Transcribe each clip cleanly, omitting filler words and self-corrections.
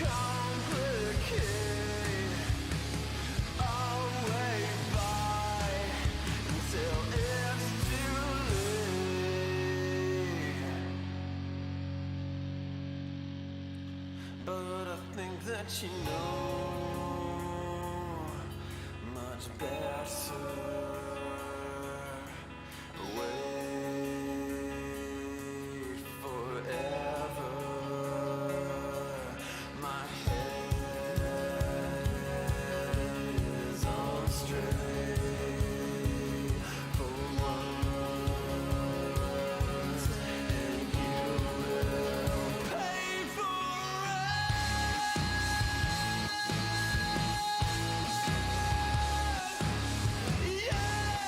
complicate our way by until it's too late. But I think that you know much better. Wait forever. My head is on straight for once, and you will pay for it. Yeah.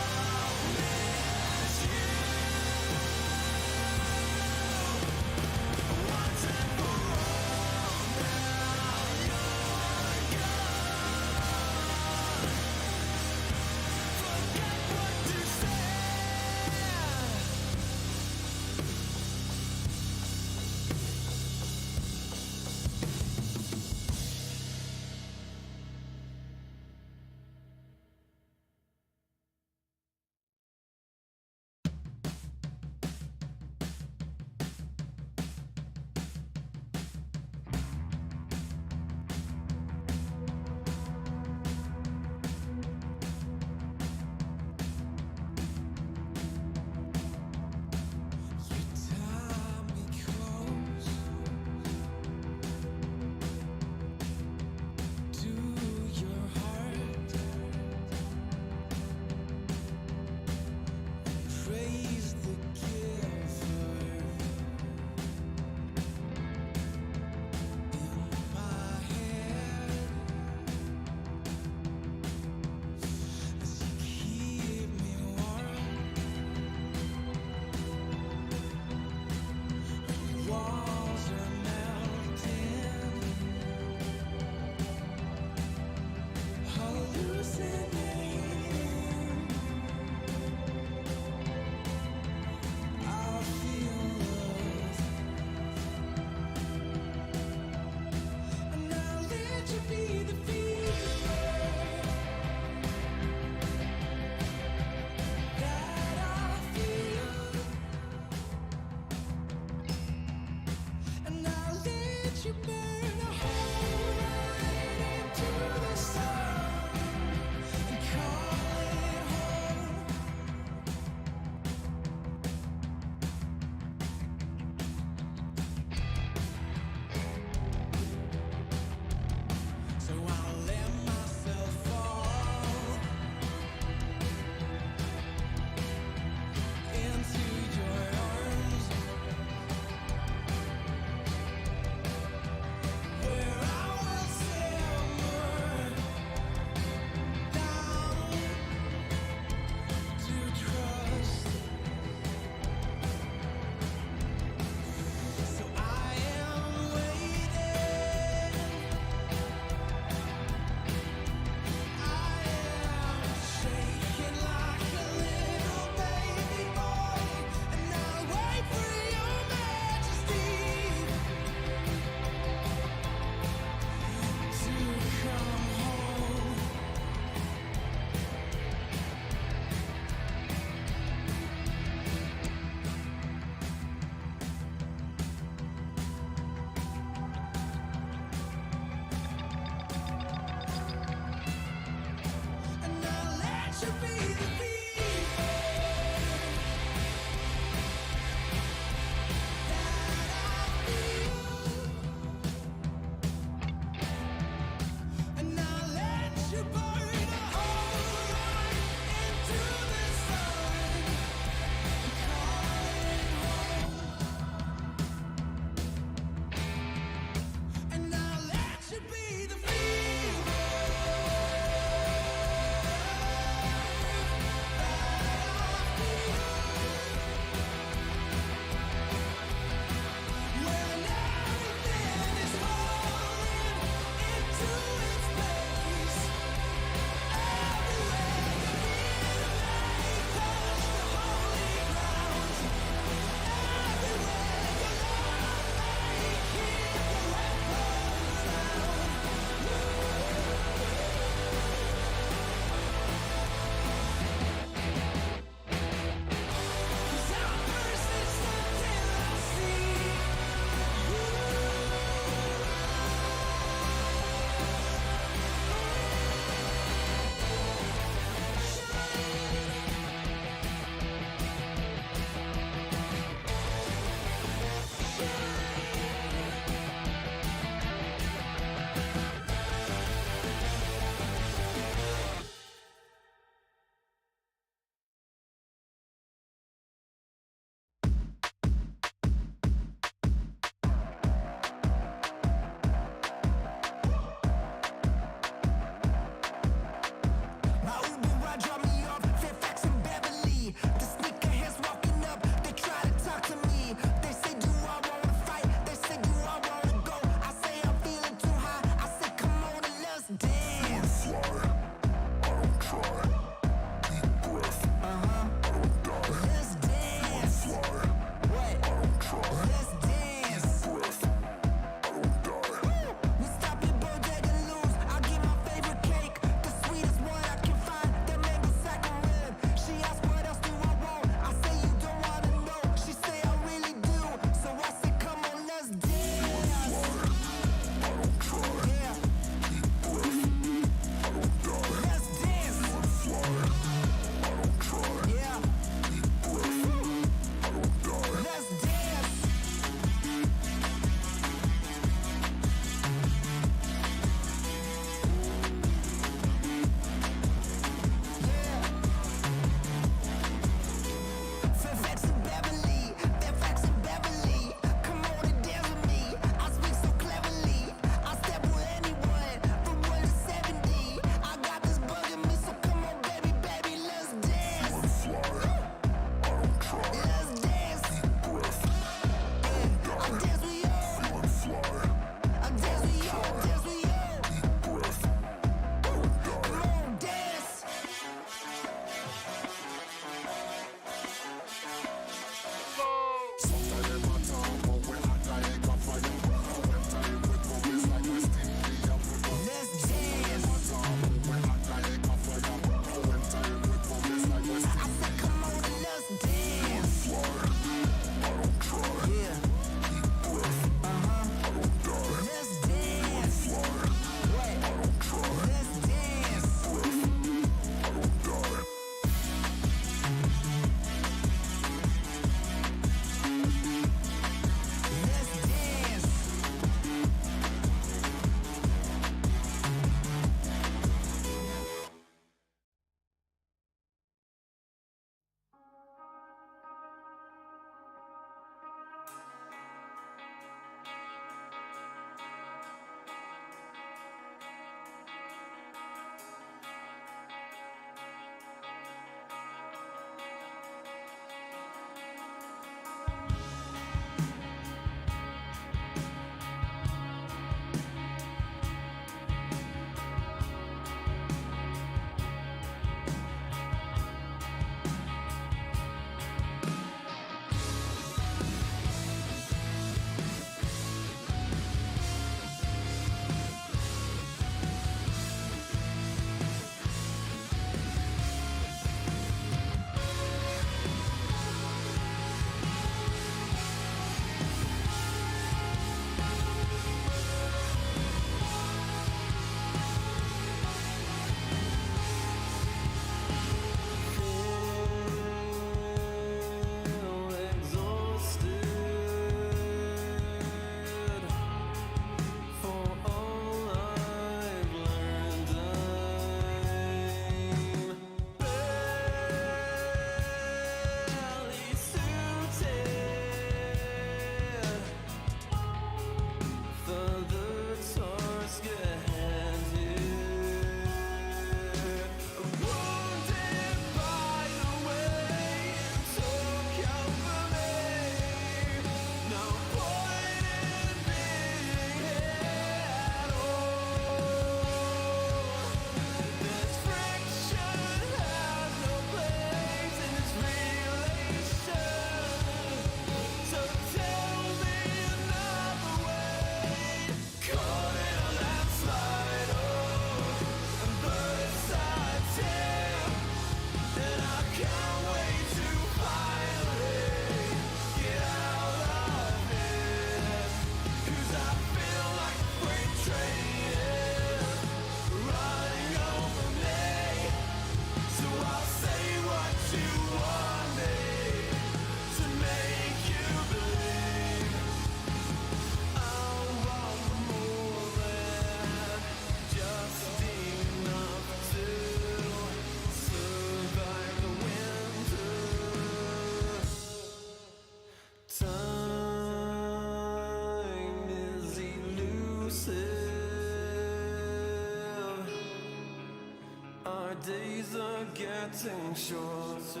getting shorter.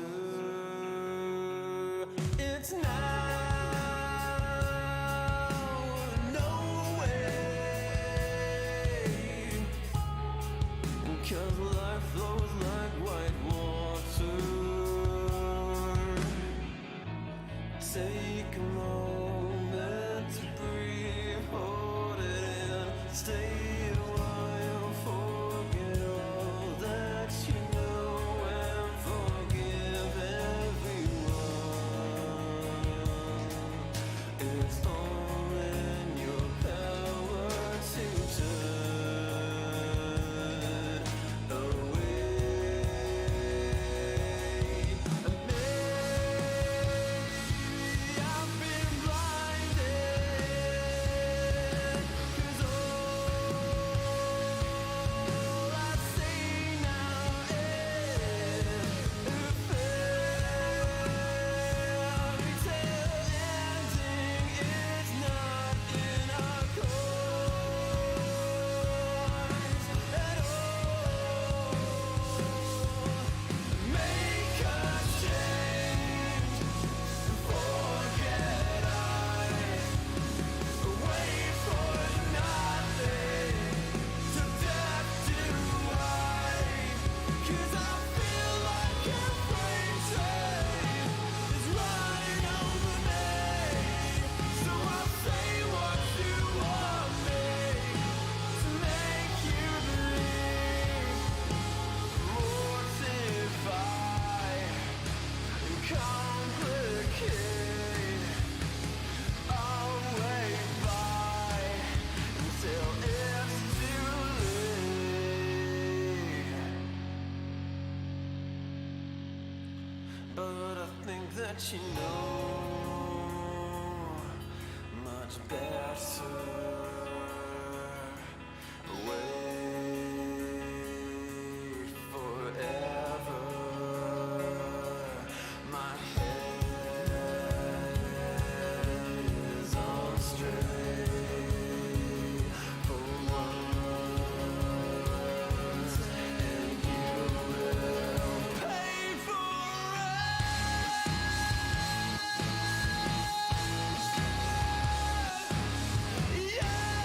It's now or no way, 'cause life flows like white water. Take a moment to breathe, hold it in, stay a while, forget all that you know, and forgive everyone. It's all in your power to turn away. I've been blinded, 'cause all I see now is a fairy tale ending. It's not in our course at all. Make a change, forget wait for nothing, to death do I, 'cause I feel like a freight train is running over me. So I'll say what you want me to make you believe, mortify and complicate. I'll wait by until it's too late. But I think that you know much better. Wait forever. My head is on straight for once, and you will pay for it. Yeah.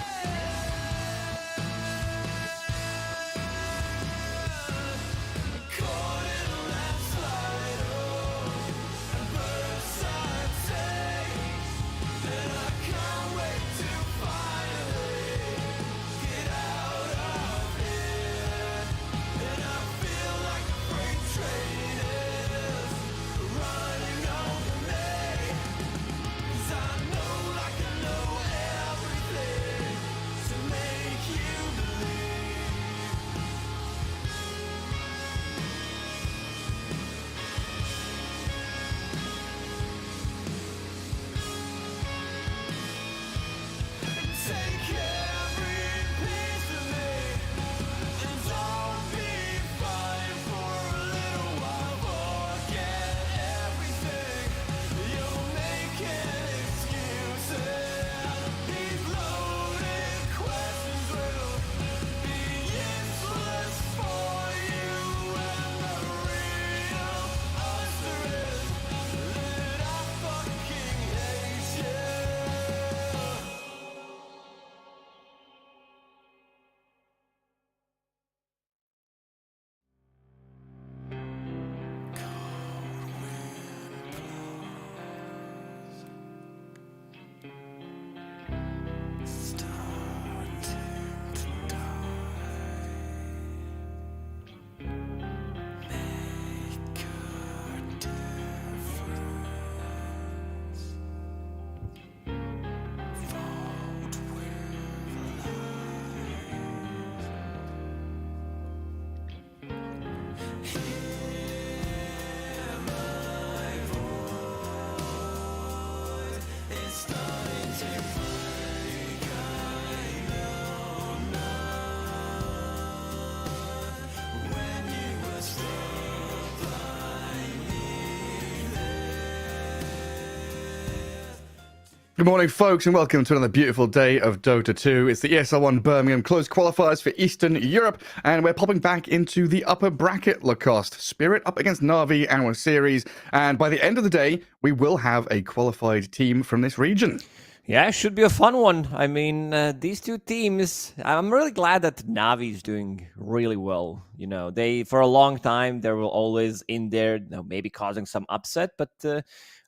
Good morning, folks, and welcome to another beautiful day of Dota 2. It's the ESL 1 Birmingham closed qualifiers for Eastern Europe, and we're popping back into the upper bracket Lacoste. Spirit up against Na'Vi, our series, and by the end of the day, we will have a qualified team from this region. Yeah, it should be a fun one. I mean, these two teams, I'm really glad that Navi is doing really well. You know, they, for a long time, they were always in there, maybe causing some upset, but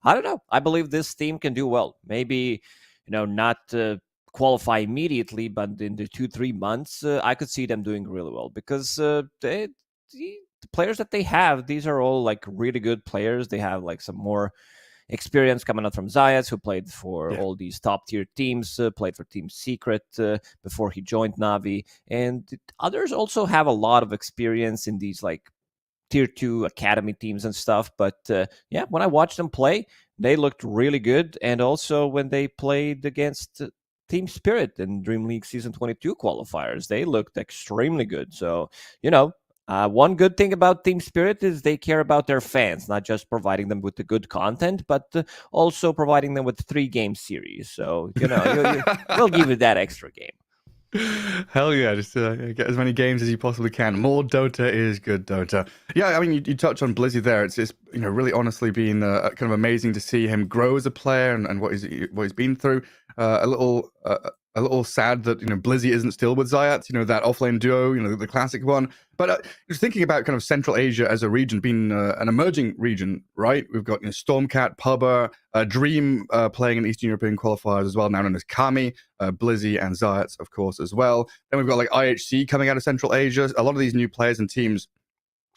I don't know. I believe this team can do well. Maybe, not qualify immediately, but in the 2-3 months, I could see them doing really well because the players that they have, these are all like really good players. They have like some more experience coming out from Zayas, who played for all these top tier teams, played for Team Secret before he joined Navi. And others also have a lot of experience in these like tier 2 academy teams and stuff. But yeah, when I watched them play, they looked really good. And also when they played against Team Spirit in Dream League Season 22 qualifiers, they looked extremely good. So, one good thing about Team Spirit is they care about their fans, not just providing them with the good content, but also providing them with 3-game series. So, we'll give you that extra game. Hell yeah, just get as many games as you possibly can. More Dota is good Dota. Yeah, I mean, you touched on Blizzy there. It's really honestly been kind of amazing to see him grow as a player and what he's been through. A little sad that Blizzy isn't still with Zayat, that offlane duo, the classic one. But just thinking about kind of Central Asia as a region being an emerging region, right? We've got Stormcat, Pubba, Dream playing in Eastern European qualifiers as well, now known as Kami, Blizzy and Zayat, of course, as well. Then we've got like IHC coming out of Central Asia. A lot of these new players and teams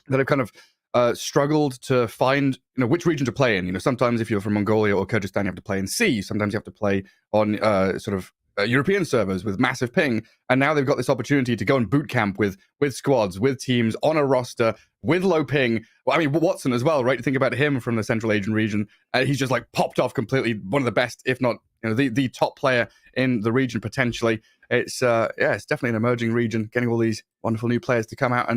that have kind of struggled to find which region to play in. Sometimes if you're from Mongolia or Kyrgyzstan, you have to play in C. Sometimes you have to play on sort of European servers with massive ping, and now they've got this opportunity to go and boot camp with squads, with teams on a roster with low ping. Well, I mean, Watson as well, right? Think about him from the Central Asian region. He's just like popped off completely, one of the best, if not the top player in the region potentially. It's definitely an emerging region, getting all these wonderful new players to come out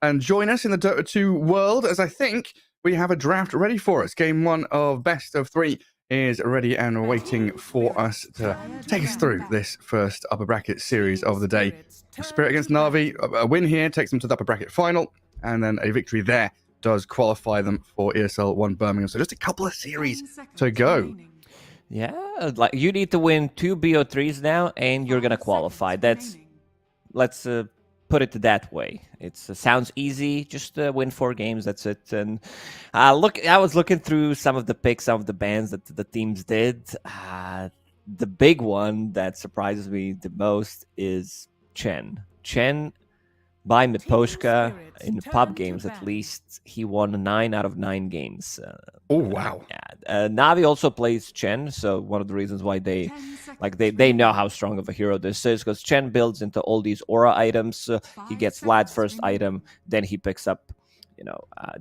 and join us in the Dota 2 world, as I think we have a draft ready for us. Game 1 of best of 3 is ready and waiting for us to take us through this first upper bracket series of the day. Spirit against Na'Vi, a win here takes them to the upper bracket final, and then a victory there does qualify them for ESL 1 Birmingham. So just a couple of series to go. Yeah, like you need to win 2 BO3s now, and you're gonna qualify. Let's put it that way. It sounds easy. Just win 4 games. That's it. And I was looking through some of the picks, some of the bans that the teams did. The big one that surprises me the most is Chen. Chen, by Miposhka, in pub games at least, he won 9 out of 9 games. Oh, wow. Navi also plays Chen, so one of the reasons why they know how strong of a hero this is, because Chen builds into all these aura items. He gets Vlad's first item, then he picks up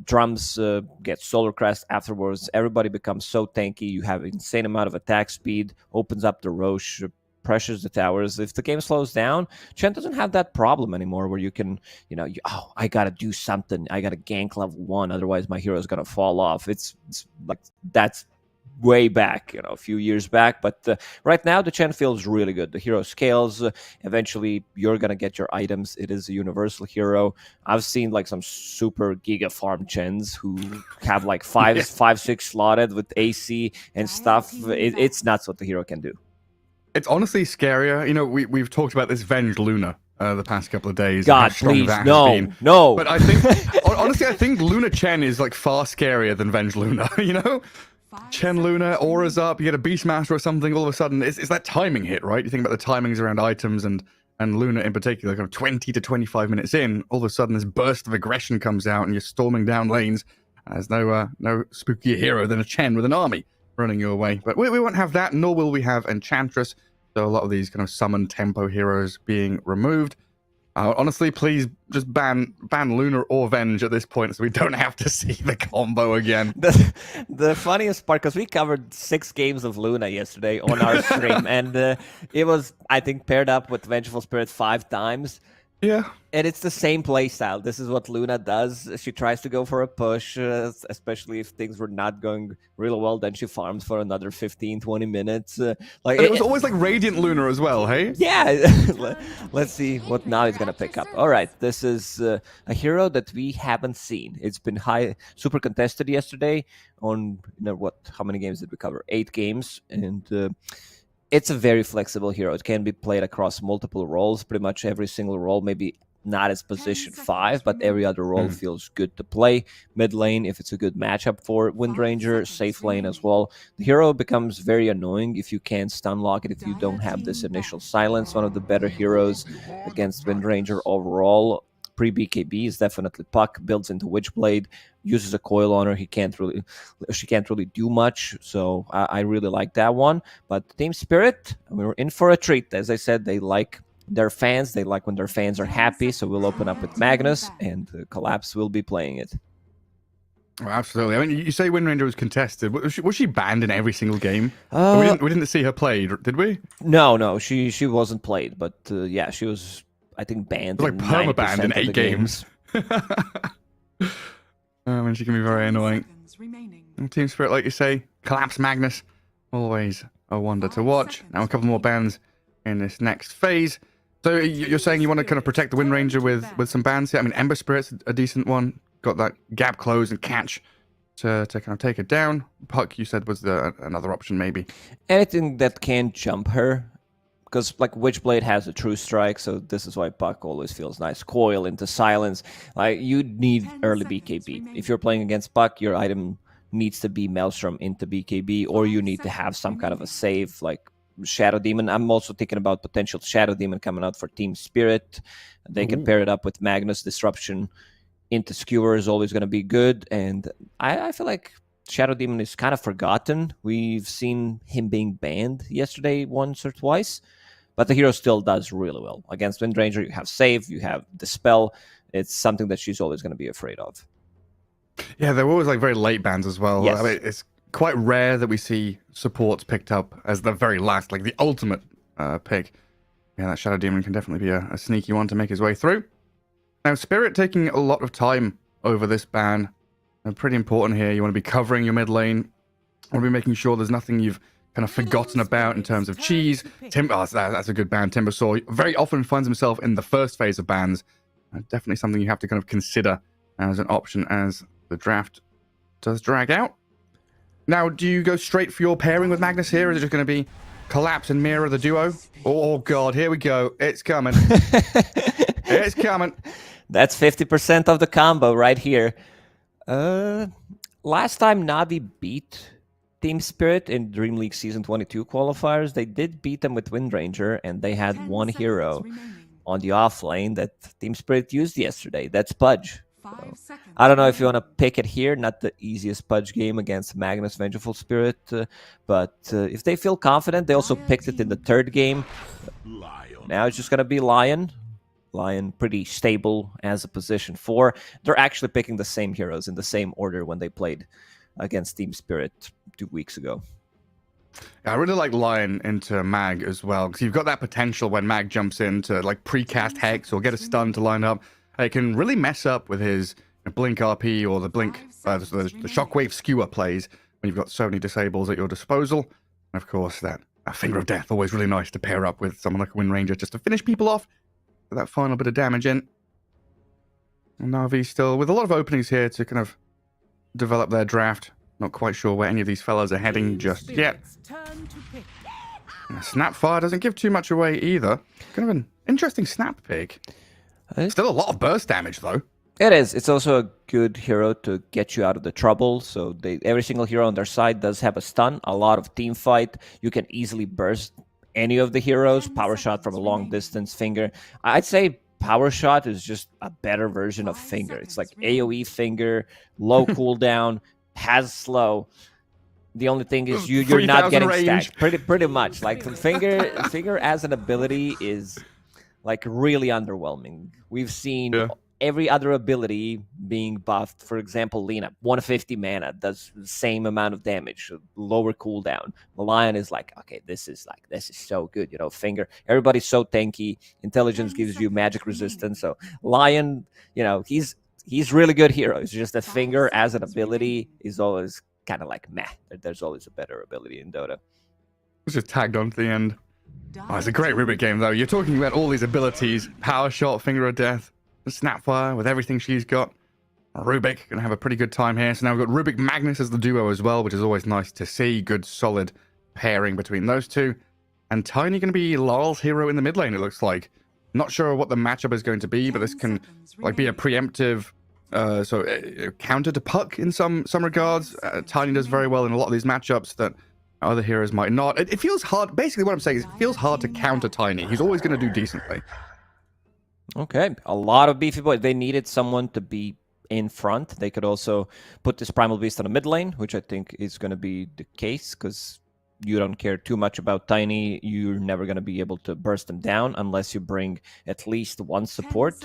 drums, gets Solar Crest afterwards. Everybody becomes so tanky. You have insane amount of attack speed, opens up the Roche, pressures the towers. If the game slows down, Chen doesn't have that problem anymore where you can, I gotta do something. I gotta gank level 1, otherwise my hero is gonna fall off. It's like that's way back, a few years back. But right now, the Chen feels really good. The hero scales. Eventually, you're gonna get your items. It is a universal hero. I've seen like some super giga farm Chens who have like 5-6 slotted with AC and stuff. It's nuts what the hero can do. It's honestly scarier. We've talked about this Venge Luna the past couple of days. God, please, no. But I think, honestly, I think Luna Chen is like far scarier than Venge Luna, Chen Luna, auras up, you get a Beastmaster or something, all of a sudden, it's that timing hit, right? You think about the timings around items and Luna in particular, kind of 20 to 25 minutes in, all of a sudden this burst of aggression comes out and you're storming down lanes. There's no spookier hero than a Chen with an army running your way. But we won't have that, nor will we have Enchantress. So a lot of these kind of summon tempo heroes being removed. Honestly, please just ban Luna or Venge at this point so we don't have to see the combo again. The funniest part, because we covered 6 games of Luna yesterday on our stream, and it was, I think, paired up with Vengeful Spirit 5 times. Yeah. And it's the same play style. This is what Luna does. She tries to go for a push, especially if things were not going real well. Then she farms for another 15, 20 minutes. And it was always like Radiant Luna as well, hey? Yeah. Let's see what now he's going to pick up. All right. This is a hero that we haven't seen. It's been super contested yesterday on, how many games did we cover? 8 games. And it's a very flexible hero. It can be played across multiple roles, pretty much every single role, maybe not as position 5, but every other role feels good to play. Mid lane, if it's a good matchup for Windranger, safe lane as well. The hero becomes very annoying if you can't stun lock it, if you don't have this initial silence. One of the better heroes against Windranger overall. Pre-BKB is definitely Puck, builds into Witchblade, uses a coil on her. She can't really do much, so I really like that one. But Team Spirit, we're in for a treat. As I said, they like their fans. They like when their fans are happy, so we'll open up with Magnus, and Collapse will be playing it. Oh, absolutely. I mean, you say Windranger was contested. Was she banned in every single game? We didn't see her played, did we? No, she wasn't played, but yeah, she was, I think, banned. Like perma-banned in 8 games. And she can be very annoying. And Team Spirit, like you say, Collapse Magnus, always a wonder to watch. Now a couple more bans in this next phase. So you're saying you want to kind of protect the Windranger with some bans here? I mean, Ember Spirit's a decent one. Got that gap close and catch to kind of take it down. Puck, you said, was another option maybe. Anything that can jump her. Because like Witchblade has a true strike, so this is why Puck always feels nice. Coil into silence. Like you need early BKB. If you're playing against Puck, your item needs to be Maelstrom into BKB, or you need to have some kind of a save like Shadow Demon. I'm also thinking about potential Shadow Demon coming out for Team Spirit. They can pair it up with Magnus. Disruption into Skewer is always going to be good, and I feel like Shadow Demon is kind of forgotten. We've seen him being banned yesterday once or twice, but the hero still does really well. Against Windranger, you have Save, you have Dispel. It's something that she's always going to be afraid of. Yeah, they're always like very late bans as well. Yes. I mean, it's quite rare that we see supports picked up as the very last, like the ultimate pick. Yeah, that Shadow Demon can definitely be a sneaky one to make his way through. Now, Spirit taking a lot of time over this ban. Pretty important here. You want to be covering your mid lane. You want to be making sure there's nothing you've kind of forgotten about in terms of cheese. That's a good ban. Timbersaw very often finds himself in the first phase of bans. Definitely something you have to kind of consider as an option as the draft does drag out. Now, do you go straight for your pairing with Magnus here? Or is it just going to be Collapse and Mira the duo? Oh, God, here we go. It's coming. It's coming. That's 50% of the combo right here. Last time Navi beat Team Spirit in Dream League Season 22 qualifiers, they did beat them with Windranger, and they had one hero on the off lane that Team Spirit used yesterday. That's Pudge. So, I don't know if you want to pick it here. Not the easiest Pudge game against Magnus Vengeful Spirit, but if they feel confident, they also picked it in the third game. Now it's just going to be Lion. Lion pretty stable as a position 4. They're actually picking the same heroes in the same order when they played against Team Spirit 2 weeks ago. Yeah, I really like Lion into Mag as well, because you've got that potential when Mag jumps in to like pre-cast Hex or get a stun to line up. It can really mess up with his Blink RP or the Blink, the Shockwave Skewer plays when you've got so many disables at your disposal. And of course, that Finger of Death, always really nice to pair up with someone like a Windranger just to finish people off. That final bit of damage in. And Na'Vi still with a lot of openings here to kind of develop their draft. Not quite sure where any of these fellas are heading just yet. Snapfire doesn't give too much away either. Kind of an interesting snap pick. Still a lot of burst damage though. It is. It's also a good hero to get you out of the trouble. So every single hero on their side does have a stun. A lot of team fight. You can easily burst any of the heroes. Power Shot from a long distance, Finger. I'd say Power Shot is just a better version of Finger. It's like AoE Finger, low cooldown, has slow. The only thing is you're not getting range. stacked. Pretty much. Like Finger as an ability is like really underwhelming. We've seen every other ability being buffed. For example, Lena, 150 mana, does the same amount of damage, lower cooldown. Lion is like, okay, this is so good. You know, Finger, everybody's so tanky. Intelligence gives you magic resistance. So Lion, you know, he's really good hero. It's just that Finger as an ability is always kind of like meh. There's always a better ability in Dota. It's just tagged on to the end. Oh, it's a great Rubik game, though. You're talking about all these abilities. Power Shot, Finger of Death, Snapfire with everything she's got. Rubik going to have a pretty good time here. So now we've got Rubik Magnus as the duo as well, which is always nice to see. Good, solid pairing between those two. And Tiny going to be Larl's hero in the mid lane, it looks like. Not sure what the matchup is going to be, but this can like be a preemptive counter to Puck in some regards. Tiny does very well in a lot of these matchups that other heroes might not. It feels hard. Basically, what I'm saying is it feels hard to counter Tiny. He's always going to do decently. Okay, a lot of beefy boys. They needed someone to be in front. They could also put this Primal Beast on the mid lane, which I think is going to be the case because you don't care too much about Tiny. You're never going to be able to burst them down unless you bring at least one support.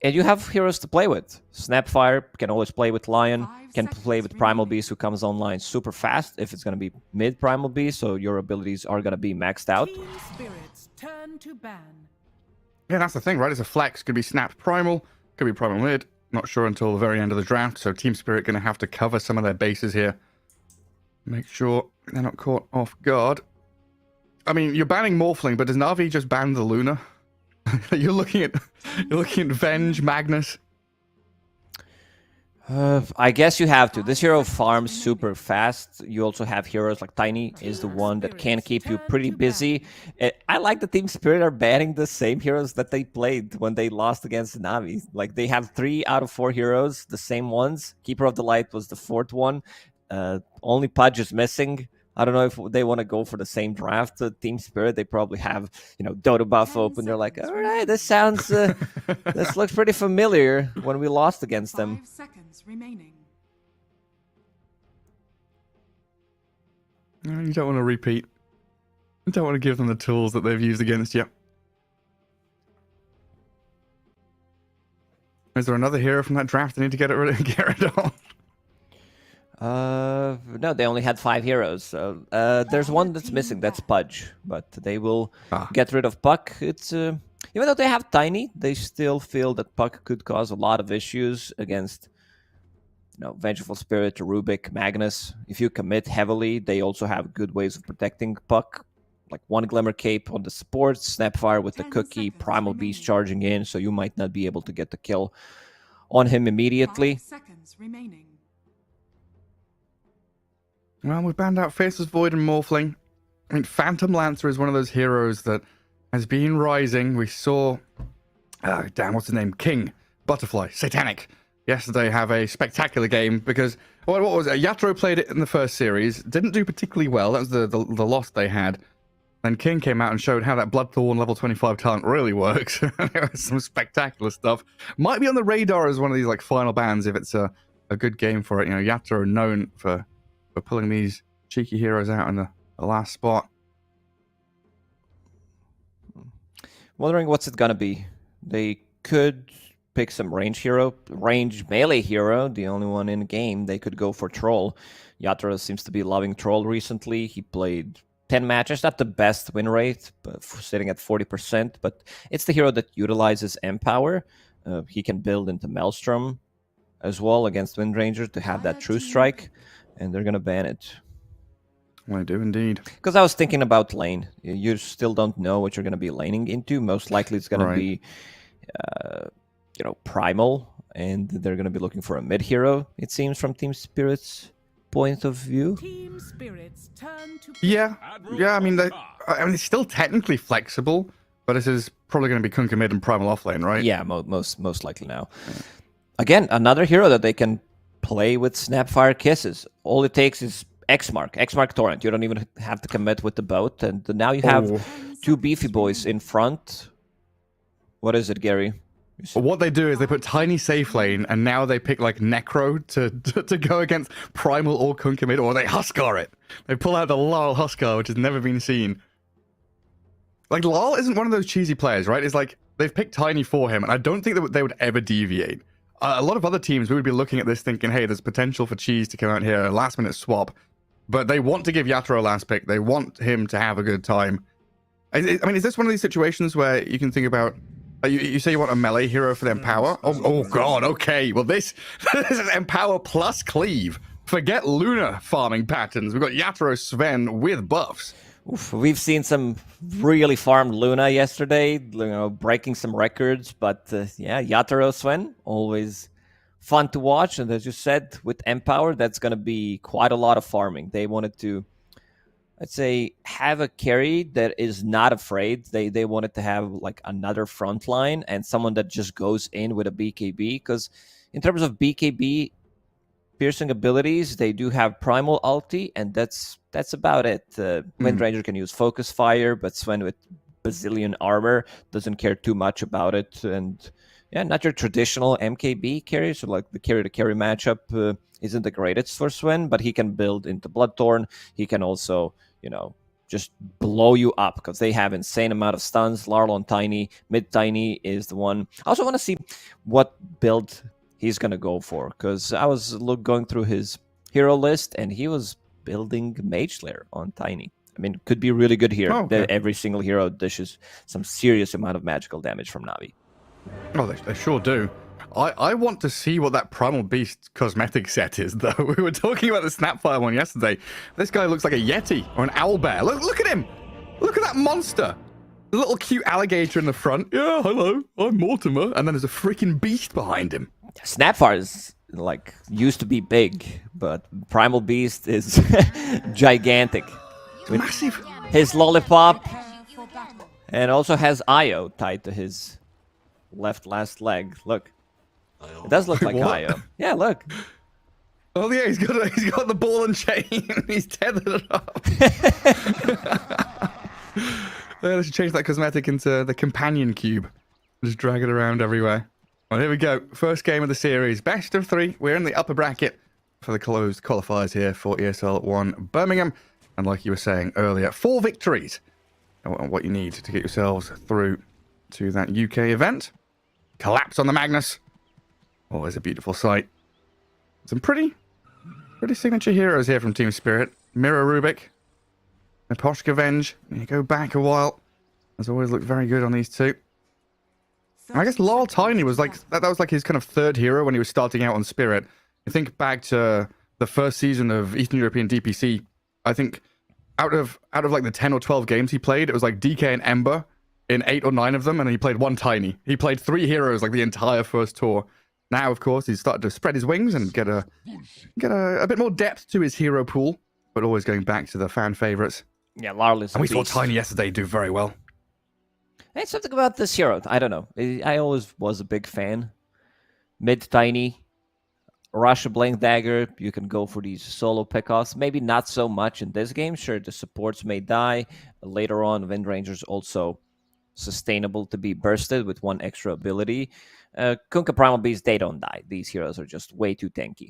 And you have heroes to play with. Snapfire can always play with Lion, can play with Primal Beast, who comes online super fast if it's going to be mid Primal Beast, so your abilities are going to be maxed out. Team spirits turn to ban. Yeah, that's the thing, right? It's a flex. Could be Snap Primal, could be Primal Mid. Not sure until the very end of the draft, so Team Spirit going to have to cover some of their bases here. Make sure they're not caught off guard. I mean, you're banning Morphling, but does Na'Vi just ban the Luna? You're looking at Venge, Magnus. I guess you have to. This hero farms super fast. You also have heroes like Tiny is the one that can keep you pretty busy. I like the Team Spirit are banning the same heroes that they played when they lost against Na'Vi. Like they have 3 out of 4 heroes, the same ones. Keeper of the Light was the 4th one. Only Pudge is missing. I don't know if they want to go for the same draft. Team Spirit, they probably have, you know, Dota buff open. They're like, all right, this sounds, this looks pretty familiar when we lost against them. 5 seconds remaining. You don't want to repeat. You don't want to give them the tools that they've used against you. Is there another hero from that draft they need to get rid of? No, they only had 5 heroes. So there's one that's missing. That's Pudge, but they will get rid of Puck. It's even though they have Tiny, they still feel that Puck could cause a lot of issues against, you know, Vengeful Spirit, Rubik, Magnus. If you commit heavily, they also have good ways of protecting Puck, like 1 Glimmer Cape on the support, Snapfire with the cookie, Primal Beast charging in, so you might not be able to get the kill on him immediately. 5 seconds remaining. Well, we've banned out Faceless Void and Morphling. I mean, Phantom Lancer is one of those heroes that has been rising. We saw, what's his name? King, Butterfly, Satanic, yesterday have a spectacular game because, what was it? Yatro played it in the first series, didn't do particularly well. That was the loss they had. Then King came out and showed how that Bloodthorn level 25 talent really works. There was some spectacular stuff. Might be on the radar as one of these like final bans if it's a good game for it. You know, Yatro known for pulling these cheeky heroes out in the last spot. Wondering what's it gonna be. They could pick some range melee hero, the only one in the game. They could go for Troll. Yatra seems to be loving Troll recently. He played 10 matches, not the best win rate, but sitting at 40%, but it's the hero that utilizes Empower. He can build into Maelstrom as well against Wind Ranger to have that True Strike. And they're going to ban it. I do indeed. Because I was thinking about lane. You still don't know what you're going to be laning into. Most likely it's going to be, Primal. And they're going to be looking for a mid hero, it seems, from Team Spirit's point of view. Team spirits turn to Yeah. I mean, it's still technically flexible, but this is probably going to be Kunkka mid and Primal off lane, right? Yeah, most likely now. Again, another hero that they can play with Snapfire Kisses. All it takes is X-Mark Torrent. You don't even have to commit with the boat. And now you have 2 beefy boys in front. What is it, Gary? What they do is they put Tiny safe lane, and now they pick like Necro to go against Primal or Kunkka mid, or they Huskar it. They pull out the Larl Huskar, which has never been seen. Like, Larl isn't one of those cheesy players, right? It's like, they've picked Tiny for him, and I don't think that they would ever deviate. A lot of other teams, we would be looking at this thinking, hey, there's potential for Cheese to come out here, a last-minute swap. But they want to give Yatoro a last pick. They want him to have a good time. I mean, is this one of these situations where you can think about, you say you want a melee hero for the Empower? Oh God, okay. Well, this is Empower plus Cleave. Forget Luna farming patterns. We've got Yatoro Sven with buffs. Oof, we've seen some really farmed Luna yesterday, breaking some records. But yeah, Yatoro Sven, always fun to watch. And as you said, with Empower, that's going to be quite a lot of farming. They wanted to, I'd say, have a carry that is not afraid. They wanted to have like another front line and someone that just goes in with a BKB. Because in terms of BKB piercing abilities, they do have Primal Ulti, and that's about it. Wind Ranger can use Focus Fire, but Sven with bazillion armor doesn't care too much about it. And yeah, not your traditional MKB carry, so like the carry-to-carry matchup isn't the greatest for Sven, but he can build into Bloodthorn. He can also, just blow you up because they have insane amount of stuns. Larl on Tiny, mid Tiny is the one. I also want to see what build he's going to go for, because I was going through his hero list, and he was building Mage Slayer on Tiny. I mean, could be really good here. Oh, okay. Every single hero dishes some serious amount of magical damage from Navi. Oh, they sure do. I want to see what that Primal Beast cosmetic set is, though. We were talking about the Snapfire one yesterday. This guy looks like a Yeti or an Owlbear. Look at him. Look at that monster. The little cute alligator in the front. Yeah, hello, I'm Mortimer. And then there's a freaking beast behind him. Snapfire is used to be big, but Primal Beast is gigantic. With Massive. his lollipop, and also has Io tied to his last leg. Look, it does look like What? Io. Yeah, look. Oh yeah, he's got the ball and chain. He's tethered it up. Yeah, let's change that cosmetic into the companion cube. Just drag it around everywhere. Well, here we go. First game of the series. Best of 3. We're in the upper bracket for the closed qualifiers here for ESL 1 Birmingham. And like you were saying earlier, 4 victories are what you need to get yourselves through to that UK event. Collapse on the Magnus. Always a beautiful sight. Some pretty signature heroes here from Team Spirit. Mirror Rubik. Naposhka Venge. You go back a while. Has always looked very good on these two. And I guess Lol Tiny was like that was like his kind of third hero when he was starting out on Spirit. You think back to the first season of Eastern European DPC. I think out of like the 10 or 12 games he played, it was like DK and Ember in 8 or 9 of them, and he played one Tiny. He played 3 heroes like the entire first tour. Now, of course, he's started to spread his wings and get a bit more depth to his hero pool, but always going back to the fan favorites. Yeah, Larl is a And we saw beast. Tiny yesterday do very well. Hey, something about this hero. I don't know. I always was a big fan. Mid Tiny, Russia Blank Dagger. You can go for these solo pickoffs. Maybe not so much in this game. Sure, the supports may die. Later on, Wind Ranger's also sustainable to be bursted with 1 extra ability. Kunkka Primal Beast, they don't die. These heroes are just way too tanky.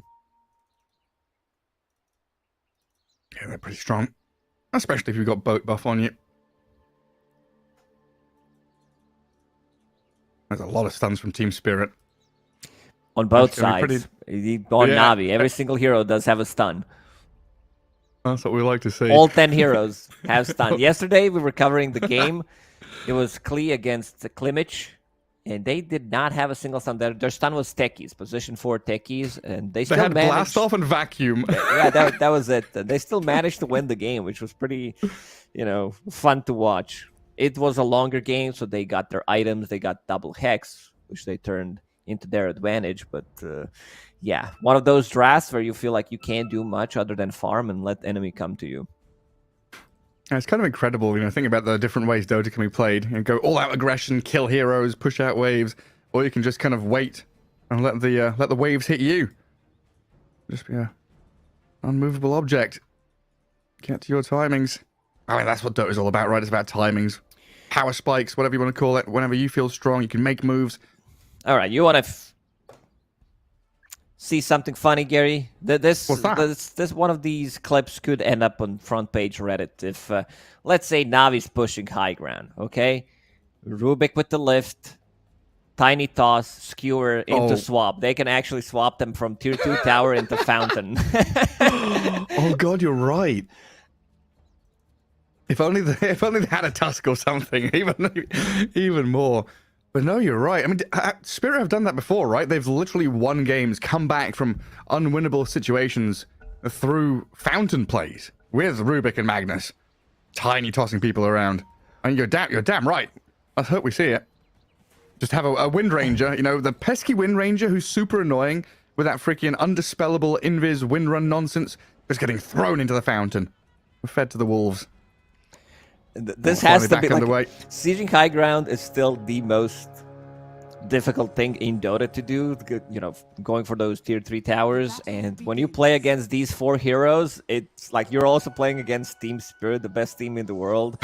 Yeah, they're pretty strong. Especially if you've got boat buff on you. There's a lot of stuns from Team Spirit. On both That's gonna sides. be On Yeah. Navi, every single hero does have a stun. That's what we like to see. All 10 heroes have stun. Yesterday, we were covering the game. It was Klee against Klimich, and they did not have a single stun. Their stun was techies, position 4 techies, and they They still had managed. blast off and vacuum. Yeah, that was it. They still managed to win the game, which was pretty, fun to watch. It was a longer game, so they got their items. They got double hex, which they turned into their advantage. But yeah, one of those drafts where you feel like you can't do much other than farm and let the enemy come to you. And it's kind of incredible, think about the different ways Dota can be played. Go all out aggression, kill heroes, push out waves, or you can just kind of wait and let the waves hit you. Just be a unmovable object. Get to your timings. I mean, that's what Dota's all about, right? It's about timings. Power spikes, whatever you want to call it. Whenever you feel strong, you can make moves. All right, you want to see something funny, Gary? This one of these clips could end up on front page Reddit if, let's say, Navi's pushing high ground, okay? Rubik with the lift. Tiny toss, skewer into Oh. swap. They can actually swap them from tier 2 tower into fountain. Oh god, you're right. If only they had a tusk or something, even more. But no, you're right. I mean, Spirit have done that before, right? They've literally won games, come back from unwinnable situations through fountain plays with Rubik and Magnus, tiny tossing people around. And you're damn right. Let's hope we see it. Just have a Wind Ranger, you know, the pesky Wind Ranger who's super annoying with that freaking undispellable invis wind run nonsense, just getting thrown into the fountain. We're fed to the wolves. This has to be underway. Sieging high ground is still the most difficult thing in Dota to do, you know, going for those tier 3 towers. And when you play against these 4 heroes, it's like you're also playing against Team Spirit, the best team in the world.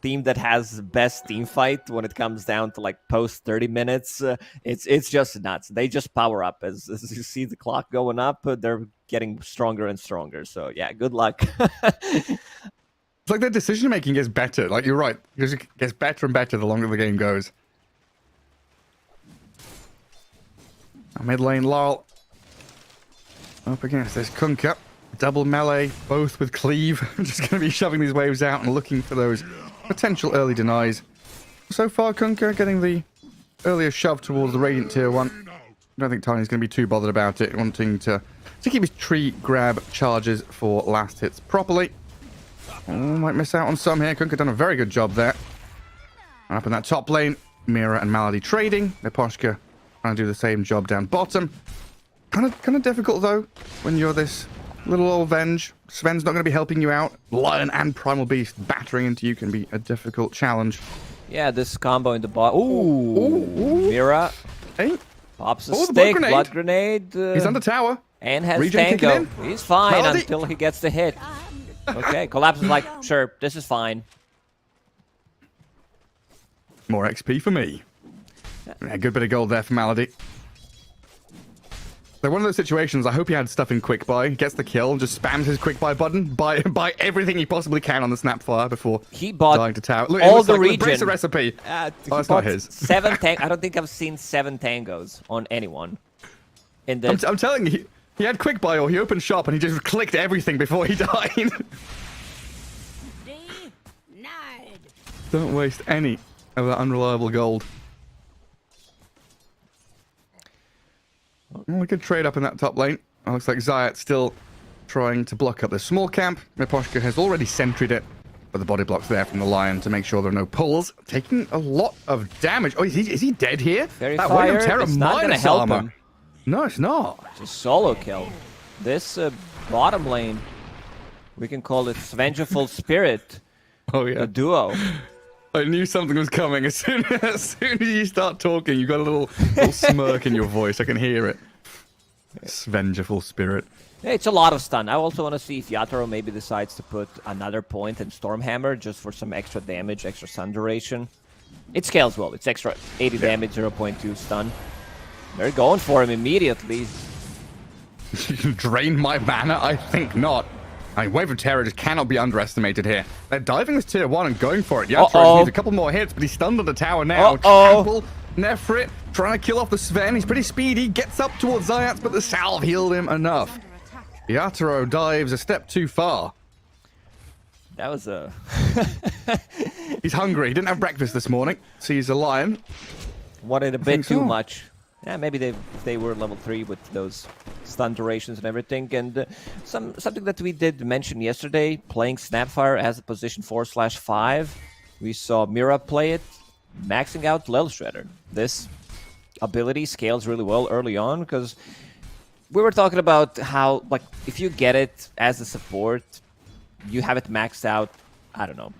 Team that has best team fight when it comes down to like post 30 minutes. It's just nuts. They just power up as you see the clock going up. They're getting stronger and stronger. So yeah, good luck. It's like their decision making gets better. Like, you're right. It gets better and better the longer the game goes. Mid lane, Laurel. Up against this Kunkka. Double melee, both with cleave. Just going to be shoving these waves out and looking for those potential early denies. So far, Kunkka getting the earlier shove towards the Radiant tier 1. I don't think Tiny's going to be too bothered about it, wanting to keep his tree grab charges for last hits properly. Oh, might miss out on some here. Kunkka done a very good job there. Up in that top lane, Mira and Malady trading. Neposhka trying to do the same job down bottom. Kind of difficult though when you're this little old Venge. Sven's not going to be helping you out. Lion and Primal Beast battering into you can be a difficult challenge. Yeah, this combo in the bot. Ooh, Mira Hey, pops a the stick. blood grenade. He's under tower. And has Regen Tango. kicking in. He's fine Melody. until he gets the hit. Okay, Collapse is like, sure, this is fine. More XP for me. Yeah, good bit of gold there for Malady. So one of those situations, I hope he had stuff in quick buy, gets the kill, just spams his quick buy button, buy everything he possibly can on the Snapfire before He bought dying to tower. Look, all the like, region. Bracer recipe. He That's bought not his. 7 I don't think I've seen 7 tangos on anyone. In this. I'm telling you, he had quick buy or he opened shop and he just clicked everything before he died. Don't waste any of that unreliable gold. Well, we could trade up in that top lane. It looks like Zayat's still trying to block up the small camp. Miposhka has already sentryed it, but the body block's there from the Lion to make sure there are no pulls. Taking a lot of damage. Oh, is he dead here? Very that fire. Wave of Terror It's not gonna minus help armor. him. No, it's not. Just solo kill. This bottom lane, we can call it Vengeful Spirit. Oh yeah. A duo. I knew something was coming. As soon as you start talking, you got a little smirk in your voice. I can hear it. Vengeful Spirit. Yeah, it's a lot of stun. I also want to see if Yatoro maybe decides to put another point in Stormhammer just for some extra damage, extra stun duration. It scales well. It's extra 80 damage, 0.2 stun. They're going for him immediately. You can drain my mana? I think not. I mean, Wave of Terror just cannot be underestimated here. They're diving this tier 1 and going for it. Yatoro needs a couple more hits, but he's stunned on the tower now. Trample, Nefrit, trying to kill off the Sven. He's pretty speedy, gets up towards Zayat, but the salve healed him enough. Yatoro dives a step too far. That was a... He's hungry. He didn't have breakfast this morning. Sees a lion. Wanted a bit think too so. much. Yeah, maybe they were level 3 with those stun durations and everything. And something that we did mention yesterday, playing Snapfire as a position 4/5. We saw Mira play it, maxing out Lil Shredder. This ability scales really well early on because we were talking about how, like, if you get it as a support, you have it maxed out, I don't know,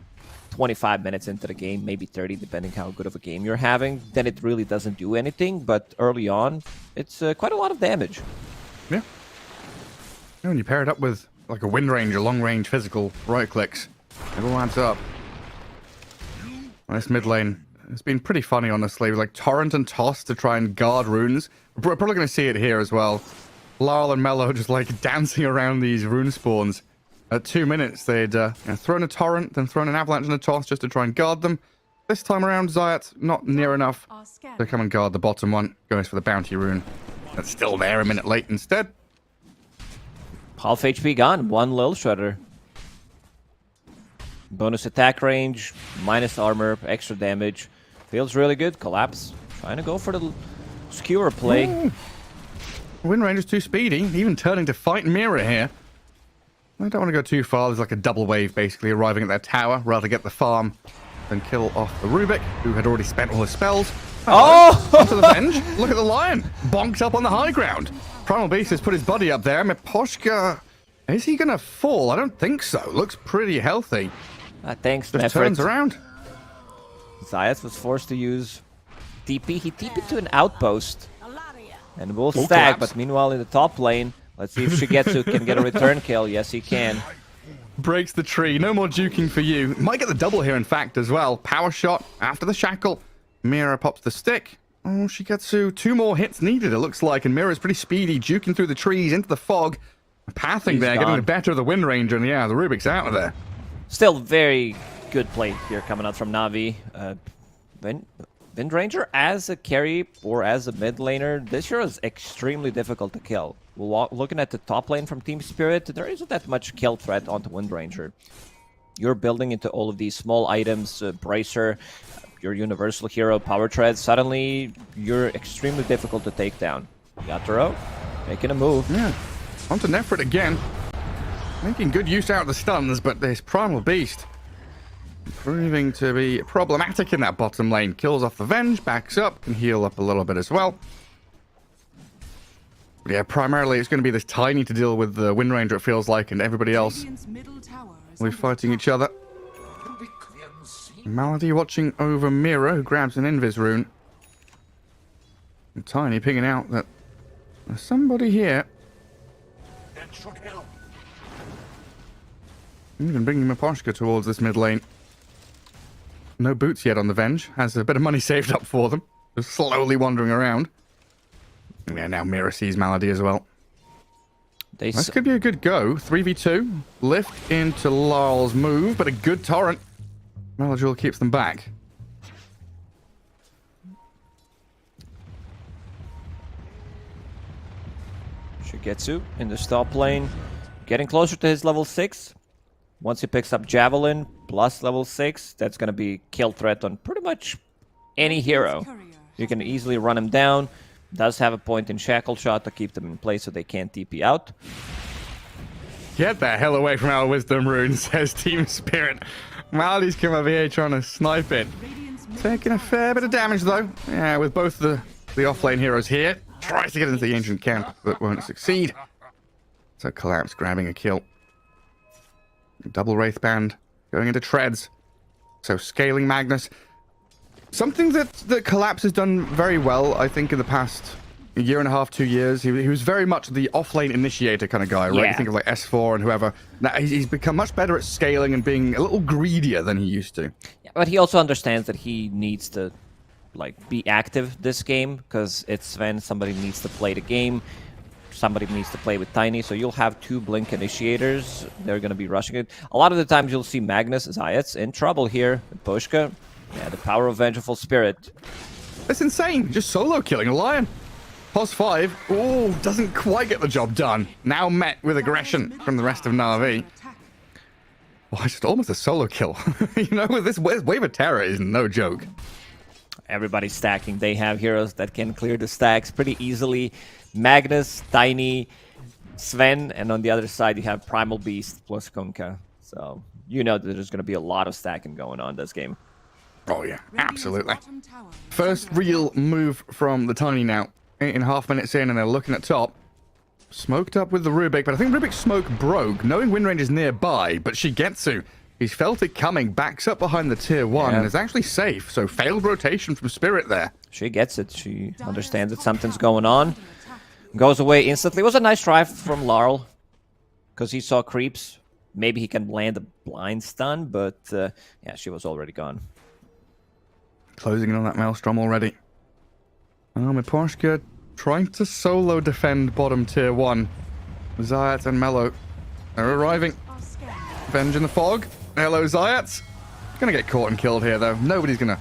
25 minutes into the game, maybe 30, depending how good of a game you're having, then it really doesn't do anything. But early on, it's quite a lot of damage. Yeah. And when you pair it up with like a Wind Ranger, long range physical right clicks, it all adds up. This mid lane, it's been pretty funny, honestly, with like Torrent and Toss to try and guard runes. We're probably going to see it here as well. Laurel and Mello just like dancing around these rune spawns. At 2 minutes, they'd thrown a Torrent, then thrown an Avalanche and a Toss just to try and guard them. This time around, Zayat not near enough Are to scanning. come and guard the bottom one. Goes for the bounty rune. That's still there a minute late instead. Half HP gone. One Lil Shredder. Bonus attack range, minus armor, extra damage. Feels really good. Collapse. Trying to go for the skewer play. Ooh. Wind Ranger's too speedy, even turning to fight Mira here. I don't want to go too far. There's like a double wave basically arriving at their tower. Rather get the farm than kill off the Rubik, who had already spent all his spells. Oh! Onto the Venge. Look at the Lion. Bonked up on the high ground. Primal Beast has put his body up there. Miposhka, is he going to fall? I don't think so. Looks pretty healthy. Thanks, Just Nefret. turns around. Zayas was forced to use TP. He TP'd to an outpost. And will Full stack, collapse. but meanwhile in the top lane, let's see if Shigetsu can get a return kill. Yes, he can. Breaks the tree. No more juking for you. Might get the double here, in fact, as well. Power shot after the shackle. Mira pops the stick. Oh, Shigetsu. 2 more hits needed, it looks like. And Mira's pretty speedy, juking through the trees into the fog. Pathing He's there, getting gone. the better of the Wind Ranger. And yeah, the Rubik's out of there. Still very good play here coming out from Navi. Wind Ranger as a carry or as a mid laner, this year is extremely difficult to kill. Looking at the top lane from Team Spirit, there isn't that much kill threat onto Wind Ranger. You're building into all of these small items, Bracer, your universal hero, Power Tread. Suddenly, you're extremely difficult to take down. Yatoro making a move. Yeah. Onto Nefret again. Making good use out of the stuns, but this Primal Beast proving to be problematic in that bottom lane. Kills off the Venge, backs up, can heal up a little bit as well. But yeah, primarily it's going to be this Tiny to deal with the Wind Ranger, it feels like, and everybody else Radiant's middle tower is will be under fighting attack. each other. Malady watching over Mira, who grabs an Invis rune. And Tiny picking out that there's somebody here. Even bringing Miposhka towards this mid lane. No boots yet on the Venge. Has a bit of money saved up for them. Just slowly wandering around. Yeah, now Mira sees Malady as well. This could be a good go. 3v2. Lift into Larl's move, but a good torrent. Malajul keeps them back. Shigetsu in the top lane, getting closer to his level 6. Once he picks up Javelin plus level 6, that's going to be kill threat on pretty much any hero. You can easily run him down. Does have a point in Shackle Shot to keep them in place so they can't TP out. Get the hell away from our Wisdom Rune, says Team Spirit. Malady's come over here trying to snipe it. Radiant's middle Taking a tower fair is bit of under damage, though. Yeah, with both the offlane heroes here. Tries to get into the ancient camp, but won't succeed. So Collapse grabbing a kill. Double Wraithband going into treads. So scaling Magnus. Something that Collapse has done very well, I think, in the past year and a half, 2 years. He was very much the offlane initiator kind of guy, right? Yeah. You think of like S4 and whoever. Now he's become much better at scaling and being a little greedier than he used to. Yeah, but he also understands that he needs to be active this game because it's Sven. Somebody needs to play the game. Somebody needs to play with Tiny, so you'll have 2 Blink initiators. They're going to be rushing it. A lot of the times you'll see Magnus Zayats in trouble here. Pushka, yeah, the power of Vengeful Spirit. That's insane. Just solo killing a lion. Pos 5. Oh, doesn't quite get the job done. Now met with aggression from the rest of Na'Vi. Oh, it's just almost a solo kill. You know, this wave of terror is no joke. Everybody's stacking. They have heroes that can clear the stacks pretty easily. Magnus, Tiny, Sven, and on the other side you have Primal Beast plus Kunkka. So you know that there's going to be a lot of stacking going on this game. Oh yeah, Radiant's absolutely. bottom tower is First under real move from the Tiny now. 8.5 minutes in, and they're looking at top. Smoked up with the Rubik, but I think Rubik's smoke broke, knowing Wind Ranger's nearby, but Shigetsu, he's felt it coming, backs up behind the tier 1, Yeah. and is actually safe, so failed rotation from Spirit there. She gets it. She understands that something's going on. Goes away instantly. It was a nice try from Larl because he saw creeps. Maybe he can land a blind stun, but yeah, she was already gone. Closing in on that Maelstrom already. Oh, Miposhka trying to solo defend bottom tier 1. Zayat and Mello are arriving. are scanning. Venge in the fog. Hello, Zayat. Gonna get caught and killed here, though. Nobody's gonna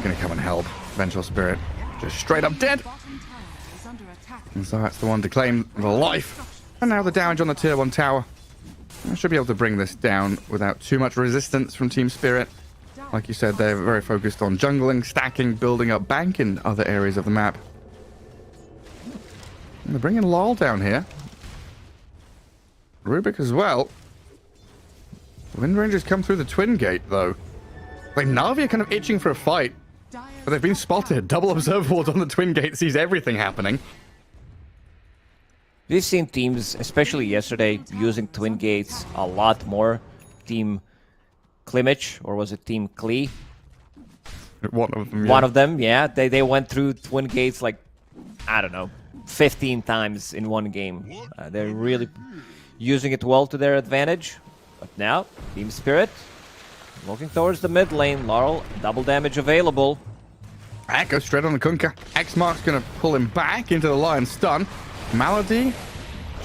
come and help. Vengeful Spirit just straight up dead. Bottom tower is under attack. And so that's the one to claim the life. And now the damage on the tier 1 tower. I should be able to bring this down without too much resistance from Team Spirit. Like you said, they're very focused on jungling, stacking, building up bank in other areas of the map. And they're bringing Lol down here. Rubik as well. Wind Rangers come through the Twin Gate, though. Like, Na'Vi are kind of itching for a fight, but they've been spotted. Double Observer Ward on the Twin Gate sees everything happening. We've seen teams, especially yesterday, using Twin Gates a lot more. Team Klimich, or was it Team Klee? One of them, yeah. One of them, yeah. They went through Twin Gates like, I don't know, 15 times in one game. They're really using it well to their advantage. But now, Team Spirit looking towards the mid lane. Laurel, double damage available. Echo straight on the Kunkka. X-Mark's going to pull him back into the Lion stun. Malady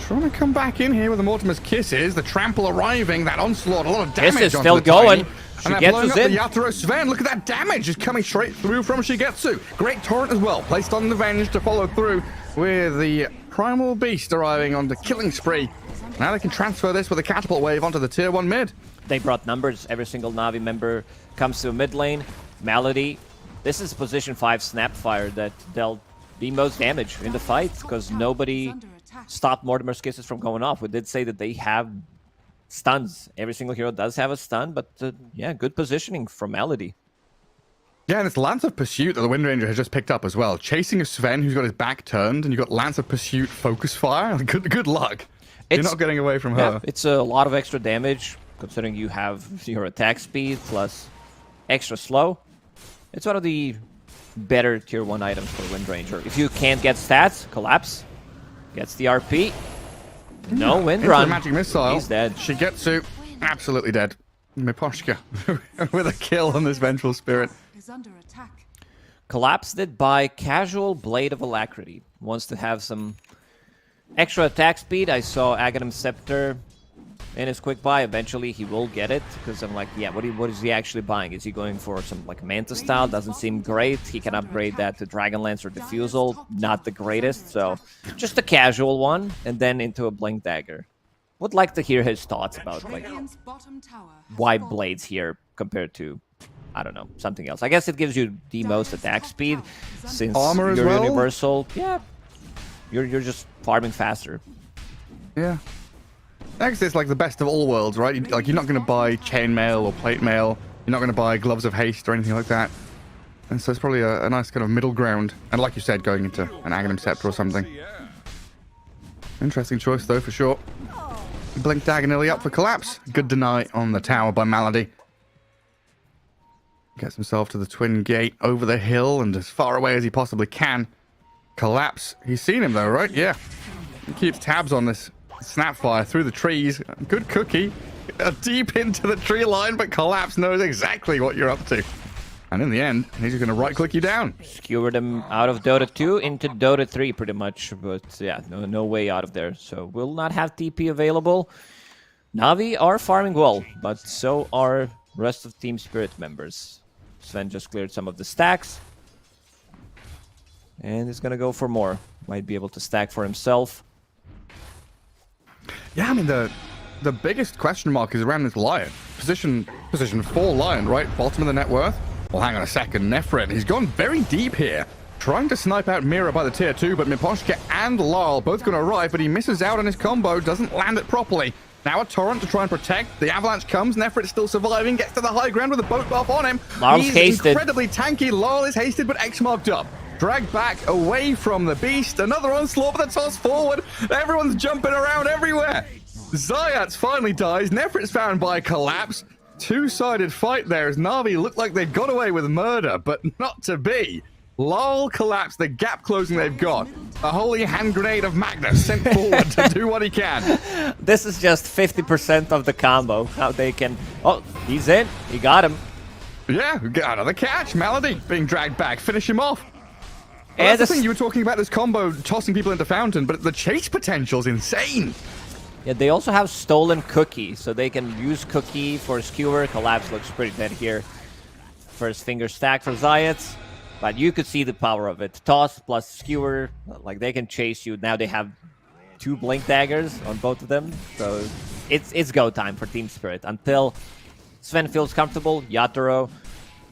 trying to come back in here with the Mortimer's Kisses. The trample arriving. That onslaught, a lot of damage. This is onto still the going. Tiny. And they're blowing Shigetsu's up in. the Yatoro Sven. Look at that damage just coming straight through from Shigetsu. Great torrent as well. Placed on the Venge to follow through with the Primal Beast arriving on the killing spree. Now they can transfer this with a catapult wave onto the tier 1 mid. They brought numbers. Every single Na'Vi member comes to a mid lane. Malady. This is position 5 Snapfire that dealt the most damage in the fight because nobody stopped Mortimer's Kisses from going off. We did say that they have stuns. Every single hero does have a stun, but yeah, good positioning from Malady. Yeah, and it's Lance of Pursuit that the Wind Ranger has just picked up as well. Chasing a Sven who's got his back turned, and you've got Lance of Pursuit Focus Fire. Good luck. You're not getting away from her. Yeah, it's a lot of extra damage, considering you have your attack speed plus extra slow. It's one of the better tier 1 items for Wind Ranger. If you can't get stats, Collapse gets the RP. No Wind Into Run. the magic missile. He's dead. Shigetsu, absolutely dead. Miposhka with a kill on this Vengeful Spirit. Is under attack. Collapsed it by Casual Blade of Alacrity. Wants to have some extra attack speed. I saw Aghanim Scepter in his quick buy. Eventually he will get it because I'm like, yeah, what is he actually buying? Is he going for some like Manta style? Doesn't seem great. He can upgrade that to Dragonlance or Diffusal. Not the greatest, so just a casual one and then into a Blink Dagger. Would like to hear his thoughts about like Radiant's bottom tower has why fallen. Blades here compared to, I don't know, something else. I guess it gives you the most attack speed since Armor as you're well? universal. Yeah, you're just farming faster. Yeah. Next, it's like the best of all worlds, right? You're not going to buy chainmail or plate mail. You're not going to buy gloves of haste or anything like that. And so it's probably a nice kind of middle ground. And like you said, going into an Aghanim Scepter or something. Interesting choice, though, for sure. Blink Dagger nearly up for Collapse. Good deny on the tower by Malady. Gets himself to the Twin Gate over the hill and as far away as he possibly can. Collapse. He's seen him, though, right? Yeah. He keeps tabs on this Snapfire through the trees. Good cookie. Deep into the tree line, but Collapse knows exactly what you're up to. And in the end, he's just going to right-click you down. Skewered him out of Dota 2 into Dota 3 pretty much, but yeah, no way out of there. So will not have TP available. Na'Vi are farming well, but so are rest of Team Spirit members. Sven just cleared some of the stacks. And he's going to go for more. Might be able to stack for himself. Yeah, I mean, the biggest question mark is around this Lion. Position 4 Lion, right? Bottom of the net worth. Well, hang on a second. Nefren, he's gone very deep here. Trying to snipe out Mira by the tier 2, but Miposhka and Lyle both going to arrive, but he misses out on his combo, doesn't land it properly. Now a torrent to try and protect. The avalanche comes. Nefret's still surviving, gets to the high ground with a boat buff on him. Lyle's He's hasted. incredibly tanky. Lyle is hasted, but X-marked up. Dragged back away from the beast. Another onslaught, but the toss forward. Everyone's jumping around everywhere. Zayats finally dies. Nefret's found by Collapse. Two-sided fight there as Na'Vi looked like they got away with murder, but not to be. Lol Collapse, the gap closing they've got. A holy hand grenade of Magnus sent forward to do what he can. This is just 50% of the combo. How they can... Oh, he's in. He got him. Yeah, we got another catch. Malady being dragged back. Finish him off. And That's the this- thing, you were talking about this combo tossing people into fountain, but the chase potential's insane. Yeah, they also have stolen Cookie, so they can use Cookie for Skewer. Collapse looks pretty dead here. First finger stack for Zayat, but you could see the power of it. Toss plus Skewer, like they can chase you. Now they have 2 Blink Daggers on both of them, so it's go time for Team Spirit. Until Sven feels comfortable, Yatoro,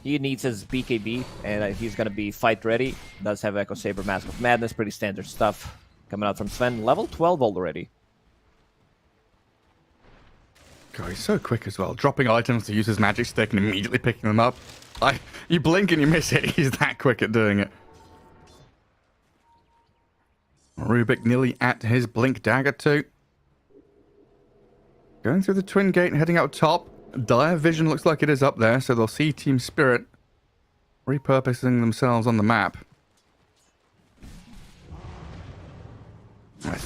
he needs his BKB, and he's going to be fight ready. Does have Echo Saber, Mask of Madness, pretty standard stuff coming out from Sven. Level 12 already. God, he's so quick as well. Dropping items to use his magic stick and immediately picking them up. You blink and you miss it. He's that quick at doing it. Rubik nearly at his blink dagger too. Going through the twin gate and heading out top. Dire Vision looks like it is up there, so they'll see Team Spirit repurposing themselves on the map.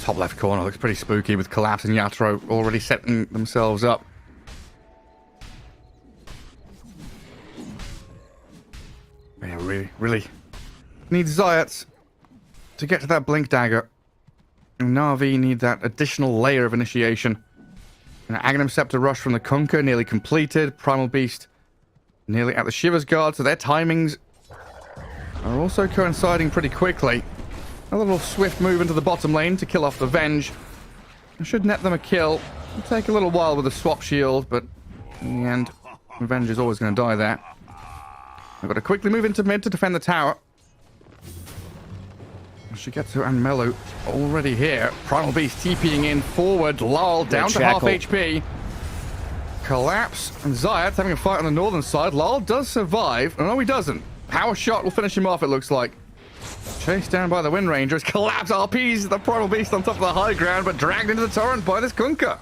Top left corner looks pretty spooky with Collapse and Yatoro already setting themselves up. Yeah, really need Zayat to get to that Blink Dagger. And Na'Vi need that additional layer of initiation. An Aghanim Scepter rush from the Kunkka nearly completed. Primal Beast nearly at the Shiver's Guard, so their timings are also coinciding pretty quickly. A little swift move into the bottom lane to kill off the Venge. It should net them a kill. It'll take a little while with the swap shield, but in the end, the Venge is always going to die there. I've got to quickly move into mid to defend the tower. Shigetsu and Melu already here. Primal Beast TPing in forward. Lal down to half HP. Collapse and Zayat having a fight on the northern side. Lal does survive. Oh, no, he doesn't. Power shot will finish him off, it looks like. Chased down by the Wind Rangers. Collapse RPs the Primal Beast on top of the high ground, but dragged into the torrent by this Kunkka.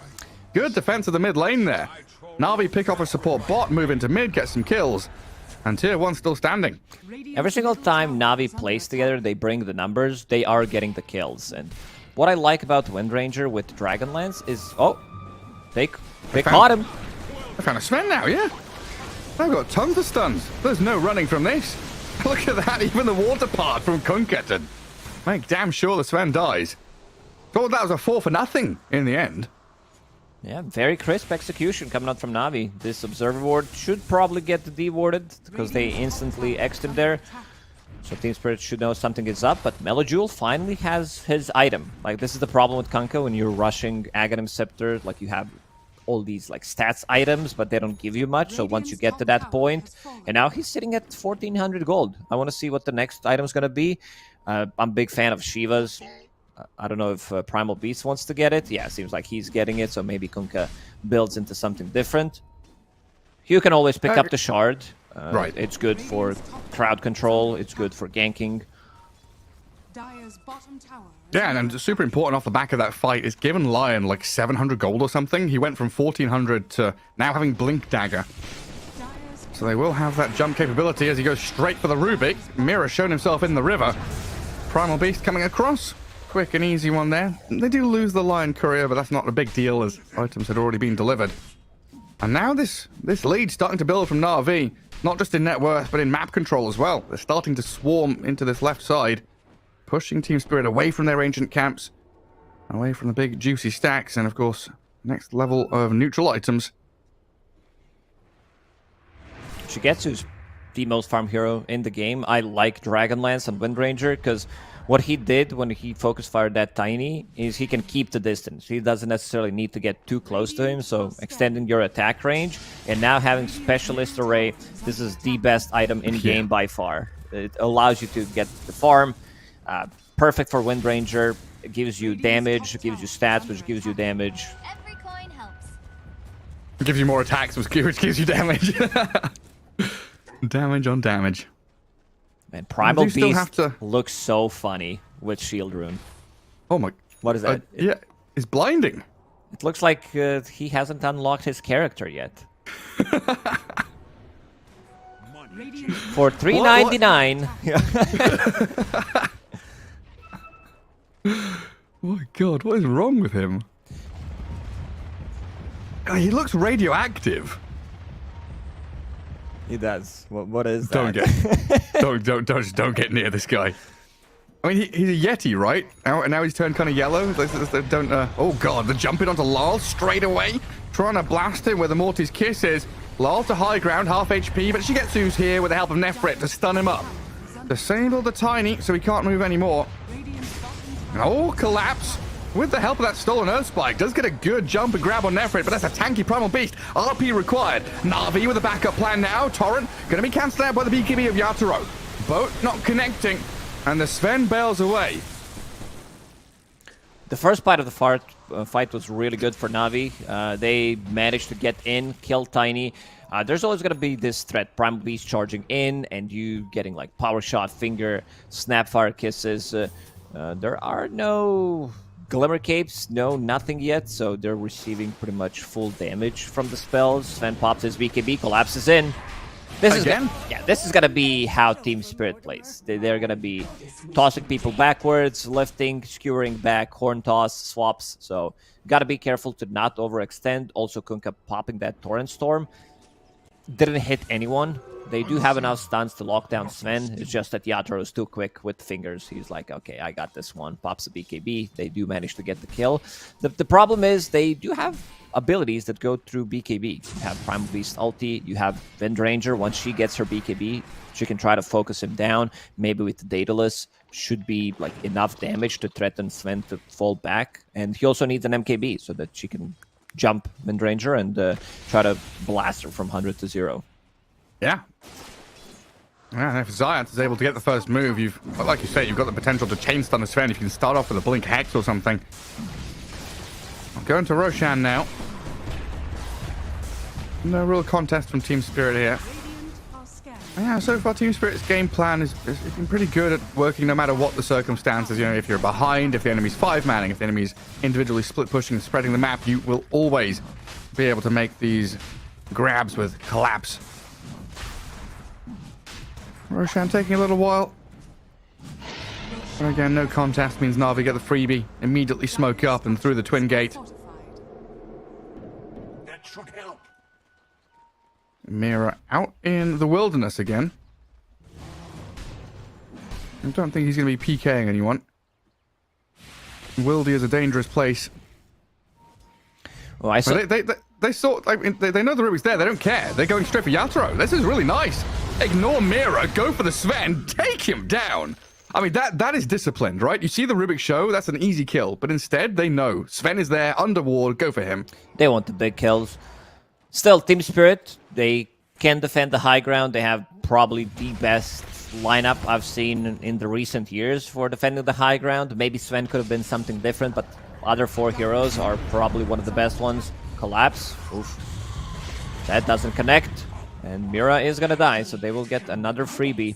Good defense of the mid lane there. Na'Vi pick off a support bot, move into mid, get some kills. And tier 1 still standing. Every single time Na'Vi plays together, they bring the numbers, they are getting the kills. And what I like about Wind Ranger with Dragonlance is, oh, they caught him. I found a Sven now, yeah. I've got tons of stuns. There's no running from this. Look at that, even the water part from Kunkka to make damn sure the Sven dies. Thought that was a 4 for nothing in the end. Yeah, very crisp execution coming out from Na'Vi. This Observer Ward should probably get dewarded because they instantly X'd him there. So Team Spirit should know something is up, but Melojule finally has his item. Like, this is the problem with Kunkka when you're rushing Aghanim Scepter. Like, you have all these, like, stats items, but they don't give you much. So once you get to that point, and now he's sitting at 1,400 gold. I want to see what the next item's going to be. I'm a big fan of Shiva's. I don't know if Primal Beast wants to get it. Yeah, seems like he's getting it, so maybe Kunkka builds into something different. You can always pick up the Shard. Right. It's good for crowd control. It's good for ganking. Dire's bottom tower. Yeah, and super important off the back of that fight is given Lion like 700 gold or something. He went from 1,400 to now having Blink Dagger. So they will have that jump capability as he goes straight for the Rubik. Mira shown himself in the river. Primal Beast coming across. Quick and easy one there. They do lose the Lion Courier, but that's not a big deal as items had already been delivered. And now this lead starting to build from Na'Vi, not just in net worth, but in map control as well. They're starting to swarm into this left side, pushing Team Spirit away from their ancient camps, away from the big juicy stacks, and of course, next level of neutral items. Shigetsu's the most farm hero in the game. I like Dragonlance and Wind Ranger because what he did when he focus fired that Tiny is he can keep the distance. He doesn't necessarily need to get too close to him, so extending your attack range. And now having Specialist Array, this is the best item in game by far. It allows you to get the farm. Perfect for Wind Ranger. It gives you damage, it gives you stats, which gives you damage. Every coin helps. It gives you more attacks, which gives you damage. Damage on damage. Man, Primal still Beast have to... looks so funny with Shield Rune. Oh my... What is that? Yeah, it's blinding. It looks like he hasn't unlocked his character yet. For $3.99. Oh my god, what is wrong with him? He looks radioactive. He does. What is that? Don't get near this guy. I mean, he's a Yeti, right? Now he's turned kind of yellow. Don't. Oh god, the jumping onto Lyle straight away, trying to blast him where the Morty's kiss is. Lyle to high ground, half HP, but she gets Zeus here with the help of Nefrit to stun him up. Disable the Tiny, so he can't move anymore. Oh, collapse. With the help of that stolen Earth Spike, does get a good jump and grab on Nefrit, but that's a tanky Primal Beast. RP required. Na'Vi with a backup plan now. Torrent going to be cancelled out by the BKB of Yatoro. Boat not connecting, and the Sven bails away. The first part of the fight was really good for Na'Vi. They managed to get in, kill Tiny. There's always going to be this threat, Primal Beast charging in, and you getting like Power Shot, Finger, Snapfire Kisses. There are no Glimmer Capes, no, nothing yet, so they're receiving pretty much full damage from the spells. Sven pops his BKB, collapses in. This is gonna be how Team Spirit plays. They're gonna be tossing people backwards, lifting, skewering back, horn toss, swaps. So gotta be careful to not overextend. Also, Kunkka popping that Torrent Storm didn't hit anyone. They do have enough stuns to lock down Sven. It's just that Yatoro is too quick with fingers. He's like, okay, I got this one. Pops a BKB. They do manage to get the kill. The problem is they do have abilities that go through BKB. You have Primal Beast ulti. You have Vindranger. Once she gets her BKB, she can try to focus him down. Maybe with the Daedalus should be like enough damage to threaten Sven to fall back. And he also needs an MKB so that she can jump Vindranger and try to blast her from 100 to 0. Yeah. Yeah, if Zayat is able to get the first move, like you say, you've got the potential to chain stun a Sven if you can start off with a Blink Hex or something. I'm going to Roshan now. No real contest from Team Spirit here. Yeah, so far Team Spirit's game plan has been pretty good at working no matter what the circumstances. You know, if you're behind, if the enemy's 5-manning, if the enemy's individually split pushing and spreading the map, you will always be able to make these grabs with collapse. Roshan taking a little while. And again, no contest means Na'Vi get the freebie. Immediately smoke up and through the twin gate. That should help. Mira out in the wilderness again. I don't think he's going to be PKing anyone. Wildy is a dangerous place. Oh, I saw... They saw, like, they know the Rubik's there. They don't care. They're going straight for Yatoro. This is really nice. Ignore Mira. Go for the Sven. Take him down. I mean, that is disciplined, right? You see the Rubik show. That's an easy kill. But instead, they know. Sven is there. Under ward. Go for him. They want the big kills. Still, Team Spirit, they can defend the high ground. They have probably the best lineup I've seen in the recent years for defending the high ground. Maybe Sven could have been something different, but other 4 heroes are probably one of the best ones. Collapse. Oof. That doesn't connect. And Mira is going to die, so they will get another freebie.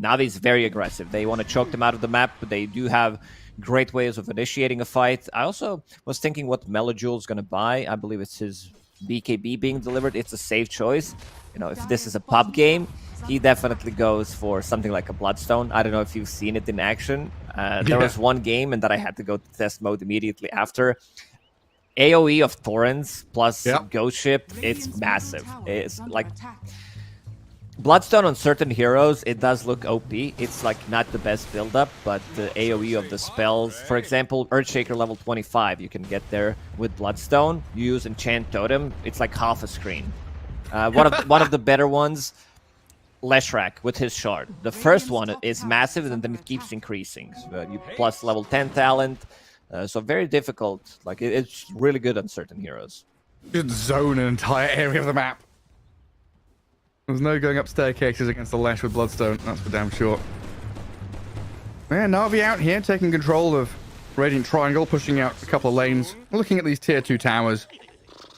Navi's very aggressive. They want to choke them out of the map, but they do have great ways of initiating a fight. I also was thinking what Melojul's going to buy. I believe it's his BKB being delivered. It's a safe choice. You know, if this is a pub game, he definitely goes for something like a Bloodstone. I don't know if you've seen it in action. There was one game and that I had to go to test mode immediately after. AoE of Torrents plus Ghost Ship, it's massive. It's like Bloodstone on certain heroes, it does look OP. It's like not the best build-up, but the AoE of the spells, for example, Earthshaker level 25, you can get there with Bloodstone. You use Enchant Totem, it's like half a screen. One of the better ones, Leshrac with his shard. The first one is massive, and then it keeps increasing. So, you plus level 10 talent. So very difficult. Like it's really good on certain heroes. Just zone an entire area of the map. There's no going up staircases against the Lesh with Bloodstone. That's for damn sure. Yeah, Na'Vi out here taking control of Radiant Triangle, pushing out a couple of lanes, looking at these tier 2 towers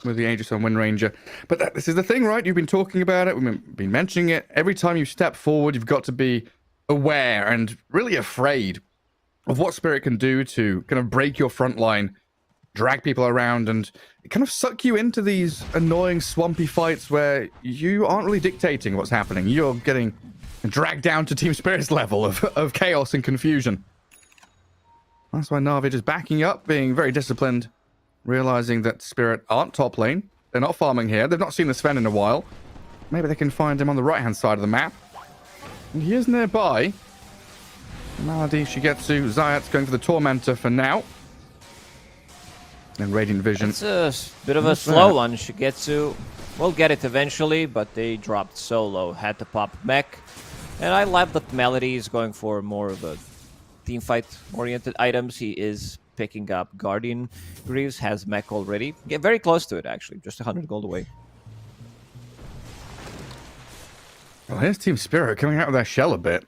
with the Aegis on Wind Ranger. But this is the thing, right? You've been talking about it. We've been mentioning it. Every time you step forward, you've got to be aware and really afraid of what Spirit can do to kind of break your front line, drag people around, and kind of suck you into these annoying, swampy fights where you aren't really dictating what's happening. You're getting dragged down to Team Spirit's level of chaos and confusion. That's why Na'Vi is backing up, being very disciplined, realizing that Spirit aren't top lane. They're not farming here. They've not seen the Sven in a while. Maybe they can find him on the right-hand side of the map. And he is nearby. Malady, Shigetsu, Zayat's going for the Tormentor for now. And Radiant Vision. It's a bit of a slow one. Shigetsu will get it eventually, but they dropped so low. Had to pop mech. And I love that Melody is going for more of a teamfight-oriented items. He is picking up Guardian Greaves, has mech already. Get very close to it, actually. Just 100 gold away. Well, here's Team Spirit coming out of their shell a bit.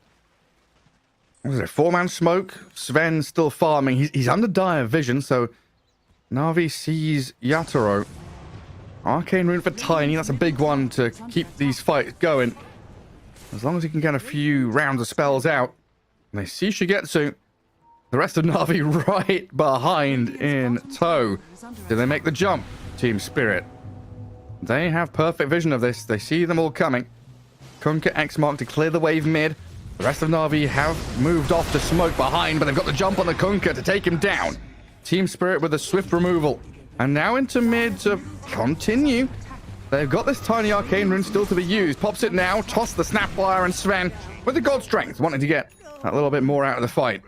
What was it, 4-man smoke? Sven still farming. He's under dire vision, so Na'Vi sees Yatoro. Arcane Rune for Tiny. That's a big one to keep these fights going. As long as he can get a few rounds of spells out. And they see Shigetsu. The rest of Na'Vi right behind in tow. Do they make the jump? Team Spirit. They have perfect vision of this. They see them all coming. Kunkka X Mark to clear the wave mid. The rest of Na'Vi have moved off to smoke behind, but they've got the jump on the Kunkka to take him down. Team Spirit with a swift removal. And now into mid to continue. They've got this tiny arcane rune still to be used. Pops it now, toss the Snapfire, and Sven with the God Strength, wanting to get a little bit more out of the fight.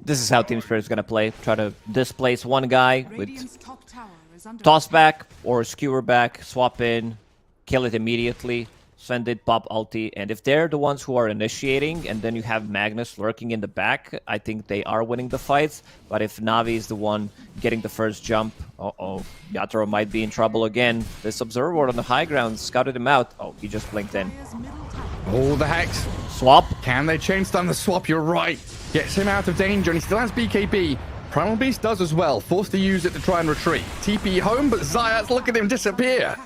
This is how Team Spirit is going to play. Try to displace one guy with Radiant's top tower is under toss back or skewer back, swap in, kill it immediately, send it, pop ulti. And if they're the ones who are initiating and then you have Magnus lurking in the back, I think they are winning the fights. But if Na'Vi is the one getting the first jump, Yatoro might be in trouble again. This Observer Ward on the high ground scouted him out. Oh, he just blinked in. Dire's middle tower. Oh, the Hex. Swap. Can they chain stun the swap? You're right. Gets him out of danger, and he still has BKB. Primal Beast does as well. Forced to use it to try and retreat. TP home, but Zayat, look at him disappear.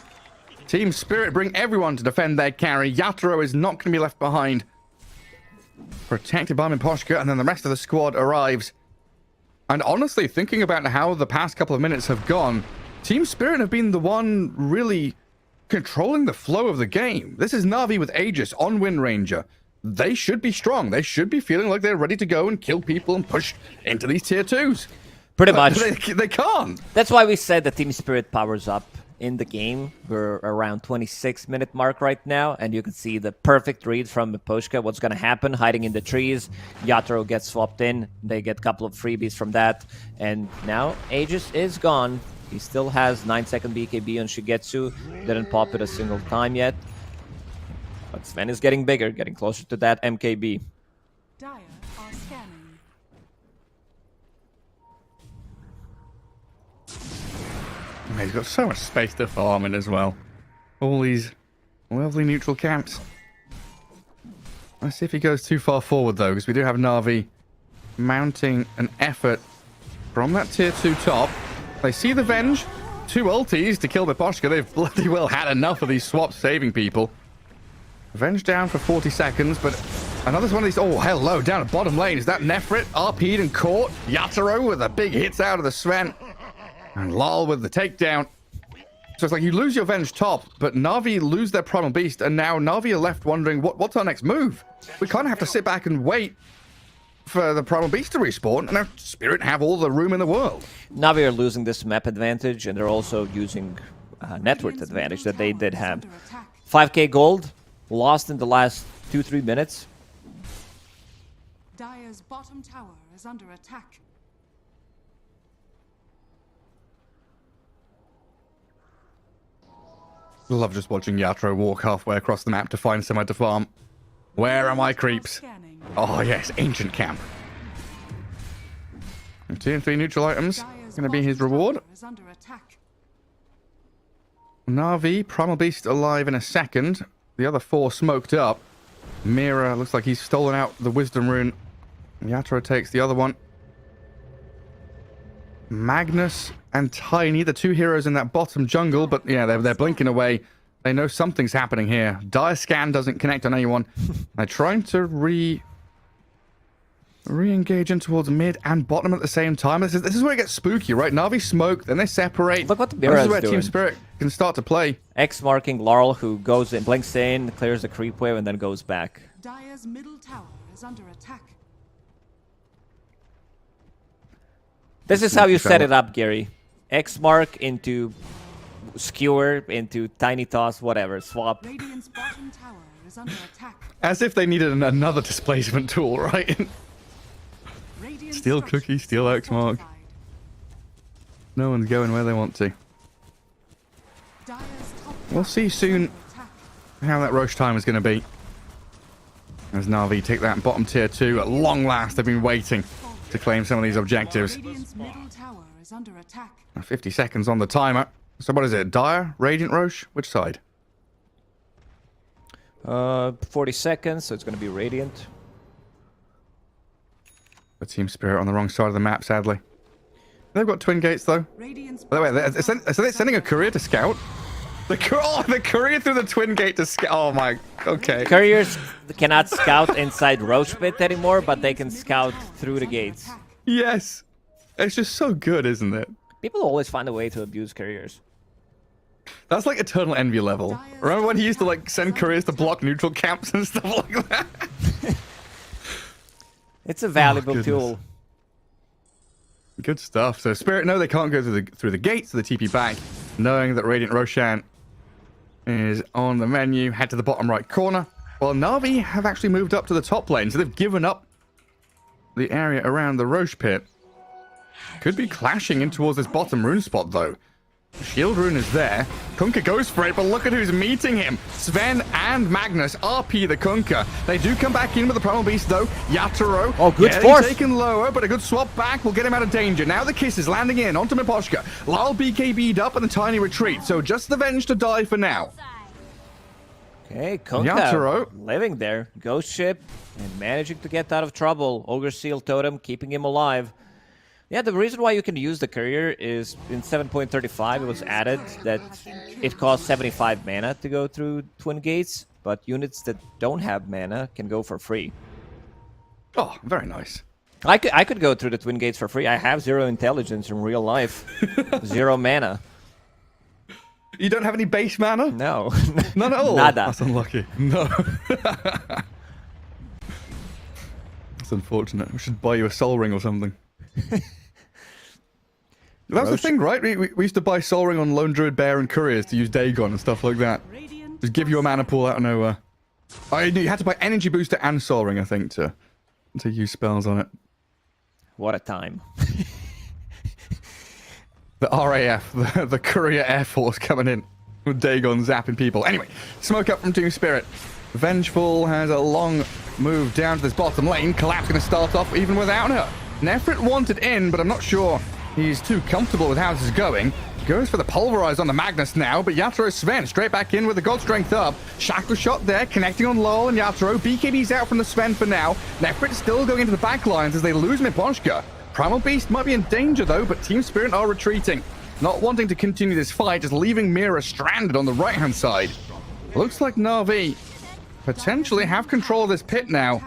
Team Spirit bring everyone to defend their carry. Yatoro is not going to be left behind. Protected by Miposhka, and then the rest of the squad arrives. And honestly, thinking about how the past couple of minutes have gone, Team Spirit have been the one really controlling the flow of the game. This is Na'Vi with Aegis on Wind Ranger. They should be strong. They should be feeling like they're ready to go and kill people and push into these tier 2s. Pretty much. They can't. That's why we said that Team Spirit powers up in the game. We're around 26-minute mark right now, and you can see the perfect read from Miposhka. What's going to happen? Hiding in the trees. Yatoro gets swapped in. They get a couple of freebies from that. And now Aegis is gone. He still has 9-second BKB on Shigetsu. Didn't pop it a single time yet. But Sven is getting bigger, getting closer to that MKB. Dire are scanning. He's got so much space to farm in as well. All these lovely neutral camps. Let's see if he goes too far forward, though, because we do have Na'Vi mounting an effort from that tier 2 top. They see the Venge. 2 ultis to kill Miposhka. They've bloody well had enough of these swaps saving people. Venge down for 40 seconds, but another one of these... Oh, hello, down at bottom lane. Is that Nefrit? RP'd and caught. Yatoro with the big hits out of the Sven. And Lal with the takedown. So it's like you lose your Venge top, but Na'Vi lose their Primal Beast, and now Na'Vi are left wondering, what's our next move? We kind of have to sit back and wait for the Primal Beast to respawn, and our Spirit have all the room in the world. Na'Vi are losing this map advantage, and they're also using network advantage that they did have. 5k gold, lost in the last 2-3 minutes. Dire's bottom tower is under attack. Love just watching Yatoro walk halfway across the map to find somewhere to farm. Where are my creeps? Scanning. Oh yes, Ancient Camp. And 2 and 3 neutral items. Dire's Gonna be his bottom reward. tower is under attack. Na'Vi, Primal Beast alive in a second. The other 4 smoked up. Mira looks like he's stolen out the Wisdom Rune. Yatoro takes the other one. Magnus and Tiny, the 2 heroes in that bottom jungle, but yeah, they're blinking away. They know something's happening here. Dire Scan doesn't connect on anyone. They're trying to re-engage in towards mid and bottom at the same time. This is where it gets spooky, right? Na'Vi smoke, then they separate. Look what the This Mira is is where doing. Team Spirit can start to play. X marking Laurel, who goes in, blinks in, clears the creep wave, and then goes back. Dire's middle tower is under attack. This is how you set it up, Gary. X mark into skewer, into tiny toss, whatever. Swap. Radiant's bottom tower is under attack. As if they needed another displacement tool, right? Radiant Steal structures cookie, steal are X mark. fortified. No one's going where they want to. Dire's top We'll tower see is soon under attack. how that rush time is going to be. As Na'Vi take that bottom tier 2. At long last, they've been waiting to claim some of these objectives. Radiant's middle tower is under attack. 50 seconds on the timer. So what is it? Dire? Radiant Roche? Which side? 40 seconds, so it's going to be Radiant. The Team Spirit on the wrong side of the map, sadly. They've got twin gates, though. Radiant's By the way, are they sending a courier to scout? The courier through the twin gate to scout. Oh my. Okay. Couriers cannot scout inside Roche Pit anymore, but they can scout through the gates. Yes. It's just so good, isn't it? People always find a way to abuse couriers. That's like Eternal Envy level. Remember when he used to like send couriers to block neutral camps and stuff like that? It's a valuable goodness. tool. Good stuff. So Spirit, no, they can't go through the gates, so the TP back, knowing that Radiant Roshan is on the menu. Head to the bottom right corner. Well, Na'Vi have actually moved up to the top lane, so they've given up the area around the Roche pit. Could be clashing in towards this bottom rune spot, though. Shield rune is there. Kunkka goes for it, but look at who's meeting him. Sven and Magnus RP the Kunkka. They do come back in with the Primal Beast, though. Yatoro. Oh, good getting force. taken lower, but a good swap back will get him out of danger. Now the kiss is landing in onto Miposhka. Lyle BKB'd up and the tiny retreat. So just the Venge to die for now. Okay, Kunkka Yatoro. living there. Ghost ship and managing to get out of trouble. Ogre Seal Totem keeping him alive. Yeah, the reason why you can use the courier is in 7.35 it was added that it costs 75 mana to go through Twin Gates, but units that don't have mana can go for free. Oh, very nice. I could go through the Twin Gates for free. I have 0 intelligence in real life. 0 mana. You don't have any base mana? No. None at all? Nada. That's unlucky. No. That's unfortunate. We should buy you a soul ring or something. That was the thing, right? We used to buy soul ring on Lone Druid Bear and Couriers to use Dagon and stuff like that. Radiant Just give you a mana pool out of nowhere. Oh, you had to buy Energy Booster and soul ring, I think, to use spells on it. What a time. The RAF, the Courier Air Force coming in with Dagon zapping people. Anyway, smoke up from Team Spirit. Vengeful has a long move down to this bottom lane. Collapse going to start off even without her. Nefrit wanted in, but I'm not sure he's too comfortable with how this is going. Goes for the Pulverize on the Magnus now, but Yatoro Sven straight back in with the God Strength up. Shackle shot there, connecting on Lol and Yatoro. BKB's out from the Sven for now. Nefrit still going into the back lines as they lose Miposhka. Primal Beast might be in danger though, but Team Spirit are retreating. Not wanting to continue this fight, just leaving Mira stranded on the right-hand side. Looks like Na'Vi potentially have control of this pit now.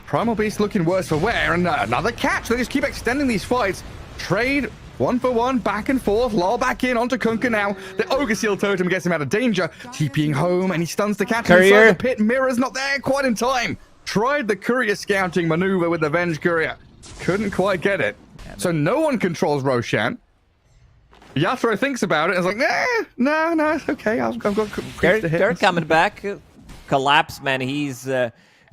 Primal Beast looking worse for wear, and another catch. They just keep extending these fights. Trade 1 for 1, back and forth. Lull back in onto Kunkka now. The Ogre Seal Totem gets him out of danger. TPing home, and he stuns the catch inside the pit. Mira's not there quite in time. Tried the Courier scouting maneuver with the Venge Courier. Couldn't quite get it. So no one controls Roshan. Yatoro thinks about it and is like, no, it's okay. I've got creeps to hit. They're coming back. Collapse, man, he's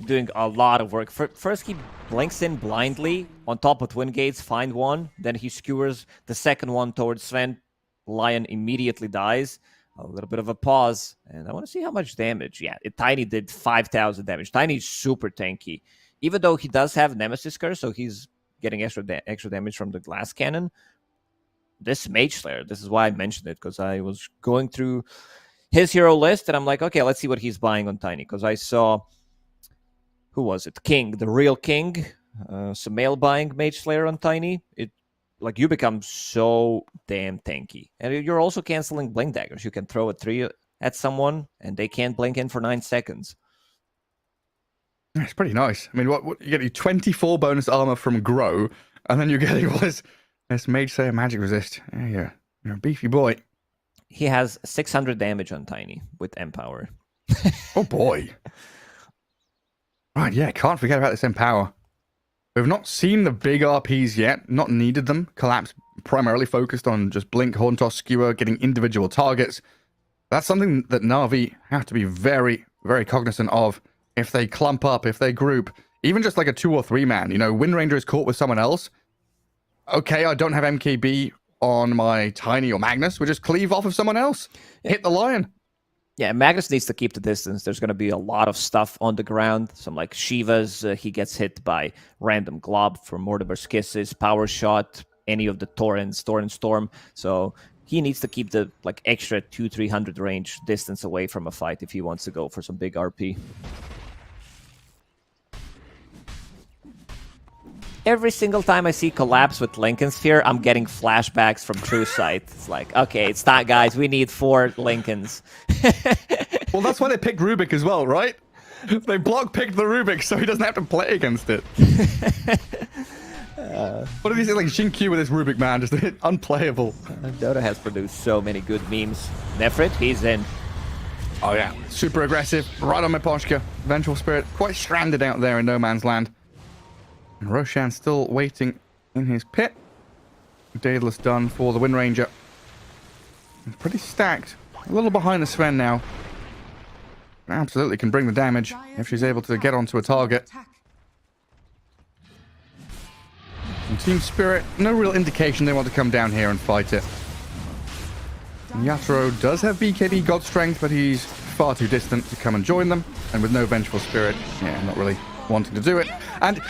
doing a lot of work. First, he blinks in blindly on top of Twin Gates, find one. Then he skewers the second one towards Sven. Lion immediately dies. A little bit of a pause. And I want to see how much damage. Yeah, Tiny did 5,000 damage. Tiny's super tanky. Even though he does have Nemesis Curse, so he's getting extra damage from the Glass Cannon. This Mage Slayer, this is why I mentioned it, because I was going through his hero list, and I'm like, okay, let's see what he's buying on Tiny, because I saw, who was it? King, the real King, Sumail buying Mage Slayer on Tiny. It, like, you become so damn tanky. And you're also canceling Blink Daggers. You can throw a 3 at someone, and they can't blink in for 9 seconds. It's pretty nice. I mean, what you get 24 bonus armor from Grow, and then you're getting all this Mage Slayer magic resist. Yeah, you're a beefy boy. He has 600 damage on Tiny with Empower. Oh boy. Right, yeah, can't forget about this Empower. We've not seen the big RPs yet, not needed them. Collapse primarily focused on just Blink, Horn Toss, Skewer, getting individual targets. That's something that Na'Vi have to be very, very cognizant of if they clump up, if they group, even just like a 2 or 3 man. You know, Wind Ranger is caught with someone else. Okay, I don't have MKB on my Tiny or Magnus. We'll just cleave off of someone else. Hit the lion. Yeah, Magnus needs to keep the distance. There's going to be a lot of stuff on the ground. Some like Shiva's, he gets hit by random glob from Mortimer's Kisses, Power Shot, any of the Torrents, Torrent Storm. So he needs to keep the like extra 200-300 range distance away from a fight if he wants to go for some big RP. Every single time I see Collapse with Lincoln Sphere, I'm getting flashbacks from True Sight. It's like, okay, it's not, guys. We need 4 Lincolns. Well, that's why they picked Rubik as well, right? They block-picked the Rubik so he doesn't have to play against it. What did he say? Like Shinkyu with his Rubik, man, just unplayable. Dota has produced so many good memes. Nefrit, he's in. Oh, yeah. Super aggressive. Right on Miposhka. Vengeful Spirit. Quite stranded out there in no man's land. And Roshan still waiting in his pit. Daedalus done for the Wind Ranger. Pretty stacked. A little behind the Sven now. Absolutely can bring the damage if she's able to get onto a target. And Team Spirit, no real indication they want to come down here and fight it. And Yatoro does have BKB God Strength, but he's far too distant to come and join them. And with no Vengeful Spirit, yeah, not really wanting to do it. And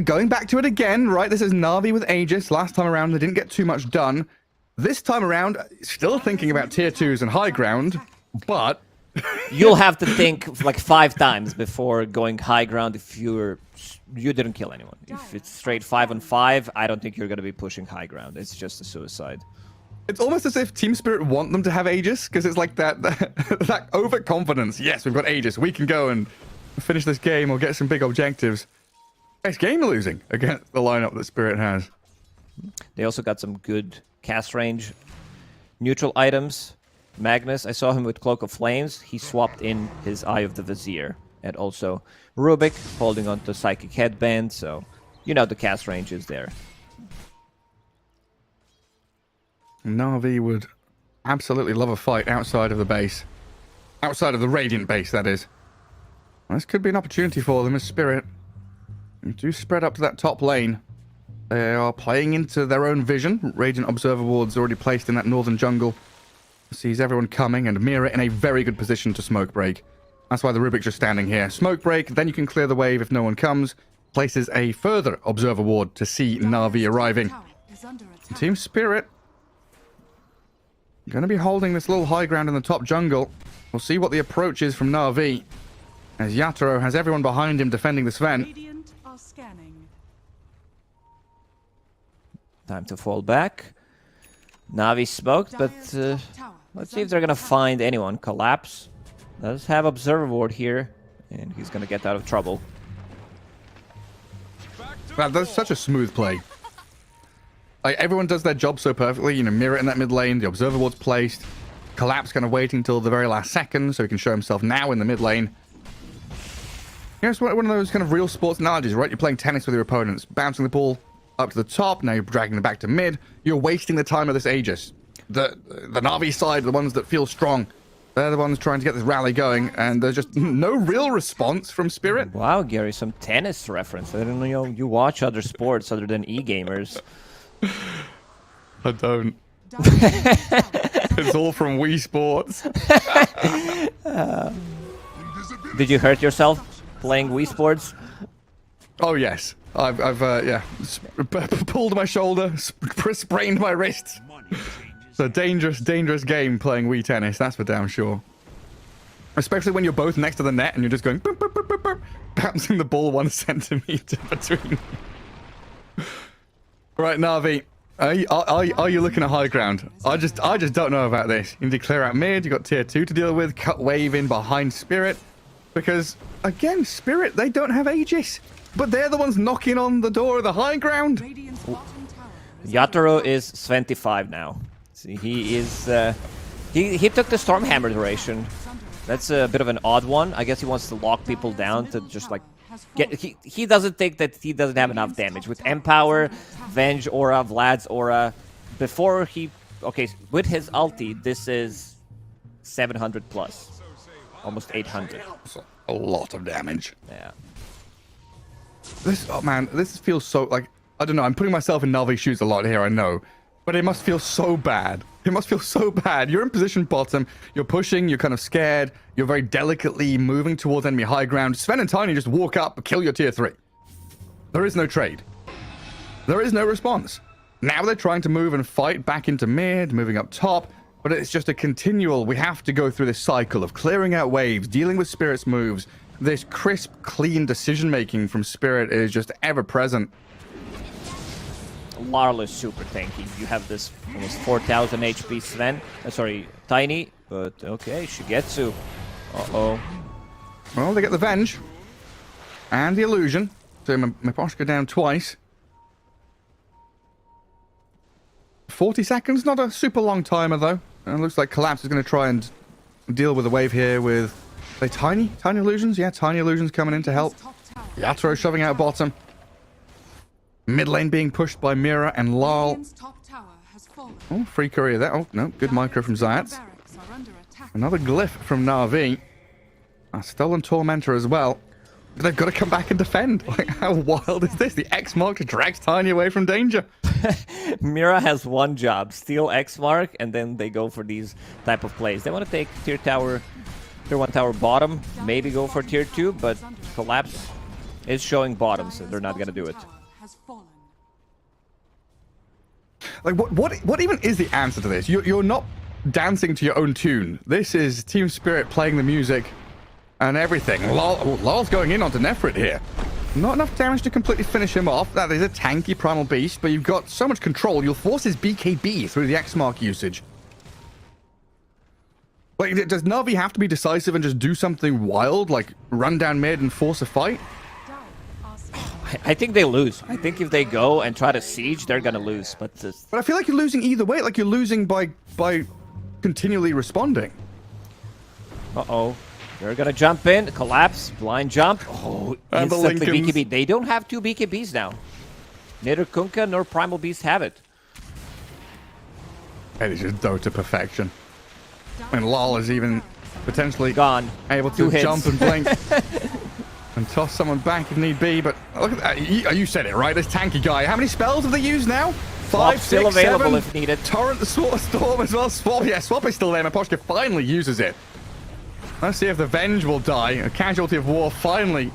going back to it again, right? This is Na'Vi with Aegis. Last time around, they didn't get too much done. This time around, still thinking about tier 2s and high ground, but... You'll have to think like 5 times before going high ground if you didn't kill anyone. If it's straight 5-on-5, I don't think you're going to be pushing high ground. It's just a suicide. It's almost as if Team Spirit want them to have Aegis, because it's like that overconfidence. Yes, we've got Aegis. We can go and finish this game or get some big objectives. Nice game losing against the lineup that Spirit has. They also got some good cast range. Neutral items. Magnus, I saw him with Cloak of Flames. He swapped in his Eye of the Vizier. And also Rubik holding on to Psychic Headband. So, you know, the cast range is there. Na'Vi would absolutely love a fight outside of the base. Outside of the Radiant base, that is. Well, this could be an opportunity for them as Spirit. They do spread up to that top lane. They are playing into their own vision. Radiant Observer Ward's already placed in that northern jungle. Sees everyone coming, and Mira in a very good position to smoke break. That's why the Rubik's just standing here. Smoke break, then you can clear the wave if no one comes. Places a further Observer Ward to see Na'Vi arriving. Team Spirit going to be holding this little high ground in the top jungle. We'll see what the approach is from Na'Vi, as Yatoro has everyone behind him defending the Sven. Radiant are scanning. Time to fall back. Na'Vi smoked, but let's see if they're going to find anyone. Collapse does have Observer Ward here, and he's going to get out of trouble. Wow, that's such a smooth play. Like, everyone does their job so perfectly. You know, Mira in that mid lane, the Observer Ward's placed. Collapse kind of waiting till the very last second so he can show himself now in the mid lane. You know, it's one of those kind of real sports analogies, right? You're playing tennis with your opponents, bouncing the ball up to the top, now you're dragging it back to mid. You're wasting the time of this Aegis. The Na'Vi side, the ones that feel strong, they're the ones trying to get this rally going, and there's just no real response from Spirit. Wow, Gary, some tennis reference. I don't know you watch other sports other than e-gamers. I don't. It's all from Wii Sports. Did you hurt yourself playing Wii Sports? Oh, yes. I've pulled my shoulder, sprained my wrist. It's a dangerous, dangerous game playing Wii Tennis, that's for damn sure. Especially when you're both next to the net and you're just going boop, boop, boop, boop, boop, bouncing the ball 1 centimeter between. Right, Na'Vi, are you looking at high ground? I just don't know about this. You need to clear out mid, you got tier 2 to deal with, cut wave in behind Spirit. Because, again, Spirit, they don't have Aegis. But they're the ones knocking on the door of the high ground. Radiant's bottom tower is Yatoro is 25 now. See, he is he took the Stormhammer duration. That's a bit of an odd one. I guess he wants to lock people down to just like get. He doesn't think that he doesn't have enough damage with Empower, Venge Aura, Vlad's Aura. Before he with his ulti, this is 700 plus. almost 800. That's a lot of damage. Yeah. This, oh man, this feels so, like, I don't know, I'm putting myself in Navi's shoes a lot here, I know. But it must feel so bad. It must feel so bad. You're in position bottom, you're pushing, you're kind of scared, you're very delicately moving towards enemy high ground. Sven and Tiny just walk up, kill your tier 3. There is no trade. There is no response. Now they're trying to move and fight back into mid, moving up top, but it's just a continual, we have to go through this cycle of clearing out waves, dealing with Spirit's moves. This crisp, clean decision-making from Spirit is just ever-present. Larl is super tanky. You have this almost 4,000 HP Sven. Sorry, Tiny. But okay, Shigetsu. Uh-oh. Well, they get the Venge. And the Illusion. So Miposhka down twice. 40 seconds, not a super long timer though. And it looks like Collapse is going to try and deal with the wave here with... Are they Tiny Illusions? Yeah, Tiny Illusions coming in to help. Yatoro shoving out bottom. Mid lane being pushed by Mira and Larl. Radiant's top tower has fallen. Oh, free courier there. Oh, no, good micro from Zayats. Barracks are under attack. Another glyph from Na'Vi. A stolen Tormentor as well. But they've got to come back and defend. Like, how wild is this? The X Mark drags Tiny away from danger. Mira has one job, steal X Mark, and then they go for these type of plays. They want to take tier 1 tower bottom, maybe go for tier 2, but Collapse is showing bottom, so they're not going to do it. Like, what even is the answer to this? You're not dancing to your own tune. This is Team Spirit playing the music and everything. Lol's going in onto Nefrit here. Not enough damage to completely finish him off. That is a tanky Primal Beast, but you've got so much control. You'll force his BKB through the X-Mark usage. Like, does Na'Vi have to be decisive and just do something wild, like run down mid and force a fight? I think they lose. I think if they go and try to siege, they're gonna lose. But I feel like you're losing either way. Like, you're losing by continually responding. uh-oh, they're gonna jump in, collapse, blind jump. Oh, And the instantly Lincolns. BKB. They don't have 2 BKBs now. Neither Kunkka nor Primal Beast have it. It is just Dota perfection. And Lol is even potentially Gone. able 2 to hits. jump and blink and toss someone back if need be. But look at that. You said it, right? This tanky guy. How many spells have they used now? Swap 5, still 6, available 7. if needed. Torrent the Storm as well. Swap. Yeah, Swap is still there. Miposhka finally uses it. Let's see if the Venge will die. A casualty of war finally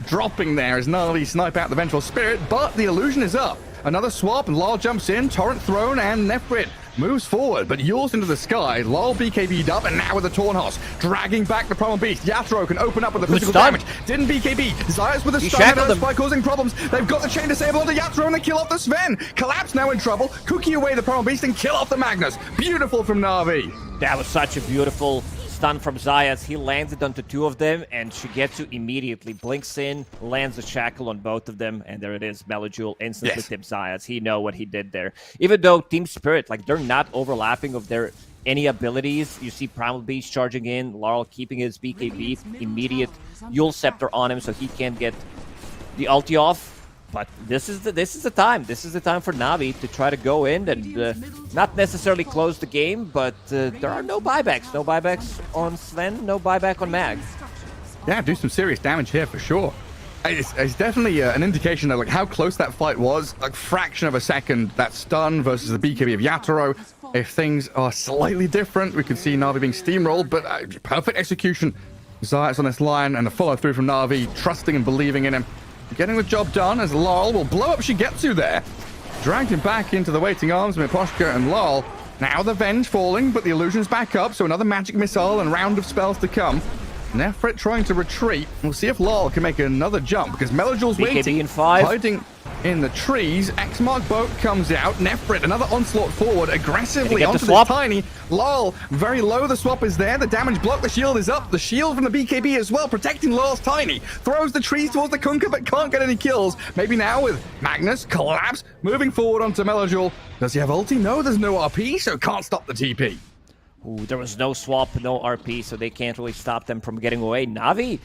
dropping there as Na'Vi snipe out the Vengeful Spirit, but the illusion is up. Another swap, and Lol jumps in, Torrent thrown, and Nefrit moves forward, but Yule's into the sky. Lol BKB'd up, and now with the Tornhoss, dragging back the Primal Beast. Yatoro can open up with the physical stunned. damage. Didn't BKB. Zayas with the He stun shackled and him. by causing problems. They've got the chain disable onto Yatoro, and they kill off the Sven. Collapse now in trouble. Cookie away the Primal Beast and kill off the Magnus. Beautiful from Na'Vi. That was such a beautiful stun from Zayas. He lands it onto 2 of them, and Shigetsu immediately blinks in, lands a shackle on both of them, and there it is. Melojule instantly Yes. tips Zayas. He know what he did there. Even though Team Spirit, like, they're not overlapping of their any abilities. You see Primal Beast charging in, Laurel keeping his BKB, immediate Yule Scepter on him so he can't get the ulti off. But this is the time. This is the time for Na'Vi to try to go in and not necessarily close the game, but there are no buybacks. No buybacks on Sven, no buyback on Mag. Yeah, do some serious damage here for sure. It's definitely an indication of like how close that fight was. Like fraction of a second, that stun versus the BKB of Yatoro. If things are slightly different, we could see Na'Vi being steamrolled, but perfect execution. Zayas on this line and the follow through from Na'Vi, trusting and believing in him. Getting the job done as Lol will blow up Shigetsu there. Dragged him back into the waiting arms of Miposhka and Lol. Now the Venge falling, but the illusion's back up, so another magic missile and round of spells to come. Nefrit trying to retreat. We'll see if Lol can make another jump, because Melojule's BKB waiting. in 5. Hiding in the trees. X-Mark boat comes out. Nefrit, another onslaught forward, aggressively get the onto this swap? Tiny. Lol, very low, the swap is there. The damage block, the shield is up. The shield from the BKB as well, protecting Lol's Tiny. Throws the trees towards the Kunkka, but can't get any kills. Maybe now with Magnus, Collapse, moving forward onto Melojule. Does he have ulti? No, there's no RP, so can't stop the TP. Ooh, there was no swap, no RP, so they can't really stop them from getting away. Na'Vi,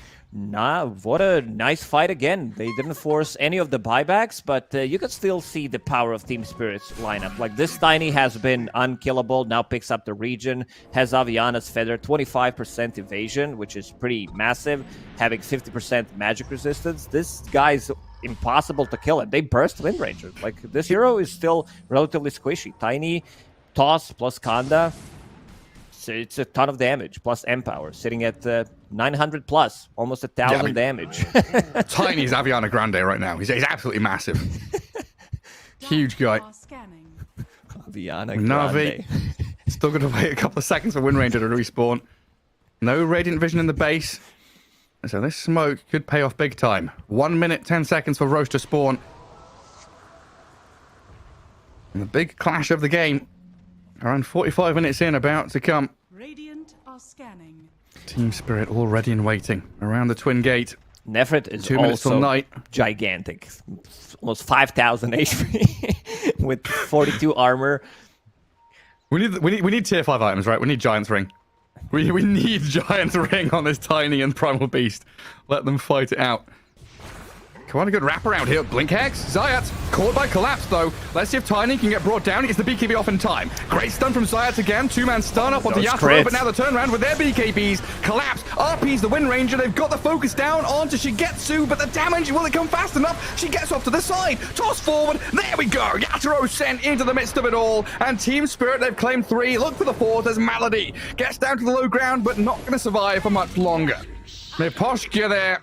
what a nice fight again. They didn't force any of the buybacks, but you could still see the power of Team Spirit's lineup. Like, this Tiny has been unkillable, now picks up the region, has Aviana's Feather, 25% evasion, which is pretty massive, having 50% magic resistance. This guy's impossible to kill, and they burst Wind Ranger. Like, this hero is still relatively squishy. Tiny, Toss plus Kanda. So it's a ton of damage, plus Empower, sitting at 900 plus, almost 1,000 damage. Tiny's Aviana Grande right now. He's absolutely massive. Huge guy. Are scanning. Aviana Na'Vi Grande. still got to wait a couple of seconds for Wind Ranger to respawn. No Radiant Vision in the base. So this smoke could pay off big time. 1 minute, 10 seconds for Roche to spawn. And the big clash of the game. Around 45 minutes in, about to come. Radiant are scanning. Team Spirit already in waiting around the Twin Gate. Nefrit is 2 minutes till also night. gigantic. Almost 5,000 HP with 42 armor. We need tier 5 items, right? We need Giant's Ring. We need Giant's Ring on this Tiny and Primal Beast. Let them fight it out. Quite a good wraparound here. Blink Hex. Zayat caught by Collapse, though. Let's see if Tiny can get brought down. He gets the BKB off in time. Great stun from Zayat again. Two-man stun up onto Those Yatoro, crits. but now the turnaround with their BKBs. Collapse. RP's the Wind Ranger. They've got the focus down onto Shigetsu, but the damage, will it come fast enough? She gets off to the side. Toss forward. There we go. Yatoro sent into the midst of it all. And Team Spirit, they've claimed 3. Look for the 4th as Malady gets down to the low ground, but not going to survive for much longer. Miposhka there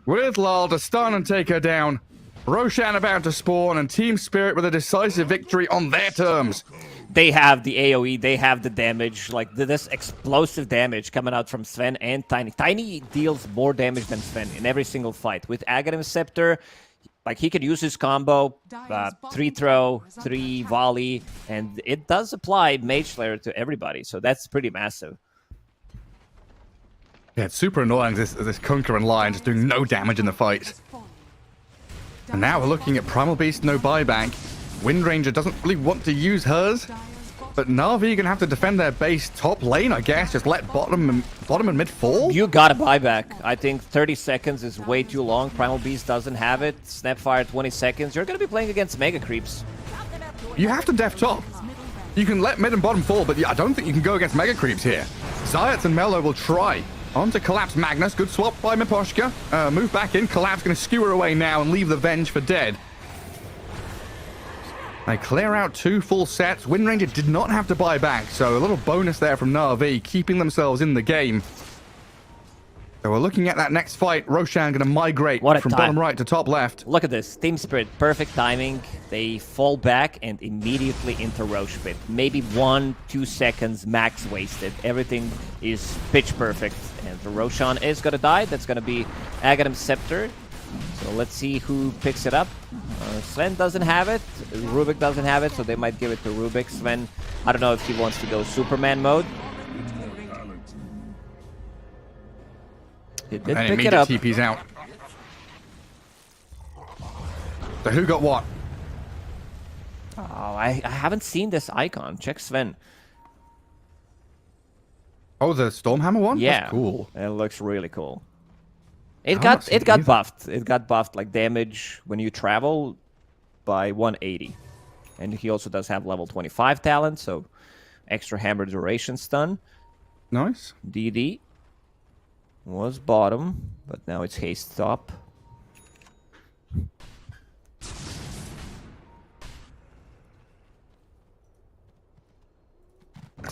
with Lal to stun and take her down. Roshan about to spawn, and Team Spirit with a decisive victory on their terms. They have the AoE, they have the damage, like this explosive damage coming out from Sven and Tiny. Tiny deals more damage than Sven in every single fight. With Aghanim Scepter, like, he could use his combo, 3 throw, 3 volley, and it does apply Mage Slayer to everybody, so that's pretty massive. Yeah, it's super annoying, this Kunker and Lion just doing no damage in the fight. And now we're looking at Primal Beast, no buyback. Wind Ranger doesn't really want to use hers, but Na'Vi gonna have to defend their base top lane, I guess. Just let bottom and mid fall. You gotta buy back. I think 30 seconds is way too long. Primal Beast doesn't have it. Snapfire 20 seconds. You're gonna be playing against Mega Creeps. You have to def top. You can let mid and bottom fall, but I don't think you can go against Mega Creeps here. Zayat and Mello will try. On to Collapse Magnus. Good swap by Miposhka. Move back in. Collapse going to skewer away now and leave the Venge for dead. They clear out 2 full sets. Wind Ranger did not have to buy back, so a little bonus there from Na'Vi, keeping themselves in the game. So we're looking at that next fight. Roshan going to migrate from bottom right to top left. Look at this. Team Spirit, perfect timing. They fall back and immediately into Roche Pit. Maybe 1-2 seconds max wasted. Everything is pitch perfect. And the Roshan is going to die. That's going to be Aghanim Scepter. So let's see who picks it up. Sven doesn't have it. Rubik doesn't have it, so they might give it to Rubik. Sven, I don't know if he wants to go Superman mode. He did And pick it up. TP's out. So who got what? Oh, I haven't seen this icon. Check Sven. Oh, the Stormhammer one? Yeah, That's cool. It looks really cool. It I've got not seen either. buffed. It got buffed, like damage when you travel by 180. And he also does have level 25 talent, so extra hammer duration stun. Nice. DD was bottom, but now it's haste top.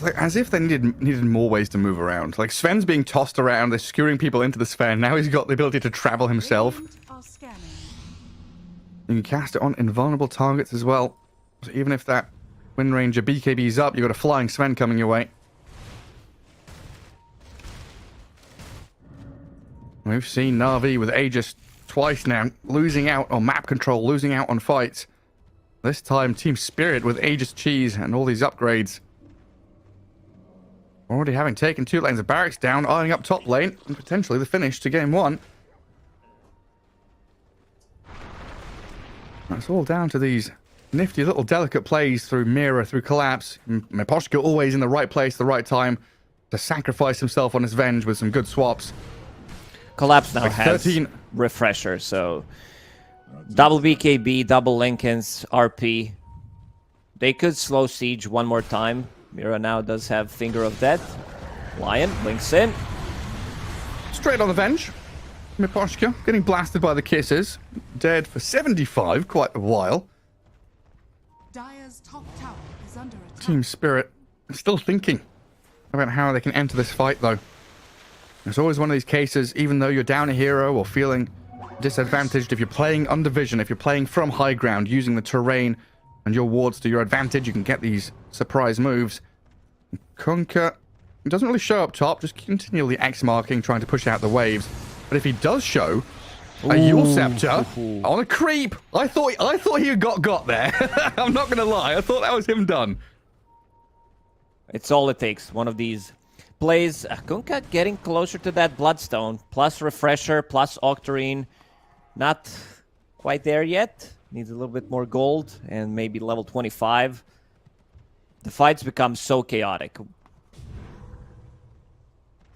Like, as if they needed more ways to move around. Like, Sven's being tossed around, they're skewering people into the sphere. Now he's got the ability to travel himself. Radiant are scanning. You can cast it on invulnerable targets as well. So even if that Wind Ranger BKB's up, you've got a flying Sven coming your way. We've seen Na'Vi with Aegis twice now, losing out on map control, losing out on fights. This time, Team Spirit with Aegis Cheese and all these upgrades. Already having taken 2 lanes of barracks down, eyeing up top lane, and potentially the finish to game 1. That's all down to these Nifty little delicate plays through Mira, through Collapse. Miposhka always in the right place, the right time to sacrifice himself on his Venge with some good swaps. Collapse now Like has 13. Refresher, so double BKB, double Lincolns, RP. They could slow Siege one more time. Mira now does have Finger of Death. Lion blinks in. Straight on the Venge. Miposhka getting blasted by the kisses. Dead for 75, quite a while. Dire's top tower is under attack. Team Spirit still thinking about how they can enter this fight, though. There's always one of these cases, even though you're down a hero or feeling disadvantaged, if you're playing under vision, if you're playing from high ground, using the terrain and your wards to your advantage, you can get these surprise moves. Kunkka doesn't really show up top, just continually X-marking, trying to push out the waves. But if he does show a Yule Scepter on a creep, I thought he got there. I'm not gonna lie, I thought that was him done. It's all it takes. One of these plays. Kunkka getting closer to that Bloodstone. Plus Refresher, plus Octarine. Not quite there yet. Needs a little bit more gold and maybe level 25. The fights become so chaotic.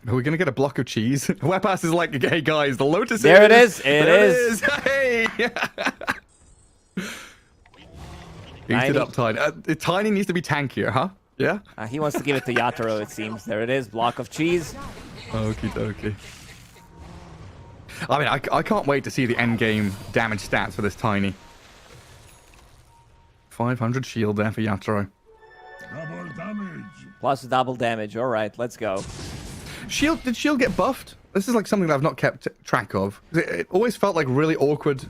Are we gonna get a block of cheese? Wepass is like, hey guys, the Lotus There it is. is. It is. Hey! Eat it up, Tiny. Tiny needs to be tankier, huh? Yeah? He wants to give it to Yatoro, it seems. There it is. Block of cheese. Okie dokie. I mean, I can't wait to see the end game damage stats for this Tiny. 500 shield there for Yatoro. Double damage. Plus double damage. All right, let's go. Did shield get buffed? This is like something that I've not kept track of. It always felt like really awkward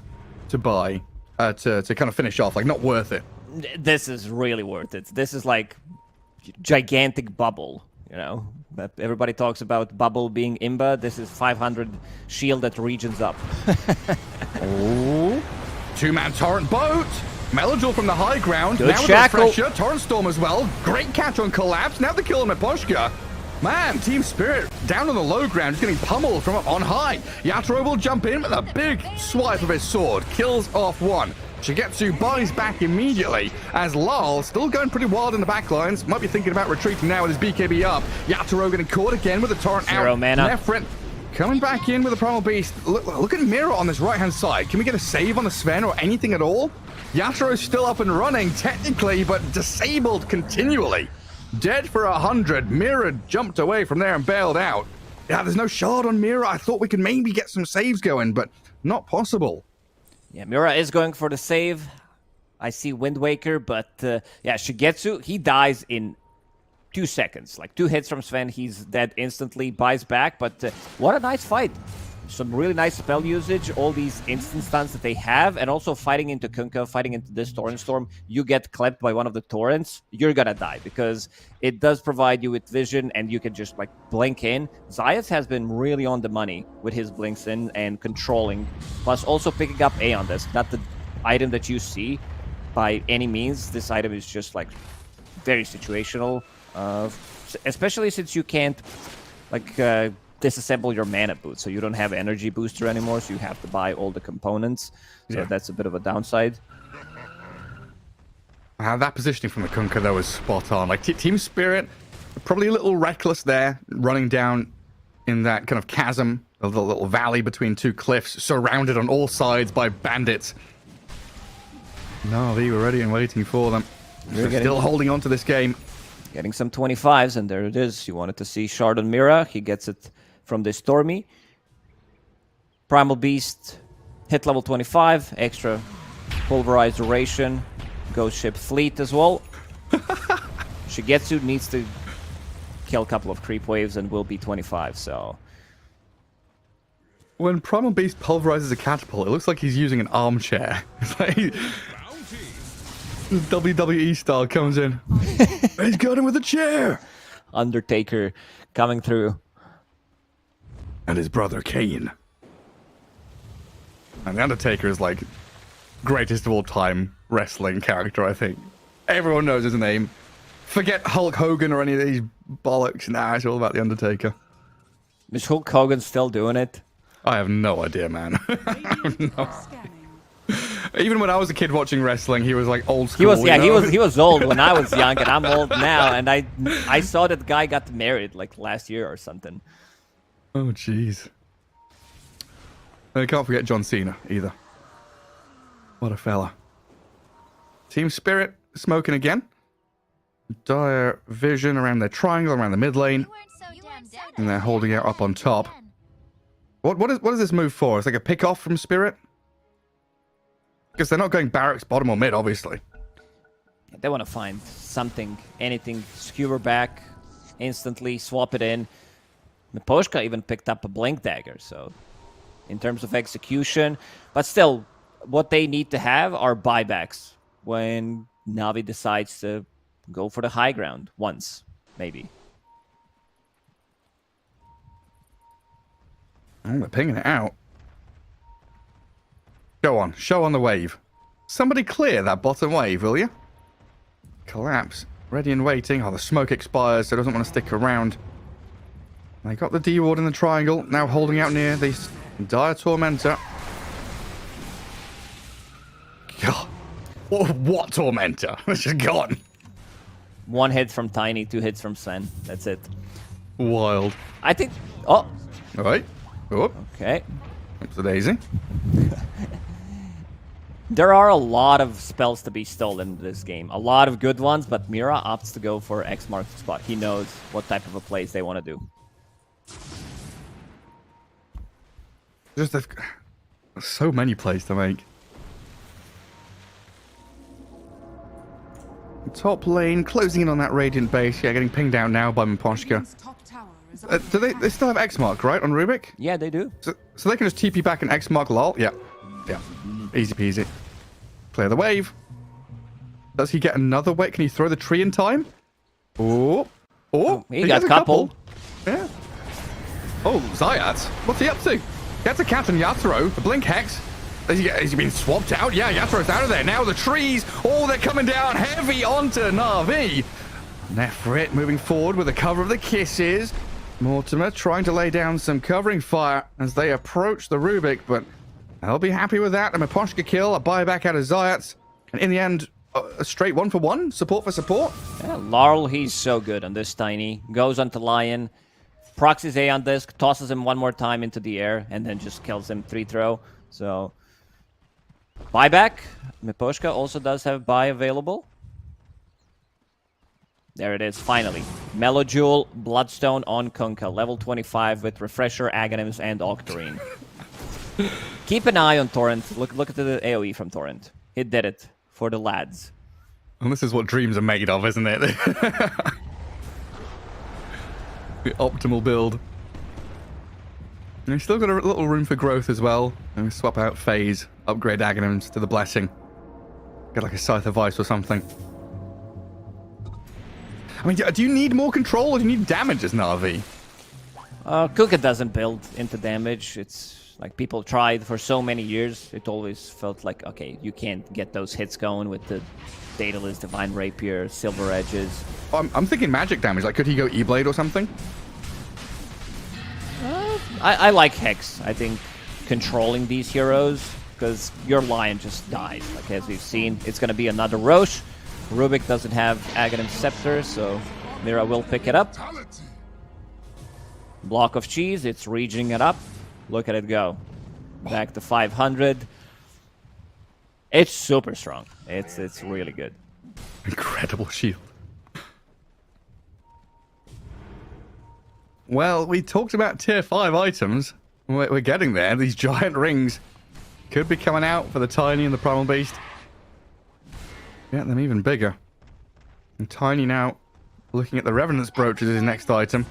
to buy, to kind of finish off, like not worth it. This is really worth it. This is like gigantic bubble, you know? Everybody talks about bubble being imba. This is 500 shield that regions up. Oh. Two-man Torrent boat. Melodor from the high ground. Good now with shackle. Refresher. Torrent Storm as well. Great catch on Collapse. Now the kill on Miposhka. Man, Team Spirit down on the low ground, just getting pummeled from up on high. Yatoro will jump in with a big swipe of his sword. Kills off one. Shigetsu buys back immediately as Lal, still going pretty wild in the backlines, might be thinking about retreating now with his BKB up. Yatoro getting caught again with the torrent out. Zero mana. Nefrit coming back in with the Primal Beast. Look at Mira on this right-hand side. Can we get a save on the Sven or anything at all? Yatoro's still up and running, technically, but disabled continually. Dead for 100. Mira jumped away from there and bailed out. Yeah, there's no shard on Mira. I thought we could maybe get some saves going, but not possible. Yeah, Mira is going for the save. I see Wind Waker, but yeah, Shigetsu, he dies in 2 seconds. Like 2 hits from Sven, he's dead instantly, buys back. But what a nice fight. Some really nice spell usage, all these instant stuns that they have, and also fighting into Kunkka, fighting into this Torrent Storm. You get clipped by one of the torrents, you're gonna die, because it does provide you with vision, and you can just like blink in. Zayas has been really on the money with his blinks in and controlling, plus also picking up A on this. Not the item that you see by any means. This item is just like very situational, especially since you can't like disassemble your mana boot, so you don't have energy booster anymore, so you have to buy all the components. So Yeah. that's a bit of a downside. That positioning from the Kunkka, though, was spot on. Like, Team Spirit, probably a little reckless there, running down in that kind of chasm, a little valley between two cliffs, surrounded on all sides by bandits. No, they were ready and waiting for them. They're still holding on to this game. Getting some 25s, and there it is. You wanted to see Shard on Mira. He gets it from the Stormy. Primal Beast, hit level 25, extra pulverized duration. Ghost Ship Fleet as well. Shigetsu needs to kill a couple of creep waves and will be 25, so... When Primal Beast pulverizes a catapult, it looks like he's using an armchair. It's like WWE style comes in. He's got him with a chair. Undertaker coming through. And his brother Kane. And the Undertaker is like greatest of all time wrestling character, I think. Everyone knows his name. Forget Hulk Hogan or any of these bollocks. Nah, it's all about the Undertaker. Is Hulk Hogan still doing it? I have no idea, man. Radiant are scanning. Even when I was a kid watching wrestling, he was like old school. He was, yeah, you know? he was old when I was young, and I'm old now. And I saw that guy got married like last year or something. Oh, jeez. I can't forget John Cena either. What a fella. Team Spirit smoking again. Dire vision around their triangle, around the mid lane. And they're holding it up on top. What is this move for? It's like a pick off from Spirit? Because they're not going barracks, bottom or mid, obviously. They want to find something, anything, skewer back instantly, swap it in. Miposhka even picked up a Blink Dagger, so in terms of execution. But still, what they need to have are buybacks when Na'Vi decides to go for the high ground once, maybe. Oh, they're pinging it out. Go on, show on the wave. Somebody clear that bottom wave, will you? Collapse. Ready and waiting. Oh, the smoke expires, so it doesn't want to stick around. They got the D-ward in the triangle, now holding out near the Dire Tormentor. God. What Tormentor? It's just gone. 1 hit from Tiny, 2 hits from Sen. That's it. Wild. I think... Oh, All right. Oh, okay. that's the daisy. There are a lot of spells to be stolen in this game. A lot of good ones, but Mira opts to go for X marks the spot. He knows what type of a plays they want to do. Just so many plays to make. Top lane, closing in on that Radiant base. Yeah, getting pinged out now by Miposhka. Radiant's top tower is under Do they still have X mark, right, on Rubik? Yeah, they do. So they can just TP back and X mark lol? Yeah. Yeah. Easy peasy. Clear the wave. Does he get another wave? Can he throw the tree in time? Oh, He got has a couple. Yeah. Oh, Zayat. What's he up to? Gets a cat and Yatoro. The Blink Hex. Has he been swapped out? Yeah, Yatoro's out of there. Now the trees. Oh, they're coming down heavy onto Na'Vi. Nefrit moving forward with the cover of the kisses. Mortimer trying to lay down some covering fire as they approach the Rubik, but they'll be happy with that. A Miposhka kill, a buyback out of Zayat. And in the end, a straight 1-for-1. Support for support. Yeah, Laurel, he's so good on this Tiny. Goes onto Lion. Proxies A on disc, tosses him one more time into the air, and then just kills him 3-throw. So, buyback. Miposhka also does have buy available. There it is, finally. Melojewel, Bloodstone on Kunkka. Level 25 with Refresher, Aghanims, and Octarine. Keep an eye on Torrent. Look at the AoE from Torrent. He did it for the lads. And this is what dreams are made of, isn't it? The optimal build. And he's still got a little room for growth as well. And we swap out Phase, upgrade Aghanims to the Blessing. Get like a Scythe of Ice or something. I mean, do you need more control or do you need damage as Na'Vi? Kunkka doesn't build into damage. It's like people tried for so many years. It always felt like, okay, you can't get those hits going with the Daedalus, Divine Rapier, Silver Edges. I'm thinking magic damage. Like, could he go E-Blade or something? I like Hex. I think controlling these heroes, because your Lion just died. Like, as we've seen, it's going to be another Roche. Rubik doesn't have Aghanim Scepter, so Mira will pick it up. Block of cheese, it's reaching it up. Look at it go. Back to 500. It's super strong. It's really good. Incredible shield. Well, we talked about tier 5 items. We're getting there. These giant rings could be coming out for the Tiny and the Primal Beast. Get them even bigger. And Tiny now looking at the Revenant's Brooch as his next item.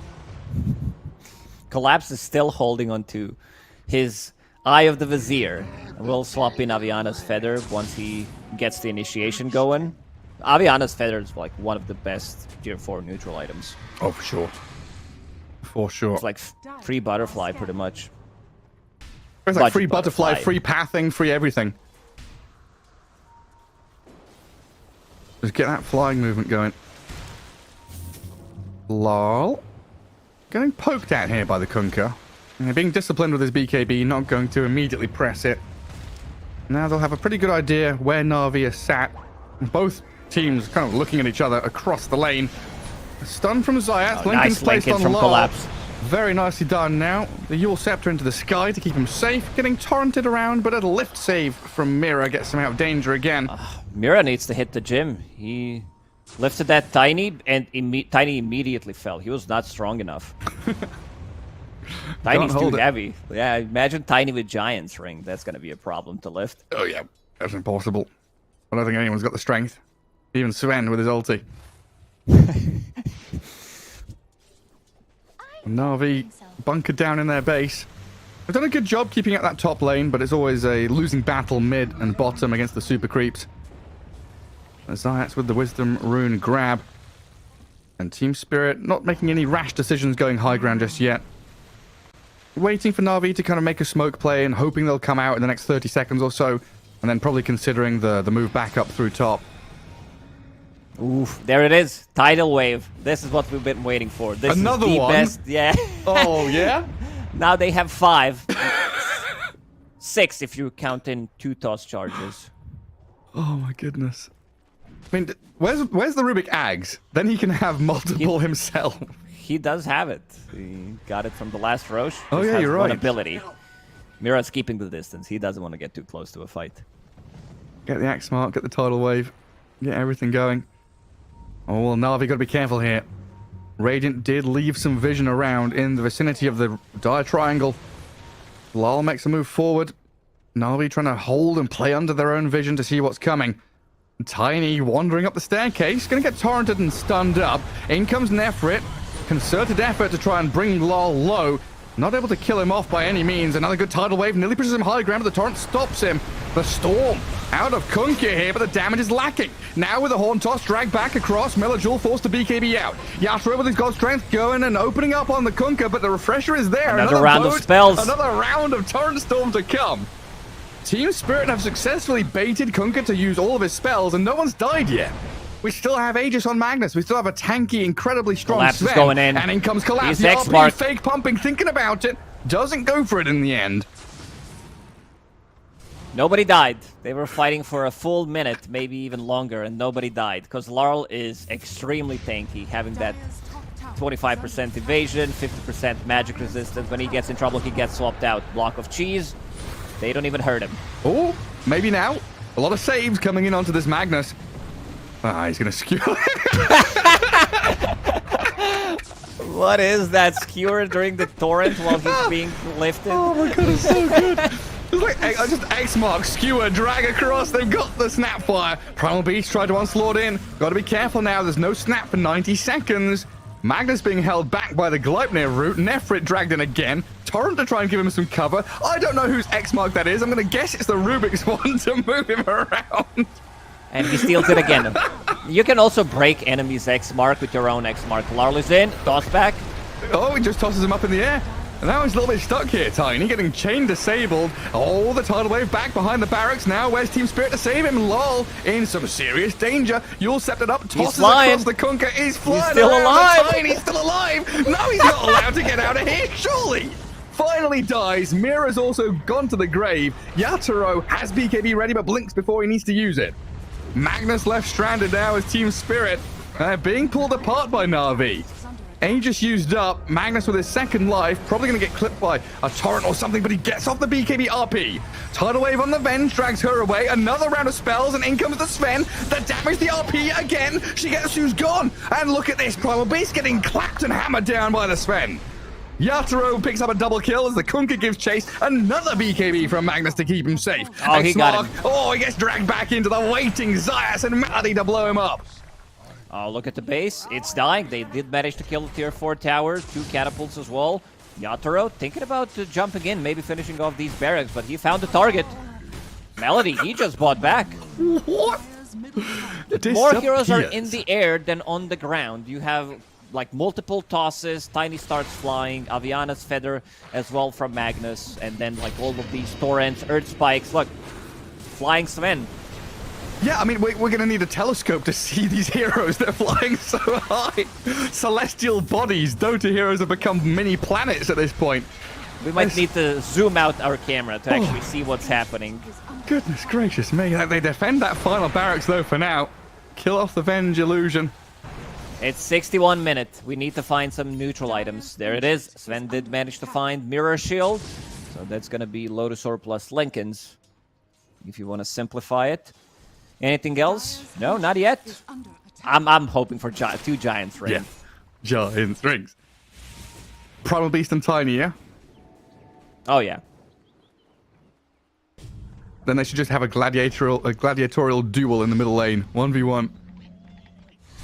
Collapse is still holding on to his Eye of the Vizier. We'll swap in Aviana's Feather once he gets the initiation going. Aviana's Feather is like one of the best tier 4 neutral items. Oh, for sure. For sure. It's like free butterfly, pretty much. It's like Budget free butterfly, free pathing, free everything. Just get that flying movement going. Lol. Getting poked at here by the Kunkka. And being disciplined with his BKB, not going to immediately press it. Now they'll have a pretty good idea where Na'Vi is sat. Both teams kind of looking at each other across the lane. A stun from Zayas. Oh, Lincoln's nice placed Lincoln on from Lal. Collapse. Very nicely done now. The Yule Scepter into the sky to keep him safe. Getting torrented around, but a lift save from Mira gets him out of danger again. Mira needs to hit the gym. He lifted that Tiny, and Tiny immediately fell. He was not strong enough. Tiny's too hold it. heavy. Yeah, imagine Tiny with Giant's Ring. That's going to be a problem to lift. Oh yeah, that's impossible. I don't think anyone's got the strength. Even Sven with his ulti. Na'Vi bunkered down in their base. They've done a good job keeping out that top lane, but it's always a losing battle mid and bottom against the super creeps. Zayats with the Wisdom Rune grab. And Team Spirit not making any rash decisions going high ground just yet. Waiting for Na'Vi to kind of make a smoke play and hoping they'll come out in the next 30 seconds or so. And then probably considering the move back up through top. Oof, there it is. Tidal wave. This is what we've been waiting for. This Another is the one? best. Yeah. Oh, yeah? Now they have 5. 6 if you count in 2 toss charges. Oh my goodness. I mean, where's the Rubik Ags? Then he can have multiple himself. He does have it. He got it from the last Roche. Oh, Just yeah, has you're one right. ability. Mira's keeping the distance. He doesn't want to get too close to a fight. Get the axe mark, get the tidal wave, get everything going. Oh, well, Na'Vi got to be careful here. Radiant did leave some vision around in the vicinity of the dire triangle. Lal makes a move forward. Na'Vi trying to hold and play under their own vision to see what's coming. Tiny wandering up the staircase, going to get torrented and stunned up. In comes Nefrit. Concerted effort to try and bring Lal low. Not able to kill him off by any means. Another good tidal wave nearly pushes him high ground, but the torrent stops him. The storm out of Kunkka here, but the damage is lacking. Now with the horn toss dragged back across, Melajul forced to BKB out. Yatra with his god strength going and opening up on the Kunkka, but the refresher is there. Another round of spells. Another round of torrent storm to come. Team Spirit have successfully baited Kunkka to use all of his spells, and no one's died yet. We still have Aegis on Magnus. We still have a tanky, incredibly strong Collapse is Sven. going in. And in comes Collapse. He's The RP X-Mark. fake pumping, thinking about it. Doesn't go for it in the end. Nobody died. They were fighting for a full minute, maybe even longer, and nobody died. Because Larl is extremely tanky, having that 25% evasion, 50% magic resistance. When he gets in trouble, he gets swapped out. Block of cheese. They don't even hurt him. Oh, maybe now. A lot of saves coming in onto this Magnus. Ah, he's going to skew. What is that skewer during the torrent while he's being lifted? Oh my god, it's so good. It's like just X mark, skewer, drag across. They've got the snapfire. Primal Beast tried to onslaught in. Got to be careful now. There's no snap for 90 seconds. Magnus being held back by the Gleipnir route. Nefrit dragged in again. Torrent to try and give him some cover. I don't know whose X mark that is. I'm going to guess it's the Rubik's one to move him around. And he steals it again. You can also break enemies' X mark with your own X mark. Larl is in. Toss back. Oh, he just tosses him up in the air. And now he's a little bit stuck here, Tiny, getting chain disabled. Oh, the tidal wave back behind the barracks now. Where's Team Spirit to save him? Lol, in some serious danger. Yule stepped it up, tosses across the Kunkka. He's flying still around. alive. Tiny's still alive. No, he's not allowed to get out of here, surely. Finally dies. Mira's also gone to the grave. Yatoro has BKB ready, but blinks before he needs to use it. Magnus left stranded now as Team Spirit. Being pulled apart by Na'Vi. Aegis used up. Magnus with his second life. Probably going to get clipped by a torrent or something, but he gets off the BKB RP. Tidal wave on the Venge drags her away. Another round of spells, and in comes the Sven. The damage, the RP again. Shigetsu's gone. And look at this. Primal Beast getting clapped and hammered down by the Sven. Yatoro picks up a double kill as the Kunkka gives chase. Another BKB from Magnus to keep him safe. Oh, he got him. Oh, he gets dragged back into the waiting Zayas and Melody to blow him up. Oh, look at the base. It's dying. They did manage to kill the tier 4 tower. 2 catapults as well. Yatoro thinking about jumping in, maybe finishing off these barracks, but he found the target. Melody, he just bought back. What? More heroes are in the air than on the ground. You have like multiple tosses. Tiny starts flying. Aviana's feather as well from Magnus. And then like all of these torrents, earth spikes. Look, flying Sven. Yeah, I mean, we're going to need a telescope to see these heroes. They're flying so high. Celestial bodies. Dota heroes have become mini planets at this point. We might need to zoom out our camera to actually see what's happening. Goodness gracious me. They defend that final barracks, though, for now. Kill off the Venge illusion. It's 61 minutes. We need to find some neutral items. There it is. Sven did manage to find Mirror Shield. So that's going to be Lotusaur plus Lincoln's, if you want to simplify it. Anything else? No, not yet. I'm hoping for 2 Giants Rings. Yeah, Giants Rings. Primal Beast and Tiny, yeah? Oh, yeah. Then they should just have a gladiatorial duel in the middle lane. 1v1.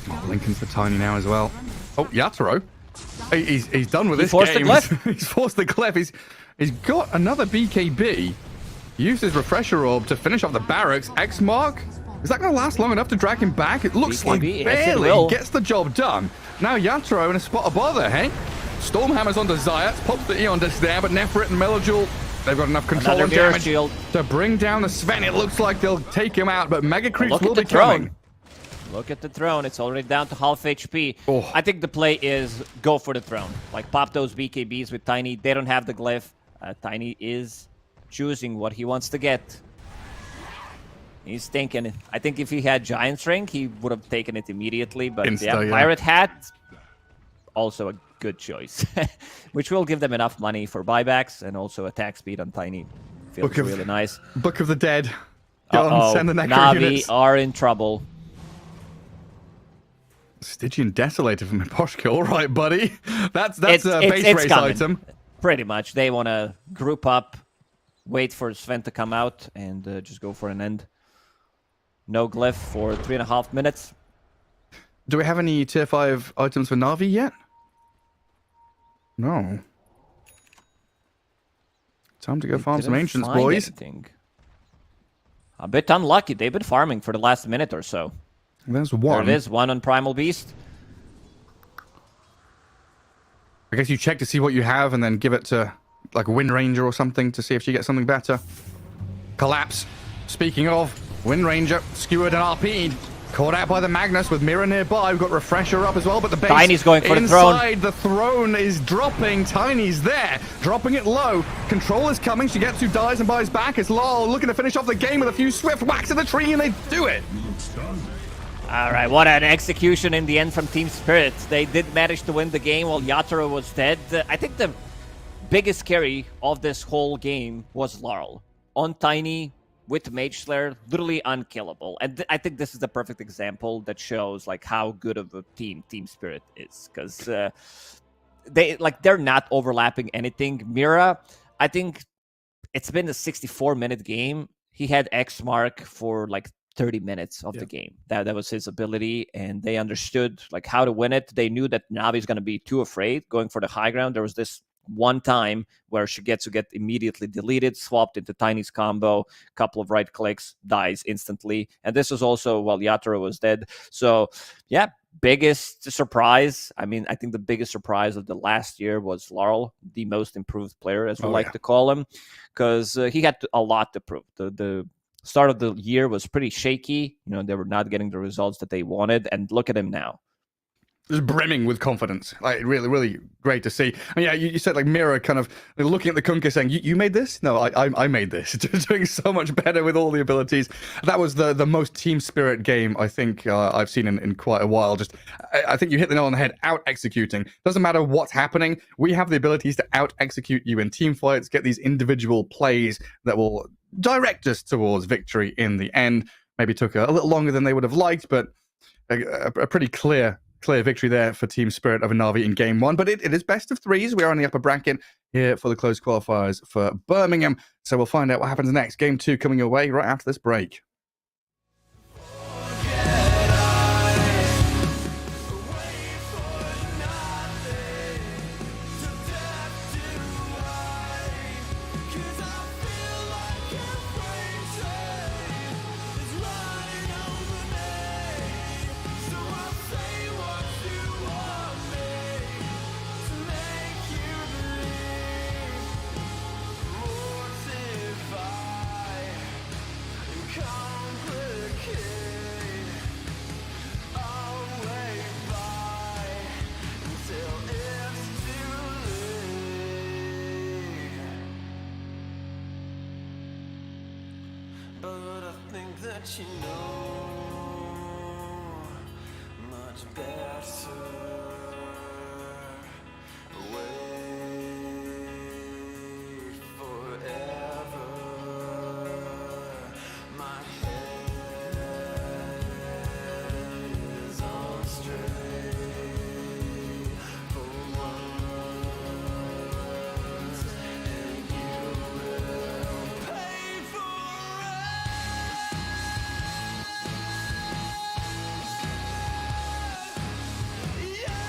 Oh, Lincoln's for Tiny now as well. Oh, Yatoro. He's done with this forced game. the glyph. He's forced the glyph. He's got another BKB. Used his Refresher Orb to finish off the barracks. X Mark. Is that going to last long enough to drag him back? It looks BKB, like yes, it barely will. gets the job done. Now Yatoro in a spot of bother, hey? Stormhammer's onto Zayat. Pops the Eon Disc there, but Nefrit and Melojul, they've got enough control Another and Mirror damage Shield. to bring down the Sven. It looks like they'll take him out, but Mega Creeps Look will at the be coming. throne. Look at the throne. It's already down to half HP. Oh. I think the play is go for the throne. Like, pop those BKBs with Tiny. They don't have the glyph. Tiny is choosing what he wants to get. He's thinking it. I think if he had Giant's Ring, he would have taken it immediately. But yeah, yeah. Pirate Hat, also a good choice. Which will give them enough money for buybacks and also attack speed on Tiny. Feels really nice. Book of the Dead. Go on, send the Necro Na'Vi units. are in trouble. Stygian Desolator from Poshka. All right, buddy. That's a base race coming. item. Pretty much. They want to group up, wait for Sven to come out, and just go for an end. No glyph for 3.5 minutes. Do we have any tier 5 items for Na'Vi yet? No. Time to go farm some Ancients, boys. Anything. A bit unlucky. They've been farming for the last minute or so. There's one. There it is, one on Primal Beast. I guess you check to see what you have and then give it to like a Wind Ranger or something to see if she gets something better. Collapse. Speaking of, Wind Ranger, skewered and RP'd. Caught out by the Magnus with Mirror nearby. We've got Refresher up as well, but the base Tiny's going for the throne. inside the throne is dropping. Tiny's there, dropping it low. Control is coming. She gets 2 dies and buys back. It's Lol looking to finish off the game with a few swift whacks of the tree, and they do it. All right, what an execution in the end from Team Spirit. They did manage to win the game while Yatoro was dead. I think the biggest carry of this whole game was Laurel. On Tiny, with Mage Slayer, literally unkillable. And I think this is the perfect example that shows like how good of a team Team Spirit is. Because they're not overlapping anything. Mira, I think it's been a 64-minute game. He had X mark for like 30 minutes of the game. That was his ability, and they understood like how to win it. They knew that Navi's going to be too afraid going for the high ground. There was this one time where Shigetsu get immediately deleted, swapped into Tiny's combo, couple of right clicks, dies instantly. And this was also while Yatoro was dead. So yeah, biggest surprise. I mean, I think the biggest surprise of the last year was Laurel, the most improved player, as we like to call him, because he had a lot to prove. The start of the year was pretty shaky. You know, they were not getting the results that they wanted, and look at him now. Just brimming with confidence. Like, really, really great to see. I mean, yeah, you said like Mira kind of looking at the Kunkka saying, you made this? No, I made this. Doing so much better with all the abilities. That was the most team spirit game I think I've seen in quite a while. Just, I think you hit the nail on the head. Out executing. Doesn't matter what's happening. We have the abilities to out execute you in team fights, get these individual plays that will direct us towards victory in the end. Maybe took a little longer than they would have liked, but a pretty clear victory there for Team Spirit over Na'Vi in Game 1. But it is best of 3s. We are in the upper bracket here for the closed qualifiers for Birmingham. So we'll find out what happens next. Game 2 coming your way right after this break. Call but I think that you know much better. Wait forever. My head is on straight for once, and you will pay for it. Yeah.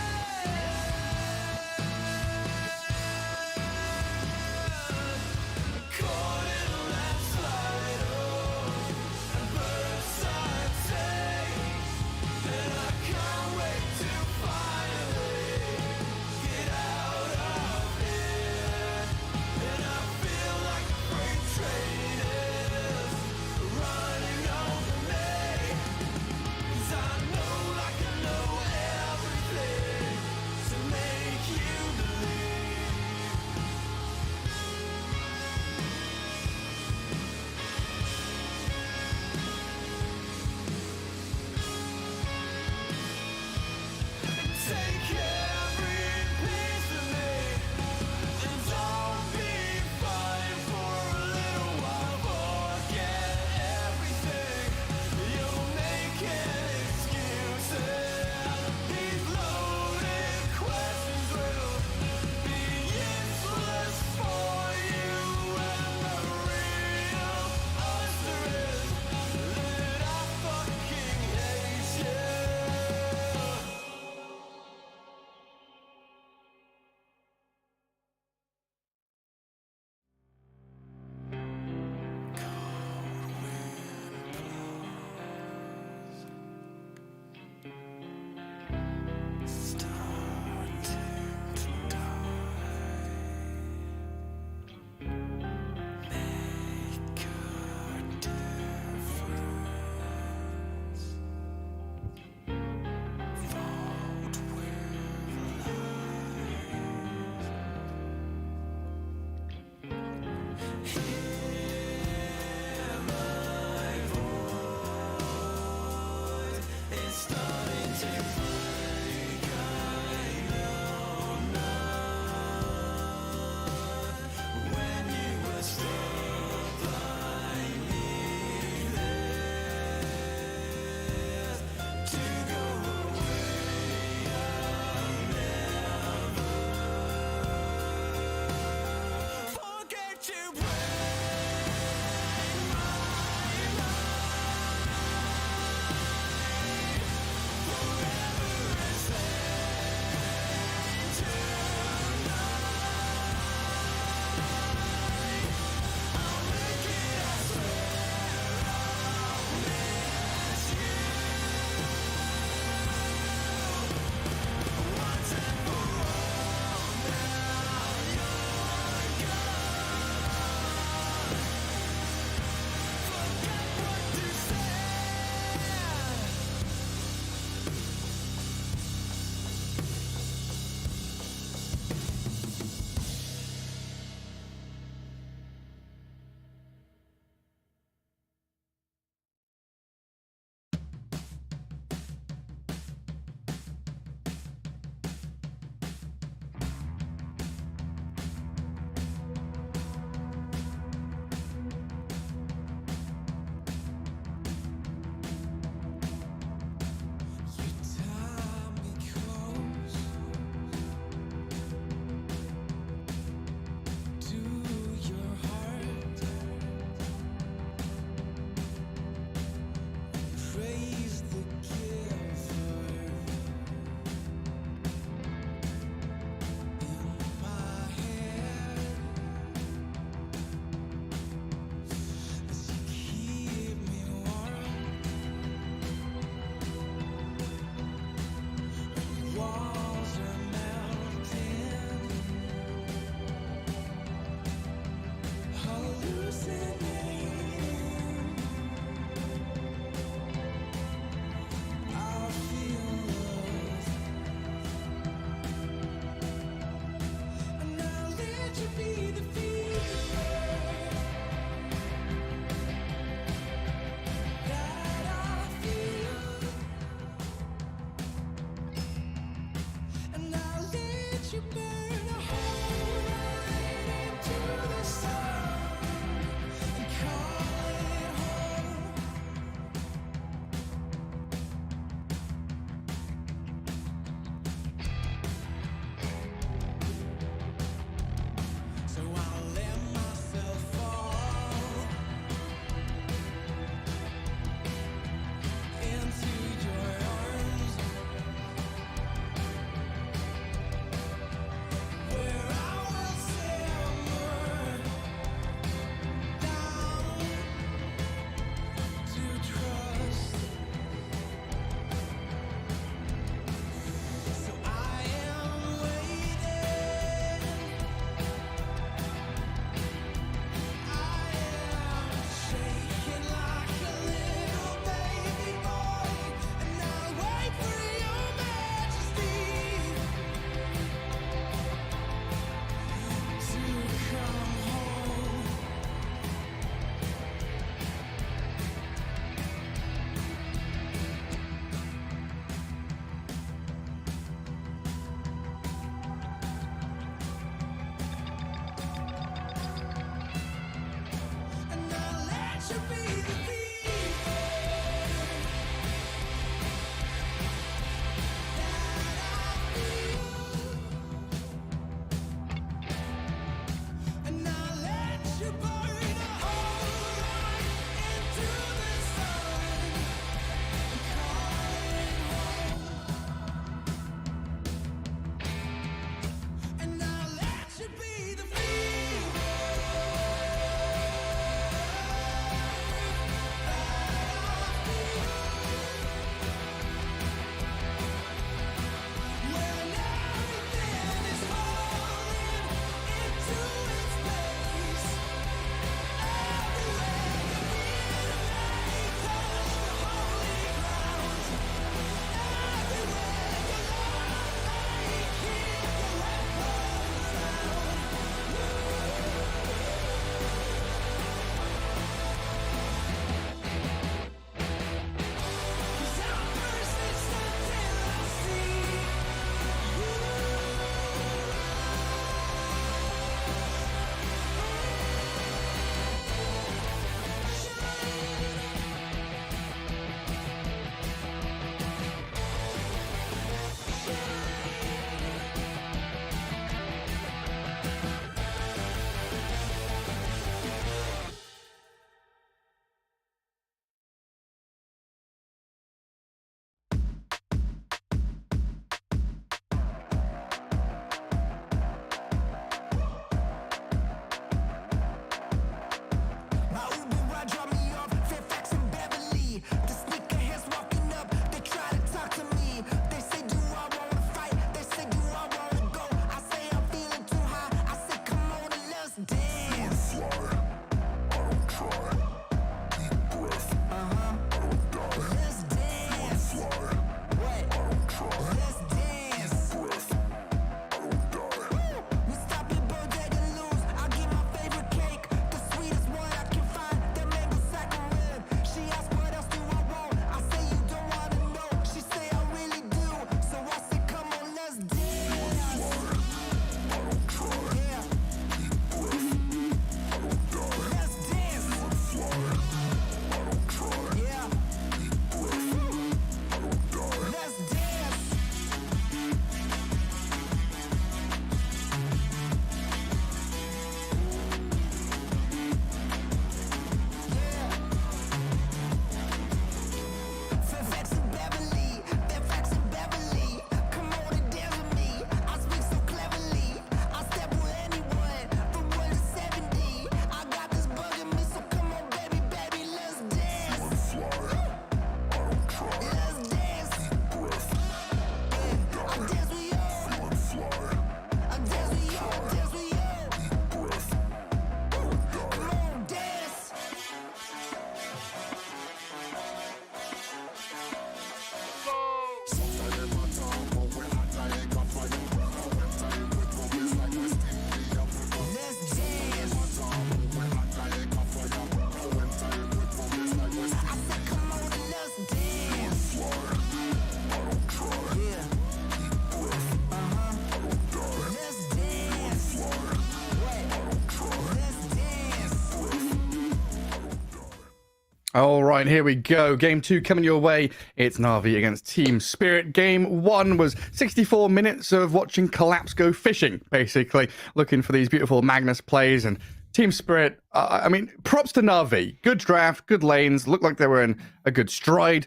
All right, here we go. Game 2 coming your way. It's Na'Vi against Team Spirit. Game 1 was 64 minutes of watching Collapse go fishing, basically, looking for these beautiful Magnus plays. And Team Spirit, I mean, props to Na'Vi. Good draft, good lanes, looked like they were in a good stride.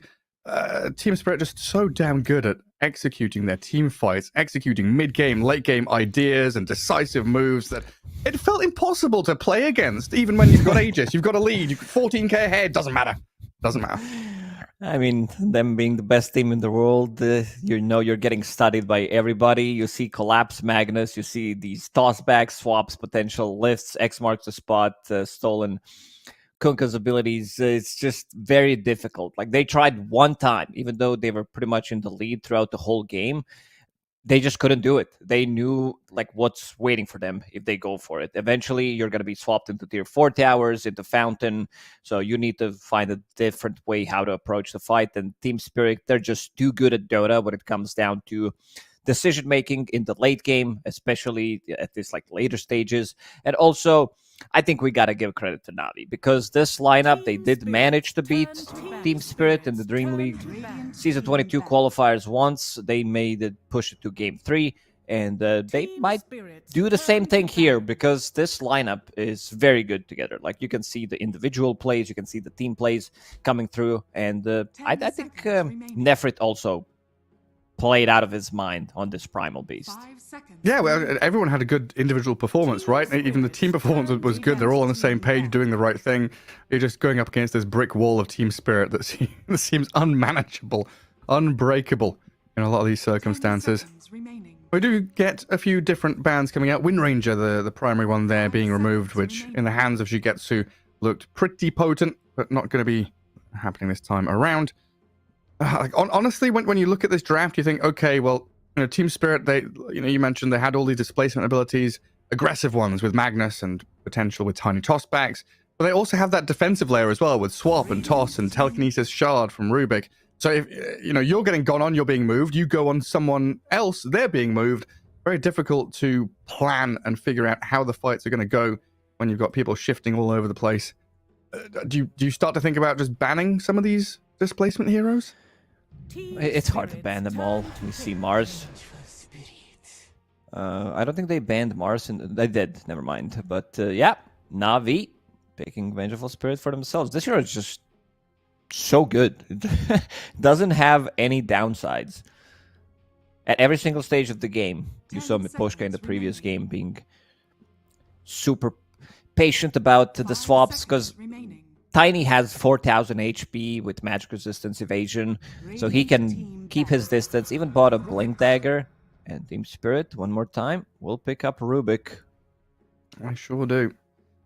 Team Spirit just so damn good at executing their team fights, executing mid-game, late-game ideas and decisive moves that it felt impossible to play against, even when you've got Aegis, you've got a lead, you've got 14k ahead, doesn't matter. Doesn't matter. I mean, them being the best team in the world, you know you're getting studied by everybody. You see Collapse Magnus, you see these tossbacks, swaps, potential lifts, X marks the spot, stolen Kunkka's abilities. It's just very difficult. Like, they tried one time, even though they were pretty much in the lead throughout the whole game. They just couldn't do it. They knew like what's waiting for them if they go for it. Eventually, you're going to be swapped into tier 4 towers, into Fountain. So you need to find a different way how to approach the fight. And Team Spirit, they're just too good at Dota when it comes down to decision making in the late game, especially at this like later stages. And also, I think we got to give credit to Na'Vi, because this lineup, they did manage to beat Team Spirit in the Dream League Season 22 qualifiers once. They made it push it to Game 3, and they might do the same thing here, because this lineup is very good together. Like, you can see the individual plays, you can see the team plays coming through, and I think Nefrit also played out of his mind on this Primal Beast. Yeah, well, everyone had a good individual performance, right? Even the team performance was good. They're all on the same page, doing the right thing. You're just going up against this brick wall of Team Spirit that seems unmanageable, unbreakable in a lot of these circumstances. We do get a few different bans coming out. Wind Ranger, the primary one there, being removed, which in the hands of Shigetsu looked pretty potent, but not going to be happening this time around. Honestly, when you look at this draft, you think, okay, well, Team Spirit, you mentioned they had all these displacement abilities, aggressive ones with Magnus and potential with tiny tossbacks, but they also have that defensive layer as well with swap and toss and telekinesis shard from Rubik. So if you're getting gone on, you're being moved, you go on someone else, they're being moved. Very difficult to plan and figure out how the fights are going to go when you've got people shifting all over the place. Do you start to think about just banning some of these displacement heroes? It's hard to ban them all. We see Mars. I don't think they banned Mars. They did, never mind. But yeah, Na'Vi picking Vengeful Spirit for themselves. This hero is just so good. It doesn't have any downsides. At every single stage of the game, you saw Miposhka in the previous game being super patient about the swaps, because Tiny has 4,000 HP with magic resistance evasion, so he can keep his distance. Even bought a Blink Dagger. And Team Spirit, one more time, will pick up Rubik. I sure do.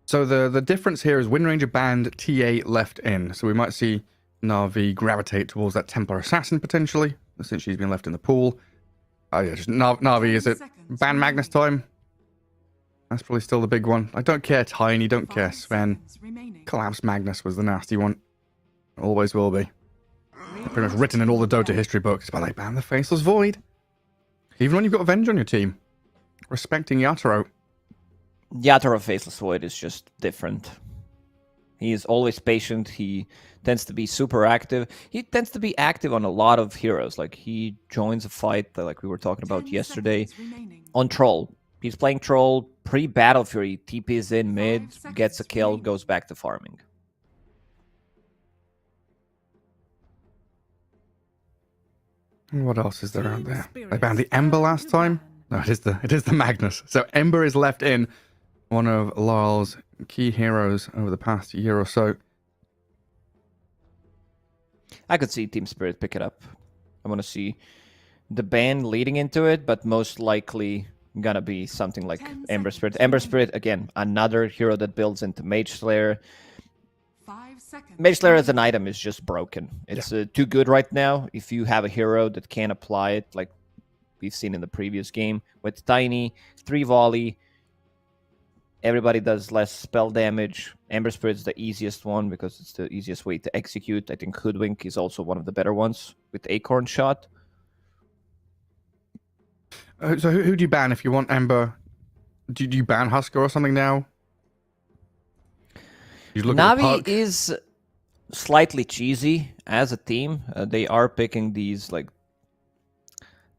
So the difference here is Wind Ranger banned TA left in. So we might see Na'Vi gravitate towards that Templar Assassin potentially, since she's been left in the pool. Oh yeah, just Na'Vi, is it ban Magnus time? That's probably still the big one. I don't care Tiny, don't care Sven. Collapse Magnus was the nasty one. Always will be. Pretty much written in all the Dota history books, but they ban the Faceless Void. Even when you've got Avenge on your team. Respecting Yatoro. Yatoro Faceless Void is just different. He is always patient. He tends to be super active. He tends to be active on a lot of heroes. Like, he joins a fight, like we were talking about yesterday, on Troll. He's playing Troll, pre-Battle Fury, TPs in mid, gets a kill, goes back to farming. What else is there out there? They banned the Ember last time? No, it is the Magnus. So Ember is left in, one of Lyle's key heroes over the past year or so. I could see Team Spirit pick it up. I want to see the ban leading into it, but most likely gonna be something like Ember Spirit. Ember Spirit, again, another hero that builds into Mage Slayer. Mage Slayer as an item is just broken. It's too good right now. If you have a hero that can apply it, like we've seen in the previous game, with Tiny, 3 volley, everybody does less spell damage. Ember Spirit's the easiest one because it's the easiest way to execute. I think Hoodwink is also one of the better ones with Acorn Shot. So who do you ban if you want Ember? Do you ban Husker or something now? Na'Vi is slightly cheesy as a team. They are picking these like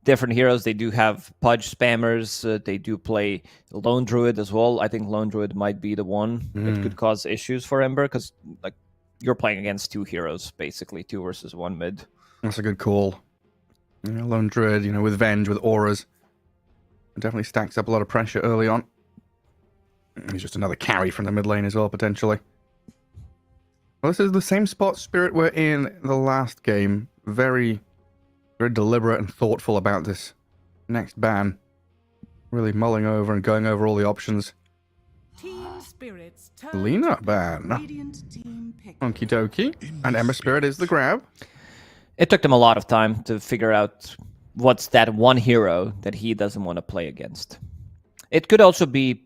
different heroes. They do have Pudge spammers. They do play Lone Druid as well. I think Lone Druid might be the one that could cause issues for Ember because like you're playing against two heroes basically, 2 versus 1 mid. That's a good call. You know, Lone Druid, you know, with Venge, with auras, it definitely stacks up a lot of pressure early on. He's just another carry from the mid lane as well, potentially. Well, this is the same spot Spirit were in the last game. Very, very deliberate and thoughtful about this next ban. Really mulling over and going over all the options. Team Spirit's turn Lina to ban. Radiant team pick. Okie dokie. And Ember Spirit is the grab. It took them a lot of time to figure out what's that one hero that he doesn't want to play against. It could also be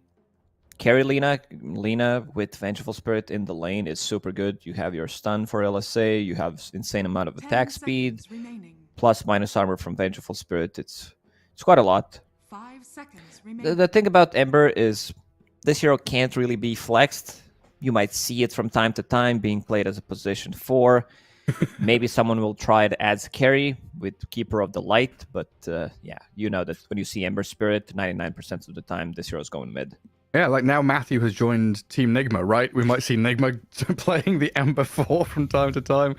carry Lina. Lina with Vengeful Spirit in the lane is super good. You have your stun for LSA. You have insane amount of 10 attack speed. seconds remaining. Plus minus armor from Vengeful Spirit. It's quite a lot. 5 seconds remaining. The thing about Ember is this hero can't really be flexed. You might see it from time to time being played as a position 4. Maybe someone will try it as carry with Keeper of the Light, but yeah, you know that when you see Ember Spirit, 99% of the time this hero is going mid. Yeah, like now Matthew has joined Team Nigma, right? We might see Nigma playing the Ember 4 from time to time.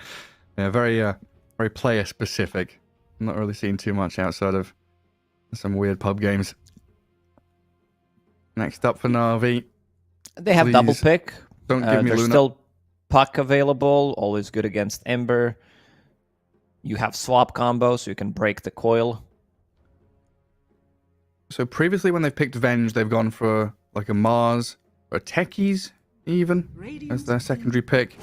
Yeah, very player specific. I'm not really seeing too much outside of some weird pub games. Next up for Na'Vi. They have Please double pick. don't give me There's Luna. still Puck available, always good against Ember. You have swap combo, so you can break the coil. So previously when they've picked Venge, they've gone for like a Mars or a Techies even as their secondary pick.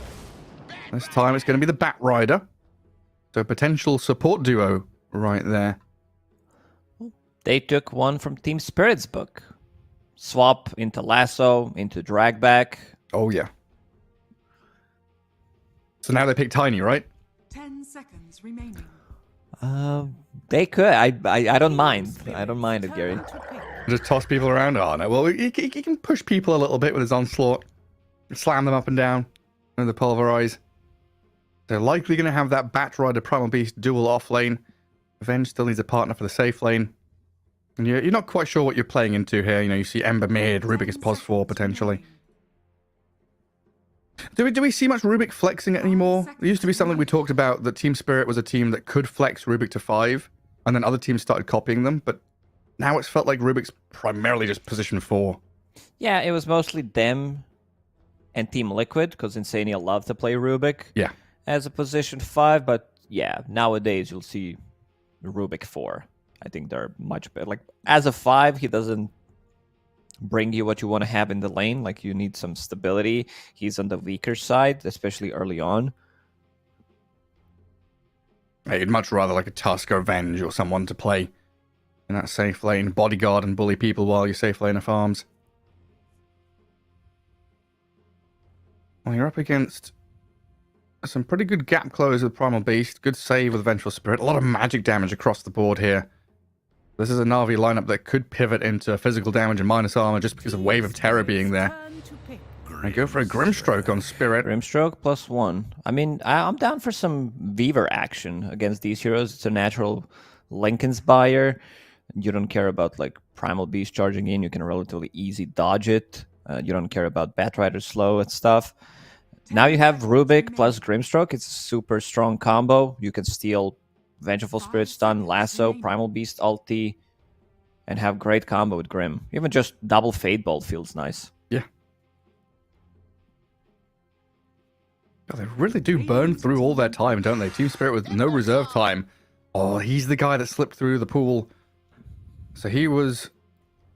This time it's going to be the Bat Rider. So potential support duo right there. They took one from Team Spirit's book. Swap into Lasso, into Dragback. Oh yeah. So now they pick Tiny, right? 10 seconds remaining. They could. I don't mind. I don't mind it, Gary. Turn to pick. Just toss people around. Oh no, well he can push people a little bit with his onslaught. Slam them up and down with the pulverize. They're likely going to have that Bat Rider Primal Beast dual off lane. Venge still needs a partner for the safe lane. And you're not quite sure what you're playing into here. You know, you see Ember mid, Rubik is pos 4 potentially. Do we see much Rubik flexing it anymore? There used to be something we talked about that Team Spirit was a team that could flex Rubik to 5, and then other teams started copying them, but now it's felt like Rubik's primarily just position 4. Yeah, it was mostly them and Team Liquid, because Insania loved to play Rubik Yeah. as a position 5, but yeah, nowadays you'll see Rubik 4. I think they're much better. Like, as a 5, he doesn't bring you what you want to have in the lane. Like, you need some stability. He's on the weaker side, especially early on. You'd much rather like a Tusk or Venge or someone to play in that safe lane, bodyguard and bully people while your safe laner farms. Well, you're up against some pretty good gap close with Primal Beast, good save with Vengeful Spirit, a lot of magic damage across the board here. This is a Na'Vi lineup that could pivot into physical damage and minus armor just because of Wave of Terror being there. Turn to pick. And go for a Grimstroke on Spirit. Grimstroke +1. I mean, I'm down for some Weaver action against these heroes. It's a natural Lincoln's buyer. You don't care about like Primal Beast charging in. You can relatively easy dodge it. You don't care about Batrider slow and stuff. Now you have Rubik plus Grimstroke. It's a super strong combo. You can steal Vengeful Spirit stun, Lasso, Primal Beast ulti, and have great combo with Grim. Even just double Fade Bolt feels nice. Yeah. Oh, they really do burn through all their time, don't they? Team Spirit with no reserve time. Oh, he's the guy that slipped through the pool. So he was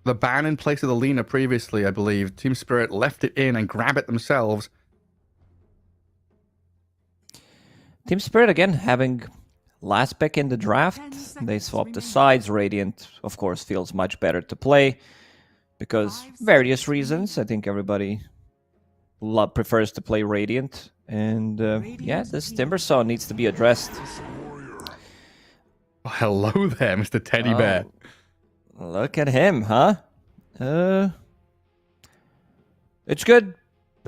the ban in place of the Lina previously, I believe. Team Spirit left it in and grab it themselves. Team Spirit, again, having last pick in the draft. They swapped the sides. Radiant, of course, feels much better to play because various reasons. I think everybody prefers to play Radiant. And yeah, this Timbersaw needs to be addressed. Oh, hello there, Mr. Teddy Bear. Look at him, huh? It's good.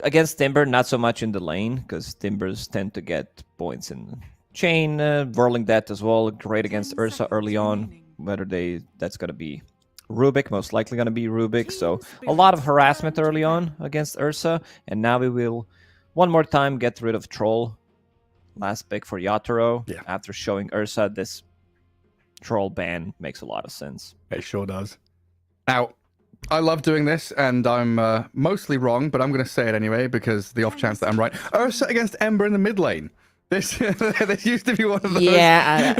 against Timber, not so much in the lane, because Timbers tend to get points in chain, whirling that as well. Great against 10 Ursa early seconds on. remaining. Whether that's going to be Rubik, most likely going to be Rubik. So a lot of harassment early on against Ursa, and now we will one more time get rid of Troll. Last pick for Yatoro. Yeah. After showing Ursa, this Troll ban makes a lot of sense. It sure does. Now, I love doing this, and I'm mostly wrong, but I'm going to say it anyway because the off chance that I'm right. Ursa against Ember in the mid lane. This this used to be one of those. Yeah,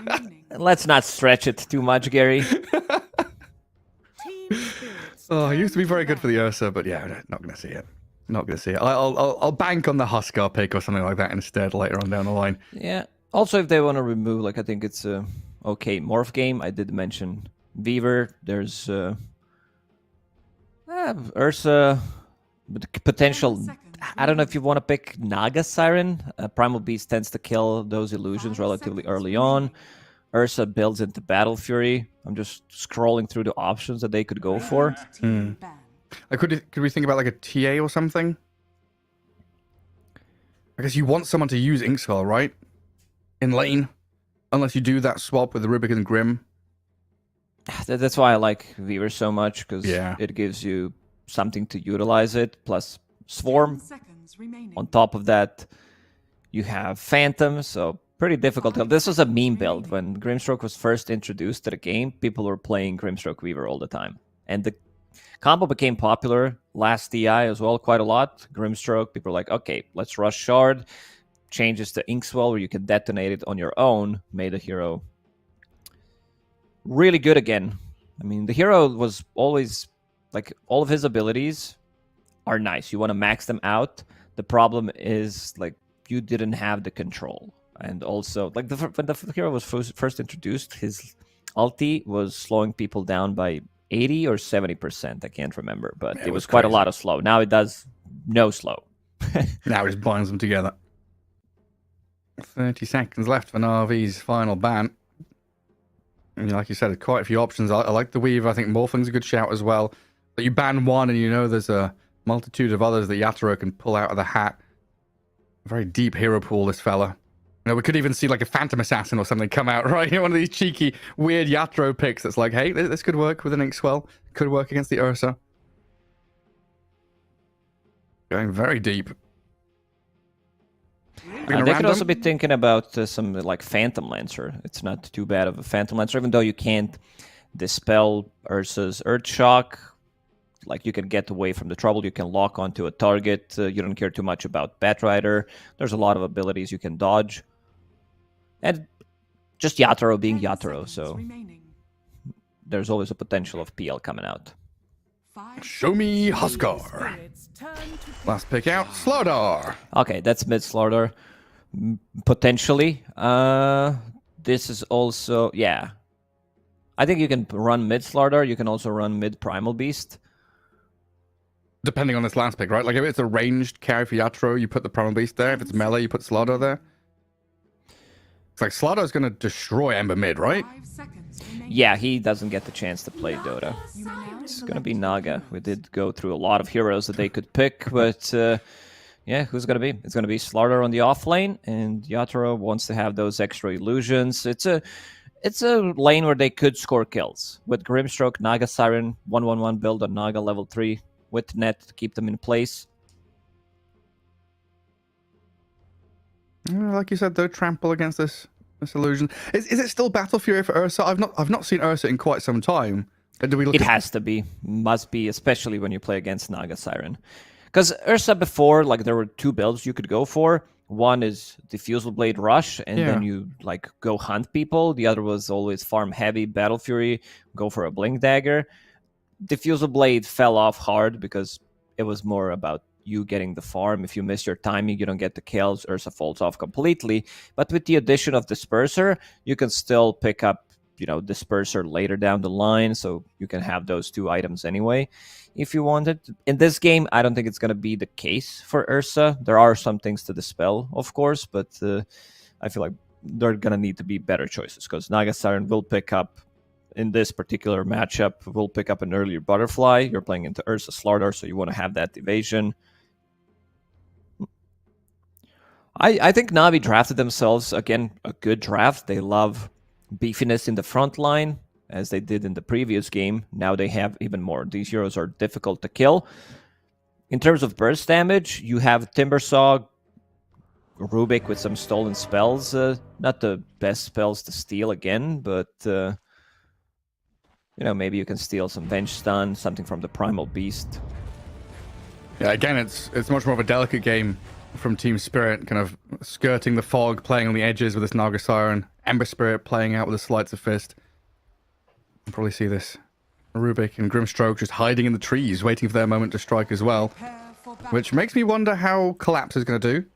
Remaining. let's not stretch it too much, Gary. Team spirits. Oh, I used to be turn very good for the battle. Ursa, but yeah, not going to see it. Not going to see it. I'll bank on the Huskar pick or something like that instead later on down the line. Yeah. Also, if they want to remove, like, I think it's a okay morph game. I did mention Weaver. There's Ursa, but the potential. 10 seconds I don't know if you want to pick Naga Siren. Primal Beast tends to kill those illusions 5 relatively seconds early on. remaining. Ursa builds into Battle Fury. I'm just scrolling through the options that they could go for. Team ban. Could we think about like a TA or something? I guess you want someone to use Inkskull, right? In lane. Unless you do that swap with the Rubik and Grim. That's why I like Weaver so much, because Yeah. it gives you something to utilize it. Plus Swarm. 10 seconds remaining. On top of that, you have Phantom, so pretty difficult. This was a meme build. When Grimstroke was first introduced to the game, people were playing Grimstroke Weaver all the time. And the combo became popular last DI as well, quite a lot. Grimstroke, people were like, okay, let's rush Shard. Changes to Inkswell, where you can detonate it on your own, made the hero really good again. I mean, the hero was always, like, all of his abilities are nice. You want to max them out. The problem is, like, you didn't have the control. And also, like, when the hero was first introduced, his ulti was slowing people down by 80 or 70%. I can't remember, but Yeah, it was quite a crazy. lot of slow. Now it does no slow. Now it just binds them together. 30 seconds left for Na'Vi's final ban. And like you said, quite a few options. I like the Weaver. I think Morphing's a good shout as well. But you ban one and you know there's a multitude of others that Yatoro can pull out of the hat. Very deep hero pool, this fella. You know, we could even see like a Phantom Assassin or something come out, right? One of these cheeky, weird Yatoro picks that's like, hey, this could work with an Inkswell. Could work against the Ursa. Going very deep. They could also be thinking about some like Phantom Lancer. It's not too bad of a Phantom Lancer, even though you can't dispel Ursa's Earth Shock. Like, you can get away from the trouble. You can lock onto a target. You don't care too much about Batrider. There's a lot of abilities you can dodge. And just Yatoro being 10 Yatoro, seconds so remaining. there's always a potential of PL coming out. 5 Show me seconds. Huskar. Spirits turn to Last pick out, Slowdar. Okay, that's mid Slaughter. Potentially. This is also, yeah. I think you can run mid Slaughter. You can also run mid Primal Beast. Depending on this last pick, right? Like if it's a ranged carry for Yatoro, you put the Primal Beast there. If it's melee, you put Slaughter there. It's like Slaughter's gonna destroy Ember mid, right? 5 seconds remaining. Yeah, he doesn't get the chance to play Dota. You may now It's going to be Naga. We did go through a lot of heroes that they could pick, but yeah, who's going to be? It's going to be Slaughter on the off lane, and Yatoro wants to have those extra illusions. It's a lane where they could score kills. With Grimstroke, Naga Siren, 1-1-1 build on Naga level 3, with net to keep them in place. Like you said, though, trample against this illusion. Is it still Battle Fury for Ursa? I've not seen Ursa in quite some time. Do we look It at... has to be. Must be, especially when you play against Naga Siren. Because Ursa before, like, there were two builds you could go for. One is Diffusal Blade Rush, and then you, like, go hunt people. The other was always farm heavy, Battle Fury, go for a Blink Dagger. Diffusal Blade fell off hard because it was more about you getting the farm. If you miss your timing, you don't get the kills. Ursa falls off completely. But with the addition of Disperser, you can still pick up, Disperser later down the line, so you can have those two items anyway if you wanted. In this game, I don't think it's going to be the case for Ursa. There are some things to dispel, of course, but I feel like there are going to need to be better choices, because Naga Siren will pick up, in this particular matchup, will pick up an earlier Butterfly. You're playing into Ursa Slaughter, so you want to have that evasion. I think Navi drafted themselves, again, a good draft. They love beefiness in the front line, as they did in the previous game. Now they have even more. These heroes are difficult to kill. In terms of burst damage, you have Timbersaw, Rubik with some stolen spells. Not the best spells to steal again, but maybe you can steal some Venge Stun, something from the Primal Beast. Yeah, again, it's much more of a delicate game from Team Spirit, kind of skirting the fog, playing on the edges with this Naga Siren. Ember Spirit playing out with the Sleights of Fist. You'll probably see this Rubik and Grimstroke just hiding in the trees, waiting for their moment to strike as well. Which makes me wonder how Collapse is going to do.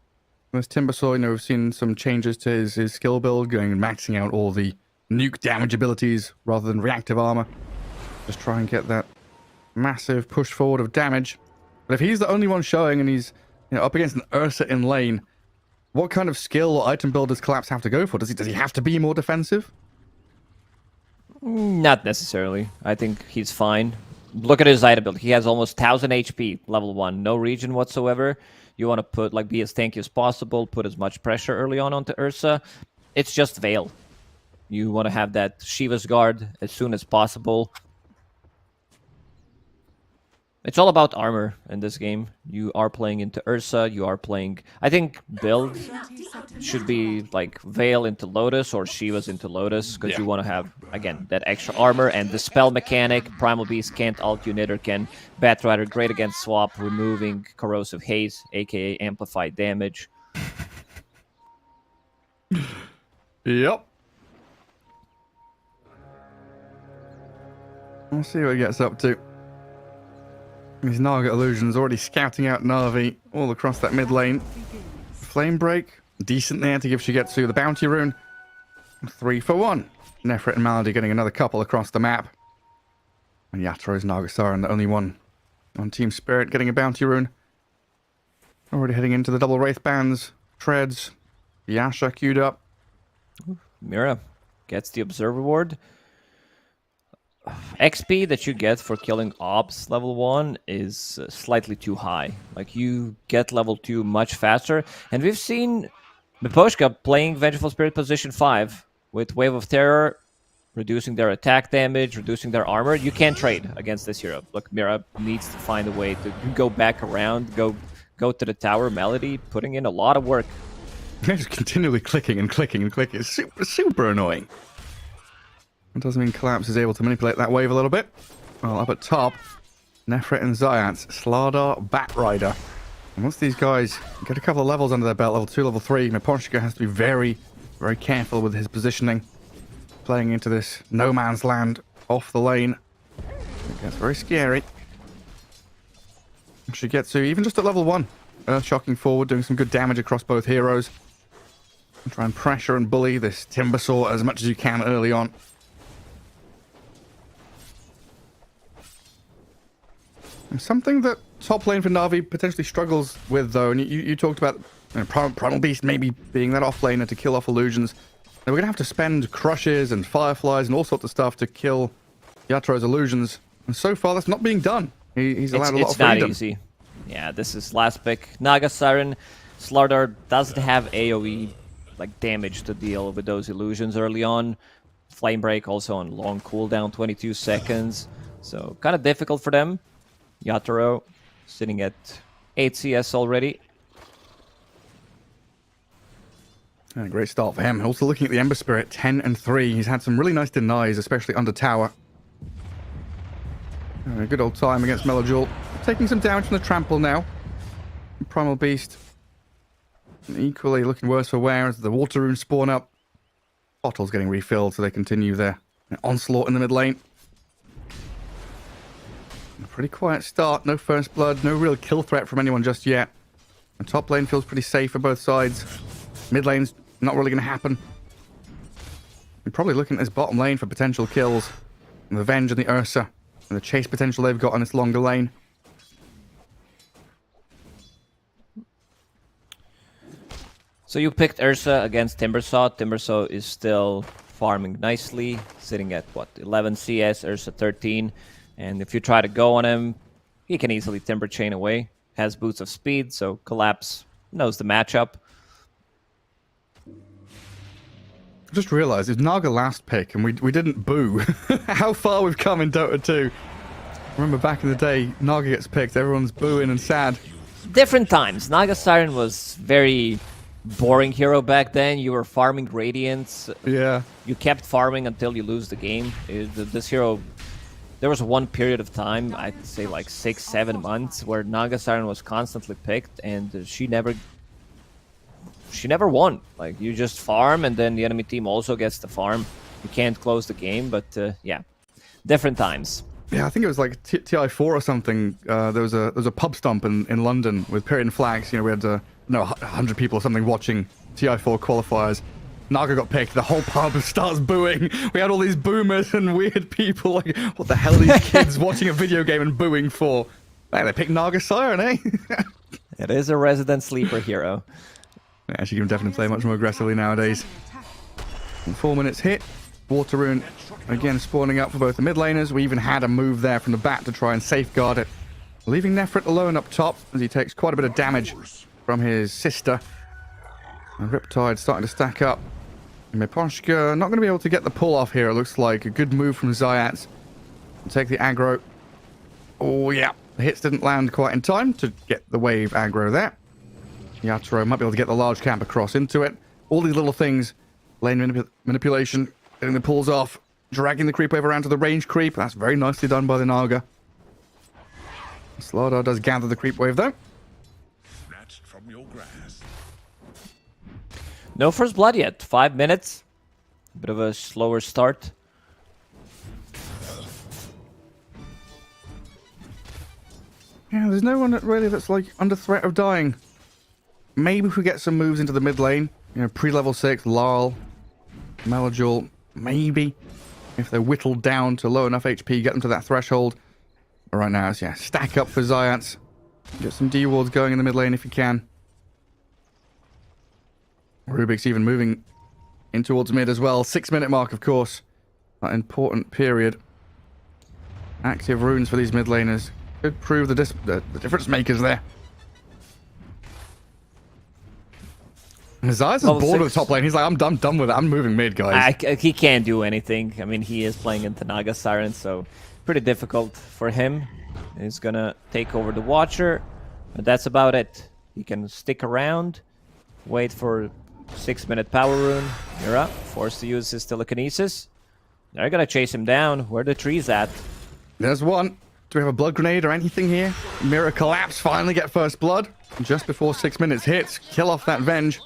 This Timbersaw, we've seen some changes to his skill build, going and maxing out all the nuke damage abilities rather than reactive armor. Just try and get that massive push forward of damage. But if he's the only one showing and he's up against an Ursa in lane, what kind of skill or item build does Collapse have to go for? Does he have to be more defensive? Not necessarily. I think he's fine. Look at his item build. He has almost 1000 HP, level 1. No regen whatsoever. You want to be as tanky as possible, put as much pressure early on onto Ursa. It's just Veil. You want to have that Shiva's Guard as soon as possible. It's all about armor in this game. You are playing into Ursa, you are playing... I think build should be like Veil into Lotus or Shiva's into Lotus, because you want to have, again, that extra armor and the spell mechanic. Primal Beast can't ult you, neither can Batrider. Great against Swap, removing Corrosive Haze, aka Amplified Damage. Yep. We'll see what he gets up to. These Naga Illusions already scouting out Na'Vi all across that mid lane. Flame Break, decent there to give Shigetsu the bounty rune. 3 for 1. Nefrit and Malady getting another couple across the map. And Yaturo's Naga Siren, the only one on Team Spirit, getting a bounty rune. Already heading into the double Wraith Bands. Treads. Yasha queued up. Mira gets the Observer Ward. XP that you get for killing Ops level 1 is slightly too high. Like, you get level 2 much faster. And we've seen Miposhka playing Vengeful Spirit position 5 with Wave of Terror, reducing their attack damage, reducing their armor. You can't trade against this hero. Look, Mira needs to find a way to go back around, go to the tower. Melody putting in a lot of work. They're just continually clicking and clicking and clicking. It's super, super annoying. It does mean Collapse is able to manipulate that wave a little bit. Well, up at top, Nefrit and Zayats, Slardar, Batrider. And once these guys get a couple of levels under their belt, level 2, level 3, Miposhka has to be very, very careful with his positioning. Playing into this no man's land off the lane. It gets very scary. Shigetsu, even just at level 1, shocking forward, doing some good damage across both heroes. And try and pressure and bully this Timbersaw as much as you can early on. And something that top lane for Na'Vi potentially struggles with, though, and you talked about Primal Beast maybe being that off-laner to kill off illusions. And we're going to have to spend Crushes and Fireflies and all sorts of stuff to kill Yaturo's illusions. And so far, that's not being done. He's allowed a lot of freedom. It's not easy. Yeah, this is last pick. Naga Siren. Slardar doesn't have AoE like damage to deal with those illusions early on. Flame Break also on long cooldown, 22 seconds. So kind of difficult for them. Yaturo sitting at 8 CS already. And a great start for him. Also looking at the Ember Spirit, 10 and 3. He's had some really nice denies, especially under tower. A good old time against Melojul. Taking some damage from the trample now. Primal Beast. And equally looking worse for wear as the water runes spawn up. Bottles getting refilled so they continue their onslaught in the mid lane. A pretty quiet start. No first blood. No real kill threat from anyone just yet. And top lane feels pretty safe for both sides. Mid lane's not really going to happen. You're probably looking at this bottom lane for potential kills. And the Venge and the Ursa. And the chase potential they've got on this longer lane. So you picked Ursa against Timbersaw. Timbersaw is still farming nicely. Sitting at, what, 11 CS, Ursa 13. And if you try to go on him, he can easily Timber Chain away. Has boots of speed, so Collapse knows the matchup. just realized it's Naga last pick and we didn't boo. How far we've come in Dota 2. Remember back in the day, Naga gets picked, everyone's booing and sad. Different times. Naga Siren was very boring hero back then. You were farming Radiants. Yeah. You kept farming until you lose the game. This hero, there was one period of time, I'd say like 6-7 months, where Naga Siren was constantly picked, and she never won. Like, you just farm, and then the enemy team also gets the farm. You can't close the game, but yeah, different times. Yeah, I think it was like TI4 or something. There was a pub stomp in London with Period and Flags. You know, we had 100 people or something watching TI4 qualifiers. Naga got picked. The whole pub starts booing. We had all these boomers and weird people. Like, what the hell are these kids watching a video game and booing for? Man, they picked Naga Siren, eh? It is a resident sleeper hero. Yeah, she can definitely play much more aggressively nowadays. And 4 minutes hit. Water Rune again spawning up for both the mid laners. We even had a move there from the back to try and safeguard it. Leaving Nefrit alone up top as he takes quite a bit of damage from his sister. And Riptide starting to stack up. And Miposhka not going to be able to get the pull off here, it looks like. A good move from Zayats. Take the aggro. Oh yeah, the hits didn't land quite in time to get the wave aggro there. Yatoro might be able to get the large camp across into it. All these little things. Lane manipulation. Getting the pulls off. Dragging the creep wave around to the range creep. That's very nicely done by the Naga. Slardar does gather the creep wave though. Snatched from your grass. No first blood yet. 5 minutes. Bit of a slower start. Yeah, there's no one really that's like under threat of dying. Maybe if we get some moves into the mid lane. You know, pre-level 6, Larl, Melajul, maybe. If they're whittled down to low enough HP, get them to that threshold. But right now, it's, yeah, stack up for Zayats. Get some D-wards going in the mid lane if you can. Rubik's even moving in towards mid as well. 6 minute mark, of course. That important period. Active runes for these mid laners. Could prove the difference makers there. Zayas is bored of the top lane. He's like, I'm done with it. I'm moving mid, guys. He can't do anything. I mean, he is playing into Naga Siren, so pretty difficult for him. He's gonna take over the Watcher, but that's about it. He can stick around, wait for 6 minute power rune. You're up. Forced to use his telekinesis. They're gonna chase him down. Where the tree's at? There's one. Do we have a blood grenade or anything here? Mirror collapse. Finally get first blood. Just before 6 minutes hits. Kill off that Venge.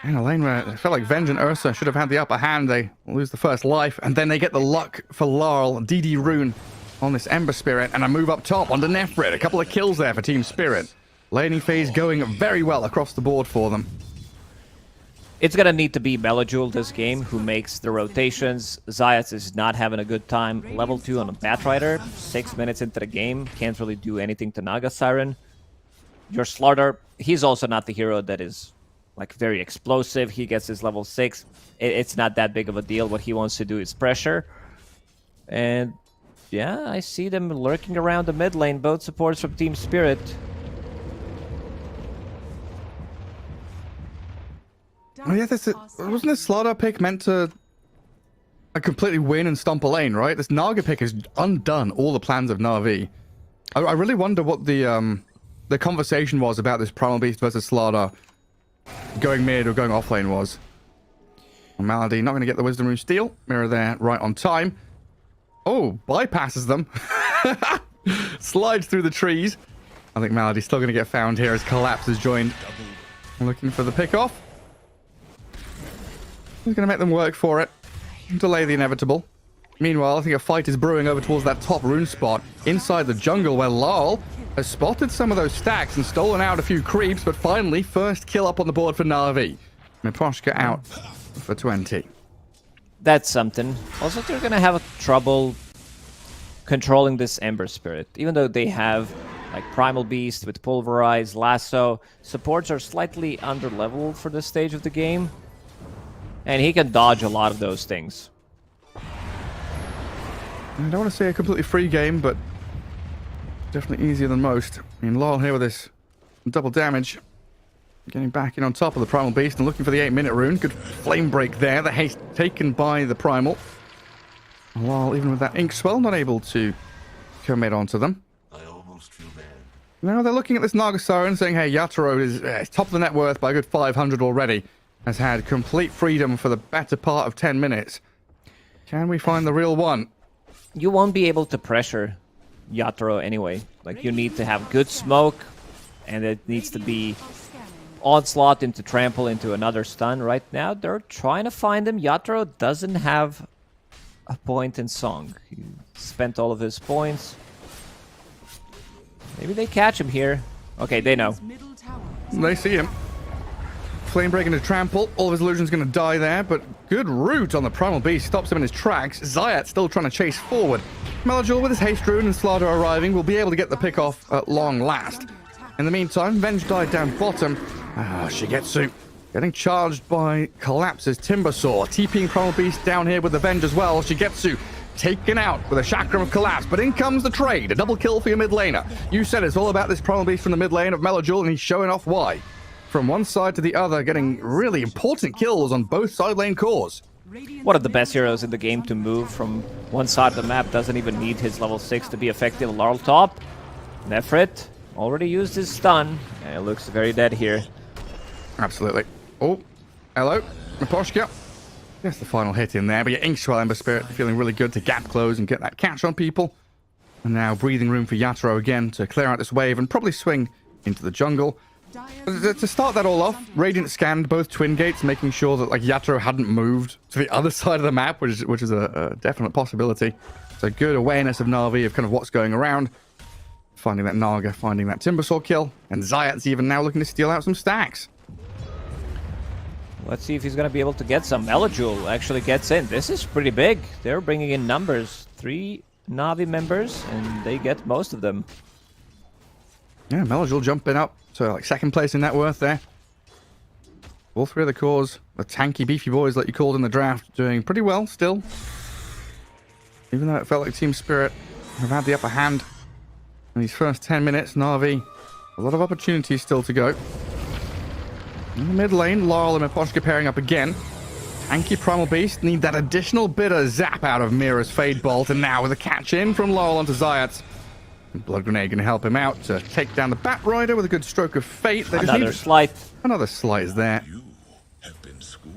In a lane where I felt like Venge and Ursa should have had the upper hand. They lose the first life. And then they get the luck for Larl. DD rune on this Ember Spirit. And a move up top onto Nefrit. A couple of kills there for Team Spirit. Laning phase going very well across the board for them. It's gonna need to be Melajul this game, who makes the rotations. Zayats is not having a good time. Level 2 on a Batrider. 6 minutes into the game. Can't really do anything to Naga Siren. Your Slardar, he's also not the hero that is like very explosive. He gets his level 6. It's not that big of a deal. What he wants to do is pressure. And yeah, I see them lurking around the mid lane. Both supports from Team Spirit. Oh yeah, wasn't this Slardar pick meant to completely win and stomp a lane, right? This Naga pick has undone all the plans of Na'Vi. I really wonder what the conversation was about this Primal Beast versus Slardar going mid or going off lane was. And Malady not going to get the Wisdom Rune steal. Mirror there right on time. Oh, bypasses them. Slides through the trees. I think Malady's still going to get found here as Collapse has joined. Looking for the pick off. He's going to make them work for it. Delay the inevitable. Meanwhile, I think a fight is brewing over towards that top rune spot inside the jungle where Larl has spotted some of those stacks and stolen out a few creeps, but finally, first kill up on the board for Na'Vi. Miposhka out for 20. That's something. Also, they're gonna have trouble controlling this Ember Spirit. Even though they have like Primal Beast with Pulverize, Lasso, supports are slightly under level for this stage of the game. And he can dodge a lot of those things. I don't want to say a completely free game, but definitely easier than most. I mean, Larl here with this double damage. getting back in on top of the Primal Beast and looking for the 8-minute rune. Good flame break there. The haste taken by the Primal. While even with that ink swell, not able to commit onto them. I almost feel bad. Now they're looking at this Nagasara and saying, hey, Yatoro is top of the net worth by a good 500 already. Has had complete freedom for the better part of 10 minutes. Can we find the real one? You won't be able to pressure Yatoro anyway. Like, you need to have good smoke, and it needs to be onslaught into trample into another stun. Right now, they're trying to find him. Yatoro doesn't have a point in Song. He spent all of his points. Maybe they catch him here. Okay, they know. They see him. Flame break into trample. All of his illusion's going to die there, but good root on the Primal Beast stops him in his tracks. Zayat still trying to chase forward. Melajul with his haste rune and Slardar arriving will be able to get the pick off at long last. In the meantime, Venge died down bottom. Shigetsu getting charged by Collapse's Timbersaw. TPing Primal Beast down here with the Venge as well. Shigetsu taken out with a Chakram of Collapse, but in comes the trade. A double kill for your mid laner. You said it's all about this Primal Beast from the mid lane of Melajul, and he's showing off why. From one side to the other, getting really important kills on both side lane cores. One of the best heroes in the game to move from one side of the map. Doesn't even need his level 6 to be effective. Laurel top. Nefrit already used his stun. And it looks very dead here. Absolutely. Oh, hello, Miposhka. Yes, the final hit in there, but your Inkswell Ember Spirit feeling really good to gap close and get that catch on people. And now breathing room for Yatoro again to clear out this wave and probably swing into the jungle. To start that all off, Radiant scanned both twin gates, making sure that like Yatoro hadn't moved to the other side of the map, which is a definite possibility. So good awareness of Na'Vi of kind of what's going around. Finding that Naga, finding that Timbersaw kill, and Zayat's even now looking to steal out some stacks. Let's see if he's going to be able to get some. Melajul actually gets in. This is pretty big. They're bringing in numbers. 3 Na'Vi members, and they get most of them. Yeah, Melajul jumping up to like second place in net worth there. All 3 of the cores, the tanky, beefy boys like you called in the draft, doing pretty well still. Even though it felt like Team Spirit have had the upper hand in these first 10 minutes, Na'Vi, a lot of opportunities still to go. In the mid lane, Laurel and Miposhka pairing up again. Tanky Primal Beast need that additional bit of zap out of Mira's Fade Bolt, and now with a catch in from Laurel onto Zayat. Blood Grenade going to help him out to take down the Bat Rider with a good stroke of fate. Another slight. Another slight is there. You have been schooled.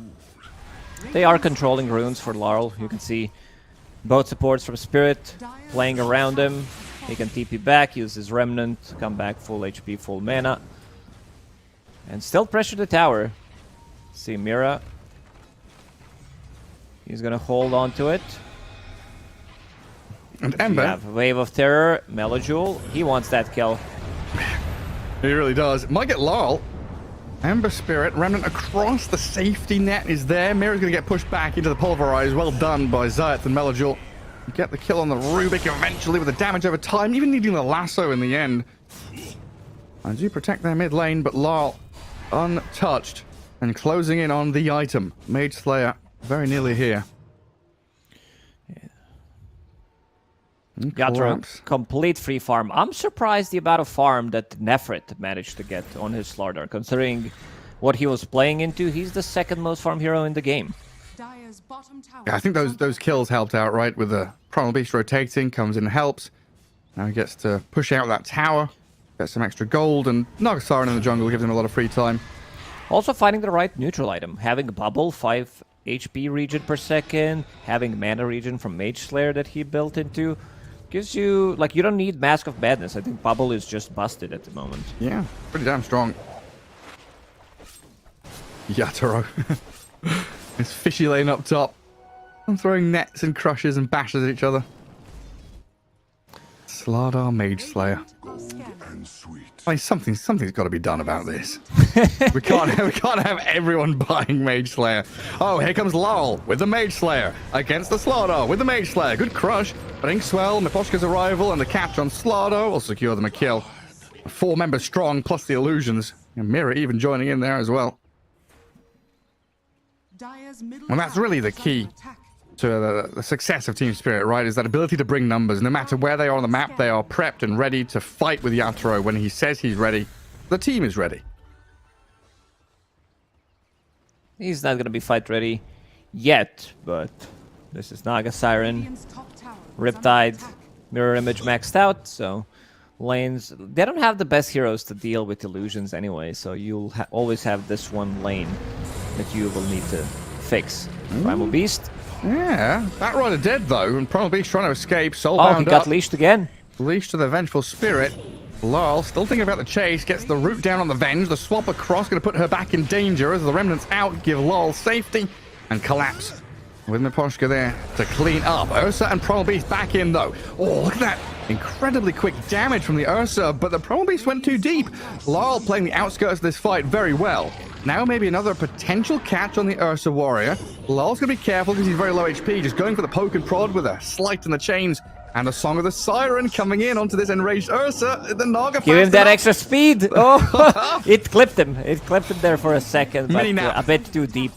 They are controlling runes for Laurel. You can see both supports from Spirit playing around him. He can TP back, use his Remnant, come back full HP, full mana. And still pressure the tower. See Mira. He's going to hold on to it. And Ember. We have Wave of Terror, Melajul. He wants that kill. He really does. Might get Laurel. Ember Spirit, Remnant across the safety net is there. Mira's going to get pushed back into the Pulverize. Well done by Zayat and Melajul. Get the kill on the Rubik eventually with the damage over time, even needing the lasso in the end. I do protect their mid lane, but Laurel untouched and closing in on the item. Mage Slayer very nearly here. Yatoro, complete free farm. I'm surprised the amount of farm that Nefrit managed to get on his Slardar. Considering what he was playing into, he's the second most farm hero in the game. Yeah, I think those kills helped out, right? With the Primal Beast rotating, comes in and helps. Now he gets to push out that tower, get some extra gold, and Nagasaran in the jungle gives him a lot of free time. Also finding the right neutral item. Having a bubble, 5 HP regen per second, having mana regen from Mage Slayer that he built into, gives you, like, you don't need Mask of Madness. I think bubble is just busted at the moment. Yeah, pretty damn strong. Yatoro. It's fishy lane up top. I'm throwing nets and crushes and bashes at each other. Slardar Mage Slayer. And sweet. I mean, something's got to be done about this. we can't have everyone buying Mage Slayer. Oh, here comes Laurel with the Mage Slayer against the Slardar with the Mage Slayer. Good crush. But Inkswell, Miposhka's arrival, and the catch on Slardar will secure them a kill. 4 members strong, plus the illusions. And Mira even joining in there as well. And that's really the key to the success of Team Spirit, right? Is that ability to bring numbers. No matter where they are on the map, they are prepped and ready to fight with Yatoro when he says he's ready. The team is ready. He's not gonna be fight ready yet, but this is Naga Siren, Radiant's top tower is under Riptide, attack. Mirror Image maxed out, so lanes, they don't have the best heroes to deal with illusions anyway, so you'll always have this one lane that you will need to fix. Primal Beast. Yeah, Batrider dead though, and Primal Beast trying to escape. Soul Oh, he bound got up. leashed again. Leash to the Vengeful Spirit. Lyle, still thinking about the chase, gets the root down on the Venge. The swap across going to put her back in danger as the Remnants out, give Lyle safety, and collapse. With Miposhka there to clean up. Ursa and Primal Beast back in though. Oh, look at that incredibly quick damage from the Ursa, but the Primal Beast went too deep. Lyle playing the outskirts of this fight very well. Now maybe another potential catch on the Ursa warrior. Lyle's going to be careful because he's very low HP, just going for the poke and prod with a slight in the chains. And the Song of the Siren coming in onto this enraged Ursa. The Naga Give him fast that enough. extra speed. Oh, it clipped him. It clipped him there for a second, but Mini nap. a bit too deep.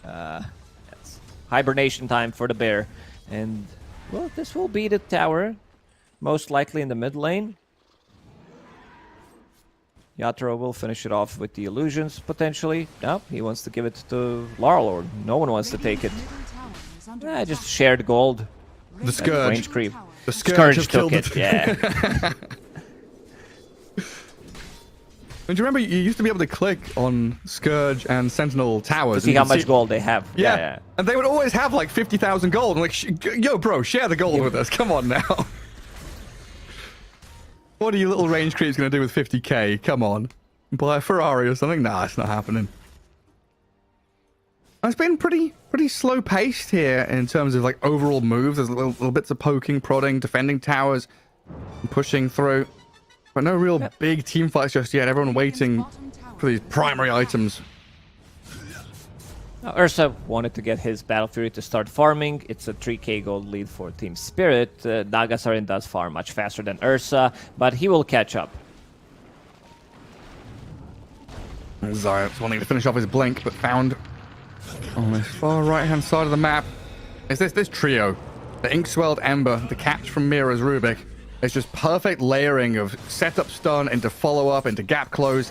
Yes. Hibernation time for the bear. And, well, this will be the tower. Most likely in the mid lane. Yatoro will finish it off with the illusions, potentially. No, he wants to give it to Laurel, or no one wants to take it. Middle tower is under Just shared gold. The Scourge. Range creep. The Scourge has took killed it, yeah. And do you remember you used to be able to click on Scourge and Sentinel towers? To see and how you could much gold they have. Yeah. And they would always have like 50,000 gold. I'm like, yo, bro, share the gold with us. Come on now. What are you little range creeps going to do with 50k? Come on. Buy a Ferrari or something? Nah, it's not happening. It's been pretty slow paced here in terms of like overall moves. There's little bits of poking, prodding, defending towers, and pushing through. But no real big team fights just yet. Everyone waiting for these primary items. Now, Ursa wanted to get his Battle Fury to start farming. It's a 3k gold lead for Team Spirit. Naga Siren does farm much faster than Ursa, but he will catch up. Zion's wanting to finish off his blink, but found on this far right-hand side of the map is this trio. The Ink-Swelled Ember, the catch from Mira's Rubik. It's just perfect layering of setup stun into follow-up, into gap close.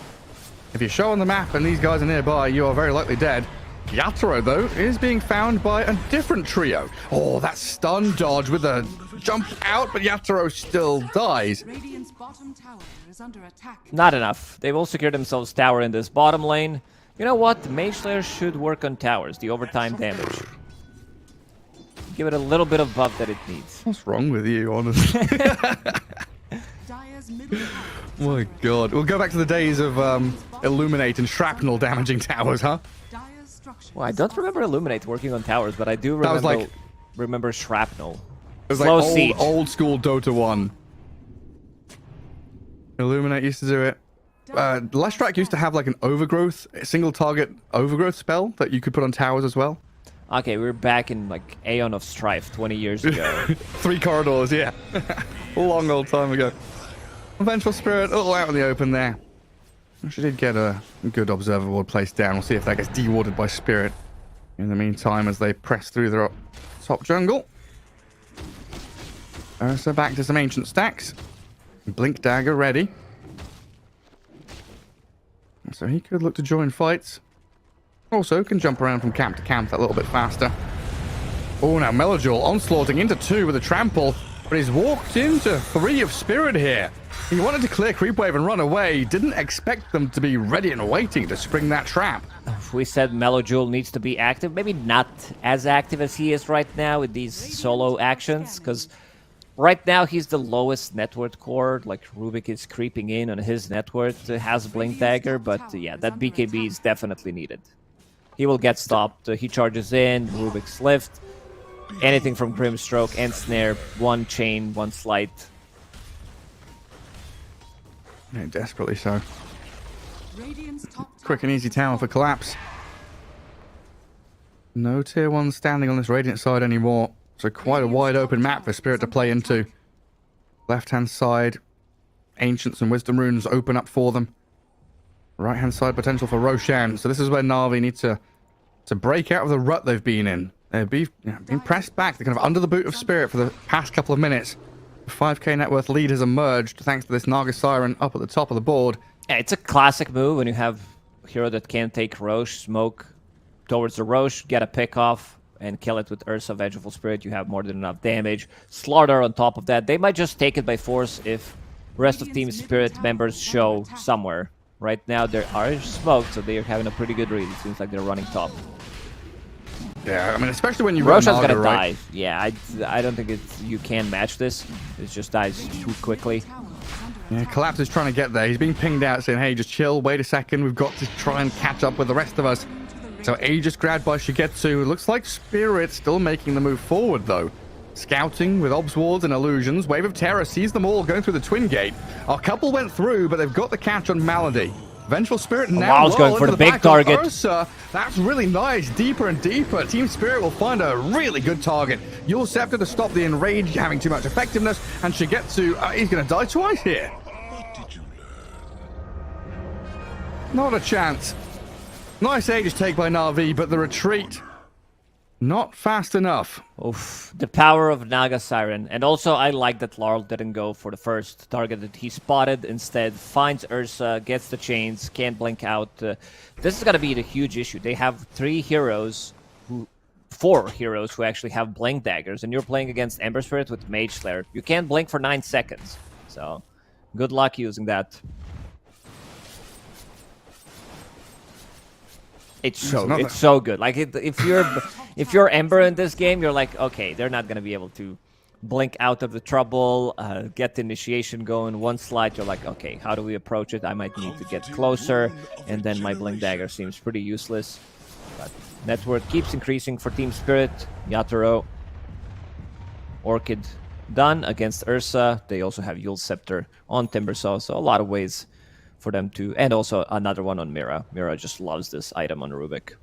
If you show on the map and these guys are nearby, you are very likely dead. Yatoro, though, is being found by a different trio. Oh, that stun dodge with a jump out, but Yatoro still dies. Radiant's bottom tower is under attack. Not enough. They've all secured themselves tower in this bottom lane. You know what? Mage Slayer should work on towers, the overtime damage. Give it a little bit of buff that it needs. What's wrong with you, honestly? Dire's middle tower is My under god. We'll go back to the days of Illuminate and Shrapnel damaging towers, huh? Dire's structure Well, I is don't fortified. remember Illuminate working on towers, but I do That remember, was remember Shrapnel. It was Slow like siege. old school Dota 1. Illuminate used to do it. Lestrak used to have like an overgrowth, a single target overgrowth spell that you could put on towers as well. Okay, we're back in like Aeon of Strife 20 years ago. 3 corridors, yeah. Long old time ago. Vengeful Spirit all out in the open there. She did get a good observer ward placed down. We'll see if that gets dewarded by Spirit. In the meantime, as they press through their top jungle. So back to some ancient stacks. Blink Dagger ready. So he could look to join fights. Also can jump around from camp to camp that little bit faster. Oh, now Melojul onslaughting into 2 with a trample. But he's walked into 3 of Spirit here. He wanted to clear Creep Wave and run away. Didn't expect them to be ready and waiting to spring that trap. We said Melojul needs to be active. Maybe not as active as he is right now with these solo actions, because right now he's the lowest net worth core. Like Rubik is creeping in on his net worth, has Blink Dagger, but yeah, that BKB is definitely needed. He will get stopped. He charges in, Rubik's Lift, anything from Grimstroke, and Snare, 1 chain, 1 slight. Yeah, desperately so. Radiant's top Quick and easy tower for collapse. No tier 1 standing on this Radiant side anymore. So quite a wide open map for Spirit to play into. Left-hand side, Ancients and Wisdom Runes open up for them. Right-hand side potential for Roshan. So this is where Na'Vi need to break out of the rut they've been in. They've been pressed back. They're kind of under the boot of Spirit for the past couple of minutes. The 5k net worth lead has emerged thanks to this Naga Siren up at the top of the board. Yeah, it's a classic move when you have a hero that can take Roche, Smoke, towards the Roche, get a pick off, and kill it with Ursa, Vengeful Spirit. You have more than enough damage. Slaughter on top of that. They might just take it by force if rest of Team Spirit members show somewhere. Right now, they are smoked, so they're having a pretty good read. It seems like they're running top. Yeah, I mean, especially when you Roshan's run Naga, gonna right? die. Yeah, I don't think you can match this. It just dies too quickly. Yeah, Collapse is trying to get there. He's being pinged out saying, hey, just chill, wait a second. We've got to try and catch up with the rest of us. So Aegis grabbed by Shigetsu. It looks like Spirit still making the move forward, though. Scouting with Obs Wards and Illusions. Wave of Terror sees them all going through the Twin Gate. Our couple went through, but they've got the catch on Malady. Vengeful Spirit now Wow's going for the big target. Ursa. That's really nice. Deeper and deeper. Team Spirit will find a really good target. Yule Scepter to stop the Enrage having too much effectiveness. And Shigetsu, he's going to die twice here. What did you learn? Not a chance. Nice Aegis take by Na'Vi, but the retreat, not fast enough. Oof, the power of Naga Siren. And also, I like that Larl didn't go for the first target that he spotted. Instead, finds Ursa, gets the chains, can't blink out. This is going to be the huge issue. They have 4 heroes who actually have blink daggers, and you're playing against Ember Spirit with Mage Slayer. You can't blink for 9 seconds. So, good luck using that. It's so good. Like if you're Ember in this game, you're like, okay, they're not gonna be able to blink out of the trouble, get the initiation going. One slide, you're like, okay, how do we approach it? I might need to get closer, and then my blink dagger seems pretty useless. But net worth keeps increasing for Team Spirit. Yatoro, Orchid done against Ursa. They also have Yule Scepter on Timbersaw, so a lot of ways for them to, and also another one on Mira. Mira just loves this item on Rubik.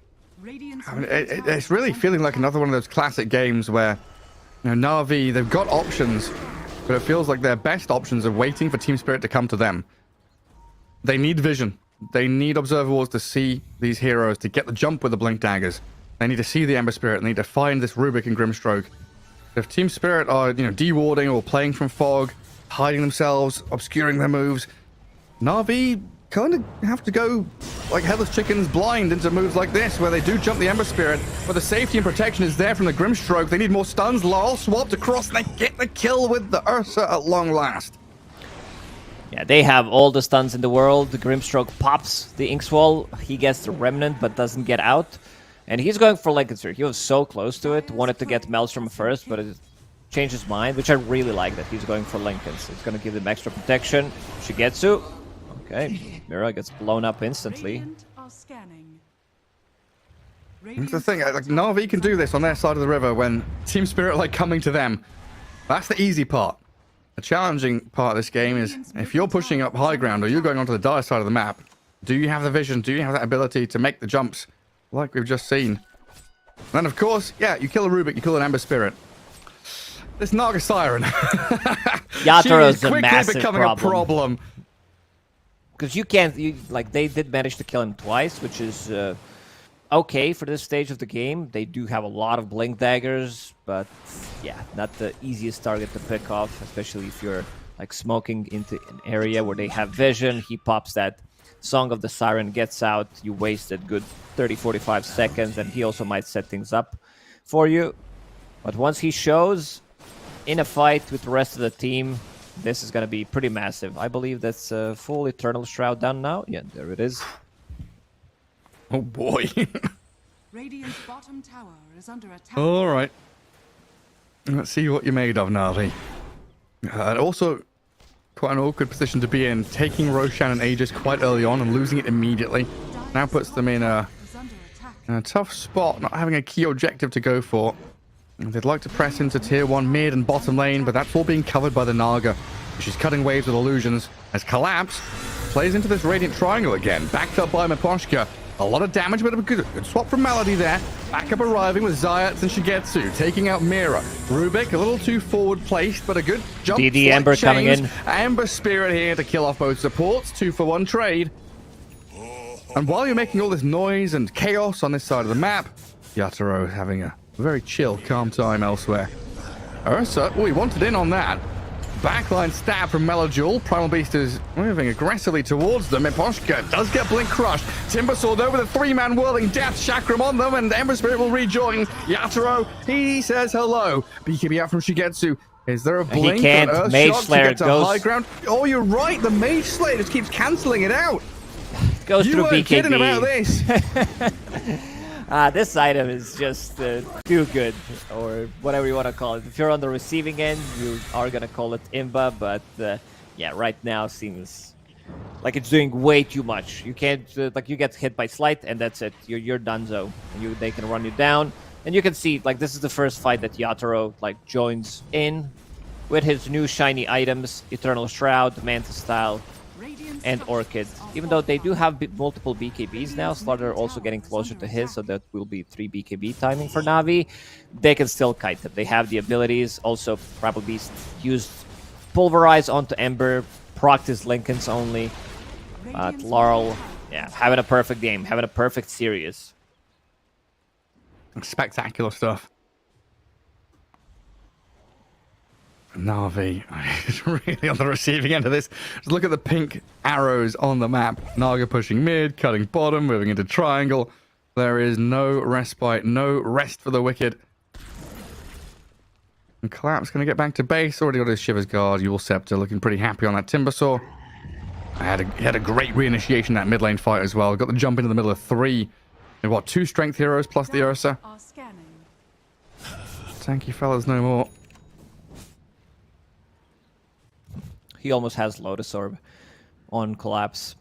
I mean, it's really feeling like another one of those classic games where, you know, Na'Vi, they've got options, but it feels like their best options are waiting for Team Spirit to come to them. They need vision. They need Observer Walls to see these heroes, to get the jump with the Blink Daggers. They need to see the Ember Spirit. They need to find this Rubik and Grimstroke. If Team Spirit are, you know, de-warding or playing from fog, hiding themselves, obscuring their moves, Na'Vi kind of have to go like headless chickens blind into moves like this, where they do jump the Ember Spirit, but the safety and protection is there from the Grimstroke. They need more stuns. Larl swapped across, and they get the kill with the Ursa at long last. Yeah, they have all the stuns in the world. The Grimstroke pops the Inkswall. He gets the Remnant, but doesn't get out. And he's going for Lancaster. He was so close to it. Wanted to get Maelstrom first, but it changed his mind, which I really like that he's going for Lincolns. It's going to give them extra protection. Shigetsu. Okay, Mira gets blown up instantly. That's the thing, like Na'Vi can do this on their side of the river when Team Spirit like coming to them. That's the easy part. The challenging part of this game is if you're pushing up high ground or you're going onto the dire side of the map, do you have the vision? Do you have that ability to make the jumps like we've just seen? And then of course, yeah, you kill a Rubik, you kill an Ember Spirit. This Naga Siren. Yatoro's a quickly massive becoming a problem. Because you can't, like, they did manage to kill him twice, which is okay for this stage of the game. They do have a lot of blink daggers, but yeah, not the easiest target to pick off, especially if you're like smoking into an area where they have vision. He pops that Song of the Siren, gets out, you wasted good 30-45 seconds, and he also might set things up for you. But once he shows in a fight with the rest of the team, this is going to be pretty massive. I believe that's full Eternal Shroud done now. Yeah, there it is. Oh boy. Radiant's bottom tower is under attack. All right. Let's see what you're made of, Na'Vi. And also, quite an awkward position to be in, taking Roshan and Aegis quite early on and losing it immediately. Now puts them in a tough spot, not having a key objective to go for. They'd like to press into tier 1 mid and bottom lane, but that's all being covered by the Naga. She's cutting waves with illusions as Collapse plays into this Radiant Triangle again, backed up by Miposhka. A lot of damage, but a good swap from Malady there. Backup arriving with Zayats and Shigetsu, taking out Mira. Rubik, a little too forward placed, but a good jump. DD Ember coming in. Ember Spirit here to kill off both supports. 2-for-1 trade. And while you're making all this noise and chaos on this side of the map, Yatoro having a very chill, calm time elsewhere. Ursa, he wanted in on that. backline stab from Melojul. Primal Beast is moving aggressively towards them. Eposhka does get blink crushed. Timbersaw though with a 3-man whirling death chakram on them, and Ember Spirit will rejoin. Yatoro, he says hello. BKB out from Shigetsu. Is there a blink? He can't. Earth Mage Shock to Slayer get to goes. high ground? Oh, you're right. The Mage Slayer just keeps cancelling it out. Goes You through weren't kidding BKB. about this. This item is just too good, or whatever you want to call it. If you're on the receiving end, you are gonna call it imba, but yeah, right now seems like it's doing way too much. You can't like you get hit by slight and that's it. You're donezo. They can run you down, and you can see like this is the first fight that Yatoro like joins in with his new shiny items: Eternal Shroud, Mantis Style, and Orchid. Even though they do have multiple BKBs now, Slaughter also getting closer to his, so that will be 3 BKB timing for Na'Vi. They can still kite them. They have the abilities. Also, Primal Beast used Pulverize onto Ember, practice Lincoln's only. But Laurel, yeah, having a perfect game, having a perfect series. Spectacular stuff. Na'Vi is really on the receiving end of this. Just look at the pink arrows on the map. Naga pushing mid, cutting bottom, moving into triangle. There is no respite, no rest for the wicked. And Collapse going to get back to base. Already got his Shiver's Guard. Yule Scepter looking pretty happy on that Timbersaw. He had a great reinitiation that mid lane fight as well. Got the jump into the middle of 3. And what, 2 strength heroes plus the Ursa? Are scanning. Tanky fellas no more. He almost has Lotus Orb on Collapse.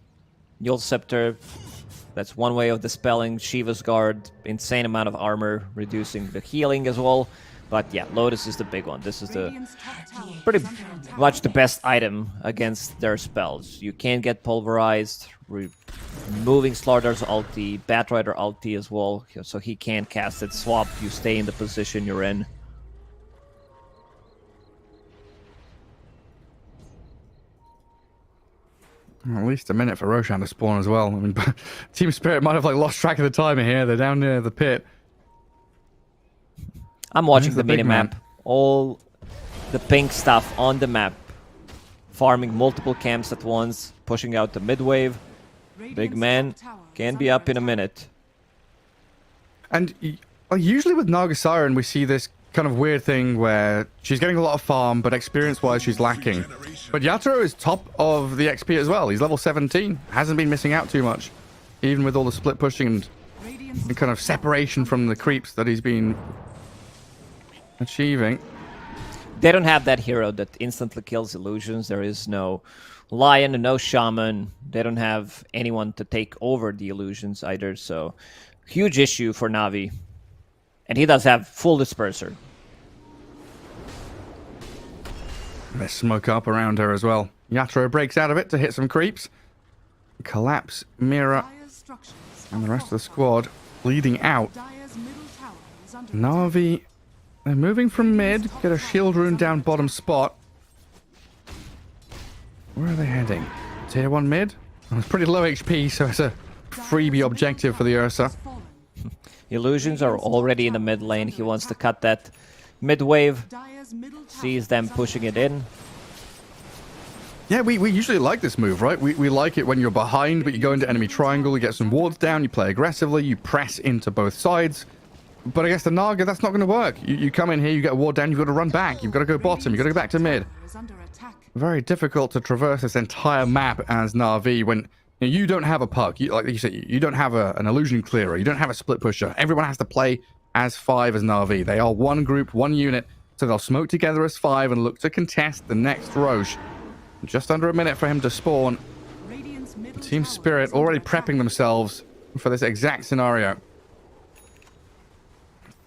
Yule Scepter, that's one way of dispelling. Shiva's Guard, insane amount of armor, reducing the healing as well. But yeah, Lotus is the big one. This is the Radiant's top tower pretty is under attack. much the best item against their spells. You can get pulverized, removing Slaughter's ulti, Batrider ulti as well, so he can't cast it. Swap, you stay in the position you're in. At least a minute for Roshan to spawn as well. I mean, Team Spirit might have like lost track of the timer here. They're down near the pit. I'm watching Where's the the big minimap. man? All the pink stuff on the map. Farming multiple camps at once, pushing out the mid wave. Big Radiant's man top tower can is be under up in a attack. minute. And usually with Naga Siren, we see this kind of weird thing where she's getting a lot of farm, but experience-wise, she's lacking. But Yatoro is top of the XP as well. He's level 17. Hasn't been missing out too much, even with all the split pushing and Radiant's the kind of separation from the creeps that he's been achieving. They don't have that hero that instantly kills illusions. There is no lion and no shaman. They don't have anyone to take over the illusions either, so huge issue for Na'Vi. And he does have full disperser. There's smoke up around her as well. Yatoro breaks out of it to hit some creeps. Collapse, Mira, Dire's structures and the are rest of the fortified. squad bleeding out. Dire's middle tower is under Na'Vi, they're moving from mid. Get a shield rune down bottom spot. Where are they heading? Tier 1 mid? Oh, it's pretty low HP, so it's a freebie objective for the Ursa. Illusions are already in the mid lane. He wants to cut that mid wave. Dire's middle tower Sees them is under pushing it attack. in. Yeah, we usually like this move, right? We like it when you're behind, but you go into enemy triangle, you get some wards down, you play aggressively, you press into both sides. But against the Naga, that's not going to work. You come in here, you get a ward down, you've got to run back. You've got to go bottom, you've got to go back to mid. Is under attack. Very difficult to traverse this entire map as Na'Vi when you don't have a puck. Like you said, you don't have an illusion clearer. You don't have a split pusher. Everyone has to play as 5 as Na'Vi. They are one group, one unit, so they'll smoke together as 5 and look to contest the next Roche. Just under a minute for him to spawn. Radiant's middle Team tower Spirit is under already attack. prepping themselves for this exact scenario.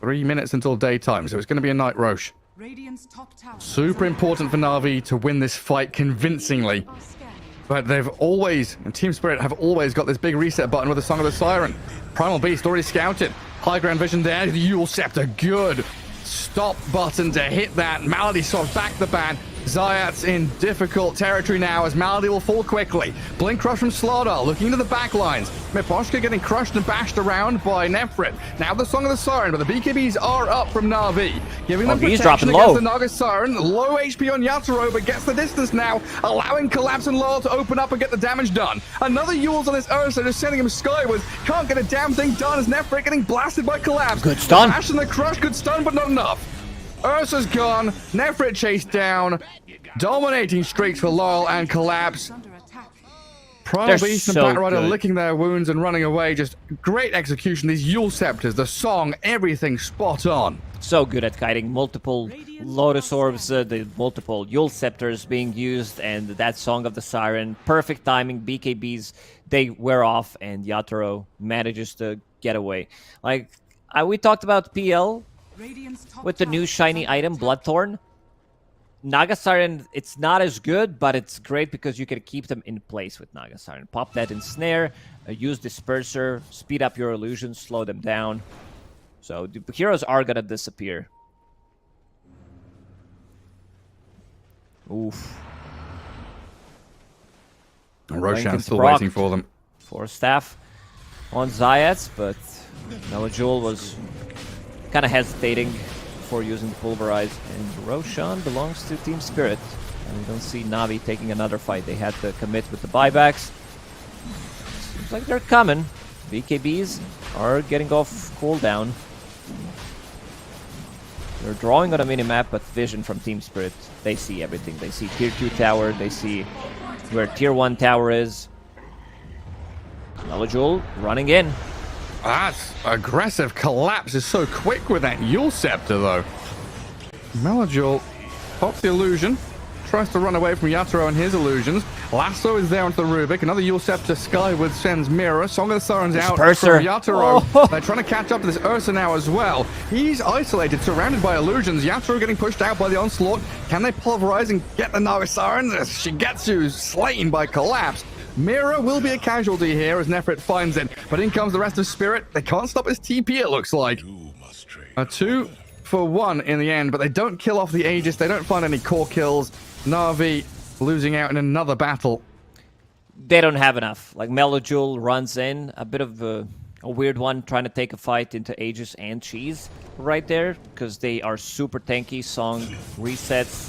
3 minutes until daytime, so it's going to be a night Roche. Radiant's top tower is Super under important for Na'Vi to win this fight convincingly. attack. Are scanning. But they've always, and Team Spirit have always got this big reset button with the Song of the Siren. Primal Beast already scouted. High ground vision there. The Yule Scepter, good. Stop button to hit that. Malady Soft back the ban. Zayat's in difficult territory now as Malady will fall quickly. Blink Crush from Slardar looking into the back lines. Miposhka getting crushed and bashed around by Nefrit. Now the Song of the Siren, but the BKBs are up from Na'Vi, giving them he's protection dropping against low. the Naga Siren. Low HP on Yatoro, but gets the distance now, allowing Collapse and Lyle to open up and get the damage done. Another Yules on this Ursa, just sending him skywards. Can't get a damn thing done as Nefrit getting blasted by Collapse. Good stun. The Bash and the Crush, good stun, but not enough. Ursa's gone. Nefrit chased down. Dominating streaks for Lyle and Collapse. Under attack. Primal They're Beast and so Batrider good. licking their wounds and running away. Just great execution. These Yule Scepters, the song, everything spot on. So good at kiting. Multiple Lotus Orbs, the multiple Yule Scepters being used, and that Song of the Siren. Perfect timing. BKBs, they wear off, and Yatoro manages to get away. Like, we talked about PL Radiant's top with the tower new is shiny under item, attack. Bloodthorn. Naga Siren, it's not as good, but it's great because you can keep them in place with Naga Siren. Pop that in Snare, use Disperser, speed up your illusions, slow them down. So the heroes are gonna disappear. Oof. And Roshan's Rankin's still procced. waiting for them. 4 staff on Zayats, but Melajul was kind of hesitating before using the Pulverize. And Roshan belongs to Team Spirit. And we don't see Na'Vi taking another fight. They had to commit with the buybacks. Seems like they're coming. BKBs are getting off cooldown. They're drawing on a minimap, but vision from Team Spirit, they see everything. They see Tier 2 tower, they see where Tier 1 tower is. Melajul running in. That's aggressive. Collapse is so quick with that Yule Scepter, though. Melajul pops the illusion, tries to run away from Yatoro and his illusions. Lasso is there onto the Rubik. Another Yule Scepter skyward sends Mirror. Song of the Siren's out Disperser. from Yatoro. Oh. They're trying to catch up to this Ursa now as well. He's isolated, surrounded by illusions. Yatoro getting pushed out by the onslaught. Can they pulverize and get the Naga Siren? Shigetsu's slain by Collapse. Mirror will be a casualty here as Nefrit finds it, but in comes the rest of Spirit. They can't stop his TP, it looks like. Two must trade. A 2-for-1 in the end, but they don't kill off the Aegis. They don't find any core kills. Na'Vi losing out in another battle. They don't have enough. Like Melajul runs in, a bit of a weird one, trying to take a fight into Aegis and Cheese right there, because they are super tanky. Song resets.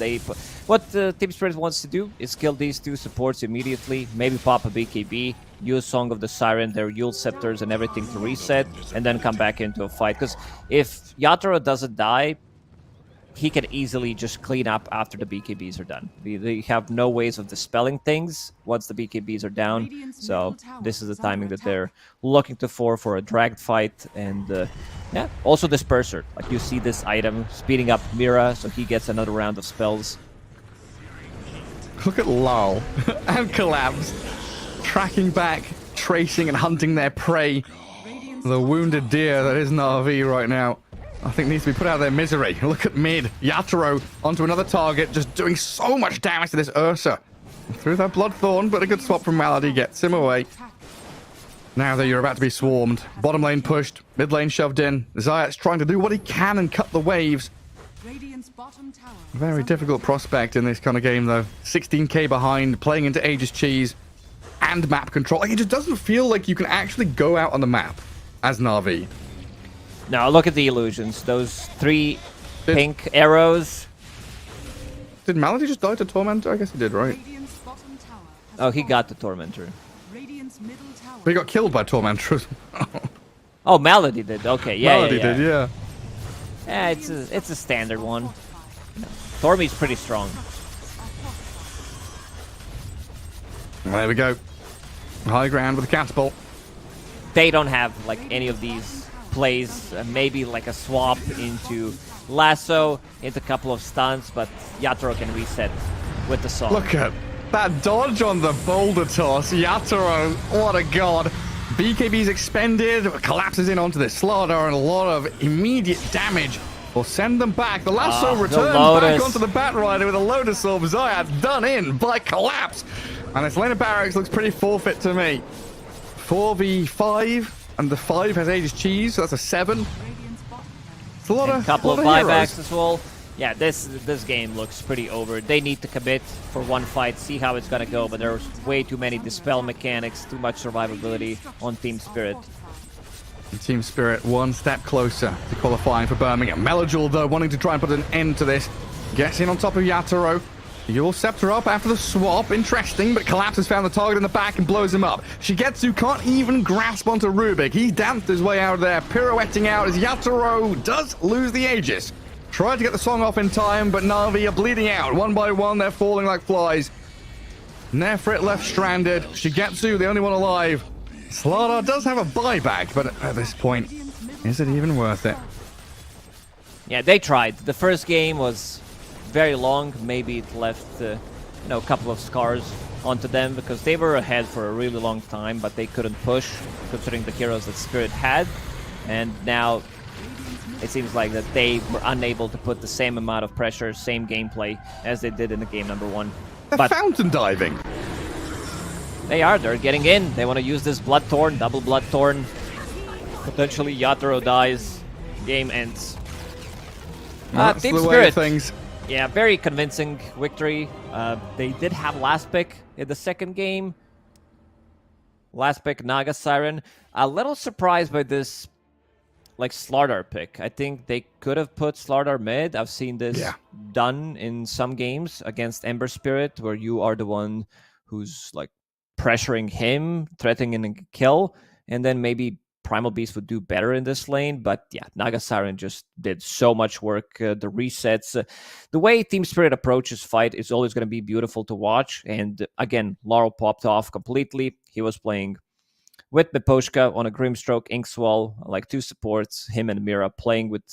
What Team Spirit wants to do is kill these two supports immediately, maybe pop a BKB, use Song of the Siren, their Yule Scepters and everything to reset, and then come back into a fight. Because if Yatoro doesn't die, he can easily just clean up after the BKBs are done. They have no ways of dispelling things once the BKBs are down. So this is the timing that they're looking for a dragged fight. And yeah, also Disperser. Like you see this item speeding up Mira, so he gets another round of spells. Look at Lal and Collapse tracking back, tracing and hunting their prey. The wounded deer that is Na'Vi right now. I think needs to be put out of their misery. Look at mid. Yatoro onto another target, just doing so much damage to this Ursa. Through that Bloodthorn, but a good swap from Malady gets him away. Now that you're about to be swarmed. Bottom lane pushed, mid lane shoved in. Zayat's trying to do what he can and cut the waves. Radiant's bottom tower is Very under difficult attack. prospect in this kind of game, though. 16k behind, playing into Aegis Cheese and map control. Like, it just doesn't feel like you can actually go out on the map as Na'Vi. Now look at the illusions. Those 3 pink arrows. Did Malady just die to Tormentor? I guess he did, right? Radiant's bottom tower has Oh, he fallen. got the Tormentor. Radiant's middle tower. But he got killed by Tormentor. Oh, Malady did. Okay, yeah, Malady yeah. did, yeah. Yeah, it's a standard one. Thormy's pretty strong. There we go. High ground with a catapult. They don't have like any of these plays. Maybe like a swap into lasso, into a couple of stuns, but Yatoro can reset with the song. Look at that dodge on the boulder toss. Yatoro, what a god. BKB's expended, collapses in onto the Slardar, and a lot of immediate damage will send them back. The lasso The returns Lotus. back onto the Batrider with a Lotus Orb. Zayat done in by Collapse. And this lane of barracks looks pretty forfeit to me. 4v5, and the 5 has Aegis Cheese, so that's a 7. Radiant's bottom tower. It's a lot And of a couple of lot heroes. buybacks as well. Yeah, this game looks pretty over. They need to commit for one fight, see how it's gonna go, but there's way too many dispel mechanics, too much survivability on Team Spirit. And Team Spirit one step closer to qualifying for Birmingham. Melojul, though, wanting to try and put an end to this, gets in on top of Yatoro. You'll scepter up after the swap. Interesting, but Collapse has found the target in the back and blows him up. Shigetsu can't even grasp onto Rubik. He's danced his way out of there, pirouetting out as Yatoro does lose the Aegis. Tried to get the song off in time, but Na'Vi are bleeding out. One by one, they're falling like flies. Nefrit left stranded. Shigetsu, the only one alive. Slardar does have a buyback, but at this point, is it even worth it? Yeah, they tried. The first game was very long. Maybe it left, a couple of scars onto them because they were ahead for a really long time, but they couldn't push considering the heroes that Spirit had. And now it seems like that they were unable to put the same amount of pressure, same gameplay as they did in the game number 1. They're fountain diving. They're getting in. They want to use this Bloodthorn, double Bloodthorn. Potentially Yatoro dies, game ends. That's Team the way Spirit. of things. Yeah, very convincing victory. They did have last pick in the second game. Last pick, Naga Siren. A little surprised by this, Slardar pick. I think they could have put Slardar mid. I've seen this done in some games against Ember Spirit, where you are the one who's, pressuring him, threatening a kill, and then maybe Primal Beast would do better in this lane, but yeah, Naga Siren just did so much work. The resets, the way Team Spirit approaches fight is always going to be beautiful to watch. And again, Laurel popped off completely. He was playing with Miposhka on a Grimstroke, Inkswell, 2 supports, him and Mira playing with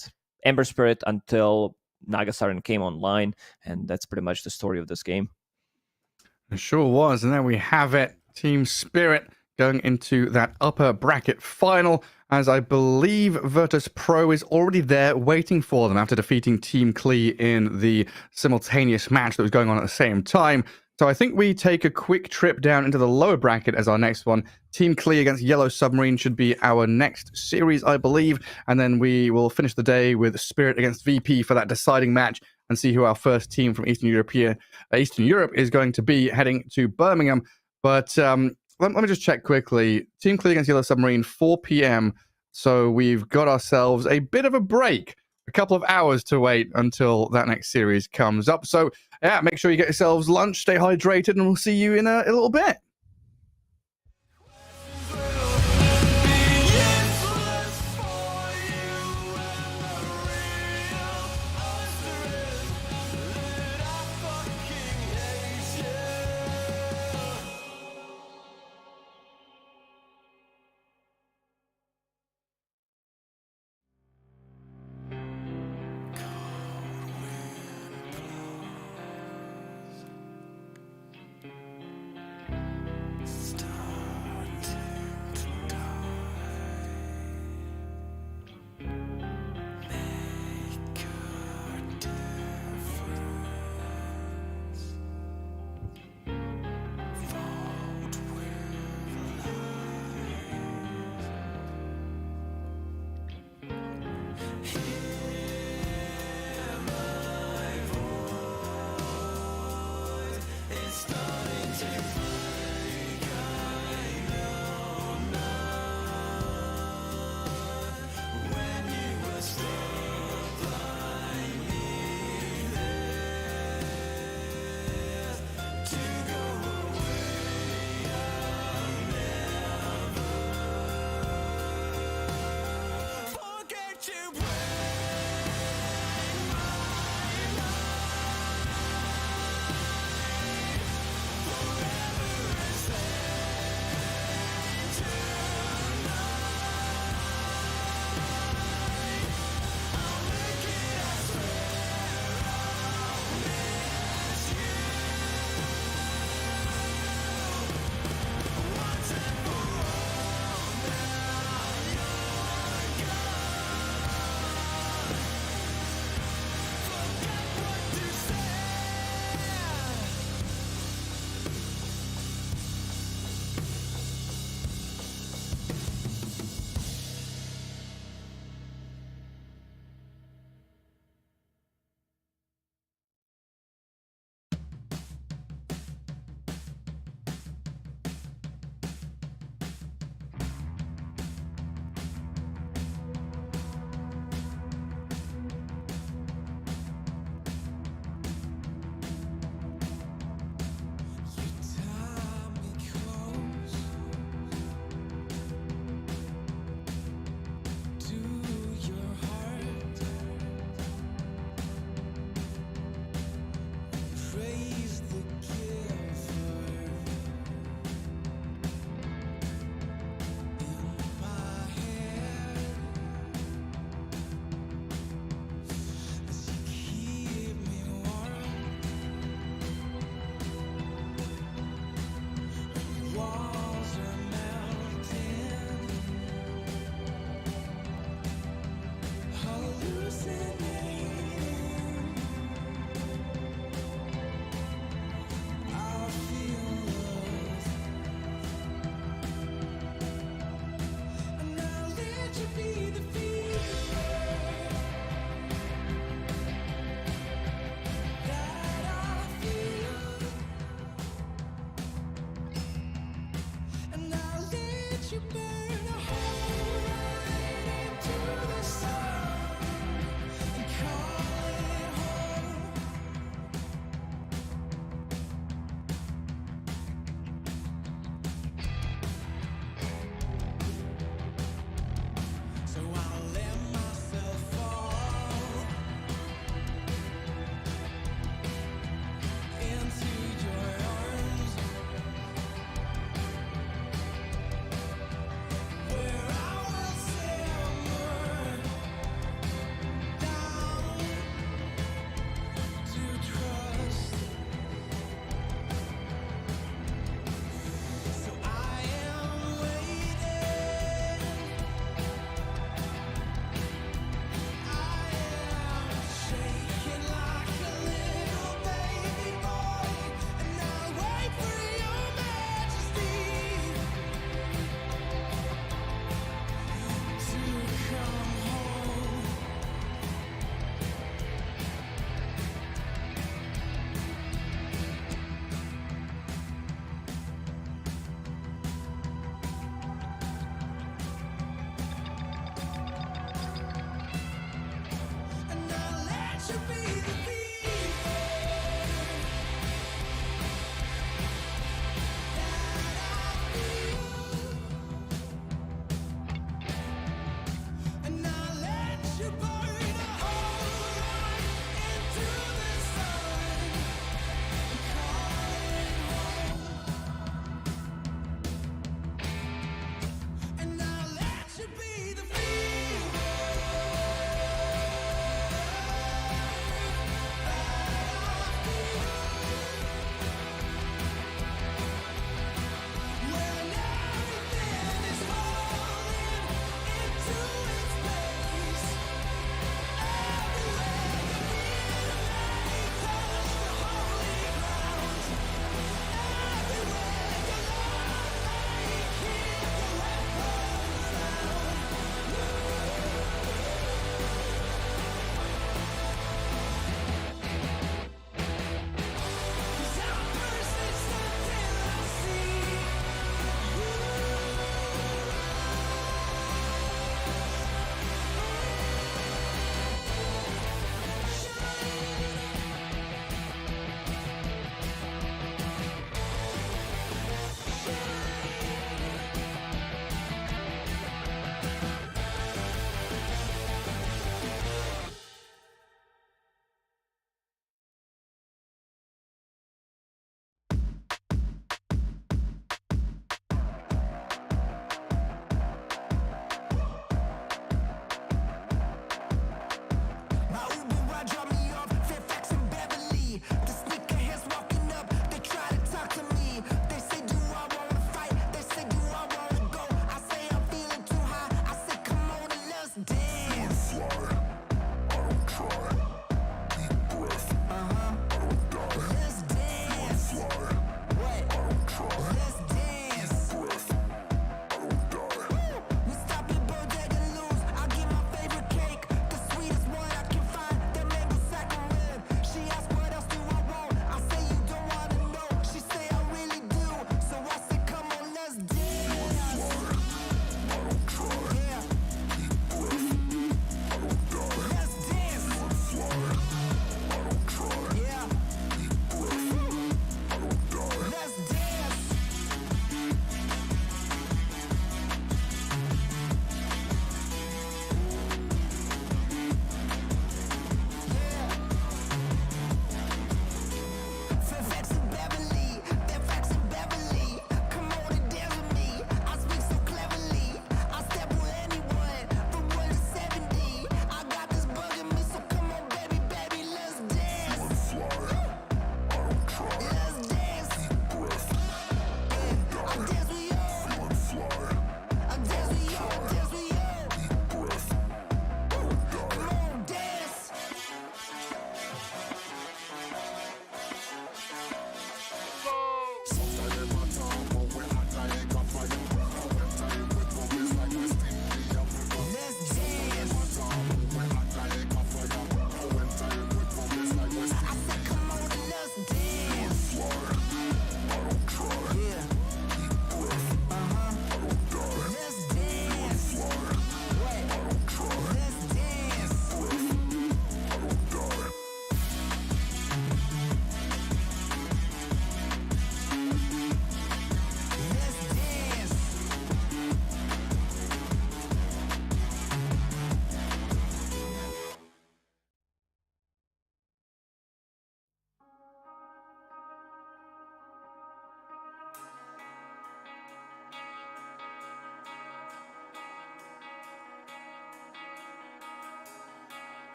Ember Spirit until Naga Siren came online, and that's pretty much the story of this game. It sure was, and there we have it. Team Spirit going into that upper bracket final, as I believe Virtus Pro is already there waiting for them after defeating Team Klee in the simultaneous match that was going on at the same time. So I think we take a quick trip down into the lower bracket as our next one. Team Klee against Yellow Submarine should be our next series, I believe. And then we will finish the day with Spirit against VP for that deciding match and see who our first team from Eastern Europe is going to be heading to Birmingham. But let me just check quickly. Team Klee against Yellow Submarine, 4 p.m. So we've got ourselves a bit of a break. A couple of hours to wait until that next series comes up. So, yeah, make sure you get yourselves lunch, stay hydrated, and we'll see you in a little bit.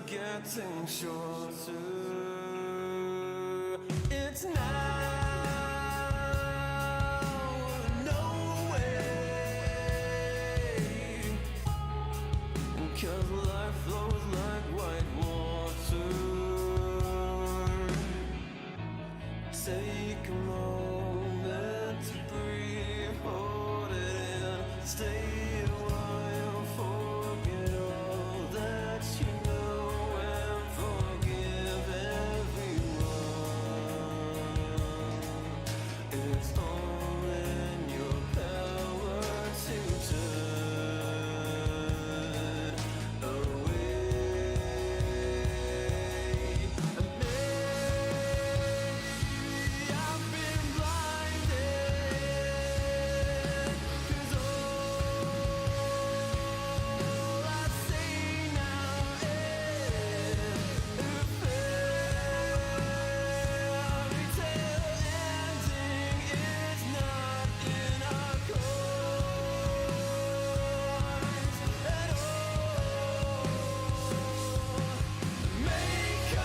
getting shorter. It's now. No way. 'Cause life flows like white water. Take a moment to breathe, hold it in, stay a while, forget all that you know, and forgive everyone. It's all in your power to turn away. I've been blinded, 'cause all I see now is a fairy tale ending. It's not in our course at all. Make a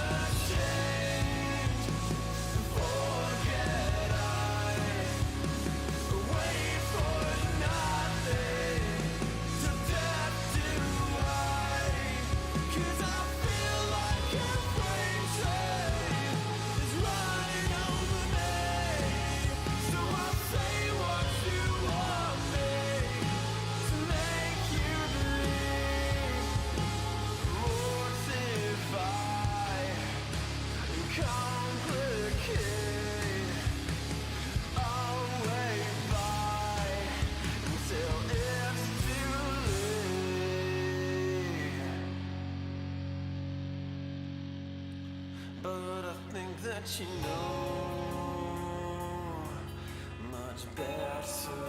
change. Forget wait for nothing to death do I. 'Cause I feel like a freight train is running over me. So I'll say what you want me to make you believe. Mortify and complicate. I'll wait by until it's too late. But I think that you know much better.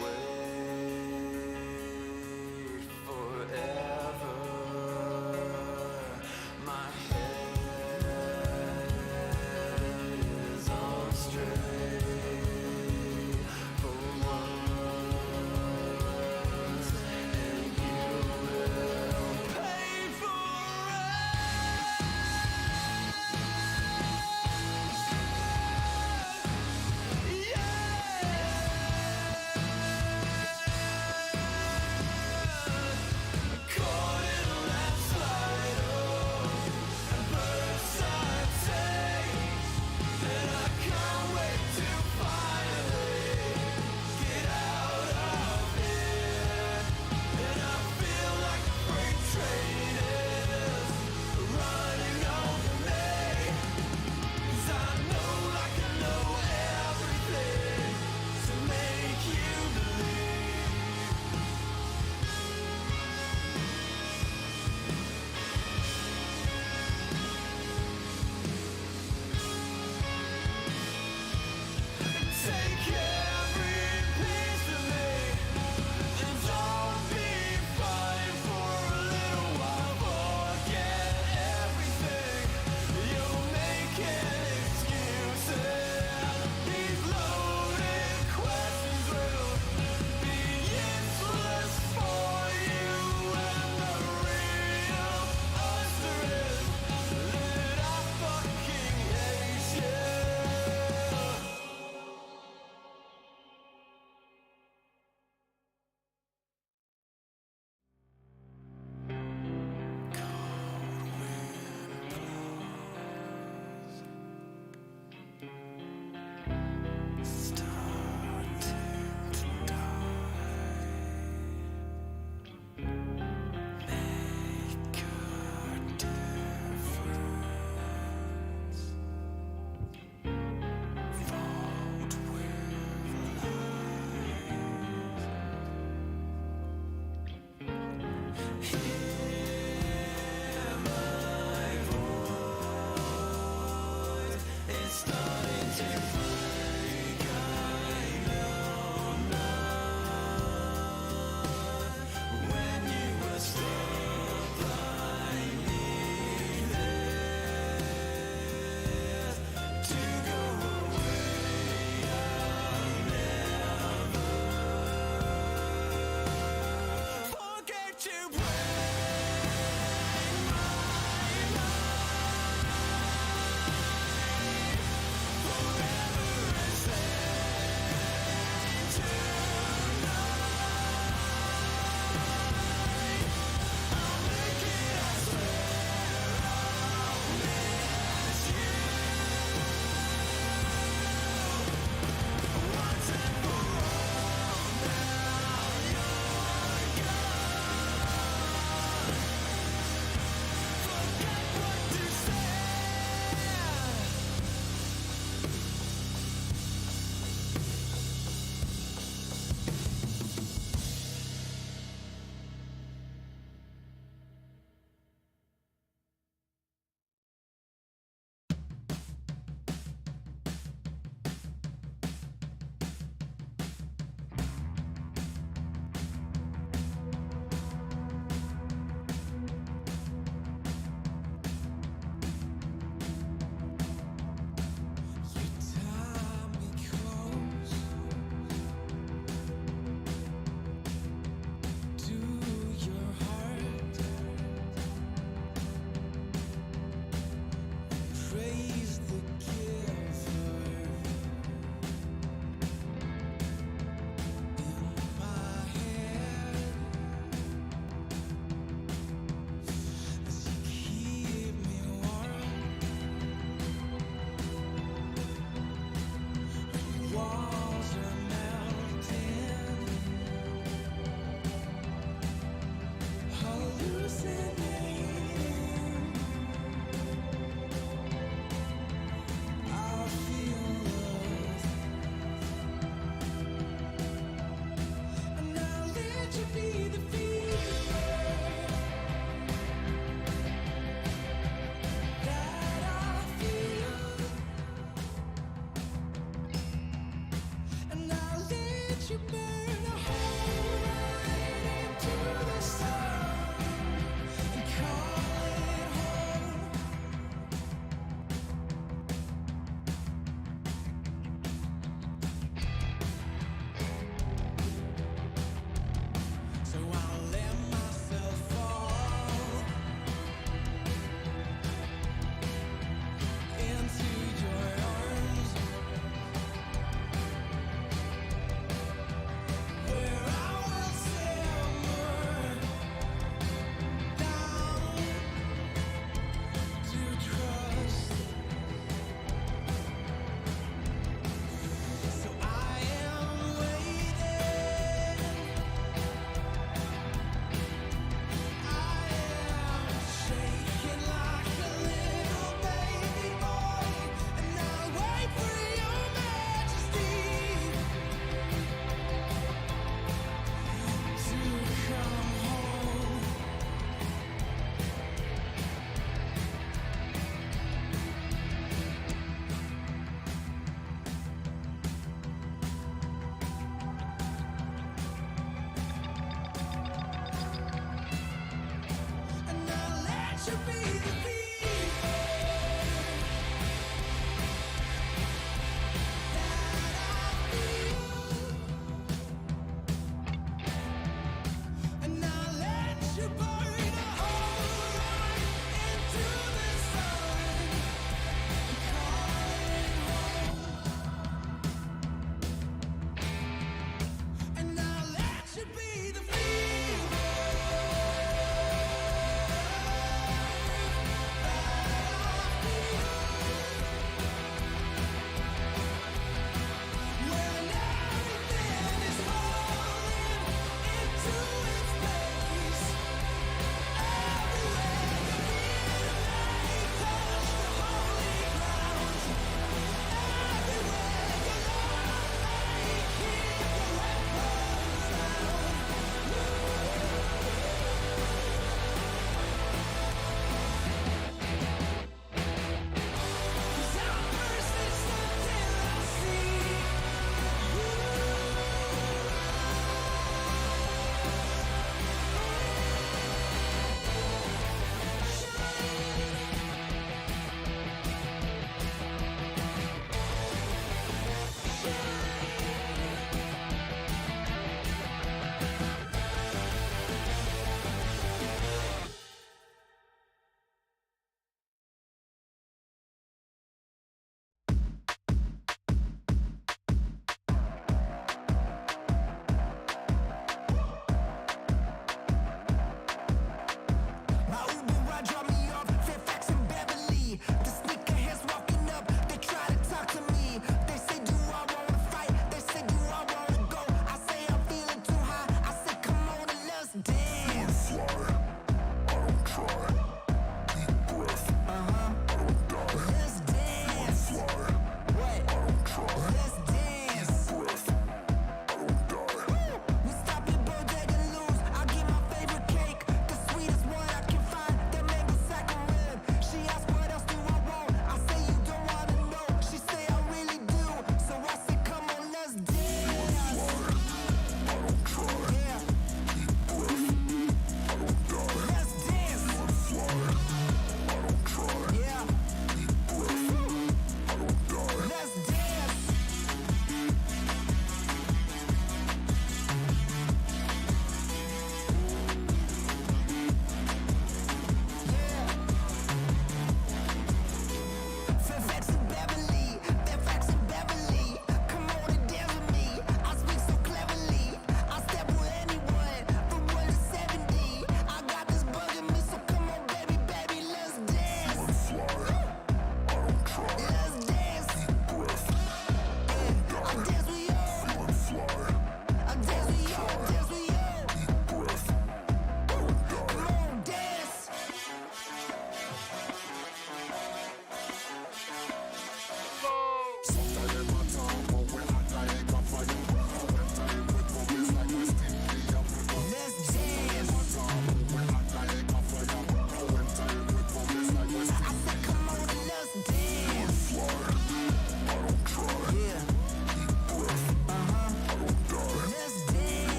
Wait forever. My head is on straight for once, and you will pay for it. Yeah. walls are melting, hallucinating. I feel lost, and I'll let you be the fever that I feel.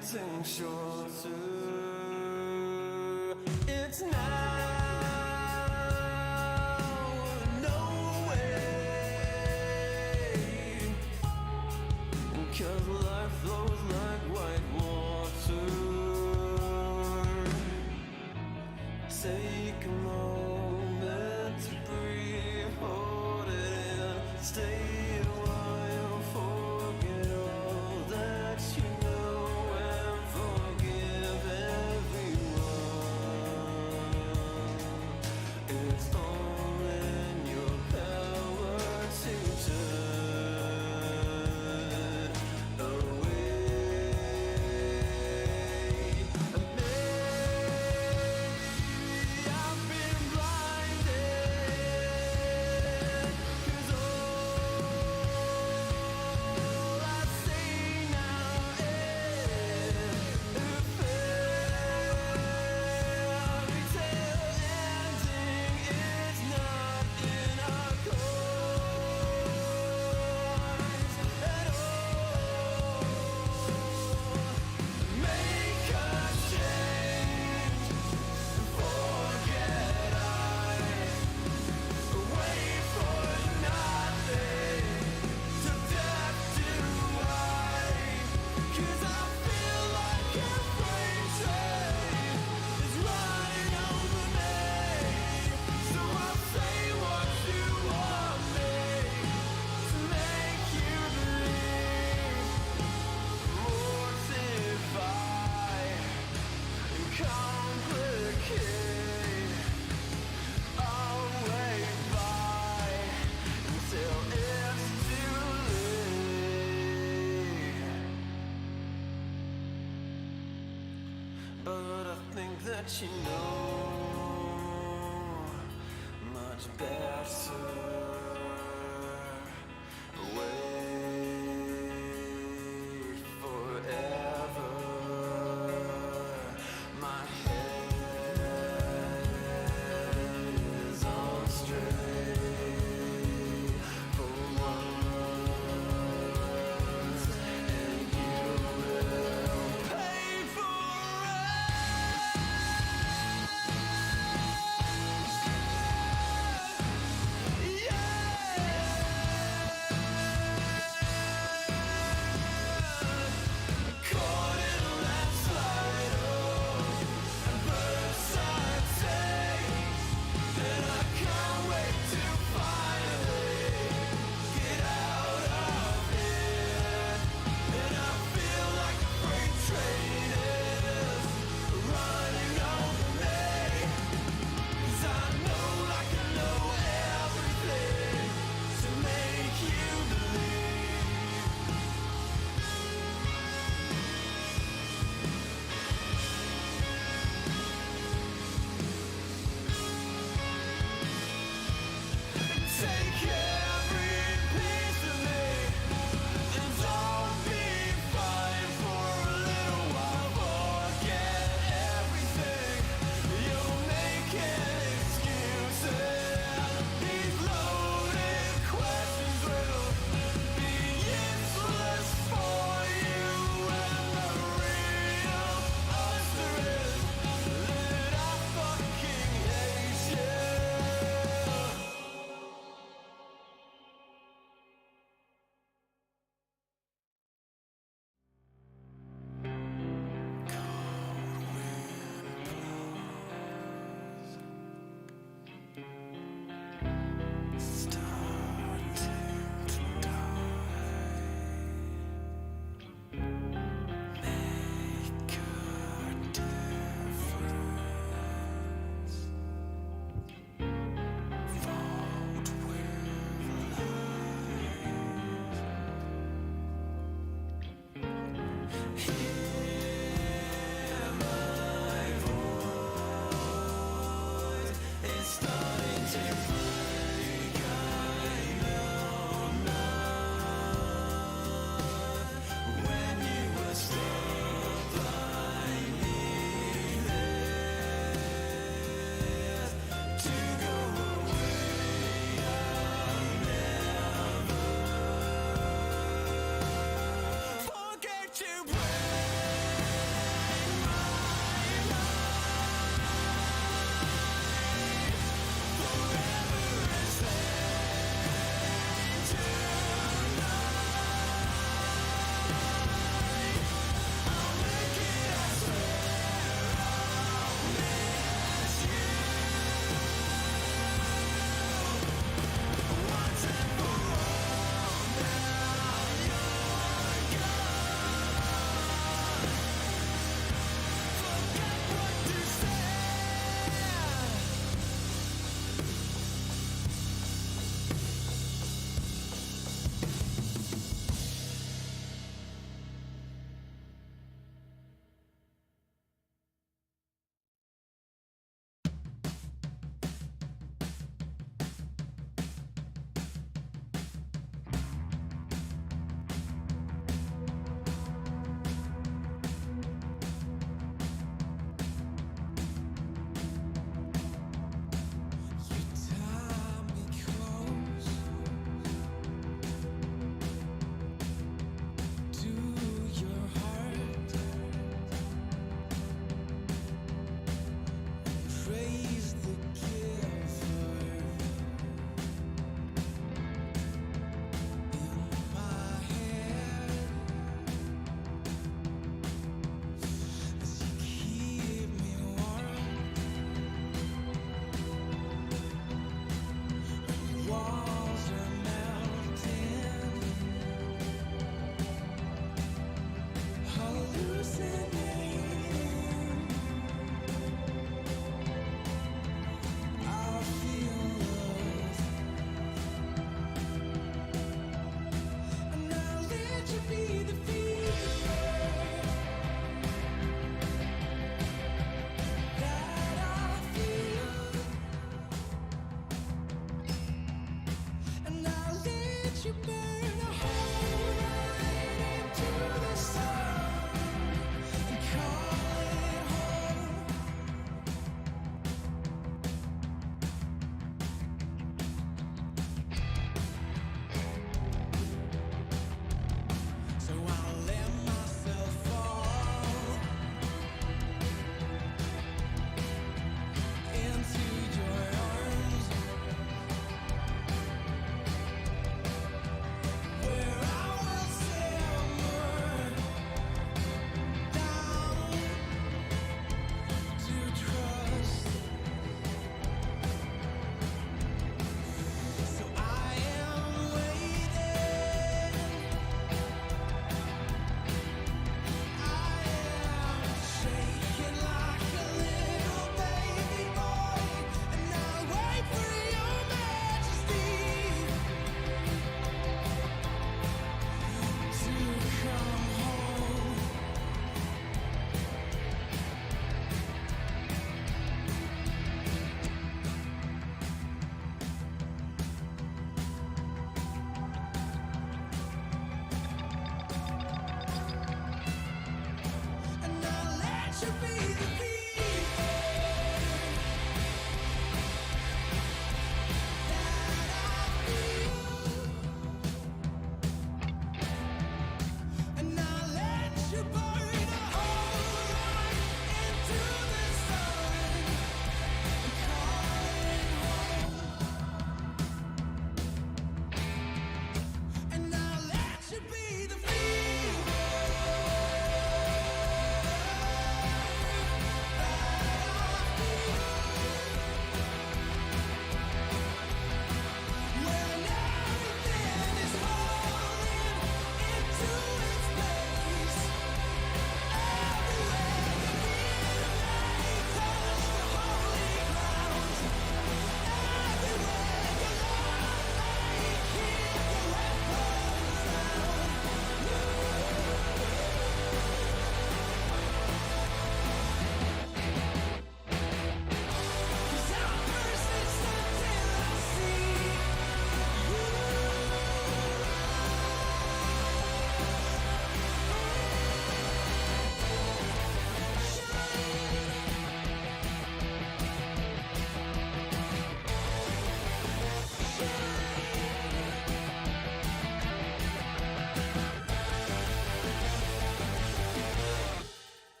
getting shorter. It's now. No way. 'Cause life flows like white water. Take a moment to breathe, hold it in, stay a while, forget all that you know, and forgive everyone. It's all in your power to turn away. I've been blinded, 'cause all I see now is a fairy tale ending. It's not in our course at all. Make a change, forget wait for nothing, to death do I, 'cause I feel like a freight train is running over me. So I'll say what you want me to make you believe. Mortify and complicate. I'll wait by until it's too late. But I think that you know much better. Wait forever. My head is on straight for once, and you will pay for it. Caught in a landslide, and birds I take, and I can't wait to finally get out of here. And I feel like a freight train is running over me, 'cause I know like I know everything to make you believe. Take every piece of me, and I'll be fine for a little while. Forget everything. You're making excuses. These loaded questions will be useless for you. And the real answer is that I fucking hate you. It's starting to break, I know not. When you were still blinding this to go away, I'll never forget you.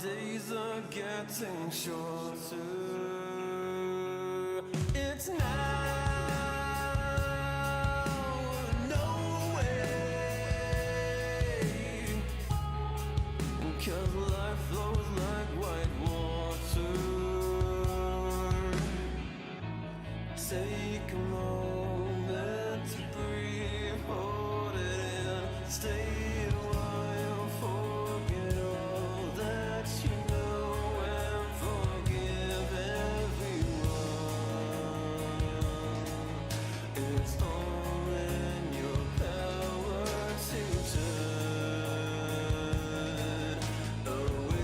days are getting shorter. It's now, no way, 'cause life flows like white water. Take a moment to breathe, hold it in, stay a while, forget all that you know, and forgive everyone. It's all in your power to turn away.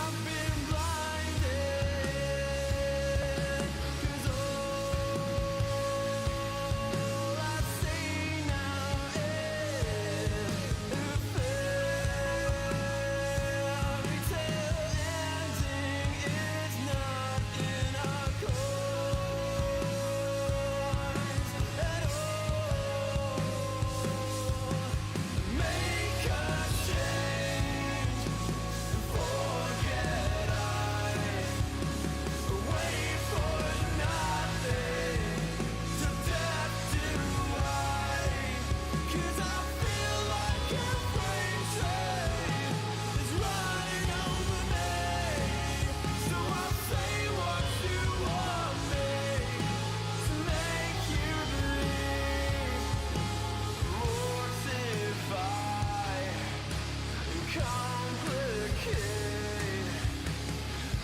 I've been blinded, 'cause all I see now is a fairy tale ending. It's not in our course at all. Make a change, forget wait for nothing, to death do I, 'cause I feel like a freight train is running over me. So I'll say what you want me to make you believe, mortify and complicate.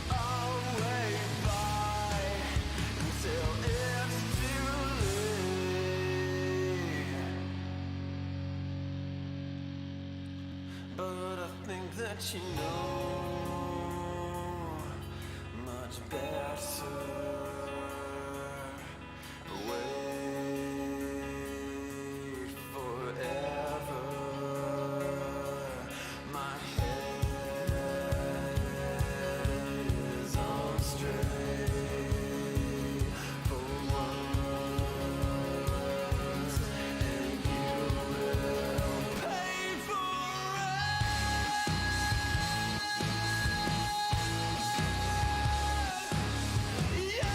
I'll wait by until it's too late. But I think that you know much better. Wait forever. My head is on straight for once, and you will pay for it. Yeah.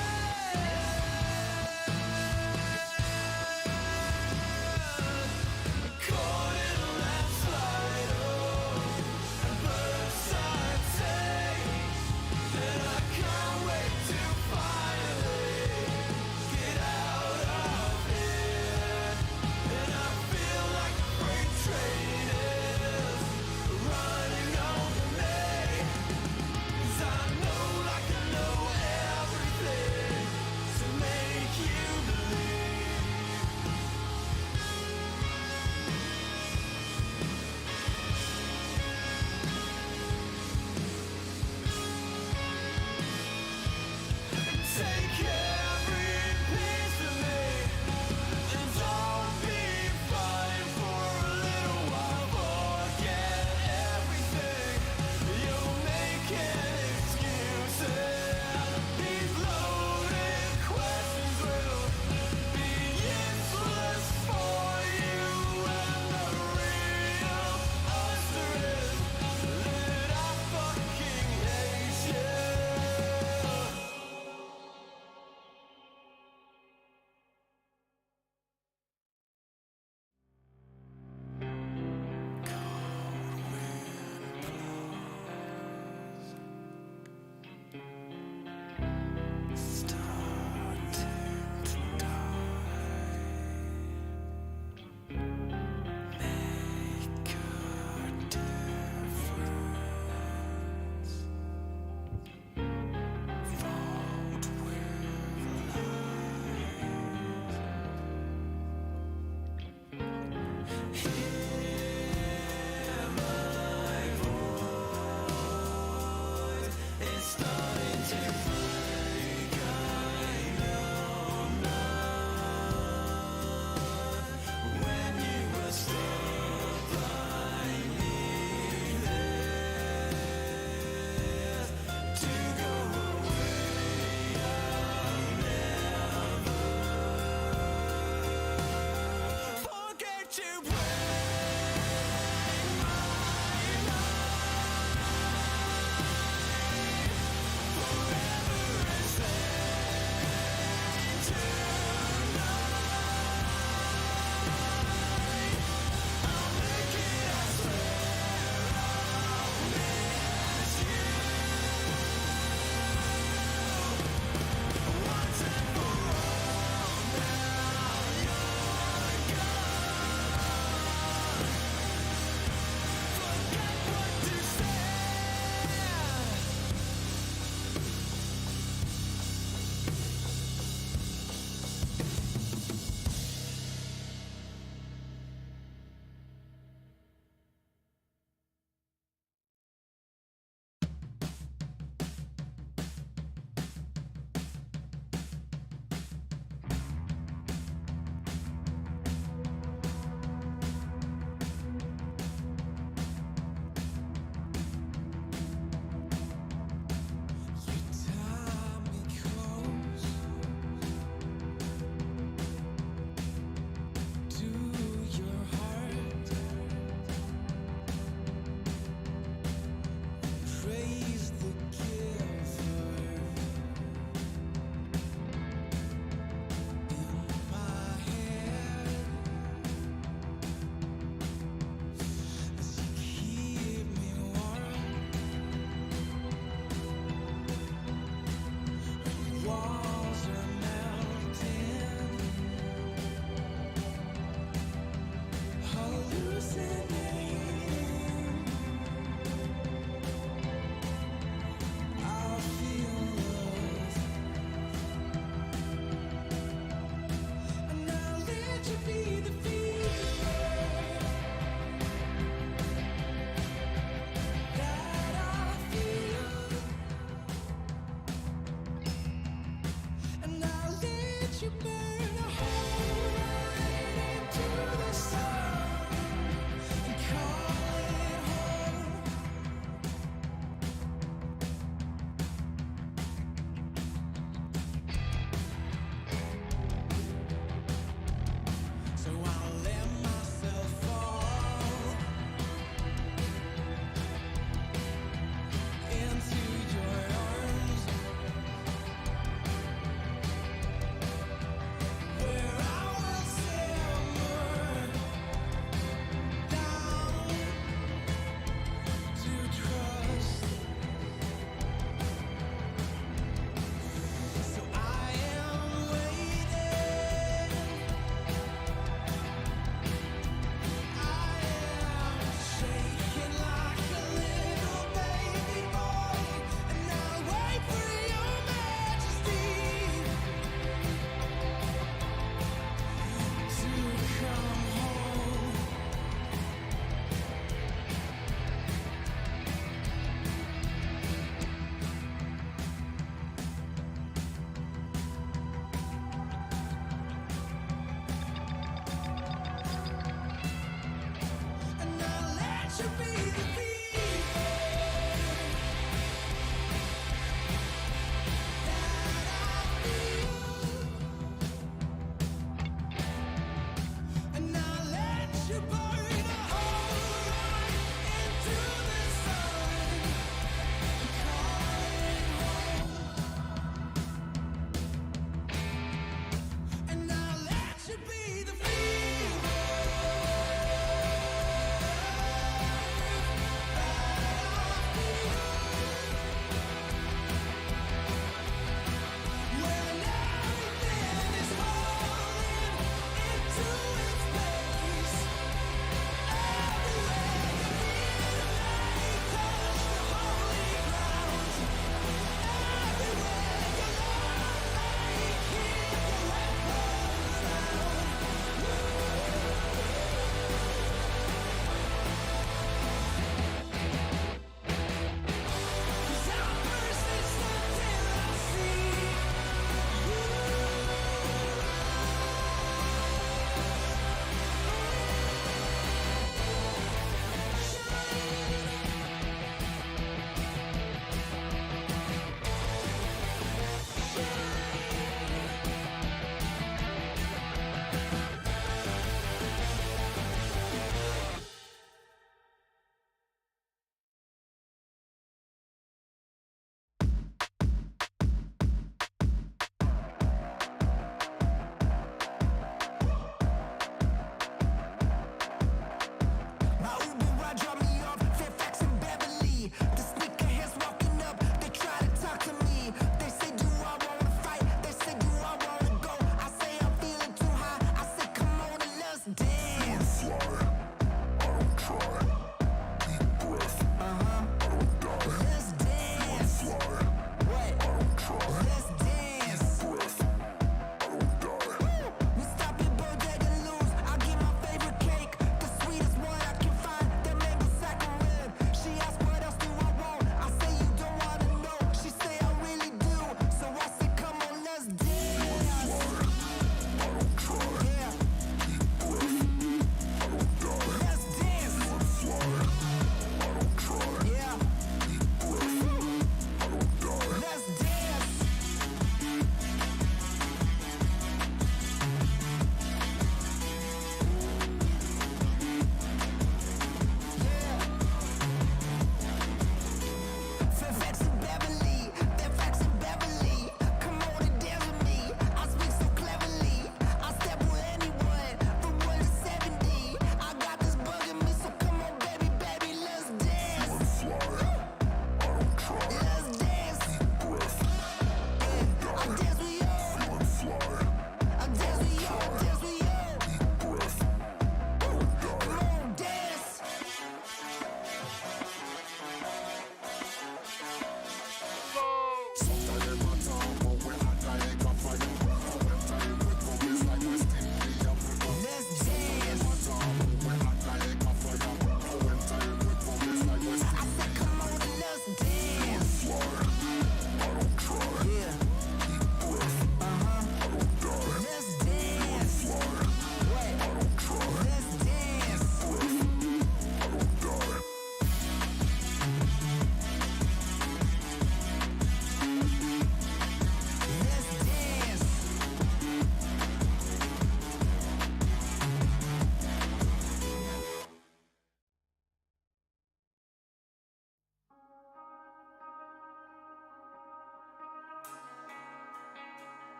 let you break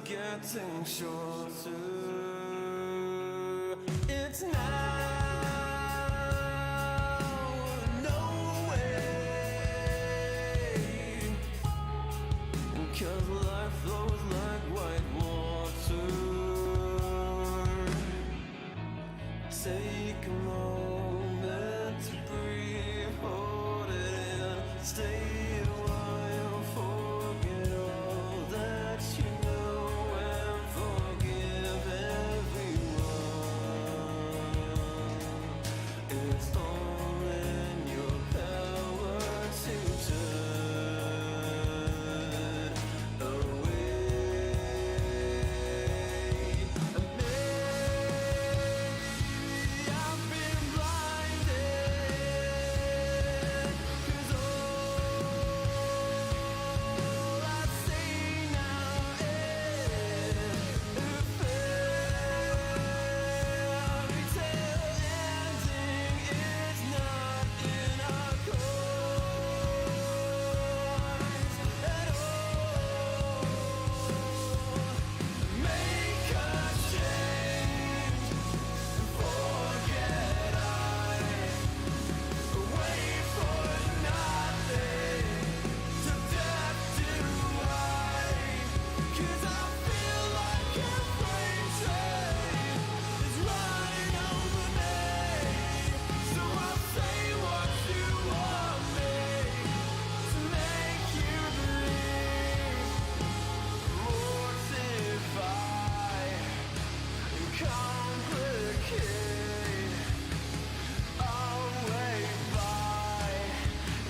getting shorter. It's now, no way. 'Cause life flows like white water. Take a moment to breathe, hold it in, stay a while, forget all that you know, and forgive everyone. It's all in your power to turn away. I've been blinded, 'cause all I see now is a fairy tale ending. It's not in our course at all. Make a change, forget wait for nothing, to death do I, 'cause I feel like a freight train is running over me. So I'll say what you want me to make you believe, mortify and complicate. I'll wait by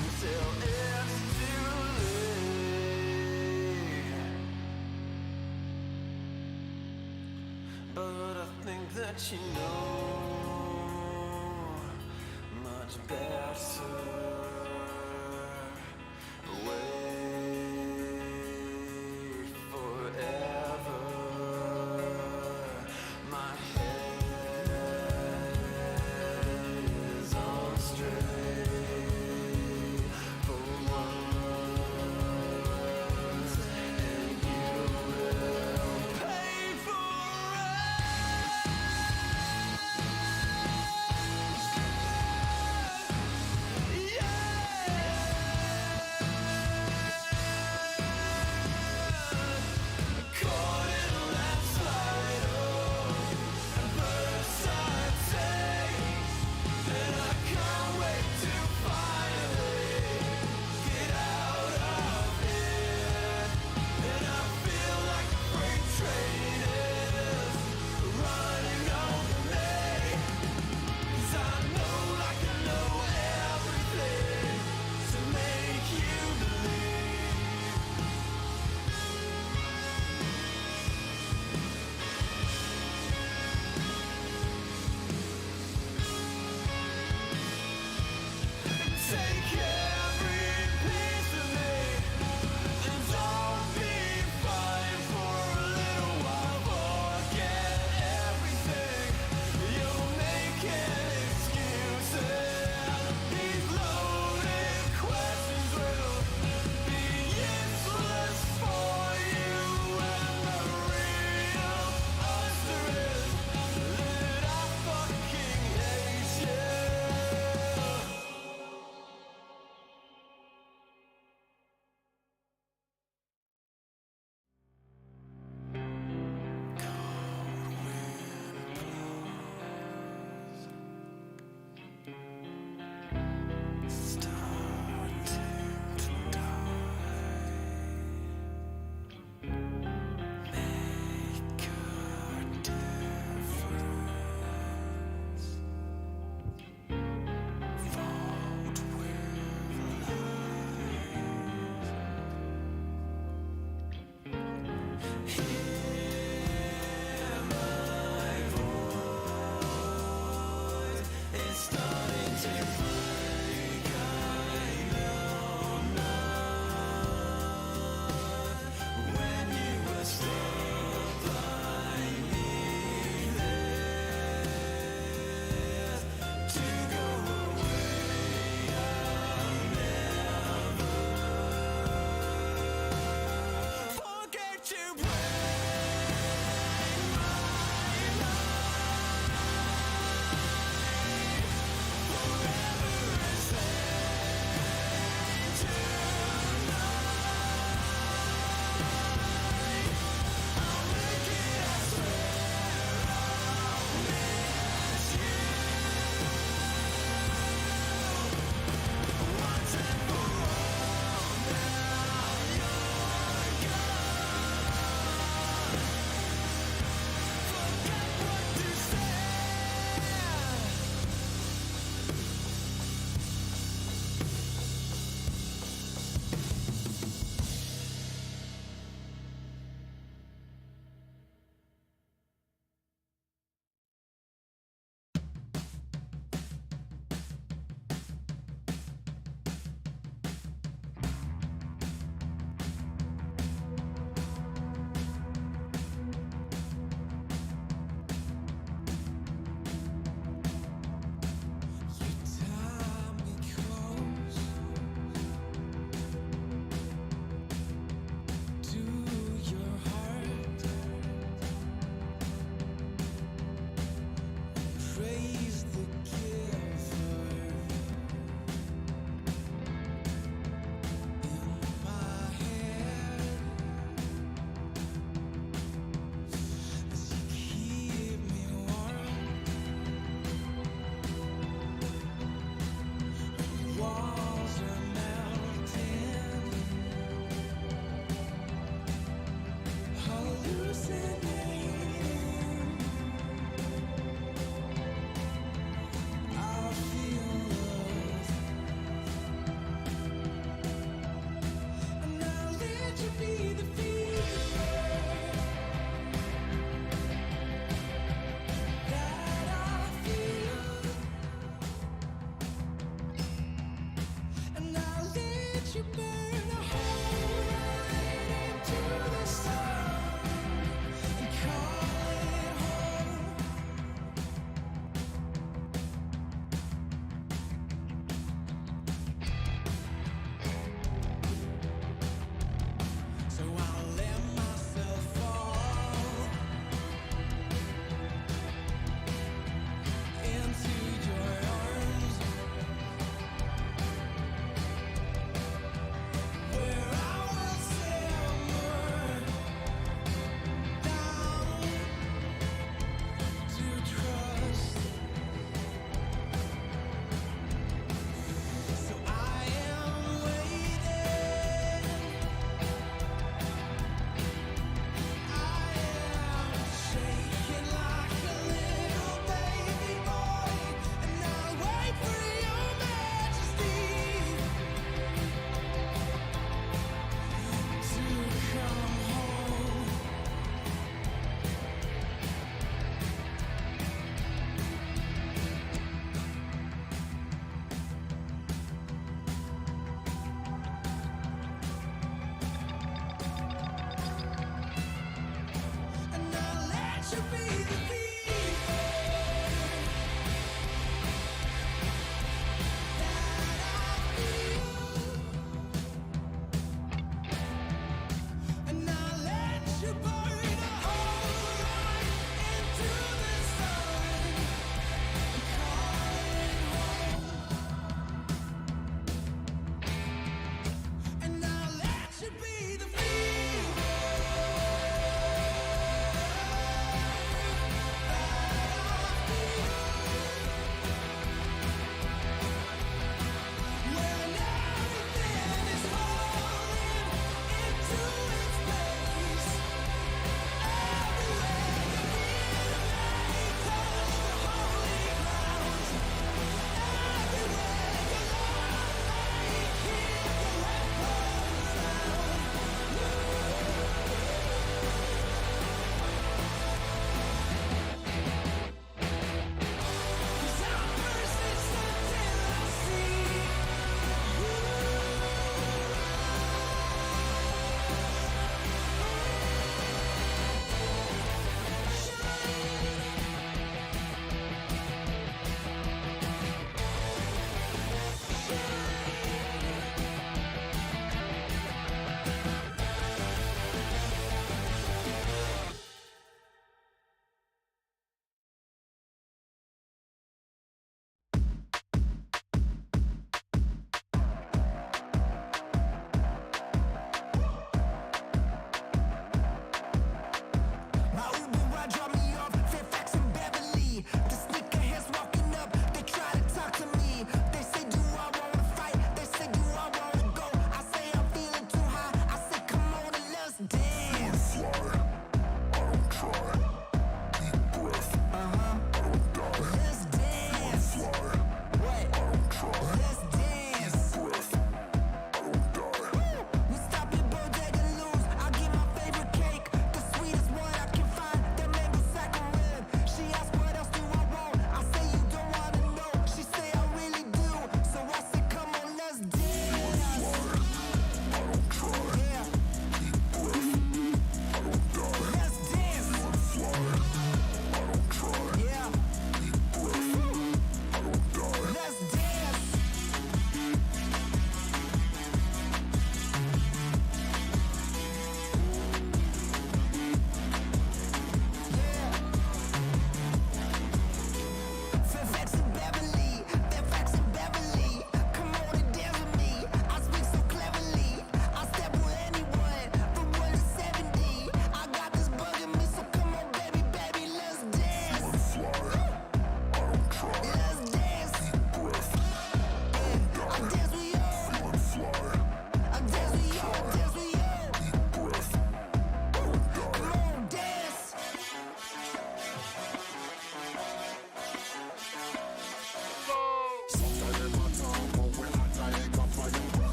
until it's too late. But I think that you know much better. Wait forever. My head is on straight for once, and you will pay for it. Caught in a landslide, and first I take, and I can't wait to finally get out of here. And I feel like a freight train is running over me, 'cause I know like I know everything to make you believe. Take every piece of me, and don't be fine for a little while. Forget everything. You're making excuses. These loaded questions will be useless for you. And the real answer is that I fucking hate you. It's starting to break, I know not. When you were stuck by me there to go away, I'll never forget you. burn a hole right into the sun and call it home. So I'll let myself fall into your arms.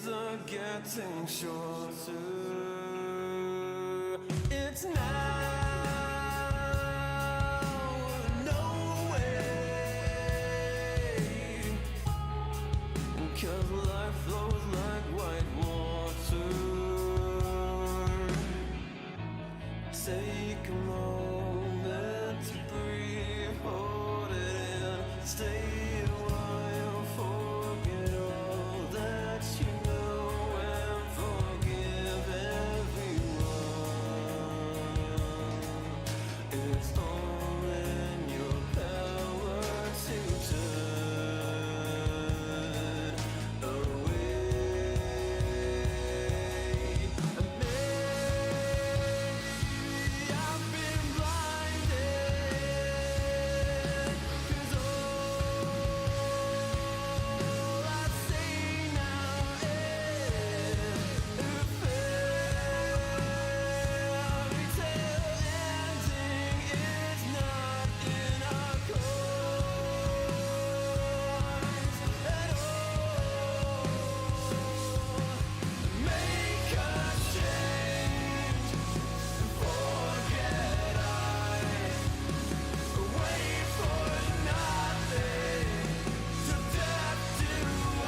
days are getting shorter. It's now or no way, 'cause life flows like white water. Take a moment to breathe, hold it in, stay a while, forget all that you know, and forgive everyone. It's all in your power to turn away. And maybe I've been blinded, 'cause all I see now is a fairy tale ending. It's not in our course at all. Make a change, forget wait for nothing, to death do I,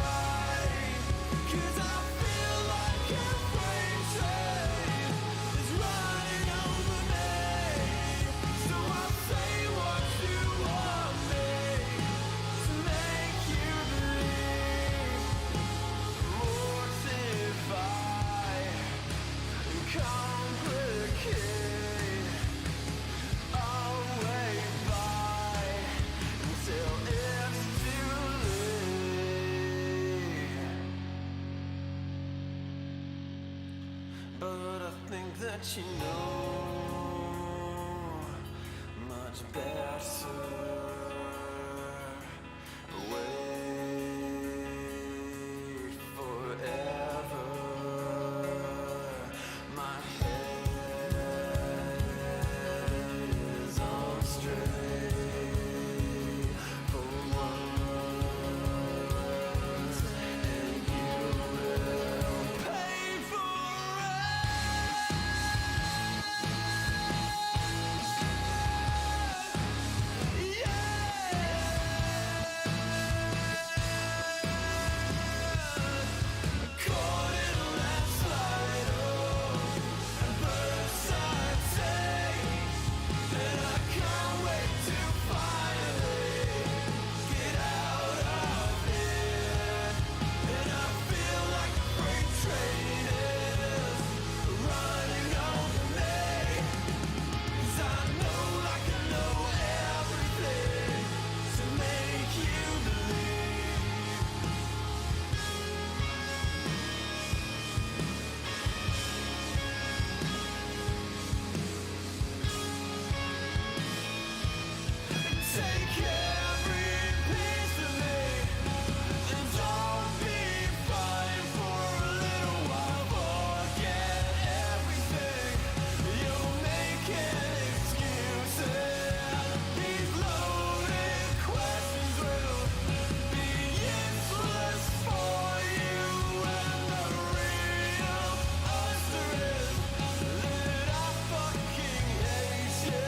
'cause I feel like a freight train is running over me. So I'll say what you want me to make you believe, mortify and complicate. I'll wait by until it's too late. But I think that you know much better. Wait forever. My head is on straight for once, and you will pay for it. Caught in a landslide, and birds I take, and I can't wait to finally get out of here. And I feel like a freight train is running over me, 'cause I know like I know everything to make you believe. Take every piece of me, and don't be fine for a little while. Forget everything. You're making excuses. These loaded questions will be useless for you, and the real answer is that I fucking hate you.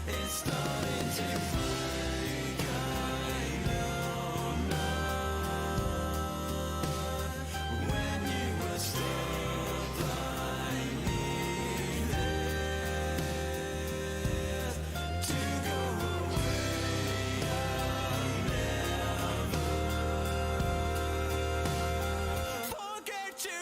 It's starting to break, I know not. When you were stuck by me there to go away, I'll never forget you.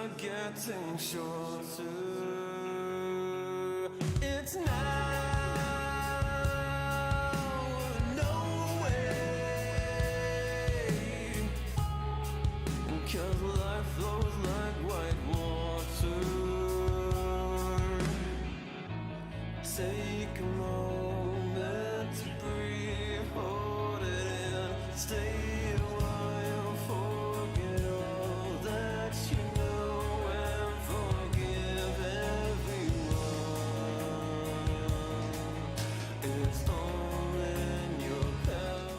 are getting shorter. It's now or no way. 'Cause life flows like white water. Take a moment to breathe, hold it in, stay a while, forget all that you know, and forgive everyone. It's all in your power.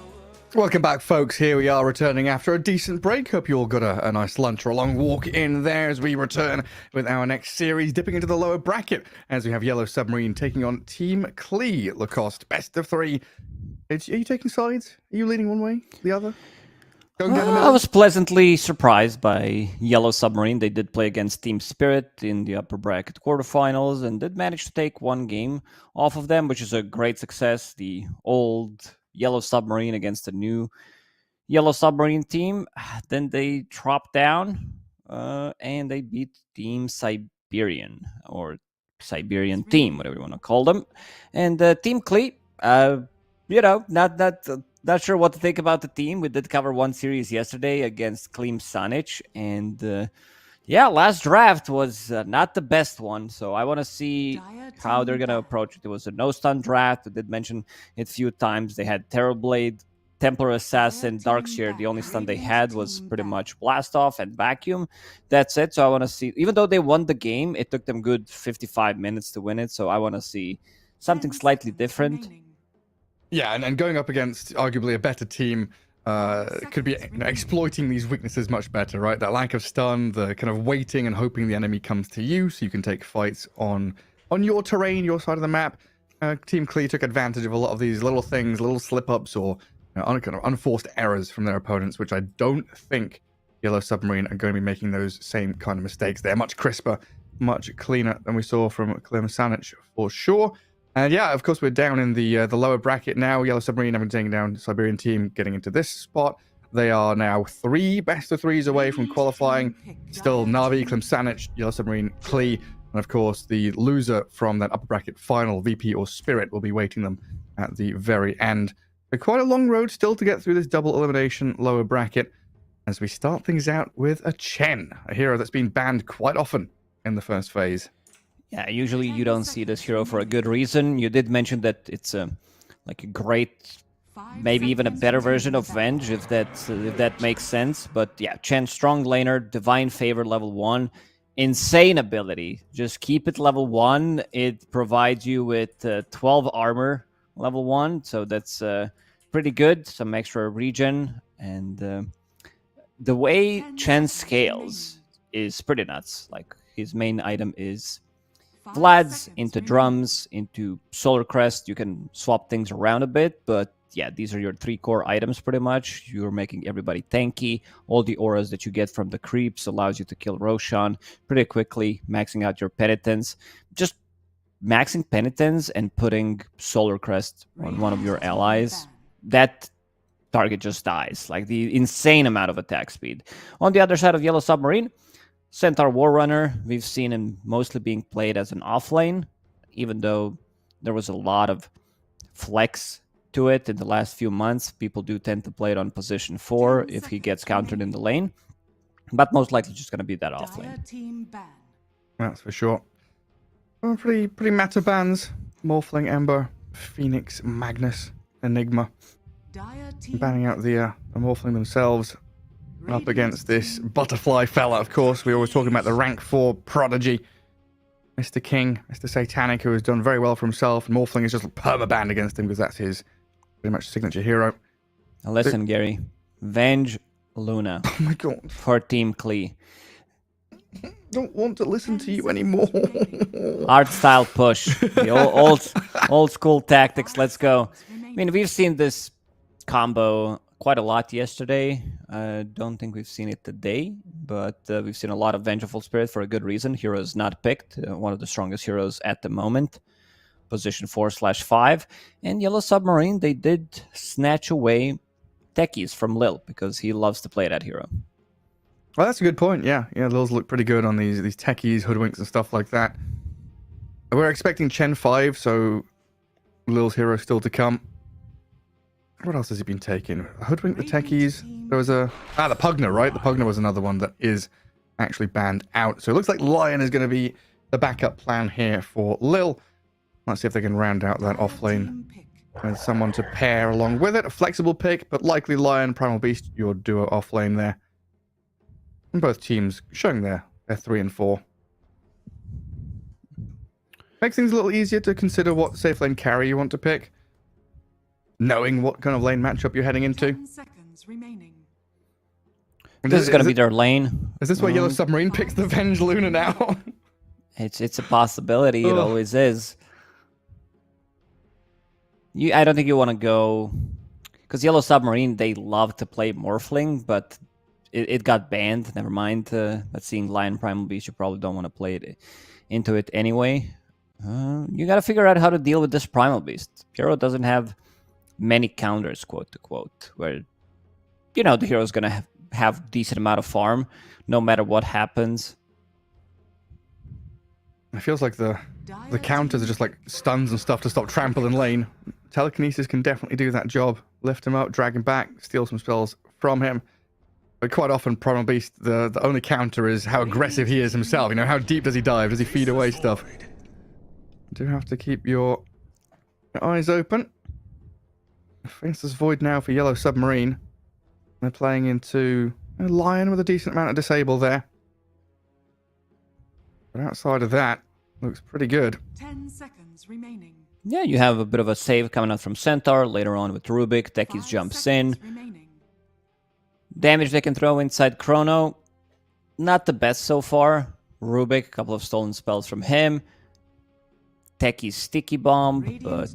Welcome back, folks. Here we are returning after a decent break. Hope you all got a nice lunch or a long walk in there as we return with our next series, dipping into the lower bracket as we have Yellow Submarine taking on Team Clee Lacoste. Best of 3. Are you taking sides? Are you leaning one way, the other? Going down the I middle? was pleasantly surprised by Yellow Submarine. They did play against Team Spirit in the upper bracket quarterfinals and did manage to take one game off of them, which is a great success. The old Yellow Submarine against the new Yellow Submarine team. Then they dropped down and they beat Team Siberian, or Siberian team, whatever you want to call them. And Team Clee, not sure what to think about the team. We did cover one series yesterday against Klim Sanic, and last draft was not the best one. So I want to see how they're going to approach it. It was a no-stun draft. I did mention it a few times. They had Terrorblade, Templar Assassin, Darkseer. The only stun they had was pretty much Blast Off and Vacuum. That's it. So I want to see, even though they won the game, it took them good 55 minutes to win it. So I want to see something slightly different. Yeah, and going up against arguably a better team could be exploiting these weaknesses much better, right? That lack of stun, the kind of waiting and hoping the enemy comes to you so you can take fights on your terrain, your side of the map. Team Clee took advantage of a lot of these little things, little slip-ups or kind of unforced errors from their opponents, which I don't think Yellow Submarine are going to be making those same kind of mistakes. They're much crisper, much cleaner than we saw from Klim Sanic for sure. And yeah, of course, we're down in the lower bracket now. Yellow Submarine having taken down the Siberian team, getting into this spot. They are now 3 best of 3s away from qualifying. Still Na'Vi, Klim Sanic, Yellow Submarine, Clee, and of course, the loser from that upper bracket final, VP or Spirit, will be waiting them at the very end. But quite a long road still to get through this double elimination lower bracket as we start things out with a Chen, a hero that's been banned quite often in the first phase. Yeah, usually you don't see this hero for a good reason. You did mention that it's like a great, maybe even a better version of Venge, if that makes sense. But yeah, Chen, strong laner, divine favor level 1, insane ability. Just keep it level 1. It provides you with 12 armor level 1, so that's pretty good. Some extra regen, and the way Chen scales is pretty nuts. Like, his main item is Vlad's into drums, into Solar Crest. You can swap things around a bit, but yeah, these are your 3 core items pretty much. You're making everybody tanky. All the auras that you get from the creeps allows you to kill Roshan pretty quickly, maxing out your penitence. Just maxing penitence and putting Solar Crest on one of your allies, that target just dies. Like, the insane amount of attack speed. On the other side of Yellow Submarine, Centaur Warrunner, we've seen him mostly being played as an offlane, even though there was a lot of flex to it in the last few months. People do tend to play it on position 4 if he gets countered in the lane, but most likely just going to be that offlane. That's for sure. Well, pretty meta bans. Morphling, Ember, Phoenix, Magnus, Enigma. Banning out the Morphling themselves. Up against this butterfly fella, of course. We're always talking about the rank 4 prodigy, Mr. King, Mr. Satanic, who has done very well for himself. Morphling is just perma-banned against him because that's his pretty much signature hero. Now listen, Gary. Venge Luna. Oh my god. For Team Clee. Don't want to listen to you anymore. Art style push. The old school tactics. Let's go. I mean, we've seen this combo quite a lot yesterday. I don't think we've seen it today, but we've seen a lot of Vengeful Spirit for a good reason. Hero is not picked. One of the strongest heroes at the moment. Position 4/5. And Yellow Submarine, they did snatch away techies from Lil because he loves to play that hero. Well, that's a good point. Yeah, those look pretty good on these techies, hoodwinks, and stuff like that. We're expecting Chen 5, so Lil's hero still to come. What else has he been taking? Hoodwink, the techies. There was the Pugner, right? The Pugner was another one that is actually banned out. So it looks like Lion is going to be the backup plan here for Lil. Let's see if they can round out that offlane with someone to pair along with it. A flexible pick, but likely Lion, Primal Beast, your duo offlane there. And both teams showing their 3 and 4. Makes things a little easier to consider what safe lane carry you want to pick, knowing what kind of lane matchup you're heading into. 10 seconds remaining. And This is going to be their lane. Is this why Yellow Submarine picks the Venge Luna now? It's a possibility. It always is. I don't think you want to go... Because Yellow Submarine, they love to play Morphling, but it got banned. Never mind. But seeing Lion Primal Beast, you probably don't want to play it into it anyway. You got to figure out how to deal with this Primal Beast. Hero doesn't have many counters, quote to quote, where, you know, the hero's going to have decent amount of farm no matter what happens. It feels like the counters are just like stuns and stuff to stop trample in lane. Telekinesis can definitely do that job. Lift him up, drag him back, steal some spells from him. But quite often, Primal Beast, the only counter is how aggressive he is himself. You know, how deep does he dive? Does he feed away stuff? You do have to keep your eyes open. Faceless Void now for Yellow Submarine. They're playing into a Lion with a decent amount of disable there. But outside of that, looks pretty good. 10 seconds remaining. Yeah, you have a bit of a save coming out from Centaur. Later on with Rubik, Techies 5 jumps seconds in. remaining. Damage they can throw inside Chrono. Not the best so far. Rubik, a couple of stolen spells from him. Techies Sticky Bomb, but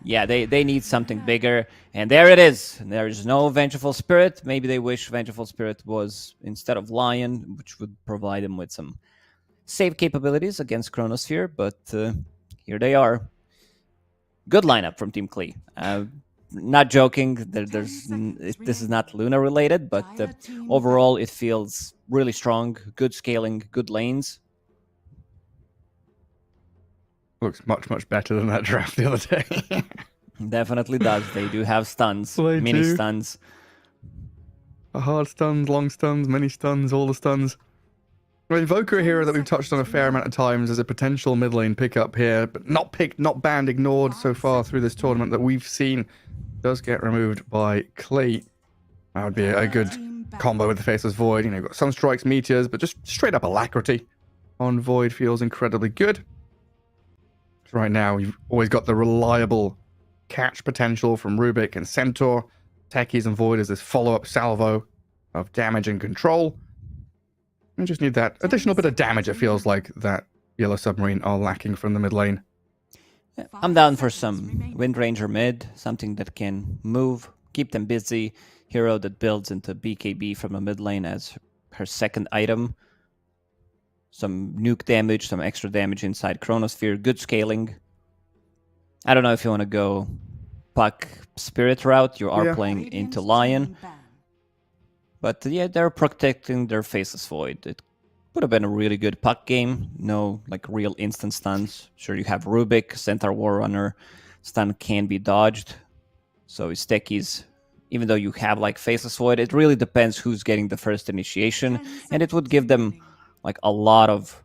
yeah, they need something bigger. And there it is. There's no Vengeful Spirit. Maybe they wish Vengeful Spirit was instead of Lion, which would provide them with some save capabilities against Chronosphere, but here they are. Good lineup from Team Klee. Not joking, this is not Luna related, but overall it feels really strong. Good scaling, good lanes. Looks much, much better than that draft the other day. Definitely does. They do have stuns, They mini do. stuns. Hard stuns, long stuns, mini stuns, all the stuns. Well, Invoker, a hero that we've touched on a fair amount of times as a potential mid lane pickup here, but not picked, not banned, ignored so far through this tournament that we've seen, does get removed by Klee. That would be a good combo with the Faceless Void. You know, you've got Sunstrikes, Meteors, but just straight up Alacrity on Void feels incredibly good. Right now, you've always got the reliable catch potential from Rubik and Centaur. Techies and Void as this follow-up salvo of damage and control. We just need that additional bit of damage, it feels like, that Yellow Submarine are lacking from the mid lane. I'm down for some Wind Ranger mid, something that can move, keep them busy. Hero that builds into BKB from the mid lane as her second item. Some nuke damage, some extra damage inside Chronosphere, good scaling. I don't know if you want to go Puck Spirit route, you are playing into Lion. But yeah, they're protecting their Faceless Void. It would have been a really good Puck game. No, like, real instant stuns. Sure, you have Rubik, Centaur Warrunner. Stun can be dodged. So is Techies. Even though you have, like, Faceless Void, it really depends who's getting the first initiation. And it would give them, like, a lot of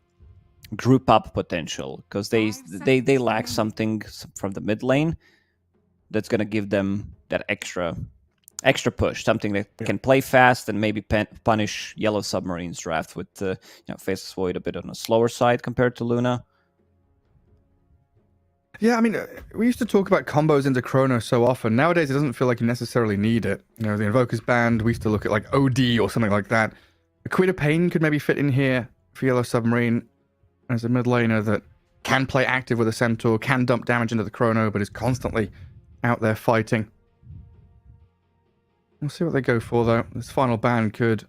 group up potential. Because they lack something from the mid lane that's going to give them that extra push, something that can play fast and maybe punish Yellow Submarine's draft with Faceless Void a bit on a slower side compared to Luna. Yeah, I mean, we used to talk about combos into Chrono so often. Nowadays, it doesn't feel like you necessarily need it. You know, the Invoker's banned. We used to look at, like, OD or something like that. A Queen of Pain could maybe fit in here for Yellow Submarine as a mid laner that can play active with a Centaur, can dump damage into the Chrono, but is constantly out there fighting. We'll see what they go for, though. This final ban could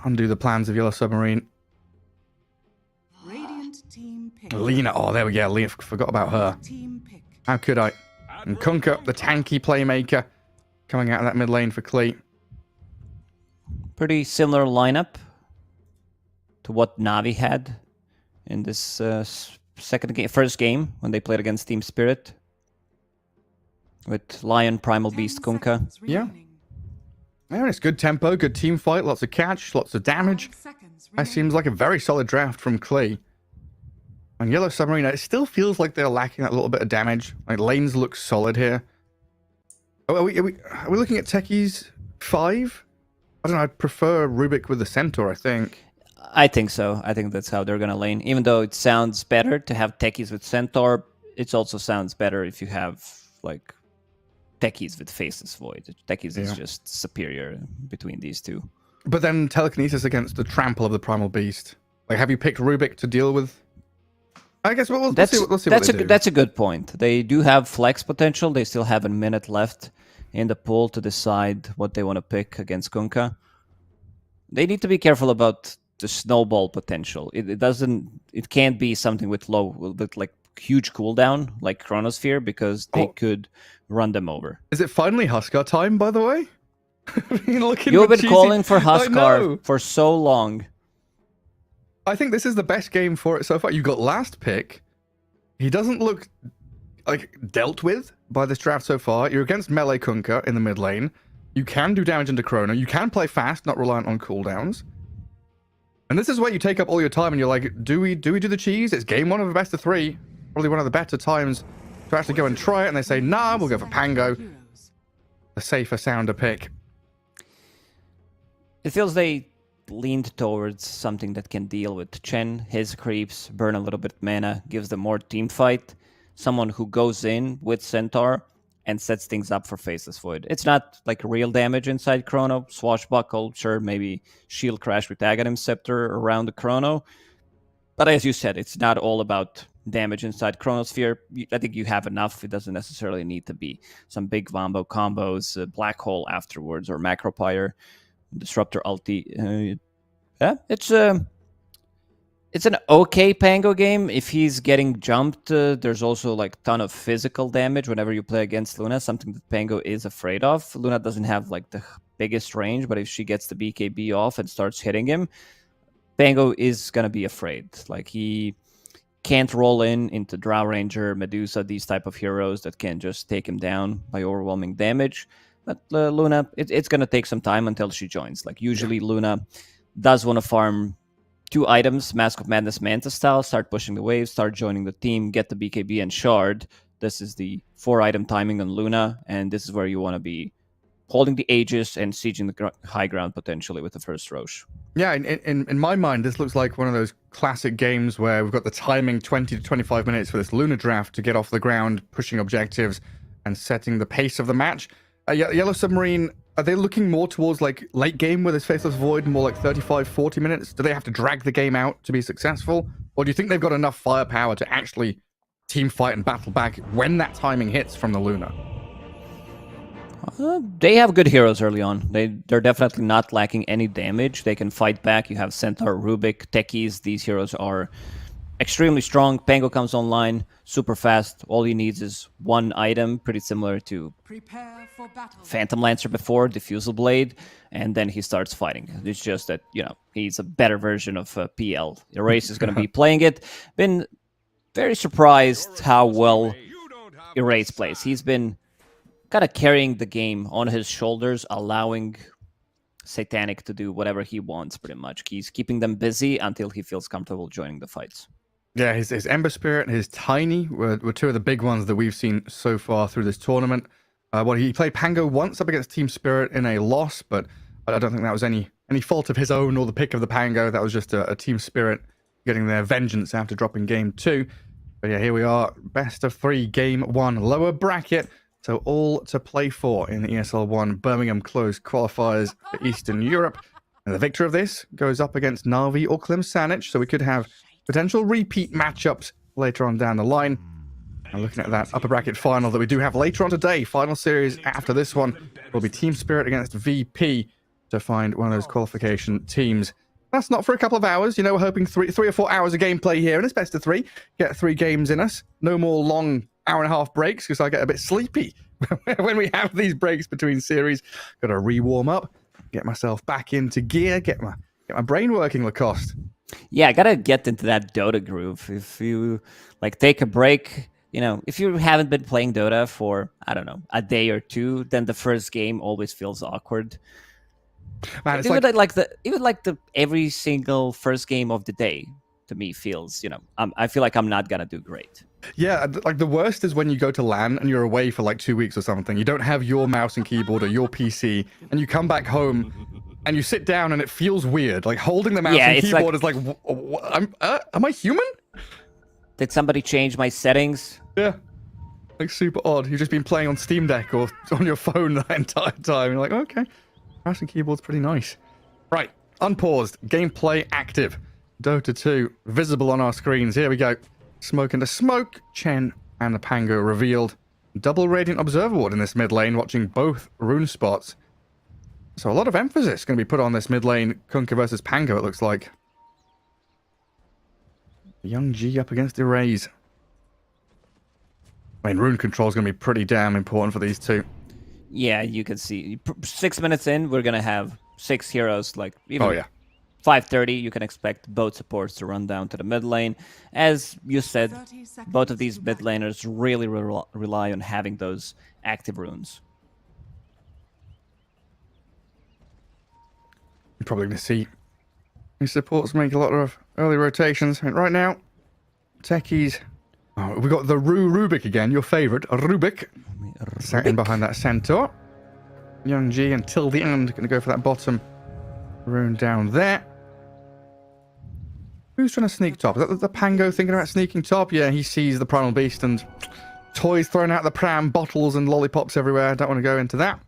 undo the plans of Yellow Submarine. Radiant team pick. Lena, oh, there we go. Lena, forgot about her. Team pick. How could I? And Kunkka, the tanky playmaker, coming out of that mid lane for Klee. Pretty similar lineup to what Navi had in this first game when they played against Team Spirit with Lion, Primal 10 Beast, Kunkka. seconds Yeah. remaining. Yeah, it's good tempo, good team fight, lots of catch, lots of damage. 5 seconds That remaining. seems like a very solid draft from Klee. And Yellow Submarine, it still feels like they're lacking that little bit of damage. Like, lanes look solid here. Oh, are we looking at Techies 5? I don't know, I'd prefer Rubik with the Centaur, I think. I think so. I think that's how they're going to lane. Even though it sounds better to have techies with Centaur, it also sounds better if you have, like, techies with Faceless Void. Techies is just superior between these two. But then Telekinesis against the Trample of the Primal Beast. Like, have you picked Rubik to deal with? I guess we'll see what they do. That's a good point. They do have flex potential. They still have a minute left in the pool to decide what they want to pick against Kunkka. They need to be careful about the snowball potential. It can't be something with like huge cooldown like Chronosphere, because they could run them over. Is it finally Huskar time, by the way? You've been calling for Huskar for so long. I think this is the best game for it so far. You got last pick. He doesn't look like dealt with by this draft so far. You're against melee Kunkka in the mid lane. You can do damage into Chrono. You can play fast, not reliant on cooldowns. And this is where you take up all your time and you're like, do we do the cheese? It's game 1 of a best of 3. Probably one of the better times to actually go and try it. And they say, nah, we'll go for Pango. The safer, sounder pick. It feels they leaned towards something that can deal with Chen, his creeps, burn a little bit of mana, gives them more team fight. Someone who goes in with Centaur and sets things up for Faceless Void. It's not like real damage inside Chrono. Swashbuckle, sure, maybe Shield Crash with Aghanim Scepter around the Chrono. But as you said, it's not all about damage inside Chronosphere. I think you have enough. It doesn't necessarily need to be some big Vombo combos, Black Hole afterwards, or Macropyre, Disruptor ulti. Yeah, it's an okay Pango game. If he's getting jumped, there's also like ton of physical damage whenever you play against Luna, something that Pango is afraid of. Luna doesn't have like the biggest range, but if she gets the BKB off and starts hitting him, Pango is going to be afraid. Like, he can't roll into Drow Ranger, Medusa, these type of heroes that can just take him down by overwhelming damage. But Luna, it's going to take some time until she joins. Like, usually Luna does want to farm 2 items, Mask of Madness, Manta style, start pushing the waves, start joining the team, get the BKB and Shard. This is the 4-item timing on Luna, and this is where you want to be holding the Aegis and sieging the high ground potentially with the first Roche. Yeah, in my mind, this looks like one of those classic games where we've got the timing 20 to 25 minutes for this Luna draft to get off the ground, pushing objectives, and setting the pace of the match. Yellow Submarine, are they looking more towards like late game with this Faceless Void, more like 35, 40 minutes? Do they have to drag the game out to be successful? Or do you think they've got enough firepower to actually team fight and battle back when that timing hits from the Luna? They have good heroes early on. They're definitely not lacking any damage. They can fight back. You have Centaur, Rubik, Techies. These heroes are extremely strong. Pango comes online super fast. All he needs is 1 item, pretty similar to Prepare for battle. Phantom Lancer before, Diffusal Blade, and then he starts fighting. It's just that, he's a better version of PL. Erase is going to be playing it. Been very surprised how well Erase plays. He's been kind of carrying the game on his shoulders, allowing Satanic to do whatever he wants, pretty much. He's keeping them busy until he feels comfortable joining the fights. Yeah, his Ember Spirit and his Tiny were 2 of the big ones that we've seen so far through this tournament. He played Pango once up against Team Spirit in a loss, but I don't think that was any fault of his own or the pick of the Pango. That was just a Team Spirit getting their vengeance after dropping game 2. But yeah, here we are, best of 3, game 1, lower bracket. So all to play for in the ESL 1 Birmingham closed qualifiers for Eastern Europe. And the victor of this goes up against Na'Vi or Klim Sanic. So we could have potential repeat matchups later on down the line. And looking at that upper bracket final that we do have later on today, final series after this one will be Team Spirit against VP to find one of those qualification teams. That's not for a couple of hours. We're hoping 3 or 4 hours of gameplay here, and it's best of 3. Get 3 games in us. No more long hour-and-a-half breaks, because I get a bit sleepy when we have these breaks between series. Got to re-warm up. get myself back into gear, get my brain working, Lacoste. Yeah, I gotta get into that Dota groove. If you like take a break, you know, if you haven't been playing Dota for, I don't know, a day or two, then the first game always feels awkward. Man, it's Even like the every single first game of the day to me feels, you know, I feel like I'm not gonna do great. yeah, like the worst is when you go to LAN and you're away for like 2 weeks or something. You don't have your mouse and keyboard or your PC, and you come back home and you sit down and it feels weird. Like holding the mouse Yeah, and it's keyboard is like, am I human? Did somebody change my settings? Yeah. Like super odd. You've just been playing on Steam Deck or on your phone the entire time. You're like, okay, mouse and keyboard's pretty nice. Right, unpaused, gameplay active. Dota 2, visible on our screens. Here we go. Smoke into smoke. Chen and the Pango revealed. Double Radiant Observer Ward in this mid lane, watching both rune spots. So a lot of emphasis going to be put on this mid lane Kunkka versus Pango, it looks like. Young G up against Erase. I mean, rune control is going to be pretty damn important for these two. Yeah, you can see 6 minutes in, we're gonna have 6 heroes. Like even Oh, yeah. 5:30, you can expect both supports to run down to the mid lane. As you said, 30 seconds both of these to mid battle. laners really rely on having those active runes. You're probably going to see these supports make a lot of early rotations. I mean, right now, techies. Oh, we got the Rubik again, your favorite, Rubik. Sat in behind that centaur. Young G until the end. Going to go for that bottom rune down there. Who's trying to sneak top? Is that the Pango thinking about sneaking top? Yeah, he sees the Primal Beast and toys thrown out the pram, bottles and lollipops everywhere. Don't want to go into that.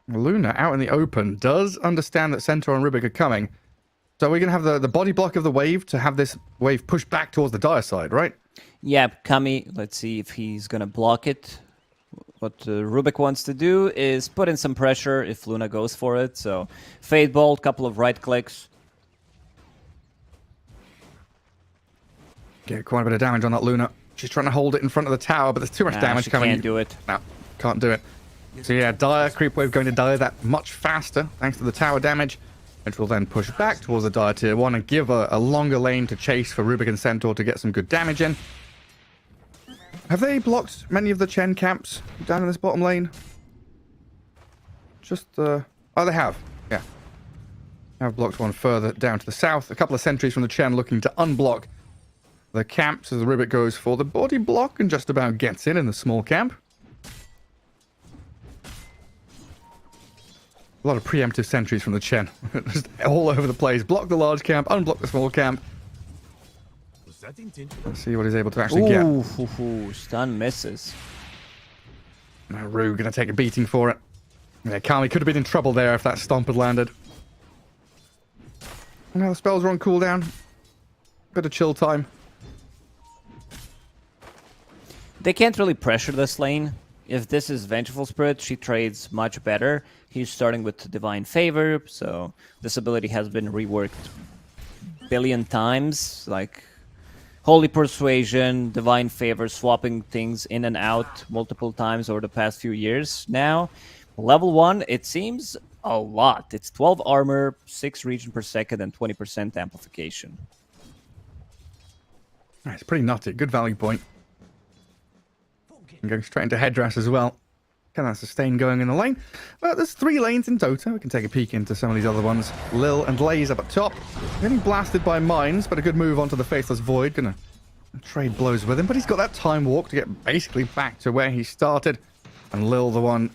Luna out in the open does understand that Centaur and Rubik are coming. So we're going to have the body block of the wave to have this wave pushed back towards the dire side, right? Yeah, Kami, let's see if he's gonna block it. What Rubik wants to do is put in some pressure if Luna goes for it. So Fade Bolt, couple of right clicks. Get quite a bit of damage on that Luna. She's trying to hold it in front of the tower, but there's too much damage she coming. can't do it. No, can't do it. So yeah, dire creep wave going to die that much faster thanks to the tower damage, which will then push back towards the dire tier 1 and give a longer lane to chase for Rubik and Centaur to get some good damage in. Have they blocked many of the Chen camps down in this bottom lane? Just oh, they have. Yeah. Have blocked one further down to the south. A couple of sentries from the Chen looking to unblock the camps as the Rubik goes for the body block and just about gets in the small camp. A lot of preemptive sentries from the Chen. Just all over the place. Block the large camp, unblock the small camp. Was that intentional? Let's see what he's able to actually get. Ooh, stun misses. Now Rue gonna take a beating for it. Yeah, Kami could have been in trouble there if that stomp had landed. And now the spells are on cooldown. Bit of chill time. They can't really pressure this lane. If this is Vengeful Spirit, she trades much better. He's starting with Divine Favor, so this ability has been reworked billion times. Like Holy Persuasion, Divine Favor, swapping things in and out multiple times over the past few years now. Level 1, it seems a lot. It's 12 armor, 6 regen per second, and 20% amplification. It's pretty nutty. Good value point. And going straight into headdress as well. Can that sustain going in the lane? Well, there's 3 lanes in Dota. We can take a peek into some of these other ones. Lil and Laze up at top. Getting blasted by mines, but a good move onto the Faithless Void. Gonna trade blows with him, but he's got that time walk to get basically back to where he started. And Lil, the one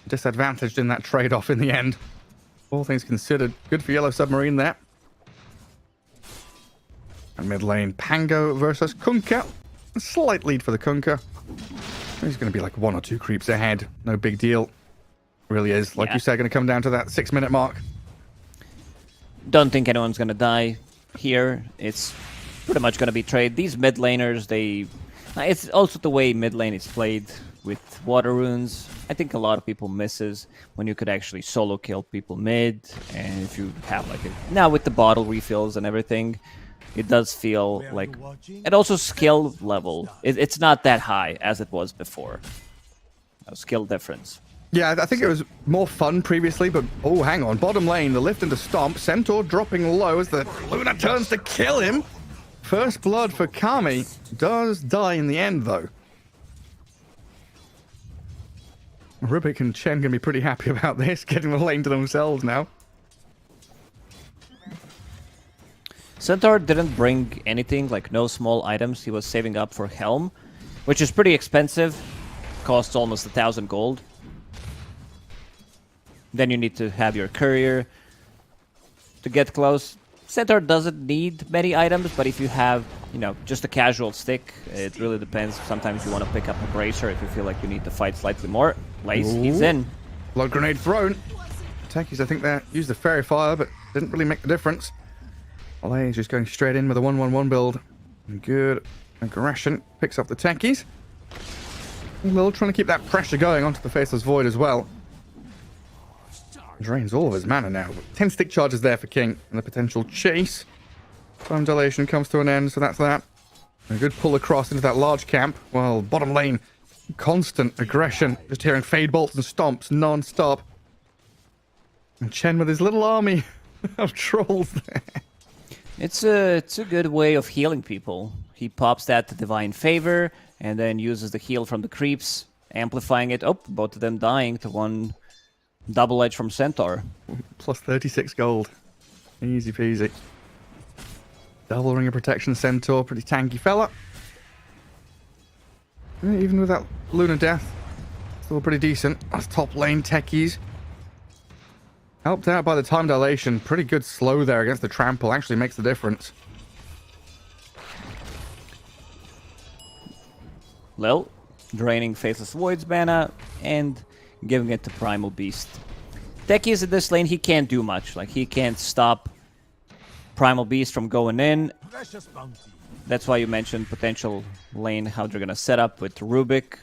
disadvantaged in that trade-off in the end. All things considered, good for Yellow Submarine there. And mid lane, Pango versus Kunkka. A slight lead for the Kunkka. He's going to be like 1 or 2 creeps ahead. No big deal. Really is. Like you said, going to come down to that 6-minute mark. Don't think anyone's gonna die here. It's pretty much gonna be trade. These mid laners, it's also the way mid lane is played with water runes. I think a lot of people misses when you could actually solo kill people mid, and if you have like now with the bottle refills and everything, it does feel like, and also skill level, it's not that high as it was before. No skill difference. Yeah, I think it was more fun previously, but oh, hang on. Bottom lane, the lift into Stomp. Centaur dropping low as the Luna turns to kill him. First blood for Kami. Does die in the end, though. Rubik and Chen can be pretty happy about this, getting the lane to themselves now. Centaur didn't bring anything, like no small items. He was saving up for Helm, which is pretty expensive. Costs almost 1,000 gold. Then you need to have your courier to get close. Centaur doesn't need many items, but if you have, you know, just a casual stick, it really depends. Sometimes you want to pick up a bracer if you feel like you need to fight slightly more. Lace, he's in. Blood grenade thrown. Techies, I think they used the fairy fire, but didn't really make the difference. Lace just going straight in with a 1-1-1 build. Good aggression. Picks up the techies. Lil trying to keep that pressure going onto the Faceless Void as well. Drains all of his mana now. 10 stick charges there for King and the potential chase. Time dilation comes to an end, so that's that. A good pull across into that large camp. Well, bottom lane, constant aggression. Just hearing fade bolts and stomps non-stop. And Chen with his little army of trolls there. It's a good way of healing people. He pops that Divine Favor and then uses the heal from the creeps, amplifying it. Oh, both of them dying to one double edge from Centaur. Plus 36 gold. Easy peasy. Double ring of protection Centaur, pretty tanky fella. Yeah, even with that Lunar Death, still pretty decent. That's top lane techies. Helped out by the time dilation. Pretty good slow there against the trample. Actually makes the difference. Lil, draining Faceless Void's mana and giving it to Primal Beast. Techies in this lane, he can't do much. Like, he can't stop Primal Beast from going in. Precious bounty. That's why you mentioned potential lane, how they're gonna set up with Rubik.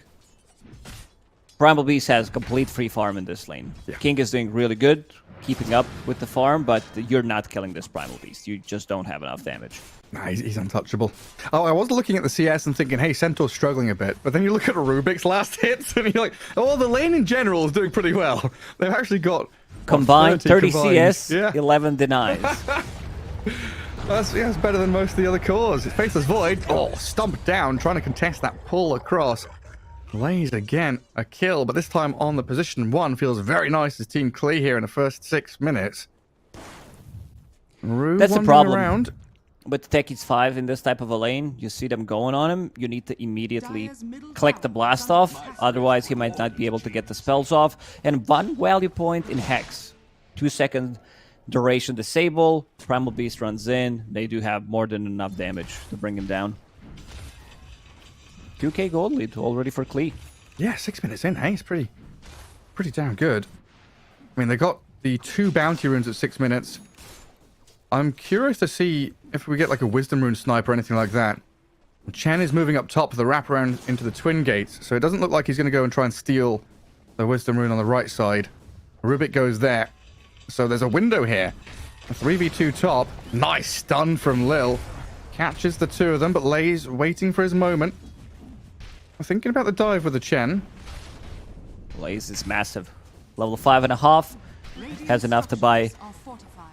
Primal Beast has complete free farm in this lane. Yeah. King is doing really good, keeping up with the farm, but you're not killing this Primal Beast. You just don't have enough damage. Nah, he's untouchable. Oh, I was looking at the CS and thinking, hey, Centaur's struggling a bit. But then you look at Rubik's last hits and you're like, oh, the lane in general is doing pretty well. They've actually got... Combined 30 combined. CS, Yeah. 11 denies. That's better than most of the other cores. Faceless Void, oh, stomp down, trying to contest that pull across. Lays again, a kill, but this time on the position 1. Feels very nice as Team clear here in the first 6 minutes. Rue That's the wandering problem. around. With Techies 5 in this type of a lane, you see them going on him, you need to immediately click the blast off, otherwise he might not be able to get the spells off. And 1 value point in Hex. 2-second duration disable, Primal Beast runs in, they do have more than enough damage to bring him down. 2k gold lead already for Klee. Yeah, 6 minutes in, hey, it's pretty damn good. I mean, they got the 2 bounty runes at 6 minutes. I'm curious to see if we get like a Wisdom Rune snipe or anything like that. Chen is moving up top for the wraparound into the Twin Gates, so it doesn't look like he's going to go and try and steal the Wisdom Rune on the right side. Rubik goes there. So there's a window here. A 3v2 top. Nice stun from Lil. Catches the 2 of them, but lays waiting for his moment. I'm thinking about the dive with the Chen. Blaze is massive. Level 5.5. Has enough to buy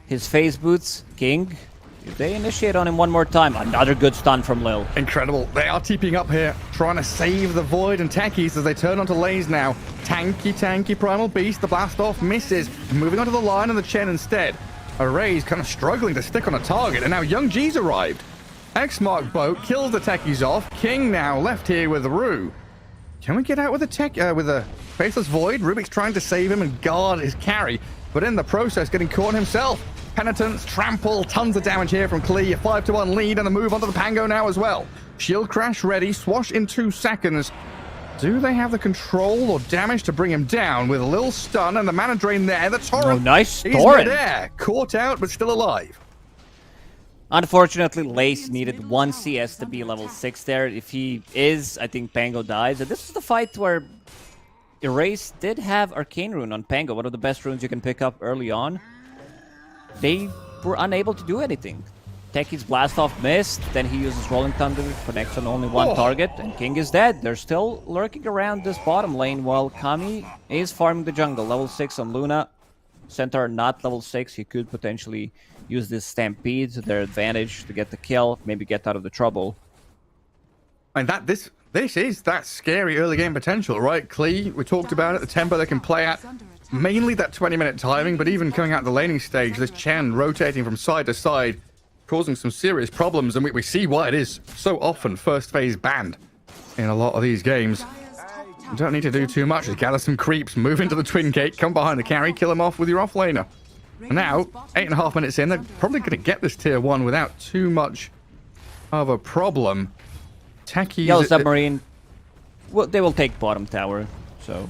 his phase boots. King, if they initiate on him one more time, another good stun from Lil. Incredible. They are TPing up here, trying to save the Void and techies as they turn onto Lays now. Tanky Primal Beast. The blast off misses. Moving onto the line and the Chen instead. Array's kind of struggling to stick on a target, and now Young G's arrived. X-Mark boat kills the techies off. King now left here with Rue. Can we get out with a Faceless Void? Rubik's trying to save him and guard his carry, but in the process getting caught himself. Penitence, trample, tons of damage here from Klee. A 5-1 lead and a move onto the Pango now as well. Shield crash ready, swash in 2 seconds. Do they have the control or damage to bring him down with a little stun and the mana drain there? The Torrent. Oh, nice He's Torrent. midair, caught out but still alive. Unfortunately, Lace needed 1 CS to be level 6 there. If he is, I think Pango dies. And this is the fight where Erase did have Arcane Rune on Pango, one of the best runes you can pick up early on. They were unable to do anything. Techi's blast off missed, then he uses Rolling Thunder, connects on only one target, and King is dead. They're still lurking around this bottom lane while Kami is farming the jungle. Level 6 on Luna. Centaur not level 6, he could potentially use this Stampede to their advantage to get the kill, maybe get out of the trouble. And this is that scary early game potential, right? Klee, we talked about it, the tempo they can play at. Mainly that 20-minute timing, but even coming out the laning stage, this Chen rotating from side to side, causing some serious problems, and we see why it is so often first phase banned in a lot of these games. You don't need to do too much. Just gather some creeps, move into the twin gate, come behind the carry, kill him off with your offlaner. And now, 8.5 minutes in, they're probably going to get this tier 1 without too much of a problem. Techie. Yellow Submarine, well, they will take bottom tower, so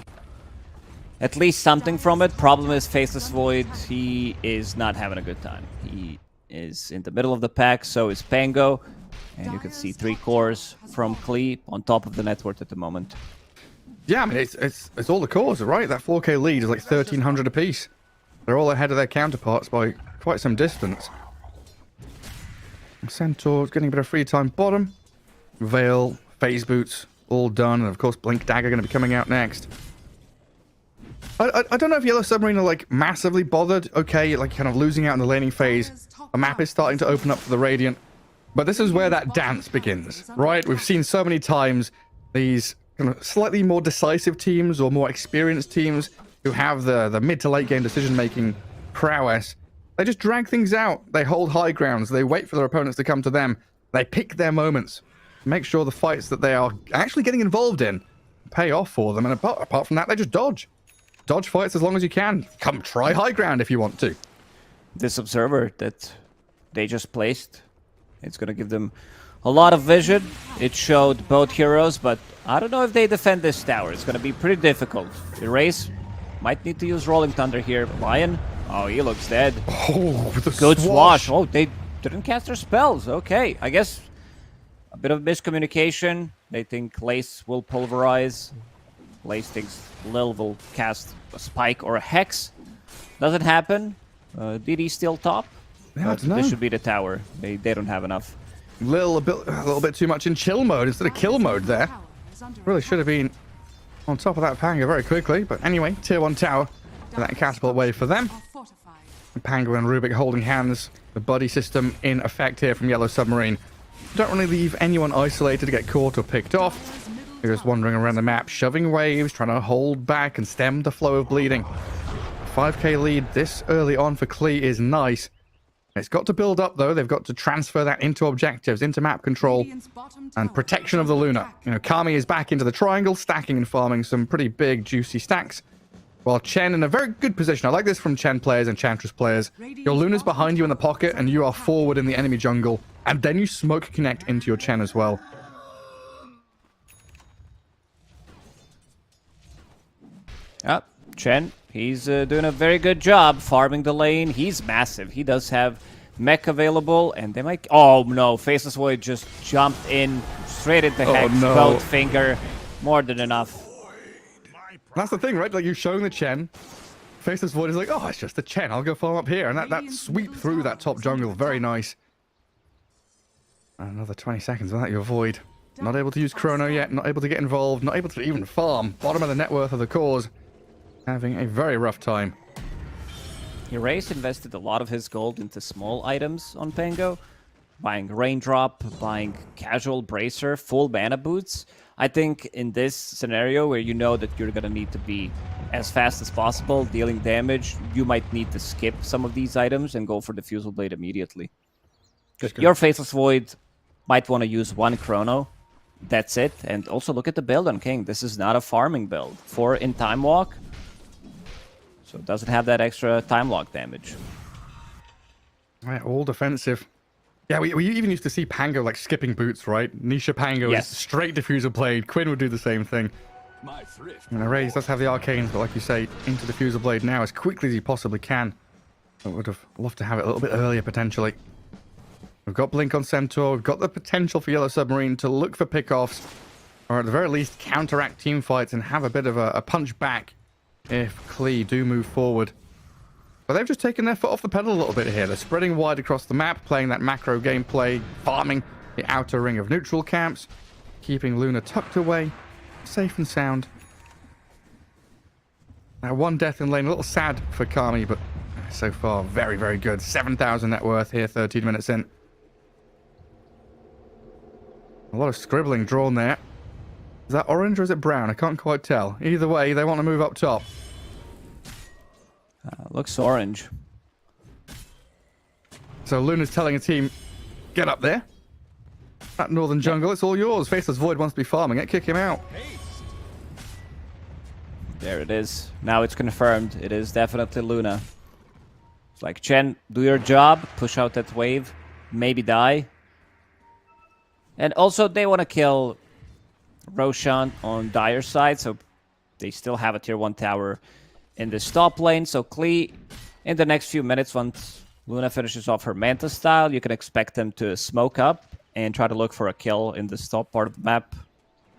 at least something from it. Problem is Faceless Void, he is not having a good time. He is in the middle of the pack, so is Pango, and you can see 3 cores from Klee on top of the network at the moment. Yeah, I mean, it's all the cores, right? That 4K lead is like 1,300 apiece. They're all ahead of their counterparts by quite some distance. Centaur's getting a bit of free time bottom. Veil, Phase Boots, all done. And of course, Blink Dagger going to be coming out next. I don't know if Yellow Submarine are like massively bothered. Okay, like kind of losing out in the laning phase. A map is starting to open up for the Radiant. But this is where that dance begins, right? We've seen so many times these kind of slightly more decisive teams or more experienced teams who have the mid to late game decision-making prowess. They just drag things out. They hold high grounds. They wait for their opponents to come to them. They pick their moments. Make sure the fights that they are actually getting involved in pay off for them. And apart from that, they just dodge. Dodge fights as long as you can. Come try high ground if you want to. This observer that they just placed, it's going to give them a lot of vision. It showed both heroes, but I don't know if they defend this tower. It's going to be pretty difficult. Erase might need to use Rolling Thunder here. Lion, oh, he looks dead. Oh, the good swash. Oh, they didn't cast their spells. Okay, I guess a bit of miscommunication. They think Lace will pulverize. Lace thinks Lil will cast a spike or a hex. Doesn't happen. DD still top. Yeah, This should be the tower. They don't have enough. A little bit too much in chill mode instead of kill mode there. Really should have been on top of that Pango very quickly. But anyway, tier 1 tower. And that catapult wave for them. Pango and Rubik holding hands. The buddy system in effect here from Yellow Submarine. Don't really leave anyone isolated to get caught or picked off. They're just wandering around the map, shoving waves, trying to hold back and stem the flow of bleeding. 5k lead this early on for Klee is nice. It's got to build up, though. They've got to transfer that into objectives, into map control, and protection of the Luna. You know, Kami is back into the triangle, stacking and farming some pretty big, juicy stacks. While Chen in a very good position. I like this from Chen players and Enchantress players. Your Luna's behind you in the pocket, and you are forward in the enemy jungle. And then you smoke connect into your Chen as well. Yep, Chen, he's doing a very good job farming the lane. He's massive. He does have mech available, and they might... Oh, no. Faceless Void just jumped in straight into Hex. No. Both finger. More than enough. That's the thing, right? Like, you're showing the Chen. Faceless Void is like, oh, it's just the Chen. I'll go farm up here. And that sweep through that top jungle, very nice. Another 20 seconds without your Void. Not able to use Chrono yet. Not able to get involved. Not able to even farm. Bottom of the net worth of the cause. Having a very rough time. Erase invested a lot of his gold into small items on Pango. Buying Raindrop, buying Casual Bracer, full mana boots. I think in this scenario where you know that you're going to need to be as fast as possible dealing damage, you might need to skip some of these items and go for the Fusel Blade immediately. Your Faceless Void might want to use 1 Chrono. That's it. And also look at the build on King. This is not a farming build. 4 in Time Walk. So it doesn't have that extra time lock damage. Right, all defensive. Yeah, we even used to see Pango like skipping boots, right? Nisha Pango is straight diffuser blade. Quinn would do the same thing. And Erase does have the arcanes, but like you say, into diffuser blade now as quickly as he possibly can. I would have loved to have it a little bit earlier potentially. We've got Blink on Centaur. We've got the potential for Yellow Submarine to look for pickoffs, or at the very least counteract team fights and have a bit of a punch back if Klee do move forward. But they've just taken their foot off the pedal a little bit here. They're spreading wide across the map, playing that macro gameplay, farming the outer ring of neutral camps, keeping Luna tucked away, safe and sound. Now, one death in lane, a little sad for Kami, but so far, very, very good. 7,000 net worth here, 13 minutes in. A lot of scribbling drawn there. Is that orange or is it brown? I can't quite tell. Either way, they want to move up top. Looks orange. So Luna's telling a team, get up there. That northern jungle, it's all yours. Faceless Void wants to be farming it. Kick him out. There it is. Now it's confirmed. It is definitely Luna. It's like, Chen, do your job. Push out that wave. Maybe die. And also, they want to kill Roshan on Dire's side, so they still have a tier 1 tower in the top lane. So Klee, in the next few minutes, once Luna finishes off her Manta style, you can expect them to smoke up and try to look for a kill in the top part of the map,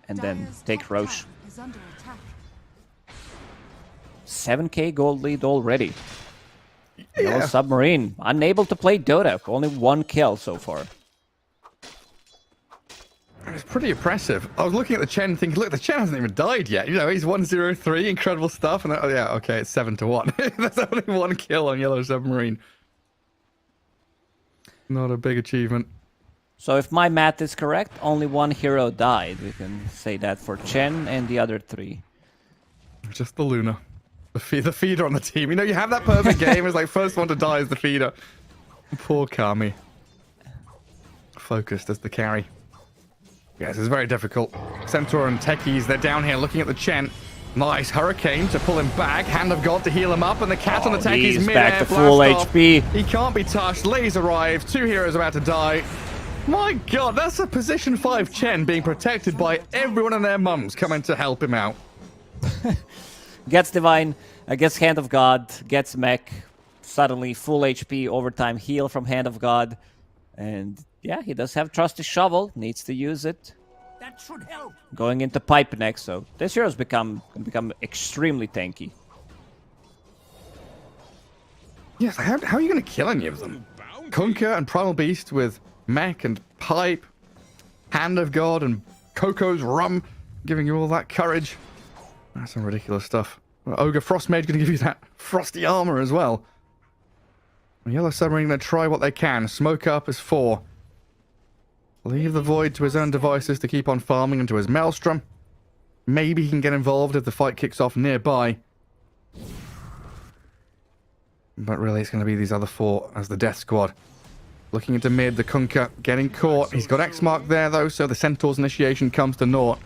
and then take Rosh. 7k gold lead already. Yellow Submarine, unable to play Dota, only 1 kill so far. It's pretty impressive. I was looking at the Chen thinking, look, the Chen hasn't even died yet. You know, he's 1-0-3, incredible stuff. And oh yeah, okay, it's 7-1. There's only 1 kill on Yellow Submarine. Not a big achievement. So if my math is correct, only 1 hero died. We can say that for Chen and the other 3. Just the Luna. The feeder on the team. You know, you have that perfect game. It's like first one to die is the feeder. Poor Kami. Focused as the carry. Yes, it's very difficult. Centaur and Techies, they're down here looking at the Chen. Nice Hurricane to pull him back. Hand of God to heal him up. And the cat on the Techies he's mid-air back to blast full off. HP. He can't be touched. Lays arrive. 2 heroes about to die. My God, that's a position 5 Chen being protected by everyone and their mums coming to help him out. Gets Divine, gets Hand of God, gets Mech. Suddenly full HP, overtime heal from Hand of God. And yeah, he does have Trusty Shovel, needs to use it. That should help. Going into Pipe next, so this hero's become extremely tanky. Yes, how are you going to kill any of them? Kunkka and Primal Beast with Mech and Pipe, Hand of God and Coco's Rum, giving you all that courage. That's some ridiculous stuff. Well, Ogre Frostmage going to give you that frosty armor as well. Yellow Submarine going to try what they can. Smoke up is 4. Leave the Void to his own devices to keep on farming into his Maelstrom. Maybe he can get involved if the fight kicks off nearby. But really, it's going to be these other 4 as the Death Squad. Looking into mid, the Kunkka getting caught. He's got X mark there, though, so the Centaur's initiation comes to naught.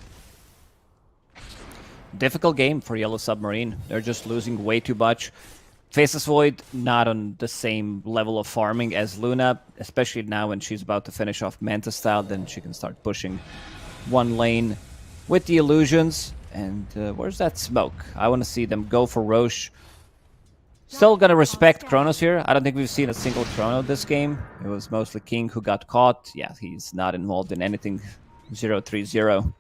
Difficult game for Yellow Submarine. They're just losing way too much. Faceless Void not on the same level of farming as Luna, especially now when she's about to finish off Manta style, then she can start pushing one lane with the illusions. And where's that smoke? I want to see them go for Rosh. Still gonna respect Chronos here. I don't think we've seen a single Chrono this game. It was mostly King who got caught. Yeah, he's not involved in anything 0-3-0.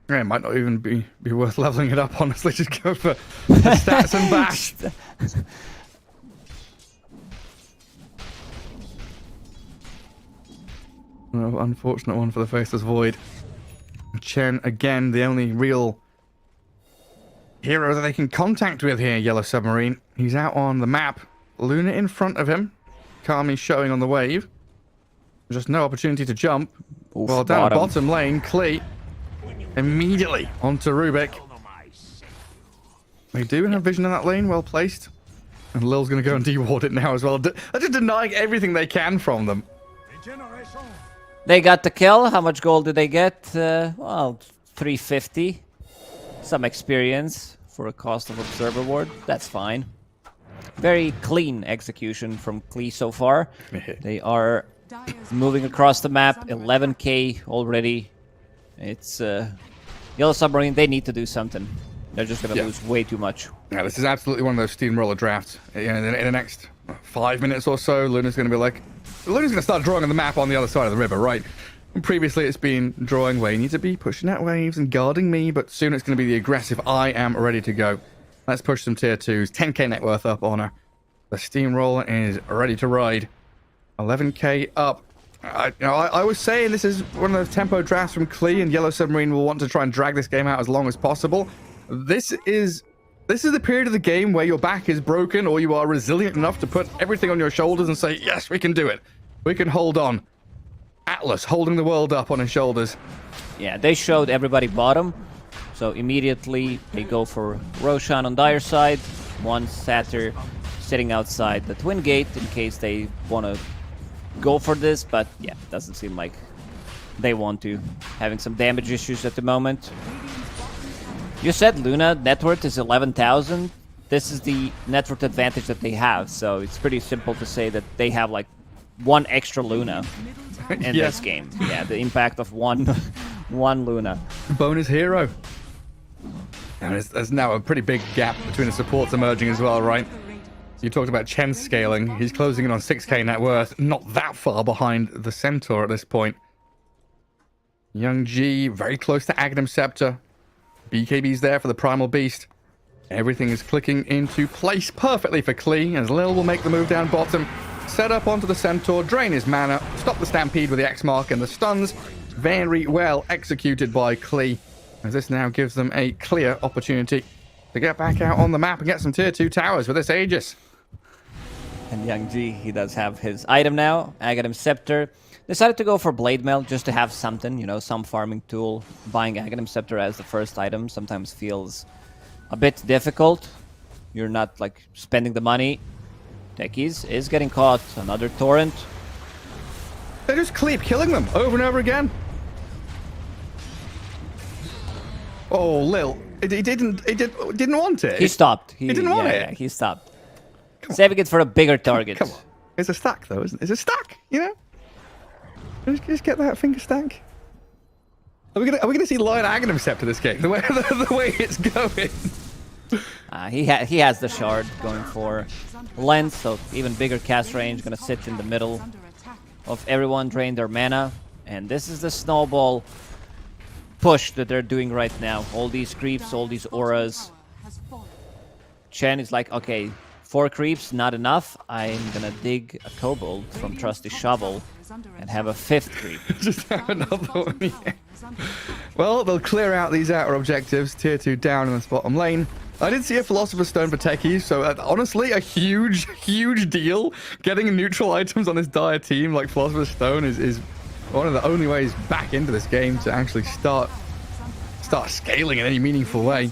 Yeah, it might not even be worth leveling it up, honestly. Just go for the stats and bash. Oh, unfortunate one for the Faceless Void. Chen, again, the only real hero that they can contact with here, Yellow Submarine. He's out on the map. Luna in front of him. Kami showing on the wave. Just no opportunity to jump. Oof, Well, down bottom lane, Klee. Immediately onto Rubik. They do have vision in that lane, well placed. And Lil's going to go and deward it now as well. They're just denying everything they can from them. They got the kill. How much gold did they get? Well, 350. Some experience for a cost of Observer Ward. That's fine. Very clean execution from Klee so far. They are moving across the map. 11k already. It's Yellow Submarine. They need to do something. They're just going to lose way too much. Yeah, this is absolutely one of those steamroller drafts. In the next 5 minutes or so, Luna's going to be like... Luna's going to start drawing on the map on the other side of the river, right? And previously it's been drawing where you need to be pushing out waves and guarding me, but soon it's going to be the aggressive I am ready to go. Let's push some tier 2s. 10k net worth up on her. The steamroller is ready to ride. 11k up. I was saying this is one of the tempo drafts from Klee, and Yellow Submarine will want to try and drag this game out as long as possible. This is the period of the game where your back is broken, or you are resilient enough to put everything on your shoulders and say, yes, we can do it. We can hold on. Atlas holding the world up on his shoulders. Yeah, they showed everybody bottom. So immediately they go for Roshan on Dire side. One Satyr sitting outside the Twin Gate in case they want to go for this. But yeah, doesn't seem like they want to. Having some damage issues at the moment. You said Luna net worth is 11,000. This is the net worth advantage that they have. So it's pretty simple to say that they have like one extra Luna in this game. Yeah, the impact of one Luna. Bonus hero. And there's now a pretty big gap between the supports emerging as well, right? You talked about Chen scaling. He's closing in on 6k net worth. Not that far behind the Centaur at this point. Young G, very close to Aghanim Scepter. BKB's there for the Primal Beast. Everything is clicking into place perfectly for Klee, as Lil will make the move down bottom. Set up onto the Centaur, drain his mana, stop the Stampede with the X-Mark and the stuns. Very well executed by Klee, as this now gives them a clear opportunity to get back out on the map and get some tier 2 towers with this Aegis. And Young G, he does have his item now, Aghanim Scepter. Decided to go for Blade Mail just to have something, you know, some farming tool. Buying Aghanim Scepter as the first item sometimes feels a bit difficult. You're not, like, spending the money. Techies is getting caught. Another Torrent. They just keep killing them over and over again. Oh, Lil. He didn't want it. He stopped. He didn't want it. Yeah, he stopped. Saving it for a bigger target. Come on. It's a stack, though, isn't it? It's a stack, you know? Just get that finger stack. Are we gonna see Lion Aghanim Scepter this game? The way it's going. He has the shard going for length, so even bigger cast range. Gonna sit in the middle of everyone, drain their mana, and this is the snowball push that they're doing right now. All these creeps, all these auras. Chen is like, okay, 4 creeps, not enough. I'm gonna dig a kobold from Trusty Shovel and have a 5th creep. Just have another one. Yeah. Well, they'll clear out these outer objectives. Tier 2 down in the bottom lane. I did see a Philosopher's Stone for techies, so honestly, a huge deal. Getting neutral items on this dire team like Philosopher's Stone is one of the only ways back into this game to actually start scaling in any meaningful way.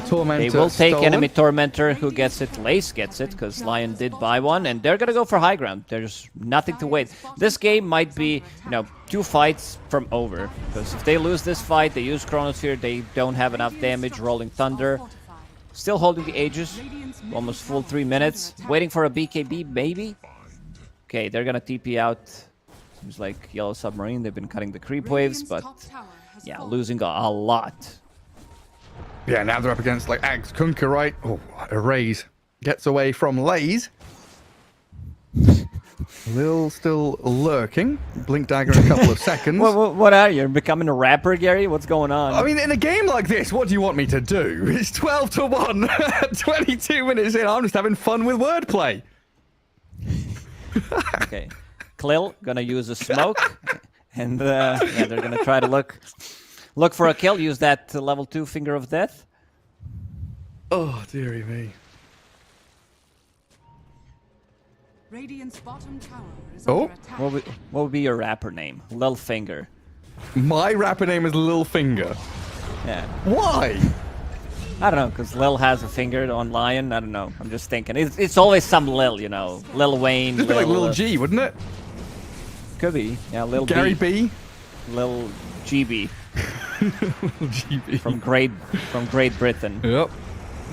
Tormentor they will take stolen. enemy Tormentor. Who gets it? Lace gets it, because Lion did buy one, and they're gonna go for high ground. There's nothing to wait. This game might be, 2 fights from over, because if they lose this fight, they use Chronosphere, they don't have enough damage. Rolling Thunder, still holding the Aegis, almost full 3 minutes. Waiting for a BKB, maybe? Okay, they're gonna TP out. Seems like Yellow Submarine, they've been cutting the creep waves, but yeah, losing a lot. Yeah, now they're up against like Ags Kunkka, right? Oh, Erase gets away from Lays. Lil still lurking. Blink dagger in a couple of seconds. What are you? You're becoming a rapper, Gary? What's going on? I mean, in a game like this, what do you want me to do? It's 12-1. 22 minutes in, I'm just having fun with wordplay. Okay. Klil gonna use a smoke, and yeah, they're gonna try to look for a kill. Use that level 2 Finger of Death. Oh, dearie me. Radiant's bottom tower is Oh. under attack. What would be your rapper name? Lil Finger. My rapper name is Lil Finger. Yeah. Why? I don't know, because Lil has a finger on Lion. I don't know. I'm just thinking. It's always some Lil, Lil Wayne. It'd be like Lil G, wouldn't it? Could be. Yeah, Lil Gary B. B. Lil GB. Lil GB. From Great Britain. Yep.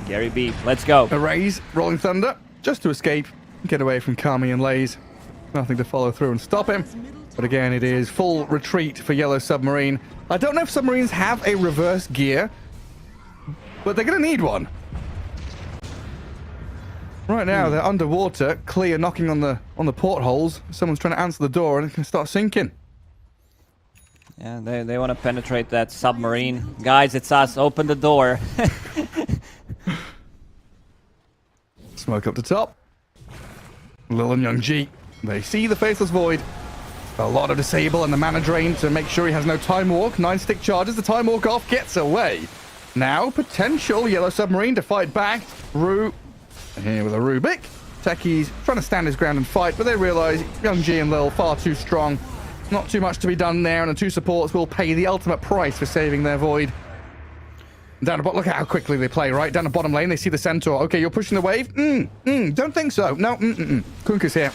Gary B. Let's go. Erase, Rolling Thunder, just to escape, get away from Kami and Lays. Nothing to follow through and stop him. But again, it is full retreat for Yellow Submarine. I don't know if submarines have a reverse gear, but they're going to need one. Right now, they're underwater. Clear knocking on the portholes. Someone's trying to answer the door and it can start sinking. Yeah, they want to penetrate that submarine. Guys, it's us. Open the door. Smoke up the top. Lil and Young G. They see the Faceless Void. A lot of disable and the mana drain to make sure he has no time walk. 9 stick charges. The time walk off gets away. Now, potential Yellow Submarine to fight back. Rue here with a Rubik. Techies trying to stand his ground and fight, but they realize Young G and Lil far too strong. Not too much to be done there, and the 2 supports will pay the ultimate price for saving their Void. Down the bottom, look at how quickly they play, right? Down the bottom lane, they see the Centaur. Okay, you're pushing the wave? Don't think so. No, Kunka's here.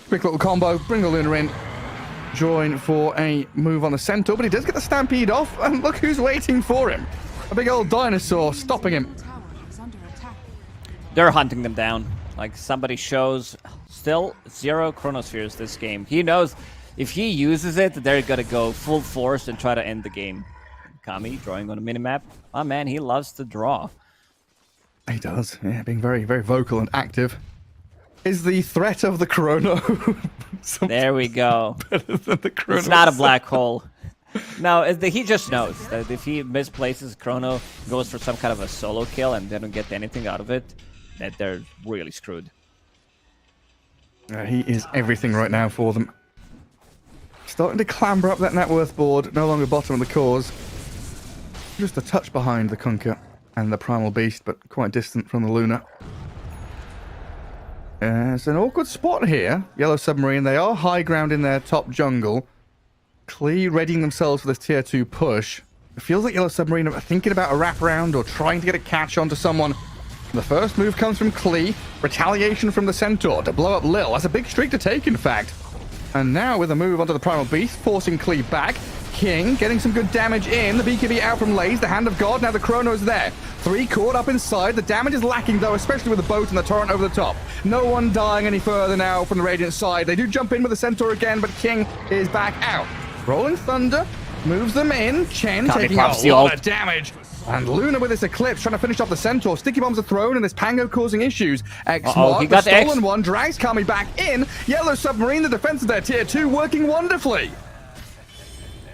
Quick little combo, bring the Luna in. Join for a move on the Centaur, but he does get the Stampede off, and look who's waiting for him. A big old dinosaur stopping him. Tower is under attack. They're hunting them down. Like somebody shows, still 0 chronospheres this game. He knows if he uses it, they're gonna go full force and try to end the game. Kami drawing on a minimap. Oh man, he loves to draw. He does, yeah, being very, very vocal and active. Is the threat of the Chrono There we go. better than the Chrono? It's not a black hole. No, he just knows that if he misplaces Chrono, goes for some kind of a solo kill, and they don't get anything out of it, that they're really screwed. He is everything right now for them. Starting to clamber up that net worth board, no longer bottom of the cause. Just a touch behind the Kunkka and the Primal Beast, but quite distant from the Luna. It's an awkward spot here. Yellow Submarine, they are high ground in their top jungle. Klee readying themselves for this tier 2 push. It feels like Yellow Submarine are thinking about a wraparound or trying to get a catch onto someone. The first move comes from Klee. Retaliation from the Centaur to blow up Lil. That's a big streak to take, in fact. And now with a move onto the Primal Beast, forcing Klee back. King getting some good damage in. The BKB out from Laze, the Hand of God. Now the Chrono's there. 3 caught up inside. The damage is lacking, though, especially with the boat and the torrent over the top. No one dying any further now from the Radiant side. They do jump in with the Centaur again, but King is back out. Rolling Thunder moves them in. Chen taking a lot of damage. And Luna with this Eclipse trying to finish off the Centaur. Sticky Bombs are thrown and this Pango causing issues. X-Mark, he the got stolen X. one, drags Kami back in. Yellow Submarine, the defense of their tier 2, working wonderfully.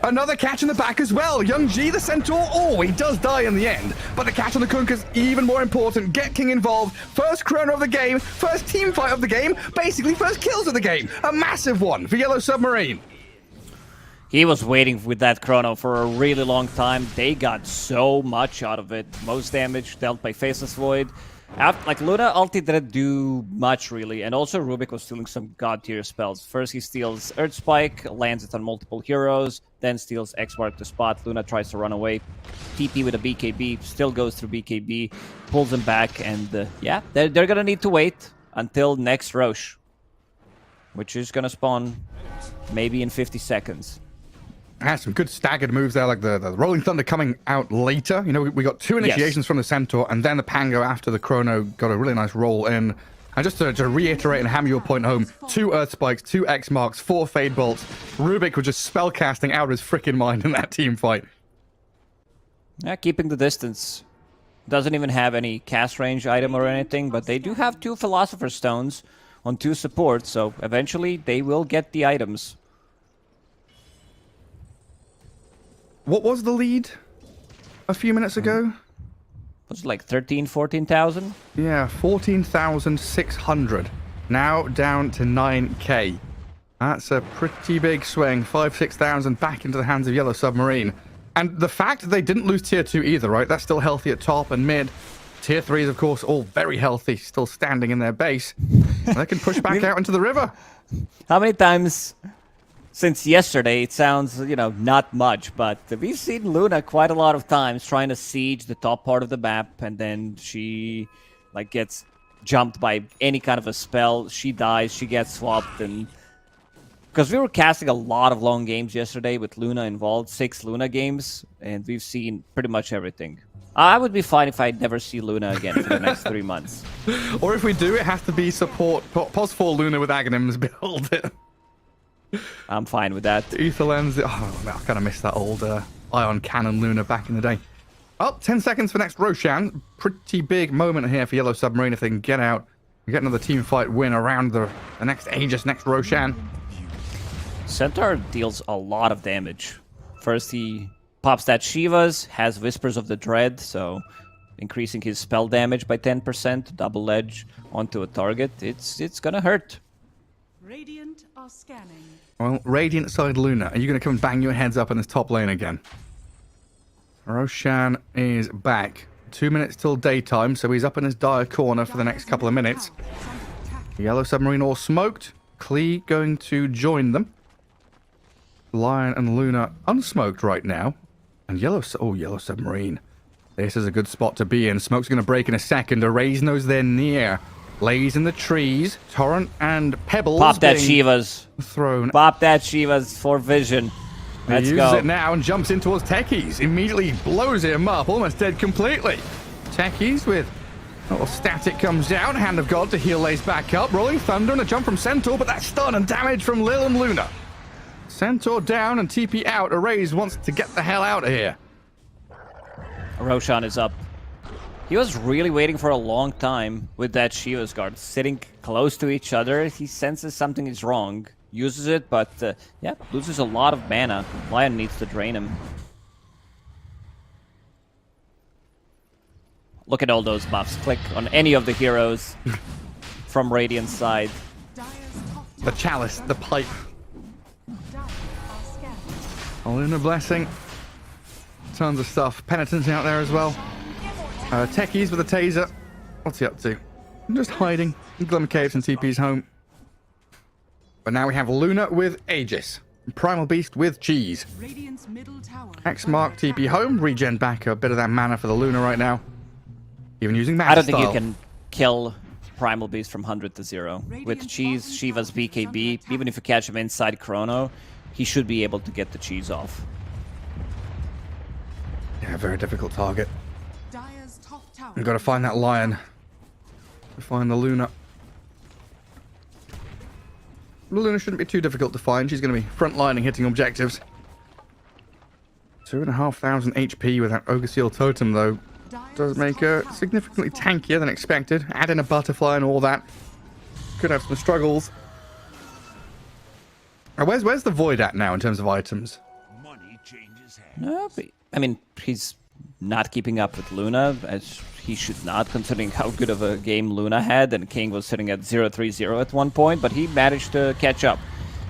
Another catch in the back as well. Young G, the Centaur, he does die in the end. But the catch on the Kunkka's even more important. Get King involved. First Chrono of the game, first team fight of the game, basically first kills of the game. A massive one for Yellow Submarine. He was waiting with that Chrono for a really long time. They got so much out of it. Most damage dealt by Faceless Void. Like, Luna ulti didn't do much, really. And also, Rubik was stealing some god-tier spells. First, he steals Earth Spike, lands it on multiple heroes, then steals X-Mark to spot. Luna tries to run away. TP with a BKB, still goes through BKB, pulls him back, and yeah, they're gonna need to wait until next Rosh, which is gonna spawn maybe in 50 seconds. Has some good staggered moves there, like the Rolling Thunder coming out later. You know, we got 2 initiations from the Centaur, and then the Pango after the Chrono got a really nice roll in. And just to reiterate and hammer your point home, 2 Earth Spikes, 2 X Marks, 4 Fade Bolts. Rubik was just spellcasting out of his freaking mind in that team fight. Yeah, keeping the distance. Doesn't even have any cast range item or anything, but they do have 2 Philosopher's Stones on 2 supports, so eventually they will get the items. What was the lead a few minutes ago? Was it like 13, 14,000? Yeah, 14,600. Now down to 9k. That's a pretty big swing. 6,000 back into the hands of Yellow Submarine. And the fact that they didn't lose tier 2 either, right? That's still healthy at top and mid. Tier 3 is, of course, all very healthy, still standing in their base. They can push back out into the river. How many times since yesterday, it sounds, you know, not much, but we've seen Luna quite a lot of times trying to siege the top part of the map, and then she, like, gets jumped by any kind of a spell. She dies, she gets swapped, and because we were casting a lot of long games yesterday with Luna involved, 6 Luna games, and we've seen pretty much everything. I would be fine if I never see Luna again for the next 3 months. Or if we do, it has to be support pos 4 Luna with Aghanims build. I'm fine with that. Ether Lens. Oh, man, I kind of miss that old Ion Cannon Luna back in the day. Oh, 10 seconds for next Roshan. Pretty big moment here for Yellow Submarine if they can get out and get another team fight win around the next Aegis, next Roshan. Centaur deals a lot of damage. First, he pops that Shiva's, has Whispers of the Dread, so increasing his spell damage by 10%, double edge onto a target. It's gonna hurt. Radiant are scanning. Well, Radiant side Luna, are you going to come and bang your heads up in this top lane again? Roshan is back. 2 minutes till daytime, so he's up in his dire corner for the next couple of minutes. Yellow submarine all smoked. Klee going to join them. Lion and Luna unsmoked right now. And yellow submarine. This is a good spot to be in. Smoke's going to break in a second. Arrays knows they're near. Lays in the trees. Torrent and Pebbles. Pop that Shivas. Thrown. Pop that Shivas for vision. Let's he go. uses it now and jumps in towards Techies. Immediately blows him up, almost dead completely. Techies with a little static comes down. Hand of God to heal Lays back up. Rolling Thunder and a jump from Centaur, but that's stun and damage from Lil and Luna. Centaur down and TP out. Arrays wants to get the hell out of here. Roshan is up. He was really waiting for a long time with that Shivas guard, sitting close to each other. He senses something is wrong, uses it, but yeah, loses a lot of mana. Lion needs to drain him. Look at all those buffs. Click on any of the heroes from Radiant's side. The chalice, the pipe. Dire are scanning. Luna blessing. Tons of stuff. Penitence out there as well. Techies with a taser. What's he up to? Just hiding in Glimmer Caves and TP's home. But now we have Luna with Aegis. Primal Beast with Cheese. Radiant's middle tower. X mark TP home. Regen back a bit of that mana for the Luna right now. Even using mana I don't think you style. can kill Primal Beast from 100 to 0. With Cheese, Shiva's BKB, even if you catch him inside Chrono, he should be able to get the Cheese off. Yeah, very difficult target. Dire's top tower. We've got to find that Lion. To find the Luna. The Luna shouldn't be too difficult to find. She's going to be frontlining, hitting objectives. 2,500 HP with that Ogre Seal Totem, though. Does make her significantly tankier than expected. Add in a butterfly and all that. Could have some struggles. Where's the Void at now in terms of items? Money changes hands. No, but, I mean, he's not keeping up with Luna, as he should not, considering how good of a game Luna had, and King was sitting at 0-3-0 at one point, but he managed to catch up.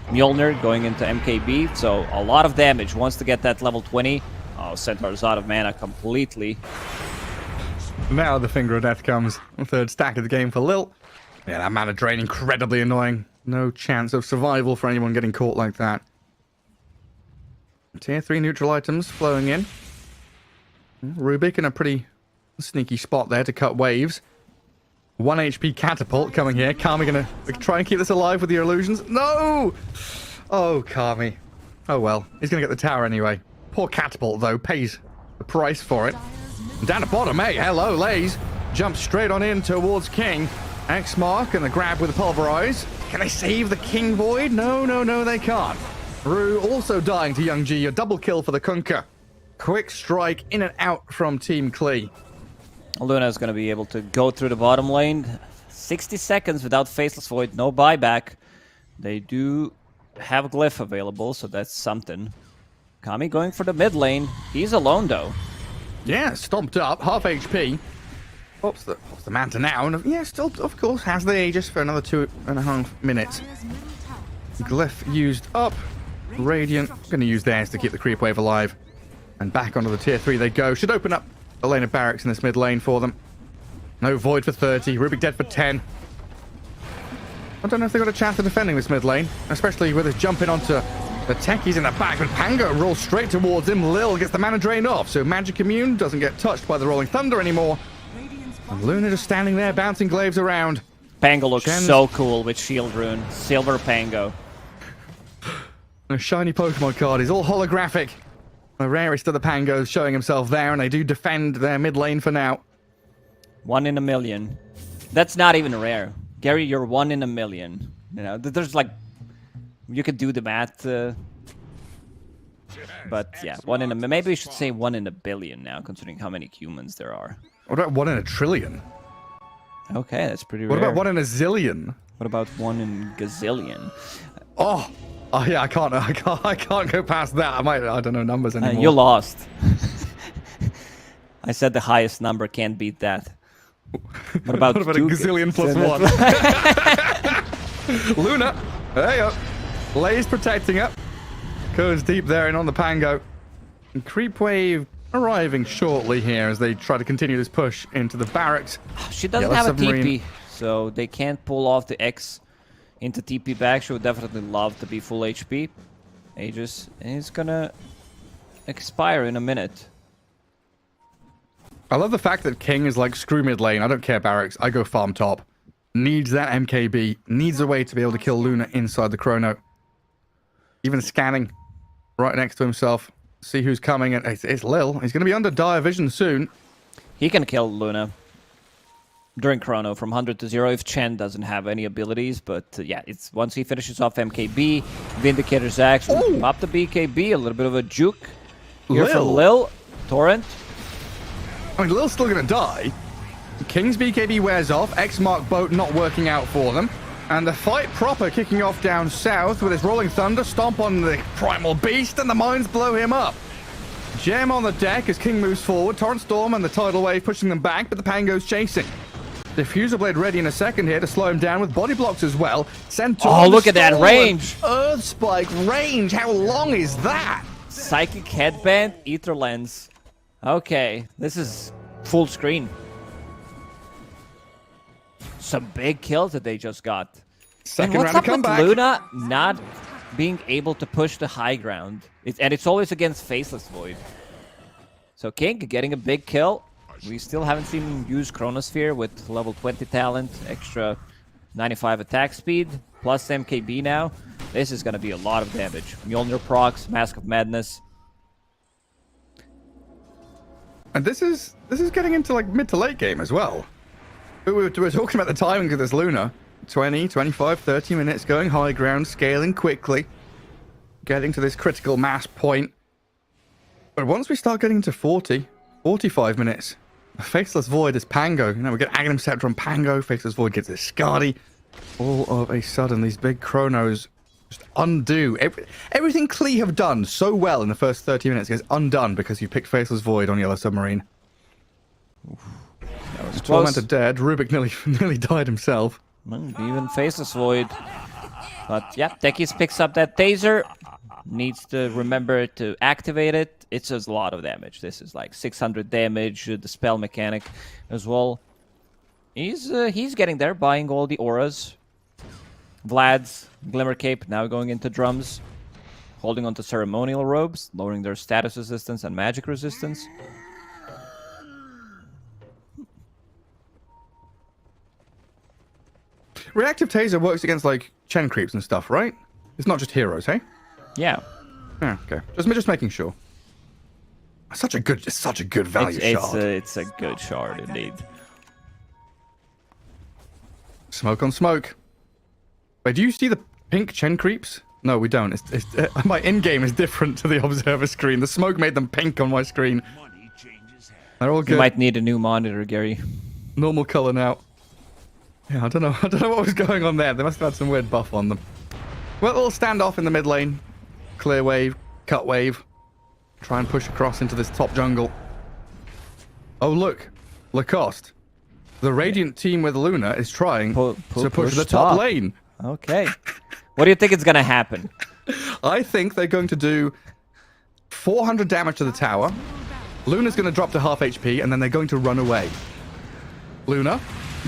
Mjolnir going into MKB, so a lot of damage. Wants to get that level 20. Oh, Centaur's out of mana completely. Now the Finger of Death comes. The third stack of the game for Lil. Yeah, that mana drain incredibly annoying. No chance of survival for anyone getting caught like that. Tier 3 neutral items flowing in. Rubik in a pretty sneaky spot there to cut waves. 1 HP Catapult coming here. Kami gonna try and keep this alive with your illusions. No! Oh, Kami. Oh well. He's gonna get the tower anyway. Poor Catapult, though, pays the price for it. Down the bottom, hey, hello, Lays. Jumps straight on in towards King. X mark and the grab with the Pulverize. Can they save the King Void? No, they can't. Rue also dying to Young G. A double kill for the Kunkka. Quick strike in and out from Team Klee. Luna's going to be able to go through the bottom lane. 60 seconds without Faceless Void, no buyback. They do have Glyph available, so that's something. Kami going for the mid lane. He's alone, though. Yeah, stomped up, half HP. Pops the Manta now, and yeah, still, of course, has the Aegis for another 2.5 minutes. Dire's middle tower. Glyph used up. Radiant going to use theirs to keep the creep wave alive. And back onto the tier 3 they go. Should open up a lane of barracks in this mid lane for them. No Void for 30. Rubik dead for 10. I don't know if they've got a chance of defending this mid lane, especially with us jumping onto the techies in the back. But Pango rolls straight towards him. Lil gets the mana drain off, so Magic Immune doesn't get touched by the Rolling Thunder anymore. And Luna just standing there, bouncing glaives around. Pango looks Jen's- so cool with Shield Rune. Silver Pango. A shiny Pokemon card is all holographic. The rarest of the Pangos showing himself there, and they do defend their mid lane for now. 1 in a million. That's not even rare. Gary, you're 1 in a million. You know, there's like... You could do the math. But yeah, 1 in a... Maybe we should say 1 in a billion now, considering how many humans there are. What about 1 in a trillion? Okay, that's pretty rare. What about 1 in a zillion? What about 1 in gazillion? Oh yeah, I can't go past that. I don't know numbers anymore. You lost. I said the highest number can't beat that. What about, What about a two gazillion plus one? Luna, there you go. Lay's protecting it. Goes deep there and on the Pango. And Creep Wave arriving shortly here as they try to continue this push into the barracks. She doesn't Yellow have submarine. a TP, so they can't pull off the X into TP back. She would definitely love to be full HP. Aegis is gonna expire in a minute. I love the fact that King is like, screw mid lane, I don't care barracks, I go farm top. Needs that MKB, needs a way to be able to kill Luna inside the chrono. Even scanning right next to himself. See who's coming, and it's Lil. He's going to be under dire vision soon. He can kill Luna during chrono from 100 to 0 if Chen doesn't have any abilities, but yeah, it's once he finishes off MKB, Vindicator's Axe, up the BKB, a little bit of a juke here from Lil. Torrent. I mean, Lil's still going to die. King's BKB wears off. X-Mark boat not working out for them. And the fight proper kicking off down south with his Rolling Thunder stomp on the Primal Beast, and the mines blow him up. Gem on the deck as King moves forward. Torrent Storm and the Tidal Wave pushing them back, but the Pango's chasing. Diffuser Blade ready in a second here to slow him down with body blocks as well. Centaur. Oh, look at that range. Earth Spike range. How long is that? Psychic Headband, Ether Lens. Okay, this is full screen. Some big kills that they just got. Second and what's round up of with comeback. Luna not being able to push the high ground? And it's always against Faceless Void. So King getting a big kill. We still haven't seen him use Chronosphere with level 20 talent, extra 95 attack speed, plus MKB now. This is going to be a lot of damage. Mjolnir procs, Mask of Madness. And this is getting into like mid to late game as well. We were talking about the timing of this Luna. 20, 25, 30 minutes going high ground, scaling quickly, getting to this critical mass point. But once we start getting to 40, 45 minutes, Faceless Void is Pango. You know, we get Aghanim Scepter on Pango, Faceless Void gets this Skadi. All of a sudden, these big chronos just undo. Everything Klee have done so well in the first 30 minutes gets undone because you picked Faceless Void on Yellow Submarine. That was close. Tormentor dead. Rubik nearly died himself. Even Faceless Void. But yeah, Tekis picks up that taser. Needs to remember to activate it. It's a lot of damage. This is like 600 damage. The spell mechanic as well. He's getting there, buying all the auras. Vlad's Glimmer Cape now going into drums. Holding onto ceremonial robes, lowering their status resistance and magic resistance. Reactive Taser works against like Chen creeps and stuff, right? It's not just heroes, hey? Yeah. Yeah, okay. Just making sure. It's such a good value shard. It's a good shard indeed. Smoke on smoke. Wait, do you see the pink Chen creeps? No, we don't. My in-game is different to the observer screen. The smoke made them pink on my screen. Money changes hands. They're all good. You might need a new monitor, Gary. Normal color now. Yeah, I don't know what was going on there. They must have had some weird buff on them. Well, we'll stand off in the mid lane. Clear wave, cut wave. Try and push across into this top jungle. Oh, look. Lacoste. The Radiant team with Luna is trying to push the top lane. Okay. What do you think is going to happen? I think they're going to do 400 damage to the tower. Luna's going to drop to half HP, and then they're going to run away. Luna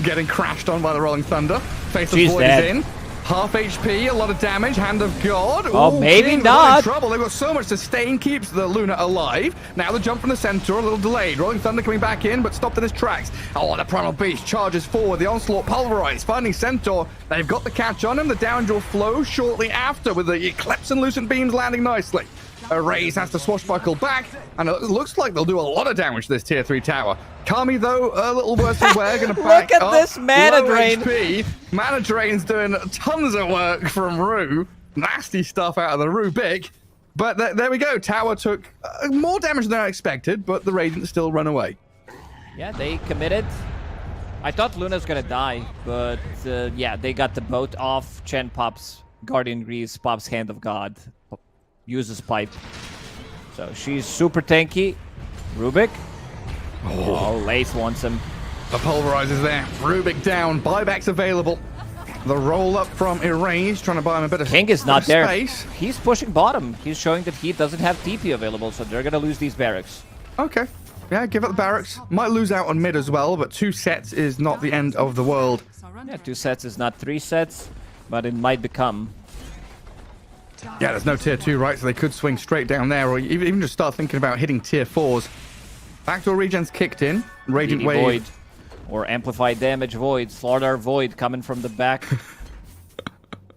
getting crashed on by the Rolling Thunder. Faceless Void is in. Half HP, a lot of damage. Hand of God. Oh, ooh, maybe King, not. In trouble. They've got so much sustain, keeps the Luna alive. Now the jump from the Centaur, a little delayed. Rolling Thunder coming back in, but stopped in his tracks. Oh, the Primal Beast charges forward. The onslaught pulverized, finding Centaur. They've got the catch on him. The down jaw flows shortly after, with the Eclipse and Lucent Beams landing nicely. Raze has to swashbuckle back, and it looks like they'll do a lot of damage to this tier 3 tower. Kami, though, a little worse than we're going to back Look at up. this mana Low drain. HP. Mana drain's doing tons of work from Rue. Nasty stuff out of the Rubik. But there we go. Tower took more damage than I expected, but the Radiant still run away. Yeah, they committed. I thought Luna's going to die, but yeah, they got the boat off. Chen pops Guardian Greaves, pops Hand of God. Uses pipe. So she's super tanky. Rubik. Oh, Lace wants him. The pulverizer's there. Rubik down. Buybacks available. The roll up from Erase, trying to buy him a bit of King is not there. space. He's pushing bottom. He's showing that he doesn't have TP available, so they're gonna lose these barracks. Okay. Yeah, give up the barracks. Might lose out on mid as well, but 2 sets is not the end of the world. Yeah, 2 sets is not 3 sets, but it might become. Yeah, there's no tier 2, right? So they could swing straight down there, or even just start thinking about hitting tier 4s. Backdoor regen's kicked in. Radiant DD Wave. Void. Or amplified damage Void. Slaughter Void coming from the back.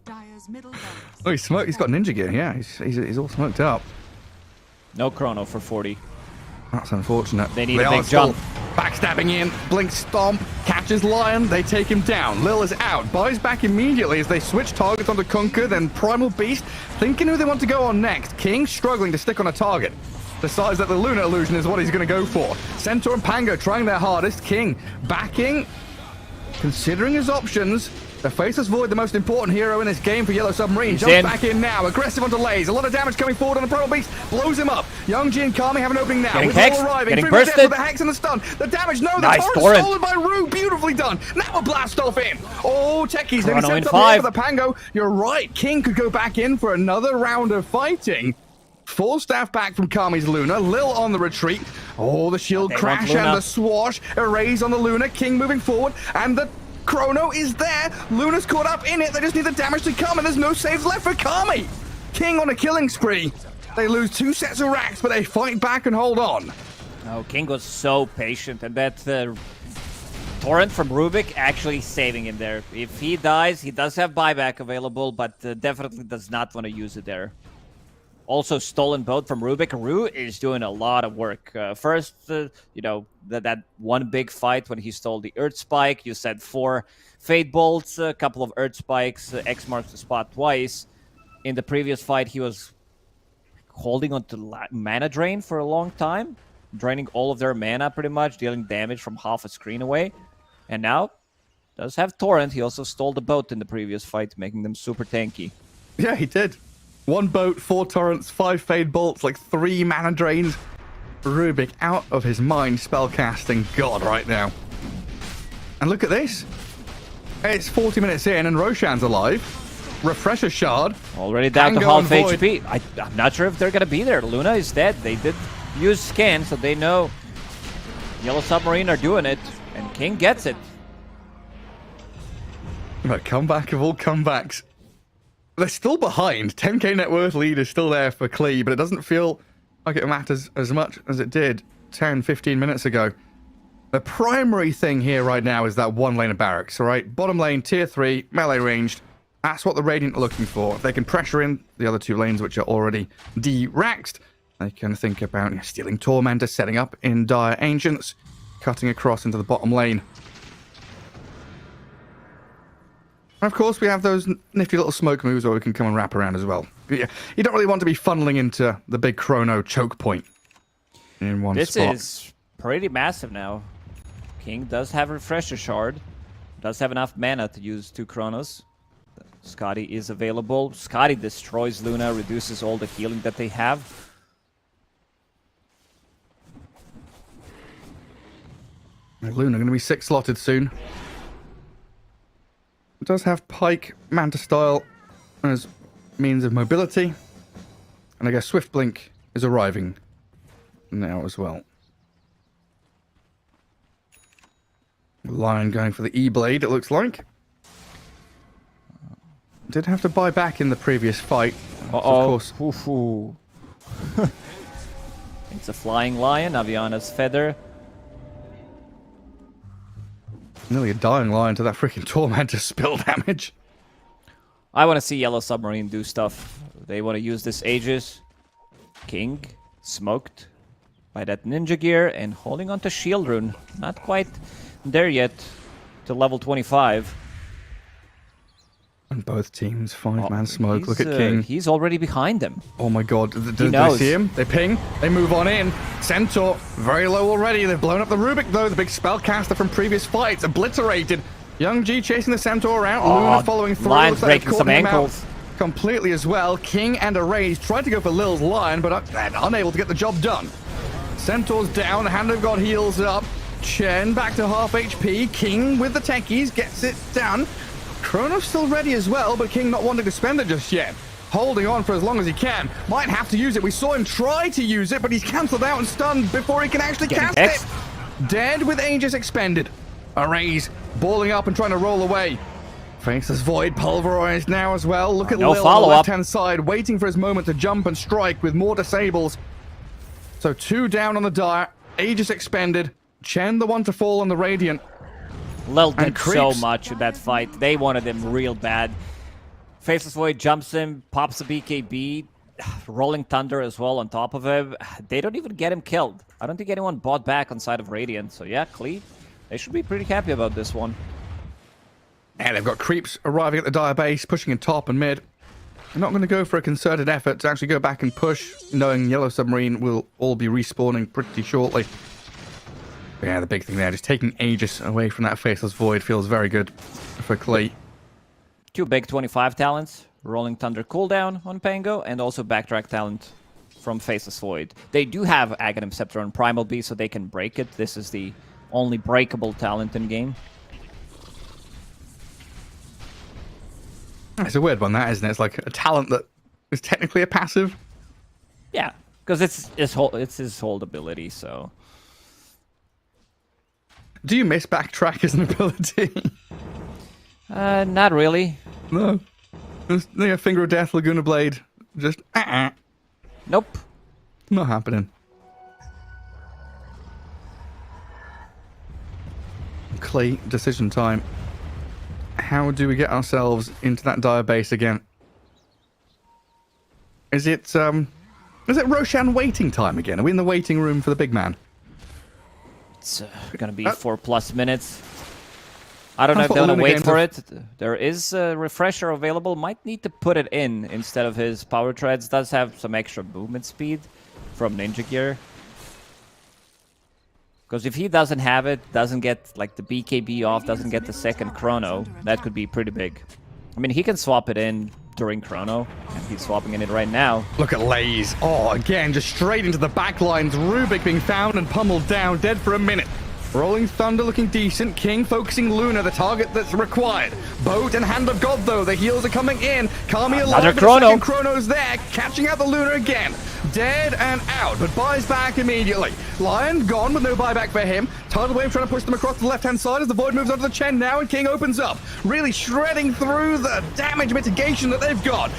Dire's middle barracks. Oh, he's smoked. He's got ninja gear. Yeah, he's all smoked up. No chrono for 40. That's unfortunate. They need a are big still jump. Backstabbing in. Blink Stomp. Catches Lion. They take him down. Lil is out. Buys back immediately as they switch targets onto Kunkka, then Primal Beast. Thinking who they want to go on next. King struggling to stick on a target. Decides that the Lunar Illusion is what he's going to go for. Centaur and Pango trying their hardest. King backing. Considering his options. The Faceless Void, the most important hero in this game for Yellow Submarine. He's Jumps in. back in now. Aggressive on delays. A lot of damage coming forward on the Primal Beast. Blows him up. Young G and Kami have an opening now. Getting With hexed, all arriving. getting 3 minutes bursted. with the Hex and the stun. The damage, no. The Nice torrent torrent. stolen by Rue. Beautifully done. Now a blast off in. Oh, Techies. Maybe Chrono in sent up here 5. for the Pango. You're right. King could go back in for another round of fighting. 4 staff back from Kami's Luna. Lil on the retreat. Oh, the shield They want crash Luna. and the swash. Erase on the Luna. King moving forward. And the Chrono is there. Luna's caught up in it. They just need the damage to come, and there's no saves left for Kami. King on a killing spree. They lose 2 sets of racks, but they fight back and hold on. Oh, King was so patient, and that torrent from Rubik actually saving him there. If he dies, he does have buyback available, but definitely does not want to use it there. Also stolen boat from Rubik. Rue is doing a lot of work. First, you know, that one big fight when he stole the Earth Spike. You said 4 Fate Bolts, a couple of Earth Spikes, X marks the spot twice. In the previous fight, he was holding on to mana drain for a long time, draining all of their mana pretty much, dealing damage from half a screen away. And now, does have Torrent. He also stole the boat in the previous fight, making them super tanky. Yeah, he did. 1 boat, 4 torrents, 5 fade bolts, like 3 mana drains. Rubik out of his mind spellcasting God right now. And look at this. It's 40 minutes in and Roshan's alive. Refresher shard. Already down to Tango half and Void. HP. I'm not sure if they're going to be there. Luna is dead. They did use scan, so they know Yellow Submarine are doing it. And King gets it. But comeback of all comebacks. They're still behind. 10k net worth lead is still there for Klee, but it doesn't feel like it matters as much as it did 10, 15 minutes ago. The primary thing here right now is that 1 lane of barracks, all right? Bottom lane, tier 3, melee ranged. That's what the Radiant are looking for. If they can pressure in the other 2 lanes, which are already de-raxed, they can think about stealing Tormentor, setting up in Dire Ancients, cutting across into the bottom lane. And of course, we have those nifty little smoke moves where we can come and wrap around as well. But yeah, you don't really want to be funneling into the big chrono choke point in one This spot. is pretty massive now. King does have Refresher Shard. Does have enough mana to use 2 Chronos. Scotty is available. Scotty destroys Luna, reduces all the healing that they have. Luna going to be 6 slotted soon. It does have Pike, Manta Style as means of mobility. And I guess Swift Blink is arriving now as well. Lion going for the E-Blade, it looks like. Did have to buy back in the previous fight. So of course. Ooh. It's a Flying Lion, Aviana's Feather. Nearly a dying lion to that freaking Tormentor spill damage. I want to see Yellow Submarine do stuff. They want to use this Aegis. King, smoked by that Ninja Gear and holding on to Shield Rune. Not quite there yet to level 25. And both teams, 5-man smoke. Look at King. He's already behind them. Oh my god, do they knows. see him? They ping, they move on in. Centaur, very low already. They've blown up the Rubik though, the big spellcaster from previous fights, obliterated. Young G chasing the Centaur around, Luna following through. Lion's Looks like they've breaking caught some him out ankles. completely as well. King and Erase tried to go for Lil's Lion, but unable to get the job done. Centaur's down. Hand of God heals up. Chen back to half HP. King with the techies gets it done. Chrono's still ready as well, but King not wanting to spend it just yet. Holding on for as long as he can. Might have to use it. We saw him try to use it, but he's cancelled out and stunned before he can actually cast it. Dead with Aegis expended. Arrays balling up and trying to roll away. Faceless Void pulverized now as well. Look at No Lil on the follow-up. left-hand side, waiting for his moment to jump and strike with more disables. So 2 down on the Dire. Aegis expended. Chen the one to fall on the Radiant. Lil did And so creeps. much in that fight. They wanted him real bad. Faceless Void jumps him, pops a BKB, Rolling Thunder as well on top of him. They don't even get him killed. I don't think anyone bought back on side of Radiant. So yeah, Clee, they should be pretty happy about this one. And they've got creeps arriving at the Dire base, pushing in top and mid. They're not going to go for a concerted effort to actually go back and push, knowing Yellow Submarine will all be respawning pretty shortly. But yeah, the big thing there, just taking Aegis away from that Faceless Void feels very good for Clee. 2 big 25 talents. Rolling Thunder cooldown on Pango, and also Backtrack talent from Faceless Void. They do have Aghanim Scepter on Primal Beast, so they can break it. This is the only breakable talent in game. It's a weird one, that, isn't it? It's like a talent that is technically a passive. Yeah, because it's his hold ability, so... Do you miss Backtrack as an ability? Not really. No. Just, yeah, Finger of Death, Laguna Blade. Just, Nope. not happening. Clay, decision time. How do we get ourselves into that Dire base again? Is it Roshan waiting time again? Are we in the waiting room for the big man? It's gonna be 4+ minutes. I don't know I if thought they're gonna Luna wait games for are- it. There is a refresher available. Might need to put it in instead of his power treads. Does have some extra movement speed from Ninja Gear. Because if he doesn't have it, doesn't get like the BKB off, doesn't get the second chrono, that could be pretty big. I mean, he can swap it in during chrono, and he's swapping in it right now. Look at Lays. Oh, again, just straight into the back lines. Rubik being found and pummeled down, dead for a minute. Rolling Thunder looking decent. King focusing Luna, the target that's required. Boat and Hand of God, though. The heals are coming in. Kami alive. Another but chrono. The second chrono's there. Catching out the Luna again. Dead and out, but buys back immediately. Lion gone with no buyback for him. Tidal Wave trying to push them across the left-hand side as the Void moves onto the Chen now, and King opens up. Really shredding through the damage mitigation that they've got.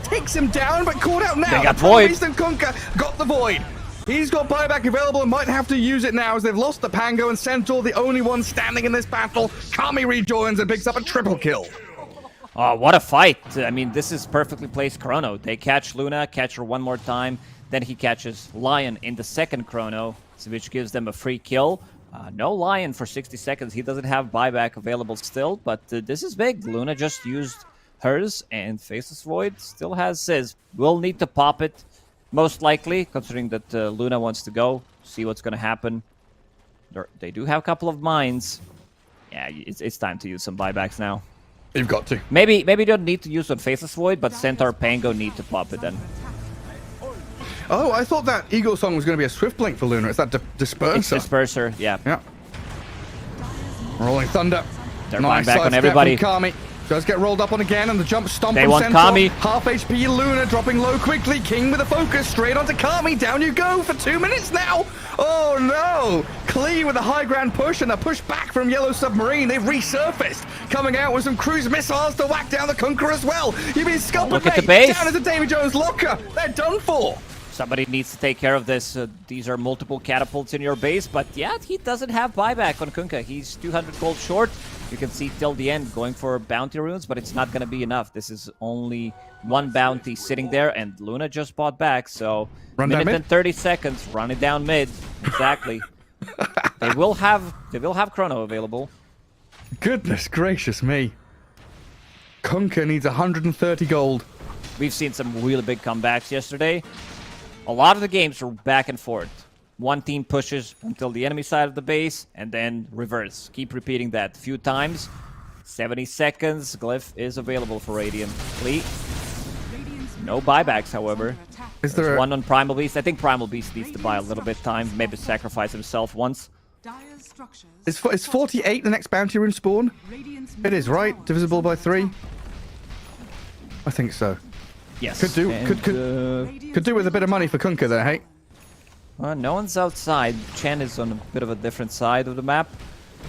Takes him down, but caught out now. They got The Void. Eastern Kunkka got the Void. He's got buyback available and might have to use it now as they've lost the Pango and Centaur, the only one standing in this battle. Kami rejoins and picks up a triple kill. Oh, what a fight. I mean, this is perfectly placed chrono. They catch Luna, catch her one more time. Then he catches Lion in the second chrono, which gives them a free kill. No Lion for 60 seconds. He doesn't have buyback available still, but this is big. Luna just used hers, and Faceless Void still has his. We'll need to pop it, most likely, considering that Luna wants to go. See what's going to happen. They do have a couple of mines. Yeah, it's time to use some buybacks now. You've got to. Maybe you don't need to use on Faceless Void, but Centaur Pango need to pop it then. Oh, I thought that Eagle Song was going to be a Swift Blink for Luna. It's that Disperser. It's Disperser, yeah. Yeah. Rolling Thunder. They're going back on sidestep everybody. from Kami. Does get rolled up on again, and the jump stomp They from want Centaur. Kami. Half HP Luna dropping low quickly. King with a focus straight onto Kami. Down you go for 2 minutes now. Oh no! Clee with a high ground push and a push back from Yellow Submarine. They've resurfaced, coming out with some cruise missiles to whack down the Conqueror as well. You've been scuppered, Look at the mate. base. Down into Davy Jones' locker. They're done for. Somebody needs to take care of this. These are multiple catapults in your base, but yeah, he doesn't have buyback on Kunkka. He's 200 gold short. You can see till the end going for bounty runes, but it's not going to be enough. This is only one bounty sitting there, and Luna just bought back, so Run down minute mid? and 30 seconds. Run it down mid. Exactly. They will have chrono available. Goodness gracious me. Kunkka needs 130 gold. We've seen some really big comebacks yesterday. A lot of the games are back and forth. One team pushes until the enemy side of the base, and then reverse. Keep repeating that a few times. 70 seconds. Glyph is available for Radiant. Fleet. No buybacks, however. Attack. Is There's there one on Primal Beast. I think Primal Beast needs to buy a little bit of time, maybe sacrifice himself once. Dire's structures. Is 48 the next bounty rune spawn? Radiant's It is, right? Divisible by 3? I think so. Yes. Could do could do with a bit of money for Kunkka there, hey? No one's outside. Chen is on a bit of a different side of the map.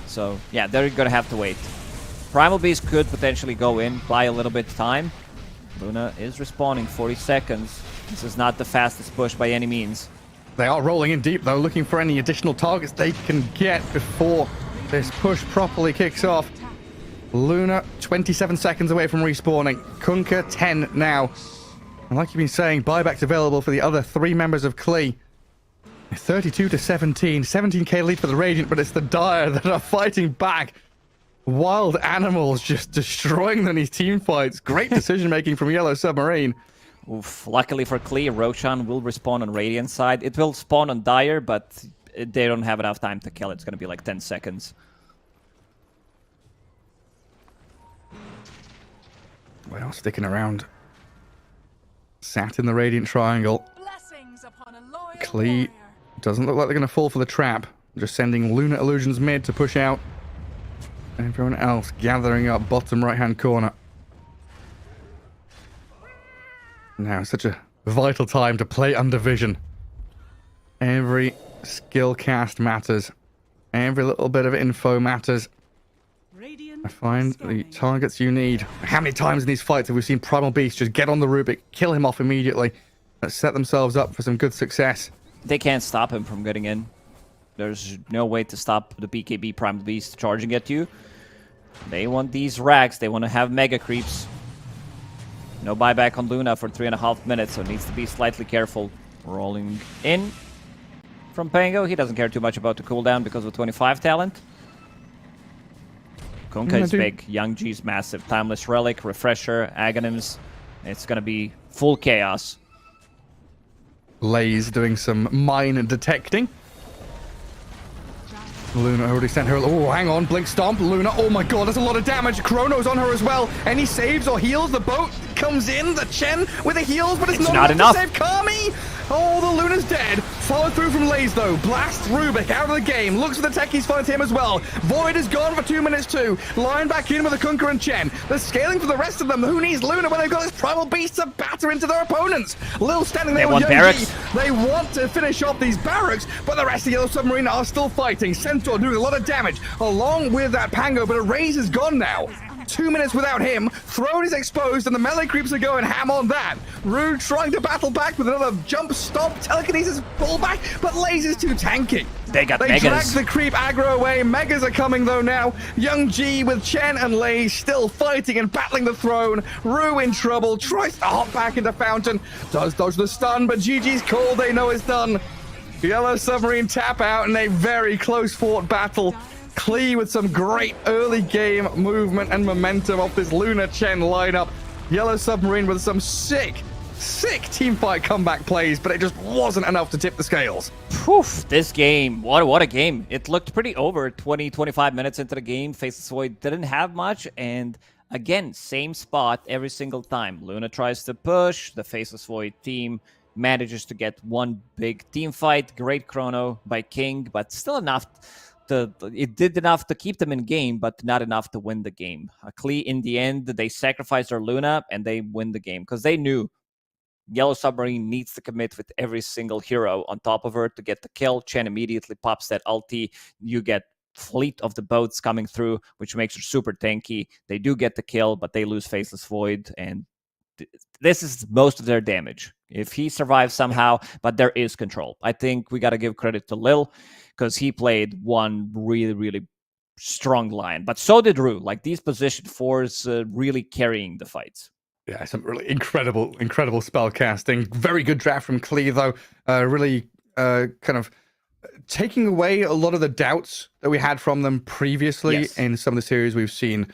So, yeah, they're gonna have to wait. Primal Beast could potentially go in, buy a little bit of time. Luna is respawning 40 seconds. This is not the fastest push by any means. They are rolling in deep, though, looking for any additional targets they can get before this push properly kicks off. Luna, 27 seconds away from respawning. Kunkka, 10 now. And like you've been saying, buybacks available for the other 3 members of Klee. 32 to 17. 17k lead for the Radiant, but it's the Dire that are fighting back. Wild animals just destroying them in these team fights. Great decision-making from Yellow Submarine. Oof. Luckily for Klee, Roshan will respawn on Radiant side. It will spawn on Dire, but they don't have enough time to kill. It's going to be like 10 seconds. Well, sticking around. Sat in the Radiant Triangle. Blessings upon a loyal Klee warrior. doesn't look like they're going to fall for the trap. Just sending Luna Illusions mid to push out. Everyone else gathering up bottom right-hand corner. Now, such a vital time to play under vision. Every skill cast matters. Every little bit of info matters. Radiant Find the skirmish. targets you need. How many times in these fights have we seen Primal Beast just get on the Rubik, kill him off immediately, set themselves up for some good success? They can't stop him from getting in. There's no way to stop the BKB Primal Beast charging at you. They want these racks. They want to have mega creeps. No buyback on Luna for 3.5 minutes, so needs to be slightly careful. Rolling in from Pango. He doesn't care too much about the cooldown because of 25 talent. Kunkka is big. Young G's massive. Timeless Relic, Refresher, Aghanim's. It's going to be full chaos. Lay's doing some mine detecting. Luna already sent her. Oh, hang on. Blink Stomp. Luna. Oh my god, that's a lot of damage. Chrono's on her as well. Any saves or heals? The boat comes in. The Chen with the heals, but it's not enough to save Kami. Oh, the Luna's dead. Follow through from Lays, though. Blast Rubik out of the game. Looks for the techies, finds him as well. Void is gone for 2 minutes, too. Line back in with the Kunkka and Chen. They're scaling for the rest of them. Who needs Luna when they've got this Primal Beast to batter into their opponents? Lil standing there with Young barracks. G. They want to finish off these barracks, but the rest of the Yellow Submarine are still fighting. Centaur doing a lot of damage along with that Pango, but a Raze is gone now. 2 minutes without him. Throne is exposed, and the melee creeps are going ham on that. Rude trying to battle back with another jump stop. Telekinesis pull back, but Laze is too tanky. They got They drag Megas. the creep aggro away. Megas are coming though now. Young G with Chen and Laze still fighting and battling the throne. Rue in trouble. Tries to hop back into Fountain. Does dodge the stun, but GG's call. They know it's done. Yellow Submarine tap out in a very close fought battle. Klee with some great early game movement and momentum off this Luna Chen lineup. Yellow Submarine with some sick teamfight comeback plays, but it just wasn't enough to tip the scales. Poof, this game, what a game. It looked pretty over 20-25 minutes into the game. Faceless Void didn't have much, and again, same spot every single time. Luna tries to push, the Faceless Void team manages to get one big team fight. Great chrono by King, but still enough. It did enough to keep them in game, but not enough to win the game. Klee, in the end, they sacrificed their Luna, and they win the game, because they knew Yellow Submarine needs to commit with every single hero on top of her to get the kill. Chen immediately pops that ulti. You get fleet of the boats coming through, which makes her super tanky. They do get the kill, but they lose Faceless Void, and this is most of their damage. If he survives somehow, but there is control. I think we got to give credit to Lil, because he played one really strong line. But so did Rue. Like, these position fours really carrying the fights. Yeah, some really incredible spell casting. Very good draft from Klee, though. Really kind of taking away a lot of the doubts that we had from them previously in some of the series we've seen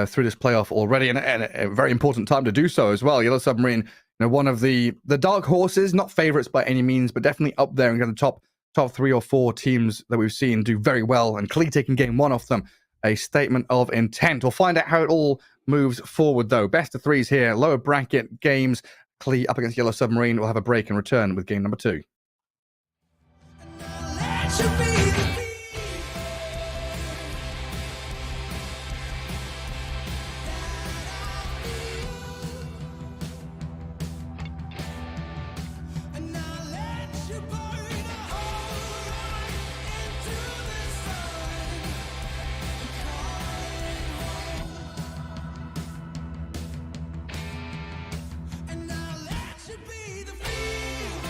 through this playoff already, and a very important time to do so as well. Yellow Submarine, one of the dark horses, not favorites by any means, but definitely up there in the top 3 or 4 teams that we've seen do very well, and Klee taking game 1 off them. A statement of intent. We'll find out how it all moves forward, though. Best of 3s here, lower bracket games Klee up against Yellow Submarine will have a break and return with game number 2. Let you be the and now let you burn a hole right into the sun. And now let you be the fiend.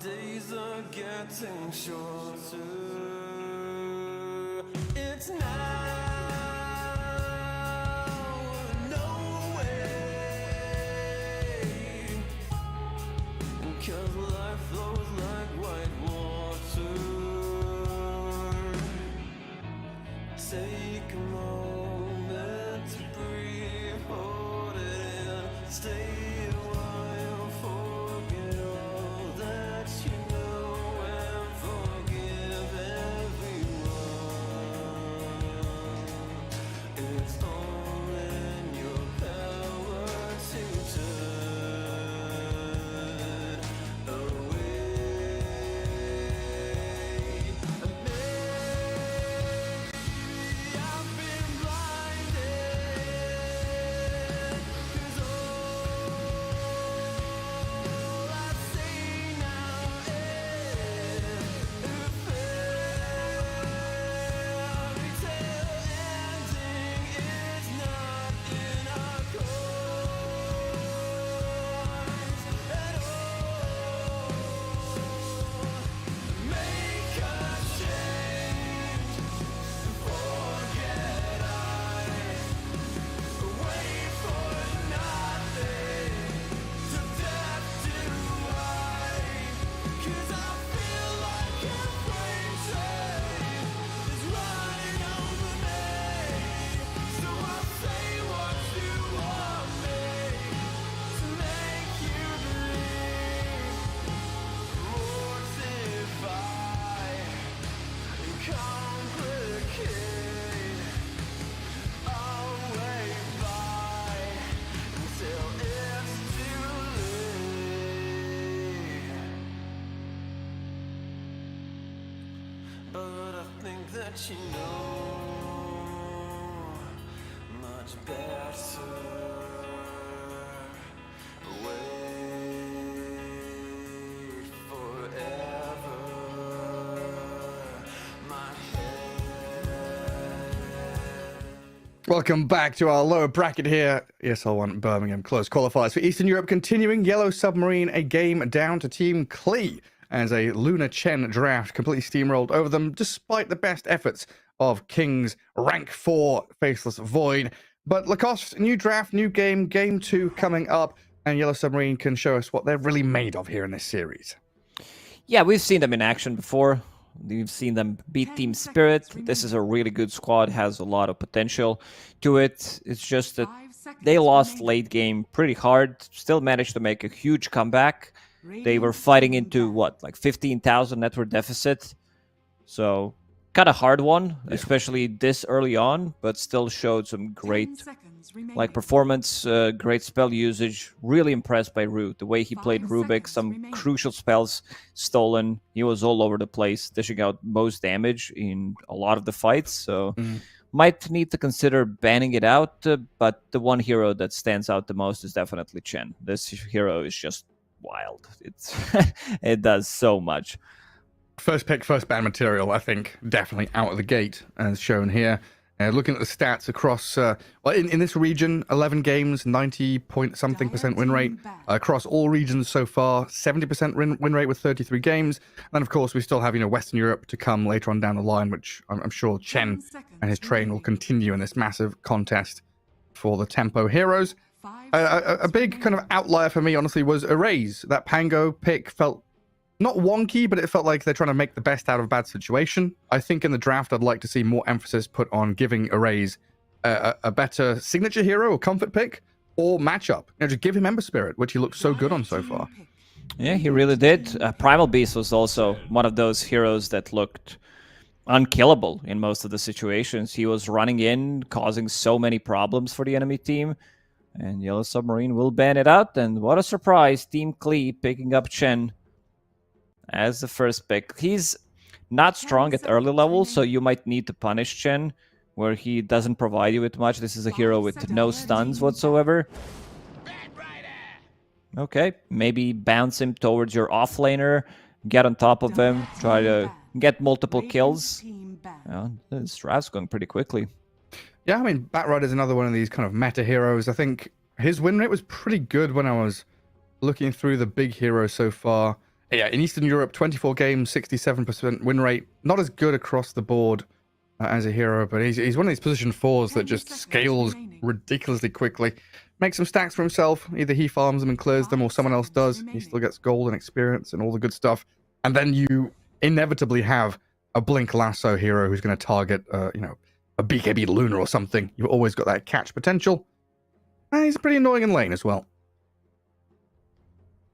days are getting shorter. It's now or no way. 'Cause life flows like white water. Take a moment to breathe, hold it in, stay a while, forget all that you know, and forgive everyone. It's all in your power to turn away. I've been blinded, 'cause all I see now is a fairy tale ending is not in our course at all. Make a change. Forget wait for nothing to death do I, 'cause I feel like a freight train is running over me. So I'll say what you want me to make you believe. Mortify and complicate. I'll wait by until it's too late. But I think that you know much better. Wait forever. My head. Welcome back to our lower bracket here. ESL 1 Birmingham close qualifiers for Eastern Europe continuing. Yellow Submarine a game down to Team Klee as a Luna Chen draft completely steamrolled over them despite the best efforts of King's rank 4 Faceless Void. But Lacoste, new draft, new game, game 2 coming up, and Yellow Submarine can show us what they're really made of here in this series. Yeah, we've seen them in action before. We've seen them beat 10 Team seconds Spirit. remaining. This is a really good squad, has a lot of potential to it. It's just that 5 seconds they lost remaining. late game pretty hard, still managed to make a huge comeback. They were Radiant fighting bring into back. what, like 15,000 net worth deficit. So kind of hard one, Yeah. especially this early on, but still showed some 10 great seconds remaining. like performance, great spell usage. Really impressed by Root, the way he played 5 Rubik, seconds some remaining. crucial spells stolen. He was all over the place, dishing out most damage in a lot of the fights. So Mhm. might need to consider banning it out. But the one hero that stands out the most is definitely Chen. This hero is just wild. It's it does so much. First pick, first ban material, I think, definitely out of the gate, as shown here. Looking at the stats across, in this region, 11 games, 90 point something percent win rate. Across all regions so far, 70% win rate with 33 games. And of course, we still have, Western Europe to come later on down the line, which I'm sure Chen 10 seconds and his train will remaining. continue in this massive contest for the Tempo Heroes. 5 A seconds big kind of remaining. outlier for me, honestly, was Erase. That Pango pick felt not wonky, but it felt like they're trying to make the best out of a bad situation. I think in the draft, I'd like to see more emphasis put on giving Erase a better signature hero or comfort pick or matchup. Just give him Ember Spirit, which he looked so good on so far. Yeah, he really did. Primal Beast was also one of those heroes that looked unkillable in most of the situations. He was running in, causing so many problems for the enemy team. And Yellow Submarine will ban it out. And what a surprise, Team Klee picking up Chen as the first pick. He's not strong at early levels, so you might need to punish Chen, where he doesn't provide you with much. This is a hero with no stuns whatsoever. Okay, maybe bounce him towards your offlaner, get on top of him, try to get multiple kills. Yeah, this draft's going pretty quickly. Yeah, I mean, Batrider is another one of these kind of meta heroes. I think his win rate was pretty good when I was looking through the big heroes so far. Yeah, in Eastern Europe, 24 games, 67% win rate. Not as good across the board as a hero, but he's one of these position 4s that 10 just seconds scales remaining. ridiculously quickly. Makes some stacks for himself. Either he farms them and clears them, or 5 someone else seconds does. He remaining. still gets gold and experience and all the good stuff. And then you inevitably have a blink lasso hero who's going to target, a BKB Luna or something. You've always got that catch potential. And he's pretty annoying in lane as well.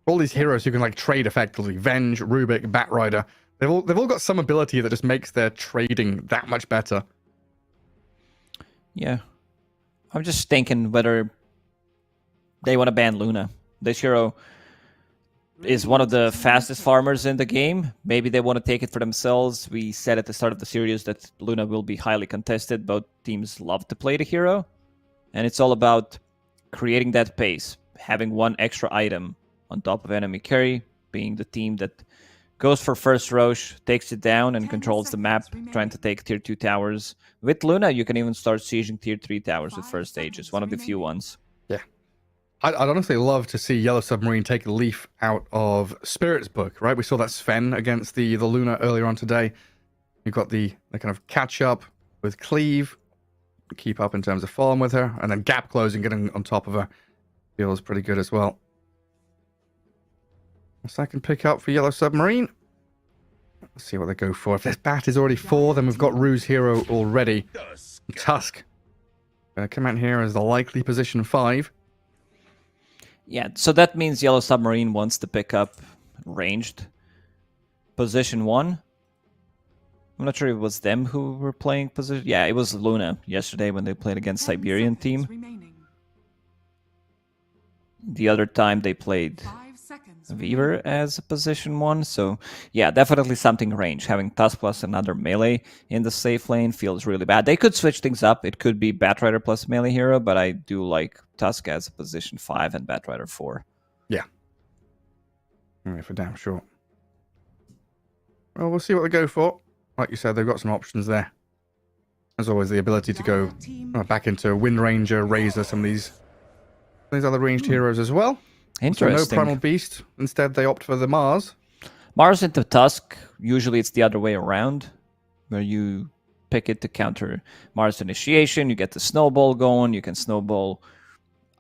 All these heroes who can like trade effectively, Venge, Rubik, Batrider, they've all got some ability that just makes their trading that much better. Yeah. I'm just thinking whether they want to ban Luna. This hero is one of the fastest farmers in the game. Maybe they want to take it for themselves. We said at the start of the series that Luna will be highly contested. Both teams love to play the hero. And it's all about creating that pace, having one extra item on top of enemy carry, being the team that goes for first Roche, takes it down, and 10 controls the map, seconds trying to remaining. take tier 2 towers. With Luna, you can even start sieging tier 3 towers at 5 first stage. It's seconds one of the few remaining. ones. Yeah. I'd honestly love to see Yellow Submarine take a leaf out of Spirit's book, right? We saw that Sven against the Luna earlier on today. You've got the kind of catch up with Cleave, keep up in terms of farm with her, and then gap closing, getting on top of her feels pretty good as well. A second pick up for Yellow Submarine. Let's see what they go for. If this bat is already 4, then we've got Rue's hero already. Tusk. Gonna come out here as the likely position 5. Yeah, so that means Yellow Submarine wants to pick up ranged position 1. I'm not sure if it was them who were playing position. Yeah, it was Luna yesterday when they played against 10 Siberian seconds team. remaining. The other time they played 5 seconds Weaver as a position 1. So yeah, definitely something range. Having Tusk plus another melee in the safe lane feels really bad. They could switch things up. It could be Batrider plus melee hero, but I do like Tusk as a position 5 and Batrider 4. Yeah. For damn sure. Well, we'll see what they go for. Like you said, they've got some options there. As always, the ability to go back into Wind Ranger, Razor, some of these other ranged heroes as well. So no Interesting. Primal Beast. Instead, they opt for the Mars. Mars into Tusk, usually it's the other way around, where you pick it to counter Mars initiation, you get the snowball going, you can snowball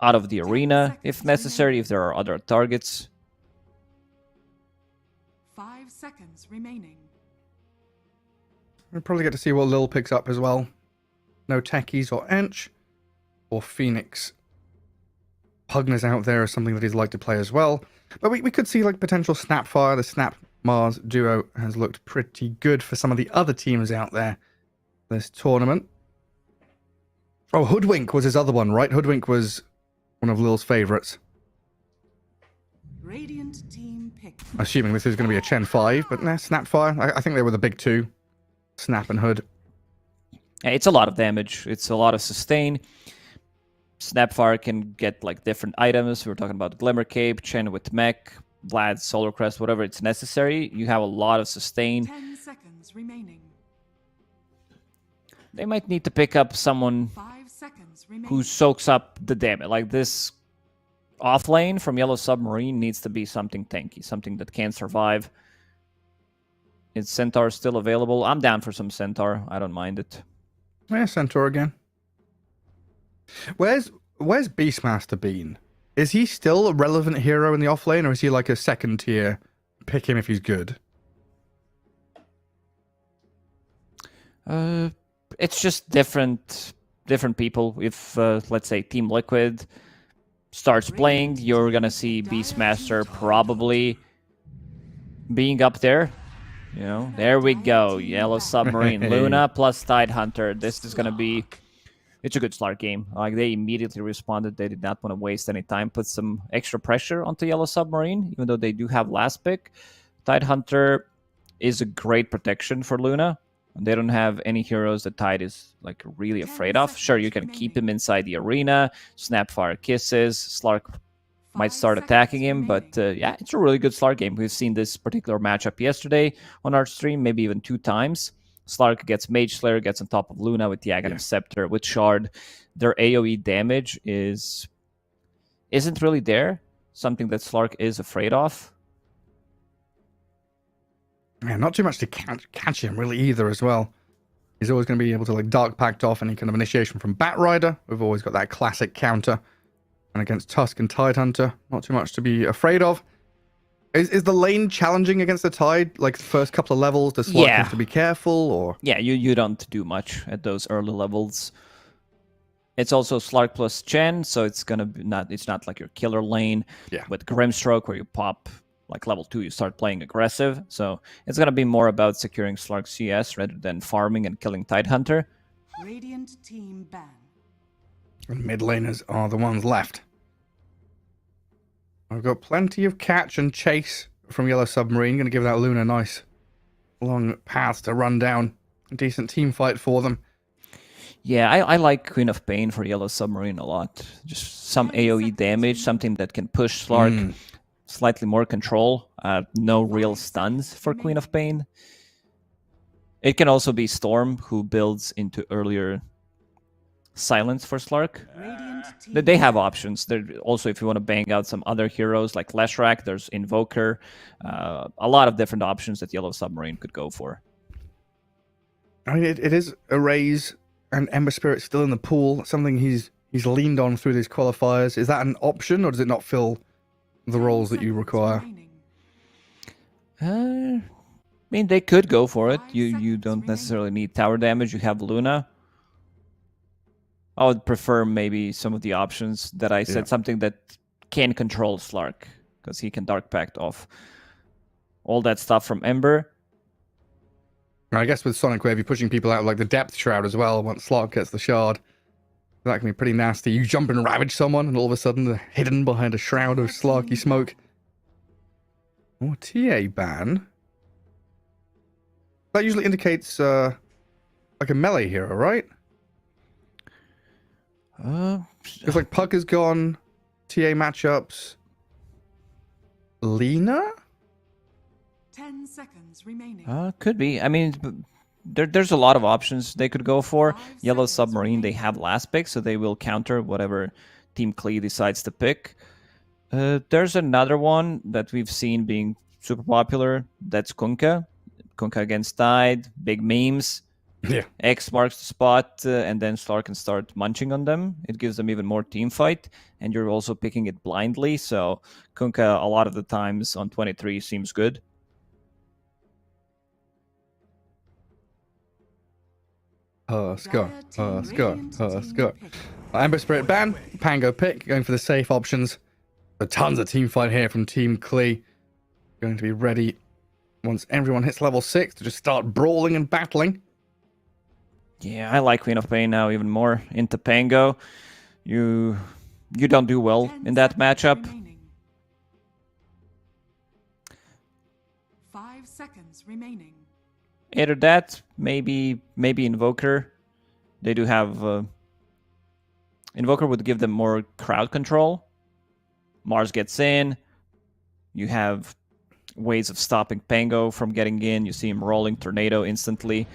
out of the arena if necessary, if there are other targets. 5 seconds remaining. We'll probably get to see what Lil picks up as well. No Techies or Ench or Phoenix. Pugner's out there is something that he'd like to play as well. But we could see like potential Snapfire. The Snap Mars duo has looked pretty good for some of the other teams out there this tournament. Oh, Hoodwink was his other one, right? Hoodwink was one of Lil's favorites. Radiant team pick. Assuming this is going to be a Chen 5, but nah, Snapfire. I think they were the big two. Snap and Hood. It's a lot of damage, it's a lot of sustain. Snapfire can get like different items. We're talking about Glimmer Cape, Chen with Mech, Vlad, Solar Crest, whatever it's necessary. You have a lot of sustain. 10 seconds remaining. They might need to pick up someone 5 seconds remaining. who soaks up the damage. Like this off lane from Yellow Submarine needs to be something tanky, something that can survive. Is Centaur still available? I'm down for some Centaur. I don't mind it. Yeah, Centaur again. Where's Beastmaster been? Is he still a relevant hero in the offlane, or is he like a second tier? Pick him if he's good. It's just different people. If let's say Team Liquid starts playing, you're gonna see Beastmaster probably being up there. You know, there we go. Yellow Submarine, Luna plus Tidehunter. This is gonna be. It's a good Slark game. Like they immediately responded. They did not want to waste any time. Put some extra pressure onto Yellow Submarine, even though they do have last pick. Tidehunter is a great protection for Luna. They don't have any heroes that Tide is like really afraid of. Sure, you can keep him inside the arena. Snapfire kisses. Slark might start attacking him, but yeah, it's a really good Slark game. We've seen this particular matchup yesterday on our stream, maybe even 2 times. Slark gets Mage Slayer, gets on top of Luna with the Aghanim Scepter, with Shard. Their AoE damage isn't really there. Something that Slark is afraid of. Yeah, not too much to catch him really either as well. He's always going to be able to like Dark Pact off any kind of initiation from Bat Rider. We've always got that classic counter. And against Tusk and Tidehunter, not too much to be afraid of. Is the lane challenging against the Tide? Like the first couple of levels, does Slug have to be careful, or? Yeah, you don't do much at those early levels. It's also Slark plus Chen, so it's gonna be it's not like your killer lane. Yeah. With Grimstroke, where you pop like level 2, you start playing aggressive. So it's gonna be more about securing Slark CS rather than farming and killing Tidehunter. Radiant team ban. And mid laners are the ones left. I've got plenty of catch and chase from Yellow Submarine. Going to give that Luna a nice long path to run down. A decent team fight for them. Yeah, I like Queen of Pain for Yellow Submarine a lot. Just some AoE damage, something that can push Slark, slightly more control. No real stuns for Queen of Pain. It can also be Storm, who builds into earlier silence for Slark. They have options. Also, if you want to bang out some other heroes like Leshrac, there's Invoker. A lot of different options that Yellow Submarine could go for. I mean, it is Erase and Ember Spirit still in the pool. Something he's leaned on through these qualifiers. Is that an option, or does it not fill the roles that you require? I mean, they could go for it. You don't necessarily need tower damage. You have Luna. I would prefer maybe some of the options that I said, something that can control Slark, because he can Dark Pact off all that stuff from Ember. I guess with Sonic Wave, you're pushing people out like the Depth Shroud as well once Slark gets the shard. That can be pretty nasty. You jump and ravage someone, and all of a sudden they're hidden behind a shroud of Slarky smoke. Oh, TA ban. That usually indicates like a melee hero, right? It's like Puck is gone. TA matchups. Lena? 10 seconds remaining. Could be. I mean, there's a lot of options they could go for. Yellow Submarine, they have last pick, so they will counter whatever Team Klee decides to pick. There's another one that we've seen being super popular. That's Kunkka. Kunkka against Tide. Big memes. Yeah. X marks the spot, and then Slark can start munching on them. It gives them even more team fight, and you're also picking it blindly, so Kunkka a lot of the times on 23 seems good. Scott. Ember Spirit ban, Pango pick, going for the safe options. So tons of team fight here from Team Klee. Going to be ready once everyone hits level 6 to just start brawling and battling. Yeah, I like Queen of Pain now even more. Into Pango. You don't do well in that matchup. 5 seconds remaining. Either that, maybe Invoker. They do have... Invoker would give them more crowd control. Mars gets in. You have ways of stopping Pango from getting in. You see him rolling Tornado instantly.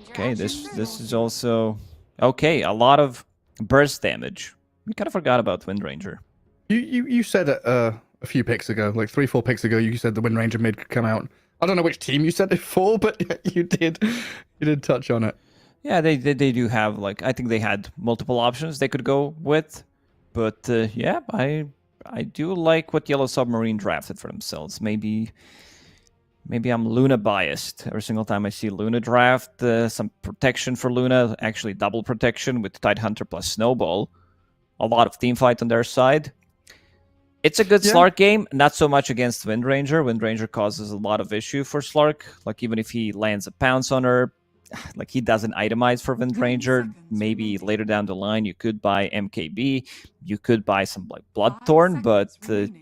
Okay, this is also... Okay, a lot of burst damage. We kind of forgot about Wind Ranger. You said it a few picks ago, like 3-4 picks ago, you said the Wind Ranger mid could come out. I don't know which team you said it for, but you did touch on it. Yeah, they do have, like, I think they had multiple options they could go with. But yeah, I do like what Yellow Submarine drafted for themselves. Maybe I'm Luna biased. Every single time I see Luna draft, some protection for Luna, actually double protection with Tidehunter plus Snowball. A lot of team fight on their side. It's a good Slark game, not so much against Wind Ranger. Wind Ranger causes a lot of issue for Slark. Like, even if he lands a pounce on her, like, he doesn't itemize for Wind Ranger. Maybe later down the line you could buy MKB, you could buy some like Bloodthorn, but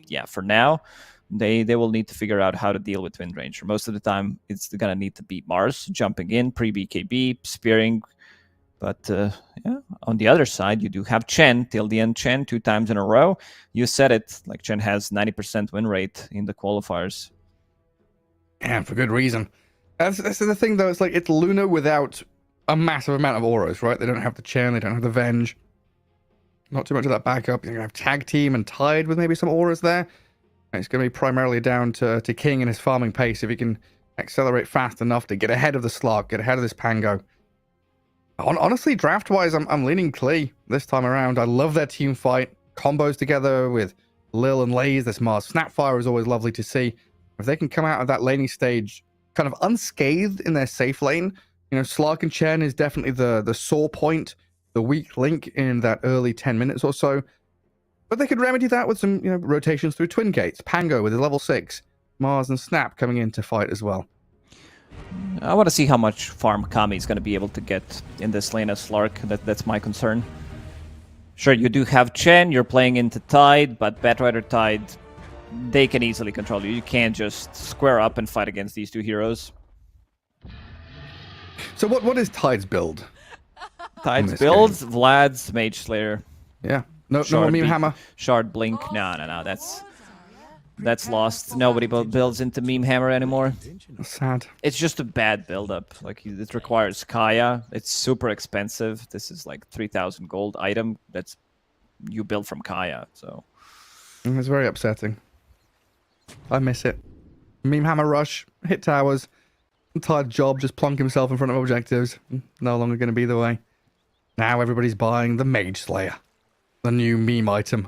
yeah, for now they will need to figure out how to deal with Wind Ranger. Most of the time it's gonna need to beat Mars, jumping in, pre-BKB, spearing. But yeah, on the other side you do have Chen, till the end Chen 2 times in a row. You said it, like, Chen has 90% win rate in the qualifiers. And for good reason. That's the thing, though. It's like, it's Luna without a massive amount of auras, right? They don't have the Chen, they don't have the Venge. Not too much of that backup. You're going to have Tag Team and Tide with maybe some auras there. And it's going to be primarily down to King and his farming pace. If he can accelerate fast enough to get ahead of the Slark, get ahead of this Pango. Honestly, draft-wise, I'm leaning Klee this time around. I love their team fight. Combos together with Lil and Laze, this Mars Snapfire is always lovely to see. If they can come out of that laning stage kind of unscathed in their safe lane, you know, Slark and Chen is definitely the sore point, the weak link in that early 10 minutes or so. But they could remedy that with some, you know, rotations through Twin Gates, Pango with a level 6, Mars and Snap coming in to fight as well. I want to see how much farm Kami is going to be able to get in this lane as Slark. That's my concern. Sure, you do have Chen, you're playing into Tide, but Batrider Tide, they can easily control you. You can't just square up and fight against these two heroes. So what is Tide's build? Tide's builds, Vlad's Mage Slayer. Yeah. No more Meme Hammer. Shard Blink. No, that's lost. Nobody builds into Meme Hammer anymore. That's sad. It's just a bad build-up. Like, it requires Kaya. It's super expensive. This is like 3,000 gold item that's you build from Kaya. So it's very upsetting. I miss it. Meme Hammer rush, hit towers. Tide job, just plonk himself in front of objectives. No longer going to be the way. Now everybody's buying the Mage Slayer, the new meme item.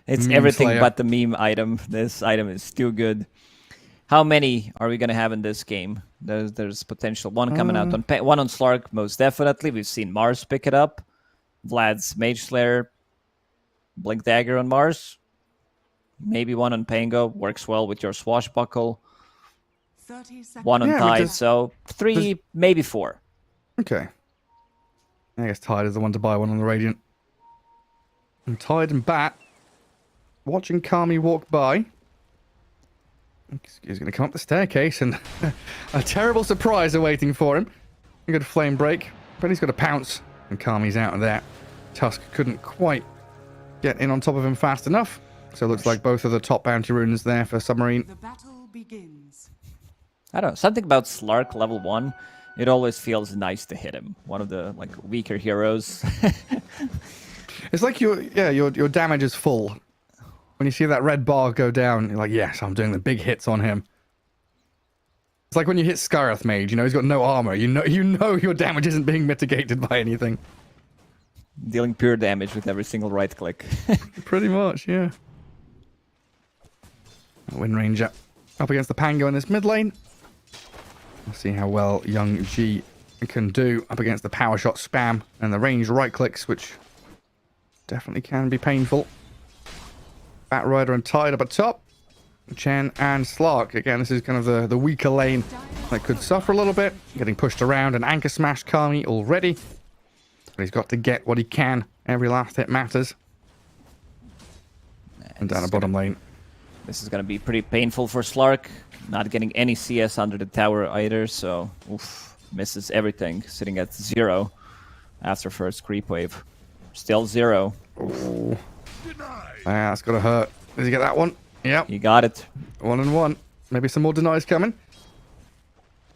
It's Meme everything Slayer. but the meme item. This item is still good. How many are we going to have in this game? There's potential. One coming out on one on Slark, most definitely. We've seen Mars pick it up. Vlad's Mage Slayer, Blink Dagger on Mars. Maybe one on Pango. Works well with your Swashbuckle. 30 seconds. One on Yeah, Tide. because So 3, maybe 4. Okay. I guess Tide is the one to buy one on the Radiant. And Tide and Bat watching Kami walk by. He's going to come up the staircase and a terrible surprise awaiting for him. A good flame break, but he's got to pounce and Kami's out of there. Tusk couldn't quite get in on top of him fast enough. So it looks like both of the top bounty runes there for Submarine. The battle begins. I don't know. Something about Slark level 1. It always feels nice to hit him. One of the like weaker heroes. It's like your damage is full. When you see that red bar go down, you're like, yes, I'm doing the big hits on him. It's like when you hit Skarath Mage, you know, he's got no armor. You know your damage isn't being mitigated by anything. Dealing pure damage with every single right click. Pretty much, yeah. Wind Ranger up against the Pango in this mid lane. We'll see how well young G can do up against the power shot spam and the ranged right clicks, which definitely can be painful. Batrider and Tide up at top. Chen and Slark. Again, this is kind of the weaker lane that could suffer a little bit. Getting pushed around and anchor smash Kami already. But he's got to get what he can. Every last hit matters. And down the bottom lane. This is going to be pretty painful for Slark. Not getting any CS under the tower either, so oof, misses everything. Sitting at 0 after first creep wave. Still 0. Oh. That's got to hurt. Did he get that one? Yep. You got it. 1 and 1. Maybe some more denies coming.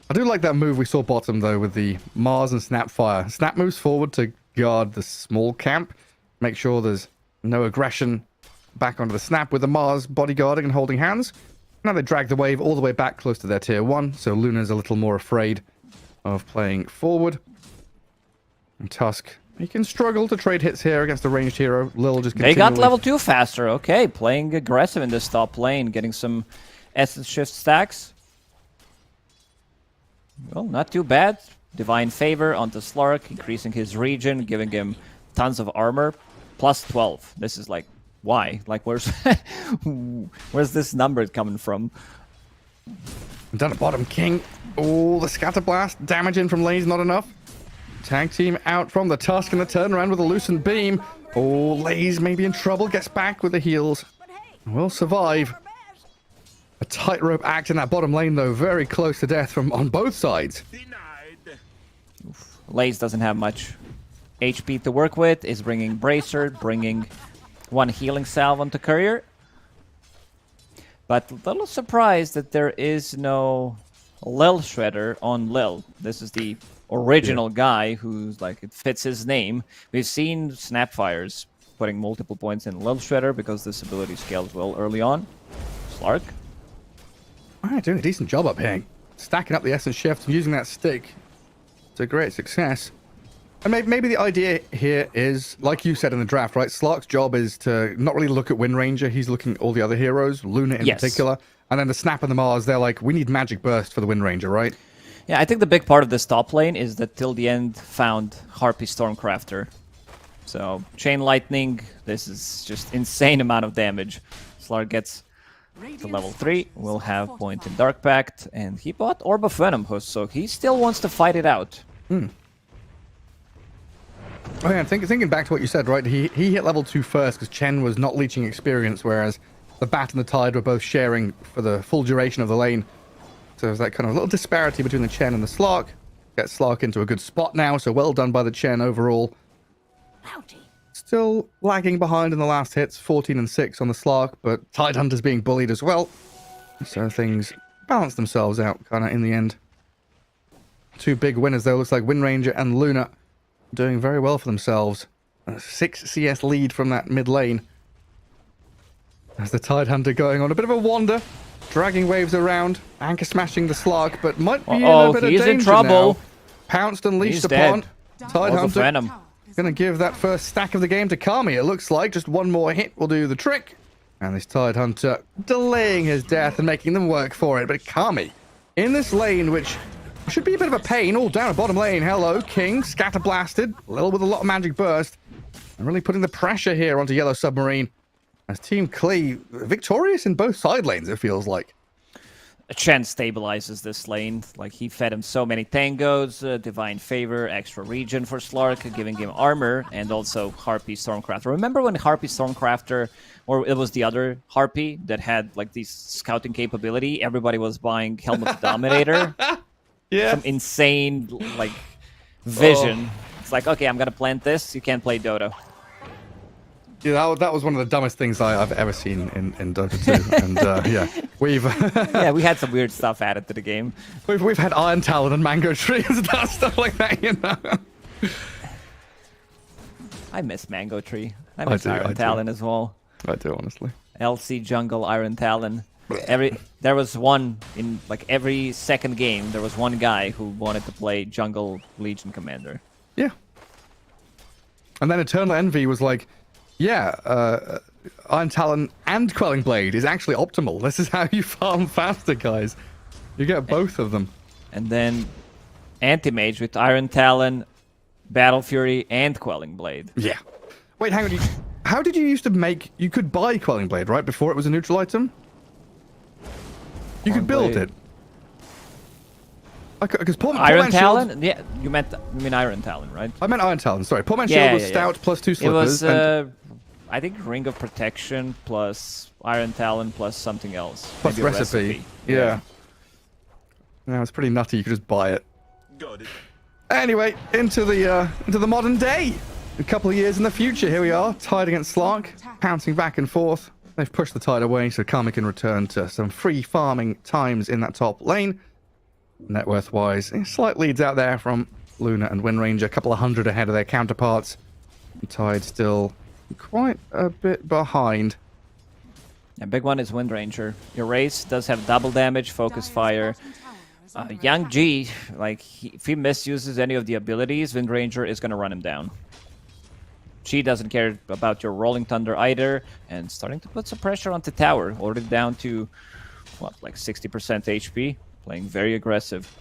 I do like that move we saw bottom, though, with the Mars and Snapfire. Snap moves forward to guard the small camp. Make sure there's no aggression back onto the Snap with the Mars bodyguarding and holding hands. Now they drag the wave all the way back close to their tier 1, so Luna's a little more afraid of playing forward. And Tusk, he can struggle to trade hits here against a ranged hero. Lil just They got continually- level 2 faster. Okay, playing aggressive in this top lane. Getting some essence shift stacks. Well, not too bad. Divine Favor onto Slark, increasing his region, giving him tons of armor. Plus 12. This is like, why? Like, where's this number coming from? Down at bottom, King. Oh, the Scatter Blast. Damage in from Lane's not enough. Tag team out from the Tusk and the turnaround with a loosened beam. Oh, Laze may be in trouble. Gets back with the heals. Will survive. A tightrope act in that bottom lane, though. Very close to death from on both sides. Denied. Laze doesn't have much HP to work with. Is bringing Bracer, bringing one healing salve onto Courier. But a little surprised that there is no Lil Shredder on Lil. This is the original guy who's like, it fits his name. We've seen Snapfires putting multiple points in Lil Shredder because this ability scales well early on. Slark. Alright, doing a decent job up here. Stacking up the essence shift and using that stick. It's a great success. And maybe the idea here is, like you said in the draft, right? Slark's job is to not really look at Wind Ranger. He's looking at all the other heroes, Luna in particular. And then the Snap and the Mars, they're like, we need Magic Burst for the Wind Ranger, right? Yeah, I think the big part of this top lane is that till the end found Harpy Stormcrafter. So, Chain Lightning, this is just insane amount of damage. Slark gets to level 3, we'll have point in Dark Pact, and he bought Orb of Venom, so he still wants to fight it out. Oh yeah, thinking back to what you said, right? He hit level 2 first because Chen was not leeching experience, whereas the Bat and the Tide were both sharing for the full duration of the lane. So there's that kind of little disparity between the Chen and the Slark. Gets Slark into a good spot now, so well done by the Chen overall. Still lagging behind in the last hits, 14 and 6 on the Slark, but Tidehunter's being bullied as well. So things balance themselves out kind of in the end. Two big winners though, looks like Wind Ranger and Luna doing very well for themselves. A 6 CS lead from that mid lane. As the Tidehunter going on a bit of a wander, dragging waves around, anchor smashing the Slark, but might be in a bit of danger in trouble. now. Pounced and leashed He's upon. dead. Tidehunter Venom. gonna give that first stack of the game to Kami. It looks like just one more hit will do the trick. And this Tidehunter delaying his death and making them work for it. But Kami in this lane, which should be a bit of a pain. All down at bottom lane. Hello, King. Scatter blasted. A little with a lot of magic burst. And really putting the pressure here onto Yellow Submarine. As Team Klee victorious in both side lanes, it feels like. Chen stabilizes this lane. Like, he fed him so many tangos, Divine Favor, extra regen for Slark, giving him armor, and also Harpy Stormcrafter. Remember when Harpy Stormcrafter, or it was the other Harpy that had like this scouting capability? Everybody was buying Helmet of the Dominator. Yeah. Some insane like vision. It's like, okay, I'm gonna plant this. You can't play Dota. Yeah, that was one of the dumbest things I've ever seen in Dota 2. And yeah, we've Yeah, we had some weird stuff added to the game. we've had Iron Talon and Mango Tree and stuff like that, you know. I miss Mango Tree. I miss I Iron do. Talon as well. I do, honestly. LC Jungle Iron Talon. There was one in like every second game. There was one guy who wanted to play Jungle Legion Commander. Yeah. And then Eternal Envy was like, yeah, Iron Talon and Quelling Blade is actually optimal. This is how you farm faster, guys. You get both of them. And then Anti-Mage with Iron Talon, Battle Fury, and Quelling Blade. Yeah. Wait, hang on. How did you used to make... You could buy Quelling Blade, right? Before it was a neutral item? You could build Blade. it. Because Iron Talon? Yeah, you mean Iron Talon, right? I meant Iron Talon, sorry. Poor Man's Yeah, Shield was yeah, stout plus 2 It slippers. was, I think, Ring of Protection plus Iron Talon plus something else. plus Maybe a recipe. Yeah. Yeah, it's pretty nutty. You could just buy it. Got it. Anyway, into the modern day. A couple of years in the future, here we are. Tide against Slark, pouncing back and forth. They've pushed the Tide away so Kami can return to some free farming times in that top lane. Net worth-wise, slight leads out there from Luna and Wind Ranger. A couple of hundred ahead of their counterparts. Tide still quite a bit behind. A big one is Wind Ranger. Your race does have double damage, focus fire. Young G, like, if he misuses any of the abilities, Wind Ranger is going to run him down. She doesn't care about your Rolling Thunder either, and starting to put some pressure onto tower. Already down to, what, like 60% HP? Playing very aggressive.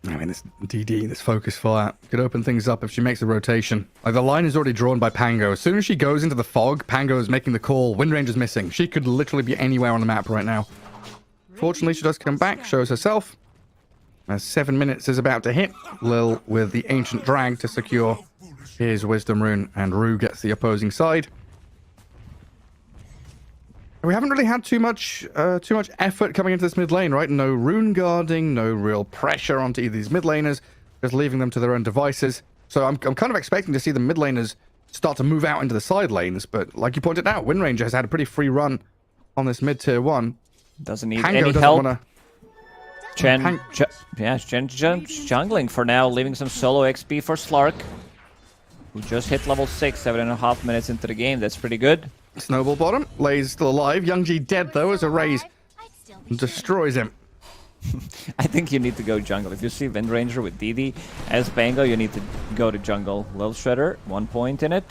I mean, this DD, this focus fire, could open things up if she makes a rotation. Like, the line is already drawn by Pango. As soon as she goes into the fog, Pango is making the call. Wind Ranger's missing. She could literally be anywhere on the map right now. Fortunately, she does come back, shows herself. As 7 minutes is about to hit, Lil with the Ancient Drag to secure his Wisdom Rune, and Rue gets the opposing side. We haven't really had too much effort coming into this mid lane, right? No rune guarding, no real pressure onto either of these mid laners, just leaving them to their own devices. So I'm kind of expecting to see the mid laners start to move out into the side lanes, but like you pointed out, Wind Ranger has had a pretty free run on this mid tier 1. Doesn't need Pango any doesn't help. wanna... Chen jungling for now, leaving some solo XP for Slark, who just hit level 6, 7.5 minutes into the game. That's pretty good. Snowball bottom, Lay's still alive. Young G dead though as a raise destroys him. I think you need to go jungle. If you see Wind Ranger with DD as Bango, you need to go to jungle. Lil Shredder, 1 point in it.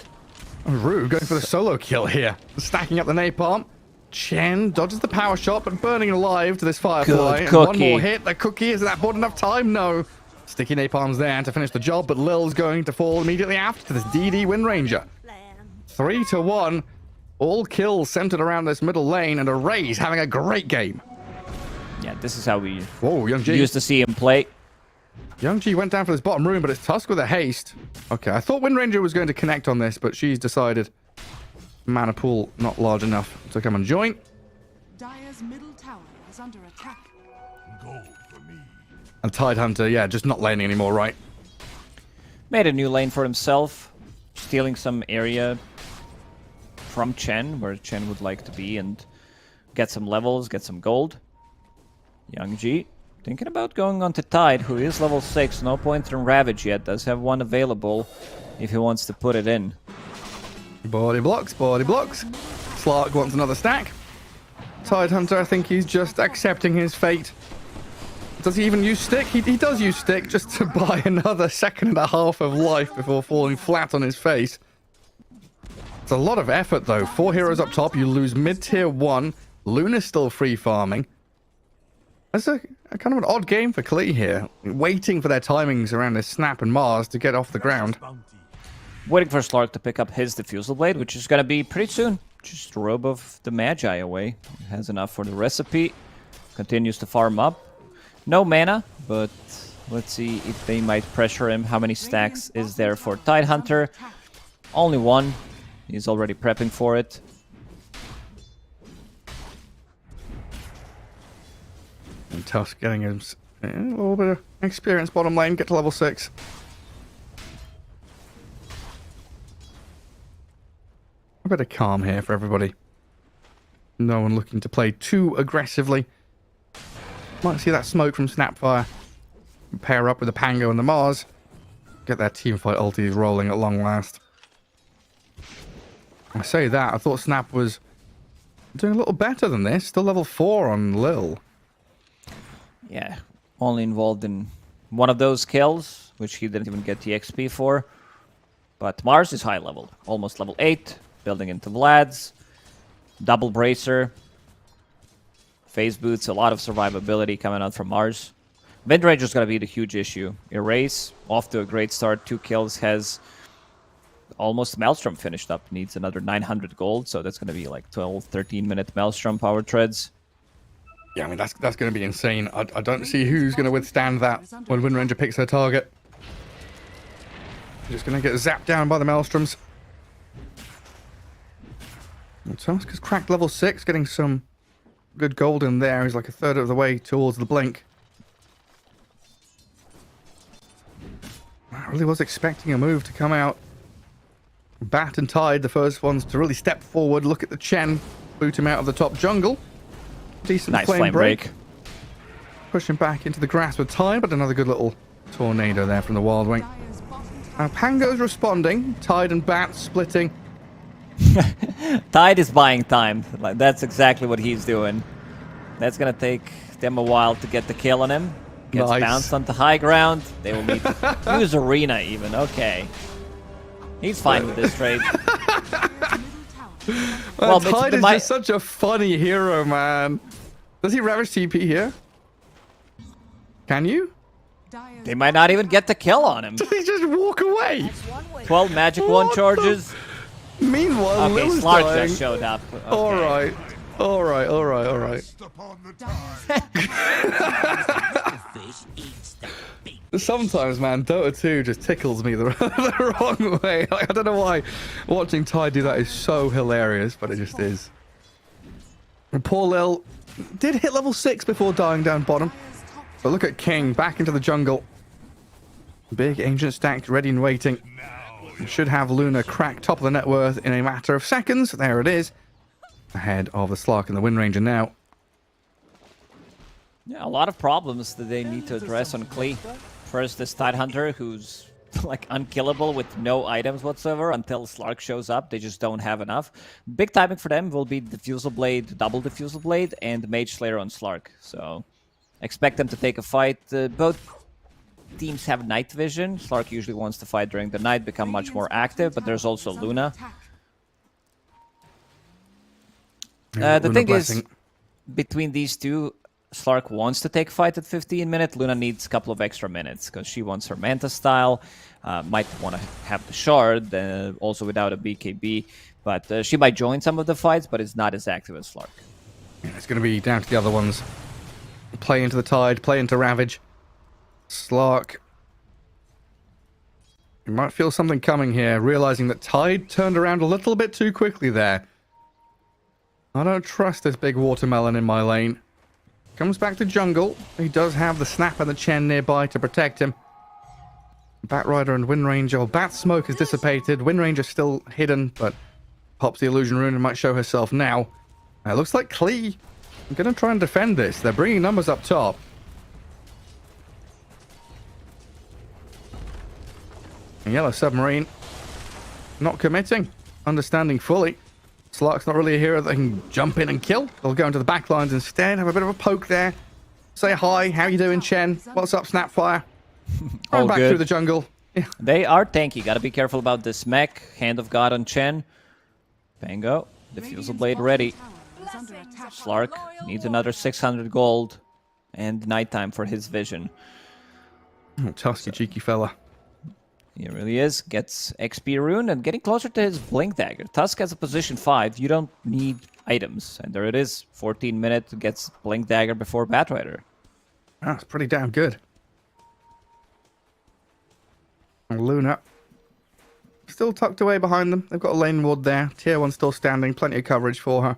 Rue going for the solo kill here. Stacking up the napalm. Chen dodges the power shot, but burning alive to this Firefly. Good And one cookie. more hit. The cookie, is that bought enough time? No. Sticky napalm's there to finish the job, but Lil's going to fall immediately after this DD Wind Ranger. 3-1. All kills centered around this middle lane, and Array's having a great game. Yeah, this is how we Whoa, Young G. used to see him play. Young G went down for this bottom room, but it's Tusk with a haste. Okay, I thought Wind Ranger was going to connect on this, but she's decided mana pool not large enough to come and join. Dire's middle tower is under attack. Gold for me. And Tidehunter, yeah, just not laning anymore, right? Made a new lane for himself, stealing some area from Chen, where Chen would like to be, and get some levels, get some gold. Young G thinking about going on to Tide, who is level 6, no points in Ravage yet, does have one available if he wants to put it in. Body blocks, body blocks. Slark wants another stack. Tidehunter, I think he's just accepting his fate. Does he even use stick? He does use stick just to buy another 1.5 seconds of life before falling flat on his face. It's a lot of effort though. 4 heroes up top, you lose mid-tier 1. Luna's still free farming. That's a kind of an odd game for Klee here. Waiting for their timings around this Snap and Mars to get off the ground. Waiting for Slark to pick up his Diffusal Blade, which is going to be pretty soon. Just Robe of the Magi away. Has enough for the recipe. Continues to farm up. No mana, but let's see if they might pressure him. How many stacks is there for Tidehunter? Only 1. He's already prepping for it. And Tusk getting him a little bit of experience bottom lane, get to level 6. A bit of calm here for everybody. No one looking to play too aggressively. Might see that smoke from Snapfire. Pair up with the Pango and the Mars. Get their teamfight ultis rolling at long last. I say that, I thought Snap was doing a little better than this. Still level 4 on Lil. Yeah, only involved in one of those kills, which he didn't even get the XP for. But Mars is high level, almost level 8, building into Vlad's. Double Bracer. Phase Boots, a lot of survivability coming out from Mars. Wind Ranger's gonna be the huge issue. Erase, off to a great start, 2 kills, has almost Maelstrom finished up. Needs another 900 gold, so that's gonna be like 12, 13-minute Maelstrom power treads. Yeah, I mean, that's going to be insane. I don't see who's going to withstand that when Wind Ranger picks her target. Just going to get zapped down by the Maelstroms. And Tusk has cracked level 6, getting some good gold in there. He's like 1/3 of the way towards the blink. I really was expecting a move to come out. Bat and Tide, the first ones to really step forward. Look at the Chen, boot him out of the top jungle. Decent Nice flame break. break. Pushing back into the grasp of Tide, but another good little tornado there from the Wild Wing. Dire's bottom tower Pango's responding. Tide and Bat splitting. Tide is buying time. Like, that's exactly what he's doing. That's gonna take them a while to get the kill on him. Gets Nice. bounced onto high ground. They will need to use Arena even. Okay. He's fine with this trade. middle tower. Well, Tide it's is my- just such a funny hero, man. Does he Ravage TP here? Can you? Dire's They might not even get the kill on him. Does he just walk away? 12 magic 1 What charges. Meanwhile, Okay, Lil is Slark dying. just showed up. Okay. Alright. Alright, alright, alright. Step on the time. Sometimes, man, Dota 2 just tickles me the, the wrong way. Like, I don't know why watching Tide do that is so hilarious, but it just is. And poor Lil did hit level 6 before dying down bottom. Dire's top But look at King back into the jungle. Big ancient stack ready and waiting. Should have Luna crack top of the net worth in a matter of seconds. There it is. Ahead of the Slark and the Wind Ranger now. Yeah, a lot of problems that they need to address on Klee. First, this Tidehunter, who's like unkillable with no items whatsoever until Slark shows up. They just don't have enough. Big timing for them will be Diffusal Blade, double Diffusal Blade, and Mage Slayer on Slark. So Expect them to take a fight. Both teams have night vision. Slark usually wants to fight during the night, become much more active, but there's also Luna. The Luna thing blessing. is, between these two, Slark wants to take fight at 15 minutes. Luna needs a couple of extra minutes because she wants her Manta style. Might want to have the shard, also without a BKB. But she might join some of the fights, but it's not as active as Slark. It's going to be down to the other ones. Play into the Tide, play into Ravage. Slark. You might feel something coming here, realizing that Tide turned around a little bit too quickly there. I don't trust this big watermelon in my lane. Comes back to jungle. He does have the Snap and the Chen nearby to protect him. Batrider and Wind Ranger. Well, Bat Smoke has dissipated. Wind Ranger's still hidden, but pops the Illusion Rune and might show herself now. It looks like Klee. I'm going to try and defend this. They're bringing numbers up top. And Yellow Submarine not committing. Understanding fully. Slark's not really a hero that can jump in and kill. They'll go into the back lines instead. Have a bit of a poke there. Say hi. How you doing, Chen? What's up, Snapfire? Run back good. through the jungle. Yeah. They are tanky. Gotta be careful about this mech. Hand of God on Chen. Bango. Diffusal Blade ready. Slark needs another 600 gold. And nighttime for his vision. Oh, Tusky, cheeky fella. He really is. Gets XP rune and getting closer to his Blink Dagger. Tusk has a position 5. You don't need items. And there it is. 14 minutes. Gets Blink Dagger before Batrider. That's pretty damn good. And Luna. Still tucked away behind them. They've got a lane ward there. Tier 1 still standing. Plenty of coverage for her.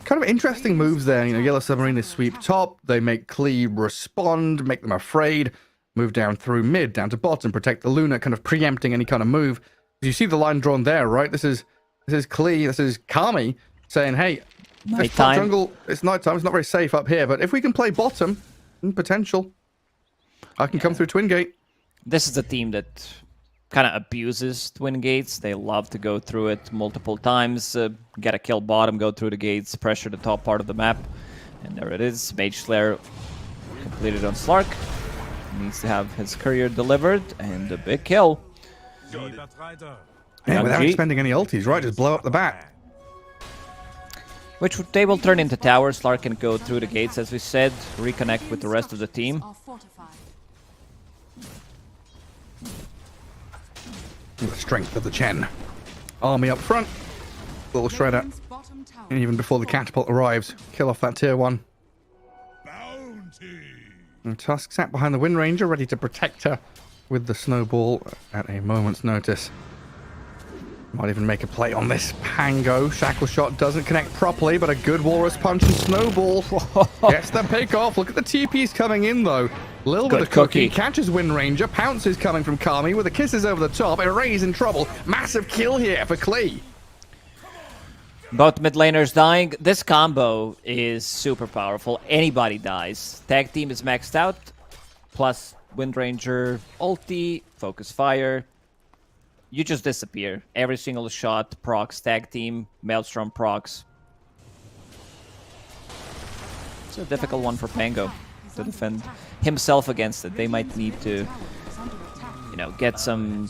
Kind of interesting moves there. You know, Yellow Submarine is sweep top. They make Klee respond. Make them afraid. Move down through mid, down to bottom, protect the Luna, kind of preempting any kind of move. You see the line drawn there, right? This is Klee, this is Kami saying, hey, this top jungle, it's nighttime, it's not very safe up here, but if we can play bottom, potential, I can come through Twin Gate. This is a team that kind of abuses Twin Gates. They love to go through it multiple times, get a kill bottom, go through the gates, pressure the top part of the map. And there it is, Mage Slayer completed on Slark. Needs to have his courier delivered, and a big kill. Yeah, without spending any ultis, right? Just blow up the bat. Which they will turn into towers. Slark can go through the gates, as we said, reconnect with the rest of the team. The strength of the Chen. Army up front. Little shredder. And even before the catapult arrives, kill off that tier 1. And Tusk sat behind the Wind Ranger, ready to protect her with the snowball at a moment's notice. Might even make a play on this Pango. Shackle Shot doesn't connect properly, but a good Walrus Punch and Snowball gets the pick off. Look at the TPs coming in, though. Little bit of cookie. Catches Wind Ranger. Pounces coming from Kami with the kisses over the top. Erase in trouble. Massive kill here for Klee. Both mid laners dying. This combo is super powerful. Anybody dies. Tag team is maxed out. Plus Wind Ranger, ulti, focus fire. You just disappear. Every single shot procs tag team. Maelstrom procs. It's a difficult one for Pango to defend himself against it. They might need to, you know, get some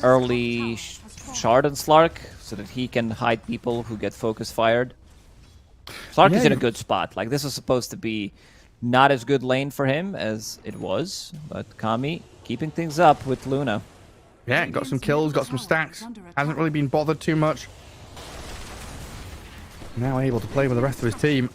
early shard on Slark so that he can hide people who get focus fired. Slark is in a good spot. Like, this is supposed to be not as good lane for him as it was, but Kami keeping things up with Luna. Yeah, got some kills, got some stacks. Hasn't really been bothered too much. Now able to play with the rest of his team.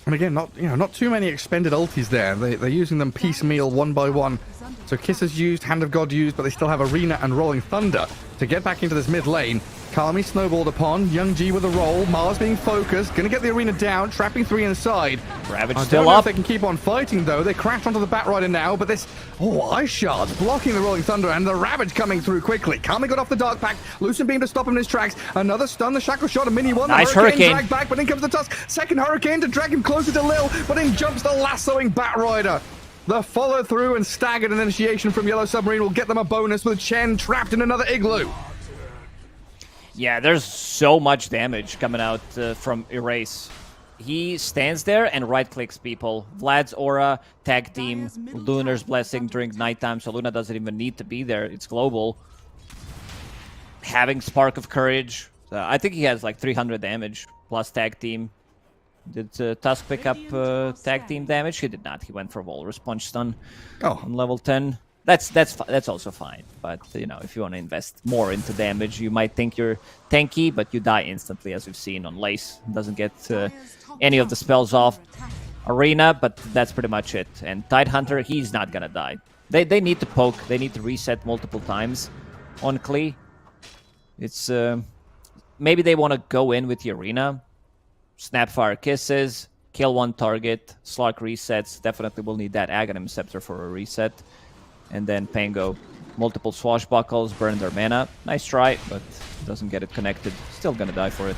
And again, not too many expended ultis there. They're using them piecemeal, one by one. So Kiss is used, Hand of God used, but they still have Arena and Rolling Thunder to get back into this mid lane. Kami snowballed upon, Young G with a roll, Mars being focused, gonna get the Arena down, trapping 3 inside. Ravage I still don't know up. if they can keep on fighting though. They crash onto the Batrider now, but this, Ice Shards blocking the Rolling Thunder and the Ravage coming through quickly. Kami got off the Dark Pact, Lucent Beam to stop him in his tracks. Another stun, the Shackle Shot, a mini one. Nice the Hurricane. Dragged back, but in comes the Tusk. Second Hurricane to drag him closer to Lil, but in jumps the lassoing Batrider. The follow through and staggered initiation from Yellow Submarine will get them a bonus with Chen trapped in another igloo. Yeah, there's so much damage coming out from Erase. he stands there and right-clicks people. Vlad's aura, tag team, Lunar's blessing during nighttime, so Luna doesn't even need to be there. It's global. Having Spark of Courage. I think he has like 300 damage plus tag team. Did Tusk pick up tag team damage? He did not. He went for Walrus Punch Stun on level 10. That's also fine. But you know, if you want to invest more into damage, you might think you're tanky, but you die instantly, as we've seen on Lace. Doesn't get any of the spells off. Arena, but that's pretty much it. And Tidehunter, he's not gonna die. They need to poke. They need to reset multiple times on Klee. It's maybe they want to go in with the Arena. Snapfire Kisses, kill one target, Slark resets. Definitely will need that Aghanim Scepter for a reset. And then Pango, multiple swashbuckles, burn their mana. Nice try, but doesn't get it connected. Still gonna die for it.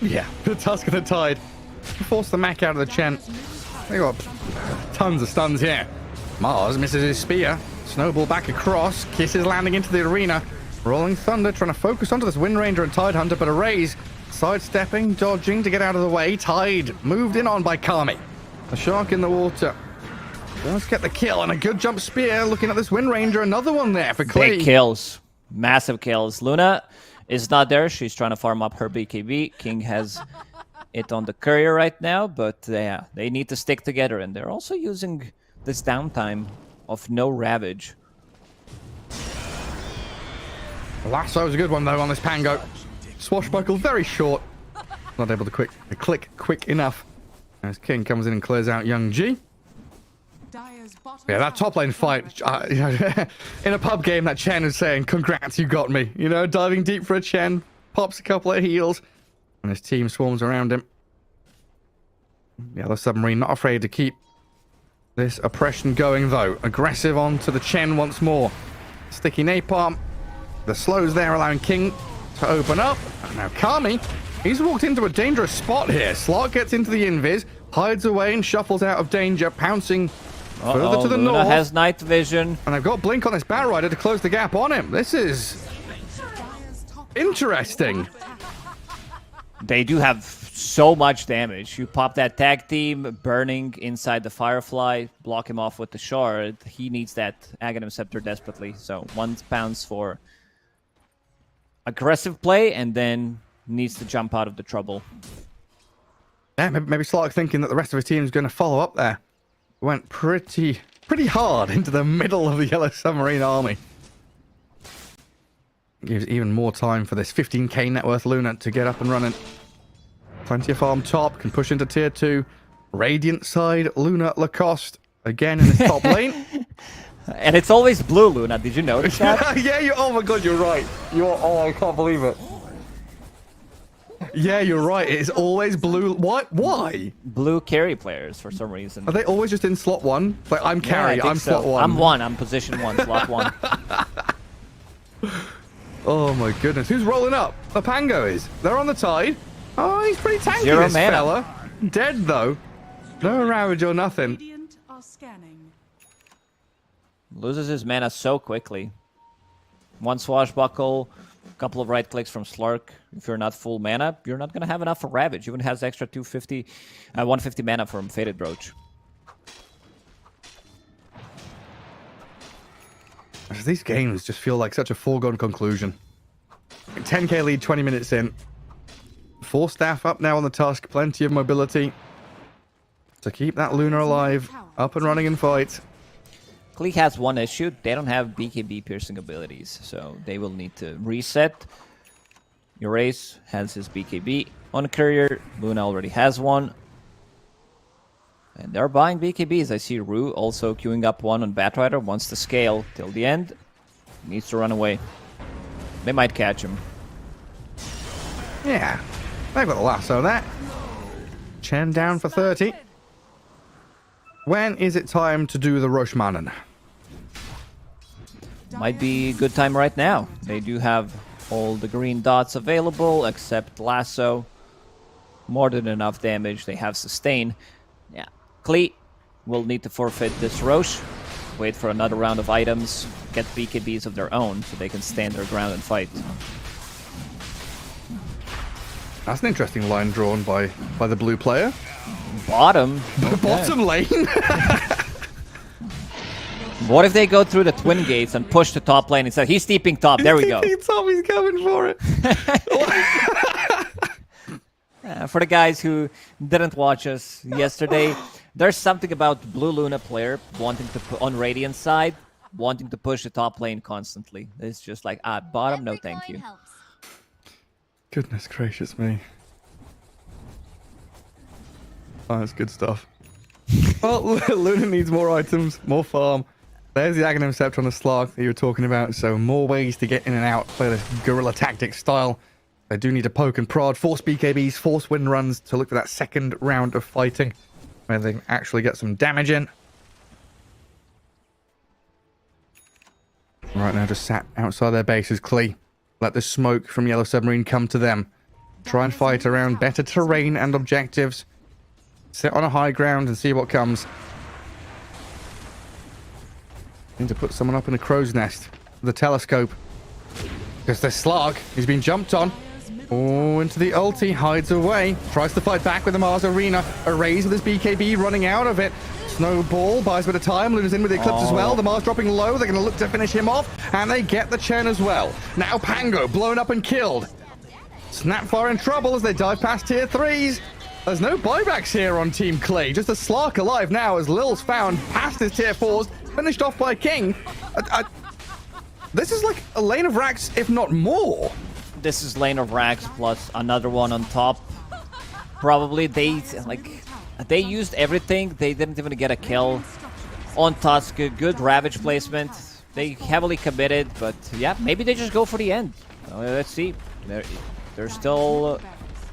Yeah, the Tusk of the Tide. Force the Mac out of the Chen. They got tons of stuns here. Mars misses his spear. Snowball back across. Kisses landing into the arena. Rolling Thunder trying to focus onto this Wind Ranger and Tidehunter, but a raise. Sidestepping, dodging to get out of the way. Tide moved in on by Kami. The shark in the water. Let's get the kill and a good jump spear. Looking at this Wind Ranger, another one there for Klee. Big kills, massive kills. Luna is not there. She's trying to farm up her BKB. King has it on the courier right now, but yeah, they need to stick together. And they're also using this downtime of no Ravage. Lasso is a good one though on this Pango. Swashbuckle very short. Not able to click quick enough. As King comes in and clears out Young G. Yeah, that top lane fight, in a pub game, that Chen is saying, congrats, you got me. You know, diving deep for a Chen, pops a couple of heals, and his team swarms around him. The other submarine not afraid to keep this oppression going, though. Aggressive onto the Chen once more. Sticky napalm. The slows there, allowing King to open up. And now Kami, he's walked into a dangerous spot here. Slark gets into the invis, hides away and shuffles out of danger, pouncing further to the Luna north. has night vision. And they've got Blink on this Bat Rider to close the gap on him. This is interesting. They do have so much damage. You pop that tag team, burning inside the Firefly, block him off with the Shard. He needs that Aghanim Scepter desperately. So 1 pounds for aggressive play, and then needs to jump out of the trouble. Yeah, maybe Slark thinking that the rest of his team is going to follow up there. Went pretty hard into the middle of the Yellow Submarine army. Gives even more time for this 15k net worth Luna to get up and running. Plenty of farm top, can push into tier 2. Radiant side, Luna Lacoste again in his top lane. And it's always blue, Luna. Did you notice that? Yeah, oh my god, you're right. Oh, I can't believe it. Yeah, you're right. It's always blue. What? Why? Blue carry players for some reason. Are they always just in slot 1? Like, I'm carry, Yeah, I I'm think so. slot 1. I'm 1. I'm position 1, slot 1. Oh my goodness. Who's rolling up? The Pango is. They're on the Tide. Oh, he's pretty tanky, 0 this mana. fella. Dead, though. No Ravage or nothing. Radiant are scanning. Loses his mana so quickly. 1 swashbuckle, a couple of right clicks from Slark. If you're not full mana, you're not going to have enough for Ravage. Even has extra 150 mana from Faded Brooch. These games just feel like such a foregone conclusion. 10k lead 20 minutes in. 4 staff up now on the Tusk. Plenty of mobility to keep that Luna alive. Up and running in fight. Klee has one issue. They don't have BKB piercing abilities, so they will need to reset. Erase has his BKB on courier. Luna already has one. And they're buying BKBs. I see Rue also queuing up one on Batrider. Wants to scale till the end. Needs to run away. They might catch him. Yeah. They've got the lasso there. Chen down for 30. When is it time to do the Roshmanen? Might be good time right now. They do have all the green dots available except lasso. More than enough damage. They have sustain. Yeah. Klee will need to forfeit this Rosh. Wait for another round of items. Get BKBs of their own so they can stand their ground and fight. That's an interesting line drawn by the blue player. Bottom. Okay. Bottom lane. What if they go through the twin gates and push the top lane instead? He's steeping top. There we go. He's coming for it. For the guys who didn't watch us yesterday, there's something about Blue Luna player wanting to put on Radiant side, wanting to push the top lane constantly. It's just like, bottom, no thank you. Goodness gracious me. Oh, that's good stuff. Well, Luna needs more items, more farm. There's the Aghanim Scepter on the Slark that you were talking about, so more ways to get in and out, play this guerrilla tactic style. They do need to poke and prod, force BKBs, force win runs to look for that second round of fighting, where they can actually get some damage in. Right now, just sat outside their bases, Klee. Let the smoke from Yellow Submarine come to them. Try and fight around better terrain and objectives. Sit on a high ground and see what comes. Need to put someone up in a crow's nest with a telescope. Because the Slark, he's been jumped on. Oh, into the ulti, hides away. Tries to fight back with the Mars Arena. A raise with his BKB running out of it. Snowball buys a bit of time. Luna's in with the Eclipse as well. The Mars dropping low. They're going to look to finish him off. And they get the Chen as well. Now Pango blown up and killed. Snapfire in trouble as they dive past tier 3s. There's no buybacks here on Team Klee. Just a Slark alive now as Lil's found past his tier 4s. Finished off by King. This is like a lane of racks, if not more. This is lane of racks plus another one on top. Probably they used everything. They didn't even get a kill on Tusk. Good Ravage placement. They heavily committed, but yeah, maybe they just go for the end. Let's see. There's still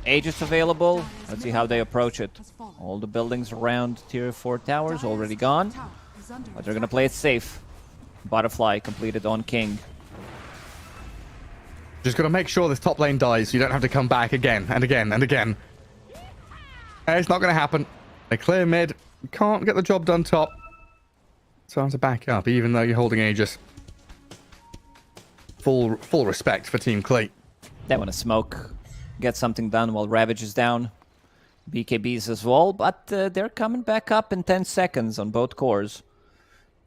Aegis available. Let's see how they approach it. All the buildings around tier 4 towers already gone, but they're gonna play it safe. Butterfly completed on King. Just got to make sure this top lane dies so you don't have to come back again and again and again. It's not going to happen. They clear mid. You can't get the job done top. Time to back up, even though you're holding Aegis. Full respect for Team Klee. They want to smoke, get something done while Ravage is down. BKBs as well, but they're coming back up in 10 seconds on both cores.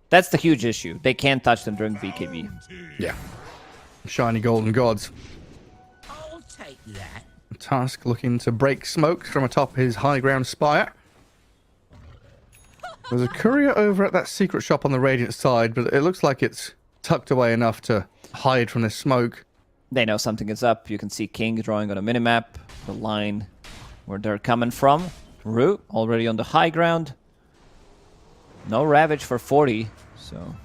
That's the huge issue. They can't touch them during BKB. Yeah. Shiny golden gods. I'll take that. Tusk looking to break smoke from atop his high ground spire. There's a courier over at that secret shop on the Radiant side, but it looks like it's tucked away enough to hide from the smoke. They know something is up. You can see King drawing on a minimap the line where they're coming from. Rue already on the high ground. No Ravage for 40, so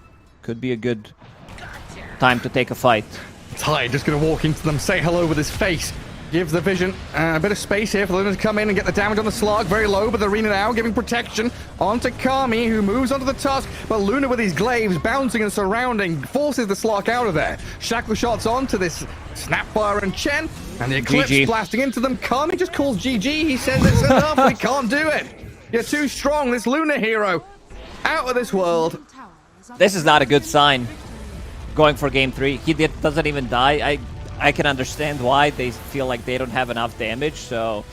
could be a good time to take a fight. Tide just going to walk into them, say hello with his face. Gives the vision a bit of space here for Luna to come in and get the damage on the Slark. Very low, but the Arena now giving protection onto Kami, who moves onto the Tusk. But Luna with his glaives bouncing and surrounding forces the Slark out of there. Shackle shots onto this Snapfire and Chen. And the Eclipse GG. blasting into them. Kami just calls GG. He says it's enough. We can't do it. You're too strong. This Luna hero. Out of this world. This is not a good sign. Going for game 3. He doesn't even die. I can understand why they feel like they don't have enough damage, so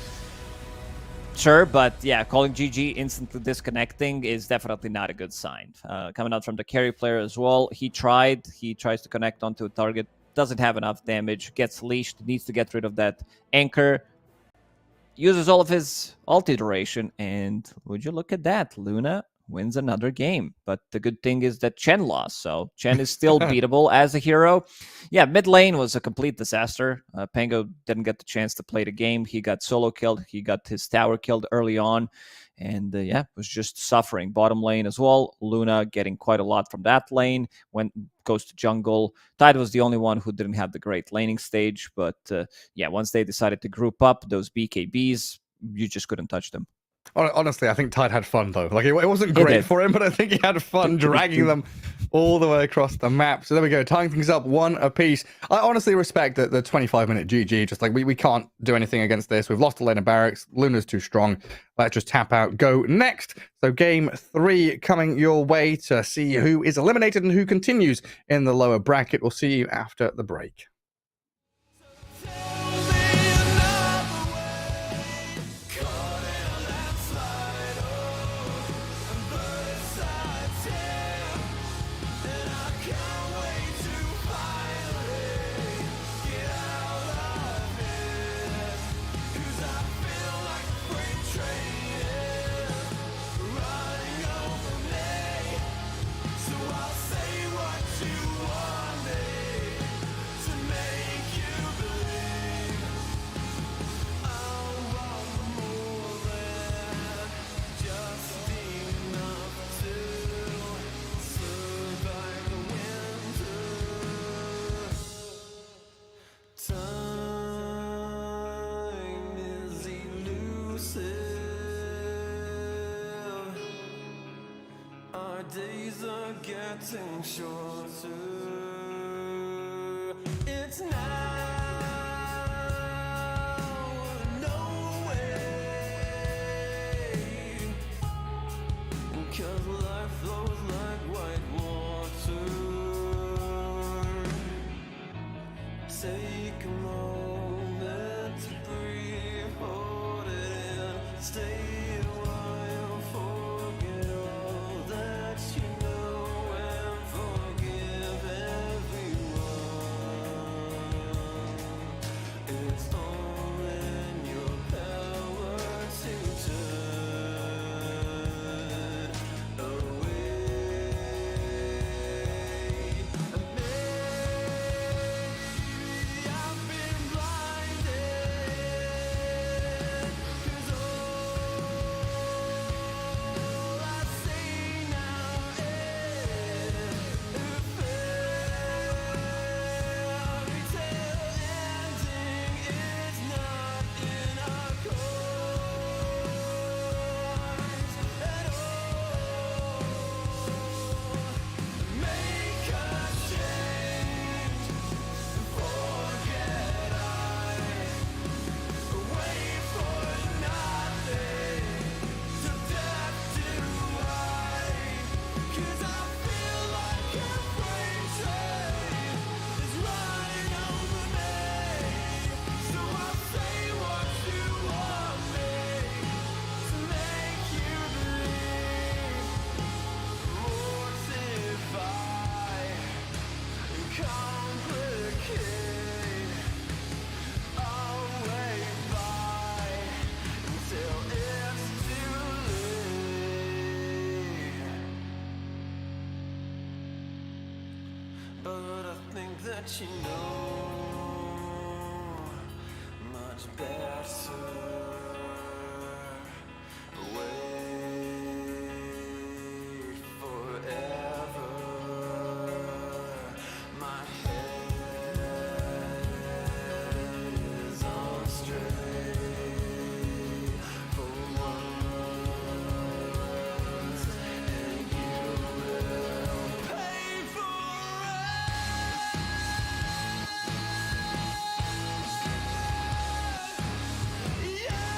sure, but yeah, calling GG instantly disconnecting is definitely not a good sign. Coming out from the carry player as well, he tries to connect onto a target, doesn't have enough damage, gets leashed, needs to get rid of that anchor, uses all of his ulti duration, and would you look at that, Luna wins another game. But the good thing is that Chen lost, so Chen is still beatable as a hero. Yeah, mid lane was a complete disaster. Pango didn't get the chance to play the game. He got solo killed. He got his tower killed early on. And yeah, was just suffering. Bottom lane as well. Luna getting quite a lot from that lane. Goes to jungle. Tide was the only one who didn't have the great laning stage. But yeah, once they decided to group up, those BKBs, you just couldn't touch them. Honestly, I think Tide had fun, though. Like, it wasn't great for him, but I think he had fun dragging them all the way across the map. So there we go, tying things up 1 apiece. I honestly respect the 25-minute GG. Just like, we can't do anything against this. We've lost a lane of barracks. Luna's too strong. Let's just tap out, go next. So game 3 coming your way to see who is eliminated and who continues in the lower bracket. We'll see you after the break. Tell me another way. Our days are getting shorter. It's now or no way. 'Cause life flows like white water. Take a moment to breathe, hold it in, stay a while, forget all that you know, and forgive everyone. It's all in your power to turn away. And maybe I've been blinded, 'cause all I see now is a fairy tale ending. It's not in our course at all. Make a change, forget wait for nothing, to death do I. 'Cause I feel like a freight train is running over me. So I'll say what you want me to make you believe. Mortify, complicate, I'll wait by until it's too late. But I think that you know much better. Wait forever. My head is on straight for once, and you will pay for it. Yeah.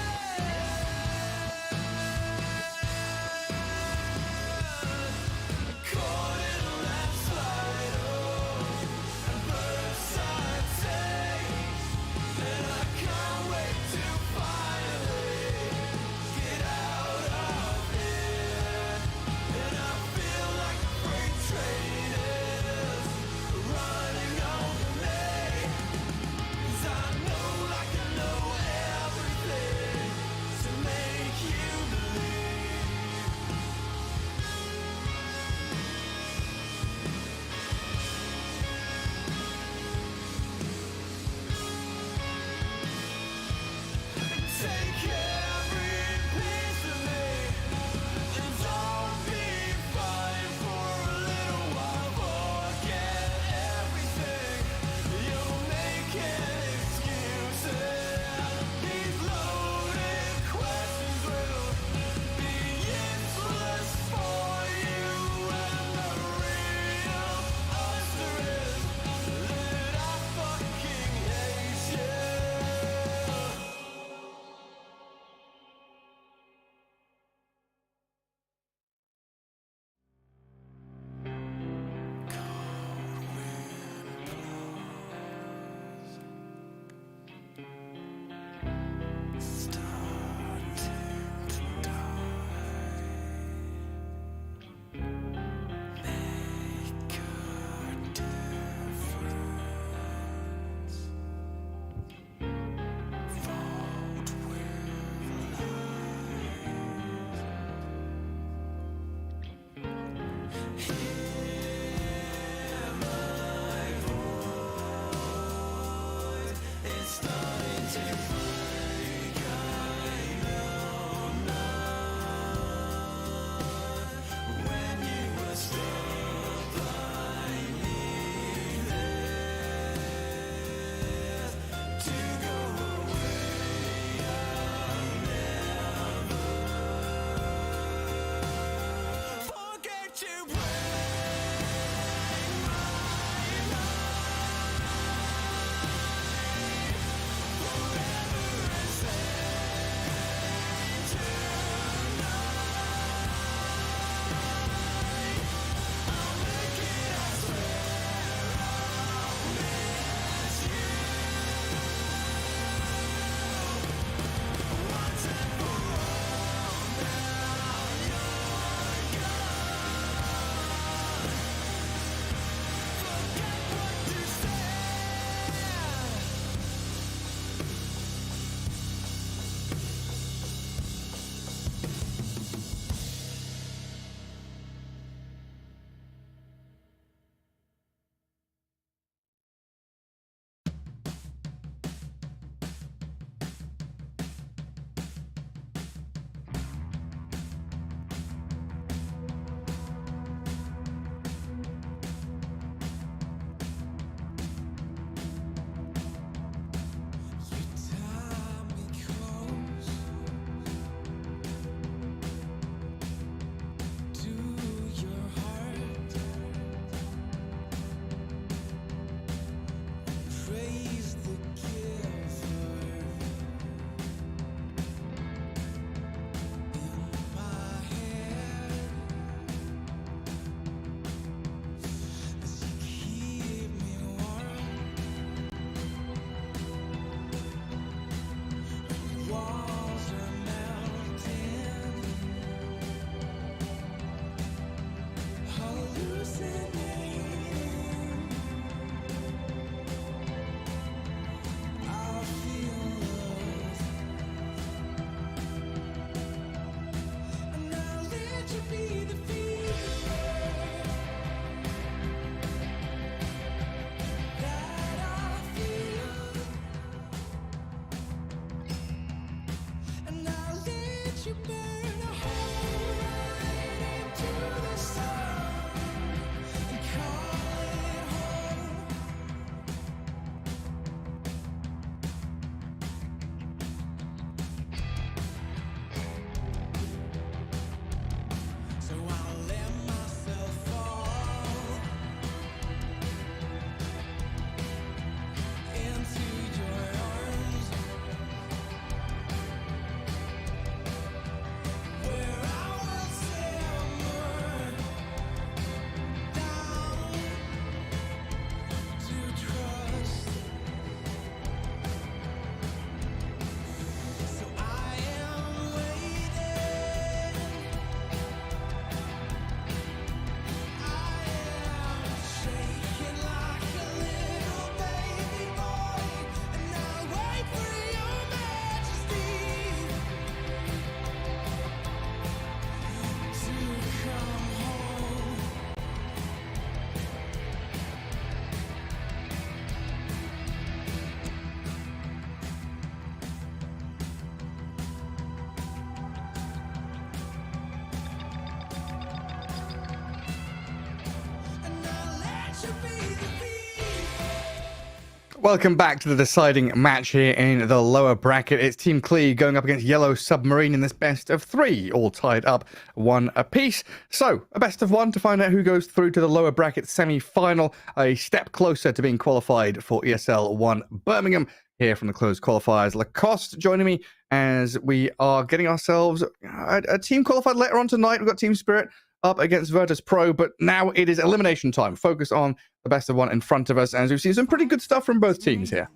Welcome back to the deciding match here in the lower bracket. It's Team Clee going up against Yellow Submarine in this best of 3, all tied up 1 apiece. So, a best of 1 to find out who goes through to the lower bracket semi-final, a step closer to being qualified for ESL 1 Birmingham. Here from the closed qualifiers, Lacoste joining me as we are getting ourselves a team qualified later on tonight. We've got Team Spirit up against Virtus Pro, but now it is elimination time. Focus on the best of 1 in front of us, as we've seen some pretty good stuff from both teams here.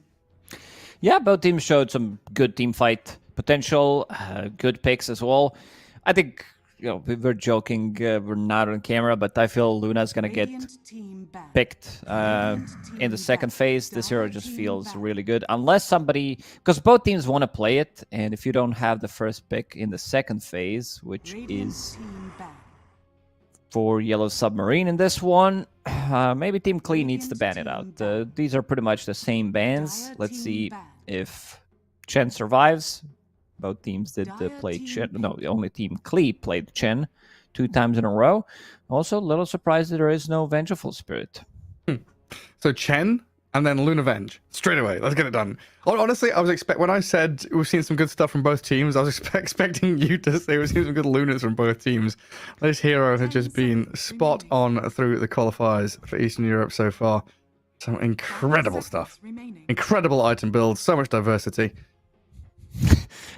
Yeah, both teams showed some good team fight potential, good picks as well. I think, we were joking, we're not on camera, but I feel Luna's going to get picked in the second phase. This hero just feels really good. Unless somebody, because both teams want to play it, and if you don't have the first pick in the second phase, which is for Yellow Submarine in this one, maybe Team Clee needs to ban it out. These are pretty much the same bans. Let's see if Chen survives. Both teams did play Chen. No, the only Team Clee played Chen 2 times in a row. Also, a little surprised that there is no Vengeful Spirit. So Chen and then Luna Venge. Straight away. Let's get it done. Honestly, I was when I said we've seen some good stuff from both teams, I was expecting you to say we've seen some good Lunas from both teams. This hero has just been spot on through the qualifiers for Eastern Europe so far. Some incredible stuff. Incredible item builds. So much diversity.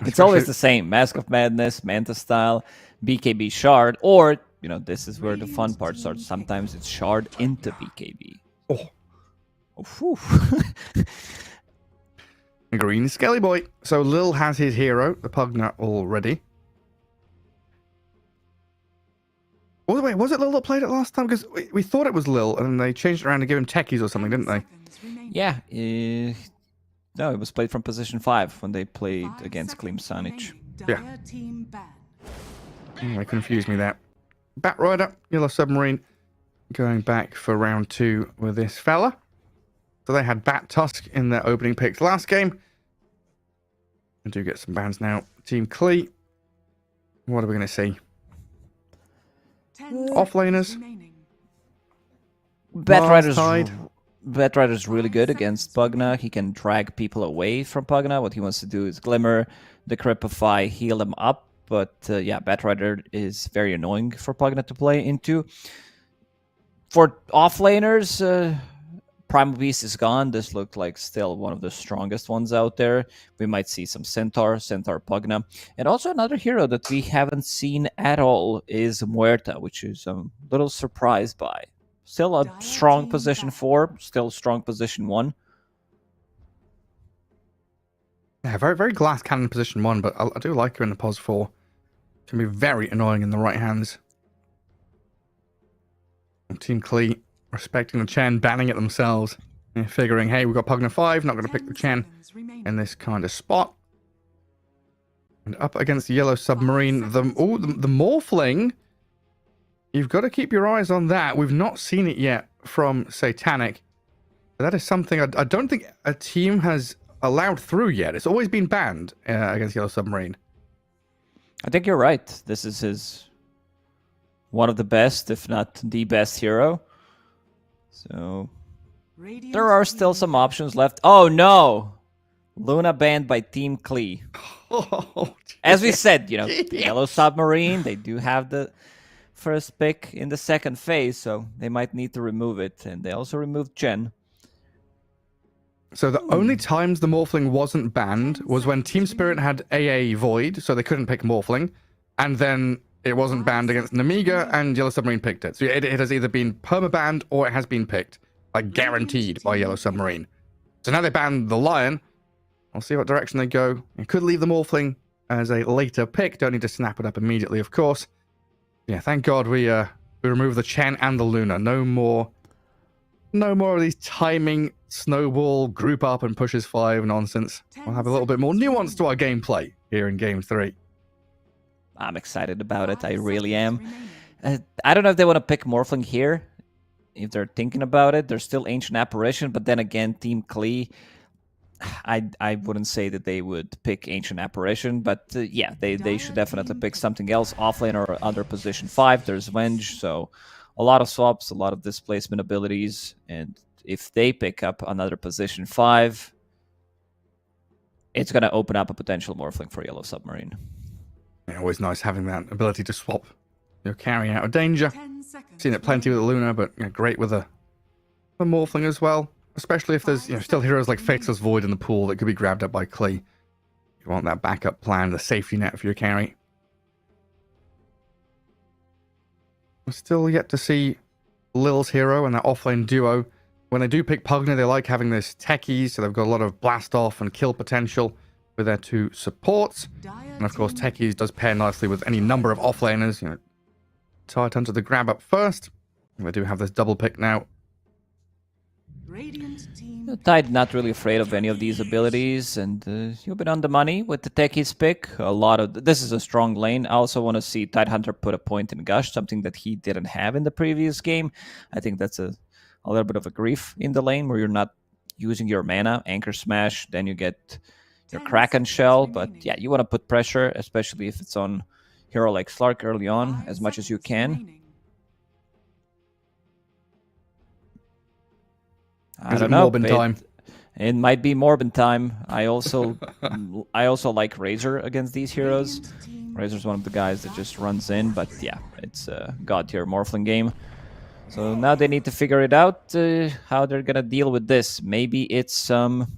It's always the same. Mask of Madness, Manta Style, BKB Shard, or, this is where the fun part starts. Sometimes it's Shard into BKB. Oh. Oh, Green Skelly Boy. So Lil has his hero, the Pugna, already. Oh, wait, was it Lil that played it last time? Because we thought it was Lil, and they changed it around to give him techies or something, didn't they? Yeah. No, it was played from position 5 when they played against Klim Sanic. Yeah. They confused me there. Bat Rider, Yellow Submarine, going back for round 2 with this fella. So they had Bat Tusk in their opening picks last game. We do get some bans now. Team Clee. What are we going to see? Offlaners. Bat Rider's really good against Pugna. He can drag people away from Pugna. What he wants to do is Glimmer, Decrepify, heal them up. But Bat Rider is very annoying for Pugna to play into. For offlaners, Primal Beast is gone. This looked like still one of the strongest ones out there. We might see some Centaur Pugna. And also another hero that we haven't seen at all is Muerta, which is a little surprised by. Still a strong position 4, still strong position 1. Yeah, very, very glass cannon position 1, but I do like her in the pos 4. Can be very annoying in the right hands. Team Clee respecting the Chen, banning it themselves. Figuring, hey, we've got Pugna 5, not going to pick the Chen in this kind of spot. And up against the Yellow Submarine, the Morphling. You've got to keep your eyes on that. We've not seen it yet from Satanic. That is something I don't think a team has allowed through yet. It's always been banned against Yellow Submarine. I think you're right. This is one of the best, if not the best hero. So there are still some options left. Oh no! Luna banned by Team Clee. Oh, as we said, the Yellow Submarine, they do have the first pick in the second phase, so they might need to remove it. And they also removed Chen. So the only times the Morphling wasn't banned was when Team Spirit had AA Void, so they couldn't pick Morphling, and then it wasn't banned against Namiga, and Yellow Submarine picked it. So it has either been perma-banned or it has been picked, like guaranteed by Yellow Submarine. So now they banned the Lion. We'll see what direction they go. It could leave the Morphling as a later pick. Don't need to snap it up immediately, of course. Yeah, thank God we removed the Chen and the Luna. No more of these timing, snowball, group up and pushes 5 nonsense. We'll have a little bit more nuance to our gameplay here in Game 3. I'm excited about it. I really am. I don't know if they want to pick Morphling here. If they're thinking about it, there's still Ancient Apparition, but then again, Team Clee, I wouldn't say that they would pick Ancient Apparition, but they should definitely pick something else. Offlane or under position 5, there's Venge, so a lot of swaps, a lot of displacement abilities, and if they pick up another position 5, it's going to open up a potential morphling for Yellow Submarine. Yeah, always nice having that ability to swap your carry out of danger. 10 seconds. Seen it plenty with the Luna, but great with the morphling as well. Especially if there's still heroes like Faceless Void in the pool that could be grabbed up by Klee. You want that backup plan, the safety net for your carry. We're still yet to see Lil's hero and that offlane duo. When they do pick Pugna, they like having this techies, so they've got a lot of blast off and kill potential with their 2 supports. And of course, techies does pair nicely with any number of offlaners. Tight onto the grab up first. And we do have this double pick now. Radiant team. Tide not really afraid of any of these abilities, and you've been on the money with the techies pick. A lot of this is a strong lane. I also want to see Tidehunter put a point in Gush, something that he didn't have in the previous game. I think that's a little bit of a grief in the lane where you're not using your mana. Anchor Smash, then you get your Kraken Shell. But yeah, you want to put pressure, especially if it's on hero like Slark early on, as much as you can. I don't know. Morbin time? It might be Morbin time. I also like Razor against these heroes. Razor's one of the guys that just runs in, but yeah, it's a god tier Morphling game. So now they need to figure it out how they're gonna deal with this. Maybe it's some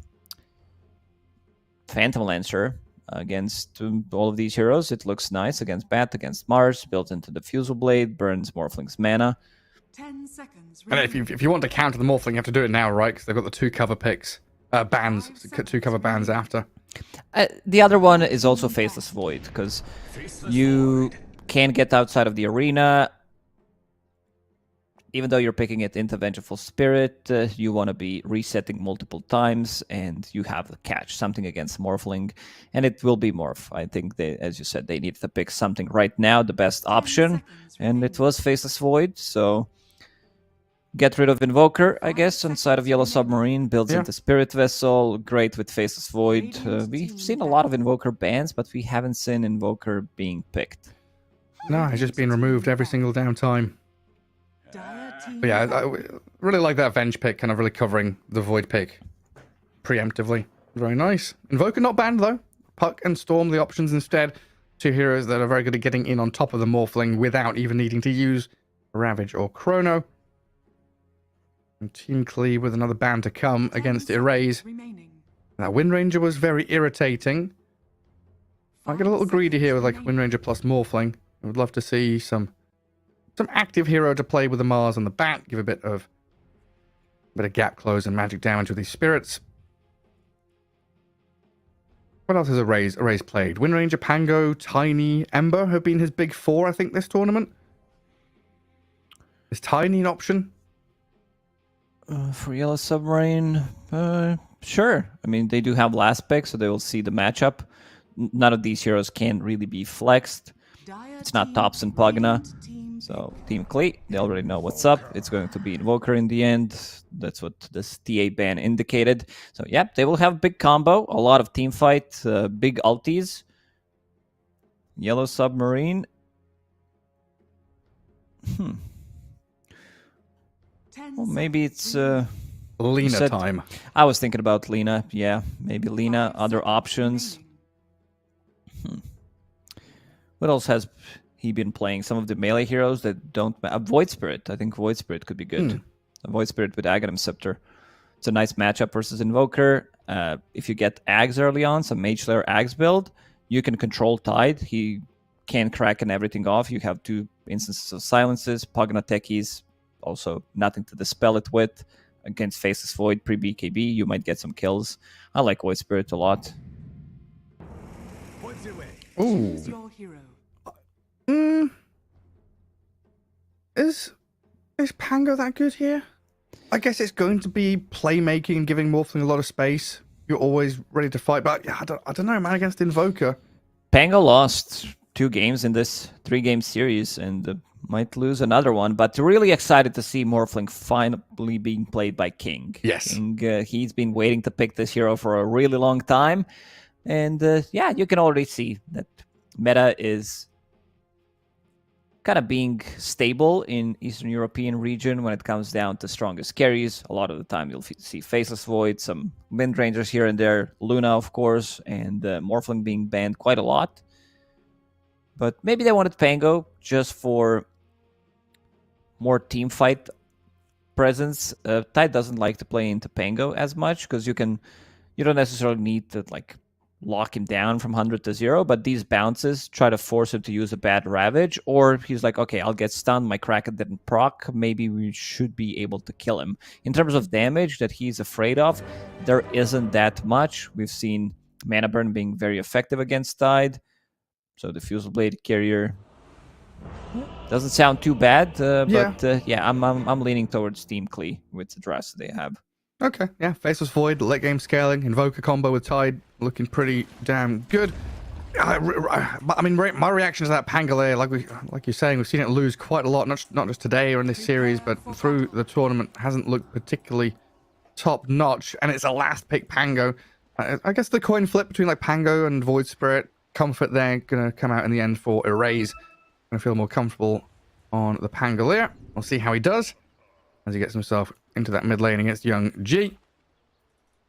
Phantom Lancer against all of these heroes. It looks nice against Bat, against Mars, built into the Fusel Blade, burns Morphling's mana. 10 seconds. And if you want to counter the morphling, you have to do it now, right? Because they've got the 2 cover picks, bans, 2 cover bans after. The other one is also Faceless Void, because you can't get outside of the arena. Even though you're picking it into Vengeful Spirit, you want to be resetting multiple times, and you have to catch something against Morphling, and it will be Morph. I think, as you said, they needed to pick something right now, the best option, and it was Faceless Void, so get rid of Invoker, I guess, inside of Yellow Submarine, builds into Spirit Vessel, great with Faceless Void. We've seen a lot of Invoker bans, but we haven't seen Invoker being picked. No, it's just been removed every single downtime. But yeah, I really like that Venge pick, kind of really covering the Void pick preemptively. Very nice. Invoker not banned, though. Puck and Storm, the options instead. 2 heroes that are very good at getting in on top of the Morphling without even needing to use Ravage or Chrono. And Team Klee with another ban to come against Erase. That Windranger was very irritating. I get a little greedy here with like Windranger plus Morphling. I would love to see some active hero to play with the Mars and the Bat. Give a bit of gap close and magic damage with these spirits. What else has Erase played? Windranger, Pango, Tiny, Ember have been his big 4, I think, this tournament. Is Tiny an option? For Yellow Submarine, sure. I mean, they do have last pick, so they will see the matchup. None of these heroes can really be flexed. It's not Tops and Pugna. So, Team Klee, they already know what's up. It's going to be Invoker in the end. That's what this TA ban indicated. So, yeah, they will have big combo, a lot of team fight, big ultis. Yellow Submarine. Well, maybe it's Lina time. I was thinking about Lina. Yeah, maybe Lina. Other options. What else has he been playing? Some of the melee heroes that don't... Void Spirit. I think Void Spirit could be good. A Void Spirit with Aghanim Scepter. It's a nice matchup versus Invoker. If you get Ags early on, some Mage Slayer Ags build, you can control Tide. He can Kraken everything off. You have 2 instances of silences. Pugna techies. Also, nothing to dispel it with. Against Faceless Void, pre-BKB, you might get some kills. I like Void Spirit a lot. Ooh. Is Pango that good here? I guess it's going to be playmaking and giving Morphling a lot of space. You're always ready to fight, but yeah, I don't know, man, against Invoker. Pango lost 2 games in this 3-game series, and might lose another one, but really excited to see Morphling finally being played by King. Yes. King, he's been waiting to pick this hero for a really long time, and yeah, you can already see that meta is kind of being stable in Eastern European region when it comes down to strongest carries. A lot of the time you'll see Faceless Void, some Wind Rangers here and there, Luna of course, and Morphling being banned quite a lot. But maybe they wanted Pango just for more team fight presence. Tide doesn't like to play into Pango as much because you don't necessarily need to like lock him down from 100 to 0, but these bounces try to force him to use a bad Ravage, or he's like, okay, I'll get stunned, my Kraken didn't proc, maybe we should be able to kill him. In terms of damage that he's afraid of, there isn't that much. We've seen Mana Burn being very effective against Tide, so the Fusel Blade Carrier doesn't sound too bad, but yeah, I'm leaning towards Team Klee with the dress they have. Okay, yeah, Faceless Void, late game scaling, Invoker combo with Tide, looking pretty damn good. I mean, my reaction to that Pangolier, like you're saying, we've seen it lose quite a lot, not just today or in this series, but through the tournament, hasn't looked particularly top-notch, and it's a last-pick Pango. I guess the coin flip between like Pango and Void Spirit, Comfort there, gonna come out in the end for Erase. Gonna feel more comfortable on the Pangolier. We'll see how he does as he gets himself into that mid lane against young G.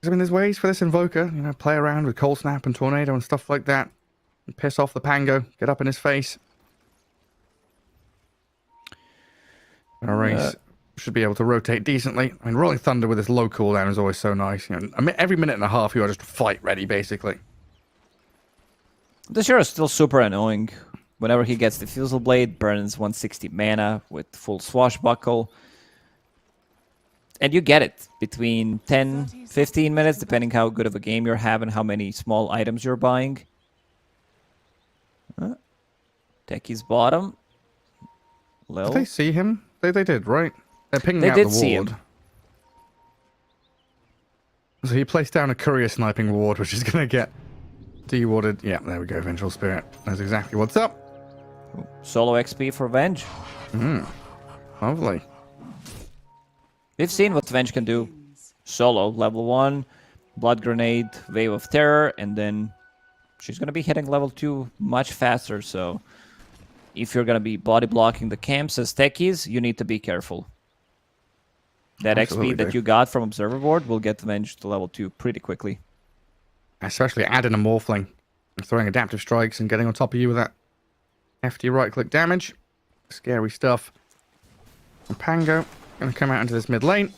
I mean, there's ways for this Invoker, you know, play around with Cold Snap and Tornado and stuff like that. And piss off the Pango, get up in his face. Erase should be able to rotate decently. I mean, Rolling Thunder with his low cooldown is always so nice. You know, every minute and a half, you are just fight ready, basically. This hero is still super annoying. Whenever he gets the Fusel Blade, burns 160 mana with full Swashbuckle. And you get it between 10, 15 minutes, depending how good of a game you're having, how many small items you're buying. Techie's bottom. Lil. Did they see him? They did, right? They're pinging They out did the see ward. him. So he placed down a courier sniping ward, which is going to get de-warded. Yeah, there we go, Vengeful Spirit. That's exactly what's up. Solo XP for Venge. Lovely. We've seen what Venge can do. Solo, level 1, Blood Grenade, Wave of Terror, and then she's going to be hitting level 2 much faster, so if you're going to be body blocking the camps as techies, you need to be careful. That XP that you got from Observer Board will get Venge to level 2 pretty quickly. Especially adding a Morphling, throwing adaptive strikes and getting on top of you with that hefty right-click damage. Scary stuff. And Pango going to come out into this mid lane.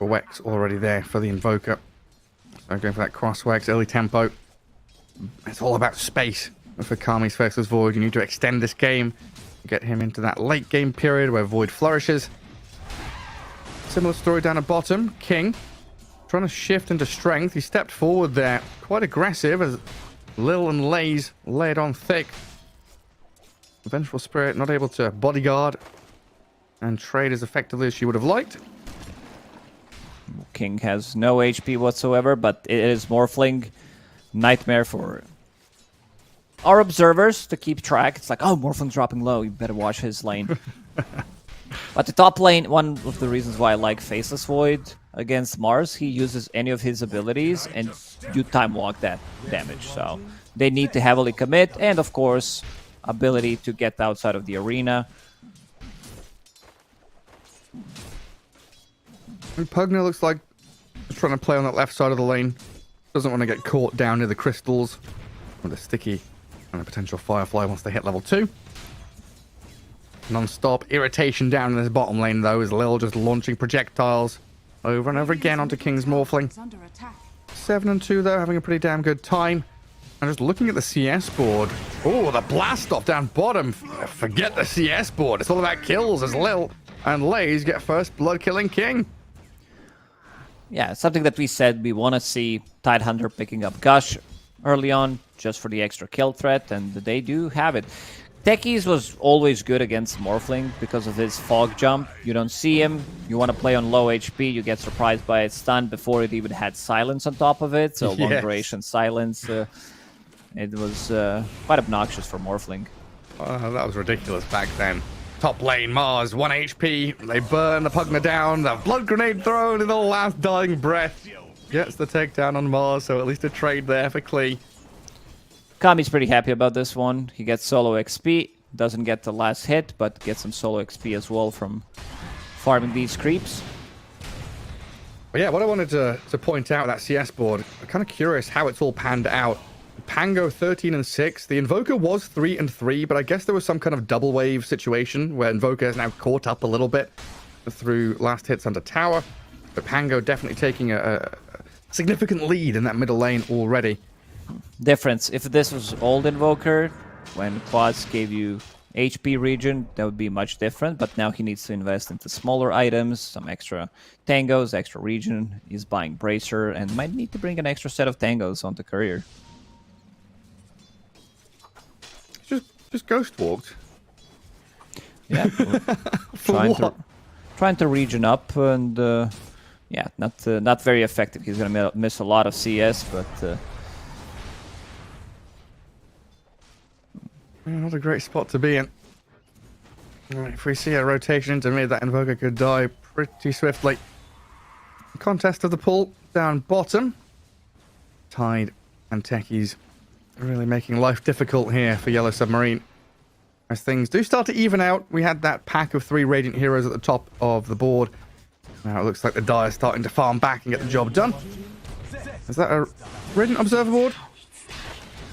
Wex already there for the Invoker. So going for that cross-Wex, early tempo. It's all about space. For Kami's Faceless Void, you need to extend this game. Get him into that late game period where Void flourishes. Similar story down at bottom. King trying to shift into strength. He stepped forward there. Quite aggressive as Lil and Lays lay it on thick. Vengeful Spirit not able to bodyguard and trade as effectively as she would have liked. King has no HP whatsoever, but it is Morphling. Nightmare for our observers to keep track. It's like, oh, Morphling's dropping low. You better watch his lane. But the top lane, one of the reasons why I like Faceless Void against Mars, he uses any of his abilities and you time walk that damage. So they need to heavily commit, and of course, ability to get outside of the arena. And Pugner looks like he's trying to play on that left side of the lane. Doesn't want to get caught down near the crystals with a sticky and a potential Firefly once they hit level 2. Non-stop irritation down in this bottom lane, though, as Lil just launching projectiles over and over again onto King's Morphling. 7-2, though, having a pretty damn good time. And just looking at the CS board. Oh, the blast off down bottom. Forget the CS board. It's all about kills as Lil and Lays get first blood killing King. Yeah, something that we said we want to see Tidehunter picking up Gush early on, just for the extra kill threat, and they do have it. Techies was always good against Morphling because of his fog jump. You don't see him, you want to play on low HP, you get surprised by its stun before it even had silence on top of it, so long duration silence. It was quite obnoxious for Morphling. That was ridiculous back then. Top lane, Mars, 1 HP. They burn the Pugner down. The blood grenade thrown in the last dying breath. Gets the takedown on Mars, so at least a trade there for Klee. Kami's pretty happy about this one. He gets solo XP. Doesn't get the last hit, but gets some solo XP as well from farming these creeps. But yeah, what I wanted to point out that CS board, I'm kind of curious how it's all panned out. Pango 13 and 6. The Invoker was 3 and 3, but I guess there was some kind of double wave situation where Invoker is now caught up a little bit through last hits under tower. But Pango definitely taking a significant lead in that middle lane already. Difference. If this was old Invoker, when Quads gave you HP regen, that would be much different. But now he needs to invest into smaller items, some extra tangos, extra regen. He's buying Bracer and might need to bring an extra set of tangos onto Courier. Just ghost walked. Yeah, trying to regen up, and yeah, not very effective. He's gonna miss a lot of CS, but not a great spot to be in. Right, if we see a rotation into mid, that Invoker could die pretty swiftly. Contest of the pull down bottom. Tide and Techies really making life difficult here for Yellow Submarine. As things do start to even out, we had that pack of 3 Radiant Heroes at the top of the board. Now it looks like the Dire is starting to farm back and get the job done. Is that a Radiant Observer board?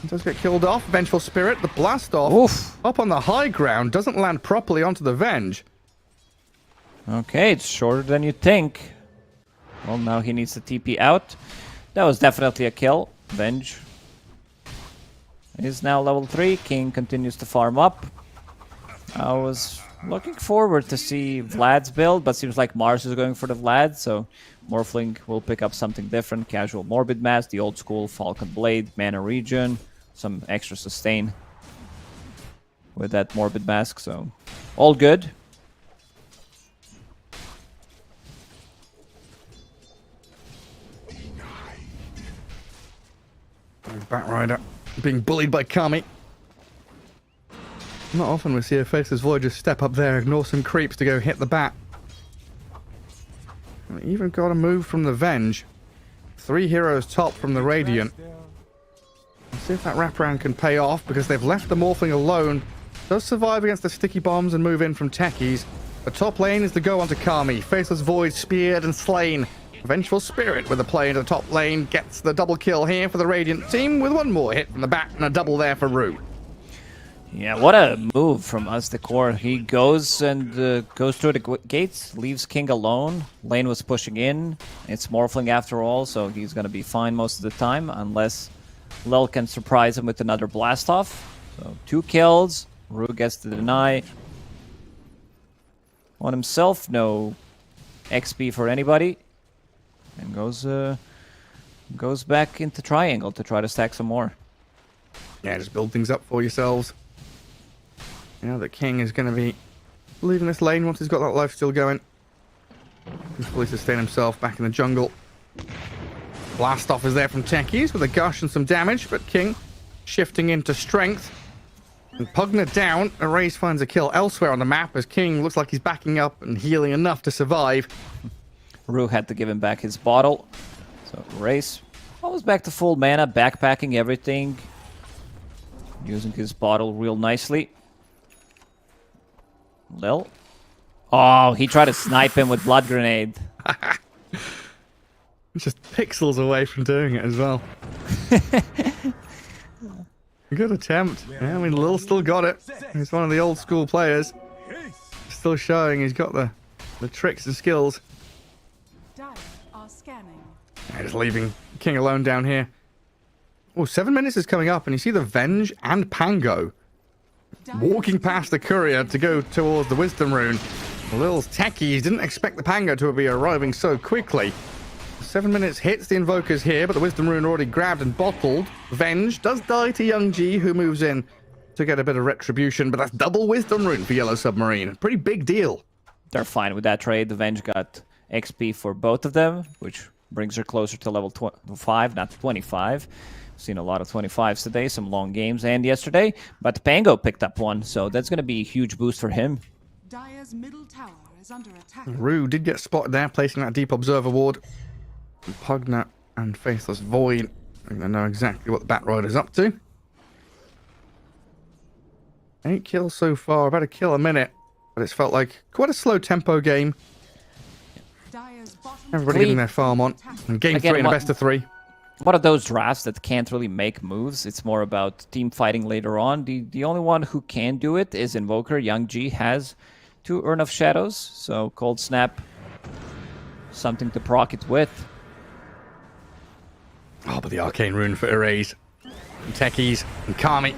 It does get killed off. Vengeful Spirit, the blast off. Oof. Up on the high ground, doesn't land properly onto the Venge. Okay, it's shorter than you think. Well, now he needs to TP out. That was definitely a kill. Venge is now level 3. King continues to farm up. I was looking forward to see Vlad's build, but seems like Mars is going for the Vlad, so Morphling will pick up something different. Casual Morbid Mass, the old school Falcon Blade, Mana Regen, some extra sustain with that Morbid Mask, so all good. Batrider being bullied by Kami. Not often we see a Faceless Void just step up there, ignore some creeps to go hit the bat. And even got a move from the Venge. 3 heroes top from the Radiant. Let's see if that wraparound can pay off, because they've left the Morphling alone. Does survive against the sticky bombs and move in from Techies. The top lane is to go onto Kami. Faceless Void speared and slain. Vengeful Spirit with a play into the top lane gets the double kill here for the Radiant team, with one more hit from the bat and a double there for Rue. Yeah, what a move from us, the core. He goes and goes through the gates, leaves King alone. Lane was pushing in. It's Morphling after all, so he's going to be fine most of the time, unless Lel can surprise him with another blast off. So 2 kills. Rue gets to deny. On himself, no XP for anybody. And goes back into triangle to try to stack some more. Yeah, just build things up for yourselves. You know, the King is going to be leaving this lane once he's got that life still going. He's fully sustain himself back in the jungle. Blast off is there from Techies with a gush and some damage, but King shifting into strength. And Pugner down. Erase finds a kill elsewhere on the map as King looks like he's backing up and healing enough to survive. Rue had to give him back his bottle. So Race almost back to full mana, backpacking everything. Using his bottle real nicely. Lil. Oh, he tried to snipe him with Blood Grenade. Just pixels away from doing it as well. Good attempt. Yeah, I mean, Lil still got it. He's one of the old school players. Still showing he's got the tricks and skills. Dire are scanning. Yeah, just leaving King alone down here. Oh, 7 minutes is coming up, and you see the Venge and Pango walking past the courier to go towards the Wisdom Rune. Lil's Techies didn't expect the Pango to be arriving so quickly. 7 minutes hits the Invokers here, but the Wisdom Rune already grabbed and bottled. Venge does die to Young G, who moves in to get a bit of retribution, but that's double Wisdom Rune for Yellow Submarine. Pretty big deal. They're fine with that trade. The Venge got XP for both of them, which brings her closer to level 5, not 25. Seen a lot of 25s today, some long games and yesterday, but Pango picked up one, so that's going to be a huge boost for him. Dire's middle tower is under attack. Rue did get spotted there, placing that Deep Observer ward. Pugner and Faceless Void are going to know exactly what the Batrider's up to. 8 kills so far, about a kill a minute. But it's felt like quite a slow tempo game. Dire's bottom Everybody Clee- getting their farm on. And game Again, 3 in a what- best of 3. One of those drafts that can't really make moves. It's more about team fighting later on. The only one who can do it is Invoker. Young G has 2 Urn of Shadows, so Cold Snap, something to proc it with. Oh, but the Arcane Rune for Erase. And Techies and Kami.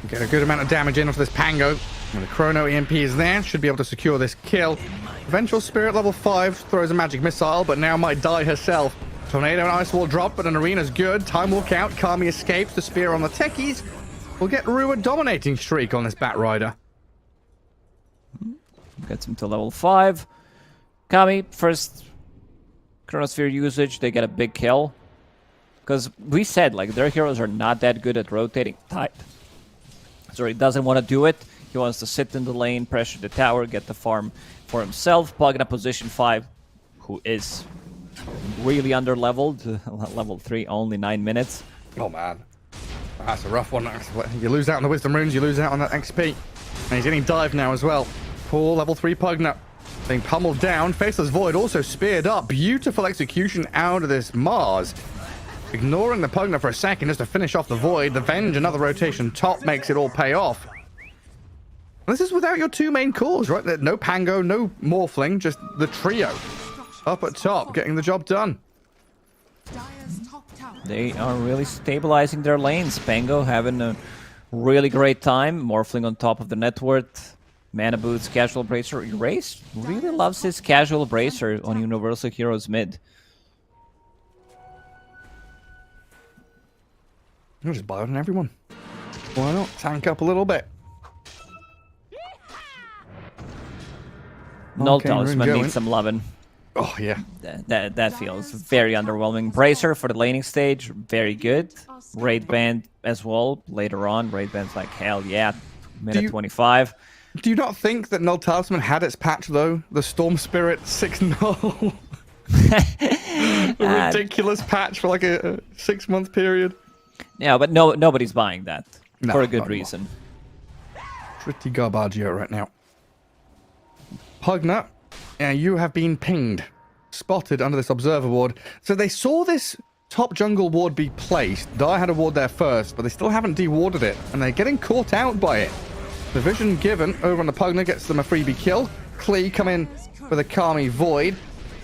Get a good amount of damage in off this Pango. And the Chrono EMP is there. Should be able to secure this kill. Vengeful Spirit level 5 throws a magic missile, but now might die herself. Tornado and Ice Wall drop, but an arena's good. Time Walk out. Kami escapes. The spear on the Techies. We'll get Rue a dominating streak on this Bat Rider. Gets him to level 5. Kami, first Chronosphere usage, they get a big kill. Because we said, like, their heroes are not that good at rotating Tide. So he doesn't want to do it. He wants to sit in the lane, pressure the tower, get the farm for himself. Pugna position 5, who is really under-leveled. Level 3, only 9 minutes. Oh, man. That's a rough one. You lose out on the Wisdom Runes, you lose out on that XP. And he's getting dive now as well. Poor level 3 Pugna. Being pummeled down. Faceless Void also speared up. Beautiful execution out of this Mars. Ignoring the Pugna for a second just to finish off the Void. The Venge, another rotation top, makes it all pay off. This is without your 2 main cores, right? No Pango, no Morphling, just the trio. Up at top, getting the job done. Dire's top tower. They are really stabilizing their lanes. Pango having a really great time. Morphling on top of the net worth. Mana Boots, Casual Bracer. Erase really loves his Casual Bracer on Universal Heroes mid. I'll just buy it on everyone. Why not? Tank up a little bit. Null Okay, we're Talisman going. needs some loving. Oh, yeah. That feels very underwhelming. Bracer for the laning stage, very good. Raid Band as well, later on. Raid Band's like, hell yeah, minute 25. Do you not think that Null Talisman had its patch, though? The Storm Spirit 6 null. A ridiculous patch for like a 6-month period. Yeah, but nobody's buying that No, for a good not anymore. reason. Pretty garbaggio right now. Pugna, you have been pinged. Spotted under this observer ward. So they saw this top jungle ward be placed. Dire had a ward there first, but they still haven't dewarded it. And they're getting caught out by it. The vision given over on the Pugna gets them a freebie kill. Klee come in with a Kami Void.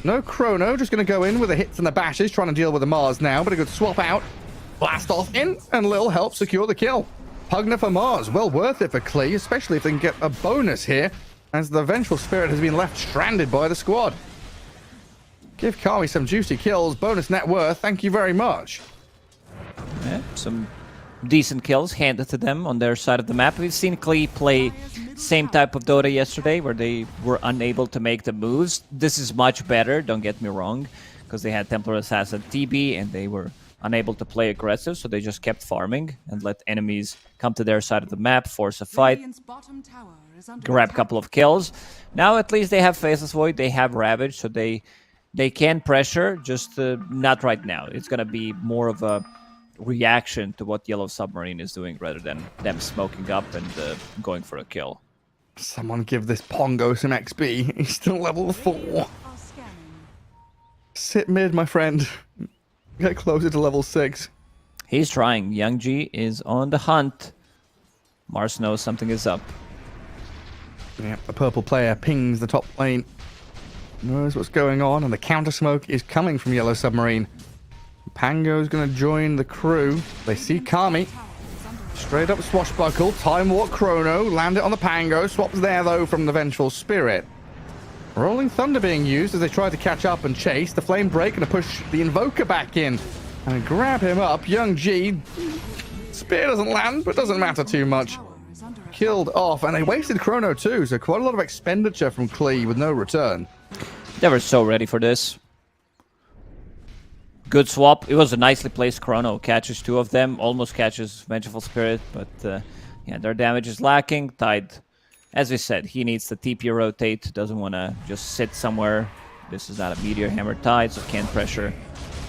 No Chrono, just going to go in with the hits and the bashes, trying to deal with the Mars now, but a good swap out. Blast off in, and Lil helps secure the kill. Pugna for Mars, well worth it for Klee, especially if they can get a bonus here, as the Vengeful Spirit has been left stranded by the squad. Give Kami some juicy kills, bonus net worth, thank you very much. Yeah, some decent kills handed to them on their side of the map. We've seen Klee play same type of Dota yesterday, where they were unable to make the moves. This is much better, don't get me wrong, because they had Templar Assassin TB, and they were unable to play aggressive, so they just kept farming and let enemies come to their side of the map, force a fight, Radiant's bottom tower is under grab a attack. couple of kills. Now at least they have Faceless Void, they have Ravage, so they can pressure, just not right now. It's going to be more of a reaction to what Yellow Submarine is doing rather than them smoking up and going for a kill. Someone give this Pongo some XP, he's still level 4. Are scanning. Sit mid, my friend. Get closer to level 6. He's trying. Young G is on the hunt. Mars knows something is up. Yeah, the purple player pings the top lane. Knows what's going on, and the counter smoke is coming from Yellow Submarine. Pango's gonna join the crew. They see Kami. Straight up swashbuckle. Time Walk Chrono. Land it on the Pango. Swaps there, though, from the Vengeful Spirit. Rolling Thunder being used as they try to catch up and chase. The Flame Break gonna push the Invoker back in. And grab him up. Young G. Spear doesn't land, but doesn't matter too much. Tower is under attack. Killed off, and they wasted Chrono too, so quite a lot of expenditure from Klee with no return. They were so ready for this. Good swap. It was a nicely placed Chrono. Catches 2 of them. Almost catches Vengeful Spirit, but yeah, their damage is lacking. Tide, as we said, he needs to TP rotate. Doesn't want to just sit somewhere. This is not a Meteor Hammer Tide, so can't pressure.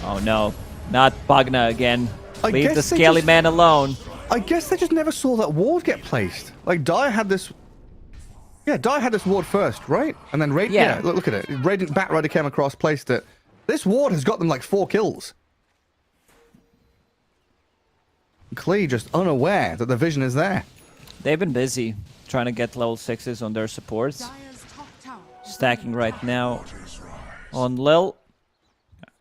Oh no, not Pugna again. I Leave the guess they Scaly just- Man alone. I guess they just never saw that ward get placed. Like, Dire had this... Yeah, Dire had this ward first, right? And then Radiant... Yeah. Yeah, look at it. Radiant Batrider came across, placed it. This ward has got them like 4 kills. Klee just unaware that the vision is there. They've been busy trying to get level 6s on their supports. Dire's top tower is Stacking right now on Lil.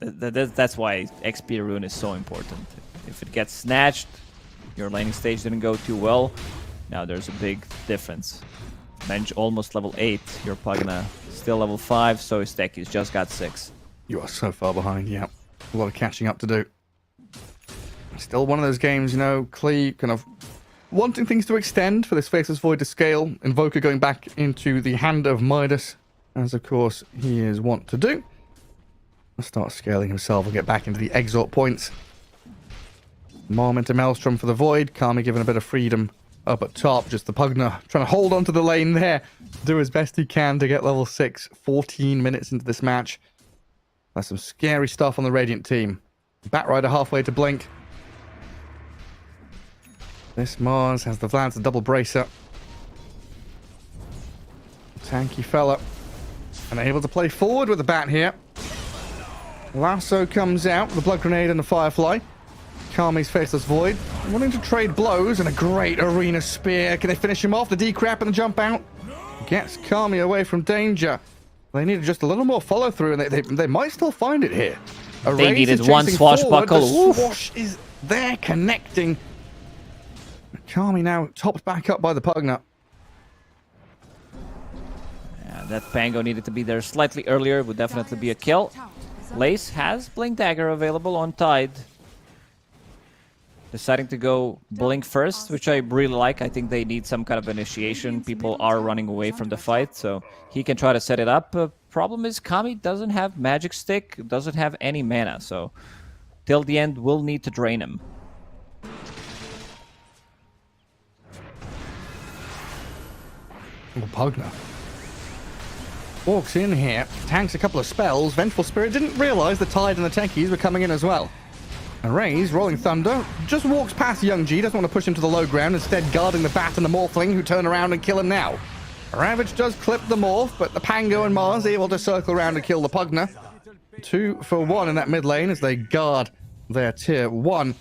That's why XP rune is so important. If it gets snatched, your laning stage didn't go too well. Now there's a big difference. Bench almost level 8. Your Pugna still level 5, so his deck he's just got 6. You are so far behind, yeah. A lot of catching up to do. Still one of those games, you know, Klee kind of wanting things to extend for this Faceless Void to scale. Invoker going back into the hand of Midas, as of course he is wont to do. He'll start scaling himself and get back into the exort points. Mom into Maelstrom for the Void. Kami given a bit of freedom up at top. Just the Pugna trying to hold onto the lane there. Do his best he can to get level 6. 14 minutes into this match. That's some scary stuff on the Radiant team. Batrider halfway to blink. This Mars has the Vlad's double bracer. Tanky fella. And able to play forward with the bat here. Lasso comes out, the Blood Grenade and the Firefly. Kami's Faceless Void. Wanting to trade blows and a great Arena Spear. Can they finish him off? The decrap and the jump out. Gets Kami away from danger. They needed just a little more follow through and they might still find it here. They needed one swashbuckle. The swash is there connecting. Kami now topped back up by the Pugna. Yeah, that Pango needed to be there slightly earlier. Would definitely be a kill. Lace has Blink Dagger available on Tide. Deciding to go Blink first, which I really like. I think they need some kind of initiation. People are running away from the fight, so he can try to set it up. Problem is, Kami doesn't have Magic Stick, doesn't have any mana, so till the end, we'll need to drain him. Pugna walks in here, tanks a couple of spells. Vengeful Spirit didn't realize the Tide and the Techies were coming in as well. And Raze, Rolling Thunder, just walks past Young G, doesn't want to push him to the low ground, instead guarding the Bat and the Morphling, who turn around and kill him now. Ravage does clip the Morph, but the Pango and Mars able to circle around and kill the Pugna. 2 for 1 in that mid lane as they guard their tier 1.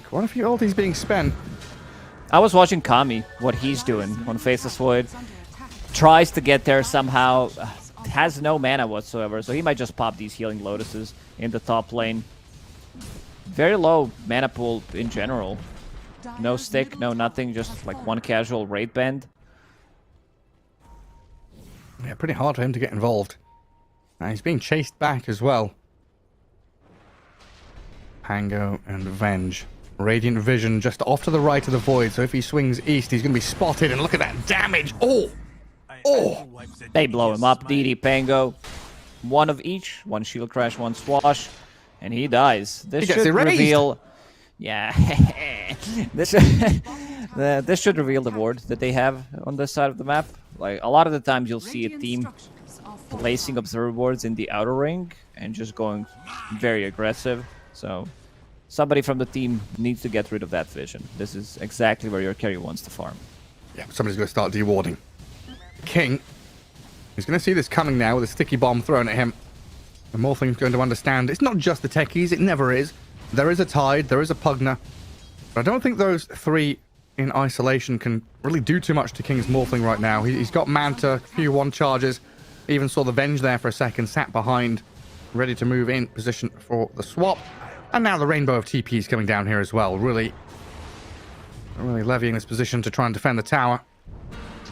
Quite a few ultis being spent. I was watching Kami, what he's doing on Faceless Void. Tries to get there somehow, has no mana whatsoever, so he might just pop these healing lotuses in the top lane. Very low mana pool in general. No stick, no nothing, just like one casual raid bend. Yeah, pretty hard for him to get involved. And he's being chased back as well. Pango and Venge. Radiant Vision just off to the right of the Void, so if he swings east, he's going to be spotted, and look at that damage! Oh! Oh! They blow him up, DD Pango. One of each, one Shield Crash, one Swash, and he dies. This should reveal... Yeah, this should reveal the ward that they have on this side of the map. Like, a lot of the times you'll see a team placing observer boards in the outer ring and just going very aggressive, so... Somebody from the team needs to get rid of that vision. This is exactly where your carry wants to farm. Yeah, somebody's going to start dewarding. King. He's going to see this coming now with a sticky bomb thrown at him. The Morphling's going to understand. It's not just the Techies. It never is. There is a Tide. There is a Pugna. But I don't think those 3 in isolation can really do too much to King's Morphling right now. He's got Manta, a few 1 charges. Even saw the Venge there for a second. Sat behind. Ready to move in position for the swap. And now the rainbow of TPs coming down here as well. Really levying this position to try and defend the tower.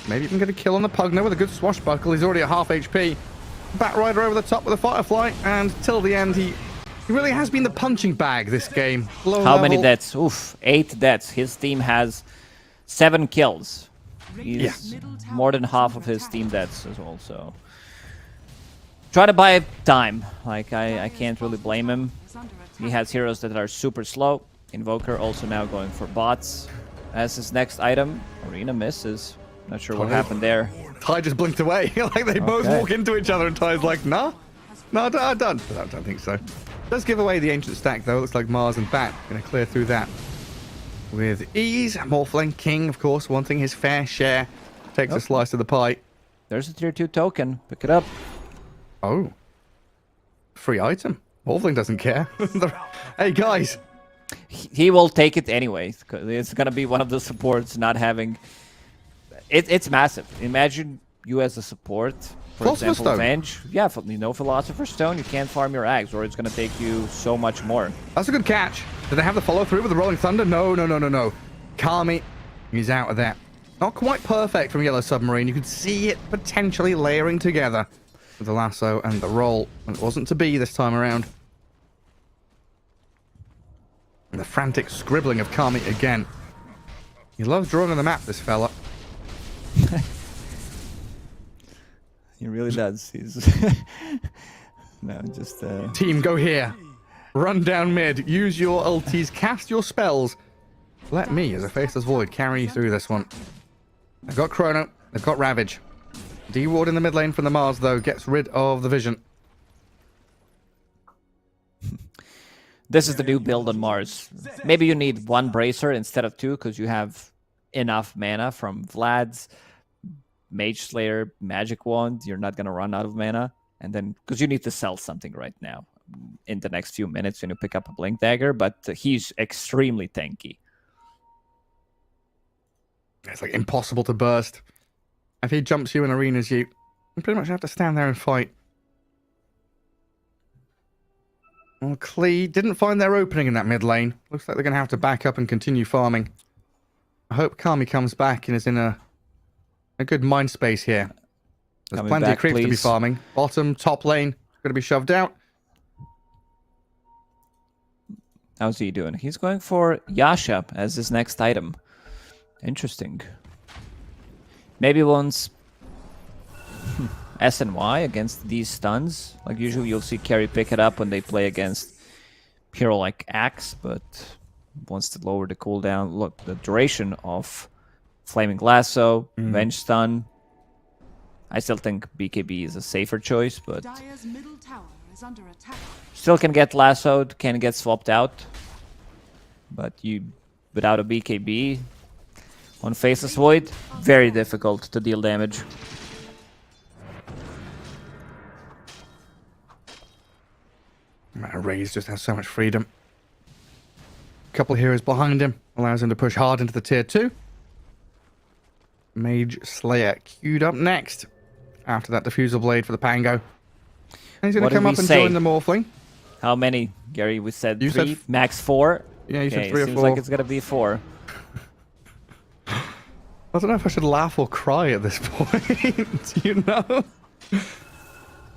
Maybe even get a kill on the Pugna with a good swashbuckle. He's already at half HP. Batrider over the top with a Firefly. And till the end, he really has been the punching bag this game. How many deaths? Oof, 8 deaths. His team has 7 kills. He's more than half of his team deaths as well, so... Try to buy time. Like, I can't really blame him. He has heroes that are super slow. Invoker also now going for bots. As his next item, Arena misses. Not sure what happened there. Ty just blinked away. Like they both walk into each other and Ty's like, nah. No, done. But I don't think so. Does give away the ancient stack though. Looks like Mars and Bat going to clear through that. with ease. Morphling King, of course, wanting his fair share. Takes a slice of the pie. There's a tier 2 token. Pick it up. Oh. Free item. Morphling doesn't care. Hey, guys. He will take it anyway. It's going to be one of the supports not having... It's massive. Imagine you as a support, for example, Stone. Venge. Yeah, Philosopher's Stone, you can't farm your Ags, or it's going to take you so much more. That's a good catch. Did they have the follow-through with the Rolling Thunder? No. Kami, he's out of there. Not quite perfect from Yellow Submarine. You could see it potentially layering together with the lasso and the roll. And it wasn't to be this time around. And the frantic scribbling of Kami again. He loves drawing on the map, this fella. He really does. He's... no, just... Team, go here. Run down mid. Use your ultis. Cast your spells. Let me, as a Faceless Void, carry you through this one. They've got Chrono. They've got Ravage. D-Ward in the mid lane from the Mars, though, gets rid of the Vision. This is the new build on Mars. Maybe you need 1 Bracer instead of 2, because you have enough mana from Vlad's, Mage Slayer, Magic Wand. You're not going to run out of mana. And then, because you need to sell something right now in the next few minutes when you pick up a Blink Dagger, but he's extremely tanky. It's like impossible to burst. If he jumps you in arenas, you pretty much have to stand there and fight. Well, Klee didn't find their opening in that mid lane. Looks like they're going to have to back up and continue farming. I hope Kami comes back and is in a good mind space here. There's Coming plenty back, of creeps to be please. farming. Bottom, top lane, going to be shoved out. How's he doing? He's going for Yasha as his next item. Interesting. Maybe once SNY against these stuns. Like usually you'll see carry pick it up when they play against hero like Axe, but wants to lower the cooldown. Look, the duration of Flaming Lasso, Venge Stun. I still think BKB is a safer choice, but Dire's middle tower is under attack. still can get lassoed, can get swapped out. But you, without a BKB on Faceless Void, very difficult to deal damage. Raze just has so much freedom. Couple of heroes behind him allows him to push hard into the tier 2. Mage Slayer queued up next. After that diffusal blade for the Pango. And he's going What to did come we up and say? join the Morphling. How many, Gary? We said You 3, said max 4. Yeah, you said Okay, 3 or seems 4. like it's gonna be 4. I don't know if I should laugh or cry at this point. You know?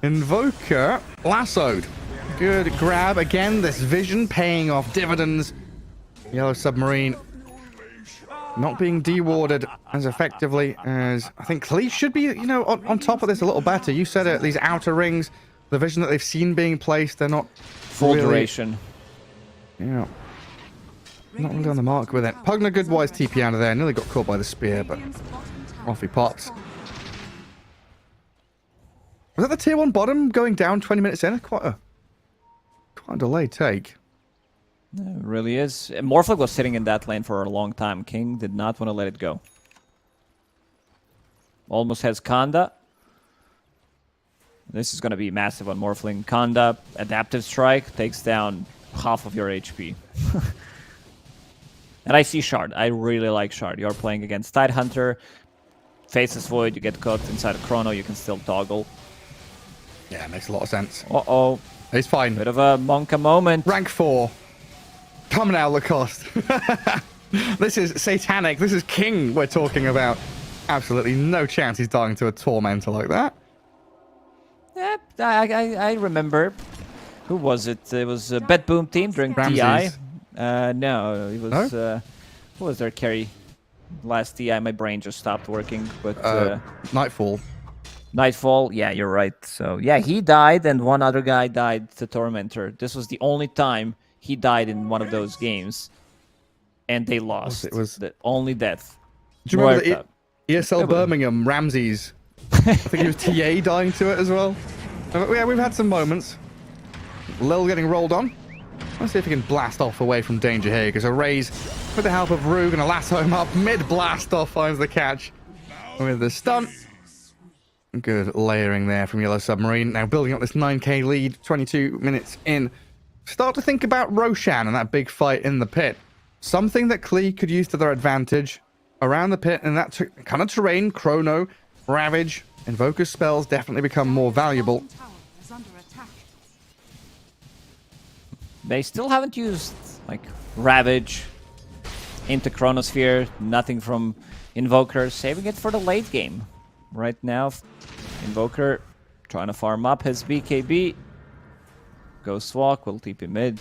Invoker lassoed. Good grab. Again, this vision paying off dividends. Yellow Submarine not being dewarded as effectively as I think Klee should be, you know, on top of this a little better. You said it, these outer rings, the vision that they've seen being placed, they're not Full really, duration. Yeah. Not really on the mark with it. Pugna Goodwise TP out of there. Nearly got caught by the spear, but Radiant's bottom tower off he pops. has fallen. Was that the tier 1 bottom going down 20 minutes in? Quite a delayed take. Yeah, it really is. Morphling was sitting in that lane for a long time. King did not want to let it go. Almost has Kanda. This is going to be massive on Morphling. Kanda, Adaptive Strike, takes down half of your HP. And I see Shard. I really like Shard. You're playing against Tidehunter. Faceless Void, you get caught inside a Chrono, you can still toggle. Yeah, makes a lot of sense. Uh-oh. He's fine. Bit of a Monka moment. Rank 4. Come now, Lacoste. This is satanic. This is King we're talking about. Absolutely no chance he's dying to a Tormentor like that. Yep, I remember. Who was it? It was a Bet Boom team during Ramses. TI. No, it was... who was their carry? Last TI, my brain just stopped working. But Nightfall. Nightfall, yeah, you're right. So, yeah, he died and one other guy died to Tormentor. This was the only time he died in one of those games. And they lost. It was the only death. Do you remember Muerta. the ESL Birmingham, Ramses? I think he was TA dying to it as well. Yeah, we've had some moments. Lil getting rolled on. Let's see if he can blast off away from danger here, because a raise with the help of Rue gonna lasso him up. Mid blast off finds the catch with the stun. Good layering there from Yellow Submarine. Now building up this 9k lead, 22 minutes in. Start to think about Roshan and that big fight in the pit. Something that Klee could use to their advantage around the pit, and that kind of terrain, Chrono, Ravage, Invoker spells definitely become more valuable. Tower is under attack. They still haven't used like Ravage into Chronosphere, nothing from Invoker, saving it for the late game. Right now, Invoker trying to farm up his BKB. Ghost Walk will TP mid.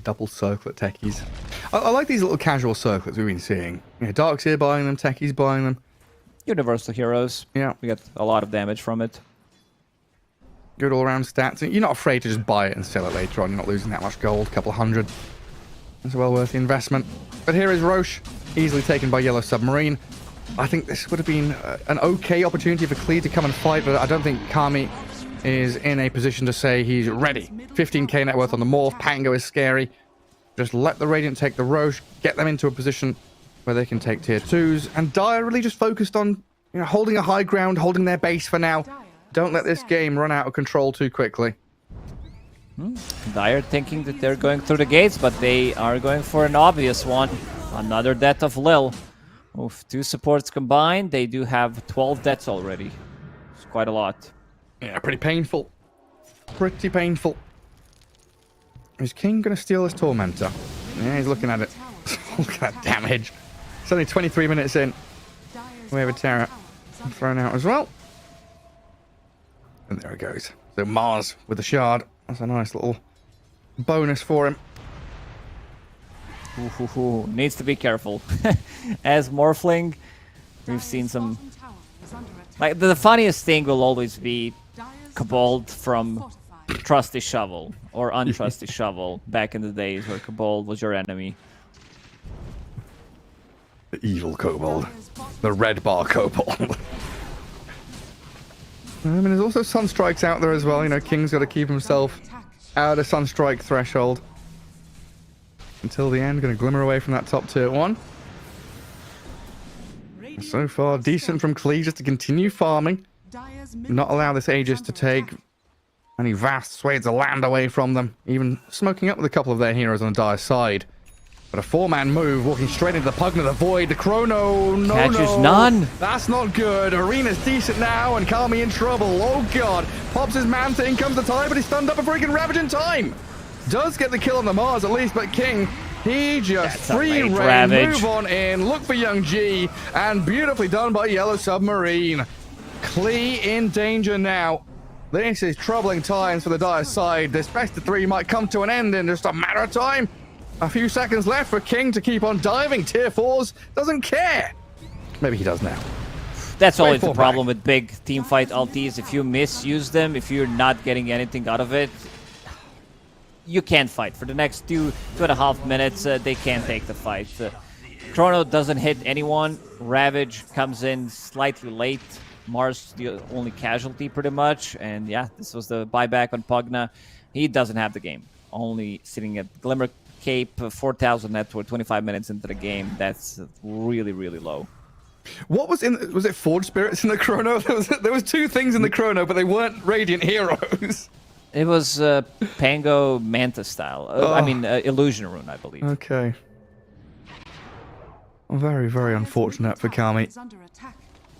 Double circlet techies. I like these little casual circlets we've been seeing. You know, Darkseer buying them, techies buying them. Universal heroes. Yeah. We get a lot of damage from it. Good all-around stats. You're not afraid to just buy it and sell it later on. You're not losing that much gold, a couple of hundred. It's well worth the investment. But here is Roche, easily taken by Yellow Submarine. I think this would have been an okay opportunity for Klee to come and fight, but I don't think Kami is in a position to say he's ready. 15k net worth on the Morph. Pango is scary. Just let the Radiant take the Roche, get them into a position where they can take tier 2s. And Dire really just focused on, you know, holding a high ground, holding their base for now. Don't let this game run out of control too quickly. Dire thinking that they're going through the gates, but they are going for an obvious one. Another death of Lil. Oof, 2 supports combined, they do have 12 deaths already. It's quite a lot. Yeah, pretty painful. Pretty painful. Is King going to steal this Tormentor? Yeah, he's looking at it. Look at that damage. It's only 23 minutes in. We have a Terra thrown out as well. And there it goes. So Mars with the shard. That's a nice little bonus for him. Ooh, needs to be careful. As Morphling, we've seen some... Like, the funniest thing will always be Cabal from Trusty Shovel or Untrusty Shovel back in the days where Cabal was your enemy. The evil kobold. The red bar kobold. I mean, there's also Sunstrikes out there as well. You know, King's got to keep himself out of Sunstrike threshold. Until the end, going to glimmer away from that top tier 1. So far, decent from Klee just to continue farming. Not allow this Aegis to take any vast swathes of land away from them. Even smoking up with a couple of their heroes on the Dire side. But a 4-man move, walking straight into the Pugna, the Void, the Chrono, Catches none. That's not good. Arena's decent now, and Kami in trouble. Oh god. Pops his Manta, in comes the Tide, but he's stunned up a freaking Ravage in time. Does get the kill on the Mars at least, but King, he just free reign, move on in, look for young G, and beautifully done by Yellow Submarine. Klee in danger now. This is troubling times for the Dire side. This best of 3 might come to an end in just a matter of time. A few seconds left for King to keep on diving. Tier 4s doesn't care. Maybe he does now. That's always the problem with big teamfight ultis. If you misuse them, if you're not getting anything out of it, you can't fight. For the next 2.5 minutes, they can't take the fight. Chrono doesn't hit anyone. Ravage comes in slightly late. Mars the only casualty pretty much. And yeah, this was the buyback on Pugna. He doesn't have the game. Only sitting at Glimmer Cape, 4,000 net worth, 25 minutes into the game. That's really, really low. What was in? Was it Forge Spirits in the Chrono? There was 2 things in the Chrono, but they weren't Radiant heroes. It was Pango Manta style. I mean, Illusion Rune, I believe. Okay. Very, very unfortunate for Kami.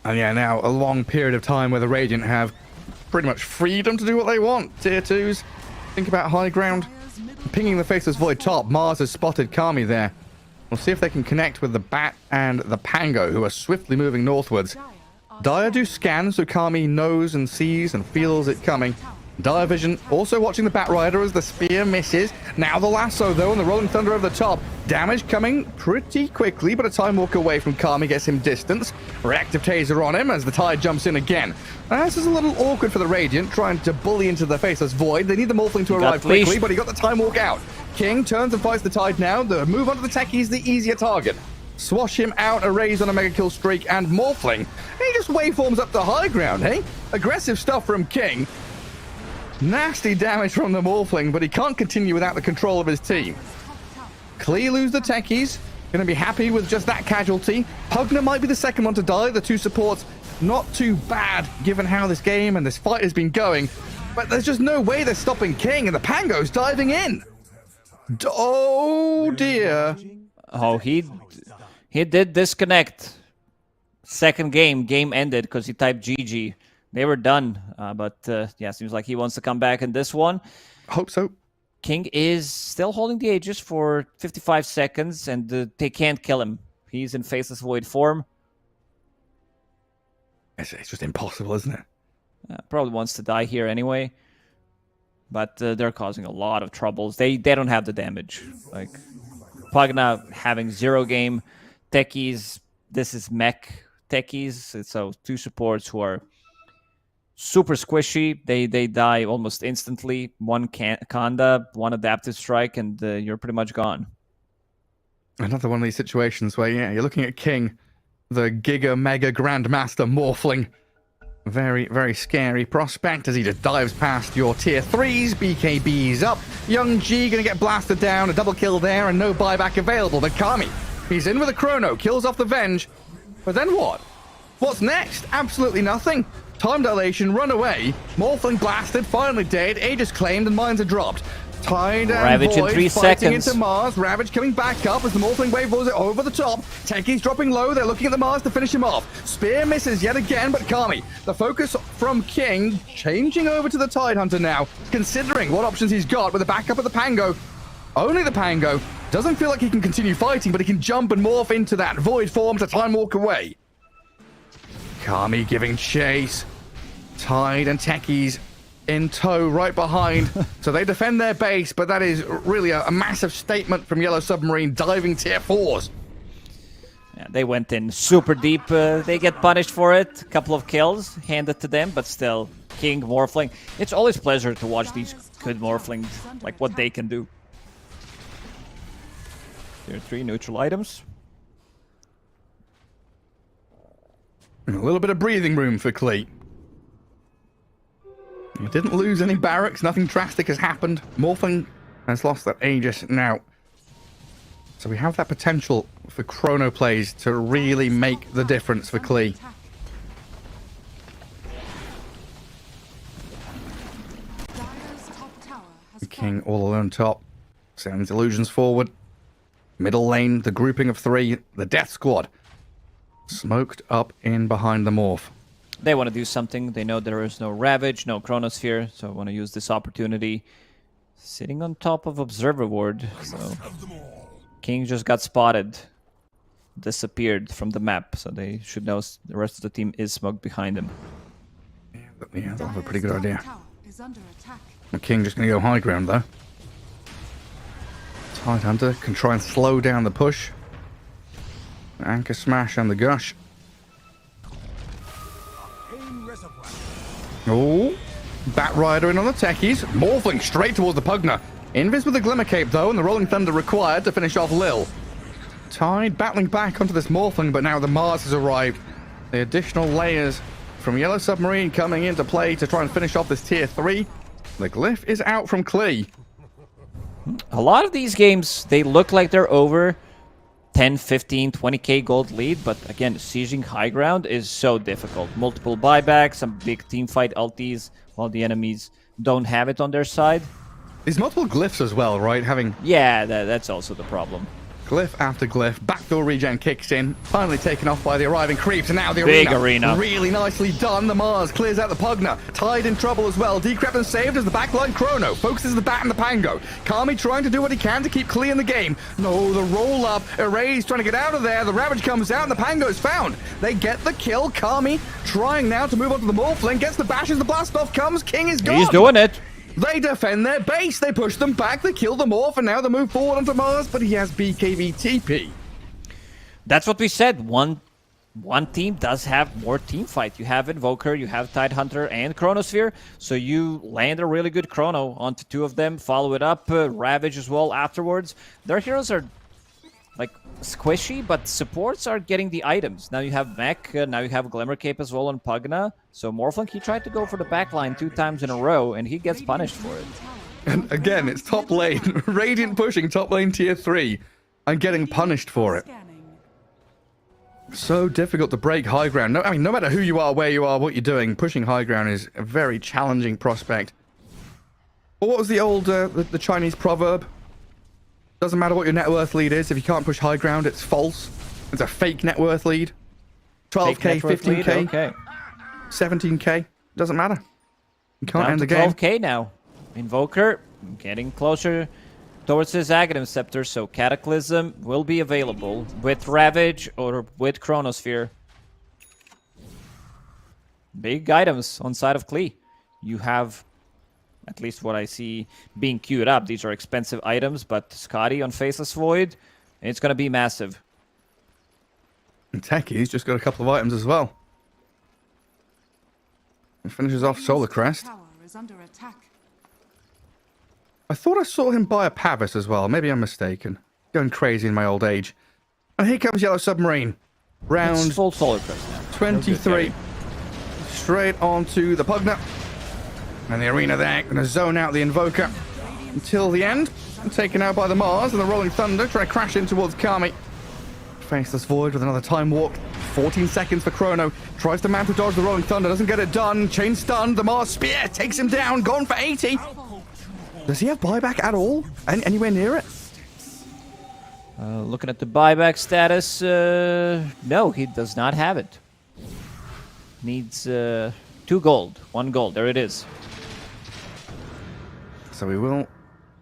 And yeah, now a long period of time where the Radiant have pretty much freedom to do what they want. Tier 2s, think about high ground. Pinging the Faceless Void top, Mars has spotted Kami there. We'll see if they can connect with the Bat and the Pango, who are swiftly moving northwards. Dire do scan, so Kami knows and sees and feels it coming. Dire Vision also watching the Bat Rider as the spear misses. Now the lasso, though, and the Rolling Thunder over the top. Damage coming pretty quickly, but a Time Walk away from Kami gets him distance. Reactive Taser on him as the Tide jumps in again. This is a little awkward for the Radiant, trying to bully into the Faceless Void. They need the Morphling to arrive quickly, but he got the Time Walk out. King turns and fights the Tide now. The move onto the Techie is the easier target. Swash him out, Erase on a mega kill streak, and Morphling. He just waveforms up the high ground, hey? Aggressive stuff from King. Nasty damage from the Morphling, but he can't continue without the control of his team. Klee lose the techies. Going to be happy with just that casualty. Pugna might be the second one to die. The two supports, not too bad, given how this game and this fight has been going. But there's just no way they're stopping King, and the Pango's diving in. Oh, dear. Oh, he did disconnect. Second game ended because he typed GG. They were done, but yeah, seems like he wants to come back in this one. Hope so. King is still holding the Aegis for 55 seconds, and they can't kill him. He's in Faceless Void form. It's just impossible, isn't it? Probably wants to die here anyway. But they're causing a lot of troubles. They don't have the damage. Like, Pugna having 0 game. Techies, this is mech techies. So 2 supports who are super squishy. They die almost instantly. 1 Kanda, 1 Adaptive Strike, and you're pretty much gone. Another one of these situations where, yeah, you're looking at King, the Giga Mega Grandmaster Morphling. Very, very scary prospect as he just dives past your tier 3s. BKB's up. Young G gonna get blasted down. A double kill there and no buyback available. But Kami, he's in with a chrono. Kills off the Venge. But then what? What's next? Absolutely nothing. Time dilation, run away. Morphling blasted, finally dead. Aegis claimed and mines are dropped. Tide and Ravage Void in 3 fighting seconds. into Mars. Ravage coming back up as the Morphling wave rolls it over the top. Techies dropping low. They're looking at the Mars to finish him off. Spear misses yet again, but Kami, the focus from King, changing over to the Tide Hunter now, considering what options he's got with the backup of the Pango. Only the Pango. Doesn't feel like he can continue fighting, but he can jump and morph into that Void form to try and walk away. Kami giving chase. Tide and Techies in tow right behind. So they defend their base, but that is really a massive statement from Yellow Submarine diving tier 4s. Yeah, they went in super deep. They get punished for it. A couple of kills handed to them, but still, King, Morphling. It's always pleasure to watch these good Morphlings, like what they can do. Tier 3 neutral items. A little bit of breathing room for Klee. He didn't lose any barracks, nothing drastic has happened. Morphling has lost that Aegis now. So we have that potential for chrono plays to really make the difference for Klee. King all alone top. Sends illusions forward. Middle lane, the grouping of 3, the Death Squad. Smoked up in behind the Morph. They want to do something. They know there is no Ravage, no Chronosphere, so I want to use this opportunity. Sitting on top of Observer Ward, so King just got spotted. Disappeared from the map, so they should know the rest of the team is smoked behind him. Yeah, that's a pretty good idea. The King just going to go high ground, though. Tide Hunter can try and slow down the push. Anchor Smash and the Gush. Oh, Bat Rider in on the techies. Morphling straight towards the Pugna. Invis with the Glimmer Cape, though, and the Rolling Thunder required to finish off Lil. Tide battling back onto this Morphling, but now the Mars has arrived. The additional layers from Yellow Submarine coming into play to try and finish off this tier 3. The Glyph is out from Klee. A lot of these games, they look like they're over 10, 15, 20k gold lead, but again, sieging high ground is so difficult. Multiple buybacks, some big team fight ultis, while the enemies don't have it on their side. There's multiple glyphs as well, right? Yeah, that's also the problem. Glyph after glyph, backdoor regen kicks in, finally taken off by the arriving creeps, and now the Big arena. Really nicely done. The Mars clears out the Pugna. Tide in trouble as well. Decrept and saved as the backline Chrono focuses the Bat and the Pango. Kami trying to do what he can to keep Klee in the game. No, the roll up. Erase trying to get out of there. The Ravage comes out and the Pango is found. They get the kill. Kami trying now to move on to the Morphling. Gets the bashes. The blast off comes. King is gone. He's doing it. They defend their base. They push them back. They kill the Morph, and now they move forward onto Mars, but he has BKB TP. That's what we said. One team does have more team fight. You have Invoker, you have Tide Hunter, and Chronosphere. So you land a really good Chrono onto 2 of them, follow it up, Ravage as well afterwards. Their heroes are like squishy, but supports are getting the items. Now you have Mech, now you have Glimmer Cape as well on Pugna. So Morphling, he tried to go for the backline 2 times in a row, and he gets punished for it. And again, it's top lane. Radiant pushing top lane tier 3 and getting punished for it. Scanning. So difficult to break high ground. No, I mean, no matter who you are, where you are, what you're doing, pushing high ground is a very challenging prospect. But what was the old, the Chinese proverb? Doesn't matter what your net worth lead is. If you can't push high ground, it's false. It's a fake net worth lead. 12k, 15k, Okay. 17k. Doesn't matter. You can't Down end to the game. 12k now. Invoker getting closer towards his Aghanim Scepter, so Cataclysm will be available with Ravage or with Chronosphere. Big items on side of Klee. You have, at least what I see being queued up, these are expensive items, but Scotty on Faceless Void, it's going to be massive. And Techie's just got a couple of items as well. And finishes off Solar Crest. Tower is under attack. I thought I saw him buy a Pavis as well. Maybe I'm mistaken. Going crazy in my old age. And here comes Yellow Submarine. It's Round full Solar Crest now. 23. Straight onto the Pugna. And the arena there. Going to zone out the Invoker until the end. And taken out by the Mars and the Rolling Thunder. Trying to crash in towards Kami. Faceless Void with another time walk. 14 seconds for Chrono. Tries to man to dodge the Rolling Thunder. Doesn't get it done. Chain stunned. The Mars Spear takes him down. Gone for 80. Does he have buyback at all? Anywhere near it? Looking at the buyback status, no, he does not have it. Needs 2 gold, 1 gold. There it is. So we will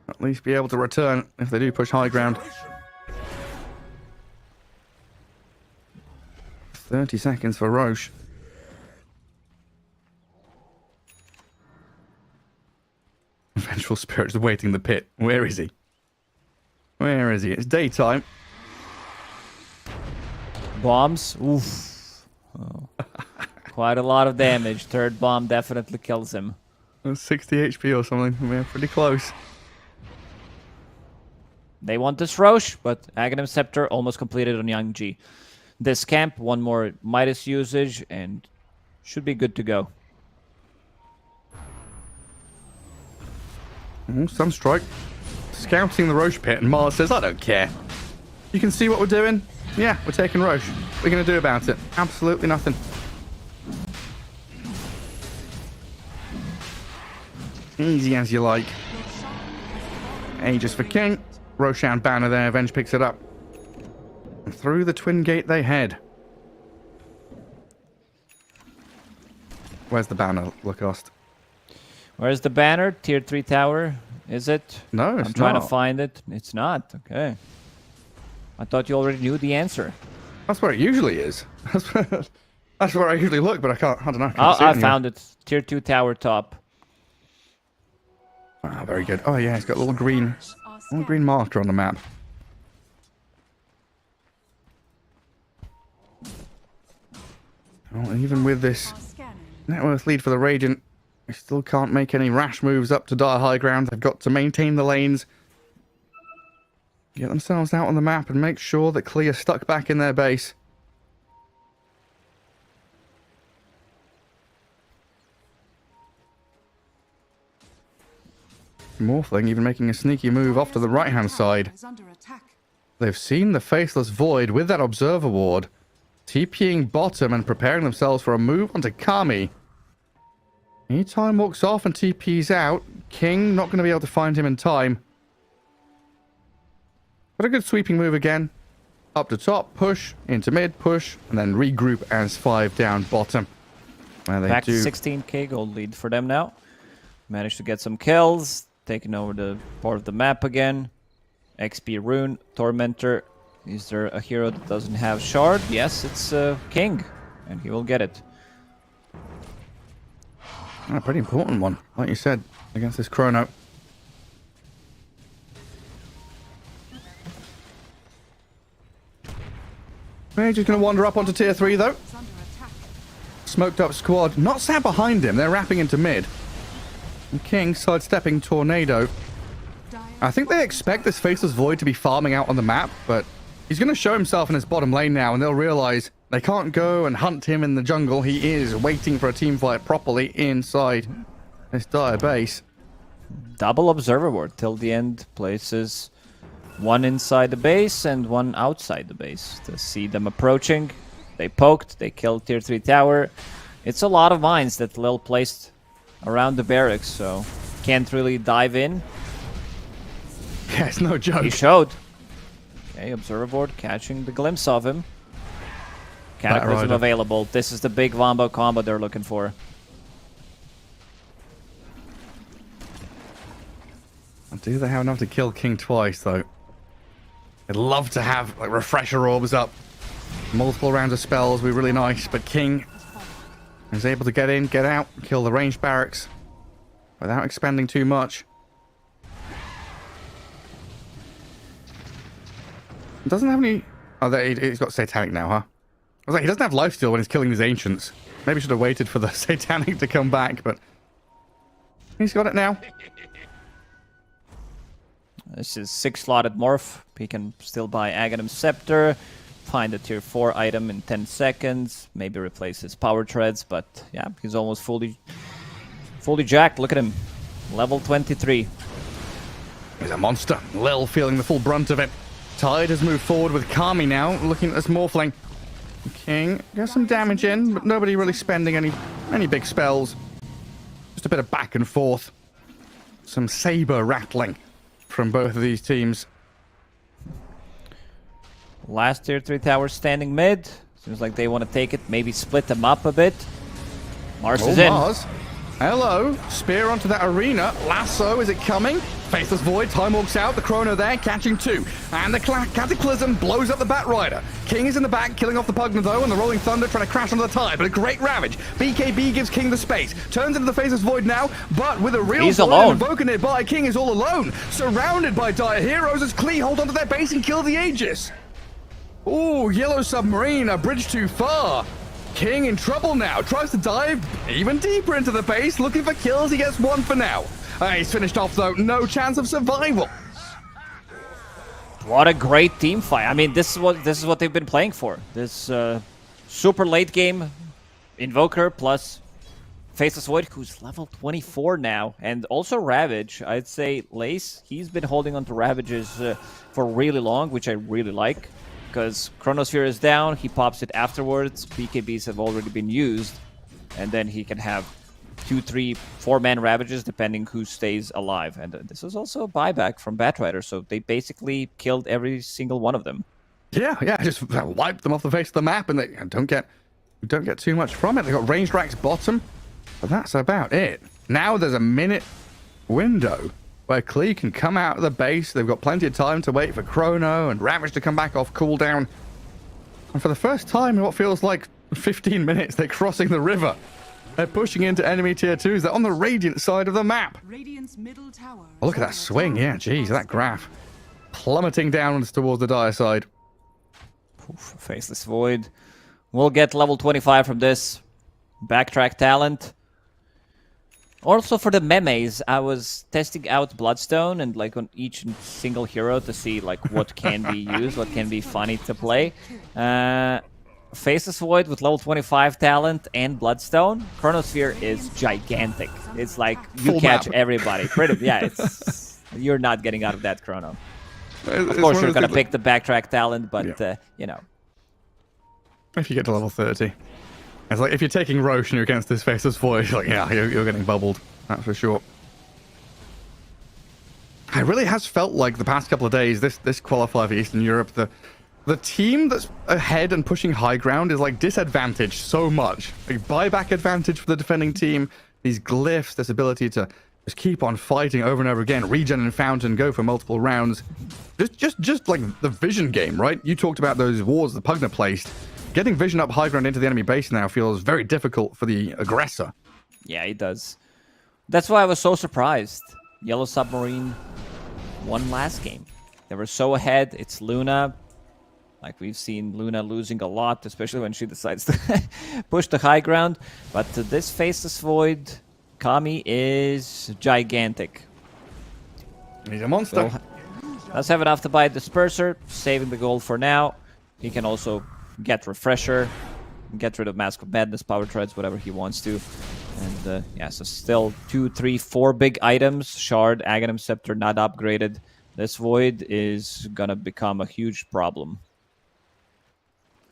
at least be able to return if they do push high ground. 30 seconds for Roche. Vengeful Spirit's waiting in the pit. Where is he? Where is he? It's daytime. Bombs, oof. Oh. Quite a lot of damage. 3rd bomb definitely kills him. 60 HP or something. We're pretty close. They want this Roche, but Aghanim Scepter almost completed on Yang Ji. This camp, 1 more Midas usage, and should be good to go. Sunstrike. Scouting the Roche pit, and Mars says, I don't care. You can see what we're doing? Yeah, we're taking Roche. What are we going to do about it? Absolutely nothing. Easy as you like. Aegis for King. Roshan banner there. Venge picks it up. And through the Twin Gate they head. Where's the banner, Lacoste? Where's the banner? Tier 3 tower, is it? No, it's I'm trying to not. find it. It's not. Okay. I thought you already knew the answer. That's where it usually is. That's where I usually look, but I don't know. Oh, I found it. Tier 2 tower top. Ah, very good. Oh yeah, it's got a little green Are marker on the map. Well, even with this scanning. net worth lead for the Radiant, we still can't make any rash moves up to dire high ground. They've got to maintain the lanes, get themselves out on the map, and make sure that Klee are stuck back in their base. Morphling even making a sneaky move off to the right-hand side. Is under attack. They've seen the Faceless Void with that Observer Ward, TPing bottom and preparing themselves for a move onto Kami. He time walks off and TP's out. King not going to be able to find him in time. But a good sweeping move again. Up to top, push, into mid, push, and then regroup as 5 down bottom. Where they Back do. to 16k gold lead for them now. Managed to get some kills. Taking over the part of the map again. XP Rune, Tormentor. Is there a hero that doesn't have Shard? Yes, it's King. And he will get it. A pretty important one, like you said, against this Chrono. Mage's just going to wander up onto tier 3 though. Is under attack. Smoked up squad, not sat behind him, they're wrapping into mid. And King sidestepping Tornado. I think they expect this Faceless Void to be farming out on the map, but He's going to show himself in his bottom lane now, and they'll realize they can't go and hunt him in the jungle. He is waiting for a team fight properly inside this dire base. Double observer ward till the end. Places one inside the base and one outside the base to see them approaching. They poked, they killed tier 3 tower. It's a lot of mines that Lil placed around the barracks, so can't really dive in. Yeah, it's no joke. He showed. Okay, observer board catching the glimpse of him. Cataclysm available. This is the big Wombo combo they're looking for. Do they have enough to kill King twice, though? I'd love to have like refresher orbs up. Multiple rounds of spells would be really nice, but King is able to get in, get out, kill the ranged barracks without expending too much. Doesn't have any... Oh, he's got Satanic now, huh? I was like, he doesn't have lifesteal when he's killing these Ancients. Maybe should have waited for the Satanic to come back, but he's got it now. This is 6-slotted Morph. He can still buy Aghanim Scepter, find a tier 4 item in 10 seconds, maybe replace his Power Treads, but yeah, he's almost fully jacked. Look at him. Level 23. He's a monster. Lil feeling the full brunt of it. Tide has moved forward with Kami now, looking at this Morphling. King got some damage in, but nobody really spending any big spells. Just a bit of back and forth. Some saber rattling from both of these teams. Last tier 3 tower standing mid. Seems like they want to take it, maybe split them up a bit. Mars is in. Mars. Hello. Spear onto that arena. Lasso, is it coming? Faithless Void, Time walks out. The Chrono there, catching 2. And the Cataclysm blows up the Batrider. King is in the back, killing off the Pugna though, and the Rolling Thunder trying to crash onto the tide. But a great Ravage. BKB gives King the space. Turns into the Faithless Void now, but with a real He's Void alone. invoking it by King is all alone. Surrounded by dire heroes as Klee hold onto their base and kill the Aegis. Ooh, Yellow Submarine, a bridge too far. King in trouble now, tries to dive even deeper into the base, looking for kills. He gets 1 for now. He's finished off though, no chance of survival. What a great team fight. I mean, this is what they've been playing for. This super late game Invoker plus Faceless Void, who's level 24 now, and also Ravage. I'd say Lace, he's been holding on to Ravages for really long, which I really like. Because Chronosphere is down, he pops it afterwards, BKBs have already been used, and then he can have 2, 3, 4-man Ravages depending who stays alive. And this is also a buyback from Batrider, so they basically killed every single one of them. Yeah, just wiped them off the face of the map, and they don't get too much from it. They got ranged racks bottom, but that's about it. Now there's a minute window where Klee can come out of the base. They've got plenty of time to wait for Chrono and Ravage to come back off cooldown. And for the first time in what feels like 15 minutes, they're crossing the river. They're pushing into enemy tier 2s. They're on the Radiant side of the map. Radiant's middle tower. Oh, look at that swing. Yeah, geez, that graph. Plummeting downwards towards the dire side. Oof, Faceless Void. We'll get level 25 from this. Backtrack talent. Also for the memes, I was testing out Bloodstone and like on each single hero to see like what can be used, what can be funny to play. Faceless Void with level 25 talent and Bloodstone. Chronosphere is gigantic. It's like you Full catch map. everybody. Yeah, you're not getting out of that Chrono. Of It's course, one you're those gonna things pick the backtrack talent, but Yeah. you know. if you get to level 30. It's like if you're taking Roshan against this Faceless Void, like, yeah, you're getting bubbled. That's for sure. It really has felt like the past couple of days, this qualifier for Eastern Europe, the team that's ahead and pushing high ground is like disadvantaged so much. Like buyback advantage for the defending team, these glyphs, this ability to just keep on fighting over and over again, regen and fountain, go for multiple rounds. Just like the vision game, right? You talked about those wars the Pugna placed. Getting vision up high ground into the enemy base now feels very difficult for the aggressor. Yeah, it does. That's why I was so surprised. Yellow Submarine won last game. They were so ahead. It's Luna. Like, we've seen Luna losing a lot, especially when she decides to push the high ground. But this Faceless Void, Kami is gigantic. He's a monster. Does have enough to buy Disperser, saving the gold for now. He can also get Refresher, get rid of Mask of Madness, Power Treads, whatever he wants to. And yeah, so still 2, 3, 4 big items. Shard, Aghanim Scepter not upgraded. This Void is gonna become a huge problem.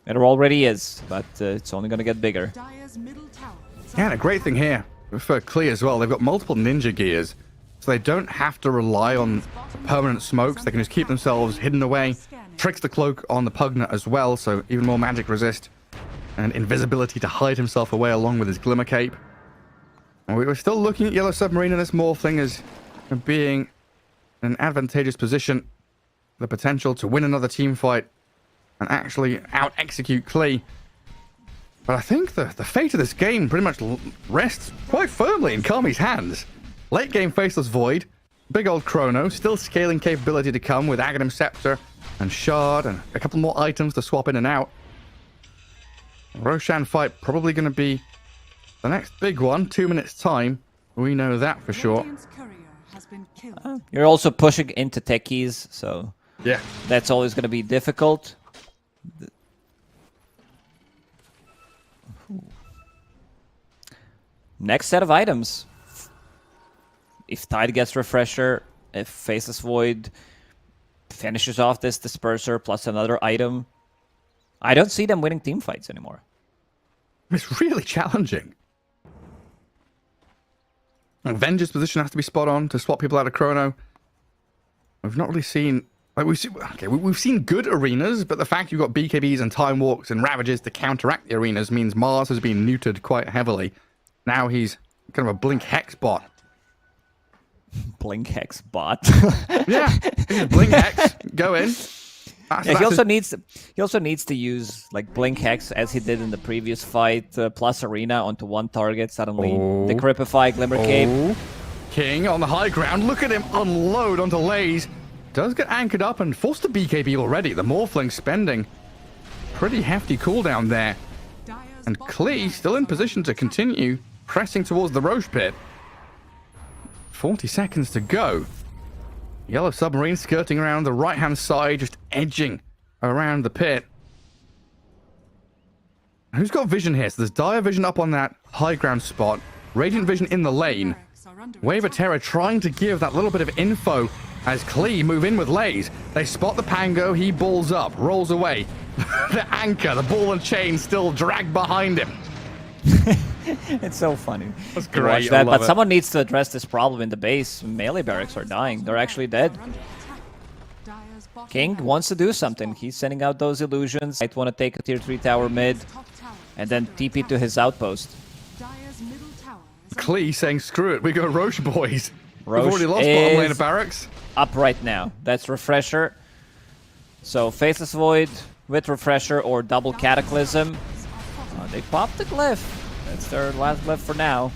It already is, but it's only gonna get bigger. Dire's middle tower is Yeah, and a great thing here for Klee as well, they've got multiple ninja gears, so they don't have to rely on permanent smokes. They can just keep themselves hidden away. Tricks the cloak on the Pugna as well, so even more magic resist and invisibility to hide himself away along with his Glimmer Cape. And we were still looking at Yellow Submarine and this Morphling as being in an advantageous position, the potential to win another team fight and actually out-execute Klee. But I think the fate of this game pretty much rests quite firmly in Kami's hands. Late game Faceless Void, big old Chrono, still scaling capability to come with Aghanim Scepter and Shard and a couple more items to swap in and out. Roshan fight probably going to be the next big one, 2 minutes time. We know that for sure. Radiant's courier has been killed. You're also pushing into techies, so Yeah. that's always going to be difficult. Next set of items. If Tide gets Refresher, if Faceless Void finishes off this Disperser plus another item, I don't see them winning team fights anymore. It's really challenging. Avenger's position has to be spot on to swap people out of Chrono. We've not really seen... Like we've seen good arenas, but the fact you've got BKBs and Time Walks and Ravages to counteract the arenas means Mars has been neutered quite heavily. Now he's kind of a Blink Hex bot. Blink Hex bot. Yeah, Blink Hex, go in. Yeah, he also needs to use like Blink Hex as he did in the previous fight, plus Arena onto one target. Suddenly, Decrypify, Glimmer Cape. King on the high ground. Look at him unload onto Lays. Does get anchored up and forced to BKB already. The Morphling spending pretty hefty cooldown there. Dire's And bottom Klee barracks still in are position to under continue pressing towards the Roche pit. 40 seconds to go. Yellow Submarine skirting around the right-hand side, just edging around the pit. Who's got vision here? So there's Dire Vision up on that high ground spot. Radiant Vision in the lane. barracks are under Wave of attack. Terror trying to give that little bit of info as Klee move in with Lays. They spot the Pango, he balls up, rolls away. The anchor, the ball and chain still dragged behind him. It's so funny. That's to watch great, I that, love but it. someone needs to address this problem in the base. Melee barracks are dying. They're actually dead. Are under attack. Dire's bottom King barracks wants to do something. He's sending out those illusions. Might want to take a tier 3 tower mid top tower and is then under TP attack. to his outpost. Dire's middle tower is under Klee saying, screw it, we go Roche boys. Roche We've already lost bottom lane is- of barracks. Up right now. That's Refresher. So Faceless Void with Refresher or double Cataclysm. They popped the glyph. That's their last glyph for now.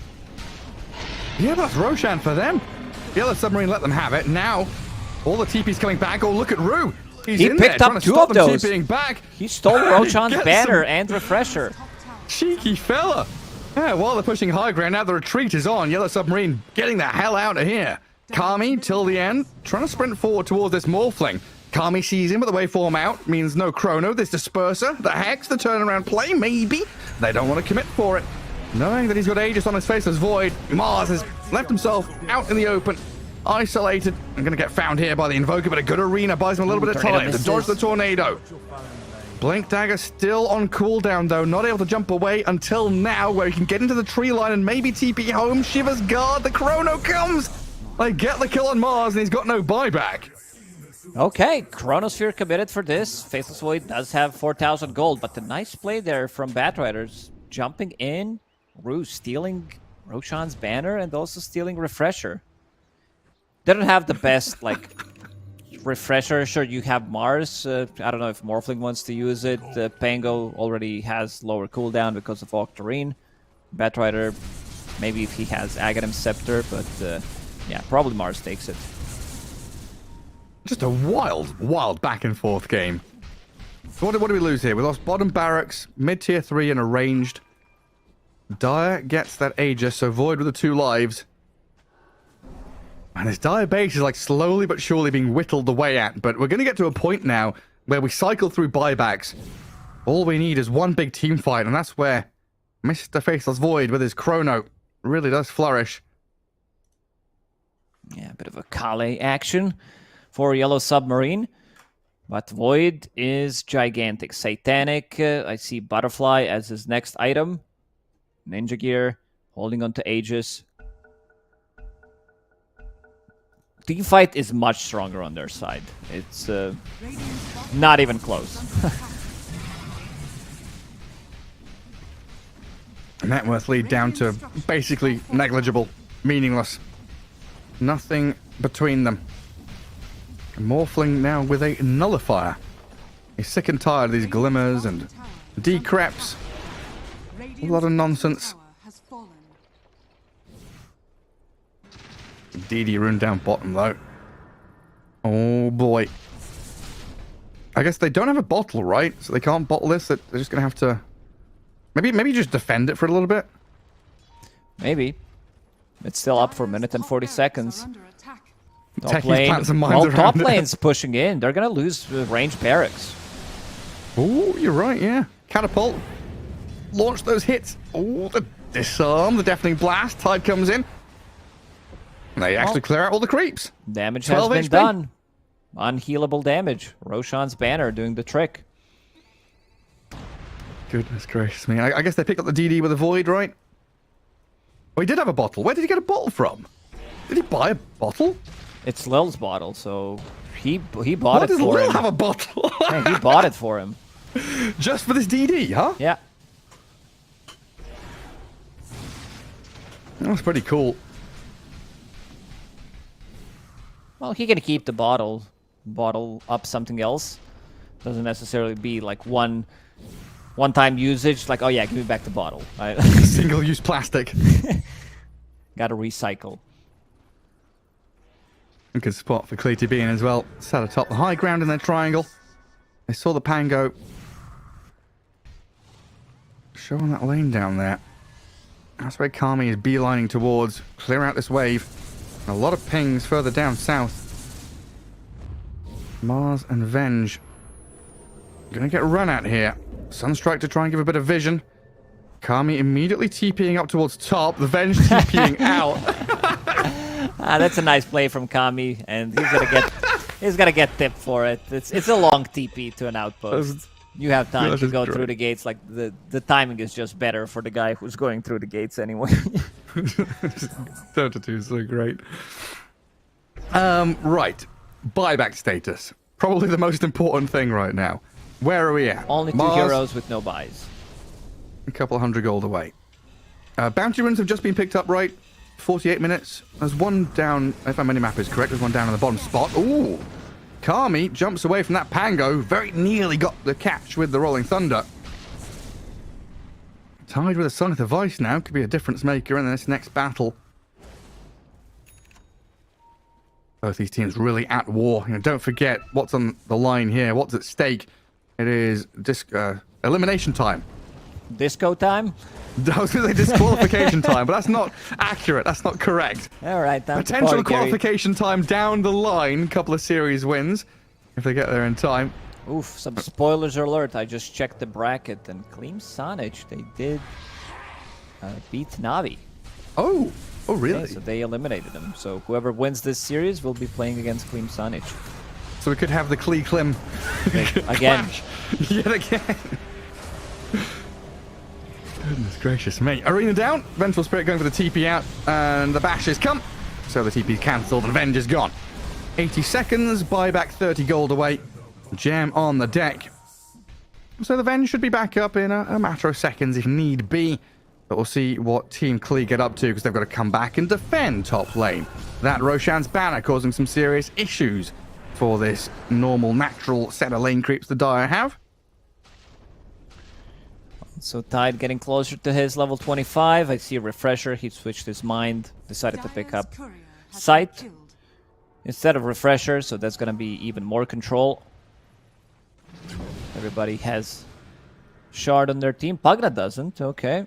Yeah, but that's Roshan for them. Yellow Submarine let them have it. Now, all the TP's coming back. Oh, look at Rue. He's He in picked there up trying to two stop of them those. TPing back. He stole Roshan's Gets banner him. and Refresher. top tower. Cheeky fella. Yeah, while they're pushing high ground, now the retreat is on. Yellow Submarine getting the hell out of here. Kami, till the end, trying to sprint forward towards this Morphling. Kami sees him, but the waveform out means no Chrono. This Disperser, the Hex, the turnaround play, maybe. They don't want to commit for it. Knowing that he's got Aegis on his face as Void, Mars has left himself out in the open, isolated. I'm going to get found here by the Invoker, but a good arena buys him a little bit of Tornado time to dodge the misses. tornado. Blink Dagger still on cooldown, though, not able to jump away until now, where he can get into the tree line and maybe TP home. Shiver's guard, the Chrono comes. They get the kill on Mars, and he's got no buyback. Okay, Chronosphere committed for this. Faceless Void does have 4,000 gold, but the nice play there from Batriders. Jumping in, Rue stealing Roshan's banner and also stealing Refresher. They don't have the best, like, Refresher. Sure, you have Mars. I don't know if Morphling wants to use it. Pango already has lower cooldown because of Octarine. Batrider, maybe if he has Aghanim Scepter, but yeah, probably Mars takes it. Just a wild back and forth game. So what do we lose here? We lost bottom barracks, mid tier 3 and a ranged. Dire gets that Aegis, so Void with the 2 lives. And this Dire base is like slowly but surely being whittled away at. But we're going to get to a point now where we cycle through buybacks. All we need is one big team fight, and that's where Mr. Faceless Void with his chrono really does flourish. Yeah, a bit of a Kale action for Yellow Submarine. But Void is gigantic. Satanic, I see Butterfly as his next item. Ninja Gear, holding on to Aegis. Team fight is much stronger on their side. It's not even close. Net worth lead down to basically negligible, meaningless. Nothing between them. Morphling now with a nullifier. He's sick and tired of these glimmers and decreps. A lot of nonsense. DD rune down bottom though. Oh boy. I guess they don't have a bottle, right? So they can't bottle this. They're just gonna have to maybe just defend it for a little bit. Maybe. It's still up for a minute and 40 seconds. Top Techie's lane, plants and mines well, around top it. lane's pushing in. They're gonna lose range barracks. Oh, you're right, yeah. Catapult. Launch those hits. Oh, the disarm, the deafening blast. Tide comes in. And they actually clear out all the creeps. Damage has 12 been HP. done. Unhealable damage. Roshan's banner doing the trick. Goodness gracious me. I guess they picked up the DD with a void, right? Oh, he did have a bottle. Where did he get a bottle from? Did he buy a bottle? It's Lil's bottle, so he bought Why it does for Lil him. have a bottle? Yeah, he bought it for him. Just for this DD, huh? Yeah. That's pretty cool. Well, he can keep the bottle up something else. Doesn't necessarily be like one-time usage. Like, oh yeah, give me back the bottle. Single-use plastic. Gotta recycle. Good spot for Clee to be in as well. Sat atop the high ground in their triangle. They saw the Pango. Showing that lane down there. That's where Kami is beelining towards. Clear out this wave. A lot of pings further down south. Mars and Venge. Gonna get run at here. Sunstrike to try and give a bit of vision. Kami immediately TPing up towards top. The Venge TPing out. That's a nice play from Kami, and he's gonna get tipped for it. It's a long TP to an outpost. You have time to go through the gates. Like the timing is just better for the guy who's going through the gates anyway. Dota 2 is so great. Right. Buyback status. Probably the most important thing right now. Where are we at? Only two Mars, heroes with no buys. a couple hundred gold away. Bounty runes have just been picked up, right? 48 minutes. There's one down, if my mini-map is correct, there's one down in the bottom spot. Ooh! Kami jumps away from that Pango. Very nearly got the catch with the Rolling Thunder. Tied with a Sonic Device now. Could be a difference maker in this next battle. Both these teams really at war. You know, don't forget what's on the line here. What's at stake. It is elimination time. Disco time? I was going to say disqualification time, but that's not accurate. That's not correct. All right, time to Potential party, Gary. qualification time down the line. Couple of series wins if they get there in time. Oof, some spoilers alert. I just checked the bracket, and Clean Sonich, they did beat Navi. Oh, really? Okay, so they eliminated them. So whoever wins this series will be playing against Clean Sonich. So we could have the Klee Klim Again. clash yet again. Goodness gracious me. Arena down. Vengeful Spirit going for the TP out. And the bashes come. So the TP is cancelled and Venge is gone. 80 seconds. Buyback 30 gold away. Jam on the deck. So the Venge should be back up in a matter of seconds if need be. But we'll see what Team Klee get up to because they've got to come back and defend top lane. That Roshan's banner causing some serious issues for this normal, natural set of lane creeps the Dire have. So Tide getting closer to his level 25. I see a refresher. He switched his mind, decided to pick up Sight instead of refresher, so that's going to be even more control. Everybody has Shard on their team. Pugna doesn't. Okay.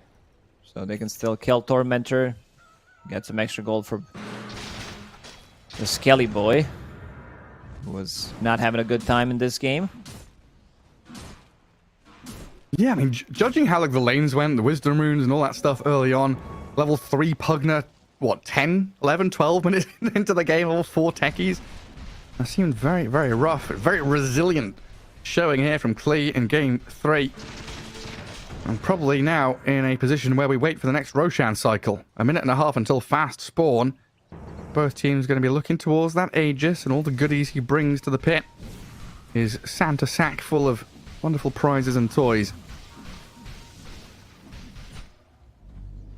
So they can still kill Tormentor. Get some extra gold for the Skelly boy, who was not having a good time in this game. Yeah, I mean, judging how like the lanes went, the wisdom runes and all that stuff early on, level 3 Pugner, what, 10, 11, 12 minutes into the game, all 4 techies. That seemed very, very rough, very resilient showing here from Klee in game 3. And probably now in a position where we wait for the next Roshan cycle. A minute and a half until fast spawn. Both teams going to be looking towards that Aegis and all the goodies he brings to the pit. His Santa sack full of wonderful prizes and toys.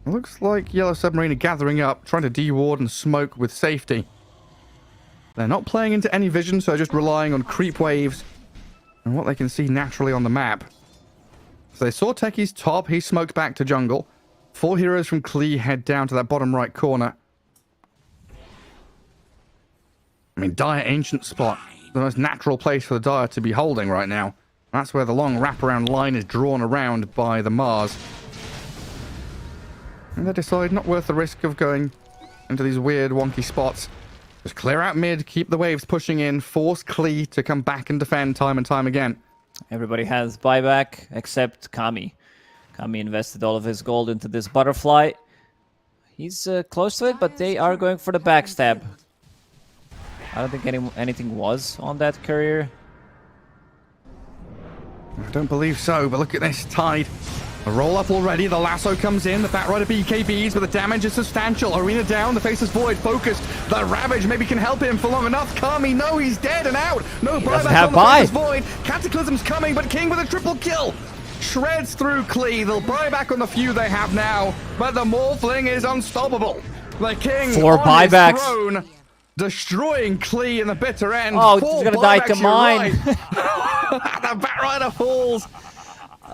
It looks like Yellow Submarine are gathering up, trying to de-ward and smoke with safety. They're not playing into any vision, so just relying on creep waves and what they can see naturally on the map. So they saw Techie's top, he smoked back to jungle. 4 heroes from Klee head down to that bottom right corner. I mean, Dire Ancient spot, the most natural place for the Dire to be holding right now. That's where the long wraparound line is drawn around by the Mars. And they decide not worth the risk of going into these weird, wonky spots. Just clear out mid, keep the waves pushing in, force Klee to come back and defend time and time again. Everybody has buyback except Kami. Kami invested all of his gold into this butterfly. He's close to it, but they are going for the backstab. I don't think anything was on that courier. I don't believe so, but look at this tide. A roll up already, the lasso comes in, the Batrider BKBs, but the damage is substantial. Arena down, the Faceless Void focused. The Ravage maybe can help him for long enough. Kami, no, he's dead and out. No buyback on the Faceless Void. Cataclysm's coming, but King with a triple kill. Shreds through Klee. They'll buy back on the few they have now, but the Morphling is unstoppable. The King 4 on buybacks. his throne, destroying Klee in the bitter end. Oh, 4 he's gonna die to buybacks, you're mine. right. The Batrider falls.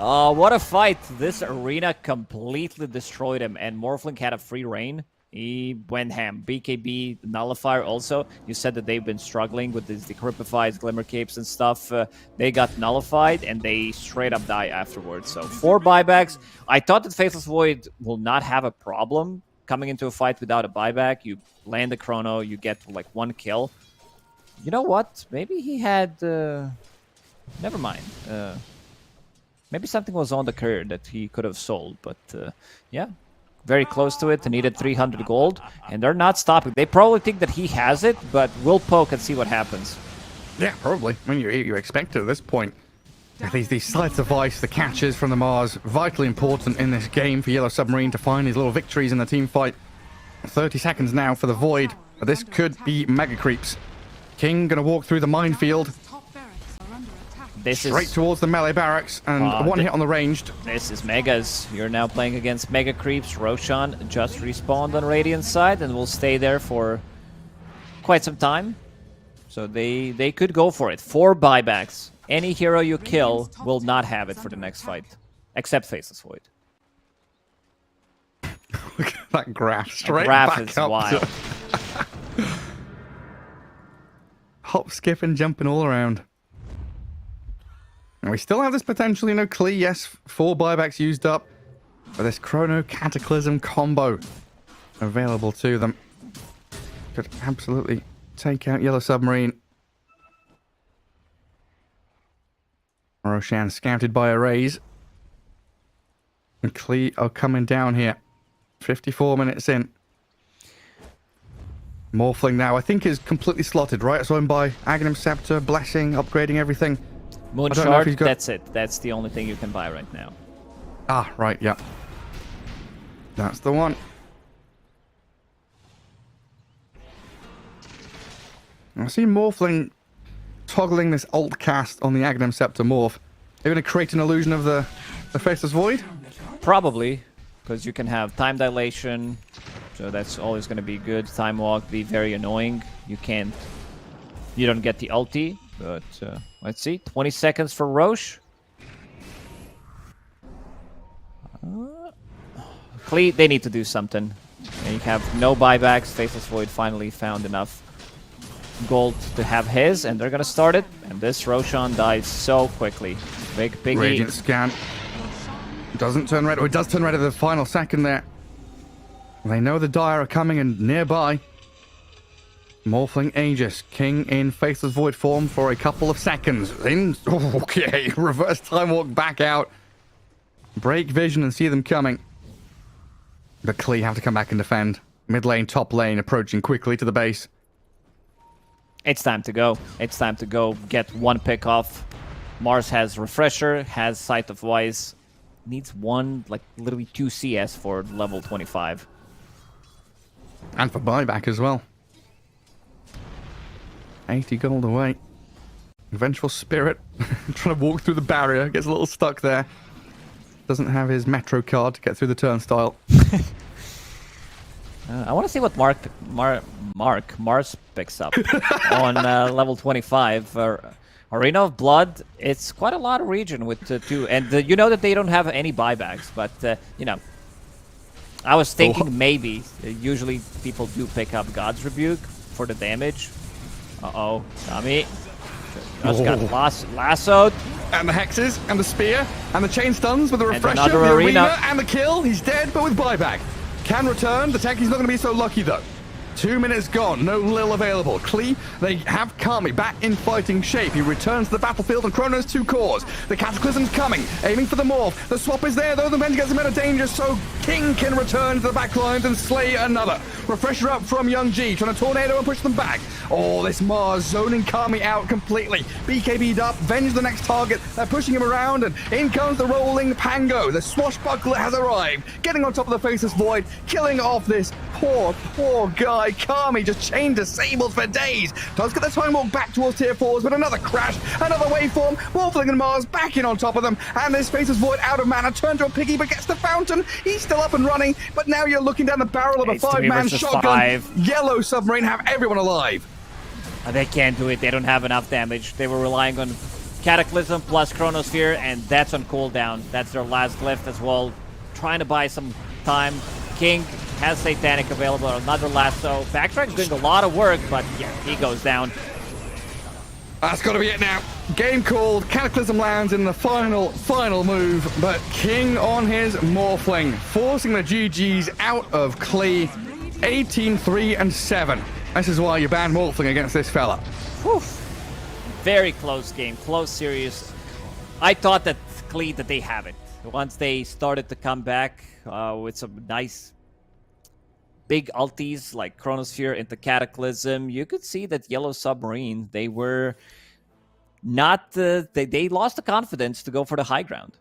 Oh, what a fight. This arena completely destroyed him, and Morphling had a free reign. He went ham. BKB, Nullifier also. You said that they've been struggling with these Decrypifies, Glimmer Capes and stuff. They got nullified, and they straight up die afterwards. So 4 buybacks. I thought that Faceless Void will not have a problem coming into a fight without a buyback. You land the chrono, you get like 1 kill. You know what? Maybe he had... Never mind. Maybe something was on the courier that he could have sold, but yeah, very close to it. They needed 300 gold, and they're not stopping. They probably think that he has it, but we'll poke and see what happens. Yeah, probably. I mean, you expect it at this point. These slides of ice, the catches from the Mars, vitally important in this game for Yellow Submarine to find these little victories in the team fight. 30 seconds now for the Void. This could be mega creeps. King gonna walk through the minefield. This Straight is towards the melee barracks, and 1 hit on the ranged. This is Megas. You're now playing against Mega Creeps. Roshan just respawned on Radiant side and will stay there for quite some time. So they could go for it. 4 buybacks. Any hero you kill will not have it for the next fight. Except Faceless Void. Look at that graph. Straight graph back is up. wild. Hop, skipping, jumping all around. And we still have this potential, you know, Klee, yes, 4 buybacks used up. But this Chrono Cataclysm combo available to them. Could absolutely take out Yellow Submarine. Roshan scouted by arrays. And Klee are coming down here. 54 minutes in. Morphling now, I think, is completely slotted, right? So I'm by Aghanim Scepter, Blessing, upgrading everything. Moon Shard, that's it. That's the only thing you can buy right now. Ah, right, yeah. That's the one. I see Morphling toggling this alt cast on the Aghanim Scepter morph. They're going to create an illusion of the Faceless Void? Probably, because you can have time dilation, so that's always going to be good. Time walk, be very annoying. You don't get the ulti, but let's see. 20 seconds for Roche. Klee, they need to do something. They have no buybacks. Faceless Void finally found enough gold to have his, and they're gonna start it. And this Roshan dies so quickly. Big Radiant scan. Doesn't turn red. Oh, it does turn red at the final second there. They know the Dire are coming and nearby. Morphling Aegis. King in Faceless Void form for a couple of seconds. In. Okay. Reverse time walk back out. Break vision and see them coming. The Klee have to come back and defend. Mid lane, top lane, approaching quickly to the base. It's time to go. It's time to go get one pick off. Mars has Refresher, has Sight of Wise. Needs one, like literally 2 CS for level 25. And for buyback as well. 80 gold away. Vengeful Spirit trying to walk through the barrier. Gets a little stuck there. Doesn't have his Metro card to get through the turnstile. I want to see what Mars picks up on level 25. Arena of Blood, it's quite a lot of region with 2. And you know that they don't have any buybacks, but, you know, I was thinking maybe. Usually people do pick up God's Rebuke for the damage. Uh-oh, Tommy. Just got lassoed. And the hexes, and the spear, and the chain stuns with the refresher, another the arena. and the kill. He's dead, but with buyback. Can return. The Techies not going to be so lucky, though. 2 minutes gone, no Lil available. Klee, they have Kami back in fighting shape. He returns to the battlefield and Chronos 2 cores. The Cataclysm's coming, aiming for the morph. The swap is there, though the Venge gets him out of danger, so King can return to the back lines and slay another. Refresher up from Young G, trying to tornado and push them back. Oh, this Mars zoning Kami out completely. BKB'd up, Venge the next target. They're pushing him around, and in comes the rolling Pango. The swashbuckler has arrived, getting on top of the Faceless Void, killing off this poor guy. Kami just chained disabled for days. Does get the time walk back towards tier 4s, but another crash, another waveform. Morphling and Mars back in on top of them, and this Faceless Void out of mana, turned to a piggy, but gets the fountain. He's still up and running, but now you're looking down the barrel of a 5-man shotgun. Yellow Submarine have everyone alive. They can't do it. They don't have enough damage. They were relying on Cataclysm plus Chronosphere, and that's on cooldown. That's their last glyph as well. Trying to buy some time. King has Satanic available, another lasso. Backtrack's doing a lot of work, but yeah, he goes down. That's got to be it now. Game called. Cataclysm lands in the final move, but King on his Morphling, forcing the GGs out of Klee. 18-3-7. This is why you ban Morphling against this fella. Whew. Very close game, close series. I thought that Klee, that they have it. Once they started to come back with some nice big ultis like Chronosphere into Cataclysm, you could see that Yellow Submarine, they were not, they lost the confidence to go for the high ground.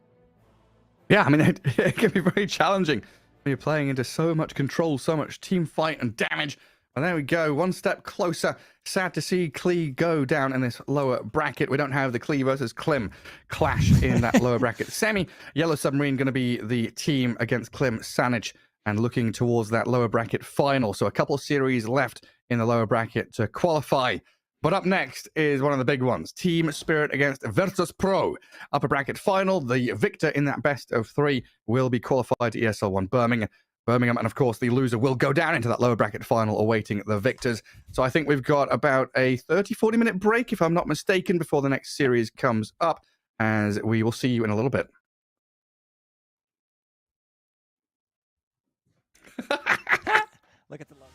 Yeah, I mean, it can be very challenging when you're playing into so much control, so much team fight and damage. And there we go, one step closer. Sad to see Klee go down in this lower bracket. We don't have the Klee versus Klim clash in that lower bracket semi. Yellow Submarine going to be the team against Klim Sanich and looking towards that lower bracket final. So a couple series left in the lower bracket to qualify. But up next is one of the big ones. Team Spirit against Virtus Pro. Upper bracket final. The victor in that best of 3 will be qualified to ESL 1 Birmingham. And of course, the loser will go down into that lower bracket final awaiting the victors. So I think we've got about a 30-40 minute break, if I'm not mistaken, before the next series comes up, as we will see you in a little bit. Look at the love.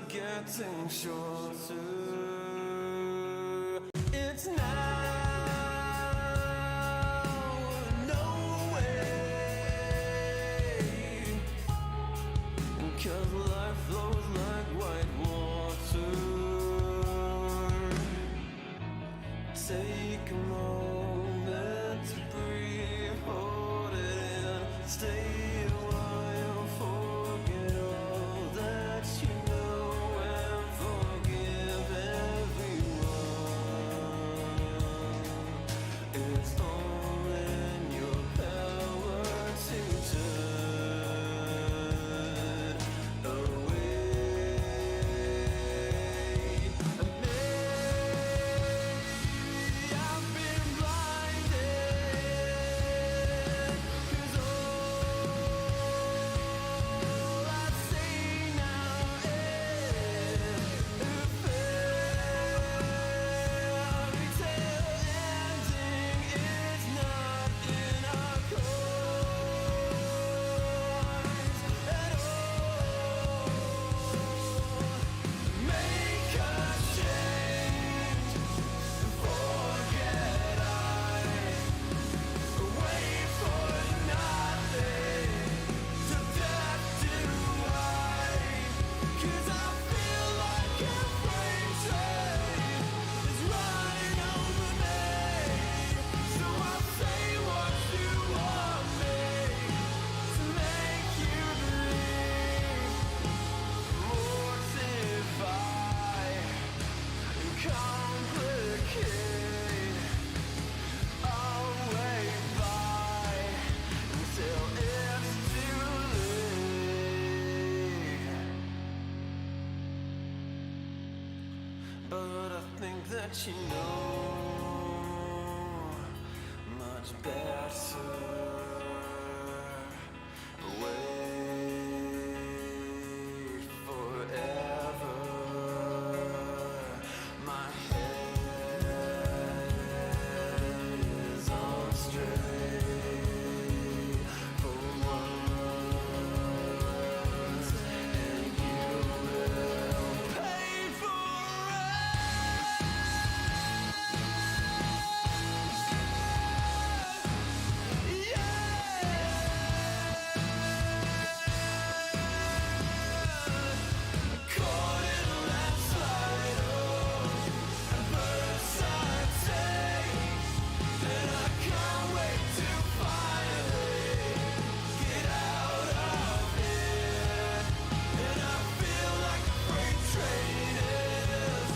getting shorter. It's now or no way, 'cause life flows like white water. Take a moment to breathe, hold it in, stay a while, forget all that you know, and forgive everyone. It's all in your power to turn away. And maybe I've been blinded, 'cause all I see now is a fairy tale ending. It's not in our course at all. Make a change, forget wait for nothing, to death do I, 'cause I feel like a freight train is running over me. So I'll say what you want me to make you believe, mortify and complicate. I'll wait by until it's too late. But I think that you know much better. Wait forever. My head is on straight for once, and you will pay for it. Caught in a landslide, first I take, and I can't wait to finally get out of here. And I feel like a freight train is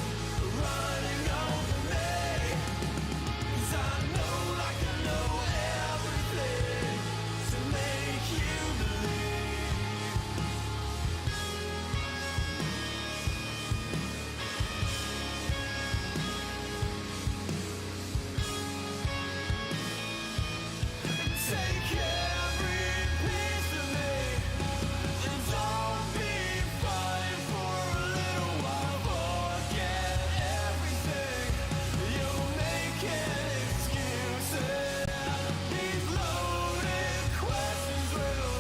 running over me, 'cause I know like I know everything to make you believe. Take every piece of me, and don't be fine for a little while. Forget everything. You're making excuses. These loaded questions will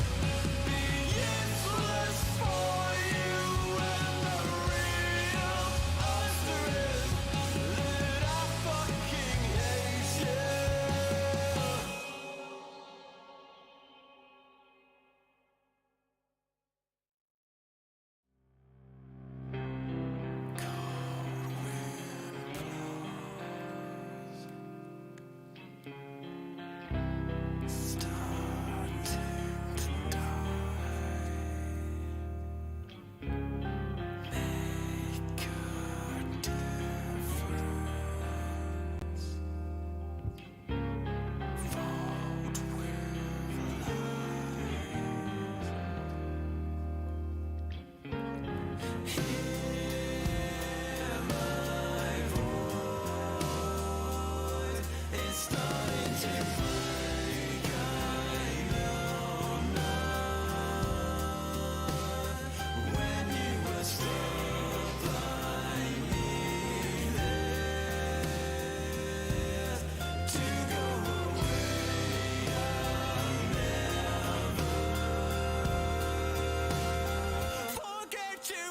be useless for you, and the real answer is that I fucking hate you. It's starting to break, I know not. When you were stuck by me there to go away, I'll never forget you.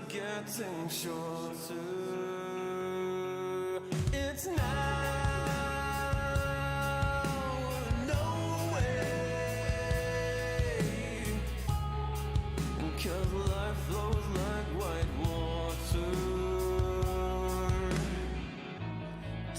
getting shorter. It's now or no way, 'cause life flows like white water.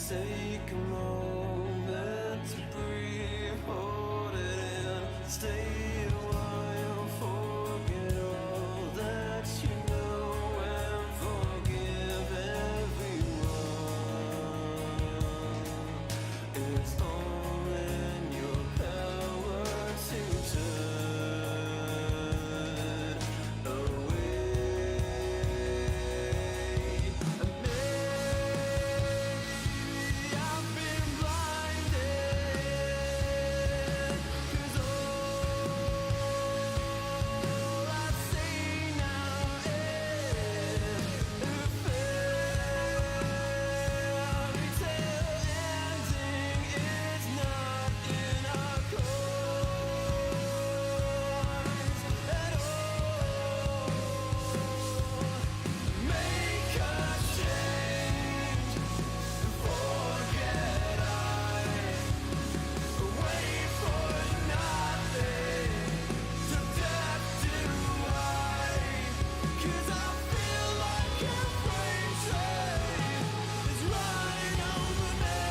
Take a moment to breathe, hold it in, stay a while, forget all that you know, and forgive everyone. It's all in your power to turn away. I've been blinded, 'cause all I see now is a fairy tale ending. It's not in our course at all. Make a change, forget wait for nothing, to death do I, 'cause I feel like a freight train is running over me.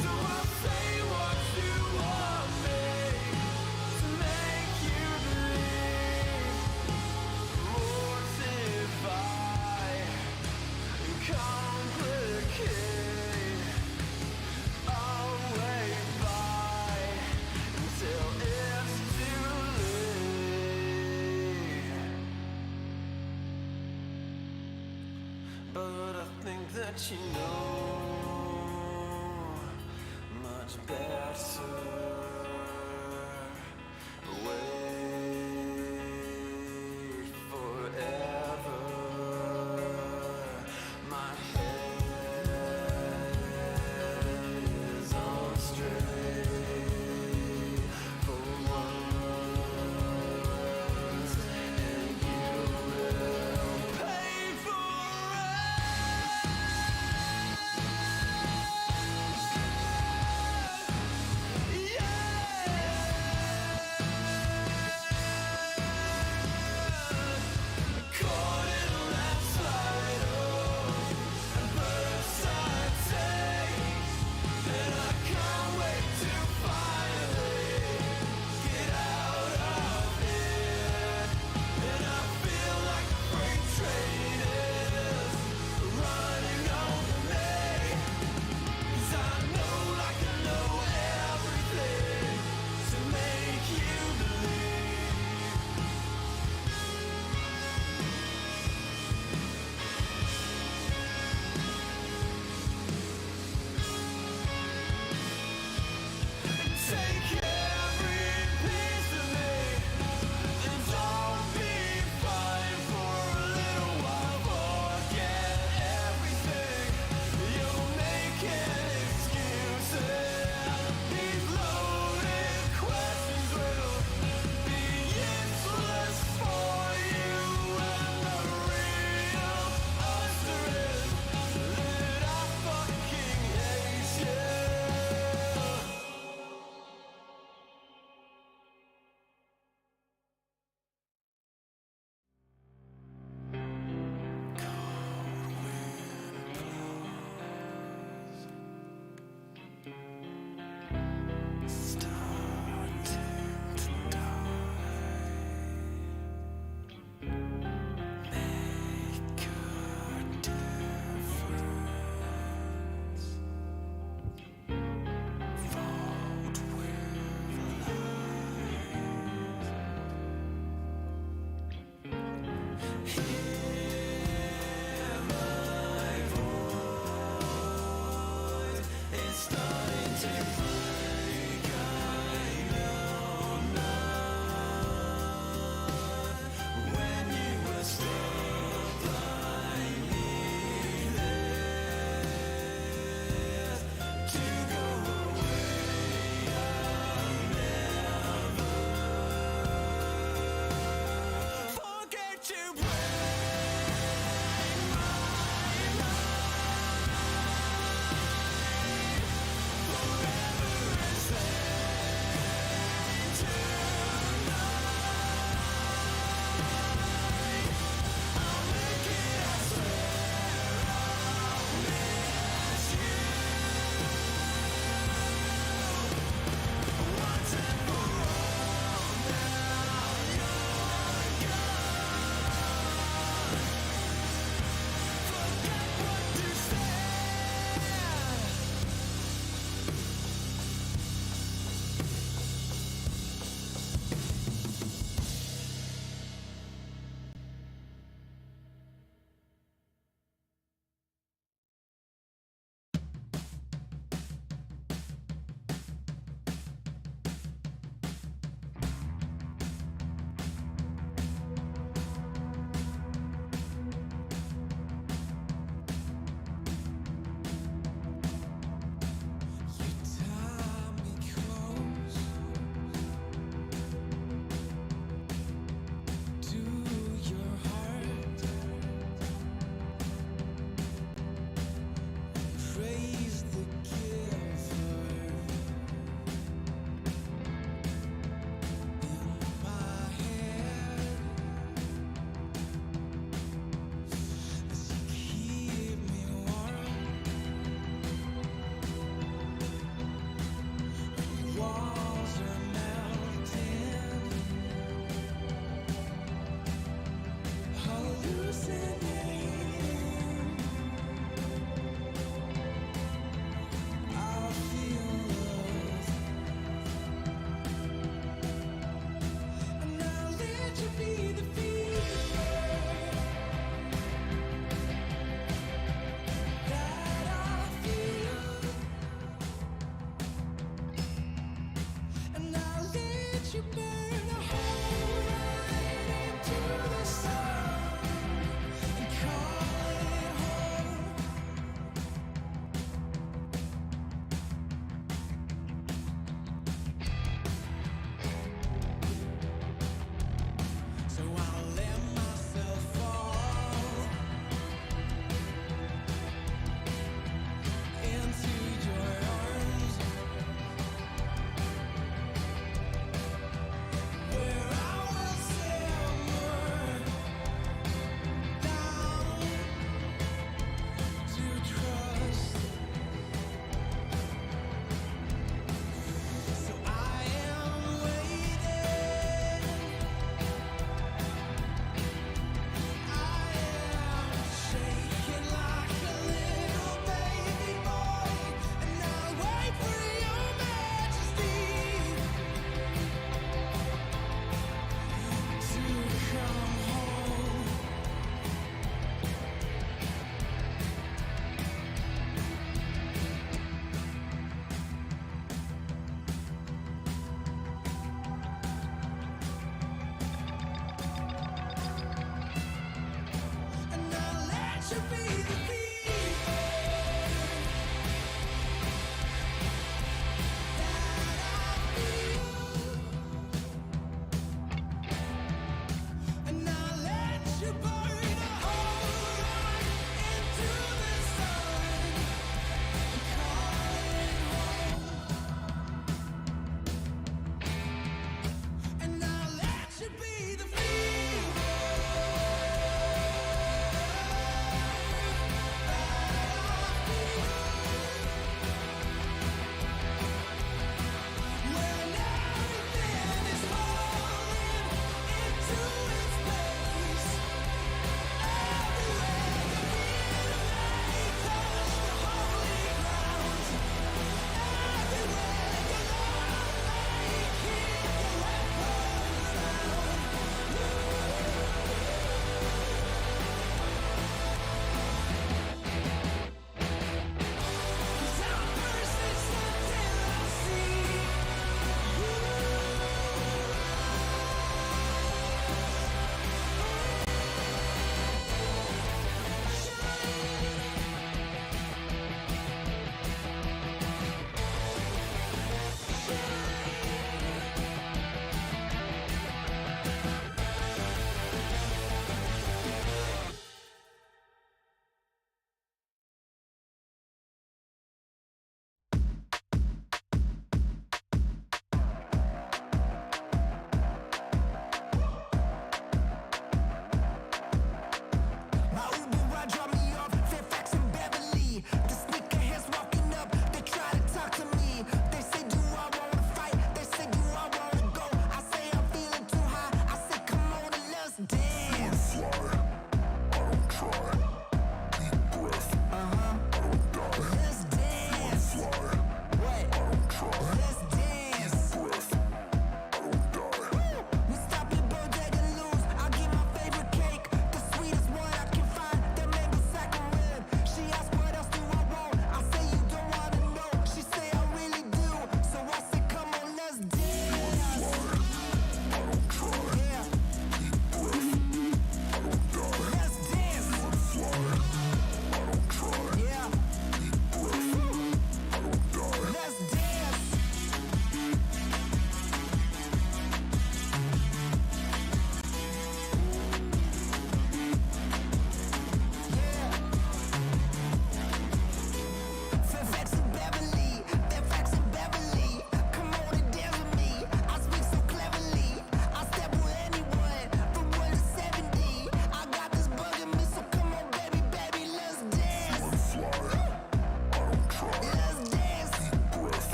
So I'll say what you want me to make you believe. Mortify, complicate, I'll wait by until it's too late. But I think that you know much better. Wait forever. My head is on straight for once, and you will pay for it. Caught in a landslide, and bursts I take, and I can't wait to finally get out of here. And I feel like a freight train is running over me, 'cause I know like I know everything to make you believe. Take every piece of me, and don't be fine for a little while. Forget everything. You're making excuses. These loaded questions will be useless for you, and the real answer is that I fucking hate you. It's starting to break, I know not. When you were stuck by me there to go away, I'll never forget you.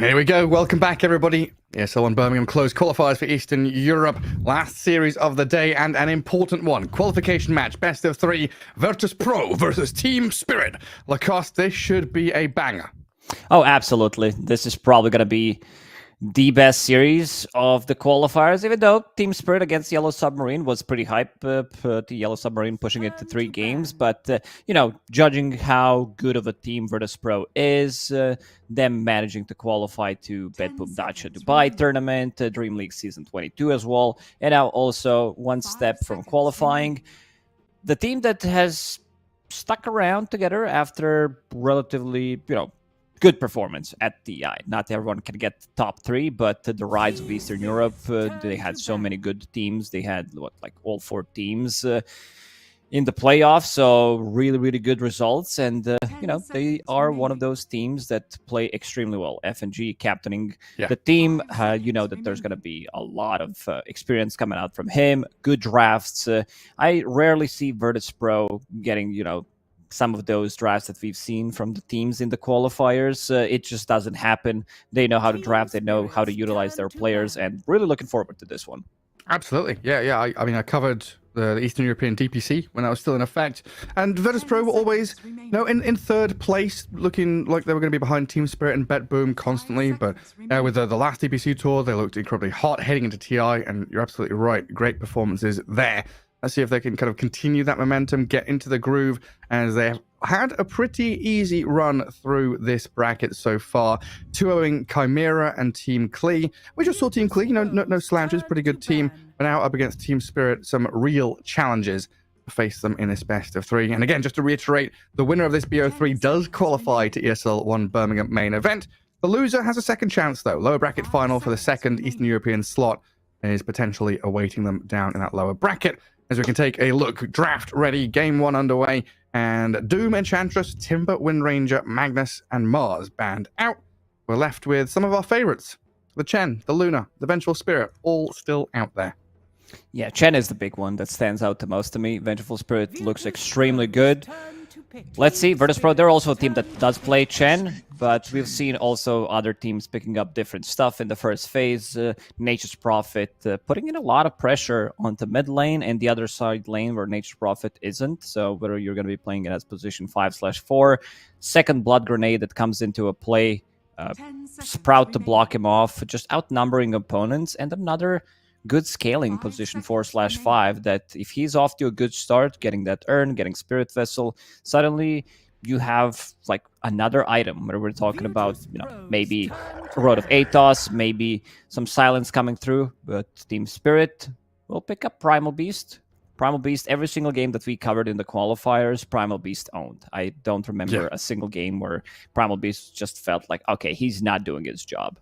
Here we go. Welcome back, everybody. ESL and Birmingham closed qualifiers for Eastern Europe. Last series of the day and an important one. Qualification match, best of 3. Virtus Pro versus Team Spirit. Lacoste, this should be a banger. Oh, absolutely. This is probably going to be the best series of the qualifiers, even though Team Spirit against Yellow Submarine was pretty hype. The Yellow Submarine pushing it to 3 games, but judging how good of a team Virtus Pro is, them managing to qualify to Bedboom Dacha Dubai tournament, Dream League Season 22 as well, and now also one step from qualifying. The team that has stuck around together after relatively, good performance at DI. Not everyone can get top 3, but the rise of Eastern Europe, they had so many good teams. They had all 4 teams in the playoffs, so really, really good results. And they are one of those teams that play extremely well. FNG captaining the team, that there's going to be a lot of experience coming out from him. Good drafts. I rarely see Virtus Pro getting some of those drafts that we've seen from the teams in the qualifiers. It just doesn't happen. They know how to draft, they know how to utilize their players, and really looking forward to this one. Absolutely. Yeah. I mean, I covered the Eastern European DPC when that was still in effect. And Virtus Pro were always, in third place, looking like they were going to be behind Team Spirit and BetBoom constantly. But with the last DPC tour, they looked incredibly hot heading into TI, and you're absolutely right. Great performances there. Let's see if they can kind of continue that momentum, get into the groove, as they have had a pretty easy run through this bracket so far. 2-0ing Chimera and Team Klee. We just saw Team Klee, no slouches, pretty good team. But now up against Team Spirit, some real challenges to face them in this best of 3. And again, just to reiterate, the winner of this BO3 does qualify to ESL 1 Birmingham main event. The loser has a second chance, though. Lower bracket final for the second Eastern European slot is potentially awaiting them down in that lower bracket. As we can take a look, draft ready, game 1 underway, and Doom, Enchantress, Timber, Windranger, Magnus, and Mars banned out. We're left with some of our favorites. The Chen, the Luna, the Vengeful Spirit, all still out there. Yeah, Chen is the big one that stands out the most to me. Vengeful Spirit looks extremely good. Let's see, Virtus Pro, they're also a team that does play Chen, but we've seen also other teams picking up different stuff in the first phase. Nature's Prophet putting in a lot of pressure on the mid lane and the other side lane where Nature's Prophet isn't. So whether you're going to be playing it as position 5/4, second Blood Grenade that comes into a play, Sprout to block him off, just outnumbering opponents, and another good scaling position 4/5 that if he's off to a good start, getting that urn, getting Spirit Vessel, suddenly you have another item where we're talking about, maybe Road of Athos, maybe some silence coming through, but Team Spirit will pick up Primal Beast. Primal Beast, every single game that we covered in the qualifiers, Primal Beast owned. I don't remember a single game where Primal Beast just felt like, okay, he's not doing his job.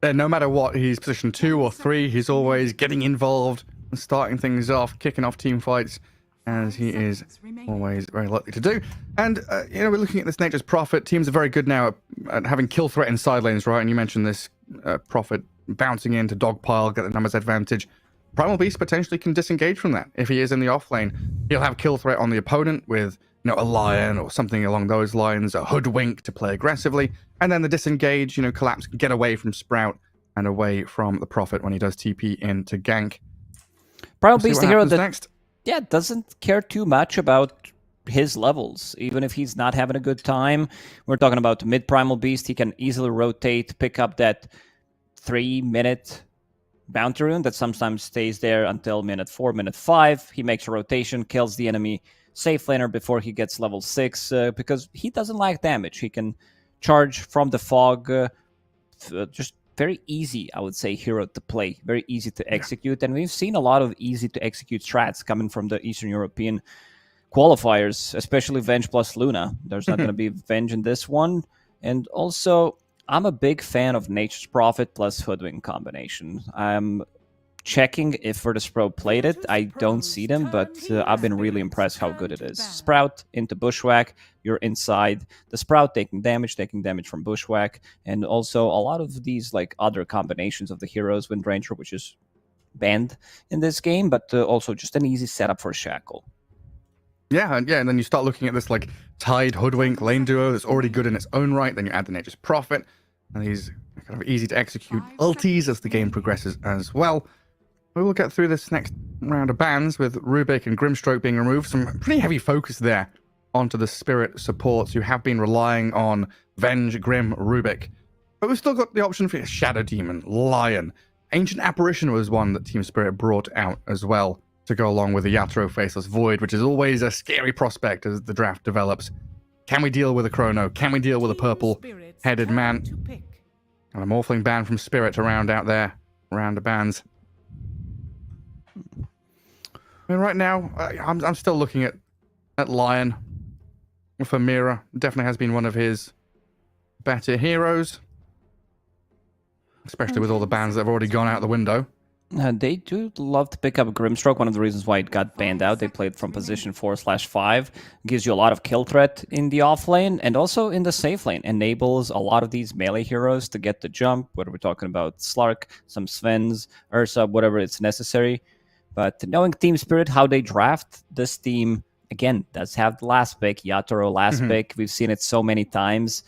No matter what, he's position 2 or 3, he's always getting involved and starting things off, kicking off team fights, as he is always very likely to do. And, we're looking at this Nature's Prophet. Teams are very good now at having kill threat in side lanes, right? And you mentioned this Prophet bouncing into Dogpile, get the numbers advantage. Primal Beast potentially can disengage from that. If he is in the off lane, he'll have kill threat on the opponent with a Lion or something along those lines, a Hoodwink to play aggressively, and then the disengage, collapse, get away from Sprout and away from the Prophet when he does TP in to gank. Primal Beast, the hero that next. Doesn't care too much about his levels, even if he's not having a good time. We're talking about mid Primal Beast. He can easily rotate, pick up that 3-minute bounty rune that sometimes stays there until minute 4, minute 5. He makes a rotation, kills the enemy safe laner before he gets level 6, because he doesn't like damage. He can charge from the fog, just very easy, I would say, hero to play, very easy to execute. And we've seen a lot of easy to execute strats coming from the Eastern European qualifiers, especially Venge plus Luna. There's not going to be Venge in this one. And also, I'm a big fan of Nature's Prophet plus Hoodwink combination. I'm checking if Virtus Pro played it. I don't see them, but I've been really impressed how good it is. Sprout into Bushwhack, you're inside the Sprout taking damage from Bushwhack, and also a lot of these other combinations of the heroes, Windranger, which is banned in this game, but also just an easy setup for Shackle. Yeah, and then you start looking at this Tide Hoodwink lane duo that's already good in its own right. Then you add the Nature's Prophet, and these kind of easy to execute ultis as the game progresses as well. We will get through this next round of bans with Rubik and Grimstroke being removed. Some pretty heavy focus there onto the Spirit supports who have been relying on Venge, Grim, Rubik. But we've still got the option for Shadow Demon, Lion. Ancient Apparition was one that Team Spirit brought out as well to go along with the Yatoro Faceless Void, which is always a scary prospect as the draft develops. Can we deal with a Chrono? Can we deal with a purple-headed man? And a Morphling band from Spirit to round out there. Round the bands. I mean, right now, I'm still looking at Lion for Mira. Definitely has been one of his better heroes. Especially with all the bans that have already gone out the window. They do love to pick up Grimstroke. One of the reasons why it got banned out, they played from position 4/5. Gives you a lot of kill threat in the off lane and also in the safe lane. Enables a lot of these melee heroes to get the jump, whether we're talking about Slark, some Svens, Ursa, whatever it's necessary. But knowing Team Spirit, how they draft, this team, again, does have the last pick, Yatoro last pick. We've seen it so many times.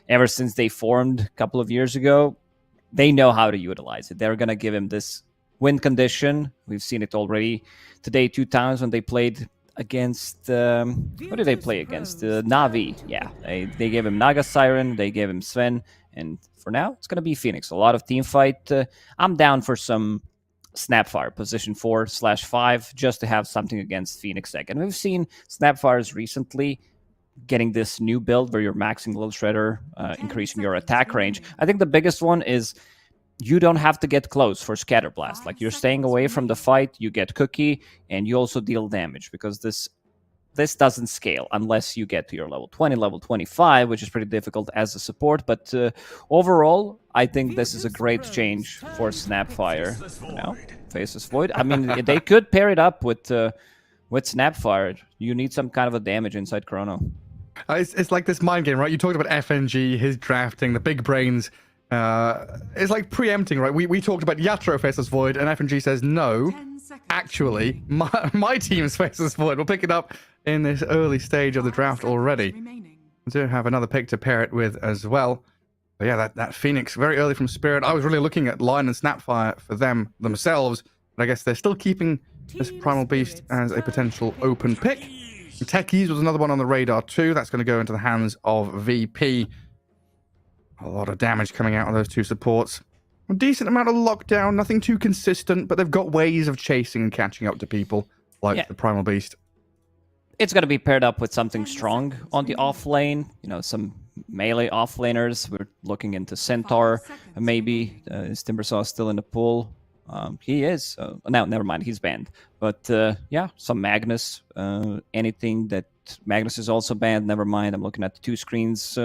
Ever since they formed a couple of years ago, they know how to utilize it. They're going to give him this win condition. We've seen it already today 2 times when they played against... what did they play against? Na'Vi. Yeah, they gave him Naga Siren, they gave him Sven, and for now, it's going to be Phoenix. A lot of team fight. I'm down for some Snapfire, position 4/5, just to have something against Phoenix Tech. And we've seen Snapfires recently getting this new build where you're maxing Little Shredder, increasing your attack range. I think the biggest one is you don't have to get close for Scatter Blast. Like, you're staying away from the fight, you get Cookie, and you also deal damage, because this doesn't scale unless you get to your level 20, level 25, which is pretty difficult as a support. But overall, I think this is a great change for Snapfire. Faceless Void. I mean, they could pair it up with Snapfire. You need some kind of a damage inside Chrono. It's like this mind game, right? You talked about FNG, his drafting, the big brains. It's like preempting, right? We talked about Yatoro Faceless Void, and FNG says, no, actually, my team's Faceless Void. We'll pick it up in this early stage of the draft already. We do have another pick to pair it with as well. But yeah, that Phoenix, very early from Spirit. I was really looking at Lion and Snapfire for themselves, but I guess they're still keeping this Primal Beast as a potential open pick. Techies was another one on the radar too. That's going to go into the hands of VP. A lot of damage coming out of those 2 supports. A decent amount of lockdown, nothing too consistent, but they've got ways of chasing and catching up to people, like the Primal Beast. It's going to be paired up with something strong on the off lane. You know, some melee offlaners. We're looking into Centaur, maybe. Is Timbersaw still in the pool? He is. No, never mind. He's banned. But yeah, some Magnus. Anything that Magnus is also banned. Never mind. I'm looking at the 2 screens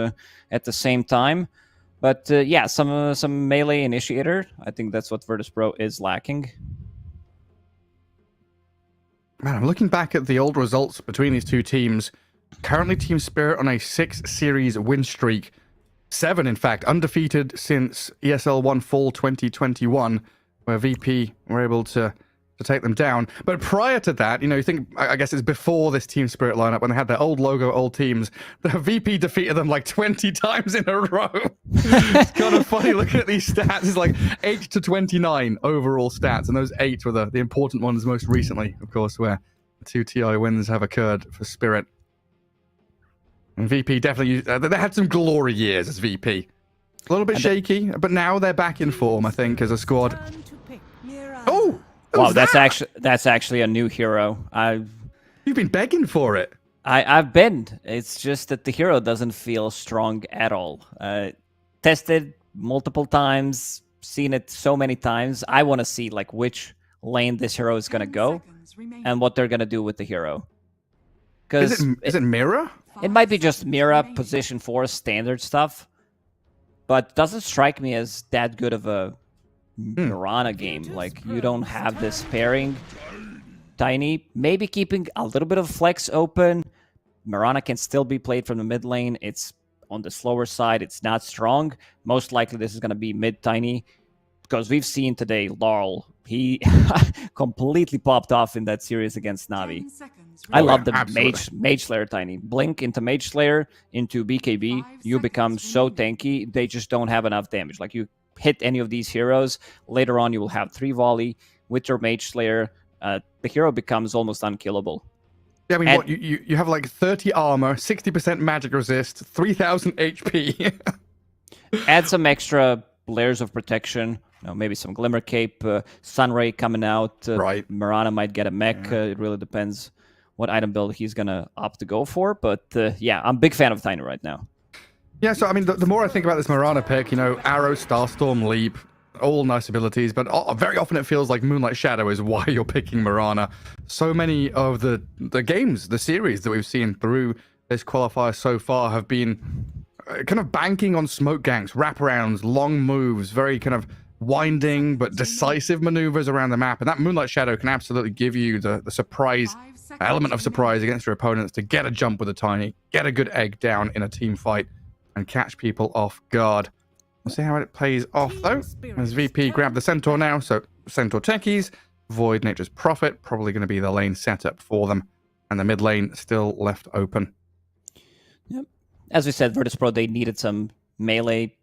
at the same time. But yeah, some melee initiator. I think that's what Virtus Pro is lacking. Man, I'm looking back at the old results between these 2 teams. Currently, Team Spirit on a 6-series win streak. 7, in fact, undefeated since ESL 1 Fall 2021, where VP were able to take them down. But prior to that, you know, you think, I guess it's before this Team Spirit lineup, when they had their old logo, old teams, the VP defeated them like 20 times in a row. It's kind of funny looking at these stats. It's like 8-29 overall stats, and those 8 were the important ones most recently, of course, where the 2 TI wins have occurred for Spirit. And VP definitely, they had some glory years as VP. A little bit shaky, but now they're back in form, I think, as a squad. Oh! Wow, that's actually a new hero. You've been begging for it. I've been. It's just that the hero doesn't feel strong at all. Tested multiple times, seen it so many times. I want to see like which lane this hero is gonna go and what they're gonna do with the hero. Is it Mira? It might be just Mira, position 4 standard stuff, but doesn't strike me as that good of a Mirana game. Like, you don't have this pairing. Tiny, maybe keeping a little bit of flex open. Mirana can still be played from the mid lane. It's on the slower side. It's not strong. Most likely this is going to be mid Tiny, because we've seen today Laurel. He completely popped off in that series against Na'Vi. I love the Mage Slayer Tiny. Blink into Mage Slayer, into BKB. You become so tanky. They just don't have enough damage. Like, you hit any of these heroes, later on you will have 3 volley with your Mage Slayer. The hero becomes almost unkillable. Yeah, I mean, what, you have like 30 armor, 60% magic resist, 3,000 HP. Add some extra layers of protection. Maybe some Glimmer Cape, Sunray coming out. Right. Mirana might get a mech. It really depends what item build he's going to opt to go for. But yeah, I'm a big fan of Tiny right now. Yeah, so I mean, the more I think about this Mirana pick, you know, Arrow, Starstorm, Leap, all nice abilities, but very often it feels like Moonlight Shadow is why you're picking Mirana. So many of the games, the series that we've seen through this qualifier so far have been kind of banking on smoke ganks, wraparounds, long moves, very kind of winding but decisive maneuvers around the map, and that Moonlight Shadow can absolutely give you the surprise element of surprise against your opponents to get a jump with a Tiny, get a good egg down in a team fight, and catch people off guard. We'll see how it plays off, though. As VP grab the Centaur now, so Centaur techies, Void Nature's Prophet, probably going to be the lane setup for them, and the mid lane still left open. Yep. As we said, Virtus Pro, they needed some melee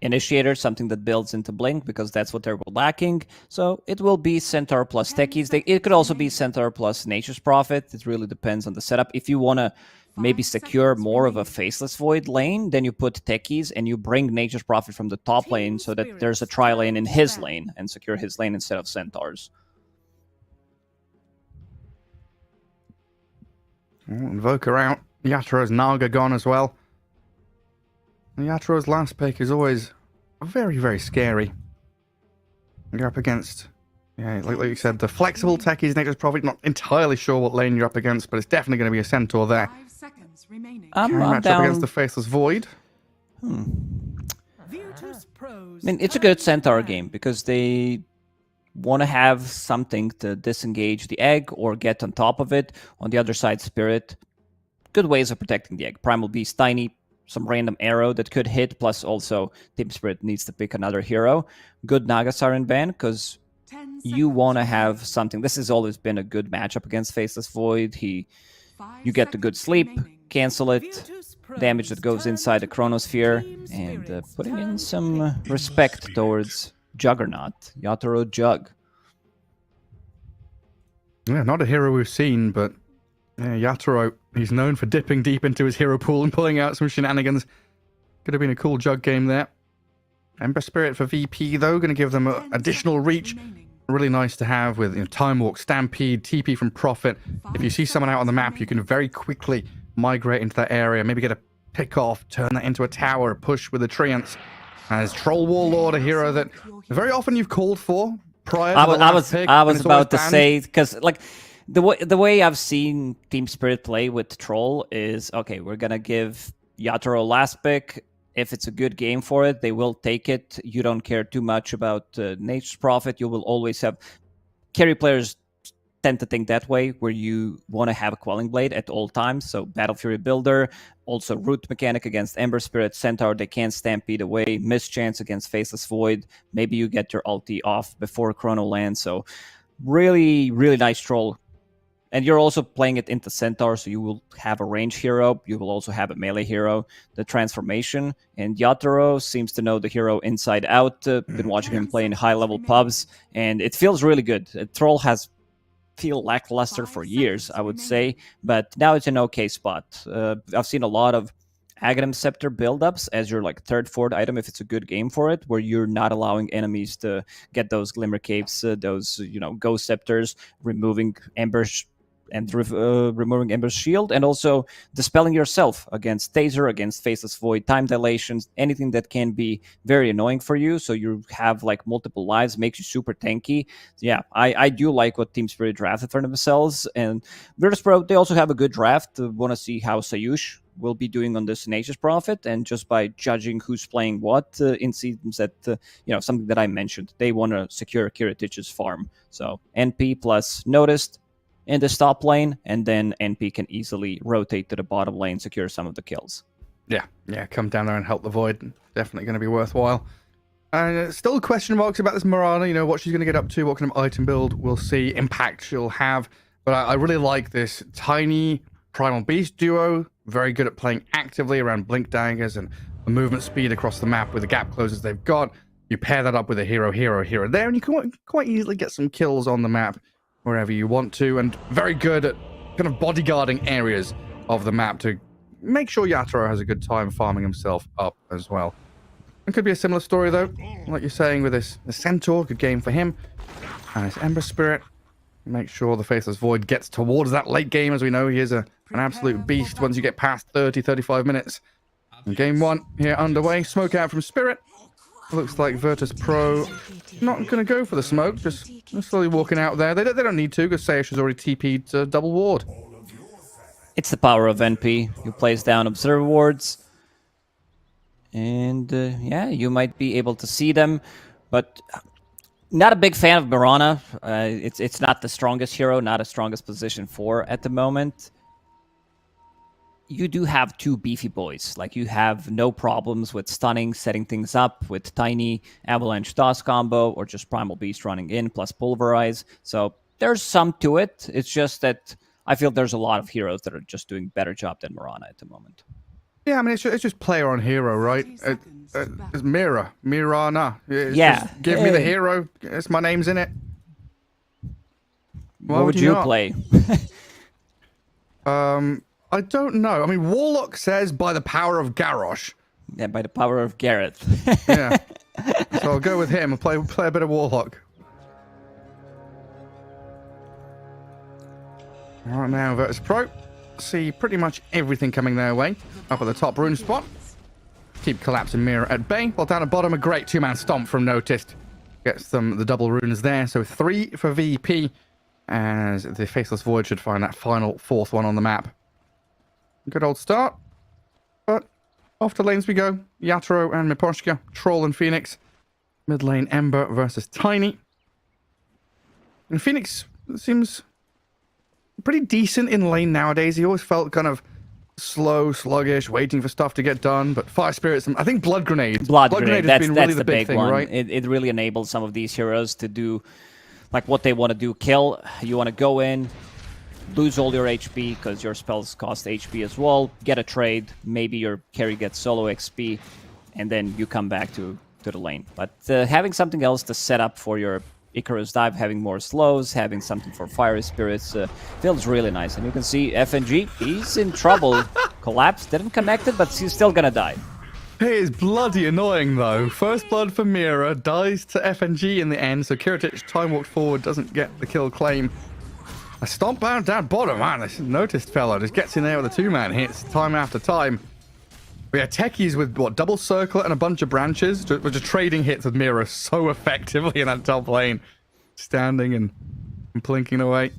initiator, something that builds into Blink, because that's what they were lacking. So it will be Centaur plus techies. It could also be Centaur plus Nature's Prophet. It really depends on the setup. If you want to maybe secure more of a Faceless Void lane, then you put techies and you bring Nature's Prophet from the top lane so that there's a tri-lane in his lane and secure his lane instead of Centaurs. Invoker out. Yaturo's Naga gone as well. Yaturo's last pick is always very, very scary. You're up against, yeah, like you said, the flexible techies, Nature's Prophet. Not entirely sure what lane you're up against, but it's definitely going to be a Centaur there. 5 seconds remaining. Carry I'm match down. up against the Faceless Void. I mean, it's a good Centaur game because they want to have something to disengage the egg or get on top of it. On the other side, Spirit. Good ways of protecting the egg. Primal Beast, Tiny, some random arrow that could hit, plus also Team Spirit needs to pick another hero. Good Nagasar in ban, because you want to have something. This has always been a good matchup against Faceless Void. You get the good sleep, cancel it, damage that goes inside the Chronosphere, and putting in some respect towards Juggernaut, Yatoro Jug. Yeah, not a hero we've seen, but yeah, Yatoro, he's known for dipping deep into his hero pool and pulling out some shenanigans. Could have been a cool Jug game there. Ember Spirit for VP, though, going to give them additional reach. Really nice to have with, you know, Time Walk, Stampede, TP from Prophet. If you see someone out on the map, you can very quickly migrate into that area, maybe get a pick off, turn that into a tower, push with the Treants. As Troll Warlord, a hero that very often you've called for prior to the last pick, I and was it's always about to banned. say, because like the way I've seen Team Spirit play with Troll is, okay, we're gonna give Yatoro last pick. If it's a good game for it, they will take it. You don't care too much about Nature's Prophet. You will always have carry players tend to think that way, where you want to have a Quelling Blade at all times. So Battle Fury Builder, also Root Mechanic against Ember Spirit, Centaur, they can't stampede away, Mischance against Faceless Void. Maybe you get your ulti off before Chrono lands. So really, really nice Troll. And you're also playing it into Centaur, so you will have a range hero. You will also have a melee hero, the transformation. And Yatoro seems to know the hero inside out. Been watching him play in high-level pubs, and it feels really good. Troll has feel lackluster for years, I would say, but now it's an okay spot. I've seen a lot of Aghanim Scepter buildups as your like third, fourth item if it's a good game for it, where you're not allowing enemies to get those Glimmer Capes, those Ghost Scepters, removing Ember's and removing Ember's shield, and also dispelling yourself against Taser, against Faceless Void, time dilations, anything that can be very annoying for you, so you have like multiple lives, makes you super tanky. Yeah, I do like what Team Spirit drafted for themselves, and Virtus Pro, they also have a good draft. Want to see how Sayush will be doing on this Nature's Prophet, and just by judging who's playing what, it seems that, something that I mentioned, they want to secure Kiritich's farm. So NP plus Noticed in the top lane, and then NP can easily rotate to the bottom lane, secure some of the kills. Yeah, come down there and help the Void. Definitely going to be worthwhile. And still question marks about this Mirana, what she's going to get up to, what kind of item build we'll see, impact she'll have. But I really like this Tiny Primal Beast duo, very good at playing actively around Blink Daggers and the movement speed across the map with the gap closers they've got. You pair that up with a hero there, and you can quite easily get some kills on the map wherever you want to, and very good at kind of bodyguarding areas of the map to make sure Yatoro has a good time farming himself up as well. It could be a similar story, though. Like you're saying with this the Centaur, good game for him. And his Ember Spirit. Make sure the Faceless Void gets towards that late game. As we know, he is an absolute beast once you get past 30, 35 minutes. And game 1 here underway. Smoke out from Spirit. Looks like Virtus Pro not going to go for the smoke. Just slowly walking out there. They don't need to because Sayash has already TP'd to double ward. It's the power of NP. You place down observer wards. And yeah, you might be able to see them. But not a big fan of Mirana. It's not the strongest hero, not the strongest position for at the moment. You do have two beefy boys. Like, you have no problems with stunning, setting things up with Tiny, Avalanche DOS combo, or just Primal Beast running in, plus Pulverize. So there's some to it. It's just that I feel there's a lot of heroes that are just doing better job than Mirana at the moment. Yeah, I mean, it's just player on hero, right? It's Mirana. It's Yeah. just give me the hero. It's my name's in it. Why What would you not? play? I don't know. I mean, Warlock says by the power of Garrosh. Yeah, by the power of Gareth. Yeah. So I'll go with him and play a bit of Warlock. Right now, Virtus Pro see pretty much everything coming their way. Up at the top rune spot. Keep Collapse and Mirror at bay. While down at bottom, a great two-man stomp from Noticed. Gets them the double runes there. So 3 for VP. As the Faceless Void should find that final 4th one on the map. Good old start. But off to lanes we go. Yatoro and Miposhka. Troll and Phoenix. Mid lane Ember versus Tiny. And Phoenix seems pretty decent in lane nowadays. He always felt kind of slow, sluggish, waiting for stuff to get done. But Fire Spirits, I think Blood Grenade. Blood Grenade, has been that's really the the big thing, one. right? It really enables some of these heroes to do like what they want to do. Kill. You want to go in, lose all your HP because your spells cost HP as well. Get a trade. Maybe your carry gets solo XP, and then you come back to the lane. But having something else to set up for your Icarus dive, having more slows, having something for Fire Spirits feels really nice. And you can see FNG, he's in trouble. Collapse, didn't connect it, but he's still gonna die. It is bloody annoying, though. First blood for Mira, dies to FNG in the end, so Kiritich time walked forward, doesn't get the kill claim. A stomp down bottom, man. This Noticed fella just gets in there with the two-man hits time after time. We had techies with, what, double circle and a bunch of branches, we're just trading hits with Mira so effectively in that top lane. Standing and plinking away.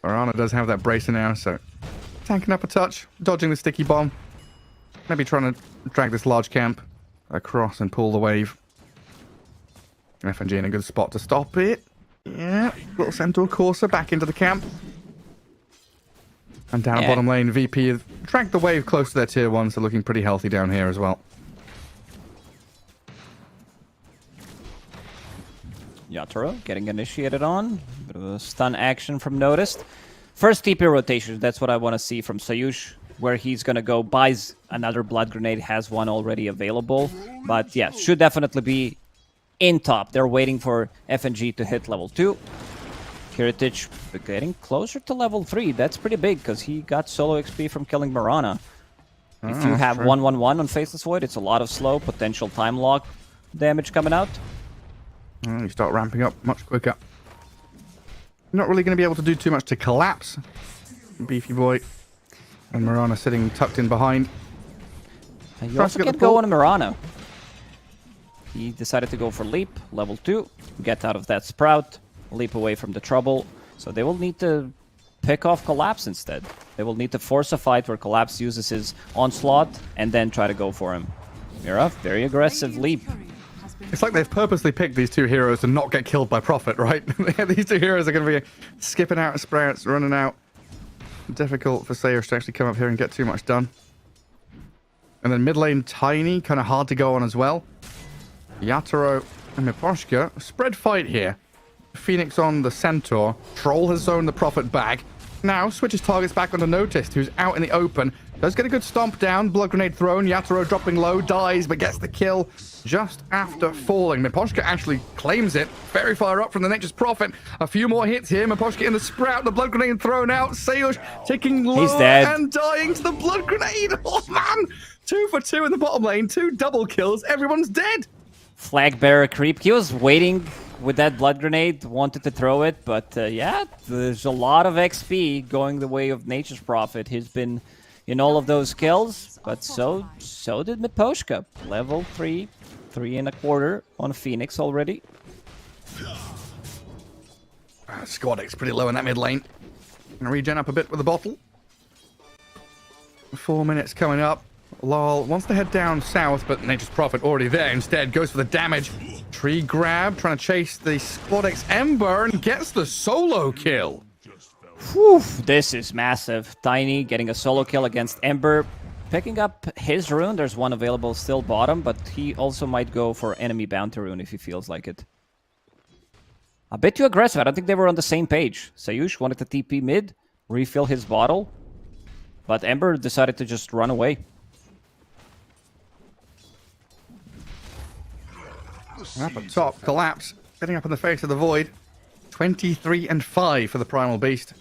Arana does have that bracer now, so tanking up a touch, dodging the sticky bomb. Maybe trying to drag this large camp across and pull the wave. FNG in a good spot to stop it. Yeah, little Centaur Corsa back into the camp. And down bottom lane, VP have dragged the wave close to their tier 1, so looking pretty healthy down here as well. Yatoro getting initiated on. Bit of a stun action from Noticed. First TP rotation, that's what I want to see from Sayush. Where he's going to go, buys another Blood Grenade, has one already available. But yeah, should definitely be in top. They're waiting for FNG to hit level 2. Kiritich getting closer to level 3. That's pretty big because he got solo XP from killing Mirana. If you have 1-1-1 on Faceless Void, it's a lot of slow, potential time lock damage coming out. You start ramping up much quicker. Not really going to be able to do too much to Collapse. Beefy boy. And Mirana sitting tucked in behind. And you also can't go on Mirana. He decided to go for Leap, level 2. Get out of that Sprout. Leap away from the trouble. So they will need to pick off Collapse instead. They will need to force a fight where Collapse uses his Onslaught and then try to go for him. Mira, very aggressive Leap. It's like they've purposely picked these two heroes to not get killed by Prophet, right? These two heroes are going to be skipping out of Sprouts, running out. Difficult for Sayers to actually come up here and get too much done. And then mid lane Tiny, kind of hard to go on as well. Yatoro and Miposhka. Spread fight here. Phoenix on the Centaur. Troll has zoned the Prophet back. Now switches targets back onto Noticed, who's out in the open. Does get a good stomp down. Blood grenade thrown. Yatoro dropping low, dies, but gets the kill just after falling. Miposhka actually claims it. Very far up from the Nature's Prophet. A few more hits here. Miposhka in the Sprout. The blood grenade thrown out. Sayush taking low He's dead. and dying to the blood grenade. Oh, man. 2 for 2 in the bottom lane. 2 double kills. Everyone's dead. Flag bearer creep. He was waiting with that blood grenade, wanted to throw it, but yeah, there's a lot of XP going the way of Nature's Prophet. He's been in all of those kills, but so did Miposhka. Level 3, 3.25 on Phoenix already. Squadix pretty low in that mid lane. Gonna regen up a bit with the bottle. 4 minutes coming up. Lol wants to head down south, but Nature's Prophet already there. Instead, goes for the damage. Tree grab, trying to chase the Squadix Ember and gets the solo kill. Whew, this is massive. Tiny getting a solo kill against Ember. Picking up his rune. There's one available still bottom, but he also might go for enemy bounty rune if he feels like it. A bit too aggressive. I don't think they were on the same page. Sayush wanted to TP mid, refill his bottle, but Ember decided to just run away. Up at top, collapse. Getting up in the face of the void. 23 and 5 for the Primal Beast.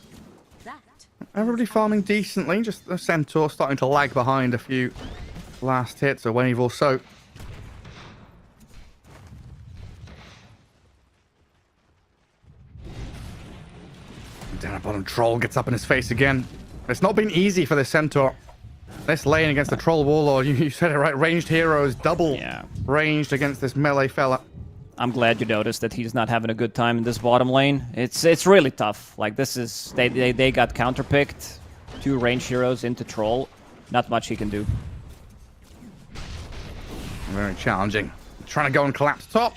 Everybody farming decently. Just the Centaur starting to lag behind a few last hits, a wave or so. Down at bottom, Troll gets up in his face again. It's not been easy for the Centaur. This lane against the Troll Warlord, you said it right, ranged heroes, double ranged against this melee fella. I'm glad you noticed that he's not having a good time in this bottom lane. It's really tough. Like, this is... They got counterpicked. 2 ranged heroes into Troll. Not much he can do. Very challenging. Trying to go and collapse top.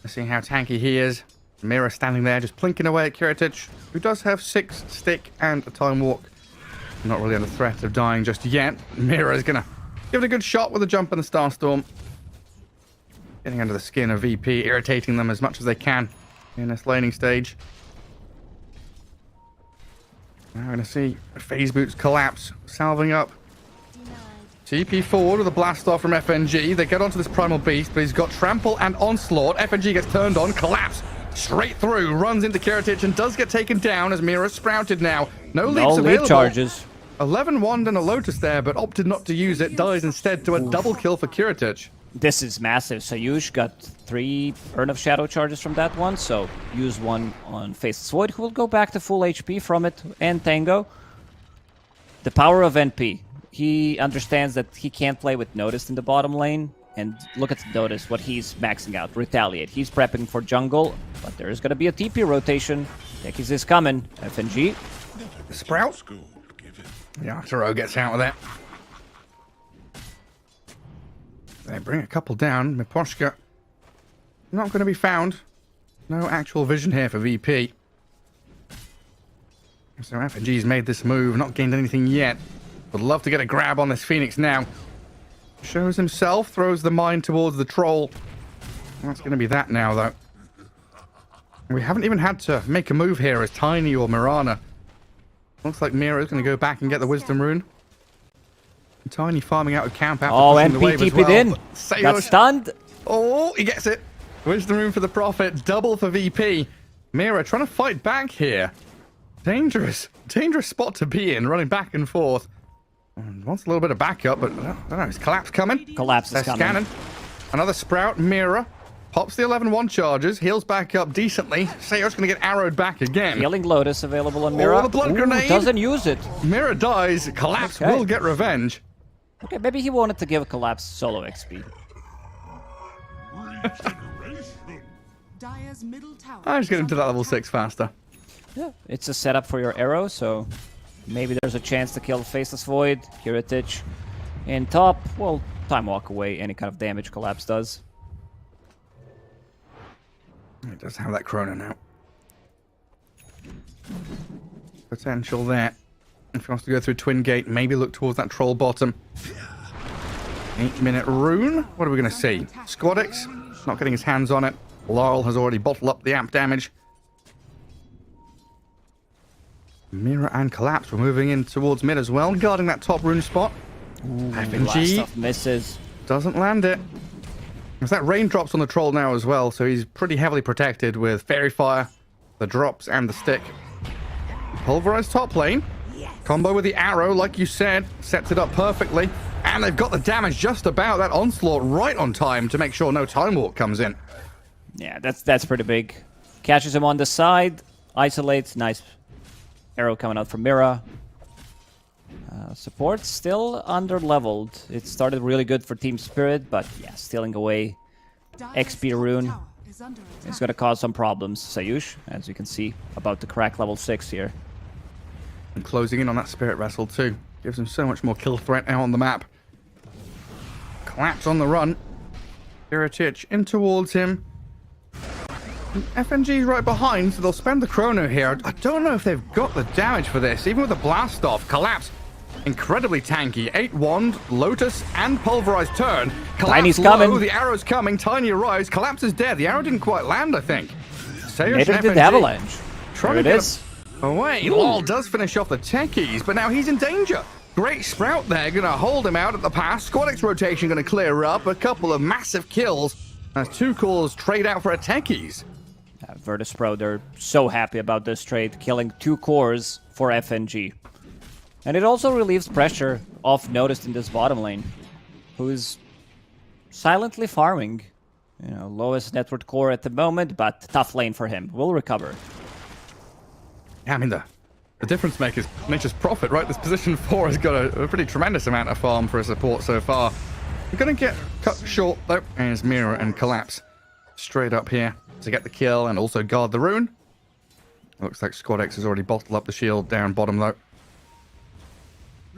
Let's see how tanky he is. Mira standing there, just plinking away at Kiritich, who does have 6 stick and a time walk. Not really under threat of dying just yet. Mira is going to give it a good shot with a jump in the Starstorm. Getting under the skin of VP, irritating them as much as they can in this laning stage. Now we're going to see Phase Boots collapse, salving up. TP forward with a blast off from FNG. They get onto this Primal Beast, but he's got Trample and Onslaught. FNG gets turned on, collapse straight through, runs into Kiritich and does get taken down as Mira sprouted now. No leaps available. Leap charges. 11 Wand and a Lotus there, but opted not to use it. Dies instead to a double kill for Kiritich. This is massive. Sayush got 3 Burn of Shadow charges from that one, so use one on Faceless Void, who will go back to full HP from it, and Tango. The power of NP. He understands that he can't play with Notice in the bottom lane, and look at Notice, what he's maxing out. Retaliate. He's prepping for jungle, but there's going to be a TP rotation. Tekis is coming. FNG. Sprout. Yeah, Taro gets out of that. They bring a couple down. Miposhka not going to be found. No actual vision here for VP. So FNG's made this move, not gained anything yet. Would love to get a grab on this Phoenix now. Shows himself, throws the mine towards the Troll. That's going to be that now, though. We haven't even had to make a move here as Tiny or Mirana. Looks like Mira is going to go back and get the Wisdom Rune. Tiny farming out of camp after pushing the wave as well. in. Got stunned. Oh, he gets it. Wisdom Rune for the Prophet. Double for VP. Mira trying to fight back here. Dangerous. Dangerous spot to be in, running back and forth. And wants a little bit of backup, but I don't know. Is Collapse coming? Collapse is coming. Scanning. Another Sprout. Mira pops the 11-1 charges. Heals back up decently. Sayos going to get arrowed back again. Healing Lotus available on Mira. Oh, the blood grenade. Doesn't use it. Mira dies. Collapse will get revenge. Okay, maybe he wanted to give Collapse solo XP. Dire's middle tower. I just get into that level 6 faster. Yeah, it's a setup for your arrow, so maybe there's a chance to kill Faceless Void, Kiritich. In top, well, time walk away, any kind of damage Collapse does. It does have that Chrono now. Potential there. If he wants to go through Twin Gate, maybe look towards that Troll bottom. 8-minute rune. What are we going to see? Squadix not getting his hands on it. Laurel has already bottled up the amp damage. Mira and Collapse were moving in towards mid as well, guarding that top rune spot. Blast FNG off misses. doesn't land it. There's that rain drops on the troll now as well, so he's pretty heavily protected with Fairy Fire, the drops, and the stick. Pulverized top lane. Combo with the arrow, like you said, sets it up perfectly. And they've got the damage just about. That onslaught right on time to make sure no time warp comes in. Yeah, that's pretty big. Catches him on the side, isolates, nice arrow coming out from Mira. Support still under-leveled. It started really good for Team Spirit, but yeah, stealing away XP rune is going to cause some problems. Sayush, as you can see, about to crack level 6 here. And closing in on that Spirit Wrestle too. Gives him so much more kill threat out on the map. Collapse on the run. Iritich in towards him. FNG's right behind, so they'll spend the chrono here. I don't know if they've got the damage for this. Even with the blast off, Collapse incredibly tanky. 8 wand, Lotus, and pulverized turn. Collapse Tiny's low, coming. the arrow's coming. Tiny arrives. Collapse is dead. The arrow didn't quite land, I think. Sayush Neither and did FNG the Avalanche. trying There to it get is. away. Lol does finish off the techies, but now he's in danger. Great Sprout there, gonna hold him out at the pass. Squadix rotation gonna clear up. A couple of massive kills as 2 calls trade out for a techies. Virtus Pro, they're so happy about this trade, killing 2 cores for FNG. And it also relieves pressure off Noticed in this bottom lane, who is silently farming. You know, lowest net worth core at the moment, but tough lane for him. Will recover. Yeah, I mean, the difference makers, Nature's Prophet, right? This position 4 has got a pretty tremendous amount of farm for a support so far. We're gonna get cut short, though, as Mira and Collapse straight up here to get the kill and also guard the rune. Looks like Squadix has already bottled up the shield down bottom, though.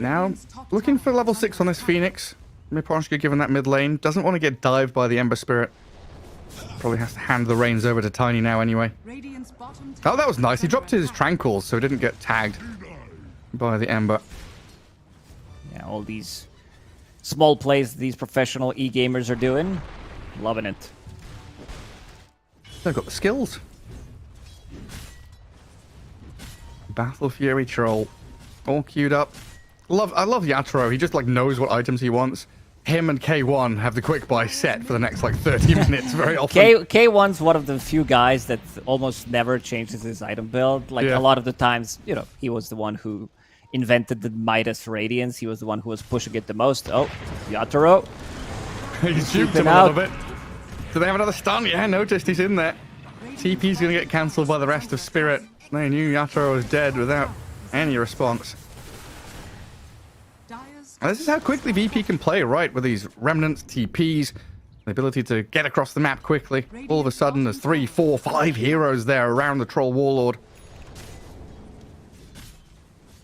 Now, looking for level 6 on this Phoenix. Miposhka, given that mid lane, doesn't want to get dived by the Ember Spirit. Probably has to hand the reins over to Tiny now anyway. Oh, that was nice. He dropped his Tranquils, so he didn't get tagged by the Ember. Yeah, all these small plays these professional e-gamers are doing. Loving it. They've got the skills. Battle Fury Troll. All queued up. I love Yatoro. He just like knows what items he wants. Him and K1 have the quick buy set for the next like 30 minutes very often. K1's one of the few guys that almost never changes his item build. Like Yeah. a lot of the times, you know, he was the one who invented the Midas Radiance. He was the one who was pushing it the most. Oh, Yatoro. He's duped him a little bit. Do they have another stun? Yeah, noticed he's in there. TP's gonna get cancelled by the rest of Spirit. They knew Yatoro was dead without any response. And this is how quickly VP can play, right? With these remnants, TPs, the ability to get across the map quickly. All of a sudden, there's 3, 4, 5 heroes there around the Troll Warlord.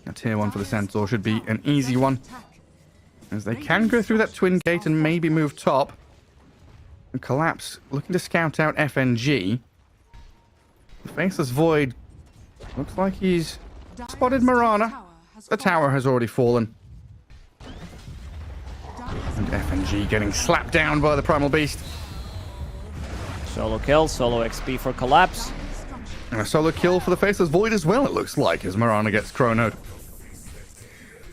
A tier 1 for the Centaur should be an easy one, as they can go through that twin gate and maybe move top. And Collapse looking to scout out FNG. The Faceless Void looks like he's spotted Mirana. The tower has already fallen. And FNG getting slapped down by the Primal Beast. Solo kill, solo XP for Collapse. And a solo kill for the Faceless Void as well, it looks like, as Mirana gets chronoed.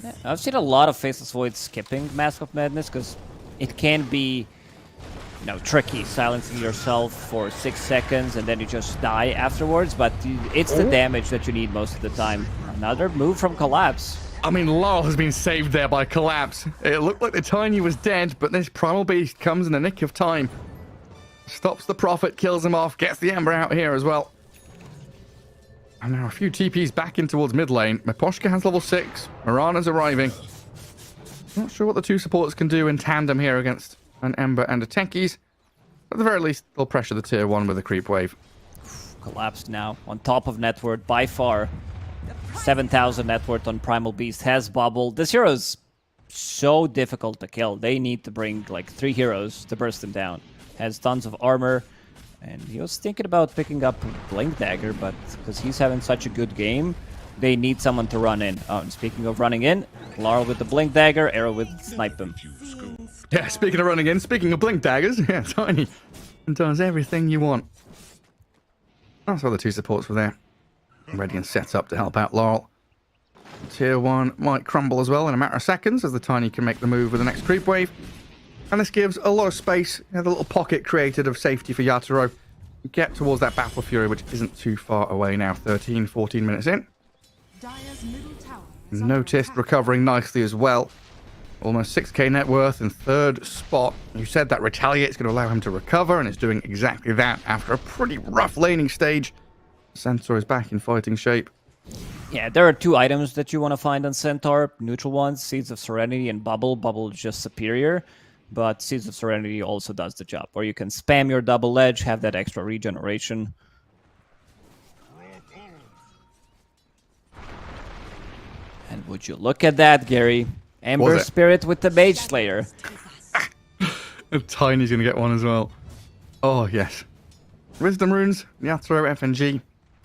Yeah, I've seen a lot of Faceless Void skipping Mask of Madness because it can be, you know, tricky silencing yourself for 6 seconds and then you just die afterwards, but it's the damage that you need most of the time. Another move from Collapse. I mean, Laurel has been saved there by Collapse. It looked like the Tiny was dead, but this Primal Beast comes in the nick of time. Stops the Prophet, kills him off, gets the Ember out here as well. And now a few TPs back in towards mid lane. Miposhka has level 6. Mirana's arriving. Not sure what the 2 supports can do in tandem here against an Ember and a Techies. At the very least, they'll pressure the tier 1 with a creep wave. Collapsed now on top of net worth by far. 7,000 net worth on Primal Beast, has bubbled. This hero is so difficult to kill. They need to bring like 3 heroes to burst him down. Has tons of armor, and he was thinking about picking up Blink Dagger, but because he's having such a good game, they need someone to run in. Oh, and speaking of running in, Laurel with the Blink Dagger, Arrow with Snipe him. Yeah, speaking of running in, speaking of Blink Daggers, yeah, Tiny does everything you want. That's why the 2 supports were there. Ready and set up to help out Laurel. Tier 1 might crumble as well in a matter of seconds as the Tiny can make the move with the next creep wave. And this gives a lot of space, you know, the little pocket created of safety for Yatoro. Get towards that Battle Fury, which isn't too far away now, 13, 14 minutes in. Dire's middle tower is under Noticed attack. recovering nicely as well. Almost 6k net worth in third spot. You said that Retaliate's going to allow him to recover, and it's doing exactly that after a pretty rough laning stage. Centaur is back in fighting shape. Yeah, there are 2 items that you want to find on Centaur. Neutral ones, Seeds of Serenity and Bubble. Bubble is just superior, but Seeds of Serenity also does the job. Or you can spam your double edge, have that extra regeneration. And would you look at that, Gary? Ember it? Spirit with the Mage Slayer. Tiny's going to get one as well. Oh, yes. Wisdom runes, Yatoro, FNG.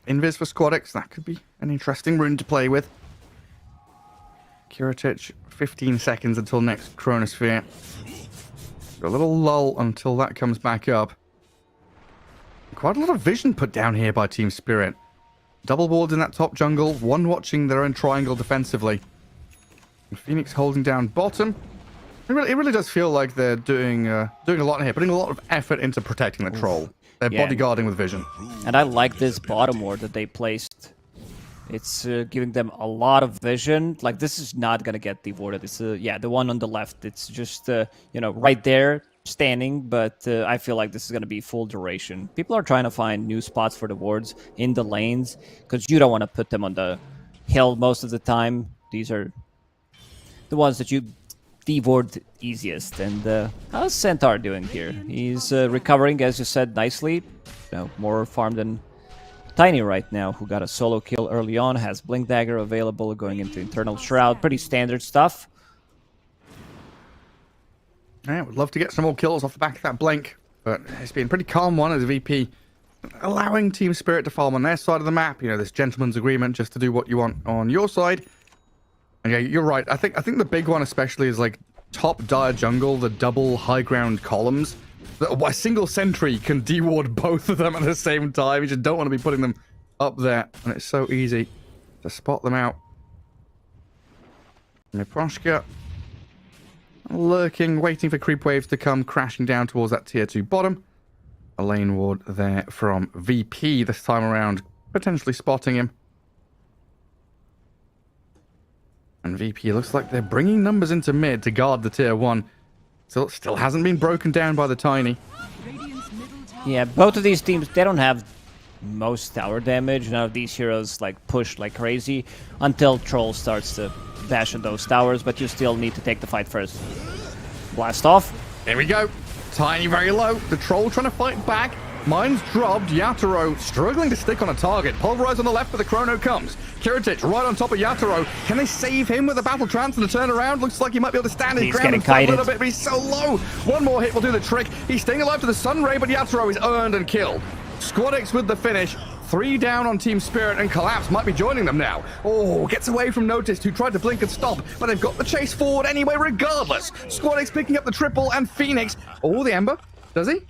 Invis for Squadix, that could be an interesting rune to play with. Kiritich, 15 seconds until next Chronosphere. A little lull until that comes back up. Quite a lot of vision put down here by Team Spirit. Double wards in that top jungle, one watching their own triangle defensively. And Phoenix holding down bottom. It really does feel like they're doing a lot here, putting a lot of effort into protecting the troll. They're Yeah. bodyguarding with vision. And I like this bottom ward that they placed. It's giving them a lot of vision. Like, this is not going to get dewarded. It's, yeah, the one on the left. It's just, you know, right there, standing. But I feel like this is going to be full duration. People are trying to find new spots for the wards in the lanes, because you don't want to put them on the hill most of the time. These are the ones that you deward easiest. And how's Centaur doing here? He's recovering, as you said, nicely. You know, more farm than Tiny right now, who got a solo kill early on, has Blink Dagger available, going into Internal Shroud. Pretty standard stuff. Yeah, would love to get some more kills off the back of that Blink, but it's been a pretty calm one as a VP, allowing Team Spirit to farm on their side of the map. You know, this gentleman's agreement just to do what you want on your side. And yeah, you're right. I think the big one especially is like top dire jungle, the double high ground columns. A single sentry can deward both of them at the same time. You just don't want to be putting them up there, and it's so easy to spot them out. Miproshka lurking, waiting for creep waves to come crashing down towards that tier 2 bottom. A lane ward there from VP this time around, potentially spotting him. And VP looks like they're bringing numbers into mid to guard the tier 1. Still hasn't been broken down by the Tiny. Radiant's middle tower Yeah, both of these teams, they don't have most tower damage. None of these heroes like push like crazy until Troll starts to bash at those towers, but you still need to take the fight first. Blast off. Here we go. Tiny very low. The Troll trying to fight back. Mine's dropped. Yatoro struggling to stick on a target. Pulverize on the left, but the Chrono comes. Kiritich right on top of Yatoro. Can they save him with a battle trance and a turnaround? Looks like he might be able to stand his He's ground getting and fight a kited. little bit, but he's so low. One more hit will do the trick. He's staying alive to the Sun Ray, but Yatoro is earned and killed. Squadix with the finish. 3 down on Team Spirit, and Collapse might be joining them now. Oh, gets away from Noticed, who tried to blink and stop, but they've got the chase forward anyway regardless. Squadix picking up the triple, and Phoenix. Oh, the Ember. Does he?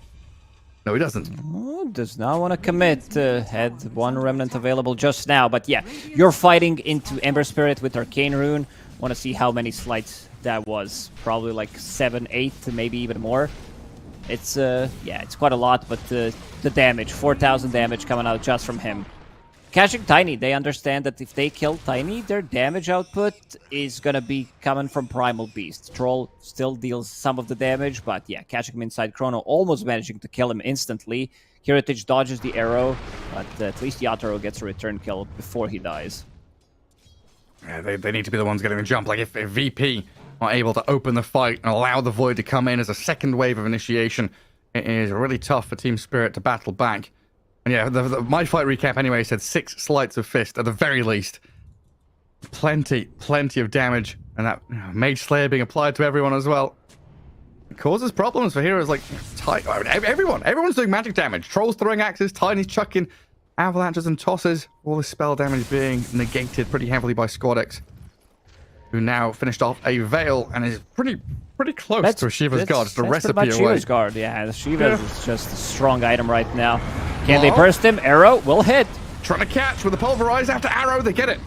No, he doesn't. Oh, does not want to commit. Had one remnant available just now, but yeah, you're fighting into Ember Spirit with Arcane Rune. Want to see how many slides that was. Probably like 7, 8, maybe even more. It's yeah, it's quite a lot, but the damage, 4,000 damage coming out just from him. Catching Tiny, they understand that if they kill Tiny, their damage output is gonna be coming from Primal Beast. Troll still deals some of the damage, but yeah, catching him inside Chrono, almost managing to kill him instantly. Kiritich dodges the arrow, but at least Yatoro gets a return kill before he dies. Yeah, they need to be the ones getting the jump. Like if VP are able to open the fight and allow the Void to come in as a second wave of initiation, it is really tough for Team Spirit to battle back. And yeah, my fight recap anyway said 6 sleights of fist at the very least. Plenty of damage, and that Mage Slayer being applied to everyone as well. It causes problems for heroes like everyone's doing magic damage. Trolls throwing axes, Tiny's chucking avalanches and tosses. All the spell damage being negated pretty heavily by Squadix, who now finished off a Veil and is pretty close to a Shiva's Guard. Just a recipe pretty much away. Shiva's Guard, yeah. Shiva's is just a strong item right now. Can they burst him? Arrow will hit. Trying to catch with the Pulverize after Arrow. They get it.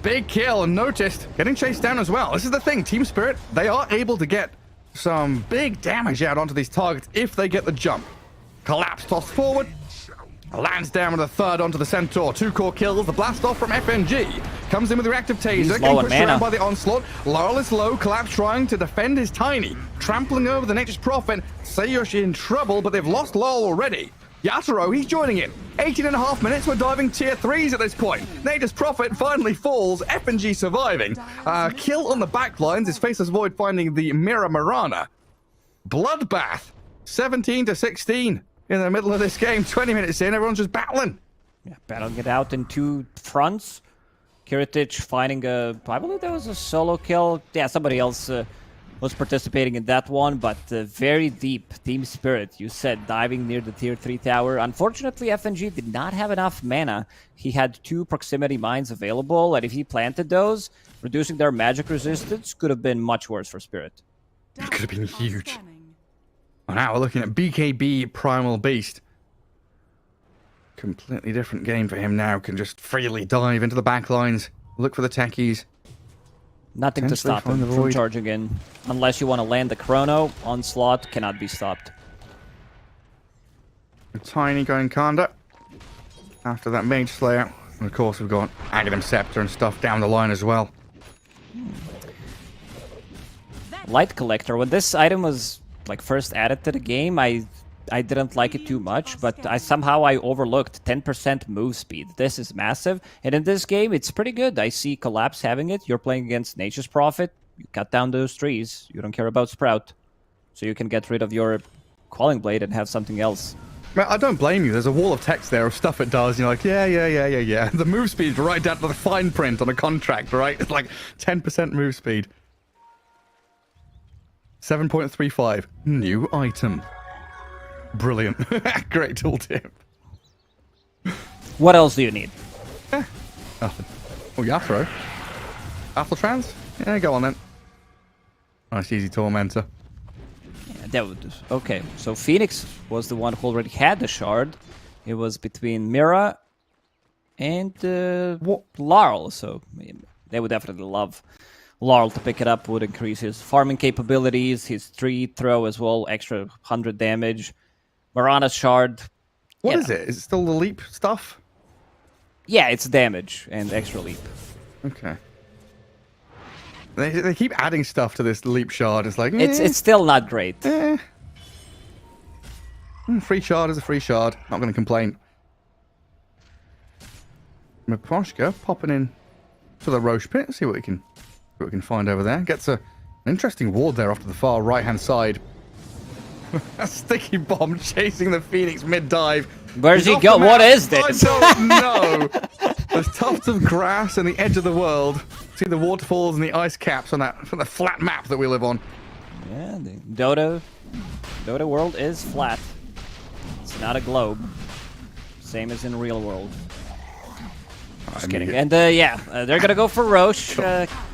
Big kill, and noticed getting chased down as well. This is the thing, Team Spirit, they are able to get some big damage out onto these targets if they get the jump. Collapse tossed forward, lands down with a third onto the Centaur. 2 core kills, the blast off from FNG. Comes in with the reactive taser, He's getting low on pushed around mana. by the onslaught. Laurel is low, Collapse trying to defend his Tiny. Trampling over the Nature's Prophet. Sayush in trouble, but they've lost Laurel already. Yatoro, he's joining in. 18.5 minutes, we're diving tier 3s at this point. Nature's Prophet finally falls, FNG surviving. Kill on the back lines is Faceless Void finding the Mira Marana. Bloodbath, 17-16 in the middle of this game. 20 minutes in, everyone's just battling. Yeah, battling it out in 2 fronts. Kiritich finding I believe that was a solo kill. Yeah, somebody else was participating in that one, but very deep Team Spirit. You said diving near the tier 3 tower. Unfortunately, FNG did not have enough mana. He had 2 proximity mines available, and if he planted those, reducing their magic resistance could have been much worse for Spirit. It could have been Dire are huge. scanning. Oh, now we're looking at BKB Primal Beast. Completely different game for him now. Can just freely dive into the back lines. Look for the techies. Nothing to Potentially stop find him the from void. charging in. Unless you want to land the chrono, onslaught cannot be stopped. A tiny going Kanda. After that Mage Slayer. And of course we've got Aghanim Scepter and stuff down the line as well. Light Collector, when this item was like first added to the game, I didn't like it too much, but somehow I overlooked 10% move speed. This is massive, and in this game it's pretty good. I see Collapse having it. You're playing against Nature's Prophet. You cut down those trees. You don't care about Sprout, so you can get rid of your Quelling Blade and have something else. Man, I don't blame you. There's a wall of text there of stuff it does. And you're like, yeah. The move speed's right down to the fine print on a contract, right? It's like 10% move speed. 7.35. New item. Brilliant. Great tooltip. What else do you need? Nothing. Oh, Yatoro. Atheltrans? Yeah, go on then. Nice, easy Tormentor. Yeah, that would... Okay, so Phoenix was the one who already had the shard. It was between Mira and Laurel, so they would definitely love Laurel to pick it up. Would increase his farming capabilities, his tree throw as well, extra 100 damage. Marana's shard. What is it? Is it still the leap stuff? Yeah, it's damage and extra leap. Okay. They keep adding stuff to this leap shard. It's like, It's still not great. Free shard is a free shard. Not going to complain. Maposhka popping in to the Roche pit. See what we can find over there. Gets an interesting ward there off to the far right-hand side. A sticky bomb chasing the Phoenix mid-dive. Where's He's he off go? the What map. is this? I don't know. There's tufts of grass and the edge of the world. See the waterfalls and the ice caps on that from the flat map that we live on. Yeah, the Dota world is flat. It's not a globe. Same as in real world. Just kidding. And they're gonna go for Roche.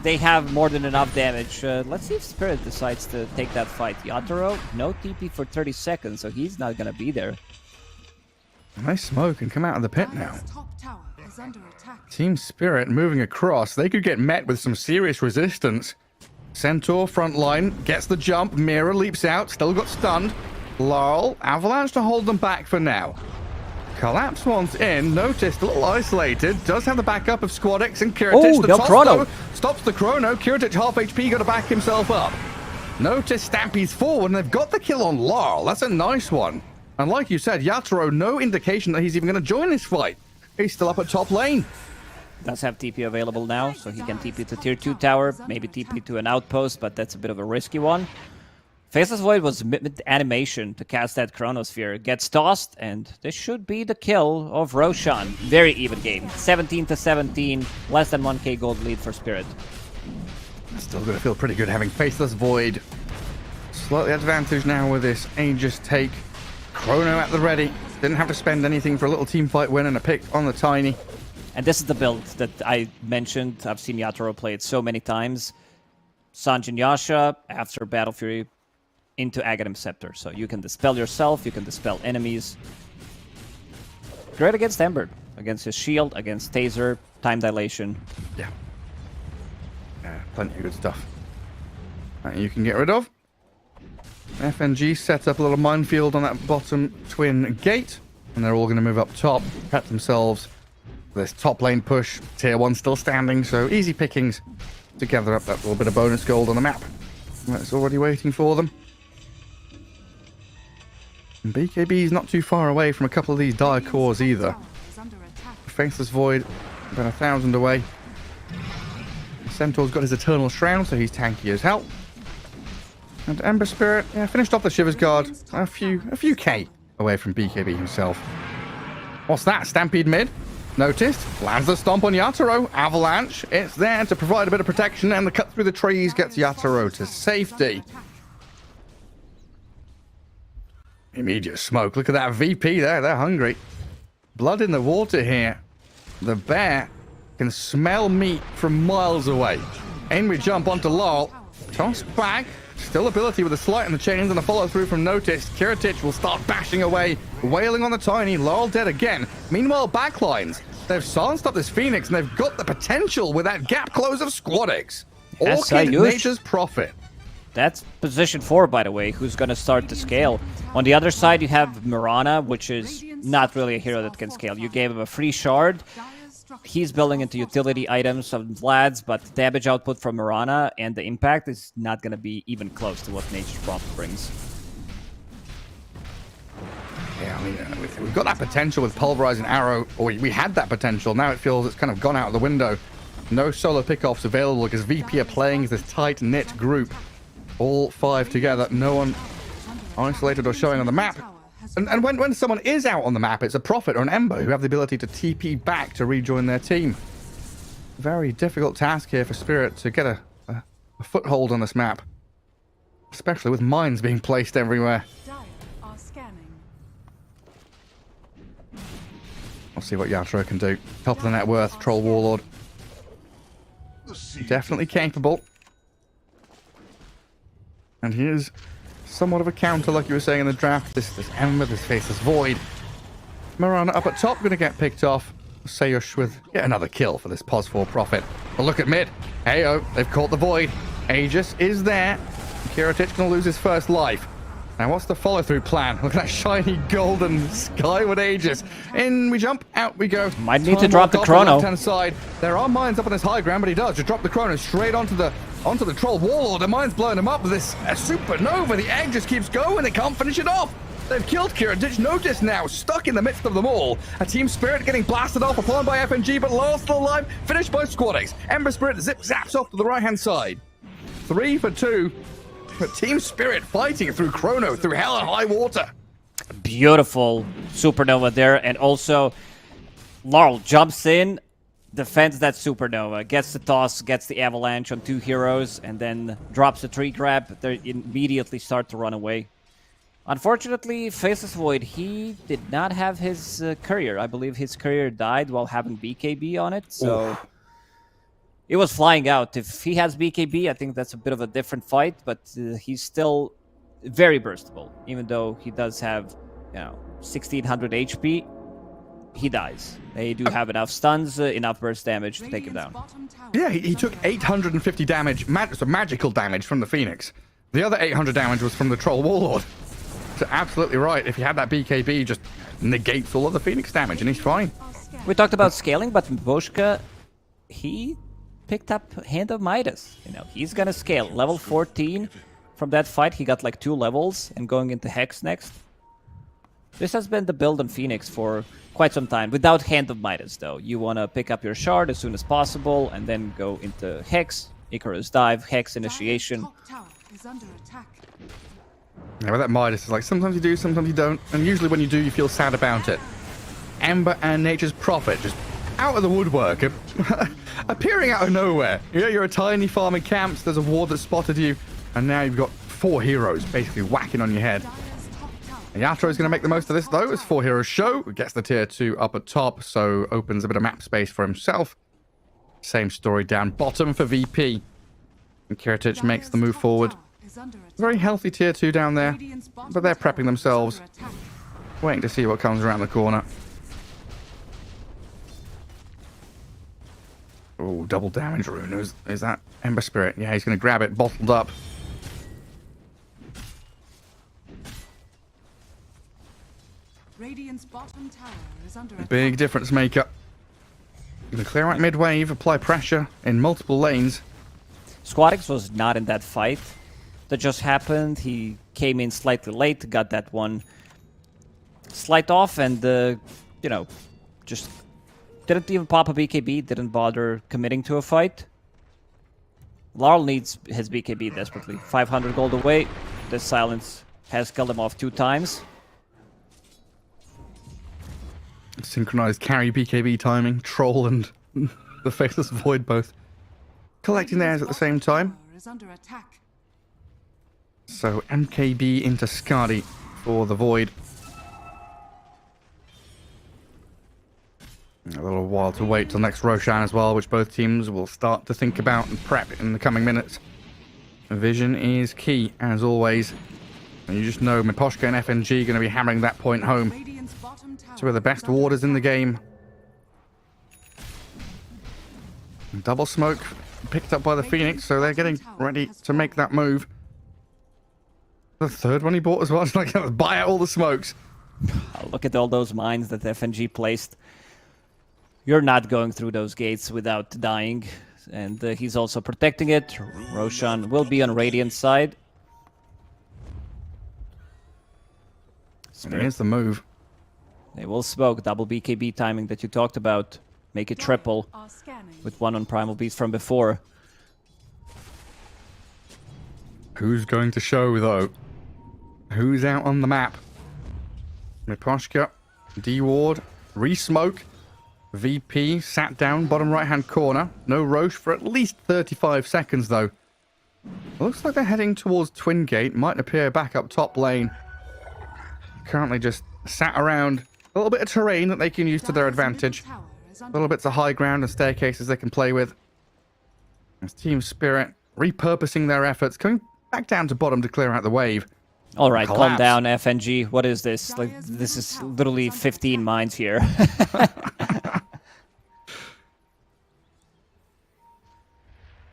They have more than enough damage. Let's see if Spirit decides to take that fight. Yatoro, no TP for 30 seconds, so he's not gonna be there. Nice smoke and come out of the pit now. Dire's top tower is under attack. Team Spirit moving across. They could get met with some serious resistance. Centaur front line gets the jump. Mira leaps out. Still got stunned. Laurel, Avalanche to hold them back for now. Collapse once in. Noticed a little isolated. Does have the backup of Squadix and Kiritich. Oh, The no toss, chrono. though, stops the chrono. Kiritich half HP. Got to back himself up. Notice Stampy's forward and they've got the kill on Laurel. That's a nice one. And like you said, Yatoro, no indication that he's even going to join this fight. He's still up at top lane. Does have TP available now, so he can TP to tier 2 tower, maybe TP to an outpost, but that's a bit of a risky one. Faceless Void was mid-animation to cast that Chronosphere. Gets tossed, and this should be the kill of Roshan. Very even game. 17-17, less than 1k gold lead for Spirit. Still going to feel pretty good having Faceless Void. Slightly advantage now with this Aegis take. Chrono at the ready. Didn't have to spend anything for a little team fight win and a pick on the Tiny. And this is the build that I mentioned. I've seen Yatoro play it so many times. Sanjin Yasha, after Battle Fury, into Aghanim Scepter. So you can dispel yourself, you can dispel enemies. Great against Ember. Against his shield, against Taser, Time Dilation. Yeah. Plenty of good stuff that you can get rid of. FNG set up a little minefield on that bottom twin gate, and they're all going to move up top, prep themselves for this top lane push. Tier 1 still standing, so easy pickings to gather up that little bit of bonus gold on the map. That's already waiting for them. And BKB is not too far away from a couple of these dire cores either. Faceless Void, about 1,000 away. Centaur's got his Eternal Shroud, so he's tanky as hell. And Ember Spirit, yeah, finished off the Shivers Guard a few K away from BKB himself. What's that? Stampede mid? Noticed. Lands the stomp on Yatoro. Avalanche. It's there to provide a bit of protection, and the cut through the trees gets Yatoro to safety. Immediate smoke. Look at that VP there. They're hungry. Blood in the water here. The bear can smell meat from miles away. In we jump onto Laurel. Tossed back. Still ability with a slight in the chains and a follow through from Notice. Kiritich will start bashing away, wailing on the Tiny. Laurel dead again. Meanwhile, backlines. They've silenced up this Phoenix, and they've got the potential with that gap close of Squadix. Orchid Nature's Prophet. That's position 4, by the way, who's going to start to scale. On the other side, you have Mirana, which is not really a hero that can scale. You gave him a free shard. He's building into utility items of Vlad's, but damage output from Mirana and the impact is not going to be even close to what Nature's Prophet brings. Yeah, I mean, we've got that potential with Pulverizing Arrow, or we had that potential. Now it feels it's kind of gone out of the window. No solo pickoffs available because VP are playing as this tight-knit group. All 5 together, no one isolated or showing on the map. And when someone is out on the map, it's a Prophet or an Ember who have the ability to TP back to rejoin their team. Very difficult task here for Spirit to get a foothold on this map. Especially with mines being placed everywhere. We'll see what Yatoro can do. Top of the net worth, Troll Warlord. Definitely capable. And he is somewhat of a counter, like you were saying in the draft. This Ember, this Faceless Void. Mirana up at top, going to get picked off. Sayush with yet another kill for this Pos 4 Prophet. But look at mid. Heyo, they've caught the Void. Aegis is there. Kiritich going to lose his first life. Now, what's the follow-through plan? Look at that shiny golden skyward Aegis. In we jump, out we go. Might need to drop the chrono. Left-hand side. There are mines up on this high ground, but he does just drop the chrono straight onto the Troll Warlord. The mine's blowing him up with this supernova. The egg just keeps going. They can't finish it off. They've killed Kiritich. Notice now, stuck in the midst of them all. A Team Spirit getting blasted off, upon by FNG, but Laurel still alive. Finished by Squadix. Ember Spirit zip-zaps off to the right-hand side. 3 for 2. But Team Spirit fighting through Chrono, through hell and high water. Beautiful supernova there, and also Laurel jumps in, defends that supernova, gets the toss, gets the avalanche on 2 heroes, and then drops the tree grab. They immediately start to run away. Unfortunately, Faceless Void, he did not have his courier. I believe his courier died while having BKB on it, so... Oof. It was flying out. If he has BKB, I think that's a bit of a different fight, but he's still very burstable. Even though he does have, 1600 HP, he dies. They do have enough stuns, enough burst damage to take him down. Yeah, he took 850 damage, magical damage from the Phoenix. The other 800 damage was from the Troll Warlord. So absolutely right. If he had that BKB, just negates all of the Phoenix damage, and he's fine. We talked about scaling, but Boschka, he picked up Hand of Midas. He's gonna scale. Level 14 from that fight, he got like 2 levels, and going into Hex next. This has been the build on Phoenix for quite some time. Without Hand of Midas, though. You want to pick up your shard as soon as possible, and then go into Hex, Icarus Dive, Hex Initiation. Yeah, but that Midas is like, sometimes you do, sometimes you don't. And usually when you do, you feel sad about it. Ember and Nature's Prophet just out of the woodwork, appearing out of nowhere. You're a tiny farm in camps, there's a ward that spotted you, and now you've got 4 heroes basically whacking on your head. Yatoro's going to make the most of this, though, as 4 heroes show. Gets the tier 2 up at top, so opens a bit of map space for himself. Same story down bottom for VP. And Kiritich makes the move forward. Very healthy tier 2 down there, but they're prepping themselves, waiting to see what comes around the corner. Oh, double damage rune. Is that Ember Spirit? Yeah, he's going to grab it, bottled up. Radiant's bottom tower is under attack. Big difference maker. Going to clear out mid-wave, apply pressure in multiple lanes. Squadix was not in that fight. That just happened. He came in slightly late, got that one slight off, and, you know, just didn't even pop a BKB, didn't bother committing to a fight. Larl needs his BKB desperately. 500 gold away. This silence has killed him off 2 times. Synchronized carry BKB timing, Troll and the Faceless Void both collecting theirs at the same time. Tower is under attack. So MKB into Skadi for the Void. A little while to wait till next Roshan as well, which both teams will start to think about and prep in the coming minutes. Vision is key, as always. And you just know Miposhka and FNG are going to be hammering that point home. Radiant's bottom tower Two of the best is under warders in the attack. game. Double smoke picked up by the Phoenix, so they're getting ready to make that move. The third one he bought as well. It's like, buy out all the smokes. Oh, look at all those mines that FNG placed. You're not going through those gates without dying. And he's also protecting it. Roshan will be on Radiant's side. And here's the move. They will smoke. Double BKB timing that you talked about. Make it triple Are scanning. with one on Primal Beast from before. Who's going to show, though? Who's out on the map? Miposhka, D-Ward, re-smoke. VP sat down, bottom right-hand corner. No Roche for at least 35 seconds, though. Looks like they're heading towards Twin Gate. Might appear back up top lane. Currently just sat around. A little bit of terrain that they can use to their advantage. Little bits of high ground and staircases they can play with. It's Team Spirit repurposing their efforts, coming back down to bottom to clear out the wave. All right, calm Collapse. down, FNG. What is this? Like, this is literally 15 mines here.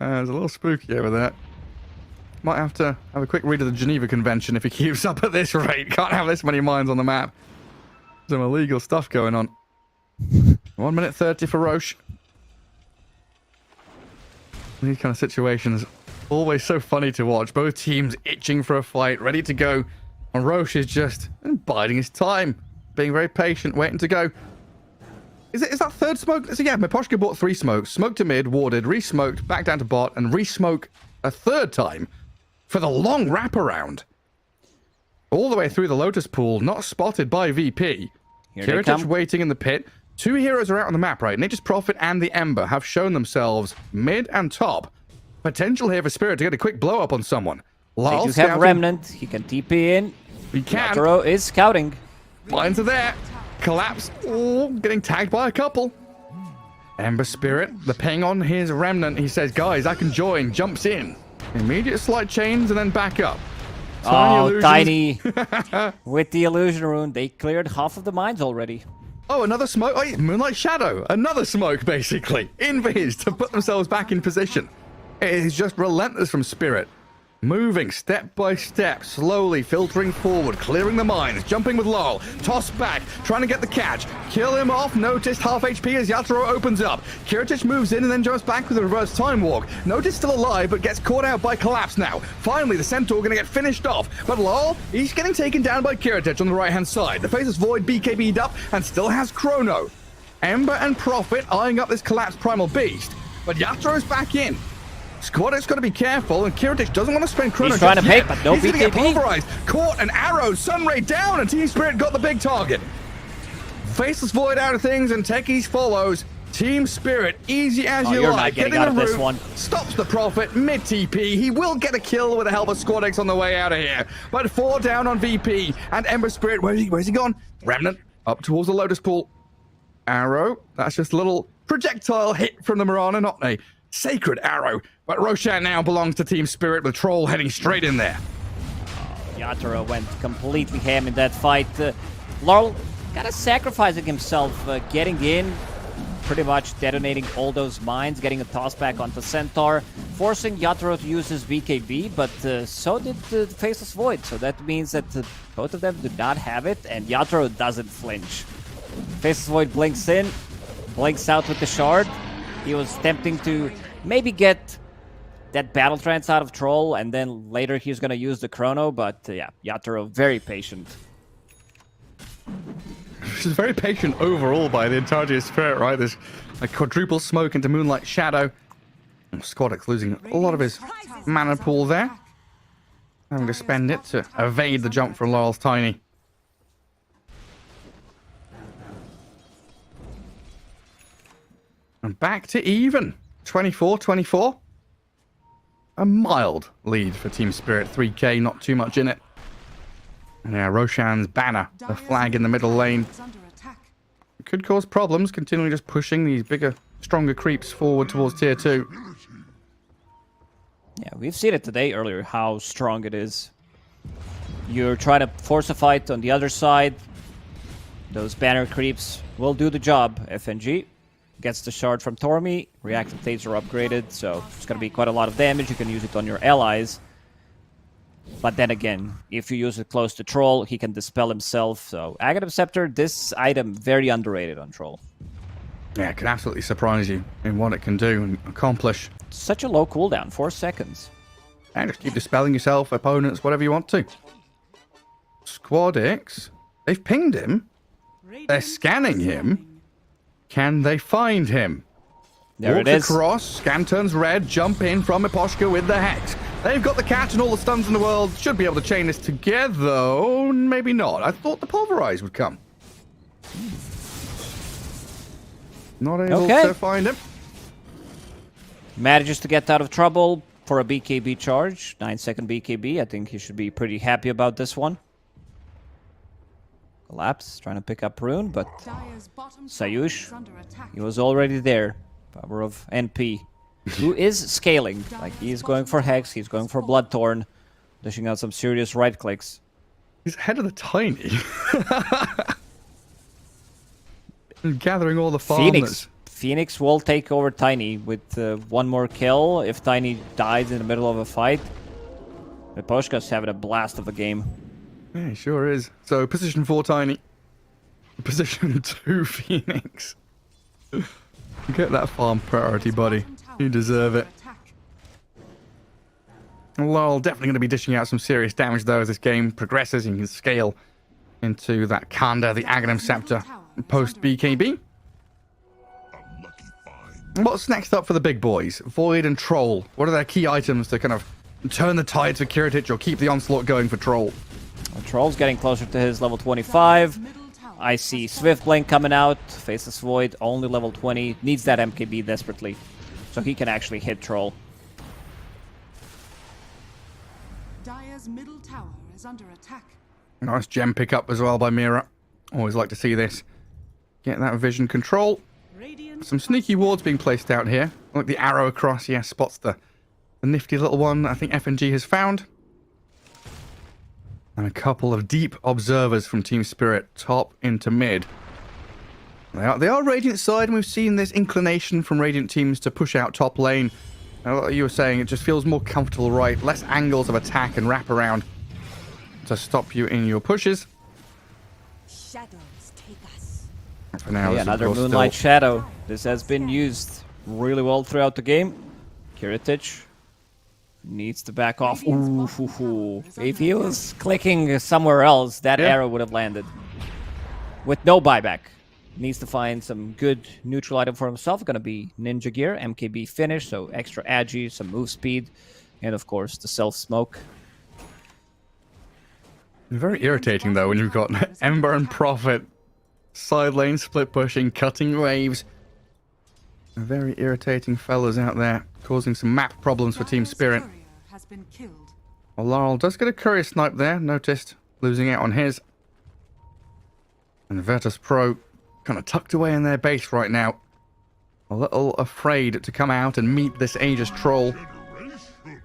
It's a little spooky over there. Might have to have a quick read of the Geneva Convention if he keeps up at this rate. Can't have this many mines on the map. Some illegal stuff going on. 1 minute 30 for Roche. These kind of situations, always so funny to watch. Both teams itching for a fight, ready to go. And Roche is just biding his time. Being very patient, waiting to go. Is that third smoke? So yeah, Miposhka bought 3 smokes. Smoked to mid, warded, re-smoked, back down to bot, and re-smoke a third time for the long wraparound. All the way through the Lotus Pool, not spotted by VP. Here they Kiritich come. waiting in the pit. 2 heroes are out on the map, right? Nature's Prophet and the Ember have shown themselves mid and top. Potential here for Spirit to get a quick blow up on someone. They Lal do have scouting. Remnant. He can TP in. He can. Yatoro is scouting. Mines are there. Collapse. Oh, getting tagged by a couple. Ember Spirit, the ping on his Remnant. He says, guys, I can join. Jumps in. Immediate slight chains and then back up. Oh, Illusions. Tiny. With the illusion rune, they cleared half of the mines already. Oh, another smoke. Oh, yeah, Moonlight Shadow. Another smoke, basically. Invis to put themselves back in position. It is just relentless from Spirit. Moving step by step, slowly filtering forward, clearing the mines, jumping with Lol, toss back, trying to get the catch, kill him off, noticed half HP as Yatoro opens up. Kiritich moves in and then jumps back with a reverse time walk. Noticed still alive, but gets caught out by Collapse now. Finally, the Centaur gonna get finished off, but Lol, he's getting taken down by Kiritich on the right-hand side. The Faceless Void BKB'd up and still has Chrono. Ember and Prophet eyeing up this Collapsed Primal Beast, but Yatoro's back in. Squad's got to be careful, and Kiritich doesn't want to spend Chrono. He's trying to just yet. pick, but no He's gonna get BKB. pulverized. Caught an arrow, Sunray down, and Team Spirit got the big target. Faceless Void out of things, and Techies follows. Team Spirit, easy as you you're like. not getting in out the of this route, one. stops the Prophet, mid TP. He will get a kill with the help of Squadix on the way out of here. But 4 down on VP, and Ember Spirit, where's he gone? Remnant, up towards the Lotus Pool. Arrow, that's just a little projectile hit from the Mirana, not a sacred arrow. But Roshan now belongs to Team Spirit, with Troll heading straight in there. Yatoro went completely ham in that fight. Laurel kind of sacrificing himself, getting in, pretty much detonating all those mines, getting a toss back onto Centaur, forcing Yatoro to use his BKB, but so did the Faceless Void. So that means that both of them do not have it, and Yatoro doesn't flinch. Faceless Void blinks in, blinks out with the shard. He was tempting to maybe get that Battle Trance out of Troll, and then later he's going to use the Chrono, but yeah, Yatoro very patient. She's very patient overall by the entirety of Spirit, right? There's like quadruple smoke into Moonlight Shadow. Squadix losing a lot of his mana pool there. Having to spend it to evade the jump from Laurel's Tiny. And back to even. 24-24. A mild lead for Team Spirit. 3k, not too much in it. And yeah, Roshan's banner, the flag in the middle lane. It could cause problems, continually just pushing these bigger, stronger creeps forward towards tier 2. Yeah, we've seen it today earlier, how strong it is. You're trying to force a fight on the other side. Those banner creeps will do the job. FNG gets the shard from Tormi. Reactive Taser upgraded, so it's going to be quite a lot of damage. You can use it on your allies. But then again, if you use it close to Troll, he can dispel himself. So, Aghanim Scepter, this item, very underrated on Troll. Yeah, it can absolutely surprise you in what it can do and accomplish. Such a low cooldown, 4 seconds. And just keep dispelling yourself, opponents, whatever you want to. Squadix, they've pinged him. They're scanning him. Can they find him? There Walks it is. across, scan turns red, jump in from Eposhka with the Hex. They've got the catch and all the stuns in the world. Should be able to chain this together, though. Maybe not. I thought the Pulverize would come. Not able to find him. Manages to get out of trouble for a BKB charge. 9-second BKB. I think he should be pretty happy about this one. Collapse, trying to pick up Rune, but Sayush, he was already there. Power of NP. Who is scaling. Like, he's going for Hex, he's going for Bloodthorn. Dishing out some serious right clicks. He's ahead of the Tiny. Gathering all the farmers. Phoenix will take over Tiny with one more kill. If Tiny dies in the middle of a fight, Eposhka's having a blast of a game. Yeah, he sure is. So, position 4 Tiny. Position 2 Phoenix. Get that farm priority, buddy. You deserve it. Lol, definitely going to be dishing out some serious damage, though, as this game progresses. You can scale into that Kanda, the Aghanim Scepter, post-BKB. What's next up for the big boys? Void and Troll. What are their key items to kind of turn the tide for Kiritich or keep the onslaught going for Troll? Well, Troll's getting closer to his level 25. I see Swift Blink coming out. Faceless Void, only level 20. Needs that MKB desperately. So he can actually hit Troll. Dire's middle tower is under attack. Nice gem pickup as well by Mira. Always like to see this. Get that vision control. Some sneaky wards being placed out here. Like the arrow across, yeah, spots the nifty little one I think FNG has found. And a couple of deep observers from Team Spirit, top into mid. They are Radiant side, and we've seen this inclination from Radiant teams to push out top lane. Now, like you were saying, it just feels more comfortable, right? Less angles of attack and wrap around to stop you in your pushes. Shadows take us. For now, Okay, another Moonlight Shadow. This has been used really well throughout the game. Kiritich needs to back off. Ooh. If he was clicking somewhere else, that arrow would have landed. With no buyback. Needs to find some good neutral item for himself. Gonna be Ninja Gear, MKB finish, so extra agi, some move speed, and of course the self-smoke. Very irritating though when you've got Ember and Prophet, side lane split pushing, cutting waves. Very irritating fellas out there, causing some map problems for Team Spirit. Well, Laurel does get a courier snipe there, noticed, losing out on his. And Virtus Pro kind of tucked away in their base right now. A little afraid to come out and meet this Aegis Troll.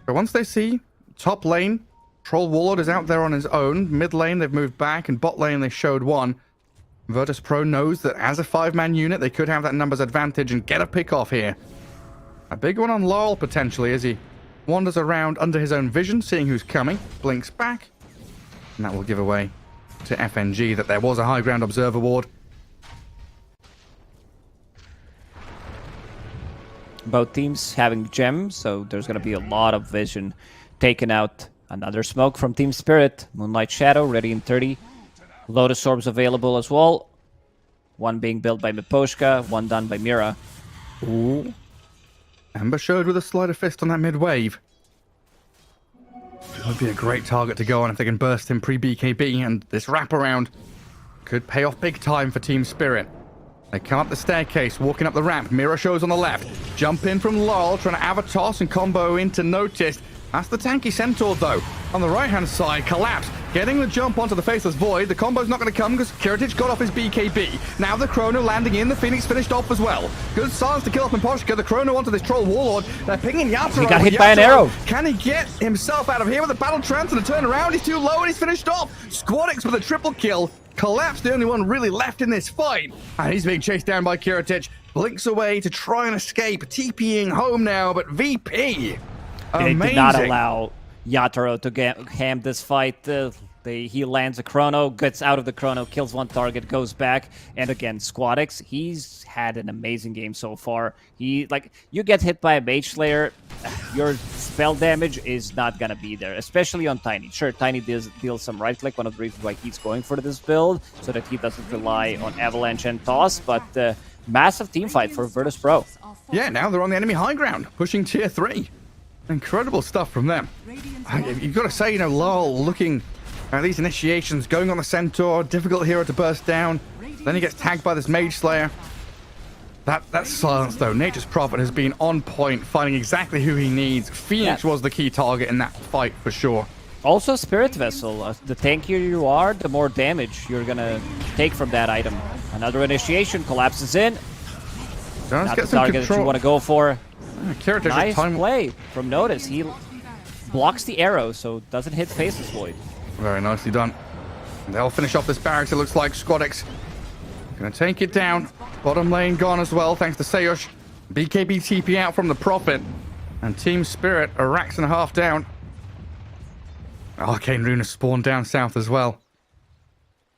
But once they see top lane, Troll Warlord is out there on his own. Mid lane, they've moved back, and bot lane, they showed one. Virtus Pro knows that as a 5-man unit, they could have that numbers advantage and get a pick off here. A big one on Laurel, potentially, as he wanders around under his own vision, seeing who's coming, blinks back, and that will give away to FNG that there was a high ground observer ward. Both teams having gems, so there's going to be a lot of vision taken out. Another smoke from Team Spirit. Moonlight Shadow ready in 30. Lotus Orbs available as well. One being built by Miposhka, one done by Mira. Ooh. Ember showed with a sleight of fist on that mid-wave. That would be a great target to go on if they can burst him pre-BKB, and this wraparound could pay off big time for Team Spirit. They come up the staircase, walking up the ramp. Mira shows on the left. Jump in from Laurel, trying to have a toss and combo into Noticed. That's the tanky Centaur, though. On the right-hand side, Collapse. Getting the jump onto the Faceless Void. The combo's not going to come because Kiritich got off his BKB. Now the Chrono landing in. The Phoenix finished off as well. Good silence to kill off Miposhka. The Chrono onto this Troll Warlord. They're pinging Yatoro. He got hit by an arrow. Can he get himself out of here with a battle trance and a turnaround? He's too low and he's finished off. Squadix with a triple kill. Collapse, the only one really left in this fight. And he's being chased down by Kiritich. Blinks away to try and escape. TPing home now, but VP. They Amazing. did not allow Yatoro to ham this fight. He lands a Chrono, gets out of the Chrono, kills one target, goes back, and again, Squadix, he's had an amazing game so far. You get hit by a Mage Slayer, your spell damage is not gonna be there, especially on Tiny. Sure, Tiny deals some right-click, one of the reasons why he's going for this build, so that he doesn't rely on Avalanche and Toss, but massive team fight for Virtus Pro. Yeah, now they're on the enemy high ground, pushing tier 3. Incredible stuff from them. You've got to say, Laurel looking at these initiations, going on the Centaur, difficult hero to burst down. Then he gets tagged by this Mage Slayer. That's silence, though. Nature's Prophet has been on point, finding exactly who he needs. Phoenix was the key target in that fight, for sure. Also, Spirit Vessel. The tankier you are, the more damage you're going to take from that item. Another initiation collapses in. Not the target that you want to go for. Nice play from Notice. He blocks the arrow, so doesn't hit Faceless Void. Very nicely done. They'll finish off this barracks, it looks like. Squadix gonna take it down. Bottom lane gone as well, thanks to Sayush. BKB TP out from the Prophet. And Team Spirit, a racks and a half down. Arcane Rune has spawned down south as well.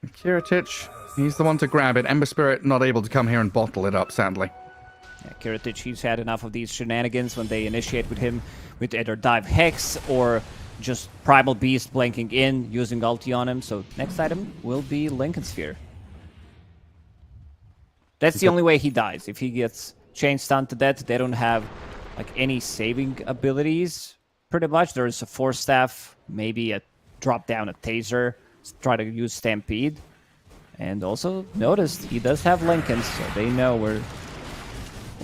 Kiritich, he's the one to grab it. Ember Spirit not able to come here and bottle it up, sadly. Yeah, Kiritich, he's had enough of these shenanigans when they initiate with him with either Dive Hex or just Primal Beast blanking in, using ulti on him. So next item will be Lincoln Sphere. That's the only way he dies. If he gets chain stunned to death, they don't have any saving abilities, pretty much. There's a Force Staff, maybe a drop down a Taser, try to use Stampede. And also, noticed he does have Lincolns, so they know where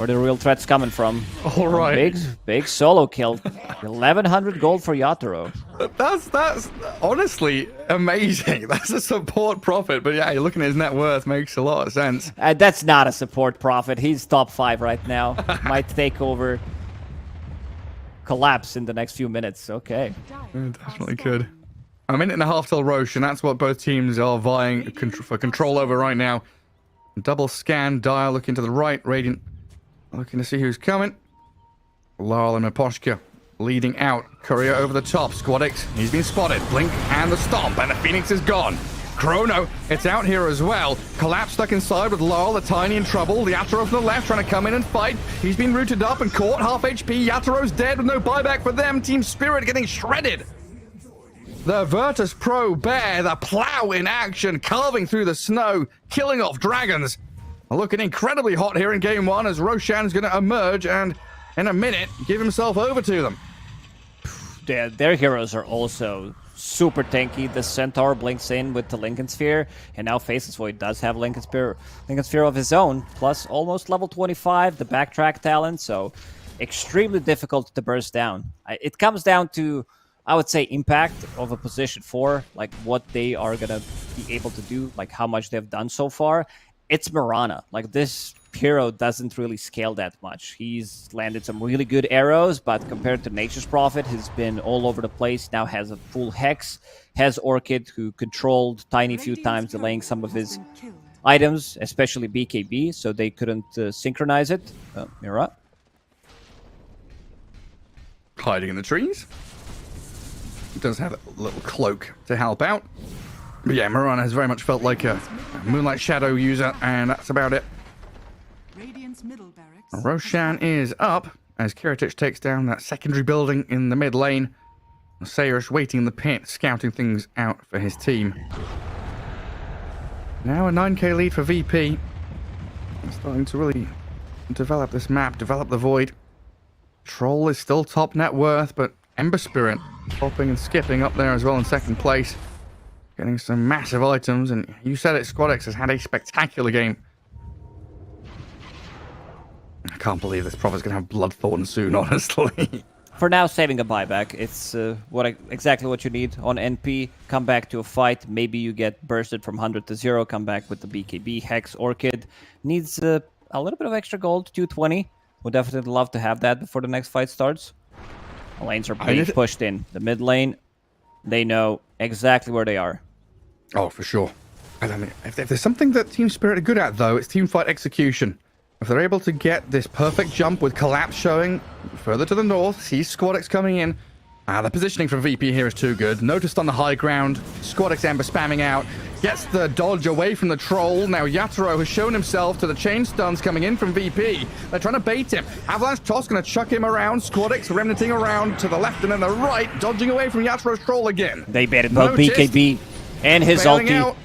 the real threat's coming from. All right. Big solo kill. 1,100 gold for Yatoro. That's honestly amazing. That's a support profit, but yeah, you're looking at his net worth, makes a lot of sense. That's not a support profit. He's top 5 right now. Might take over Collapse in the next few minutes. Okay. Definitely could. A minute and a half till Roshan. That's what both teams are vying for control over right now. Double scan, Dire looking to the right, Radiant looking to see who's coming. Laurel and Miposhka leading out. Courier over the top. Squadix, he's been spotted. Blink and the stomp, and the Phoenix is gone. Chrono, it's out here as well. Collapse stuck inside with Laurel, the Tiny in trouble. The Yatoro from the left trying to come in and fight. He's been rooted up and caught. Half HP. Yatoro's dead with no buyback for them. Team Spirit getting shredded. The Virtus Pro Bear, the plow in action, carving through the snow, killing off dragons. Looking incredibly hot here in game 1 as Roshan's going to emerge and, in a minute, give himself over to them. Their heroes are also super tanky. The Centaur blinks in with the Lincoln Sphere, and now Faceless Void does have Lincoln Sphere of his own, plus almost level 25, the backtrack talent, so extremely difficult to burst down. It comes down to, I would say, impact of a position 4, what they are going to be able to do, how much they've done so far. It's Mirana. This hero doesn't really scale that much. He's landed some really good arrows, but compared to Nature's Prophet, he's been all over the place. Now has a full Hex, has Orchid, who controlled Tiny a few times, delaying some of his items, especially BKB, so they couldn't synchronize it. Mira. Hiding in the trees. Does have a little cloak to help out. But yeah, Mirana has very much felt like a Moonlight Shadow user, and that's about it. Radiant's middle barracks. Roshan is up as Kiritich takes down that secondary building in the mid lane. Sayers waiting in the pit, scouting things out for his team. Now a 9k lead for VP. Starting to really develop this map, develop the Void. Troll is still top net worth, but Ember Spirit hopping and skipping up there as well in second place. Getting some massive items, and you said it, SquadX has had a spectacular game. I can't believe this Prophet's going to have Bloodthorn soon, honestly. For now, saving a buyback. It's exactly what you need on NP. Come back to a fight. Maybe you get bursted from 100 to 0. Come back with the BKB, Hex, Orchid. Needs a little bit of extra gold, 220. Would definitely love to have that before the next fight starts. The lanes are being pushed in. The mid lane, they know exactly where they are. Oh, for sure. I mean, if there's something that Team Spirit are good at, though, it's teamfight execution. If they're able to get this perfect jump with Collapse showing further to the north, sees SquadX coming in. The positioning from VP here is too good. Noticed on the high ground, SquadX Ember spamming out. Gets the dodge away from the troll. Now Yatoro has shown himself to the chain stuns coming in from VP. They're trying to bait him. Avalanche Toss going to chuck him around. SquadX remnanting around to the left and then the right, dodging away from Yatoro's troll again. They baited both BKB and his ulti. Out.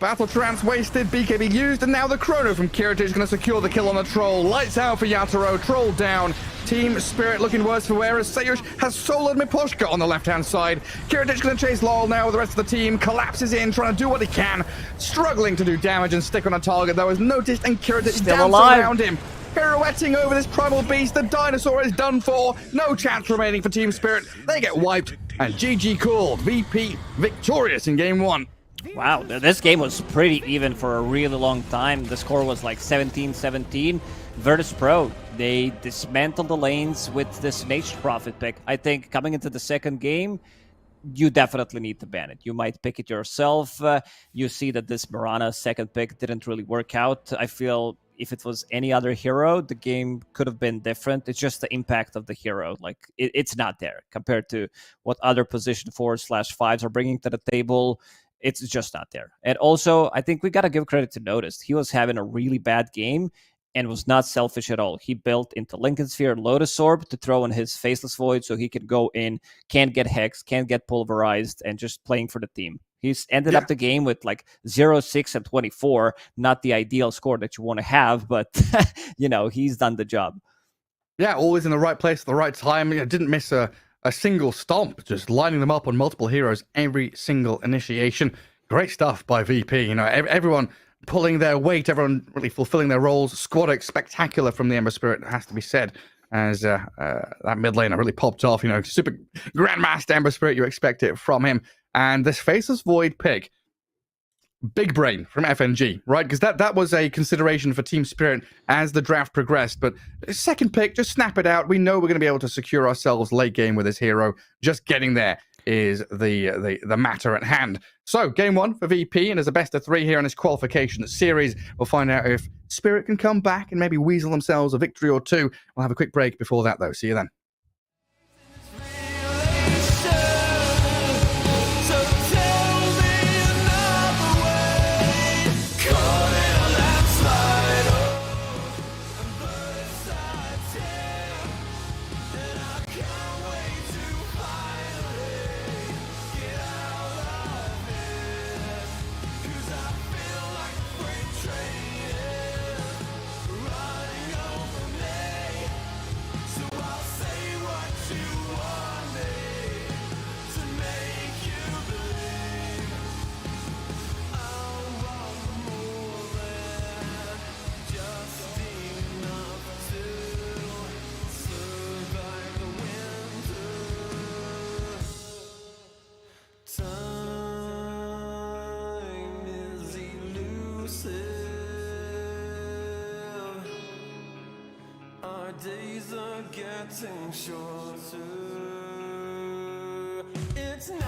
Battle Trance wasted, BKB used, and now the Chrono from Kiritich is going to secure the kill on the troll. Lights out for Yatoro, troll down. Team Spirit looking worse for wear as Sayush has soloed Miposhka on the left-hand side. Kiritich going to chase Lol now with the rest of the team. Collapses in, trying to do what he can. Struggling to do damage and stick on a target that was noticed, and Kiritich dancing around him. Pirouetting over this primal beast. The dinosaur is done for. No chance remaining for Team Spirit. They get wiped, and GG called. VP victorious in game 1. Wow, this game was pretty even for a really long time. The score was like 17-17. Virtus Pro, they dismantled the lanes with this Nature's Prophet pick. I think coming into the second game, you definitely need to ban it. You might pick it yourself. You see that this Mirana second pick didn't really work out. I feel if it was any other hero, the game could have been different. It's just the impact of the hero. Like, it's not there compared to what other position 4/5s are bringing to the table. It's just not there. And also, I think we got to give credit to Noticed. He was having a really bad game and was not selfish at all. He built into Lincoln Sphere Lotus Orb to throw in his Faceless Void so he could go in, can't get Hexed, can't get pulverized, and just playing for the team. He's ended up the game with like 0-6 and 24. Not the ideal score that you want to have, but, you know, he's done the job. Yeah, always in the right place at the right time. Didn't miss a single stomp, just lining them up on multiple heroes every single initiation. Great stuff by VP. You know, everyone pulling their weight, everyone really fulfilling their roles. SquadX spectacular from the Ember Spirit, has to be said, as that mid laner really popped off. You know, super Grandmaster Ember Spirit, you expect it from him. And this Faceless Void pick, big brain from FNG, right? Because that was a consideration for Team Spirit as the draft progressed. But second pick, just snap it out. We know we're going to be able to secure ourselves late game with this hero. Just getting there is the matter at hand. So game 1 for VP, and as a best of 3 here in this qualification series, we'll find out if Spirit can come back and maybe weasel themselves a victory or two. We'll have a quick break before that, though. See you then. Days are getting shorter. It's now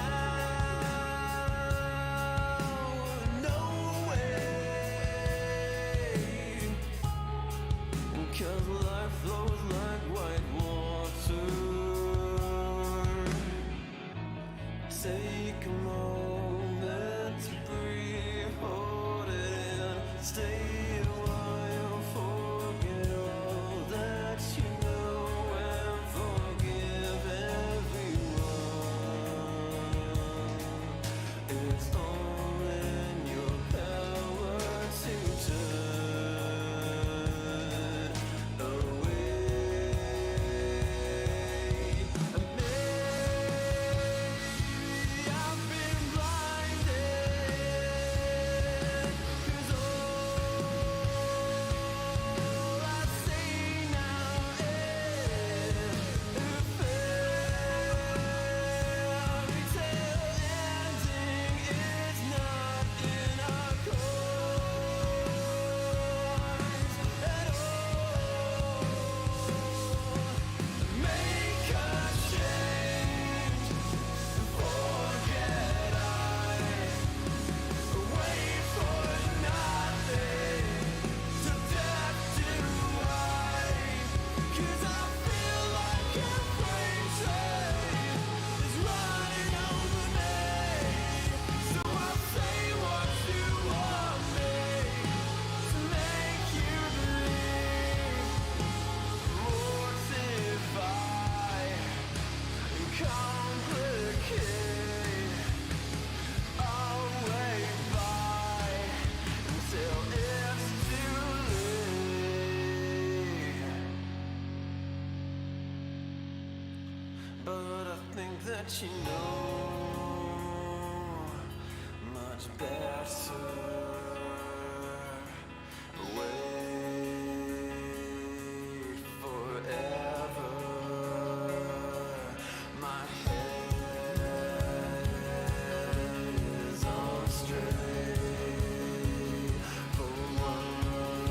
or no way. Take a moment to breathe, hold it in, stay a while, forget all that you know, and forgive everyone. It's all in your power to turn away. I've been blinded, 'cause all I see now is a fairy tale ending. It's not in our course at all. Make a change, forget wait for nothing, to death do I, 'cause I feel like a freight train is running over me, so I'll say what you want me to make you believe, mortify and complicate. I'll wait by until it's too late. But I think that you know much better. Wait forever. My head is on straight for once,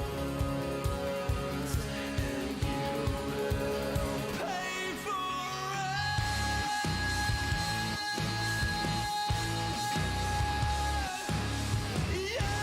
and you will pay for it. Yeah.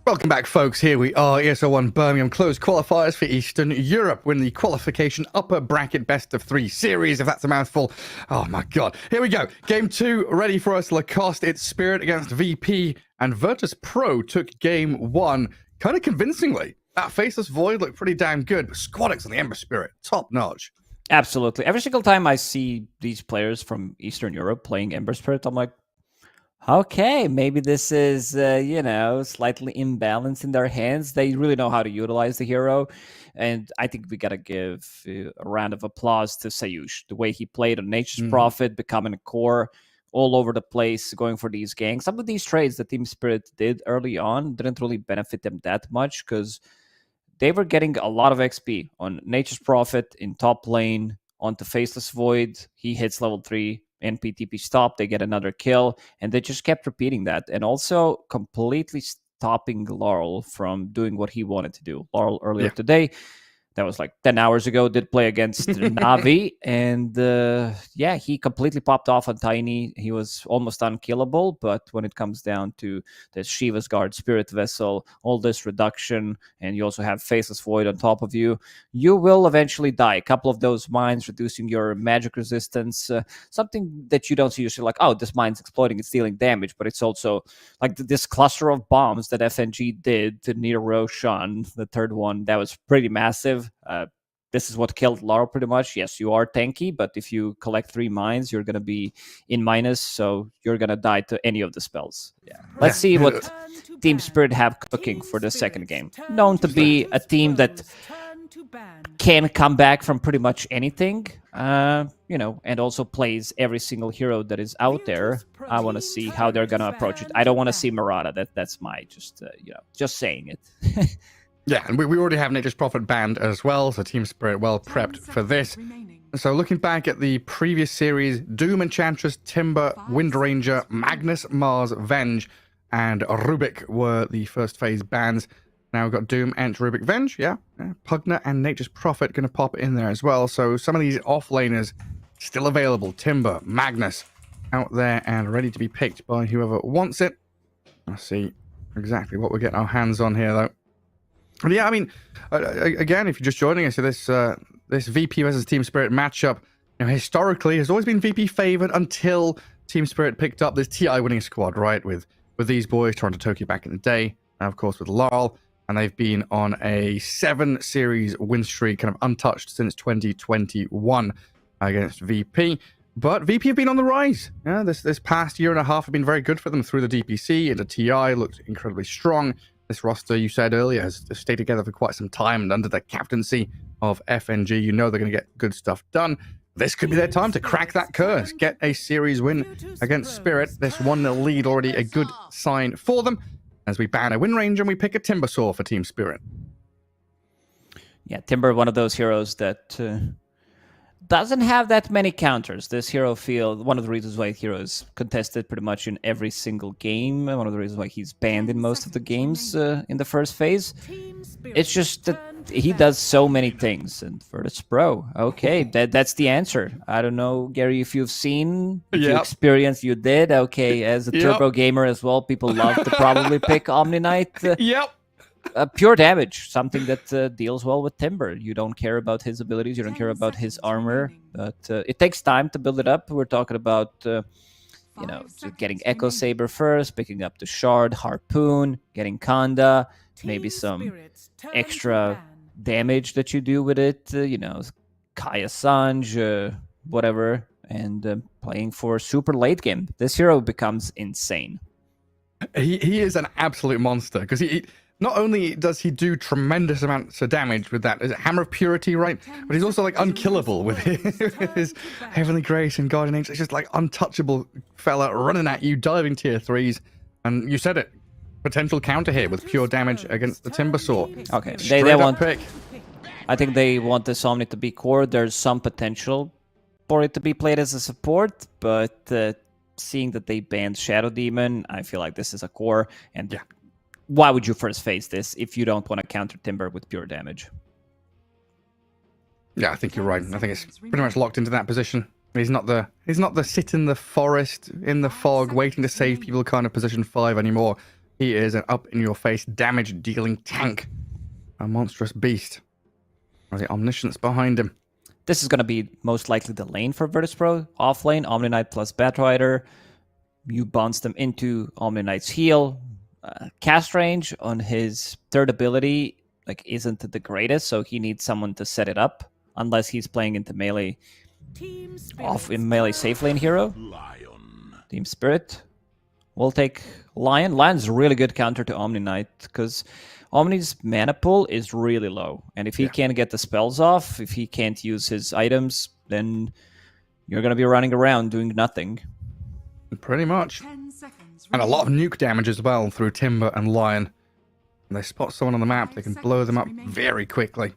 Welcome back, folks. Here we are, ESL 1 Birmingham closed qualifiers for Eastern Europe. Win the qualification upper bracket best of 3 series, if that's a mouthful. Oh my god. Here we go. Game 2 ready for us. Lacoste, its Spirit against VP, and Virtus Pro took game 1 kind of convincingly. That Faceless Void looked pretty damn good, but Squadix and the Ember Spirit, top notch. Absolutely. Every single time I see these players from Eastern Europe playing Ember Spirit, I'm like, okay, maybe this is, slightly imbalanced in their hands. They really know how to utilize the hero. And I think we got to give a round of applause to Sayush. The way he played on Nature's Prophet, becoming a core all over the place, going for these ganks. Some of these trades that Team Spirit did early on didn't really benefit them that much because they were getting a lot of XP on Nature's Prophet in top lane, onto Faceless Void. He hits level 3. NPTP stop, they get another kill, and they just kept repeating that, and also completely stopping Laurel from doing what he wanted to do. Laurel earlier today, that was like 10 hours ago, did play against Navi, and he completely popped off on Tiny. He was almost unkillable, but when it comes down to the Shiva's Guard, Spirit Vessel, all this reduction, and you also have Faceless Void on top of you, you will eventually die. A couple of those mines reducing your magic resistance, something that you don't see usually, like, oh, this mine's exploding, it's dealing damage, but it's also like this cluster of bombs that FNG did to near Roshan, the third one, that was pretty massive. This is what killed Laurel pretty much. Yes, you are tanky, but if you collect 3 mines, you're going to be in minus, so you're going to die to any of the spells. Yeah. Let's see what Team Spirit have cooking for the second game. Known to be a team that can come back from pretty much anything, and also plays every single hero that is out there. I want to see how they're going to approach it. I don't want to see Murata. That's my just saying it. Yeah, and we already have Nature's Prophet banned as well, so Team Spirit well prepped for this. So looking back at the previous series, Doom, Enchantress, Timber, Wind Ranger, Magnus, Mars, Venge, and Rubik were the first phase bans. Now we've got Doom, Ent, Rubik, Venge, yeah. Pugner and Nature's Prophet going to pop in there as well. So some of these off-laners still available. Timber, Magnus, out there and ready to be picked by whoever wants it. Let's see exactly what we're getting our hands on here, though. But yeah, I mean, again, if you're just joining us, this VP versus Team Spirit matchup, historically has always been VP favored until Team Spirit picked up this TI winning squad, right? With these boys, Toronto Tokyo back in the day, and of course with Laurel, and they've been on a 7 series win streak, kind of untouched since 2021 against VP. But VP have been on the rise. Yeah, this past year and a half have been very good for them through the DPC, and the TI looked incredibly strong. This roster, you said earlier, has stayed together for quite some time, and under the captaincy of FNG, you know they're going to get good stuff done. This could be their time to crack that curse, get a series win against Spirit. This 1-0 lead already a good sign for them, as we ban a Wind Ranger and we pick a Timbersaw for Team Spirit. Yeah, Timber, one of those heroes that doesn't have that many counters. This hero field, one of the reasons why hero is contested pretty much in every single game, one of the reasons why he's banned in most of the games in the first phase. It's just that he does so many things. And Virtus Pro, okay, that's the answer. I don't know, Gary, if you've seen, if you experienced, you did. Okay, as a Turbo gamer as well, people love to probably pick Omni Knight. Pure damage, something that deals well with Timber. You don't care about his abilities, you don't care about his armor, but it takes time to build it up. We're talking about, getting Echo Saber first, picking up the Shard, Harpoon, getting Kanda, maybe some extra damage that you do with it, Kaya Sanj, whatever, and playing for super late game. This hero becomes insane. He is an absolute monster, because he not only does he do tremendous amounts of damage with that, is it Hammer of Purity, right? But he's also like unkillable with his Heavenly Grace and Guardian Angel. It's just like untouchable fella running at you, diving tier 3s. And you said it, potential counter here with pure damage against the Timbersaw. Okay, they want pick. I think they want this Omni to be core. There's some potential for it to be played as a support, but seeing that they banned Shadow Demon, I feel like this is a core. And why would you first face this if you don't want to counter Timber with pure damage? Yeah, I think you're right. I think it's pretty much locked into that position. He's not the sit in the forest, in the fog, waiting to save people kind of position 5 anymore. He is an up-in-your-face damage-dealing tank. A monstrous beast. Or the omniscience behind him. This is going to be most likely the lane for Virtus.pro. Off lane, Omni Knight plus Batrider. You bounce them into Omni Knight's heal. Cast range on his third ability isn't the greatest, so he needs someone to set it up. Unless he's playing into melee, in melee safe lane hero. Lion. Team Spirit. We'll take Lion. Lion's a really good counter to Omni Knight because Omni's mana pool is really low. And if he can't get the spells off, if he can't use his items, then you're going to be running around doing nothing. Pretty much. 10 seconds And a lot of nuke damage as well through Timber and Lion. When they spot someone on the map, they can blow them up very quickly.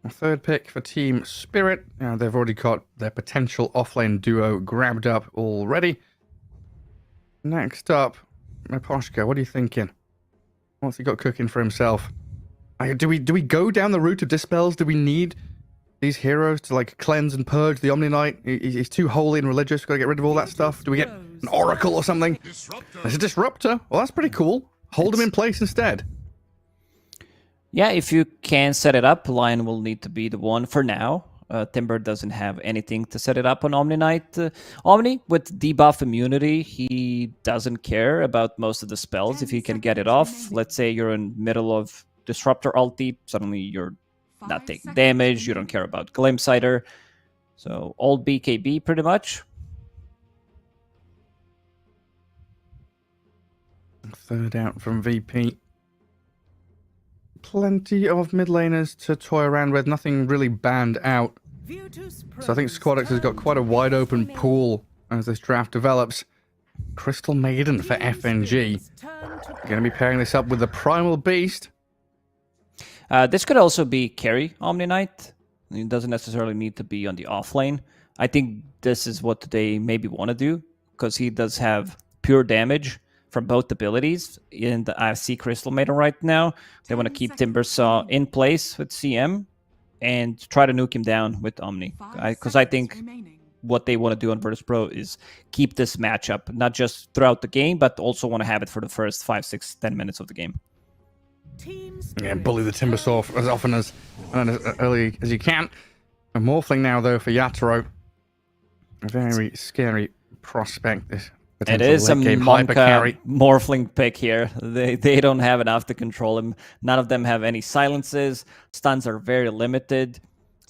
A third pick for Team Spirit. They've already got their potential offlane duo grabbed up already. Next up, Miposhka, what are you thinking? What's he got cooking for himself? Do we go down the route of dispels? Do we need these heroes to cleanse and purge the Omni Knight? He's too holy and religious. We've got to get rid of all that stuff. Do we get an oracle or something? There's a disruptor. Well, that's pretty cool. Hold him in place instead. Yeah, if you can set it up, Lion will need to be the one for now. Timber doesn't have anything to set it up on Omni Knight. Omni, with debuff immunity, he doesn't care about most of the spells. If he can get it off, let's say you're in middle of Disruptor ulti, suddenly you're not taking damage, you don't care about Glimpsider. So, old BKB pretty much. Third out from VP. Plenty of mid laners to toy around with, nothing really banned out. So I think Squadix has got quite a wide open pool as this draft develops. Crystal Maiden for FNG. Going to be pairing this up with the Primal Beast. This could also be carry Omni Knight. It doesn't necessarily need to be on the off lane. I think this is what they maybe want to do, because he does have pure damage from both abilities in the IFC Crystal Maiden right now. They want to keep Timbersaw in place with CM and try to nuke him down with Omni. Because I think what they want to do on Virtus.pro is keep this matchup, not just throughout the game, but also want to have it for the first 5, 6, 10 minutes of the game. Yeah, bully the Timbersaw as often as early as you can. A Morphling now, though, for Yatoro. A very scary prospect, this. It is a Monka Morphling pick here. They don't have enough to control him. None of them have any silences. Stuns are very limited.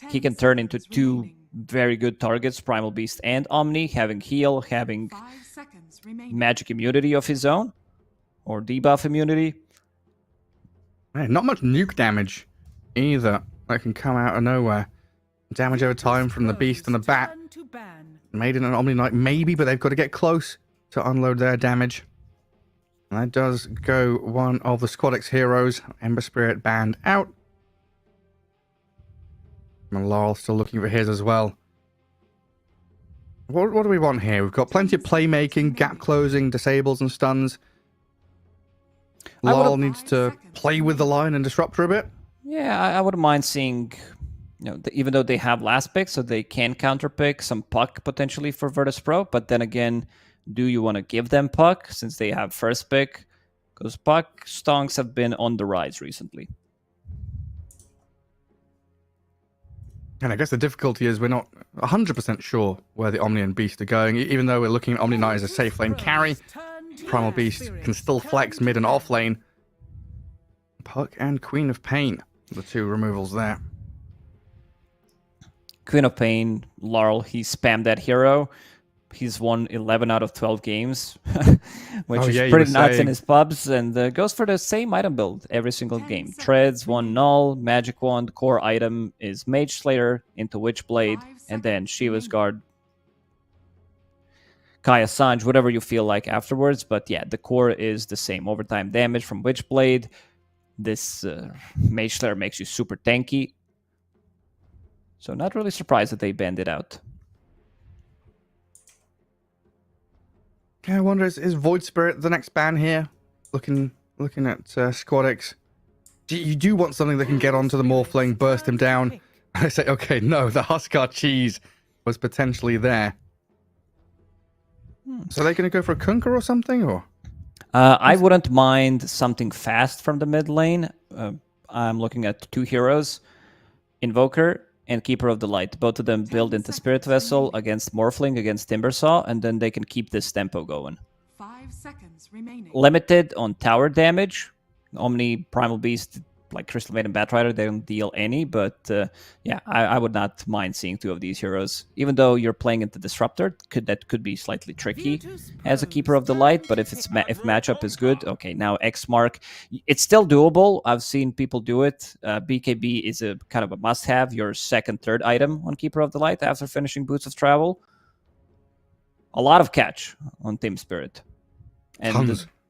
He can turn into two very good targets, Primal Beast and Omni, having heal, having magic immunity of his own, or debuff immunity. Man, not much nuke damage either. That can come out of nowhere. Damage over time from the Beast and the Bat. Maiden and Omni Knight maybe, but they've got to get close to unload their damage. And that does go one of the Squadix heroes. Ember Spirit banned out. And Laurel still looking for his as well. What do we want here? We've got plenty of playmaking, gap closing, disables and stuns. Laurel needs to play with the line and disrupt her a bit. Yeah, I wouldn't mind seeing, even though they have last pick, so they can counter pick some Puck potentially for Virtus.pro, but then again, do you want to give them Puck since they have first pick? Because Puck stonks have been on the rise recently. And I guess the difficulty is we're not 100% sure where the Omni and Beast are going, even though we're looking at Omni Knight as a safe lane carry. Primal Beast can still flex mid and off lane. Puck and Queen of Pain, the two removals there. Queen of Pain, Laurel, he spammed that hero. He's won 11 out of 12 games, which is pretty nuts in his pubs, and goes for the same item build every single game. Treads, 1 null, magic wand, core item is Mage Slayer into Witchblade, and then Shiva's Guard, Kaya Sanj, whatever you feel like afterwards. But yeah, the core is the same. Overtime damage from Witchblade. This Mage Slayer makes you super tanky. So not really surprised that they banned it out. I wonder, is Void Spirit the next ban here? Looking at Squadix. You do want something that can get onto the Morphling, burst him down. I say, okay, no, the Huskar cheese was potentially there. So are they going to go for a Kunkka or something? Or I wouldn't mind something fast from the mid lane. I'm looking at 2 heroes, Invoker and Keeper of the Light. Both of them build into Spirit Vessel against Morphling, against Timbersaw, and then they can keep this tempo going. 5 seconds remaining. Limited on tower damage. Omni, Primal Beast, like Crystal Maiden, Batrider, they don't deal any, but yeah, I would not mind seeing 2 of these heroes. Even though you're playing into Disruptor, that could be slightly tricky as a Keeper of the Light, but if matchup is good, okay, now X Mark, it's still doable. I've seen people do it. BKB is a kind of a must-have, your second, third item on Keeper of the Light after finishing Boots of Travel. A lot of catch on Team Spirit.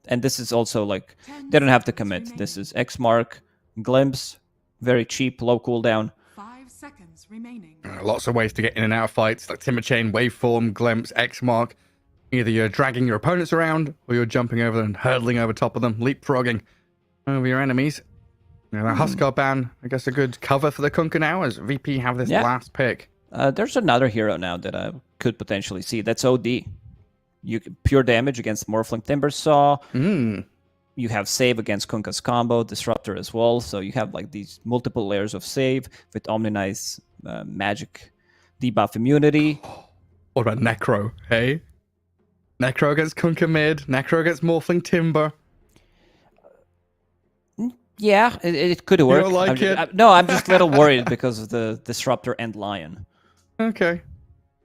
And this is also like, they don't have to commit. This is X Mark, Glimpse, very cheap, low cooldown. 5 seconds remaining. Lots of ways to get in and out of fights, like Timber Chain, Waveform, Glimpse, X Mark. Either you're dragging your opponents around, or you're jumping over and hurtling over top of them, leapfrogging over your enemies. You know, Huskar ban, I guess a good cover for the Kunkka now, as VP have this last pick. There's another hero now that I could potentially see. That's OD. You pure damage against Morphling Timbersaw. You have save against Kunkka's combo, Disruptor as well. So you have like these multiple layers of save with Omni Knight's magic debuff immunity. What about Necro, hey? Necro against Kunkka mid, Necro against Morphling Timber. Yeah, it could work. You don't like it? No, I'm just a little worried because of the Disruptor and Lion. Okay.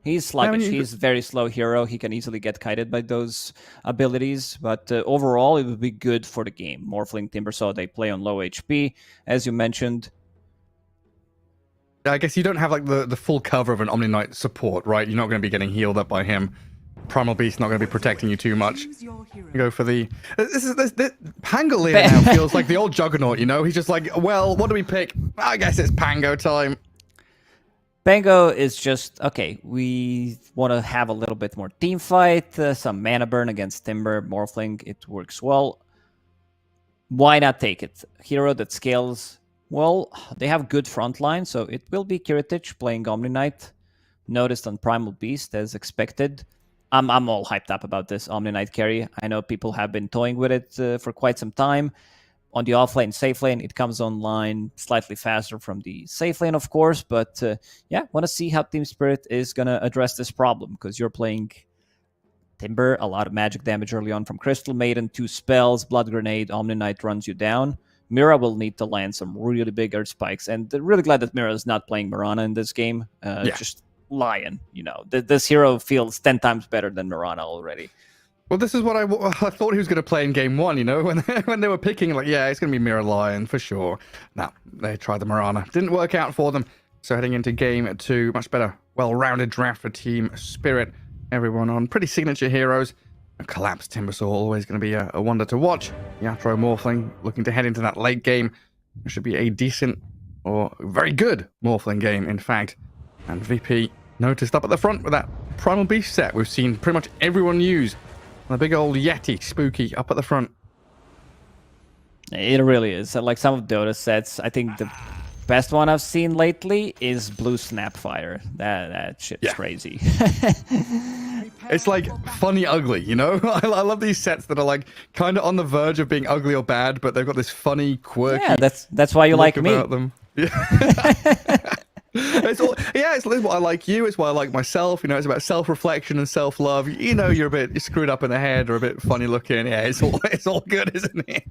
He's sluggish. He's a very slow hero. He can easily get kited by those abilities. But overall, it would be good for the game. Morphling Timbersaw, they play on low HP, as you mentioned. I guess you don't have like the full cover of an Omni Knight support, right? You're not going to be getting healed up by him. Primal Beast not going to be protecting you too much. Choose your hero. Go for the... This Pangolier now feels like the old Juggernaut, you know? He's just like, well, what do we pick? I guess it's Pango time. Pango is just, okay, we want to have a little bit more team fight, some mana burn against Timber, Morphling, it works well. Why not take it? Hero that scales, well, they have good front line, so it will be Kiritich playing Omni Knight. Noticed on Primal Beast as expected. I'm all hyped up about this Omni Knight carry. I know people have been toying with it for quite some time. On the off-lane, safe lane, it comes online slightly faster from the safe lane, of course. But yeah, want to see how Team Spirit is going to address this problem. Because you're playing Timber, a lot of magic damage early on from Crystal Maiden, 2 spells, Blood Grenade, Omni Knight runs you down. Mira will need to land some really big earth spikes. And really glad that Mira is not playing Mirana in this game. Just Lion, you know. This hero feels 10 times better than Mirana already. Well, this is what I thought he was going to play in game 1, you know, when they were picking, like, yeah, it's going to be Mirror Lion for sure. No, they tried the Mirana. Didn't work out for them. So heading into game 2, much better, well-rounded draft for Team Spirit. Everyone on pretty signature heroes. A collapsed Timbersaw, always going to be a wonder to watch. Yatro Morphling looking to head into that late game. It should be a decent or very good Morphling game, in fact. And VP noticed up at the front with that Primal Beast set we've seen pretty much everyone use. The big old Yeti, spooky, up at the front. It really is. Like some of Dota sets, I think the best one I've seen lately is Blue Snapfire. That shit's crazy. It's like funny ugly, you know? I love these sets that are like kind of on the verge of being ugly or bad, but they've got this funny, quirky. Yeah, that's why you like me. About them. Yeah. It's what I like you, it's what I like myself, you know, it's about self-reflection and self-love. You know, you're screwed up in the head or a bit funny looking. Yeah, it's all good, isn't it?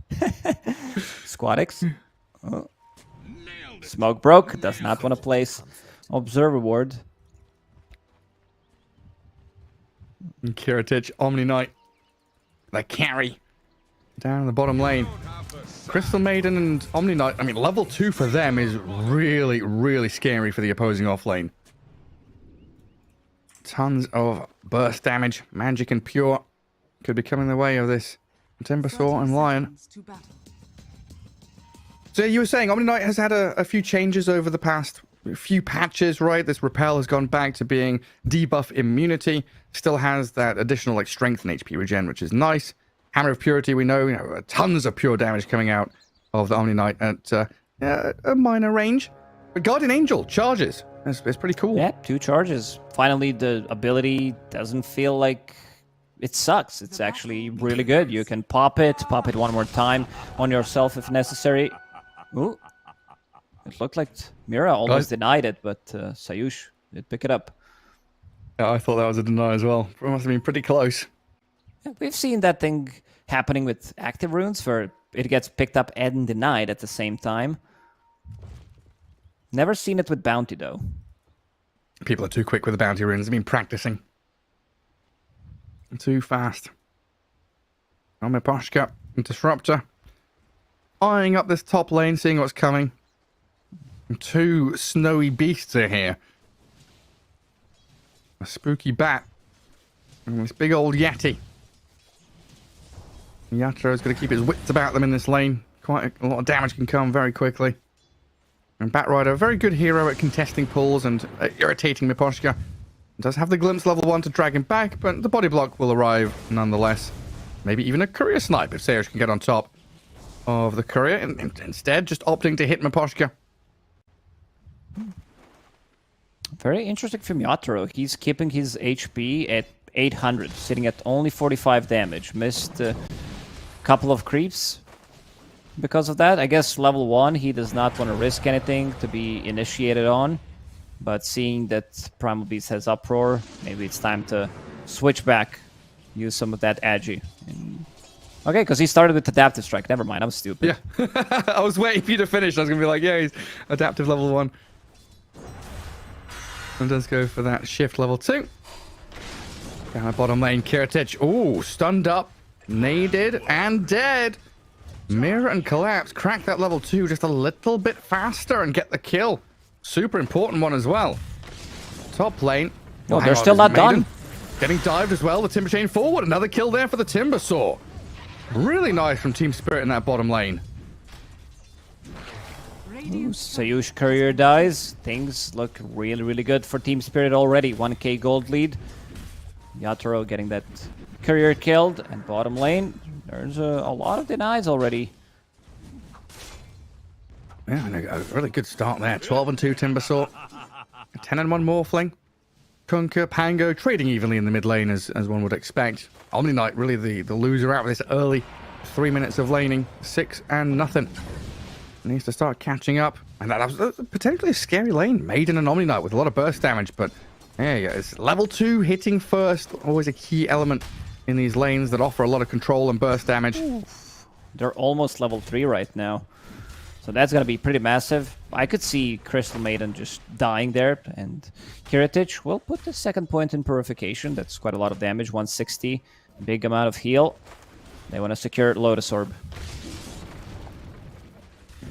Squadix. Oh. Smoke broke, does not want to place Observer Ward. And Kiritich, Omni Knight, the carry down the bottom lane. Crystal Maiden and Omni Knight, I mean, level 2 for them is really, really scary for the opposing offlane. Tons of burst damage, magic and pure could be coming the way of this Timbersaw and Lion. So you were saying Omni Knight has had a few changes over the past few patches, right? This Repel has gone back to being debuff immunity, still has that additional like strength and HP regen, which is nice. Hammer of Purity, we know, tons of pure damage coming out of the Omni Knight at a minor range. But Guardian Angel charges. It's pretty cool. Yeah, 2 charges. Finally, the ability doesn't feel like it sucks. It's actually really good. You can pop it one more time on yourself if necessary. Ooh. It looked like Mira almost denied it, but Sayush did pick it up. Yeah, I thought that was a deny as well. It must have been pretty close. Yeah, we've seen that thing happening with active runes where it gets picked up and denied at the same time. Never seen it with bounty though. People are too quick with the bounty runes. They've been practicing. Too fast. Miposhka and Disruptor. Eyeing up this top lane, seeing what's coming. And two snowy beasts are here. A spooky bat. And this big old Yeti. Yatro's going to keep his wits about them in this lane. Quite a lot of damage can come very quickly. And Batrider, a very good hero at contesting pulls and irritating Miposhka. Does have the glimpse level 1 to drag him back, but the body block will arrive nonetheless. Maybe even a courier snipe if Sayush can get on top of the courier. Instead, just opting to hit Miposhka. Very interesting from Yatoro. He's keeping his HP at 800, sitting at only 45 damage. Missed a couple of creeps because of that. I guess level 1, he does not want to risk anything to be initiated on. But seeing that Primal Beast has Uproar, maybe it's time to switch back, use some of that agi. Okay, because he started with Adaptive Strike. Never mind, I'm stupid. Yeah, I was waiting for you to finish. I was going to be like, yeah, he's Adaptive level 1. And does go for that Shift level 2. Down the bottom lane, Kiritich. Oh, stunned up, naded, and dead. Mirror and Collapse crack that level 2 just a little bit faster and get the kill. Super important one as well. Top lane. Oh, they're still not done. Getting dived as well. The Timber Chain forward. Another kill there for the Timber Saw. Really nice from Team Spirit in that bottom lane. Ooh, Sayush Courier dies. Things look really, really good for Team Spirit already. 1k gold lead. Yatoro getting that Courier killed. And bottom lane, there's a lot of denies already. Yeah, a really good start there. 12 and 2 Timber Saw. 10 and 1 Morphling. Kunkka, Pango trading evenly in the mid lane as one would expect. Omni Knight really the loser out of this early 3 minutes of laning. 6 and nothing. Needs to start catching up. And that was potentially a scary lane. Maiden and Omni Knight with a lot of burst damage. But there you go. It's level 2 hitting first. Always a key element in these lanes that offer a lot of control and burst damage. Oof. They're almost level 3 right now. So that's going to be pretty massive. I could see Crystal Maiden just dying there. And Kiritich will put the second point in Purification. That's quite a lot of damage. 160. Big amount of heal. They want to secure Lotus Orb.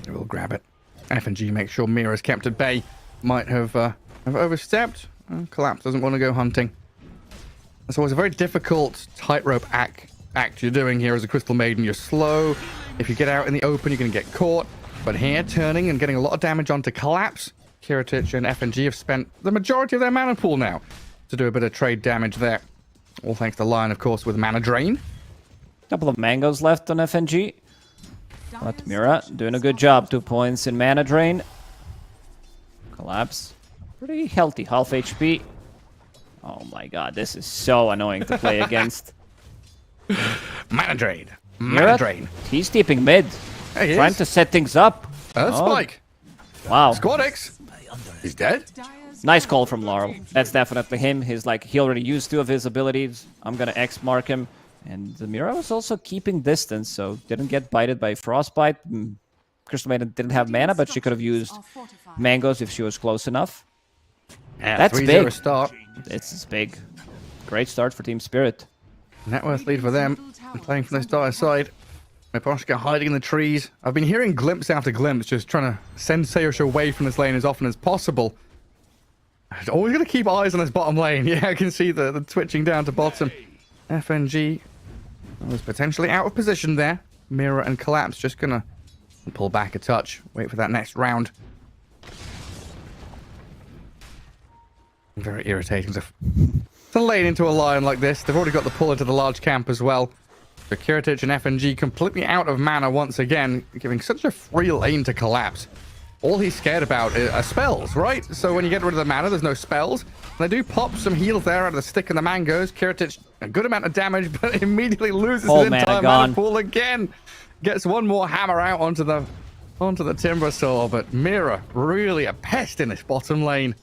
We'll grab it. F&G make sure Mira's kept at bay. Might have overstepped. Collapse doesn't want to go hunting. It's always a very difficult tightrope act you're doing here as a Crystal Maiden. You're slow. If you get out in the open, you're going to get caught. But here, turning and getting a lot of damage onto Collapse. Kiritich and F&G have spent the majority of their mana pool now to do a bit of trade damage there. All thanks to Lion, of course, with Mana Drain. Couple of mangoes left on FNG. But Mira doing a good job. 2 points in Mana Drain. Collapse. Pretty healthy. Half HP. Oh my god, this is so annoying to play against. Mana Drain. Mira, Mana Drain. he's deeping mid. Hey, Trying to set things up. Spike. Wow. Squad X. He's dead. Nice call from Laurel. That's definitely him. He's like, he already used 2 of his abilities. I'm gonna X mark him. And the Mira was also keeping distance, so didn't get bited by Frostbite. Crystal Maiden didn't have mana, but she could have used mangoes if she was close enough. Yeah, That's 3-0 big. start. This is big. Great start for Team Spirit. Net worth lead for them. Playing from this dire side. Miposhka hiding in the trees. I've been hearing glimpse after glimpse, just trying to send Sayush away from this lane as often as possible. Always going to keep eyes on this bottom lane. Yeah, I can see the twitching down to bottom. FNG was potentially out of position there. Mirror and Collapse just going to pull back a touch. Wait for that next round. Very irritating to lane into a Lion like this. They've already got the pull into the large camp as well. So Kiritich and FNG completely out of mana once again, giving such a free lane to Collapse. all he's scared about are spells, right? So when you get rid of the mana, there's no spells. They do pop some heals there out of the stick and the mangoes. Kiritic, a good amount of damage, but immediately loses All his mana entire gone. mana pool again. Gets one more hammer out onto the timber saw, but Mira really a pest in this bottom lane.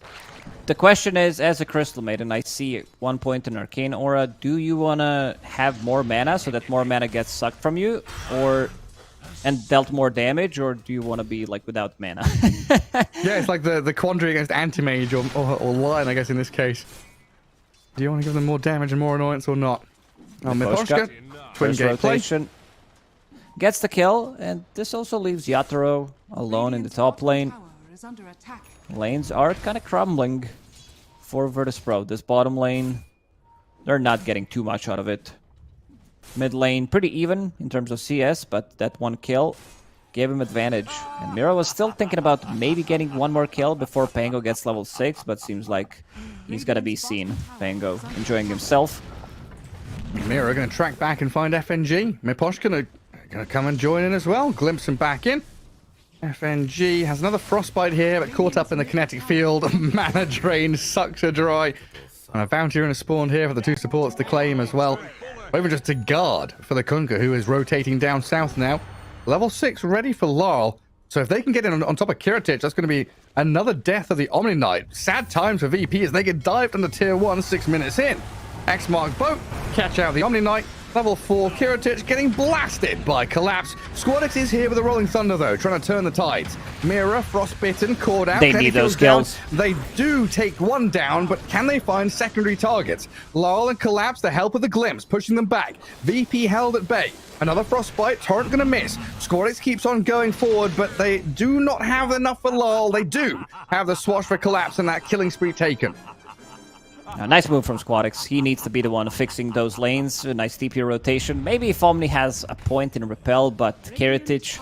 The question is, as a Crystal Maiden, I see at one point an Arcane Aura. Do you want to have more mana so that more mana gets sucked from you, and dealt more damage, or do you want to be like without mana? Yeah, it's like the quandary against Anti-Mage or Lion, I guess, in this case. Do you want to give them more damage and more annoyance or not? Miposhka, twin First gate play. rotation. Gets the kill, and this also leaves Yatoro alone in the top lane. Tower is under attack. Lanes are kind of crumbling for Virtus.pro. This bottom lane, they're not getting too much out of it. Mid lane, pretty even in terms of CS, but that one kill gave him advantage. And Mira was still thinking about maybe getting one more kill before Pango gets level 6, but seems like he's gonna be seen. Pango enjoying himself. Mira going to track back and find FNG. Miposhka going to come and join in as well. Glimpse him back in. FNG has another frostbite here, but caught up in the kinetic field. Mana drain sucks her dry. And a bounty runner spawned here for the two supports to claim as well. Or even just to guard for the Kunkka, who is rotating down south now. Level 6 ready for Laurel. So if they can get in on top of Kiritic, that's going to be another death of the Omni Knight. Sad times for VP as they get dived into tier 1 6 minutes in. X mark boat, catch out the Omni Knight. Level 4, Kiritic getting blasted by Collapse. Squadix is here with a Rolling Thunder, though, trying to turn the tides. Mira, Frostbitten, caught out. They need those kills. They do take one down, but can they find secondary targets? Laurel and Collapse, the help of the Glimpse, pushing them back. VP held at bay. Another Frostbite, Torrent gonna miss. Squadix keeps on going forward, but they do not have enough for Laurel. They do have the Swash for Collapse and that killing spree taken. A nice move from Squadix. He needs to be the one fixing those lanes. A nice TP rotation. Maybe if Omni has a point in Repel, but Kiritic,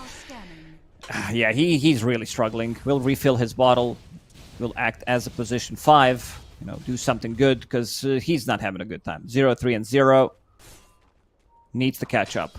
yeah, he's really struggling. Will refill his bottle. Will act as a position 5. You know, do something good, because he's not having a good time. 0-3 and 0. Needs to catch up.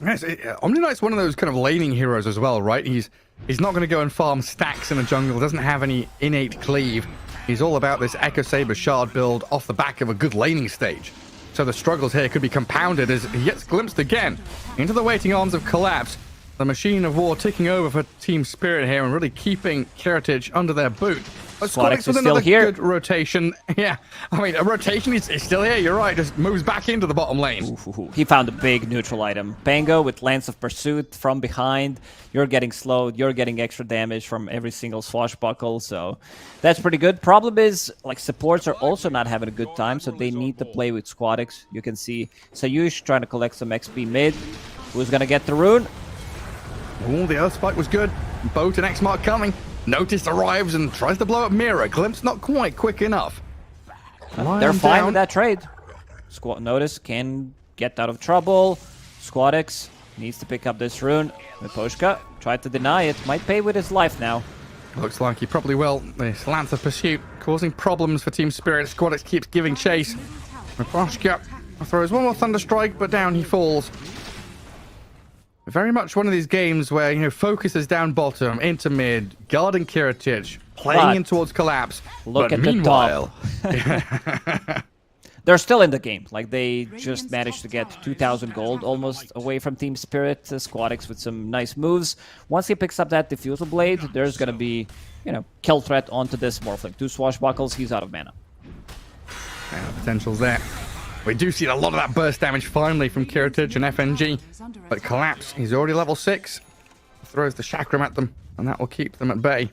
Yes, Omni Knight's one of those kind of laning heroes as well, right? He's not going to go and farm stacks in the jungle. Doesn't have any innate cleave. He's all about this Echo Saber shard build off the back of a good laning stage. So the struggles here could be compounded as he gets glimpsed again into the waiting arms of Collapse. The machine of war ticking over for Team Spirit here and really keeping Kiritic under their boot. Squadix is with still another here. good rotation. Yeah, I mean, a rotation is still here. You're right. Just moves back into the bottom lane. He found a big neutral item. Pango with Lance of Pursuit from behind. You're getting slowed. You're getting extra damage from every single swashbuckle. So that's pretty good. Problem is, like, supports are also not having a good time, so they need to play with Squadix. You can see Sayush trying to collect some XP mid. Who's going to get the rune? Oh, the Earth Spike was good. Boat and X-Mark coming. Notice arrives and tries to blow up Mira. Glimpse not quite quick enough. They're fine with that trade. Notice can get out of trouble. Squadix needs to pick up this rune. Miposhka tried to deny it. Might pay with his life now. Looks like he probably will. This Lance of Pursuit causing problems for Team Spirit. Squadix keeps giving chase. Miposhka throws one more Thunder Strike, but down he falls. Very much one of these games where, you know, focus is down bottom, into mid, guarding Kiritic, playing in towards Collapse. Look but at meanwhile, the top. They're still in the game. Like, they just managed to get 2,000 gold almost away from Team Spirit. Squadix with some nice moves. Once he picks up that Diffusal Blade, there's going to be, you know, kill threat onto this Morphling. 2 swashbuckles, he's out of mana. yeah, potential's there. We do see a lot of that burst damage finally from Kiritic and FNG. But Collapse, he's already level 6. Throws the chakram at them, and that will keep them at bay.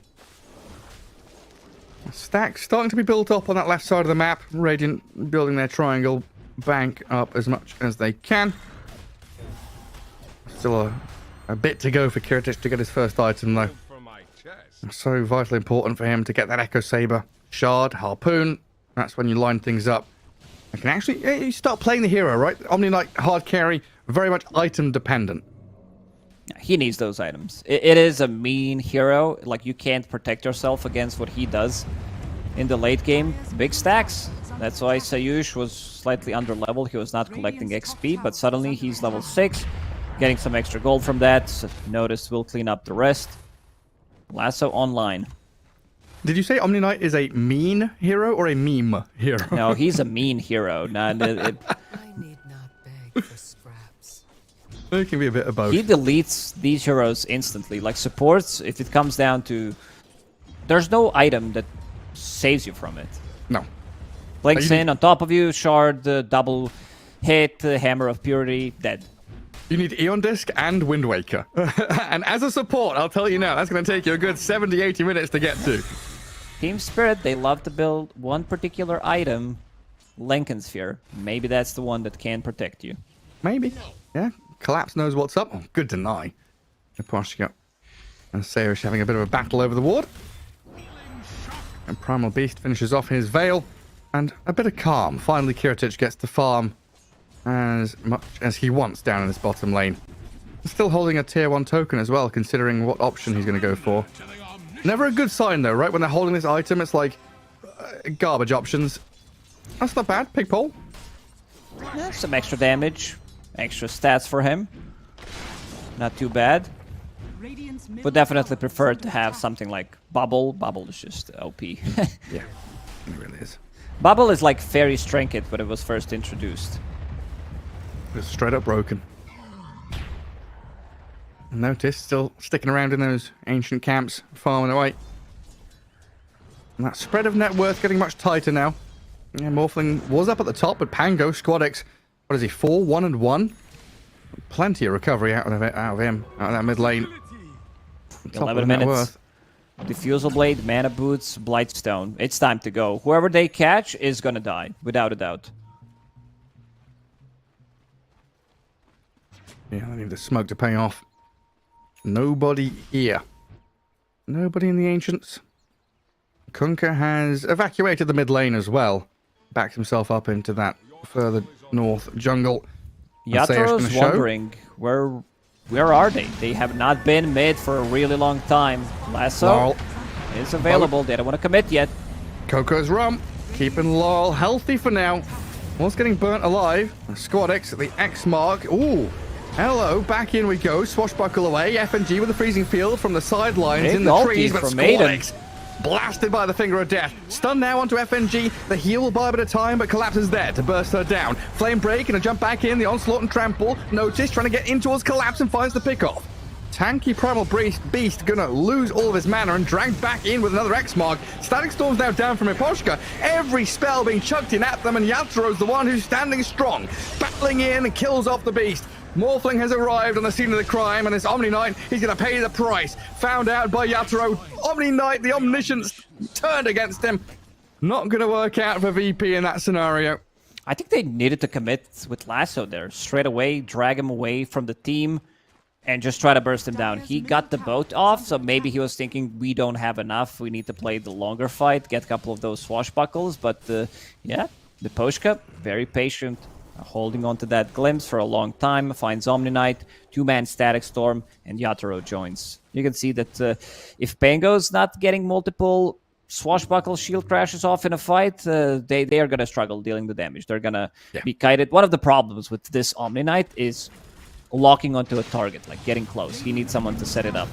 Stack starting to be built up on that left side of the map. Radiant building their triangle bank up as much as they can. Still a bit to go for Kiritic to get his first item, though. So vitally important for him to get that Echo Saber, Shard, Harpoon. That's when you line things up. I can actually, you start playing the hero, right? Omni Knight, hard carry, very much item dependent. He needs those items. It is a mean hero. Like, you can't protect yourself against what he does in the late game. Big stacks. That's why Sayush was slightly under level. He was not collecting XP, but suddenly he's level 6, getting some extra gold from that. So notice we'll clean up the rest. Lasso online. Did you say Omni Knight is a mean hero or a meme hero? No, he's a mean hero. I need not beg for scraps. It can be a bit of both. He deletes these heroes instantly. Like supports, if it comes down to... There's no item that saves you from it. No. Blinks You in on top of you, shard, double hit, Hammer of Purity, dead. You need Eon Disc and Wind Waker. And as a support, I'll tell you now, that's going to take you a good 70, 80 minutes to get to. Team Spirit, they love to build one particular item, Lincoln Sphere. Maybe that's the one that can protect you. Maybe. Yeah. Collapse knows what's up. Oh, good deny. Miposhka and Sayrish having a bit of a battle over the ward. And Primal Beast finishes off his Veil. And a bit of calm. Finally, Kiritich gets to farm as much as he wants down in this bottom lane. Still holding a tier 1 token as well, considering what option he's going to go for. Never a good sign, though, right? When they're holding this item, it's like garbage options. That's not bad. Pig pole. Yeah, some extra damage, extra stats for him. Not too bad. Radiant's middle Would definitely tower prefer is to under have attack. something like Bubble. Bubble is just OP. Yeah, it really is. Bubble is like Fairy's Trinket when it was first introduced. It's straight up broken. Notice, still sticking around in those ancient camps, farming away. And that spread of net worth getting much tighter now. Yeah, Morphling was up at the top, but Pango, Squadix, what is he, 4, 1, and 1? Plenty of recovery out of him, out of that mid lane. Top 11 of net minutes. worth. Diffusal Blade, Mana Boots, Blightstone. It's time to go. Whoever they catch is gonna die, without a doubt. Yeah, I need the smoke to pay off. Nobody here. Nobody in the Ancients. Kunkka has evacuated the mid lane as well. Backed himself up into that further north jungle. Yatro's wondering, where are they? They have not been mid for a really long time. Lasso Laurel. is available. They don't want to commit yet. Coco's Rum. Keeping Laurel healthy for now. What's getting burnt alive? Squadix at the X mark. Ooh. Hello, back in we go. Swashbuckle away. FNG with the freezing field from the sidelines Big in the ulti trees. But from Maiden. Squadix blasted by the finger of death. Stun now onto FNG. The heal will buy a bit of time, but Collapse is there to burst her down. Flame break and a jump back in. The onslaught and trample. Notice trying to get in towards Collapse and finds the pickoff. Tanky Primal Beast gonna lose all of his mana and dragged back in with another X mark. Static Storm's now down from Miposhka. Every spell being chucked in at them, and Yatro's the one who's standing strong. Battling in and kills off the beast. Morphling has arrived on the scene of the crime, and this Omni Knight, he's going to pay the price. Found out by Yatoro. Omni Knight, the Omniscience, turned against him. Not going to work out for VP in that scenario. I think they needed to commit with Lasso there. Straight away, drag him away from the team, and just try to burst him down. He got the boat off, so maybe he was thinking, we don't have enough. We need to play the longer fight, get a couple of those swashbuckles. But, yeah, the Poshka, very patient. Holding on to that glimpse for a long time, finds Omni Knight, 2-man Static Storm, and Yatoro joins. You can see that if Pango's not getting multiple swashbuckle shield crashes off in a fight, they are going to struggle dealing the damage. They're going to be kited. One of the problems with this Omni Knight is locking onto a target, like getting close. He needs someone to set it up.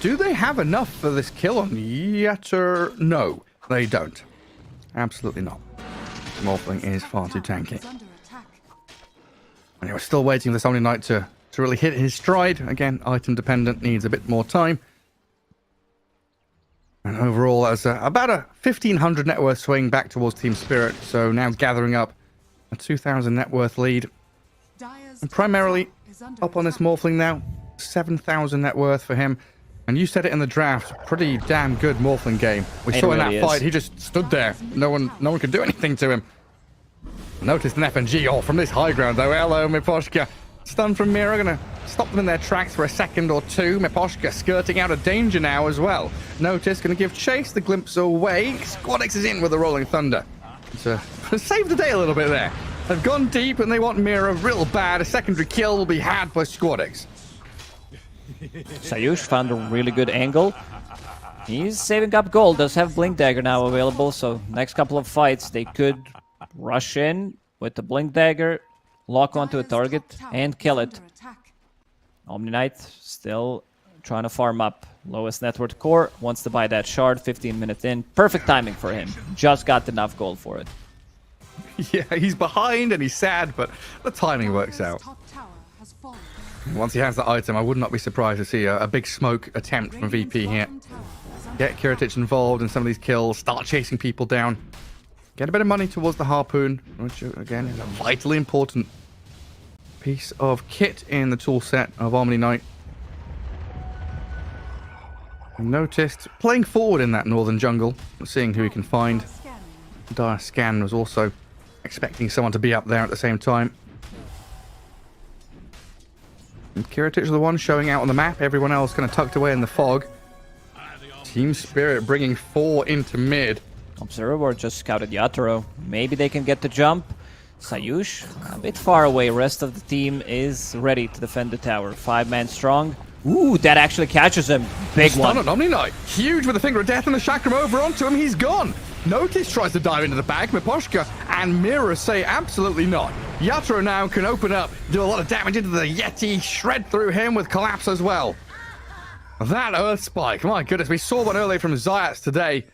Do they have enough for this kill on Yator? No, they don't. Absolutely not. Morphling is far too tanky. And we're still waiting for this Omni Knight to really hit his stride. Again, item dependent, needs a bit more time. And overall, that's about a 1,500 net worth swing back towards Team Spirit. So now gathering up a 2,000 net worth lead. And primarily up on this Morphling now. 7,000 net worth for him. And you said it in the draft, pretty damn good Morphling game. We saw in that fight, he just stood there. No one could do anything to him. Noticed an FNG from this high ground though. Hello, Miposhka. Stun from Mira, gonna stop them in their tracks for a second or two. Miposhka skirting out of danger now as well. Notice, gonna give chase, the glimpse away. Squadix is in with the Rolling Thunder. To save the day a little bit there. They've gone deep and they want Mira real bad. A secondary kill will be had by Squadix. Sayush found a really good angle. He's saving up gold, does have Blink Dagger now available, so next couple of fights they could rush in with the Blink Dagger, lock onto a target, and kill it. Omni Knight still trying to farm up. Lowest net worth core, wants to buy that shard, 15 minutes in. Perfect timing for him. Just got enough gold for it. Yeah, he's behind and he's sad, but the timing works out. Top tower has fallen. Once he has that item, I would not be surprised to see a big smoke attempt from VP here. Bottom tower is under Get Kiritich involved in some of these kills, start chasing people down. Get a bit of money towards the harpoon, which again is a vitally important piece of kit in the tool set of Omni Knight. Noticed playing forward in that northern jungle, seeing who he can find. scanning. Dire Scan was also expecting someone to be up there at the same time. And Kiritich is the one showing out on the map, everyone else kind of tucked away in the fog. Team Spirit bringing 4 into mid. Observer just scouted Yatoro. Maybe they can get the jump. Sayush, a bit far away. Rest of the team is ready to defend the tower. 5-man strong. Ooh, that actually catches him. Big Stun one. on Omni Knight. Huge with the Finger of Death and the Chakram over onto him. He's gone. Notice tries to dive into the bag. Miposhka and Mira say absolutely not. Yatoro now can open up, do a lot of damage into the Yeti, shred through him with Collapse as well. That Earth Spike, my goodness, we saw one earlier from Zayats today.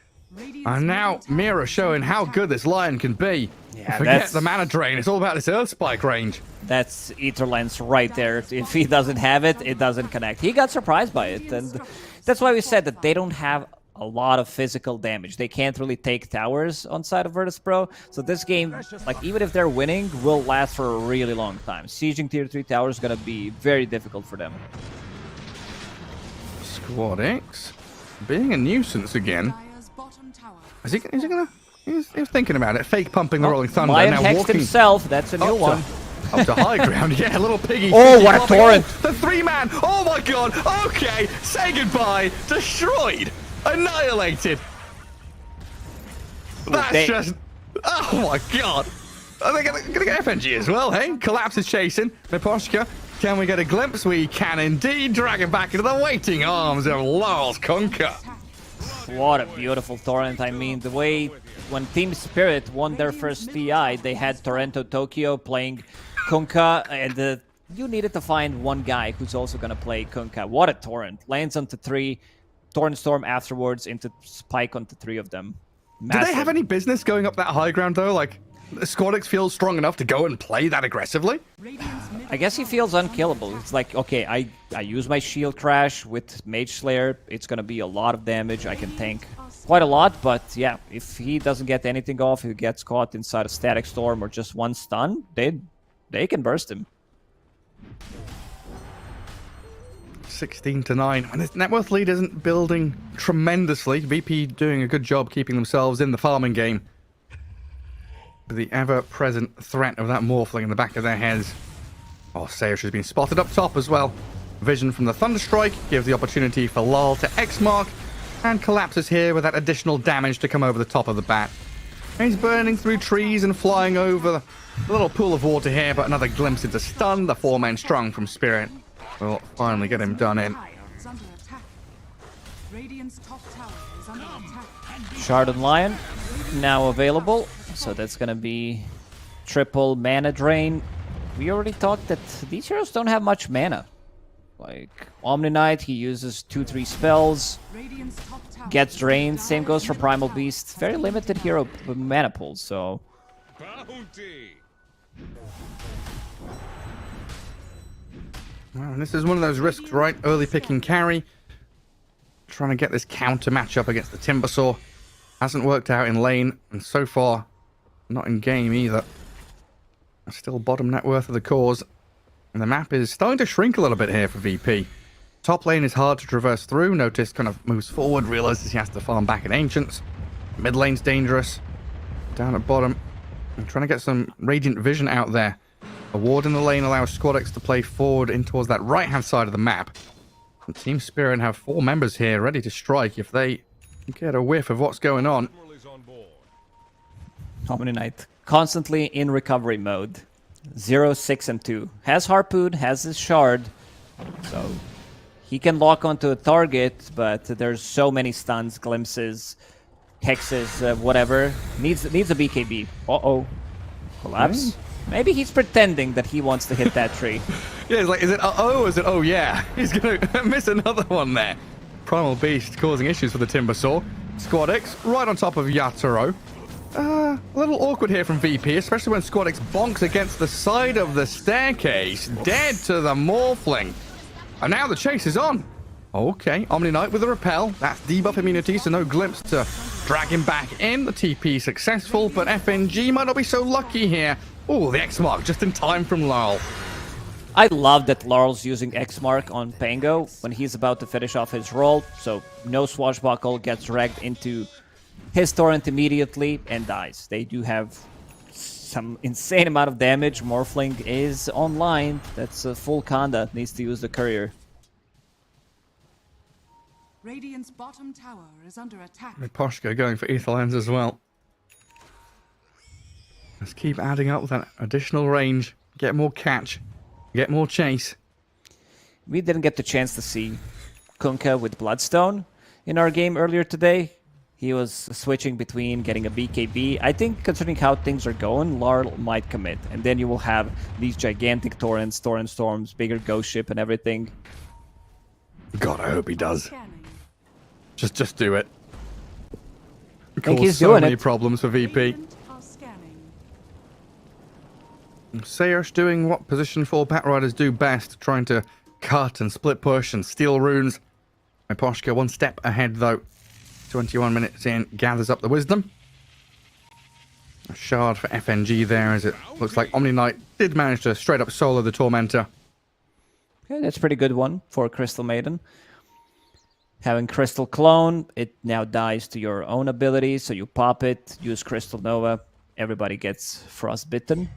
And now Mira showing how good this Lion can be. Yeah, Forget that's- the mana drain, it's all about this Earth Spike range. That's Ether Lens right there. If he doesn't have it, it doesn't connect. He got surprised by it, and that's why we said that they don't have a lot of physical damage. They can't really take towers on side of Virtus Pro, so this game, like, even if they're winning, will last for a really long time. Sieging tier 3 towers is gonna be very difficult for them. Squad X being a nuisance again. Dire's bottom tower. Is he gonna... He's thinking about it. Fake pumping the Rolling Thunder. Lion Now hexed walking himself. That's a new one. Up to high ground. Yeah, little piggy. Oh, what a Popping. torrent. Oh, the 3-man. Oh my god. Okay. Say goodbye. Destroyed. Annihilated. That's they- just... Oh my god. Are they gonna get FNG as well, hey? Collapse is chasing. Miposhka. Can we get a glimpse? We can indeed. Drag him back into the waiting arms of Lars Kunkka. What a beautiful torrent. I mean, the way when Team Spirit won their first TI, they had Torrento Tokyo playing Kunkka, and you needed to find one guy who's also going to play Kunkka. What a torrent. Lands onto 3, Torrent Storm afterwards into Spike onto 3 of them. Do they have Massive. any business going up that high ground, though? Like, Squadix feels strong enough to go and play that aggressively? I guess he feels unkillable. It's like, okay, I use my shield crash with Mage Slayer. It's going to be a lot of damage. I can tank quite a lot, but yeah, if he doesn't get anything off, he gets caught inside a Static Storm or just one stun, they can burst him. 16-9. And this net worth lead isn't building tremendously. VP doing a good job keeping themselves in the farming game. With the ever-present threat of that Morphling in the back of their heads. Oh, Sayush has been spotted up top as well. Vision from the Thunderstrike gives the opportunity for Lal to X-Mark. And collapses here with that additional damage to come over the top of the bat. He's burning through trees and flying over the little pool of water here, but another glimpse into stun. The 4-man strong from Spirit will finally get him done in. Is under attack. Radiant's top tower is under attack. Shard and Lion now available, so that's gonna be triple mana drain. We already talked that these heroes don't have much mana. Like Omni Knight, he uses 2-3 spells, Radiant's top tower gets drained. Same goes for Primal Beast. Very limited hero mana pool, so Bounty. Well, and this is one of those risks, right? Early picking carry. Trying to get this counter matchup against the Timbersaw. Hasn't worked out in lane, and so far, not in game either. Still bottom net worth of the cause. And the map is starting to shrink a little bit here for VP. Top lane is hard to traverse through. Notice kind of moves forward, realizes he has to farm back at Ancients. Mid lane's dangerous. Down at bottom. I'm trying to get some Radiant Vision out there. A ward in the lane allows Squadix to play forward in towards that right-hand side of the map. And Team Spirit have 4 members here ready to strike if they get a whiff of what's going on. Is on board. Omni Knight constantly in recovery mode. 0, 6, and 2. Has Harpoon, has his Shard, so he can lock onto a target, but there's so many stuns, glimpses, hexes, whatever. Needs a BKB. Uh-oh. Collapse. Maybe he's pretending that he wants to hit that tree. Yeah, it's like, is it uh-oh, or is it oh yeah? He's going to miss another one there. Primal Beast causing issues for the Timbersaw. Squad X right on top of Yatoro. A little awkward here from VP, especially when Squad X bonks against the side of the staircase. Dead to the Morphling. And now the chase is on. Okay, Omni Knight with a repel. That's debuff immunity, so no glimpse to drag him back in. The TP successful, but FNG might not be so lucky here. Oh, the X mark just in time from Laurel. I love that Laurel's using X mark on Pango when he's about to finish off his roll, so no swashbuckle, gets dragged into his torrent immediately and dies. They do have some insane amount of damage. Morphling is online. That's a full Kanda. Needs to use the courier. Radiant's bottom tower is under attack. Poshka going for Ether Lens as well. Let's keep adding up that additional range. Get more catch. Get more chase. We didn't get the chance to see Kunkka with Bloodstone in our game earlier today. He was switching between getting a BKB. I think considering how things are going, Laurel might commit. And then you will have these gigantic torrents, torrent storms, bigger ghost ship and everything. God, I hope he does. Scanning. Just do it. I think he's so doing many it. problems for VP. Radiant are scanning. Sayosh doing what Position 4 Batriders do best, trying to cut and split push and steal runes. Poshka one step ahead though. 21 minutes in, gathers up the wisdom. A shard for FNG there, as it looks like Omni Knight did manage to straight up solo the Tormentor. Okay, that's a pretty good one for Crystal Maiden. Having Crystal Clone, it now dies to your own ability, so you pop it, use Crystal Nova, everybody gets frostbitten.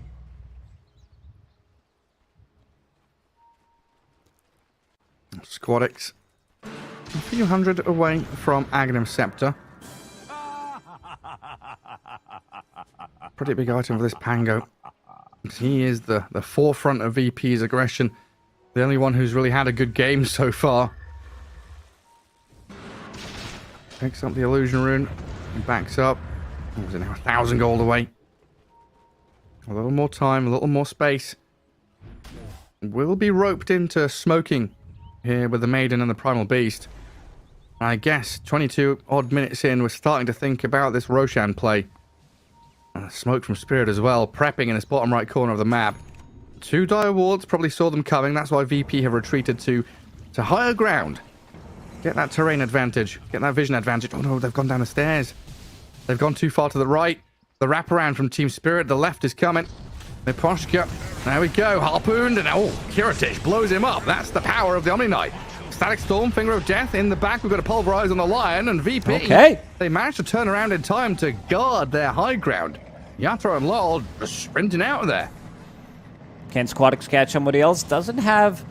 Squad X a few hundred away from Aghanim Scepter. Pretty big item for this Pango. He is the forefront of VP's aggression. The only one who's really had a good game so far. Picks up the illusion rune and backs up. What was it now? 1,000 gold away. A little more time, a little more space. Will be roped into smoking here with the Maiden and the Primal Beast. I guess 22 odd minutes in, we're starting to think about this Roshan play. Smoke from Spirit as well, prepping in this bottom right corner of the map. 2 dire wards probably saw them coming. That's why VP have retreated to higher ground. Get that terrain advantage. Get that vision advantage. Oh no, they've gone down the stairs. They've gone too far to the right. The wraparound from Team Spirit. The left is coming. Poshka. There we go. Harpooned. And oh, Kiritich blows him up. That's the power of the Omni Knight. Static Storm, Finger of Death in the back. We've got a Pulverize on the Lion. And VP. Okay. They managed to turn around in time to guard their high ground. Yatro and Lol just sprinting out of there. Can Squad X catch somebody else? Doesn't have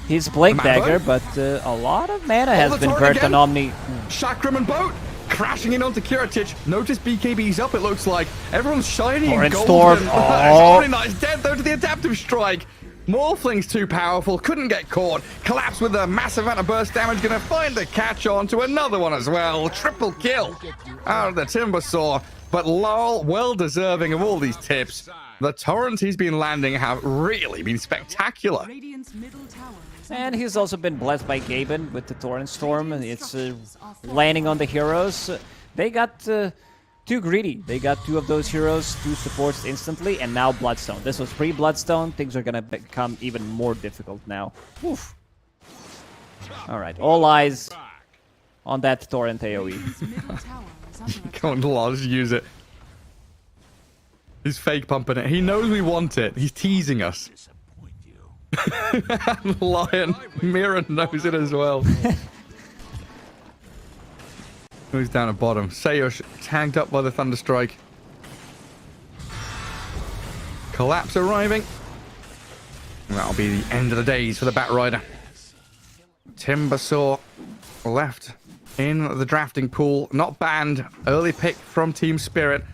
his Blade Dagger, but a lot of mana has been burnt on Omni. Chakram and Boat crashing in onto Kiritich. Notice BKB's up, it looks like. Everyone's shiny Torrent and Storm. golden. Oh. Omni Knight's dead though to the Adaptive Strike. Morphling's too powerful, couldn't get caught. Collapse with a massive amount of burst damage, gonna find the catch on to another one as well. Triple kill out of the Timbersaw. But Lol, well deserving of all these tips. The torrents he's been landing have really been spectacular. Radiant's middle tower is And he's also been blessed by Gaben with the Torrent Storm. It's landing on the heroes. They got too greedy. They got 2 of those heroes, 2 supports instantly, and now Bloodstone. This was pre-Bloodstone. Things are going to become even more difficult now. Oof. All right, all eyes on that Torrent AoE. Radiant's middle tower is under attack. Come on, Lol, just use it. He's fake pumping it. He knows we want it. He's teasing us. Lion, Mira knows it as well. Who's down at bottom? Sayosh tagged up by the Thunderstrike. Collapse arriving. And that'll be the end of the days for the Batrider. Timbersaw left in the drafting pool. Not banned. Early pick from Team Spirit.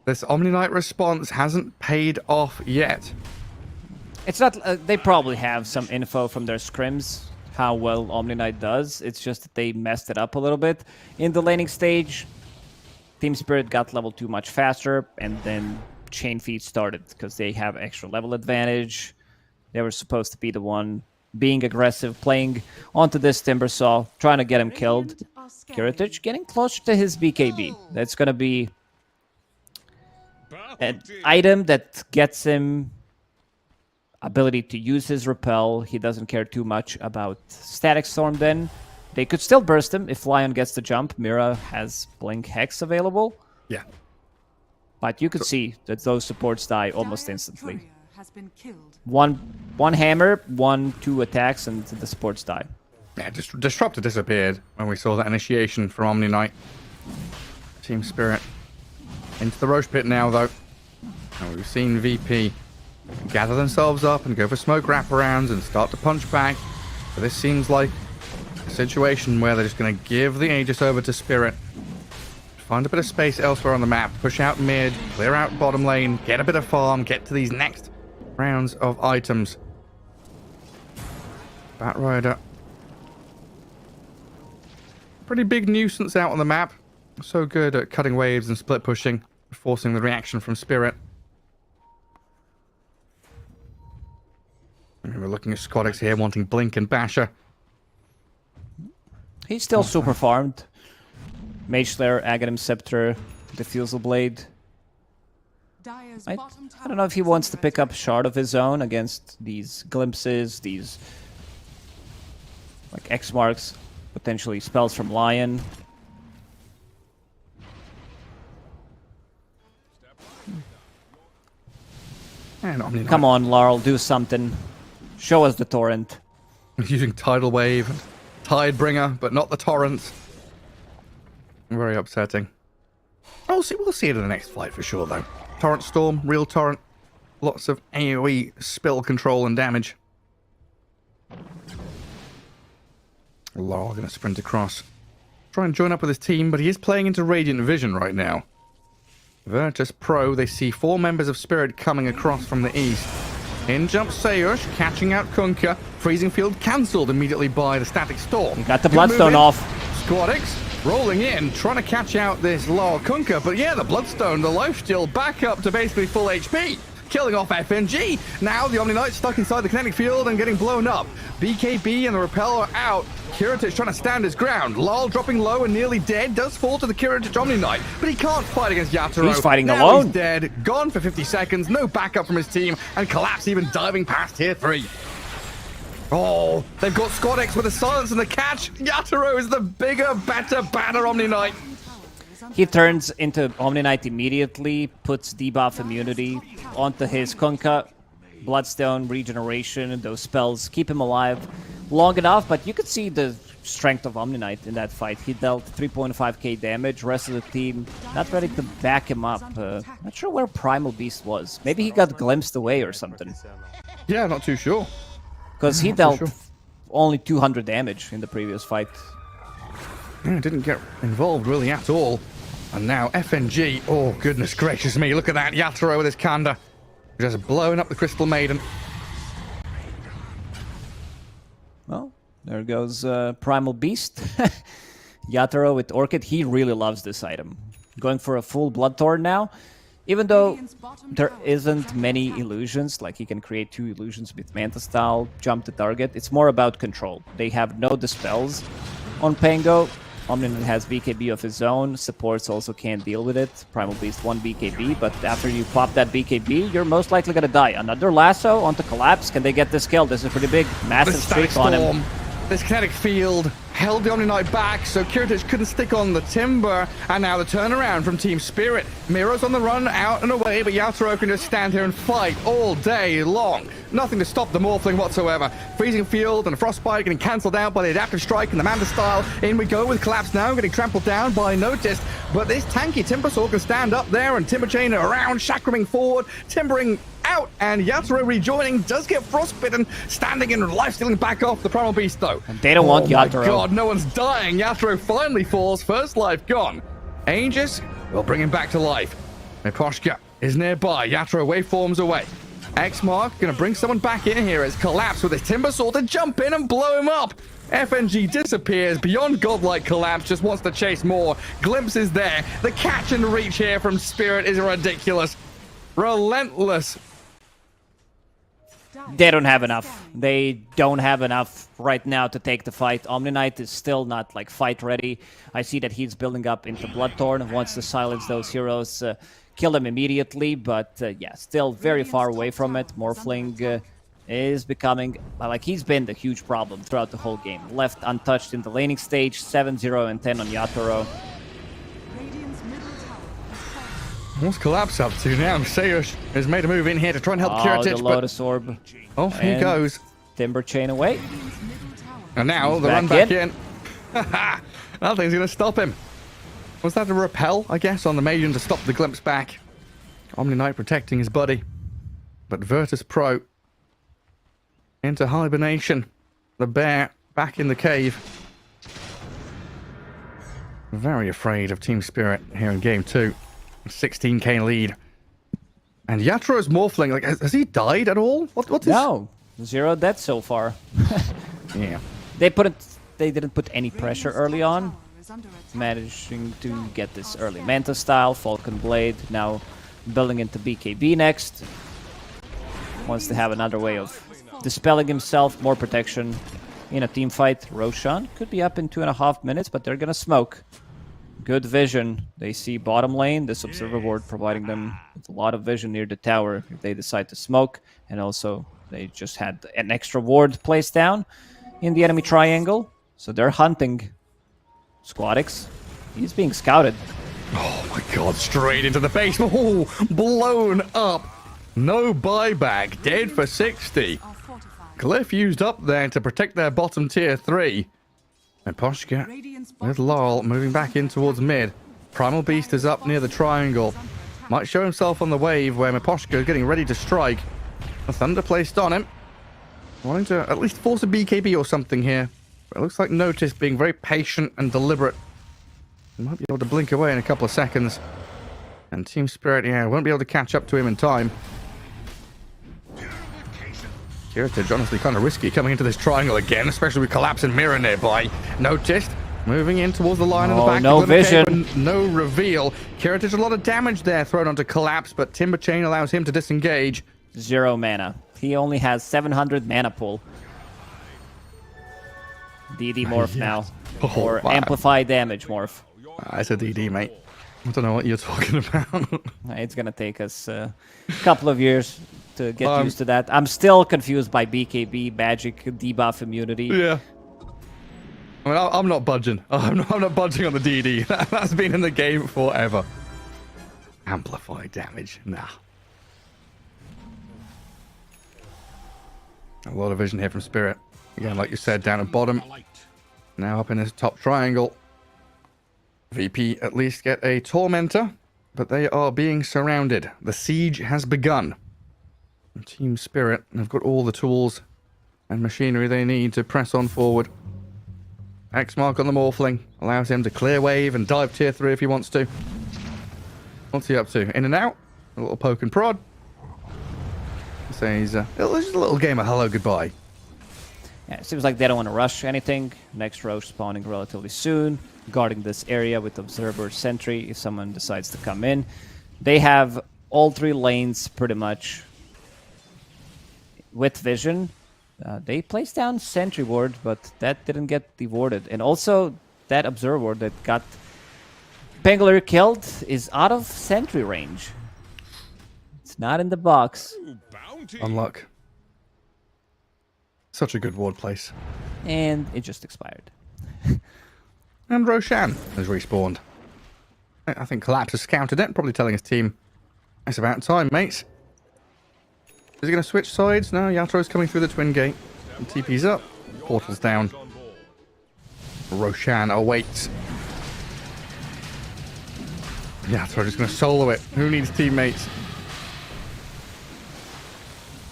This Omni Knight response hasn't paid off yet. It's not. They probably have some info from their scrims how well Omni Knight does. It's just that they messed it up a little bit in the laning stage. Team Spirit got level 2 much faster, and then chain feed started because they have extra level advantage. They were supposed to be the one being aggressive, playing onto this Timbersaw, trying to get him killed. Kiritich getting closer to his BKB. That's going to be an item that gets him ability to use his repel. He doesn't care too much about Static Storm then. They could still burst him if Lion gets the jump. Mira has Blink Hex available. Yeah. But you could see that those supports die almost Dire's instantly. courier has been killed. One hammer, 1-2 attacks, and the supports die. Yeah, Disruptor disappeared when we saw that initiation from Omni Knight. Team Spirit. Into the Roche pit now, though. And we've seen VP gather themselves up and go for smoke wraparounds and start to punch back. But this seems like a situation where they're just going to give the Aegis over to Spirit. Find a bit of space elsewhere on the map. Push out mid, clear out bottom lane, get a bit of farm, get to these next rounds of items. Batrider. Pretty big nuisance out on the map. So good at cutting waves and split pushing, forcing the reaction from Spirit. And we're looking at Squadix here, wanting Blink and Basher. He's still super farmed. Mage Slayer, Aghanim Scepter, Diffusal Blade. Dire's I bottom tower don't know if he is wants to under pick up attack. Shard of his own against these glimpses, these like X marks, potentially spells from Lion. And Omni Knight Come on, Laurel, do something. Show us the torrent. using Tidal Wave and Tidebringer, but not the torrents. Very upsetting. We'll see it in the next fight for sure, though. Torrent Storm, real torrent. Lots of AoE spill control and damage. Laurel going to sprint across. Try and join up with his team, but he is playing into Radiant Vision right now. Virtus Pro, they see 4 members of Spirit coming across from the east. In jumps Sayush, catching out Kunkka. Freezing Field cancelled immediately by the Static Storm. He got the Good Bloodstone move in. off. Squadix rolling in, trying to catch out this Laurel Kunkka, but yeah, the Bloodstone, the lifesteal back up to basically full HP. Killing off FNG. Now the Omni Knight stuck inside the kinetic field and getting blown up. BKB and the Repel are out. Kiritich trying to stand his ground. Lol dropping low and nearly dead. Does fall to the Kiritich Omni Knight, but he can't fight against Yatoro. He's fighting now alone. He's dead. Gone for 50 seconds. No backup from his team. And Collapse even diving past tier 3. Oh, they've got Squadix with the silence and the catch. Yatoro is the bigger, better, badder Omni Knight. He turns into Omni Knight immediately, puts debuff immunity onto his Kunkka. Bloodstone, regeneration, those spells keep him alive long enough, but you could see the strength of Omni Knight in that fight. He dealt 3.5k damage, rest of the team not ready to back him up. Not sure where Primal Beast was. Maybe he got glimpsed away or something. Yeah, not too sure. Because he dealt only 200 damage in the previous fight. Yeah, didn't get involved really at all. And now FNG, oh goodness gracious me, look at that, Yatoro with his Kanda. Just blowing up the Crystal Maiden. Well, there goes Primal Beast. Yatoro with Orchid, he really loves this item. Going for a full Bloodthorn now. Even though there isn't many illusions, like he can create 2 illusions with Manta Style, jump the target, it's more about control. They have no dispels on Pango. Omniman has BKB of his own, supports also can't deal with it. Primal Beast 1 BKB, but after you pop that BKB, you're most likely gonna die. Another lasso onto Collapse, can they get this kill? This is pretty big, massive The Static streak on him. Storm, this kinetic field held the Omni Knight back, so Kiritich couldn't stick on the Timber, and now the turnaround from Team Spirit. Miro's on the run, out and away, but Yatoro can just stand here and fight all day long. Nothing to stop the Morphling whatsoever. Freezing Field and Frostbite getting cancelled out by the Adaptive Strike and the Manta Style. In we go with Collapse now, getting trampled down by Notice, but this tanky Timbersaw can stand up there and Timber Chain around, chakraming forward, timbering out, and Yatoro rejoining, does get frostbitten, standing and life-stealing back off the Primal Beast though. And they don't want Yatoro. Oh my god, no one's dying. Yatoro finally falls, first life gone. Aegis will bring him back to life. Miposhka is nearby, Yatoro waveforms away. X-Mark gonna bring someone back in here as Collapse with his Timbersaw to jump in and blow him up. FNG disappears beyond godlike Collapse, just wants to chase more. Glimpses there. The catch and reach here from Spirit is ridiculous. Relentless. They don't have enough. They don't have enough right now to take the fight. Omni Knight is still not like fight ready. I see that he's building up into Bloodthorn, wants to silence those heroes, kill them immediately, but yeah, still very far away from it. Morphling is becoming, like, he's been the huge problem throughout the whole game. Left untouched in the laning stage, 7-0 and 10 on Yatoro. Radiant's middle tower has fallen. What's Collapse up to now? Sayush has made a move in here to try and help Oh, the Kiritich, but Lotus Orb. oh, he And goes. Timber Chain away. Radiant's middle tower And now He's the run back back in. Nothing's going to stop him. Was that a repel, I guess, on the Maiden to stop the glimpse back? Omni Knight protecting his buddy. But Virtus Pro into hibernation. The bear back in the cave. Very afraid of Team Spirit here in game 2. 16k lead. And Yatro's Morphling, like, has he died at all? What's his... No, 0 deaths so far. Yeah. They didn't put any pressure early on, tower is under attack. managing to get this early Manta style, Falcon Blade, now building into BKB next. Wants to have another way of dispelling himself, more protection in a team fight. Roshan could be up in 2.5 minutes, but they're gonna smoke. Good vision. They see bottom lane, this observer ward providing them with a lot of vision near the tower if they decide to smoke, and also they just had an extra ward placed down in the enemy triangle, so they're hunting Squadix. He's being scouted. Oh my god, straight into the base. Oh, blown up. No buyback. Dead for 60. Are fortified. Glyph used up there to protect their bottom tier 3. And Poshka Radiant's with bottom Laurel moving back in towards mid. Primal Beast is up near the triangle. Might show himself on the wave where Miposhka is getting ready to strike. A thunder placed on him. Wanting to at least force a BKB or something here. But it looks like Notice being very patient and deliberate. He might be able to blink away in a couple of seconds. And Team Spirit, yeah, won't be able to catch up to him in time. Kiritich, honestly, kind of risky coming into this triangle again, especially with Collapse and Mirror nearby. Noticed. Moving in towards the line in the Oh, back. no of the cave, vision. but no reveal. Kiritich, a lot of damage there thrown onto Collapse, but Timber Chain allows him to disengage. 0 mana. He only has 700 mana pool. DD morph now. Oh, Or wow. amplify damage morph. It's a DD, mate. I don't know what you're talking about. It's gonna take us a couple of years to get Um, used to that. I'm still confused by BKB, magic, debuff immunity. Yeah. I mean, I'm not budging. I'm not budging on the DD. That's been in the game forever. Amplify damage. Nah. A lot of vision here from Spirit. Again, like you said, down at bottom. Now up in this top triangle. VP at least get a Tormentor, but they are being surrounded. The siege has begun. And Team Spirit have got all the tools and machinery they need to press on forward. X mark on the Morphling allows him to clear wave and dive tier 3 if he wants to. What's he up to? In and out. A little poke and prod. So he's just a little game of hello goodbye. Yeah, it seems like they don't want to rush anything. Next Roche spawning relatively soon, guarding this area with Observer Sentry if someone decides to come in. They have all 3 lanes pretty much with vision. They placed down Sentry Ward, but that didn't get dewarded. And also, that Observer Ward that got Pangolier killed is out of Sentry range. It's not in the box. Bounty. Unluck. Such a good ward place. And it just expired. And Roshan has respawned. I think Collapse has scouted it, probably telling his team, it's about time, mates. Is he going to switch sides? No, Yatro's coming through the twin gate. And TP's up. Portal's down. Roshan awaits. Yatro just going to solo it. Who needs teammates?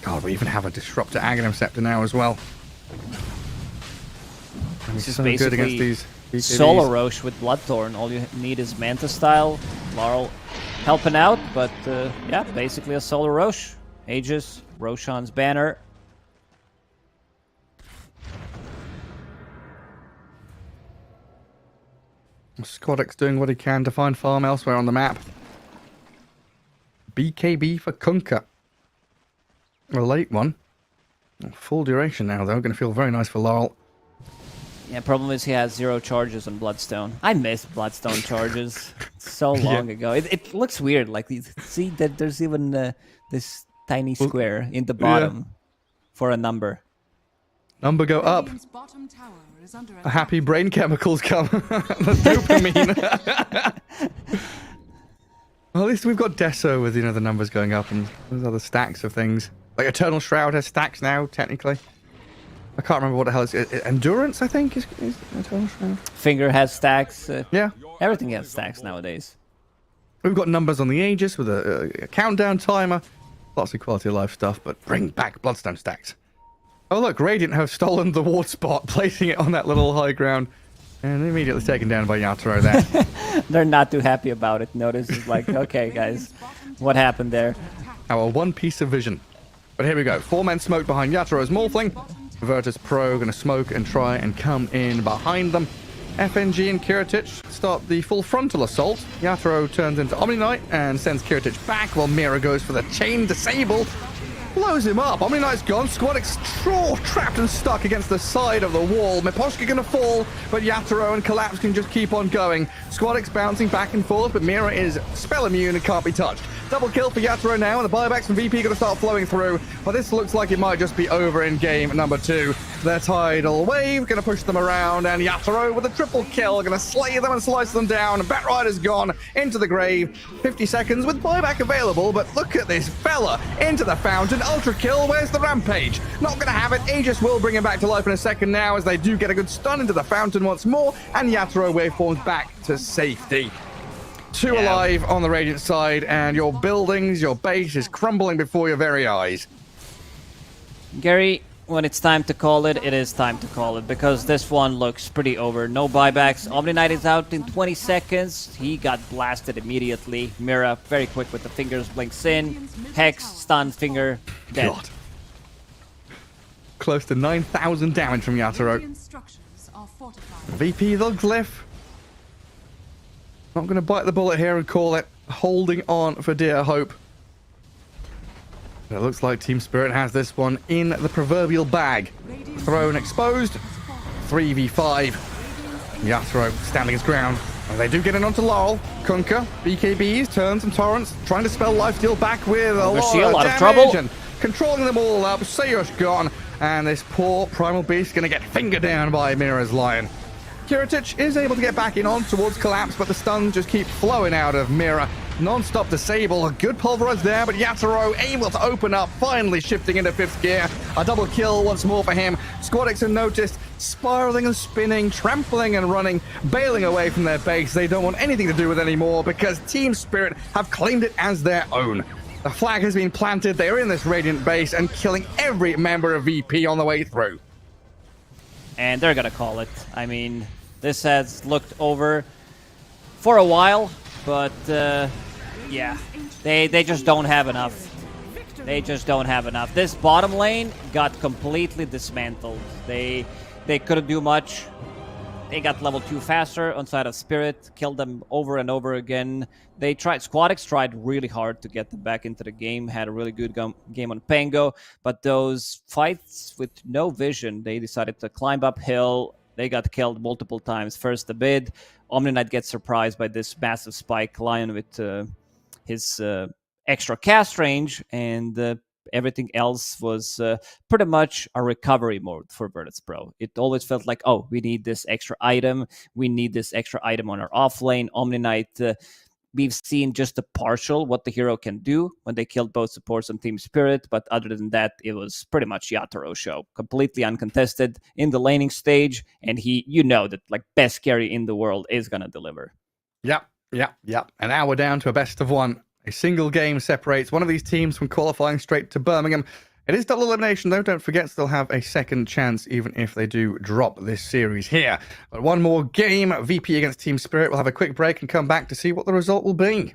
God, we even have a Disruptor Aghanim Scepter now as well. And This he's is so good against basically these BKBs. Solo Roche with Bloodthorn. All you need is Manta style. Laurel helping out, but yeah, basically a solo Roche. Aegis, Roshan's banner. Squadix doing what he can to find farm elsewhere on the map. BKB for Kunkka. A late one. Full duration now, though. Going to feel very nice for Laurel. Yeah, problem is he has 0 charges on Bloodstone. I miss Bloodstone charges. So long ago. It looks weird. Like, see that there's even this tiny square in the bottom for a number. Number go up. Radiant's bottom tower is under A attack. happy brain chemicals come. The dopamine. Well, at least we've got Deso with, the numbers going up and those other stacks of things. Like Eternal Shroud has stacks now, technically. I can't remember what the hell it's... Endurance, I think, is Eternal Shroud. Finger has stacks. Yeah. Everything has stacks nowadays. We've got numbers on the Aegis with a countdown timer. Lots of quality of life stuff, but bring back Bloodstone stacks. Oh, look, Radiant have stolen the ward spot, placing it on that little high ground. And immediately taken down by Yatoro there. They're not too happy about it. Notice it's like, okay, guys, what happened there? Our one piece of vision. But here we go. 4 men smoke behind Yatoro's Morphling. Virtus Pro going to smoke and try and come in behind them. FNG and Kiritich start the full frontal assault. Yatoro turns into Omni Knight and sends Kiritich back while Mira goes for the chain disable. Blows him up. Omni Knight's gone. Squadix trapped and stuck against the side of the wall. Miposhka gonna fall, but Yatoro and Collapse can just keep on going. Squadix bouncing back and forth, but Mira is spell immune and can't be touched. Double kill for Yatoro now, and the buybacks from VP gonna start flowing through, but this looks like it might just be over in game number 2. Their tidal wave gonna push them around, and Yatoro with a triple kill gonna slay them and slice them down. Batrider's gone into the grave. 50 seconds with buyback available, but look at this fella into the fountain. Ultra kill, where's the rampage? Not gonna have it. Aegis will bring him back to life in a second now, as they do get a good stun into the fountain once more, and Yatoro waveforms back to safety. 2 alive on the Radiant side, and your buildings, your base is crumbling before your very eyes. Gary, when it's time to call it, it is time to call it, because this one looks pretty over. No buybacks. Omni Knight is out in 20 seconds. He got blasted immediately. Mira, very quick with the fingers, blinks in. Hex, stun, finger, dead. God. Close to 9,000 damage from Yatoro. Radiant structures are fortified. VP the Glyph. Not going to bite the bullet here and call it. Holding on for dear hope. It looks like Team Spirit has this one in the proverbial bag. Throne exposed. 3v5. Yatoro standing his ground. And they do get in onto Laurel. Kunkka, BKBs, turns and torrents, trying to spell lifesteal back with a lot of trouble. And controlling them all up. Sayush gone. And this poor Primal Beast going to get fingered down by Mira's Lion. Kiritich is able to get back in on towards Collapse, but the stuns just keep flowing out of Mira. Non-stop disable, a good pulverize there, but Yatoro able to open up, finally shifting into 5th gear. A double kill once more for him. Squadix have noticed, spiraling and spinning, trampling and running, bailing away from their base. They don't want anything to do with it anymore because Team Spirit have claimed it as their own. The flag has been planted, they are in this Radiant base and killing every member of VP on the way through. And they're gonna call it. I mean, this has looked over for a while, but yeah, they just don't have enough. They just don't have enough. This bottom lane got completely dismantled. They couldn't do much. They got level 2 faster on side of Spirit, killed them over and over again. They tried, Squadix tried really hard to get them back into the game, had a really good game on Pango, but those fights with no vision, they decided to climb uphill. They got killed multiple times. First the mid, Omni Knight gets surprised by this massive spike, Lion with his extra cast range, and everything else was pretty much a recovery mode for Virtus Pro. It always felt like, oh, we need this extra item. We need this extra item on our off lane. Omni Knight, we've seen just a partial what the hero can do when they killed both supports on Team Spirit, but other than that, it was pretty much Yatoro show. Completely uncontested in the laning stage, and he, you know that like best carry in the world is going to deliver. Yep. And now we're down to a best of 1. A single game separates one of these teams from qualifying straight to Birmingham. It is double elimination, though. Don't forget, they'll have a second chance, even if they do drop this series here. But one more game, VP against Team Spirit. We'll have a quick break and come back to see what the result will be.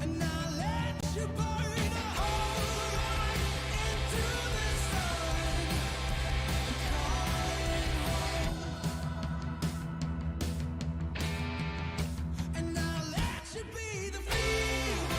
And I'll let you burn a hole right into the sun and call it home. And I'll let you be the fever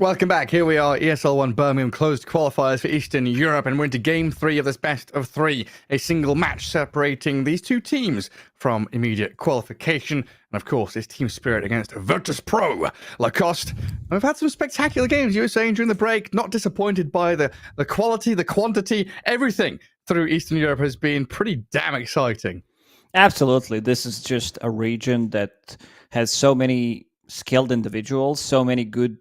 Welcome back. Here we are, ESL 1 Birmingham closed qualifiers for Eastern Europe, and we're into Game 3 of this best of 3, a single match separating these two teams from immediate qualification. And of course, it's Team Spirit against Virtus Pro Lacoste. And we've had some spectacular games, you were saying during the break, not disappointed by the quality, the quantity, everything through Eastern Europe has been pretty damn exciting. Absolutely. This is just a region that has so many skilled individuals, so many good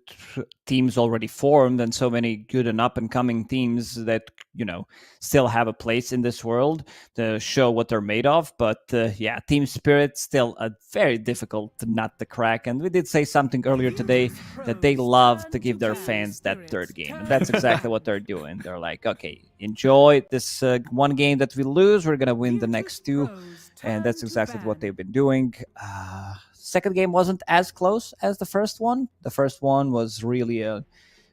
teams already formed, and so many good and up-and-coming teams that, you know, still have a place in this world to show what they're made of. But yeah, Team Spirit still a very difficult nut to crack. And we did say something earlier today that they love to give their fans that third game. And that's exactly what they're doing. They're like, okay, enjoy this one game that we lose. We're going to win the next two. And that's exactly what they've been doing. Second game wasn't as close as the first one. The first one was really a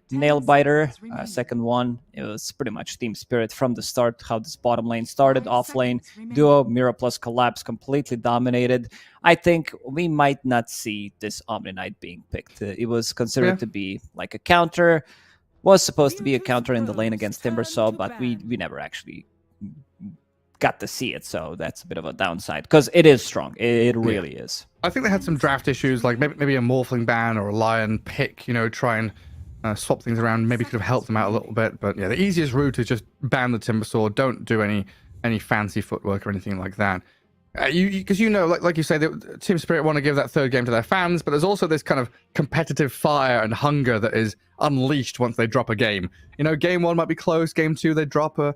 nail biter. Second one, it was pretty much Team Spirit from the start. How this bottom lane started, off lane, duo, Mira plus collapse, completely dominated. I think we might not see this Omni Knight being picked. It was considered to be like a counter. Was supposed to be a counter in the lane against Timbersaw, but we never actually got to see it, so that's a bit of a downside because it is strong. It really is. I think they had some draft issues, like maybe a Morphling ban or a Lion pick, you know, try and swap things around. Maybe could have helped them out a little bit, but yeah, the easiest route is just ban the Timbersaw. Don't do any fancy footwork or anything like that. Because you know, like you say, that Team Spirit want to give that third game to their fans, but there's also this kind of competitive fire and hunger that is unleashed once they drop a game. You know, game 1 might be close, game 2 they drop a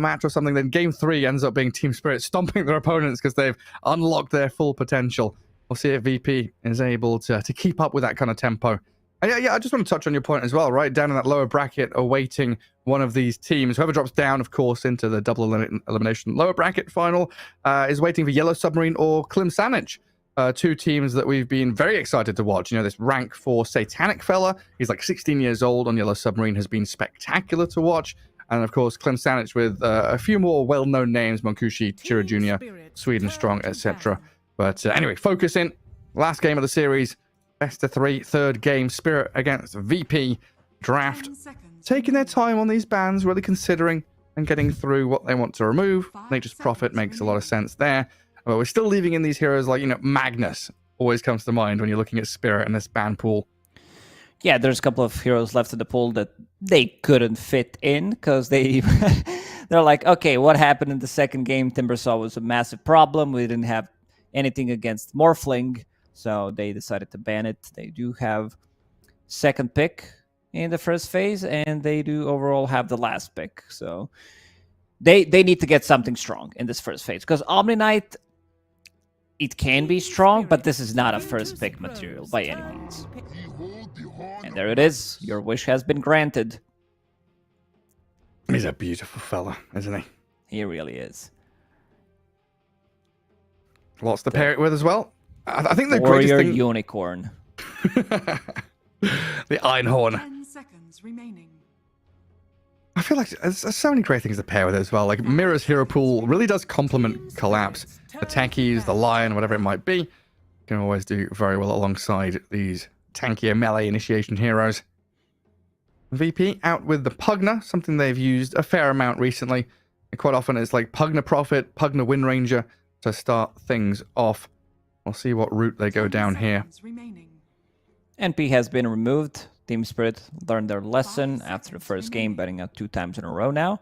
match or something, then game 3 ends up being Team Spirit stomping their opponents because they've unlocked their full potential. We'll see if VP is able to keep up with that kind of tempo. And yeah, I just want to touch on your point as well, right? Down in that lower bracket, awaiting one of these teams. Whoever drops down, of course, into the double elimination lower bracket final is waiting for Yellow Submarine or Klim Sanic. Two teams that we've been very excited to watch. You know, this rank 4 Satanic fella, he's like 16 years old on Yellow Submarine, has been spectacular to watch. And of course, Klim Sanic with a few more well-known names, Monkushi, Chira Jr., Sweden Strong, etc. But anyway, focus in. Last game of the series. Best of 3, third game, Spirit against VP draft. Taking their time on these bans, really considering and getting through what they want to remove. Nature's Prophet makes a lot of sense there. But we're still leaving in these heroes like, you know, Magnus always comes to mind when you're looking at Spirit and this ban pool. Yeah, there's a couple of heroes left in the pool that they couldn't fit in because they're like, okay, what happened in the second game? Timbersaw was a massive problem. We didn't have anything against Morphling. So they decided to ban it. They do have second pick in the first phase, and they do overall have the last pick. So they need to get something strong in this first phase. Because Omni Knight, it can be strong, but this is not a first pick material by any means. And there it is. Your wish has been granted. He's a beautiful fella, isn't he? He really is. Lots to pair it with as well. I think the Warrior greatest thing... Unicorn. The Einhorn. 10 seconds remaining. I feel like there's so many great things to pair with it as well. Like Mira's hero pool really does complement Collapse. The Techies, the Lion, whatever it might be, can always do very well alongside these tankier melee initiation heroes. VP out with the Pugna, something they've used a fair amount recently. And quite often it's like Pugna Prophet, Pugna Wind Ranger to start things off. We'll see what route they go down here. NP has been removed. Team Spirit learned their lesson after the first game, betting out 2 times in a row now.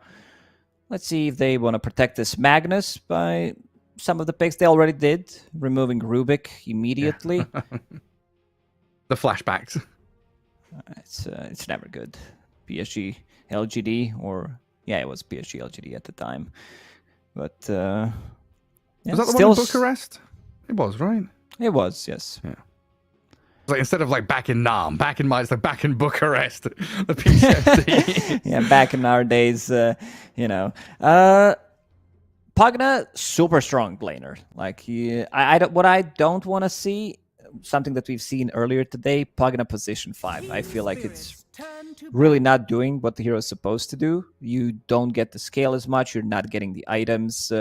Let's see if they want to protect this Magnus by some of the picks they already did, removing Rubik immediately. The flashbacks. It's never good. PSG LGD, or yeah, it was PSG LGD at the time. But yeah, was that the one in Bucharest? It was, right? It was, yes. Yeah. Like instead of like back in Nam, back in it's like back in Bucharest, the PCFD. Yeah, back in our days, you know. Pugna, super strong blaner. Like what I don't want to see, something that we've seen earlier today, Pugna position 5. I feel like it's really not doing what the hero is supposed to do. You don't get the scale as much. You're not getting the items.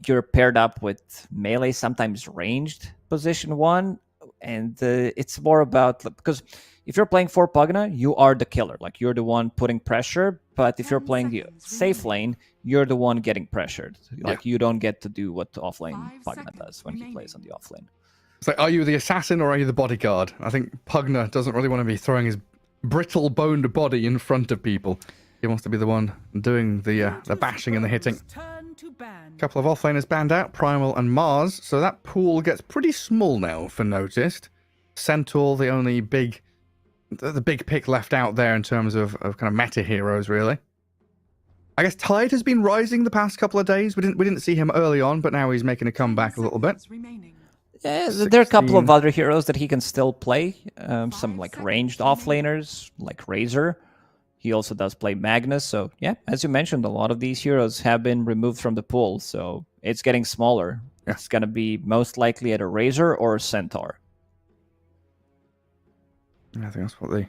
You're paired up with melee, sometimes ranged position 1. And it's more about, because if you're playing for Pugna, you are the killer. Like, you're the one putting pressure. But if you're 10 playing the seconds safe remaining. lane, you're the one getting pressured. Like, Yeah. you don't get to do what offlane 5 Pugna does seconds when he remaining. plays on the offlane. It's like, are you the assassin or are you the bodyguard? I think Pugna doesn't really want to be throwing his brittle boned body in front of people. He wants to be the one doing the bashing and the hitting. Turn to ban. Couple of offlaners banned out, Primal and Mars, so that pool gets pretty small now for Noticed. Centaur, the only big pick left out there in terms of kind of meta heroes, really. I guess Tide has been rising the past couple of days. We didn't see him early on, but now he's making a comeback a little bit. Remaining. Yeah, there are a couple 16. of other heroes that he can still play. Some like ranged offlaners, like Razor. He also does play Magnus. So yeah, as you mentioned, a lot of these heroes have been removed from the pool. So it's getting smaller. Yeah. It's going to be most likely either Razor or Centaur. I think that's what the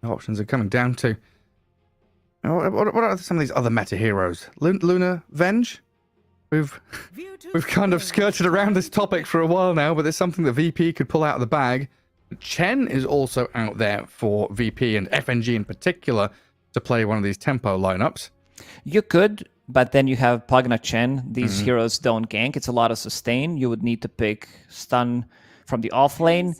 options are coming down to. What are some of these other meta heroes? Luna Venge? We've kind of skirted around this topic for a while now, but there's something that VP could pull out of the bag. Chen is also out there for VP and FNG in particular to play one of these tempo lineups. You could, but then you have Pugna Chen. These heroes don't gank. It's a lot of sustain. You would need to pick stun from the off lane,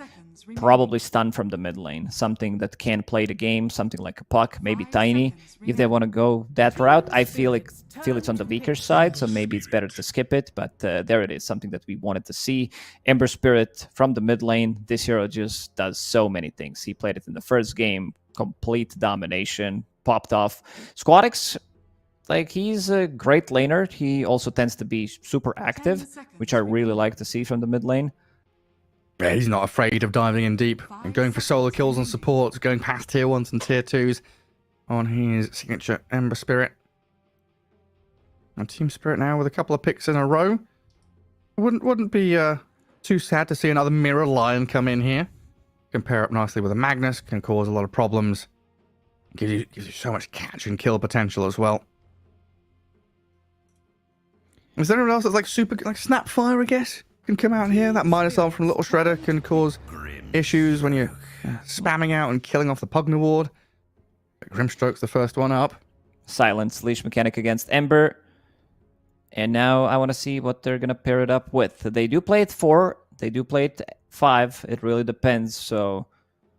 probably stun from the mid lane. Something that can play the game, something like a Puck, maybe Tiny. If they want to go that route, I feel it's on the weaker side, so maybe it's better to skip it. But there it is, something that we wanted to see. Ember Spirit from the mid lane. This hero just does so many things. He played it in the first game, complete domination, popped off. Squadix, like, he's a great laner. He also tends to be super active, which I really like to see from the mid lane. Yeah, he's not afraid of diving in deep and going for solo kills on support, going past tier 1s and tier 2s on his signature Ember Spirit. And Team Spirit now with a couple of picks in a row. Wouldn't be too sad to see another Mirror Lion come in here. Compare up nicely with a Magnus, can cause a lot of problems. Gives you so much catch and kill potential as well. Is there anyone else that's like super, like Snapfire, I guess? Can come out here. That minus arm from Little Shredder can cause issues when you're spamming out and killing off the Pugna ward. Grimstroke's the first one up. Silence, leash mechanic against Ember. And now I want to see what they're going to pair it up with. They do play it 4. They do play it 5. It really depends. So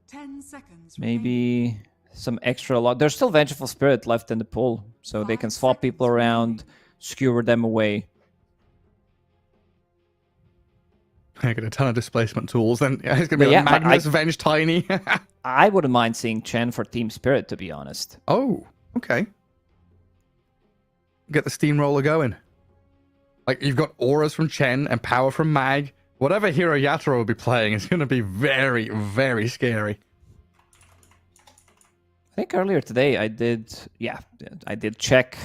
10 seconds. maybe some extra lot. There's still Vengeful Spirit left in the pool. So they can swap people around, skewer them away. I get a ton of displacement tools. Then yeah, it's going to be Yeah, like but Magnus, Venge, Tiny. I wouldn't mind seeing Chen for Team Spirit, to be honest. Oh, okay. Get the steamroller going. Like, you've got auras from Chen and power from Mag. Whatever hero Yatoro will be playing is going to be very, very scary. I think earlier today I did check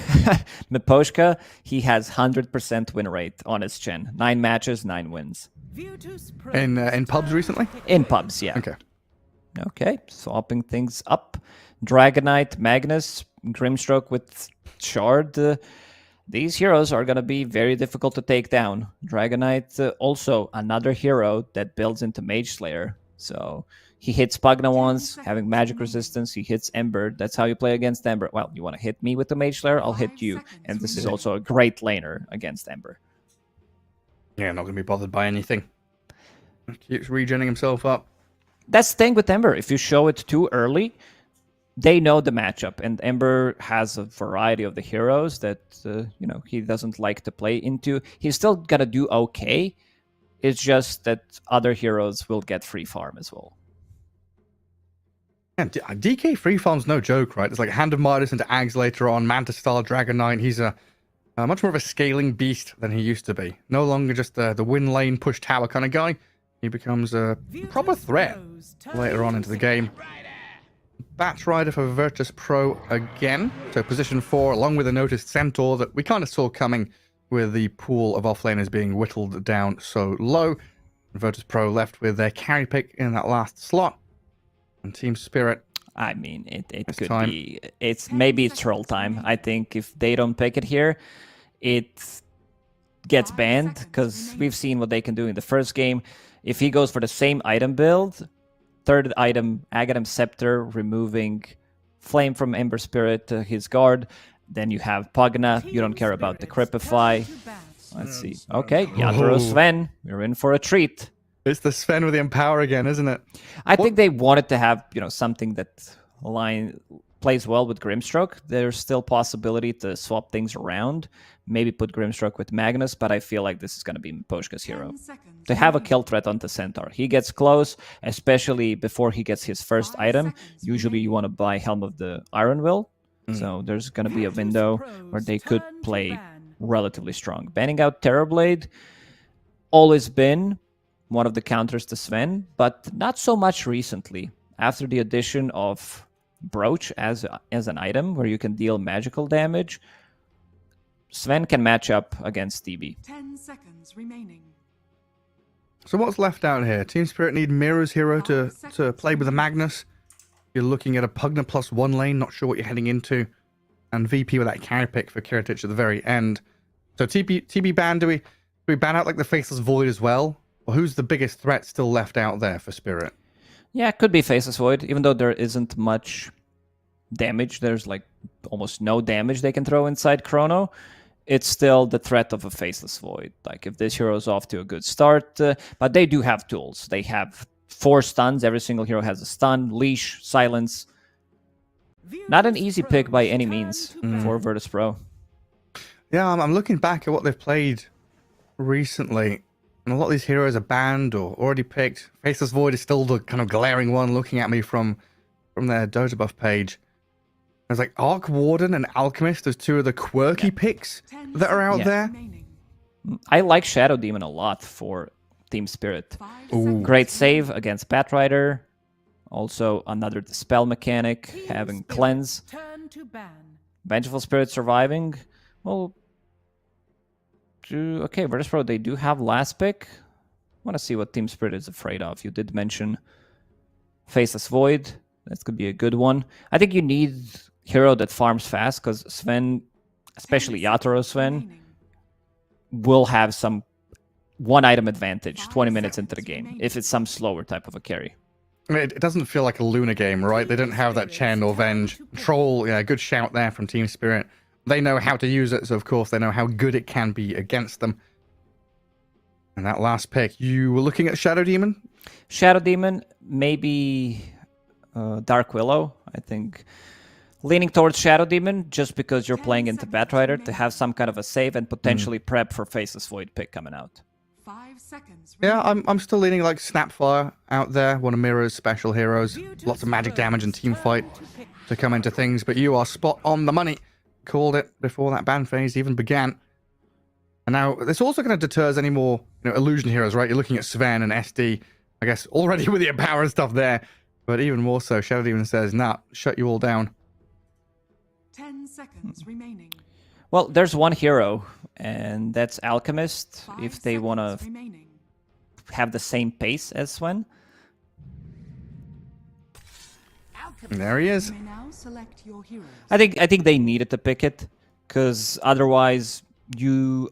Miposhka. He has 100% win rate on his Chen. 9 matches, 9 wins. In pubs recently? In pubs, yeah. Okay. Okay, swapping things up. Dragonite, Magnus, Grimstroke with Shard. These heroes are going to be very difficult to take down. Dragonite, also another hero that builds into Mage Slayer. So he hits Pugna once, having magic resistance. He hits Ember. That's how you play against Ember. Well, you want to hit me with the Mage Slayer? I'll hit you. And this is also a great laner against Ember. Yeah, not going to be bothered by anything. Keeps regenning himself up. That's the thing with Ember. If you show it too early, they know the matchup. And Ember has a variety of the heroes that he doesn't like to play into. He's still going to do okay. It's just that other heroes will get free farm as well. Yeah, DK free farm's no joke, right? It's like Hand of Midas into Ags later on, Manta Style, Dragon Knight. He's a much more of a scaling beast than he used to be. No longer just the win lane, push tower kind of guy. He becomes a proper threat later on into the game. Batch Rider for Virtus Pro again. So position 4, along with a noticed Centaur that we kind of saw coming with the pool of offlaners being whittled down so low. Virtus Pro left with their carry pick in that last slot. And Team Spirit. I mean, it could be. Maybe it's troll time. I think if they don't pick it here, it gets banned because we've seen what they can do in the first game. If he goes for the same item build, third item, Aghanim Scepter, removing Flame from Ember Spirit to his guard, then you have Pugna. You don't care about the Cripify. Let's see. Okay, Yatoro Sven, you're in for a treat. It's the Sven with the Empower again, isn't it? I think they wanted to have, something that plays well with Grimstroke. There's still possibility to swap things around. Maybe put Grimstroke with Magnus, but I feel like this is going to be Poshka's hero. To have a kill threat onto Centaur. He gets close, especially before he gets his first item. Usually you want to buy Helm of the Iron Will. So there's going to be a window where they could play relatively strong. Banning out Terrorblade, always been one of the counters to Sven, but not so much recently. After the addition of Brooch as an item where you can deal magical damage, Sven can match up against DB. 10 seconds remaining. So what's left out here? Team Spirit need Mira's hero to play with the Magnus. You're looking at a Pugna +1 lane, not sure what you're heading into. And VP with that carry pick for Kiritich at the very end. So TB ban, do we ban out like the Faceless Void as well? Or who's the biggest threat still left out there for Spirit? Yeah, it could be Faceless Void, even though there isn't much damage. There's like almost no damage they can throw inside Chrono. It's still the threat of a Faceless Void. Like if this hero is off to a good start, but they do have tools. They have 4 stuns. Every single hero has a stun, leash, silence. Not an easy pick by any means for Virtus Pro. Yeah, I'm looking back at what they've played recently. And a lot of these heroes are banned or already picked. Faceless Void is still the kind of glaring one looking at me from their Dota buff page. There's like Arc Warden and Alchemist as 2 of the quirky picks that are out there. I like Shadow Demon a lot for Team Spirit. Great save against Batrider. Also another Dispel mechanic, having Cleanse. Turn to ban. Vengeful Spirit surviving. Well, okay, Virtus Pro, they do have last pick. I want to see what Team Spirit is afraid of. You did mention Faceless Void. That could be a good one. I think you need hero that farms fast, because Sven, especially Yatoro Sven, will have some one-item advantage 20 minutes into the game, if it's some slower type of a carry. I mean, it doesn't feel like a Luna game, right? They don't have that Chen or Venge. Troll, yeah, good shout there from Team Spirit. They know how to use it, so of course they know how good it can be against them. And that last pick, you were looking at Shadow Demon? Shadow Demon, maybe Dark Willow, I think. Leaning towards Shadow Demon, just because you're playing into Batrider to have some kind of a save and potentially prep for Faceless Void pick coming out. 5 seconds. Yeah, I'm still leaning like Snapfire out there, one of Mira's special heroes. Lots of magic damage and team fight to come into things, but you are spot on the money. Called it before that ban phase even began. And now this also kind of deters any more illusion heroes, right? You're looking at Sven and SD, I guess, already with the power and stuff there. But even more so, Shadow Demon says, nah, shut you all down. 10 seconds remaining. Well, there's one hero, and that's Alchemist, if they want to have the same pace as Sven. And there he is. You may now select your heroes. I think they needed to pick it, because otherwise you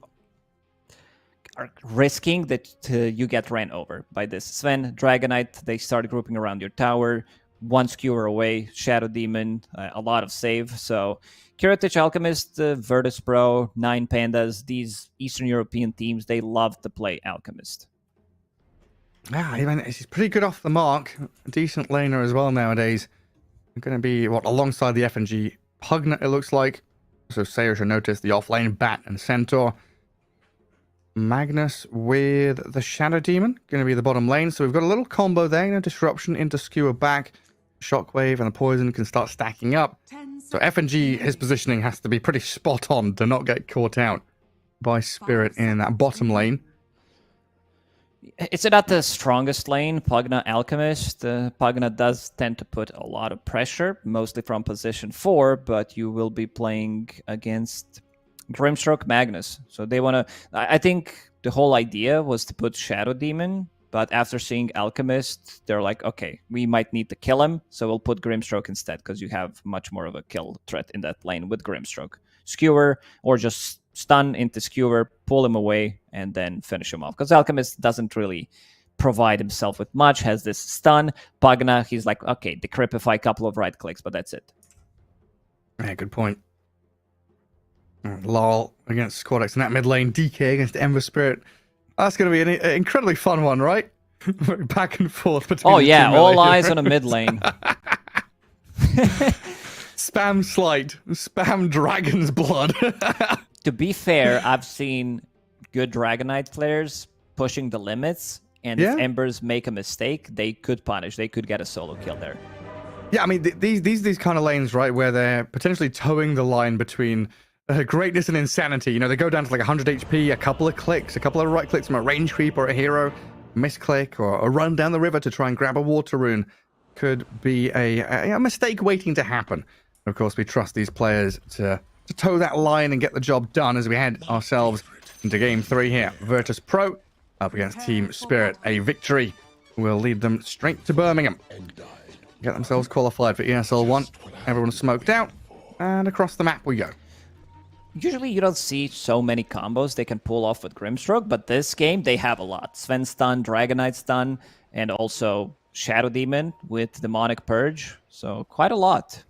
are risking that you get ran over by this. Sven, Dragonite, they start grouping around your tower. 1 skewer away, Shadow Demon, a lot of save. So Kiritich, Alchemist, Virtus Pro, 9 Pandas, these Eastern European teams, they love to play Alchemist. Yeah, I mean, he's pretty good off the mark. A decent laner as well nowadays. Going to be, alongside the FNG Pugna, it looks like. So Sayer should notice the offlane Bat and Centaur. Magnus with the Shadow Demon, going to be the bottom lane. So we've got a little combo there, disruption into skewer back. Shockwave and the poison can start stacking up. So FNG, his positioning has to be pretty spot on to not get caught out by Spirit in that bottom lane. It's not the strongest lane, Pugna Alchemist. Pugna does tend to put a lot of pressure, mostly from position 4, but you will be playing against Grimstroke Magnus. So they want to... I think the whole idea was to put Shadow Demon, but after seeing Alchemist, they're like, okay, we might need to kill him, so we'll put Grimstroke instead, because you have much more of a kill threat in that lane with Grimstroke. Skewer, or just stun into Skewer, pull him away, and then finish him off. Because Alchemist doesn't really provide himself with much, has this stun. Pugna, he's like, okay, decrypify a couple of right clicks, but that's it. Yeah, good point. Lol against Squadex in that mid lane. DK against Ember Spirit. That's going to be an incredibly fun one, right? Very back and forth between Oh the yeah, two all melee eyes on a heroes. mid lane. Spam Slight. Spam Dragon's Blood. To be fair, I've seen good Dragonite players pushing the limits, and Yeah. if Embers make a mistake, they could punish. They could get a solo kill there. Yeah, I mean, these kind of lanes, right, where they're potentially towing the line between greatness and insanity. You know, they go down to like 100 HP, a couple of clicks, a couple of right clicks from a range creep or a hero, misclick, or a run down the river to try and grab a water rune could be a mistake waiting to happen. Of course, we trust these players to toe that line and get the job done as we head ourselves into Game 3 here. Virtus Pro up against Team Spirit. A victory will lead them straight to Birmingham. Get themselves qualified for ESL 1. Everyone's smoked out, and across the map we go. Usually you don't see so many combos they can pull off with Grimstroke, but this game they have a lot. Sven stun, Dragonite stun, and also Shadow Demon with Demonic Purge. So quite a lot.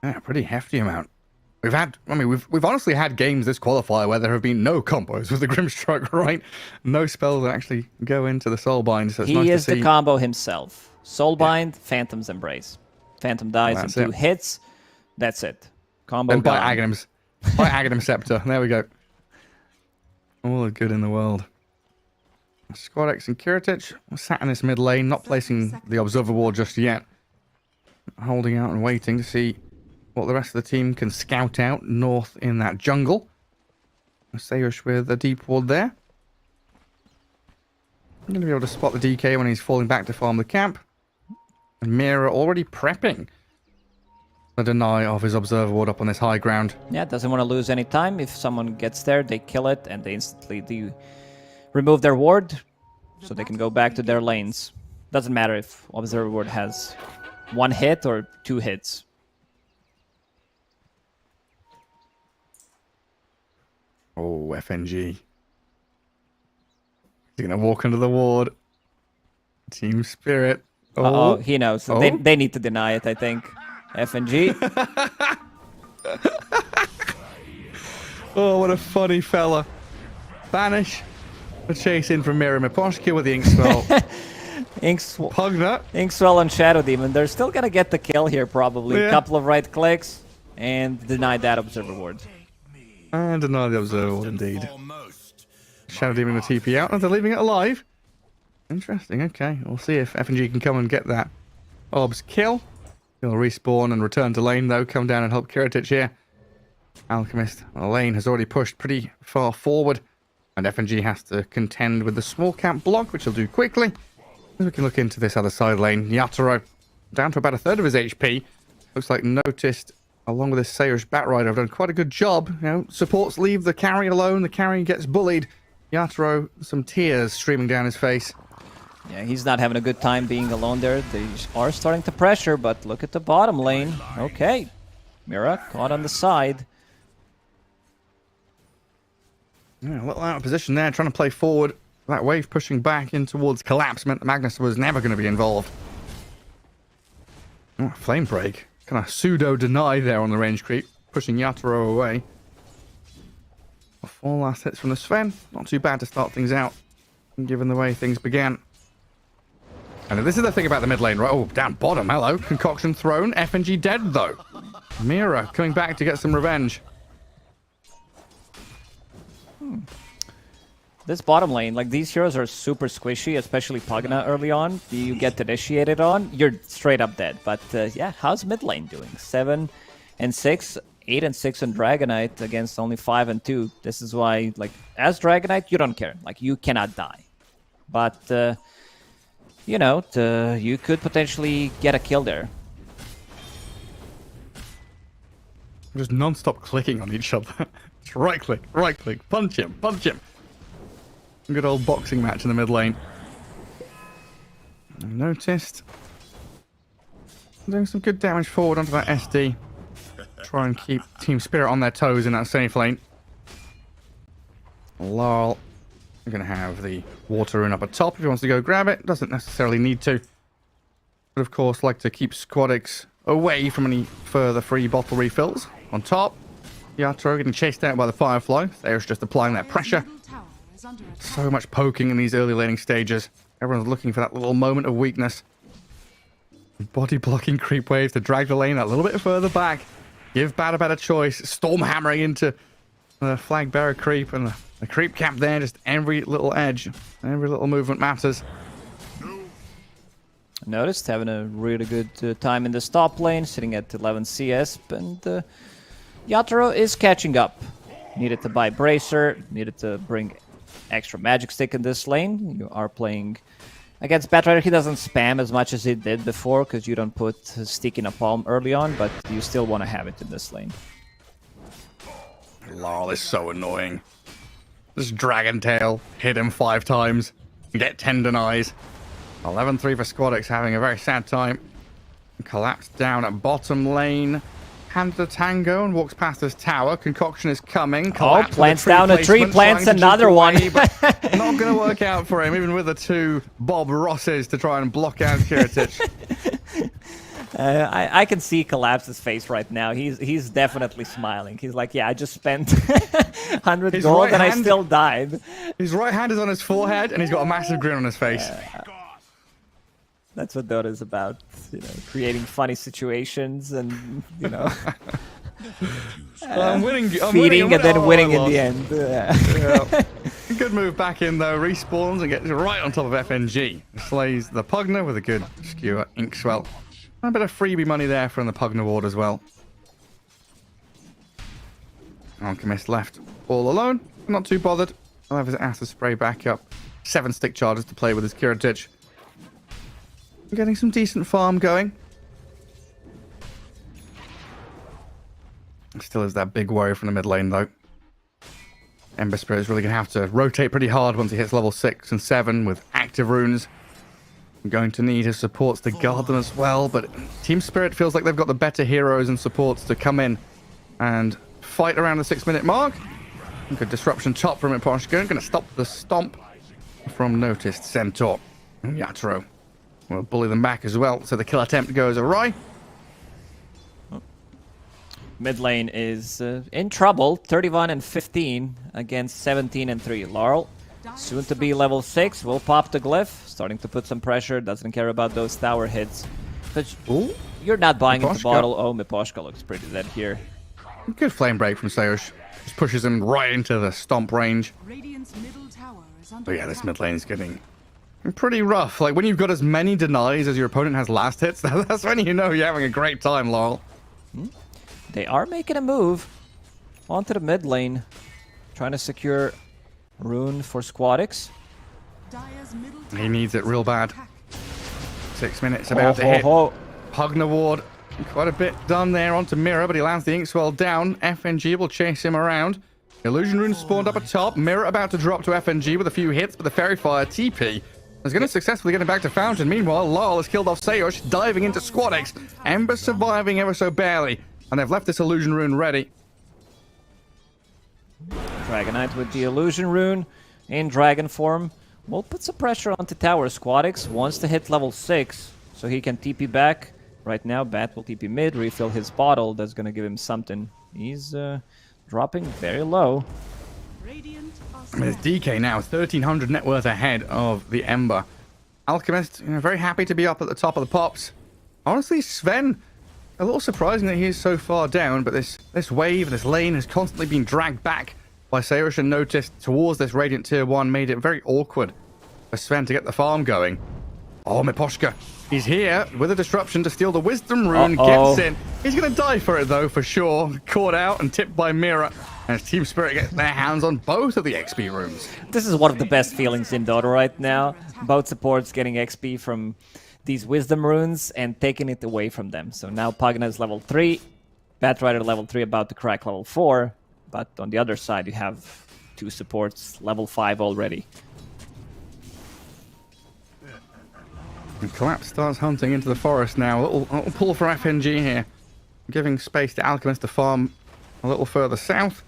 Yeah, pretty hefty amount. We've honestly had games this qualifier where there have been no combos with the Grimstroke, right? No spells that actually go into the Soulbind, so it's nice He to is see. the combo himself. Soulbind, Phantom's Embrace. Phantom dies in That's 2 it. hits. That's it. Combo And by gone. Aghanims. By Aghanim Scepter. There we go. All the good in the world. Squadex and Kiritich sat in this mid lane, not placing the Observer Ward just yet. Holding out and waiting to see what the rest of the team can scout out north in that jungle. Sayush with a deep ward there. I'm going to be able to spot the DK when he's falling back to farm the camp. And Mira already prepping the deny of his Observer Ward up on this high ground. Yeah, doesn't want to lose any time. If someone gets there, they kill it, and they instantly remove their ward, so they can go back to their lanes. Doesn't matter if Observer Ward has 1 hit or 2 hits. Oh, FNG. He's going to walk under the ward. Team Spirit. Uh-oh, he knows. Oh. They need to deny it, I think. FNG. Oh, what a funny fella. Banish. A chase in from Mira Miposhka with the Inkswell. Pugna. Inkswell and Shadow Demon. They're still going to get the kill here, probably. Yeah. A couple of right clicks, and deny that Observer Ward. And deny the Observer Ward, indeed. Shadow Demon with TP out, and they're leaving it alive. Interesting, okay. We'll see if FNG can come and get that Ob's kill. He'll respawn and return to lane, though. Come down and help Kiritich here. Alchemist on the lane has already pushed pretty far forward. And FNG has to contend with the small camp block, which he'll do quickly. As we can look into this other side lane. Yatoro down to about 1/3 of his HP. Looks like Noticed, along with his Sayush Batrider, have done quite a good job. You know, supports leave the carry alone. The carry gets bullied. Yatoro, some tears streaming down his face. Yeah, he's not having a good time being alone there. They are starting to pressure, but look at the bottom lane. Okay. Mira caught on the side. Yeah, a little out of position there, trying to play forward. That wave pushing back in towards collapse meant that Magnus was never going to be involved. Oh, flame break. Kind of pseudo deny there on the range creep, pushing Yatoro away. 4 last hits from the Sven. Not too bad to start things out, given the way things began. And this is the thing about the mid lane, right? Oh, down bottom. Hello. Concoction thrown. FNG dead, though. Mira coming back to get some revenge. This bottom lane, like these heroes are super squishy, especially Pugna early on. You get initiated on, you're straight up dead. But yeah, how's mid lane doing? 7 and 6, 8 and 6 on Dragonite against only 5 and 2. This is why, like, as Dragonite, you don't care. Like, you cannot die. But, you know, you could potentially get a kill there. Just non-stop clicking on each other. Just right click, punch him, punch him. Good old boxing match in the mid lane. Noticed. Doing some good damage forward onto that SD. Try and keep Team Spirit on their toes in that safe lane. Lol We're going to have the water rune up at top if he wants to go grab it. Doesn't necessarily need to. But of course, like to keep Squadix away from any further free bottle refills. On top, Yatoro getting chased out by the Firefly. There's just applying that pressure. Middle tower is under attack. So much poking in these early laning stages. Everyone's looking for that little moment of weakness. Body blocking creep waves to drag the lane a little bit further back. Give Bad a better choice. Storm hammering into the flag bearer creep, and the creep cap there. Just every little edge, every little movement matters. Noticed having a really good time in the top lane, sitting at 11 CS, and Yatoro is catching up. Needed to buy Bracer, needed to bring extra magic stick in this lane. You are playing against Batrider. He doesn't spam as much as he did before because you don't put stick in a palm early on, but you still want to have it in this lane. Laurel is so annoying. This Dragon Tail hit him 5 times. Get tendon eyes. 11-3 for Squadix, having a very sad time. Collapsed down at bottom lane. Hands the tango and walks past this tower. Concoction is coming. Collapse plants with down a tree, placement, plants trying to another chip one. away, but not going to work out for him, even with the 2 Bob Rosses to try and block out Kiritich. I can see Collapse's face right now. He's definitely smiling. He's like, yeah, I just spent 100 His gold right and I hand- still died. His right hand is on his forehead and he's got a massive grin on his face. That's what Dota is about, creating funny situations and, I'm winning. feeding and then winning in lost. the end. Yeah. Good move back in though. Respawns and gets right on top of FNG. Slays the Pugner with a good skewer Inkswell. A bit of freebie money there from the Pugner ward as well. Alchemist left all alone. Not too bothered. I'll have his acid spray back up. 7 stick charges to play with his Kiritich. Getting some decent farm going. Still is that big worry from the mid lane though. Ember Spirit is really going to have to rotate pretty hard once he hits level 6 and 7 with active runes. I'm going to need his supports to guard them as well, but Team Spirit feels like they've got the better heroes and supports to come in and fight around the 6-minute mark. Good disruption top from Miposhka. Going to stop the stomp from Noticed Centaur. Yatoro will bully them back as well, so the kill attempt goes awry. Mid lane is in trouble, 31 and 15 against 17 and 3. Laurel, soon to be level 6, will pop the glyph, starting to put some pressure, doesn't care about those tower hits. But you're not buying into Miposhka. bottle. Oh, Miposhka looks pretty dead here. Good flame break from Sayush. Just pushes him right into the stomp range. Radiant's middle tower is under But yeah, this attack. mid lane is getting pretty rough. Like when you've got as many denies as your opponent has last hits, that's when you know you're having a great time, Laurel. They are making a move onto the mid lane, trying to secure rune for Squadix. Dire's middle He tower needs it is real under bad. attack. 6 minutes about to hit. ho. Pugner ward. Quite a bit done there onto Mirror, but he lands the Inkswell down. FNG will chase him around. Illusion Rune spawned up atop. Mirror about to drop to FNG with a few hits, but the Fairy Fire TP is going to successfully get him back to Fountain. Meanwhile, Lyle has killed off Sayush, diving into Squadix. Ember surviving ever so barely, and they've left this Illusion Rune ready. Dragonite with the illusion rune in dragon form will put some pressure onto tower. Squadix wants to hit level 6 so he can TP back. Right now, Bat will TP mid, refill his bottle. That's going to give him something. He's dropping very low. Radiant are I mean, it's DK now, 1,300 net worth ahead of the Ember. Alchemist, very happy to be up at the top of the pops. Honestly, Sven, a little surprising that he is so far down, but this wave, this lane has constantly been dragged back by Sayush and Noticed towards this Radiant Tier 1, made it very awkward for Sven to get the farm going. Oh, Miposhka, he's here with a disruption to steal the Wisdom Rune, gets in. He's going to die for it, though, for sure. Caught out and tipped by Mira, and Team Spirit gets their hands on both of the XP runes. This is one of the best feelings in Dota right now. Both supports getting XP from these wisdom runes and taking it away from them. So now Pugna is level 3, Batrider level 3 about to crack level 4, but on the other side you have 2 supports level 5 already. And Collapse starts hunting into the forest now. A little pull for FNG here, giving space to Alchemist to farm a little further south.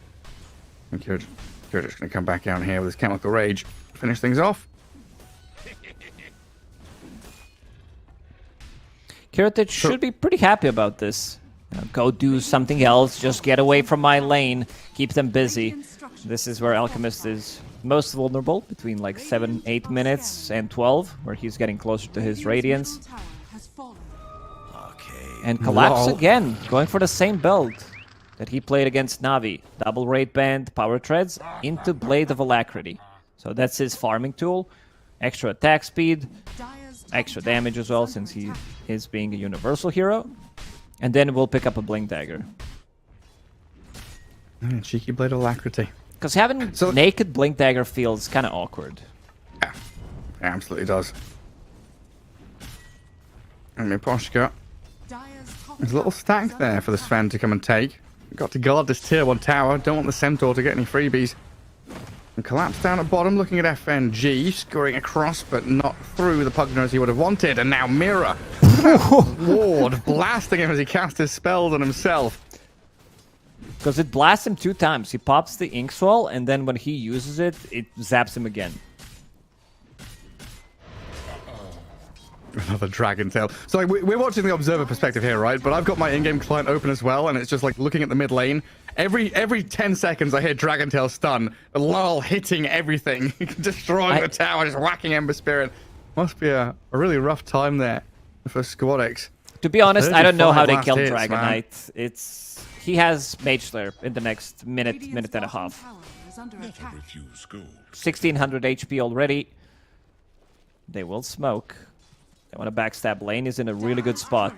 And good We're just going to come back down here with his Chemical Rage. Finish things off. Kiritich should be pretty happy about this. Go do something else, just get away from my lane, keep them busy. This is where Alchemist is most vulnerable, between like 7-8 minutes and 12, where he's getting closer to his Radiance. And Collapse again, going for the same build that he played against Navi. Double Raid Band, Power Treads into Blade of Alacrity. So that's his farming tool. Extra attack speed, extra damage as well, since he is being a universal hero. And then we'll pick up a Blink Dagger. Cheeky Blade of Alacrity. Because having naked Blink Dagger feels kind of awkward. Yeah, it absolutely does. And Miposhka. There's a little stack there for the Sven to come and take. Got to guard this tier 1 tower. Don't want the Centaur to get any freebies. And Collapse down at bottom, looking at FNG, scoring across, but not through the Pugner as he would have wanted. And now Mira. Ward blasting him as he casts his spells on himself. Because it blasts him 2 times. He pops the Ink Swell, and then when he uses it, it zaps him again. Another Dragon Tail. So like, we're watching the observer perspective here, right? But I've got my in-game client open as well, and it's just like looking at the mid lane. Every 10 seconds I hear Dragon Tail stun. Lol hitting everything. Destroying the tower, just whacking Ember Spirit. Must be a really rough time there for Squadix. To be honest, I don't know how they last kill hits, Dragon man. Knight. He has Mage Slayer in the next minute and a half. 1600 HP already. They will smoke. They want to backstab. Lane is in a really good spot.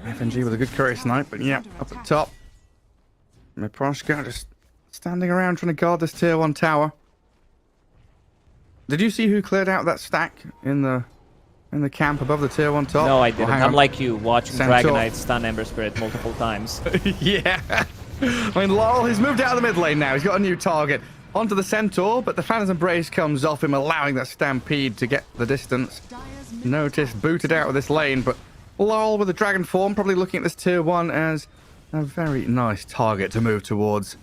FNG with a good Courier Snipe, but yeah, up at top. Miproshka just standing around trying to guard this tier 1 tower. Did you see who cleared out that stack in the camp above the tier 1 top? No, I didn't. Oh, I'm like you, watching Centaur. Dragon Knight stun Ember Spirit multiple times. Yeah. I mean, lol, he's moved out of the mid lane now. He's got a new target. Onto the Centaur, but the Phantom's Embrace comes off him, allowing that Stampede to get the distance. Notice booted out of this lane, but lol with the Dragon form, probably looking at this tier 1 as a very nice target to move towards.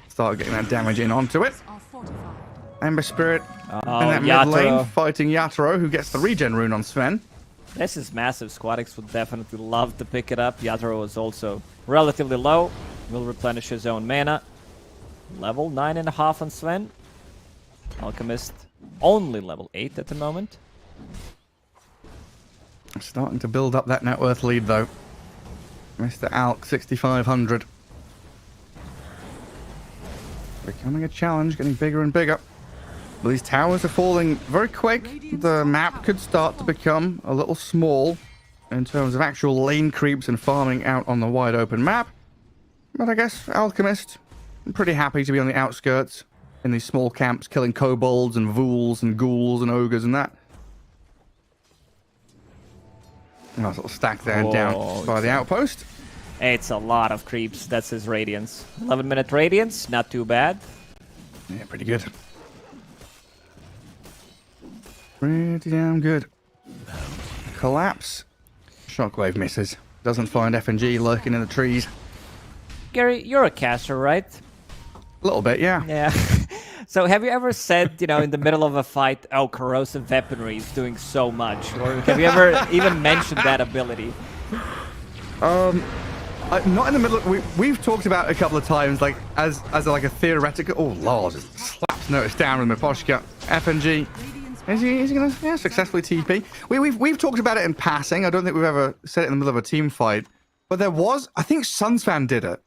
Start getting that damage in onto it. Ember Spirit in that mid lane, fighting Yatoro, who gets the regen rune on Sven. This is massive. Squadix would definitely love to pick it up. Yatoro is also relatively low. Will replenish his own mana. Level 9.5 on Sven. Alchemist only level 8 at the moment. Starting to build up that net worth lead though. Mr. Alk 6500. Becoming a challenge, getting bigger and bigger. But these towers are falling very quick. The map could start to become a little small in terms of actual lane creeps and farming out on the wide open map. But I guess Alchemist, I'm pretty happy to be on the outskirts in these small camps, killing kobolds and vools and ghouls and ogres and that. Nice little stack there down by the outpost. It's a lot of creeps. That's his Radiance. 11-minute Radiance, not too bad. Yeah, pretty good. Pretty damn good. Collapse. Shockwave misses. Doesn't find FNG lurking in the trees. Gary, you're a caster, right? A little bit, yeah. Yeah. So have you ever said, in the middle of a fight, oh, corrosive weaponry is doing so much? Or have you ever even mentioned that ability? Not in the middle. We've talked about it a couple of times, like as like a theoretical. Oh lord, just slaps notice down with Miposhka. FNG. Is he gonna successfully TP? We've talked about it in passing. I don't think we've ever said it in the middle of a team fight. But there was, I think Sunsfan did it.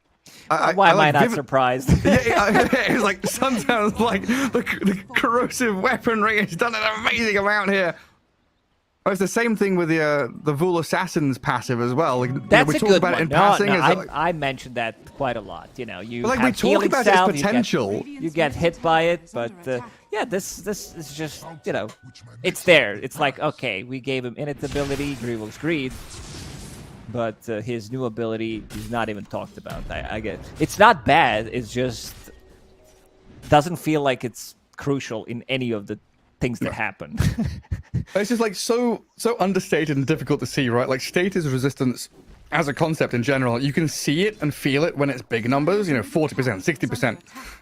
Why am I not surprised? It was like Sunsfan was like the corrosive weaponry. He's done an amazing amount here. Oh, it's the same thing with the Vul Assassin's passive as well. Like, That's we a talked good about one. it in passing. I mentioned that quite a lot. You But have we talk healing about salve, its potential. You get hit by it, but yeah, this is just it's there. It's like, okay, we gave him Innate ability, Grievous Greed, but his new ability is not even talked about. I get it's not bad. It's just doesn't feel like it's crucial in any of the things that happen. It's just like so understated and difficult to see, right? Like status resistance as a concept in general, you can see it and feel it when it's big numbers, you know, 40%, 60%.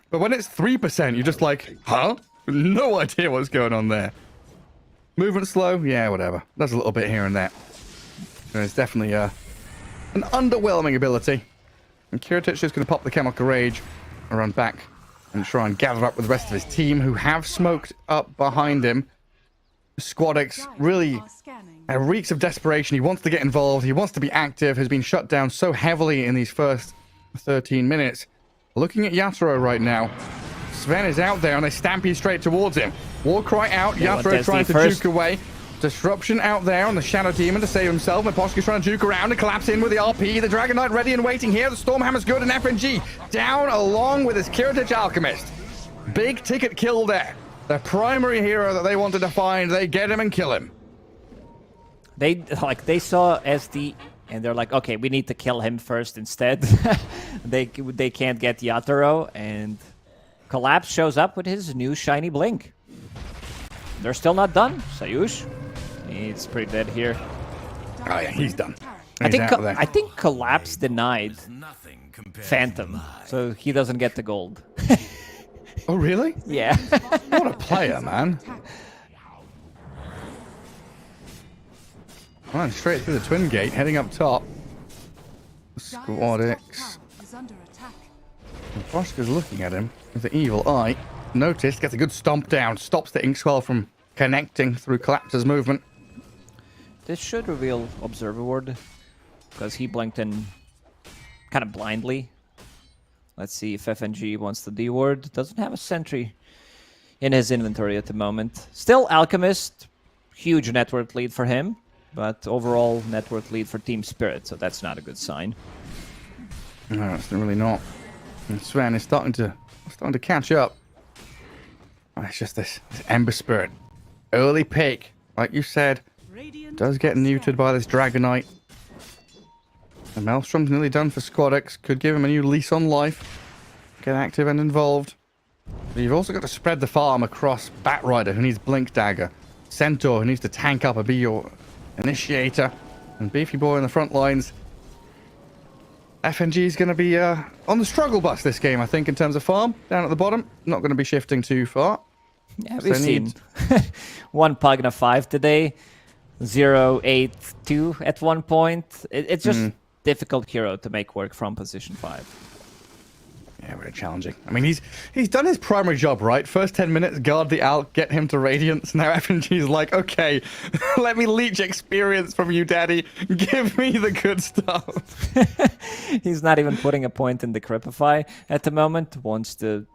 But when it's 3%, you're just like, huh? No idea what's going on there. Movement slow? Yeah, whatever. There's a little bit here and there. There's definitely an underwhelming ability. And Kiritich is going to pop the Chemical Rage and run back and try and gather up with the rest of his team, who have smoked up behind him. Squadix really reeks of desperation. He wants to get involved. He wants to be active. Has been shut down so heavily in these first 13 minutes. Looking at Yatoro right now. Sven is out there and they stampede straight towards him. Warcry out. Yatoro trying to juke away. Disruption out there on the Shadow Demon to save himself. Miposki's trying to juke around and collapse in with the RP. The Dragon Knight ready and waiting here. The Stormhammer's good and FNG down along with his Kiritich Alchemist. Big ticket kill there. The primary hero that they wanted to find, they get him and kill him. They saw SD and they're like, okay, we need to kill him first instead. they can't get Yatoro, and Collapse shows up with his new shiny blink. They're still not done. Sayush, he's pretty dead here. Oh yeah, he's done. I think Collapse denied Phantom, so he doesn't get the gold. Oh really? Yeah. What a player, man. Right, straight through the Twin Gate, heading up top. Squadix. Boschka's looking at him with the evil eye. Noticed, gets a good stomp down, stops the Inkswell from connecting through Collapse's movement. This should reveal Observer Ward, because he blinked in kind of blindly. Let's see if FNG wants the D-ward. Doesn't have a sentry in his inventory at the moment. Still Alchemist, huge network lead for him, but overall network lead for Team Spirit, so that's not a good sign. No, it's really not. And Sven is starting to catch up. Oh, it's just this Ember Spirit. Early pick, like you said, does get neutered by this Dragonite. The Maelstrom's nearly done for Squadix. Could give him a new lease on life. Get active and involved. But you've also got to spread the farm across Batrider, who needs Blink Dagger. Centaur, who needs to tank up and be your initiator. And Beefy Boy in the front lines. FNG is going to be on the struggle bus this game, I think, in terms of farm. Down at the bottom. Not going to be shifting too far. Yeah, we've seen one Pugna 5 today. 0-8-2 at one point. It's just difficult hero to make work from position 5. Yeah, very challenging. I mean, he's done his primary job, right? First 10 minutes, guard the Alk, get him to Radiance. Now FNG's like, okay, let me leech experience from you, daddy. Give me the good stuff. He's not even putting a point in the Cripify at the moment. Wants to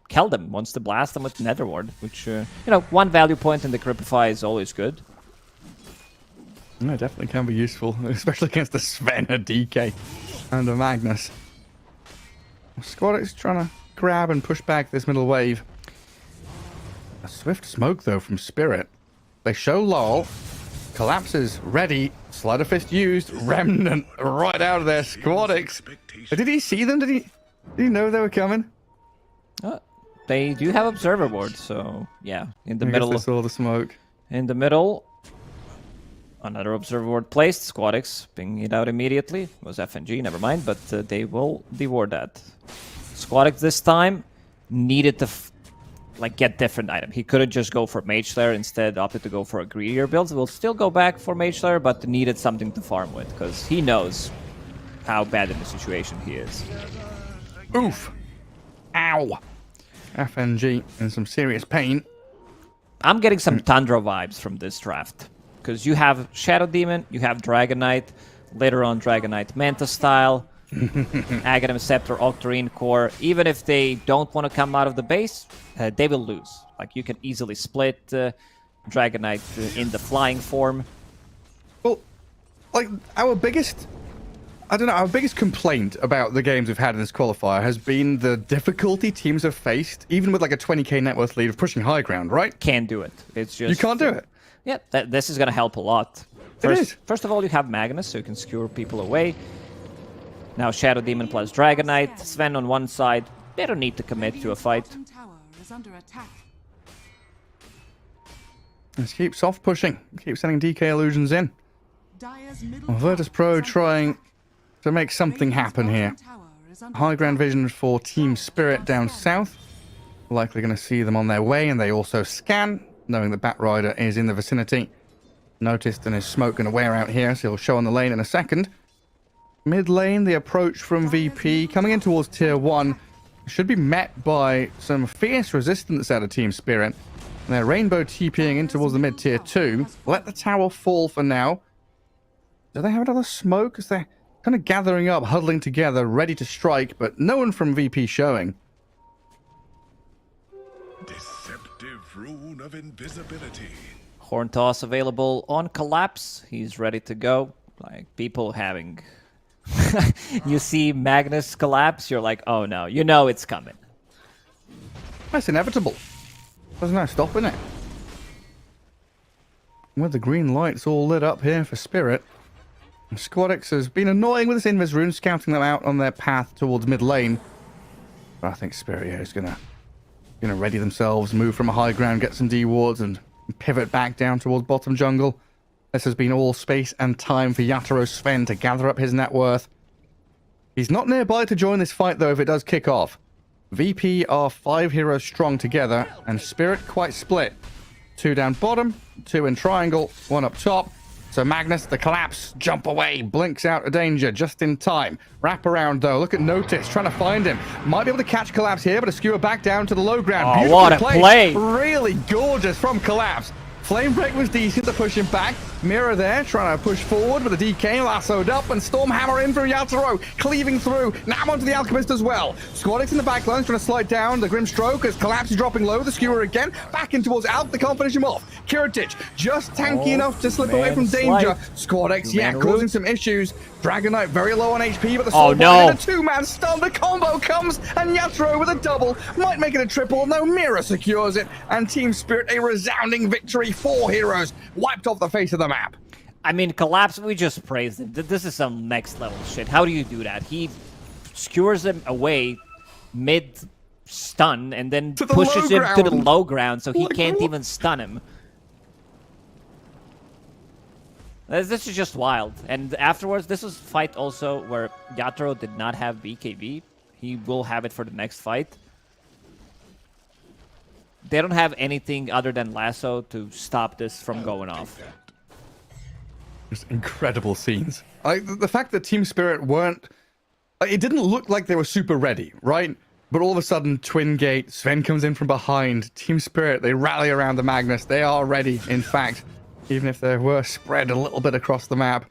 kill them, wants to blast them with Nether Ward, which, one value point in the Cripify is always good. No, definitely can be useful, especially against a Sven, a DK, and a Magnus. Squadix trying to grab and push back this middle wave. A swift smoke, though, from Spirit. They show LOL. Collapses ready. Slider Fist used. Remnant right out of there. Squadix. Did he see them? Did he know they were coming? They do have Observer Ward, so yeah. In the middle. They saw the smoke. In the middle. Another Observer Ward placed. Squadix pinging it out immediately. It was FNG, never mind, but they will deward that. Squadix this time needed to get different item. He couldn't just go for Mage Slayer, instead opted to go for a greedier build. We'll still go back for Mage Slayer, but needed something to farm with, because he knows how bad in the situation he is. Oof. Ow. FNG in some serious pain. I'm getting some Tundra vibes from this draft. Because you have Shadow Demon, you have Dragon Knight, later on Dragon Knight Manta style, Aghanim Scepter, Octarine Core. Even if they don't want to come out of the base, they will lose. Like, you can easily split Dragon Knight in the flying form. Well, our biggest complaint about the games we've had in this qualifier has been the difficulty teams have faced, even with a 20k net worth lead, of pushing high ground, right? Can't do it. It's just... You can't do it. Yeah, this is going to help a lot. First of all, you have Magnus, so you can skewer people away. Now Shadow Demon plus Dragon Knight. Sven on one side. They don't need to commit to a fight. Let's keep soft pushing. Keep sending DK illusions in. Virtus Pro trying to make something happen here. High ground vision for Team Spirit down south. Likely going to see them on their way, and they also scan, knowing the Batrider is in the vicinity. Noticed, and his smoke going to wear out here, so he'll show on the lane in a second. Mid lane, the approach from VP coming in towards tier 1 should be met by some fierce resistance out of Team Spirit. And they're rainbow TPing in towards the mid tier 2. Let the tower fall for now. Do they have another smoke? Because they're kind of gathering up, huddling together, ready to strike, but no one from VP showing. Deceptive rune of invisibility. Horn toss available on Collapse. He's ready to go. Like, people having... you see Magnus collapse, you're like, oh no, you know it's coming. That's inevitable. There's no stopping it. With the green lights all lit up here for Spirit, Squadix has been annoying with this Invis rune, scouting them out on their path towards mid lane. But I think Spirit here is gonna ready themselves, move from a high ground, get some D wards, and pivot back down towards bottom jungle. This has been all space and time for Yatoro Sven to gather up his net worth. He's not nearby to join this fight, though, if it does kick off. VP are 5 heroes strong together, and Spirit quite split. 2 down bottom, 2 in triangle, 1 up top. So Magnus, the collapse, jump away, blinks out of danger just in time. Wrap around, though. Look at Notice, trying to find him. Might be able to catch Collapse here, but a skewer back down to the low ground. Oh, Beautiful what a play. Really gorgeous from Collapse. Flame Break was decent to push him back. Mirror there, trying to push forward with a DK, lassoed up, and Stormhammer in from Yatoro, cleaving through. Now onto the Alchemist as well. Squadix in the back line, trying to slide down the Grimstroke as Collapse is dropping low. The Skewer again, back in towards Alp, they can't finish him off. Kiritich, just tanky enough to slip away from danger. Squadix, yeah, causing some issues. Dragon Knight very low on HP, but the sword no. a 2-man stun. The combo comes, and Yatoro with a double. Might make it a triple. No, Mirror secures it, and Team Spirit a resounding victory. 4 heroes wiped off the face of the map. I mean, Collapse, we just praised him. This is some next level shit. How do you do that? He skewers him away mid-stun and then pushes him to the low ground so he can't even stun him. This is just wild. And afterwards, this was a fight also where Yatoro did not have BKB. He will have it for the next fight. They don't have anything other than lasso to stop this from going off. Just incredible scenes. The fact that Team Spirit weren't... it didn't look like they were super ready, right? But all of a sudden, Twin Gate, Sven comes in from behind. Team Spirit, they rally around the Magnus. They are ready, in fact, even if they were spread a little bit across the map.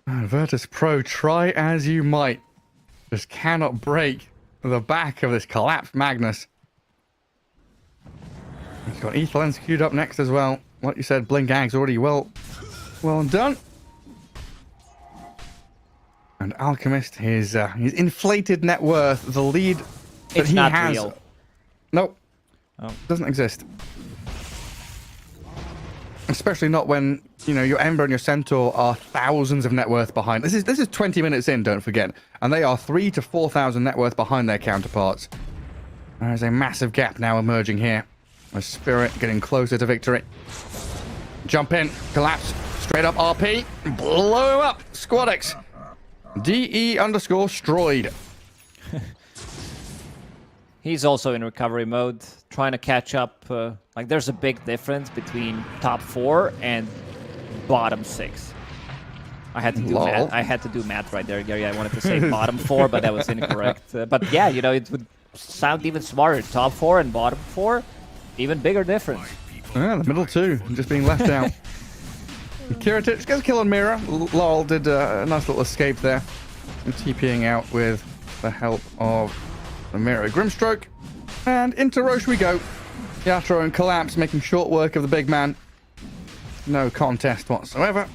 Virtus Pro, try as you might, just cannot break the back of this collapsed Magnus. He's got ETH Lens queued up next as well. Like you said, Blink Ag's already well done. And Alchemist, his inflated net worth, the lead that It's he not has. real. Nope. Oh. Doesn't exist. Especially not when, you know, your Ember and your Centaur are thousands of net worth behind. This is 20 minutes in, don't forget. And they are 3,000 to 4,000 net worth behind their counterparts. There is a massive gap now emerging here. A Spirit getting closer to victory. Jump in, collapse, straight up RP, blow him up. Squadix. DE_stroid. He's also in recovery mode, trying to catch up. Like, there's a big difference between top 4 and bottom 6. I had to do math. I had to do math right there, Gary. I wanted to say bottom 4, but that was incorrect. But yeah, you know, it would sound even smarter. Top 4 and bottom 4, even bigger difference. Yeah, the middle 2, just being left out. Kiritich gets a kill on Mirror. Lol did a nice little escape there. And TPing out with the help of the Mirror Grimstroke. And into Roche we go. Yatoro and Collapse making short work of the big man. No contest whatsoever.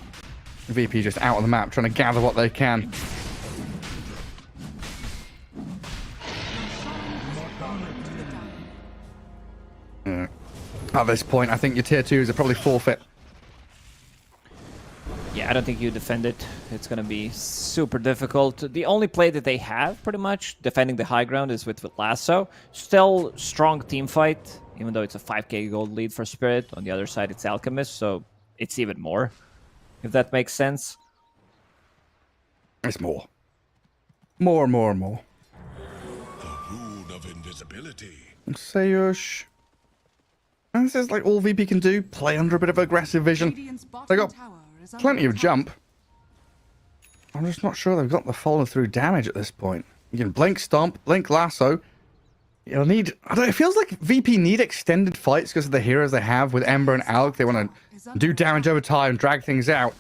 VP just out on the map trying to gather what they can. At this point, I think your tier 2s are probably forfeit. Yeah, I don't think you defend it. It's going to be super difficult. The only play that they have, pretty much, defending the high ground is with Lasso. Still strong team fight, even though it's a 5k gold lead for Spirit. On the other side, it's Alchemist, so it's even more, if that makes sense. It's more. More and more and more. The rune of invisibility. Sayush. And this is like all VP can do. Play under a bit of aggressive vision. Radiant's bottom They got tower is under plenty of attack. jump. I'm just not sure they've got the follow through damage at this point. You can blink stomp, blink lasso. You'll need. I don't know, it feels like VP need extended fights because of the heroes they have with Ember and Alk. They want to do damage over time, drag things out.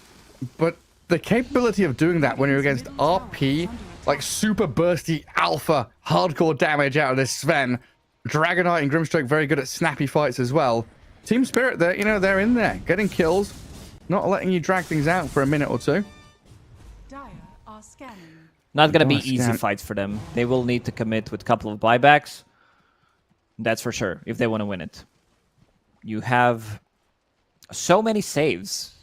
But the capability of doing that when you're against RP, like super bursty alpha hardcore damage out of this Sven. Dragonite and Grimstroke very good at snappy fights as well. Team Spirit, they're in there, getting kills, not letting you drag things out for a minute or two. Dire are scanning. Not gonna be Nice easy scan. fights for them. They will need to commit with a couple of buybacks. That's for sure, if they want to win it. You have so many saves.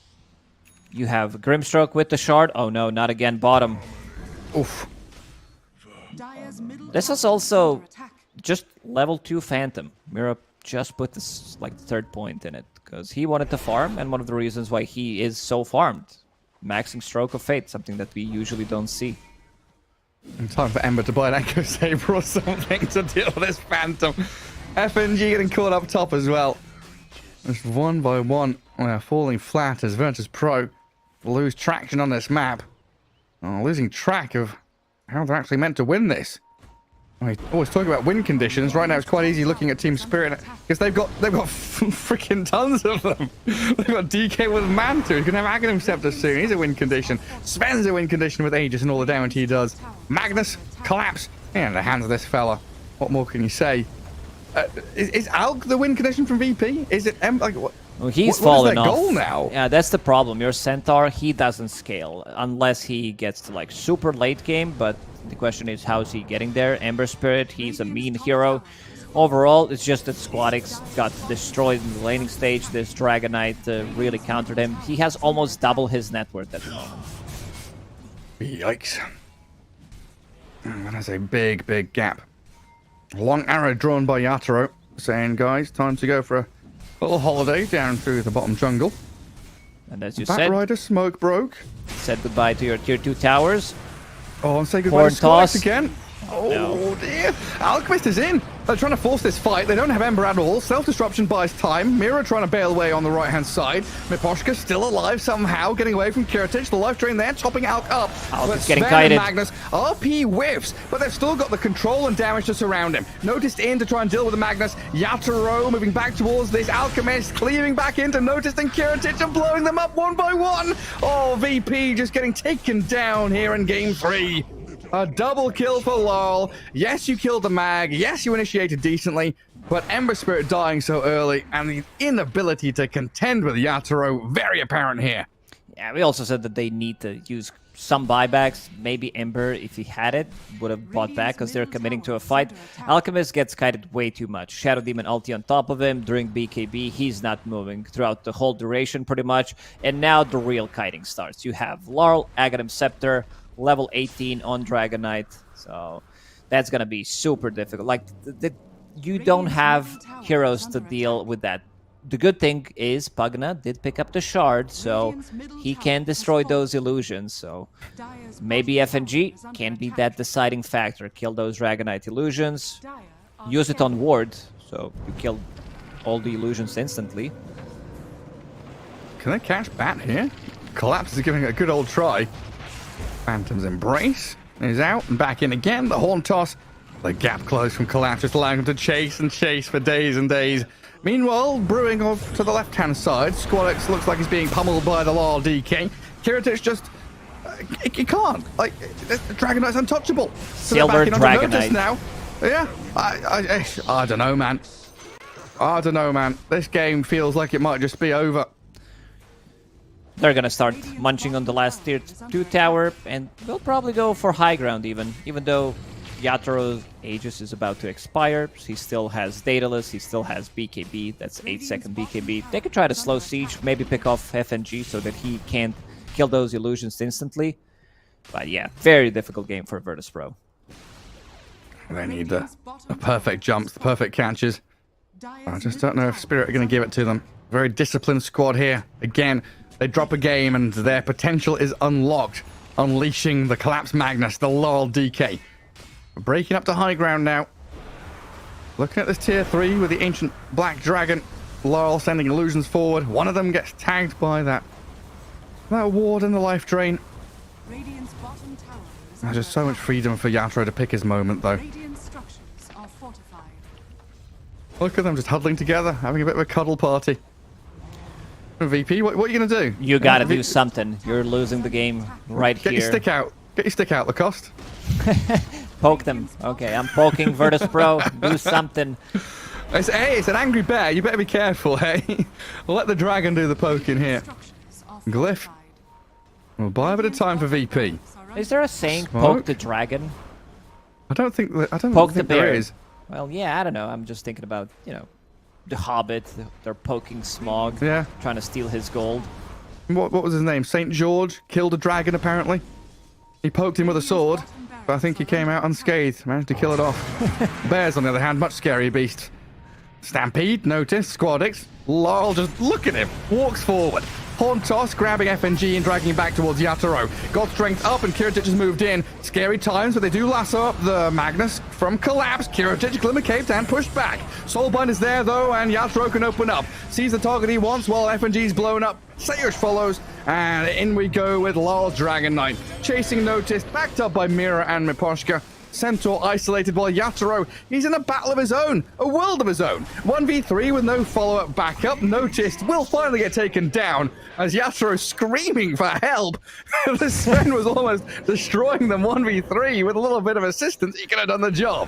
You have Grimstroke with the shard. Oh no, not again, bottom. Oof. Dire's middle This tower is also under attack. just level 2 Phantom. Mira just put this like the third point in it because he wanted to farm, and one of the reasons why he is so farmed. Maxing Stroke of Fate, something that we usually don't see. In time for Ember to buy an Echo Saber or something to deal with this Phantom. FNG getting caught up top as well. Just one by one, we're falling flat as Virtus Pro lose traction on this map. Oh, losing track of how they're actually meant to win this. I always talk about win conditions. Right now, it's quite easy looking at Team Spirit because they've got freaking tons of them. They've got DK with Manta. You can have Aghanim Scepter soon. He's a win condition. Sven's a win condition with Aegis and all the damage he does. Magnus collapse in the hands of this fella. What more can you say? Is Alk the win condition from VP? Is it like what? Well, he's what fallen is their off. goal now? Yeah, that's the problem. Your Centaur, he doesn't scale unless he gets to like super late game. But the question is, how is he getting there? Ember Spirit, he's a mean hero. Overall, it's just that Squadix got destroyed in the laning stage. This Dragonite really countered him. He has almost double his net worth at the moment. Yikes. That is a big, big gap. Long arrow drawn by Yatoro, saying, guys, time to go for a little holiday down through the bottom jungle. And as you Batrider smoke broke. said goodbye to your tier 2 towers. Oh, and say goodbye Horn to Squadix toss. again. Oh, dear. Alchemist is in. They're trying to force this fight. They don't have Ember at all. Self-disruption buys time. Mira trying to bail away on the right-hand side. Miposhka still alive somehow, getting away from Kiritich. The life drain there, chopping Alk up. Alk But is getting Sven and kited. Magnus, RP whiffs, but they've still got the control and damage to surround him. Noticed in to try and deal with the Magnus. Yatoro moving back towards this Alchemist, cleaving back into Noticed and Kiritich and blowing them up one by one. Oh, VP just getting taken down here in game 3. A double kill for LOL. Yes, you killed the mag. Yes, you initiated decently. But Ember Spirit dying so early and the inability to contend with Yatoro, very apparent here. Yeah, we also said that they need to use some buybacks. Maybe Ember, if he had it, would have bought back because they're committing to a fight. Alchemist gets kited way too much. Shadow Demon ulti on top of him during BKB. He's not moving throughout the whole duration pretty much. And now the real kiting starts. You have Laurel, Aghanim Scepter, level 18 on Dragonite. So that's going to be super difficult. Like, you don't have heroes to deal with that. The good thing is Pugna did pick up the shard, so he can destroy those illusions. So maybe FNG can be that deciding factor. Kill those Dragonite illusions. Use it on ward, so you kill all the illusions instantly. Can they catch Bat here? Collapse is giving it a good old try. Phantom's Embrace is out and back in again. The Horn Toss. The gap closed from Collapse, just allowing him to chase and chase for days and days. Meanwhile, brewing off to the left-hand side, Squadix looks like he's being pummeled by the Lal DK. Kiritich just... he can't. Like, the Dragonite's untouchable. So they're Silver backing onto Dragonite. Notice now. Yeah, I don't know, man. I don't know, man. This game feels like it might just be over. They're gonna start munching on the last tier 2 tower, and they'll probably go for high ground even though Yatoro's Aegis is about to expire. He still has Daedalus, he still has BKB, that's 8-second BKB. They could try to slow siege, maybe pick off FNG so that he can't kill those illusions instantly. But yeah, very difficult game for Virtus Pro. They need the perfect jumps, the perfect catches. I just don't know if Spirit are going to give it to them. Very disciplined squad here. Again, they drop a game and their potential is unlocked. unleashing the Collapse Magnus, the Laurel DK. We're breaking up to high ground now. Looking at this tier 3 with the Ancient Black Dragon. Laurel sending illusions forward. One of them gets tagged by that ward in the life drain. Radiant's bottom tower is There's just so much freedom for Yatoro to pick his moment, though. Radiant structures are fortified. Look at them just huddling together, having a bit of a cuddle party. VP, what are you going to do? You gotta do something. You're losing the game right Get here. your stick out. Get your stick out, Lacoste. Poke them. Okay, I'm poking Virtus Pro. Do something. It's an angry bear. You better be careful, hey? We'll let the dragon do the poking here. Structures are Glyph. fortified. We'll buy a bit of time for VP. Is there a saying, Smoke? poke the dragon? I don't think Poke the think there bear. is. Well, yeah, I don't know. I'm just thinking about, the Hobbit. They're poking Smog. Yeah. Trying to steal his gold. What was his name? St. George killed a dragon, apparently. He poked him with a sword, but I think he came out unscathed. Managed to kill it off. Bears, on the other hand, much scarier beasts. Stampede, notice, Squadix. Laurel, just look at him. Walks forward. Horn toss, grabbing FNG and dragging him back towards Yatoro. Got strength up and Kiritic has moved in. Scary times, but they do lasso up the Magnus from Collapse. Kiritic, Glimmer Caved and pushed back. Soulbind is there though, and Yatoro can open up. Sees the target he wants while FNG's blown up. Sayush follows, and in we go with Laurel's Dragon Knight. Chasing Notice, backed up by Mira and Miposhka. Centaur isolated while Yatoro, he's in a battle of his own, a world of his own. 1v3 with no follow-up backup. Noticed will finally get taken down as Yatoro screaming for help. The Sven was almost destroying them 1v3 with a little bit of assistance. He could have done the job.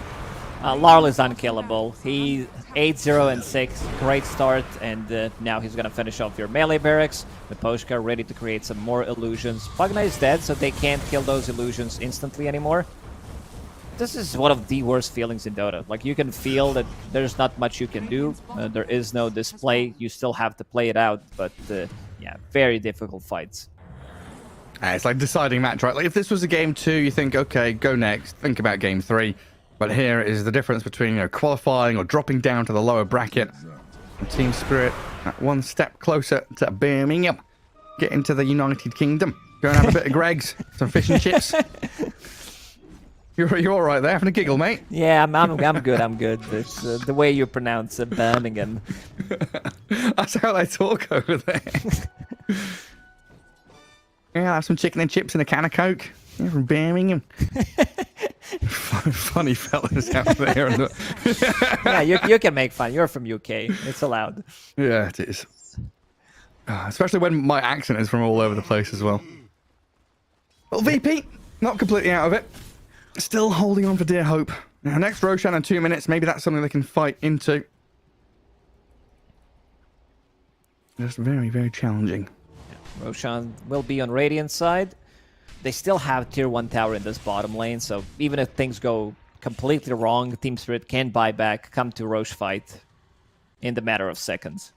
Laurel is unkillable. He 8-0 and 6. Great start, and now he's gonna finish off your melee barracks. Miposhka ready to create some more illusions. Pugna is dead, so they can't kill those illusions instantly anymore. This is one of the worst feelings in Dota. Like, you can feel that there's not much you can do. There is no display. You still have to play it out, but yeah, very difficult fights. It's like deciding match, right? Like, if this was a game 2, you think, okay, go next. Think about game 3. But here is the difference between, qualifying or dropping down to the lower bracket. And Team Spirit, one step closer to Birmingham. Get into the United Kingdom. Go and have a bit of Greg's, some fish and chips. You're all right there, having a giggle, mate. Yeah, I'm good. I'm good. It's the way you pronounce it, Birmingham. That's how they talk over there. Yeah, I'll have some chicken and chips and a can of Coke. Yeah, from Birmingham. Funny fellas out there. Yeah, you can make fun. You're from UK. It's allowed. Yeah, it is. Especially when my accent is from all over the place as well. Well, VP, not completely out of it. Still holding on for dear hope. Now, next Roshan in 2 minutes. Maybe that's something they can fight into. Just very, very challenging. Roshan will be on Radiant's side. They still have tier 1 tower in this bottom lane, so even if things go completely wrong, Team Spirit can buy back, come to Roche fight in the matter of seconds.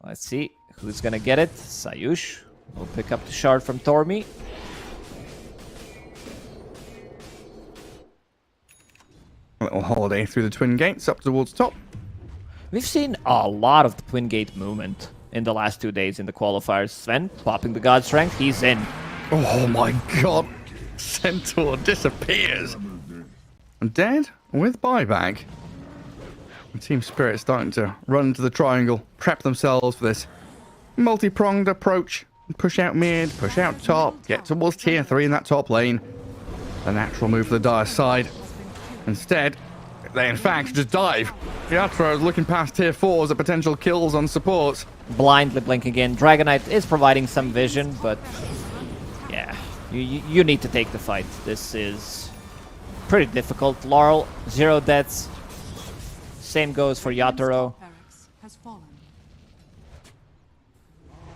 Let's see who's gonna get it. Sayush will pick up the shard from Tormi. A little holiday through the twin gates up towards top. We've seen a lot of the Twin Gate movement in the last 2 days in the qualifiers. Sven popping the God Strength, he's in. Oh my god. Centaur disappears. Dead with buyback. Team Spirit starting to run into the triangle, prep themselves for this multi-pronged approach. Push out mid, push out top, get towards tier 3 in that top lane. The natural move for the Dire side. Instead, they in fact just dive. Yatoro is looking past tier 4s at potential kills on supports. Blindly blinking in. Dragonite is providing some vision, but yeah, you need to take the fight. This is pretty difficult. Laurel, 0 deaths. Same goes for Yatoro. Barracks has fallen.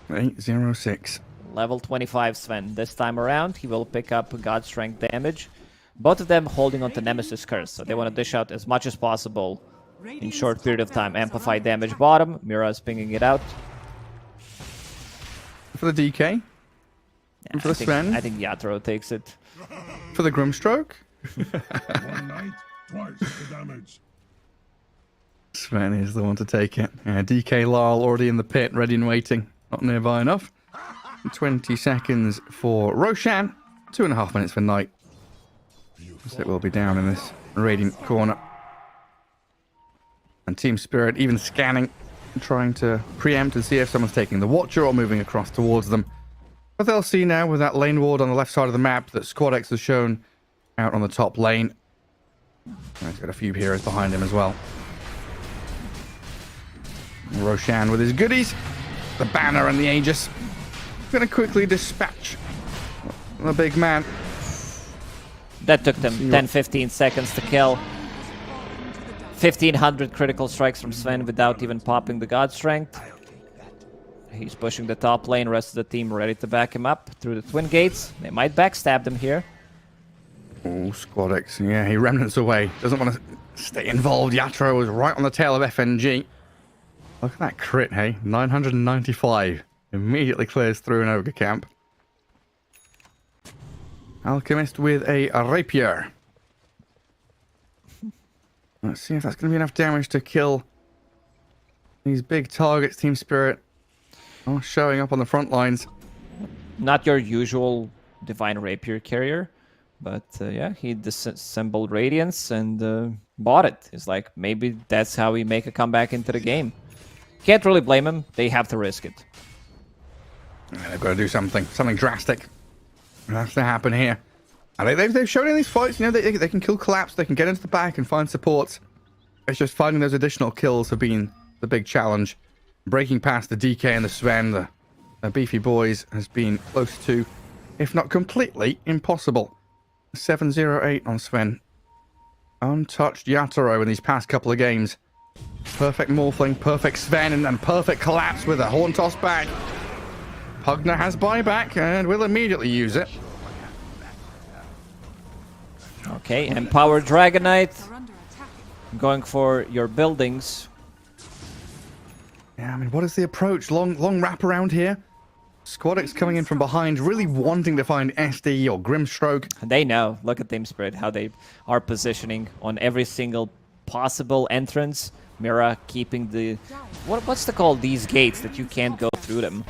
806. Level 25 Sven. This time around, he will pick up God Strength damage. Both of them holding on to Nemesis Curse, so they want to dish out as much as possible in short period of time. Amplify damage bottom. Mira is pinging it out. For the DK? Yeah, for the Sven? I think Yatoro takes it. For the Grimstroke? One night, twice the damage. Sven is the one to take it. Yeah, DK Lyle already in the pit, ready and waiting. Not nearby enough. 20 seconds for Roshan. 2.5 minutes for Knight. So it will be down in this Radiant corner. And Team Spirit even scanning, trying to preempt and see if someone's taking the Watcher or moving across towards them. But they'll see now with that lane ward on the left side of the map that Squad X has shown out on the top lane. And he's got a few heroes behind him as well. Roshan with his goodies. The banner and the Aegis. Going to quickly dispatch the big man. That took them 10-15 seconds to kill. 1,500 critical strikes from Sven without even popping the God Strength. He's pushing the top lane, rest of the team ready to back him up through the Twin Gates. They might backstab them here. Oh, Squad X. Yeah, he remnants away. Doesn't want to stay involved. Yatro was right on the tail of FNG. Look at that crit, hey? 995. Immediately clears through an Ogre camp. Alchemist with a rapier. Let's see if that's going to be enough damage to kill these big targets. Team Spirit showing up on the front lines. Not your usual Divine Rapier carrier, but yeah, he disassembled Radiance and bought it. It's like, maybe that's how we make a comeback into the game. Can't really blame him. They have to risk it. Yeah, they've got to do something drastic. It has to happen here. And they've shown in these fights, you know, they can kill Collapse, they can get into the back and find supports. It's just finding those additional kills have been the big challenge. Breaking past the DK and the Sven, the beefy boys, has been close to, if not completely, impossible. 708 on Sven. Untouched Yatoro in these past couple of games. Perfect Morphling, perfect Sven, and perfect Collapse with a Horn Toss back. Pugner has buyback and will immediately use it. Okay, Empowered Dragonite. Are under attack. Going for your buildings. Yeah, I mean, what is the approach? Long wraparound here. Squad X coming in from behind, really wanting to find SD or Grimstroke. They know. Look at Team Spirit, how they are positioning on every single possible entrance. Mira keeping the... What's the call? These gates that you can't go through them.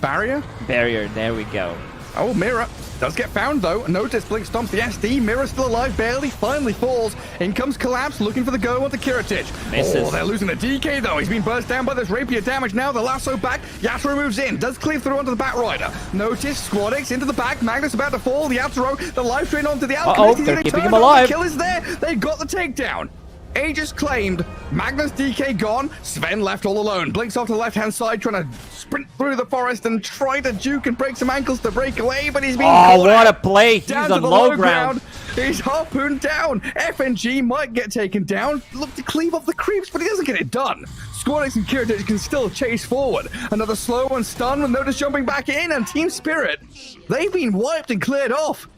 Barrier? Barrier, there we go. Oh, Mira does get found, though. Notice Blink stomps the SD. Mira still alive, barely, finally falls. In comes Collapse, looking for the go onto Kiritich. Misses. Oh, they're losing the DK, though. He's been burst down by this rapier damage now. The lasso back. Yatoro moves in, does cleave through onto the Batrider. Notice Squad X into the back. Magnus about to fall. The Yatoro, the life drain onto the Alchemist. They're keeping him alive. The kill is there. They got the takedown. Aegis claimed, Magnus DK gone, Sven left all alone. Blinks off to the left-hand side, trying to sprint through the forest and try to juke and break some ankles to break away, but he's being caught what a out. play! He's Down on to the low ground. He's harpooned down. FNG might get taken down. Look to cleave off the creeps, but he doesn't get it done. Squad X and Kiritich can still chase forward. Another slow and stun with Notice jumping back in, and Team Spirit, they've been wiped and cleared off.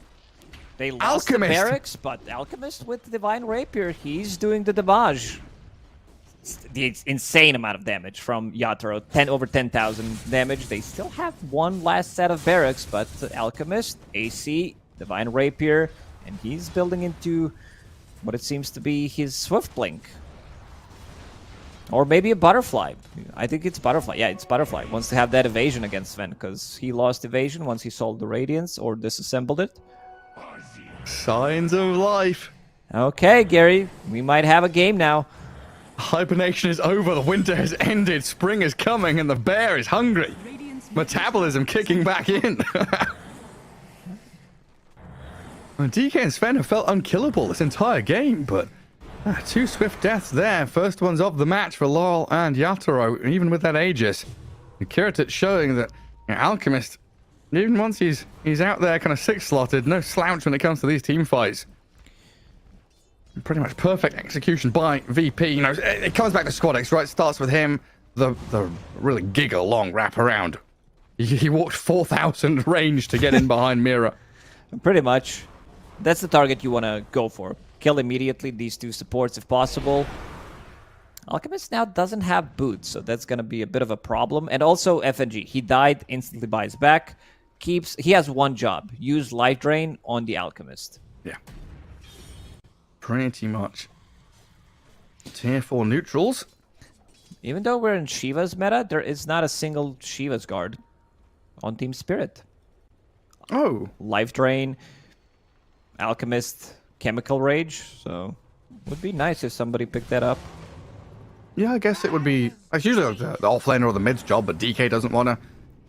They lost the Alchemist. barracks, but Alchemist with Divine Rapier, he's doing the damage. The insane amount of damage from Yatoro, over 10,000 damage. They still have one last set of barracks, but Alchemist, AC, Divine Rapier, and he's building into what it seems to be his Swift Blink. Or maybe a Butterfly. I think it's Butterfly. Yeah, it's Butterfly. Wants to have that evasion against Sven, because he lost evasion once he sold the Radiance or disassembled it. Signs of life. Okay, Gary, we might have a game now. Hibernation is over, the winter has ended, spring is coming, and the bear is hungry. Radiant's Metabolism kicking back in. DK and Sven have felt unkillable this entire game, but two swift deaths there. First one's of the match for Laurel and Yatoro, even with that Aegis. Kiritich showing that Alchemist, even once he's out there kind of six-slotted, no slouch when it comes to these team fights. Pretty much perfect execution by VP. You know, it comes back to Squad X, right? Starts with him, the really giga-long wraparound. He walked 4,000 range to get in behind Mira. Pretty much. That's the target you want to go for. Kill immediately these two supports if possible. Alchemist now doesn't have boots, so that's going to be a bit of a problem. And also FNG. He died, instantly buys back. He has one job. Use Life Drain on the Alchemist. Yeah. Pretty much. Tier 4 neutrals. Even though we're in Shiva's meta, there is not a single Shiva's guard. on Team Spirit. Oh, Life Drain, Alchemist, Chemical Rage. So would be nice if somebody picked that up. yeah, I guess it would be. It's usually the offlaner or the mid's job, but DK doesn't want to.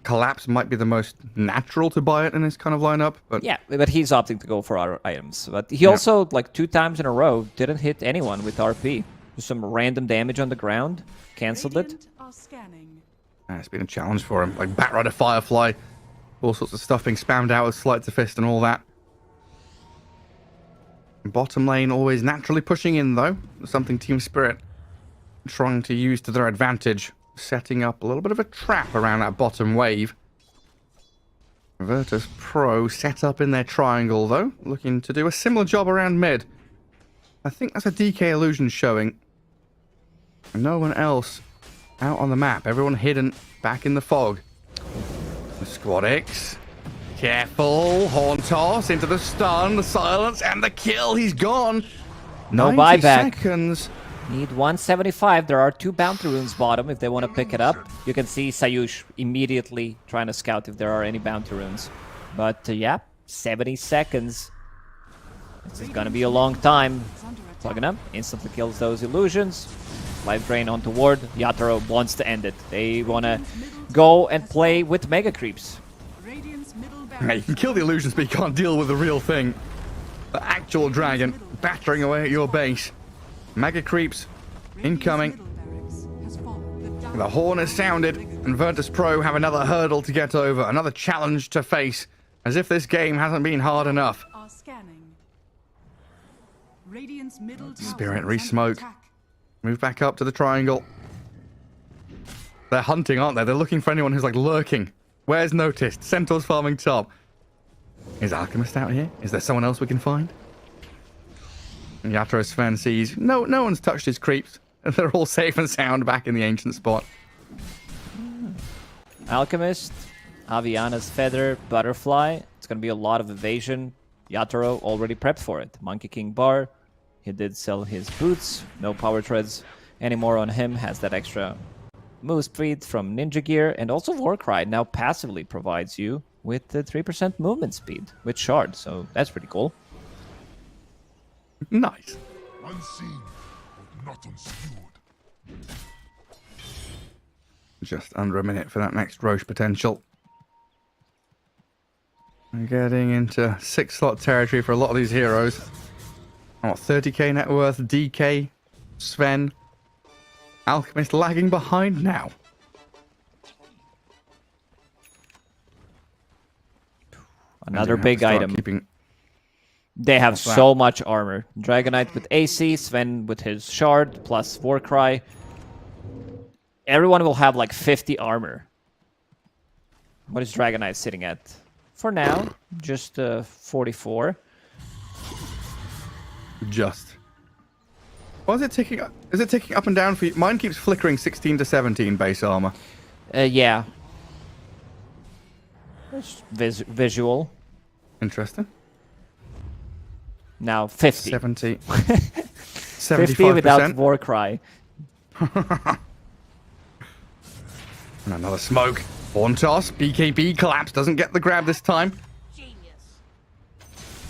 Collapse might be the most natural to buy it in this kind of lineup, but Yeah, but he's opting to go for other items. But he also, like 2 times in a row, didn't hit anyone with RP. Just some random damage on the ground, cancelled it. Radiant are scanning. it's been a challenge for him. Like Batrider, Firefly, all sorts of stuff being spammed out with Sleight of Fist and all that. Bottom lane always naturally pushing in, though. Something Team Spirit trying to use to their advantage. Setting up a little bit of a trap around that bottom wave. Virtus Pro set up in their triangle, though. Looking to do a similar job around mid. I think that's a DK illusion showing. No one else out on the map. Everyone hidden back in the fog. The Squad X. Careful. Horn toss into the stun, the silence, and the kill. He's gone. No 90 buyback. seconds. Need 175. There are 2 bounty runes bottom if they want to pick it up. You can see Sayush immediately trying to scout if there are any bounty runes. But yeah, 70 seconds. This is going to be a long time. Plugging up, instantly kills those illusions. Life Drain onto ward. Yatoro wants to end it. They want to go and play with Mega Creeps. Radiant's middle Now, barracks. you can kill the illusions, but you can't deal with the real thing. The actual dragon battering away at your base. Mega Creeps incoming. Radiant's middle barracks has fallen. The horn has sounded, and Virtus Pro have another hurdle to get over, another challenge to face, as if this game hasn't been hard enough. Are scanning. Radiant's middle tower Spirit is under re-smoke. attack. Move back up to the triangle. They're hunting, aren't they? They're looking for anyone who's like lurking. Where's noticed? Centaur's farming top. Is Alchemist out here? Is there someone else we can find? And Yatoro Sven sees no one's touched his creeps. They're all safe and sound back in the ancient spot. Alchemist, Aviana's Feather, Butterfly. It's going to be a lot of evasion. Yatoro already prepped for it. Monkey King Bar. He did sell his boots. No power treads anymore on him. Has that extra move speed from Ninja Gear. And also Warcry now passively provides you with the 3% movement speed with Shard. So that's pretty cool. Nice. Unseen, but not unskewered. Just under a minute for that next Roche potential. We're getting into 6-slot territory for a lot of these heroes. Oh, 30k net worth, DK, Sven. Alchemist lagging behind now. Another And big they have to start item. Keeping... They have What's that? so much armor. Dragonite with AC, Sven with his Shard, plus Warcry. Everyone will have like 50 armor. What is Dragonite sitting at? For now, just 44. Just. What is it ticking up? Is it ticking up and down for you? Mine keeps flickering 16 to 17 base armor. Yeah. Visual. Interesting. Now 50. 70. 50 without 75%. Warcry. And another smoke. Horn toss. BKB collapse. Doesn't get the grab this time.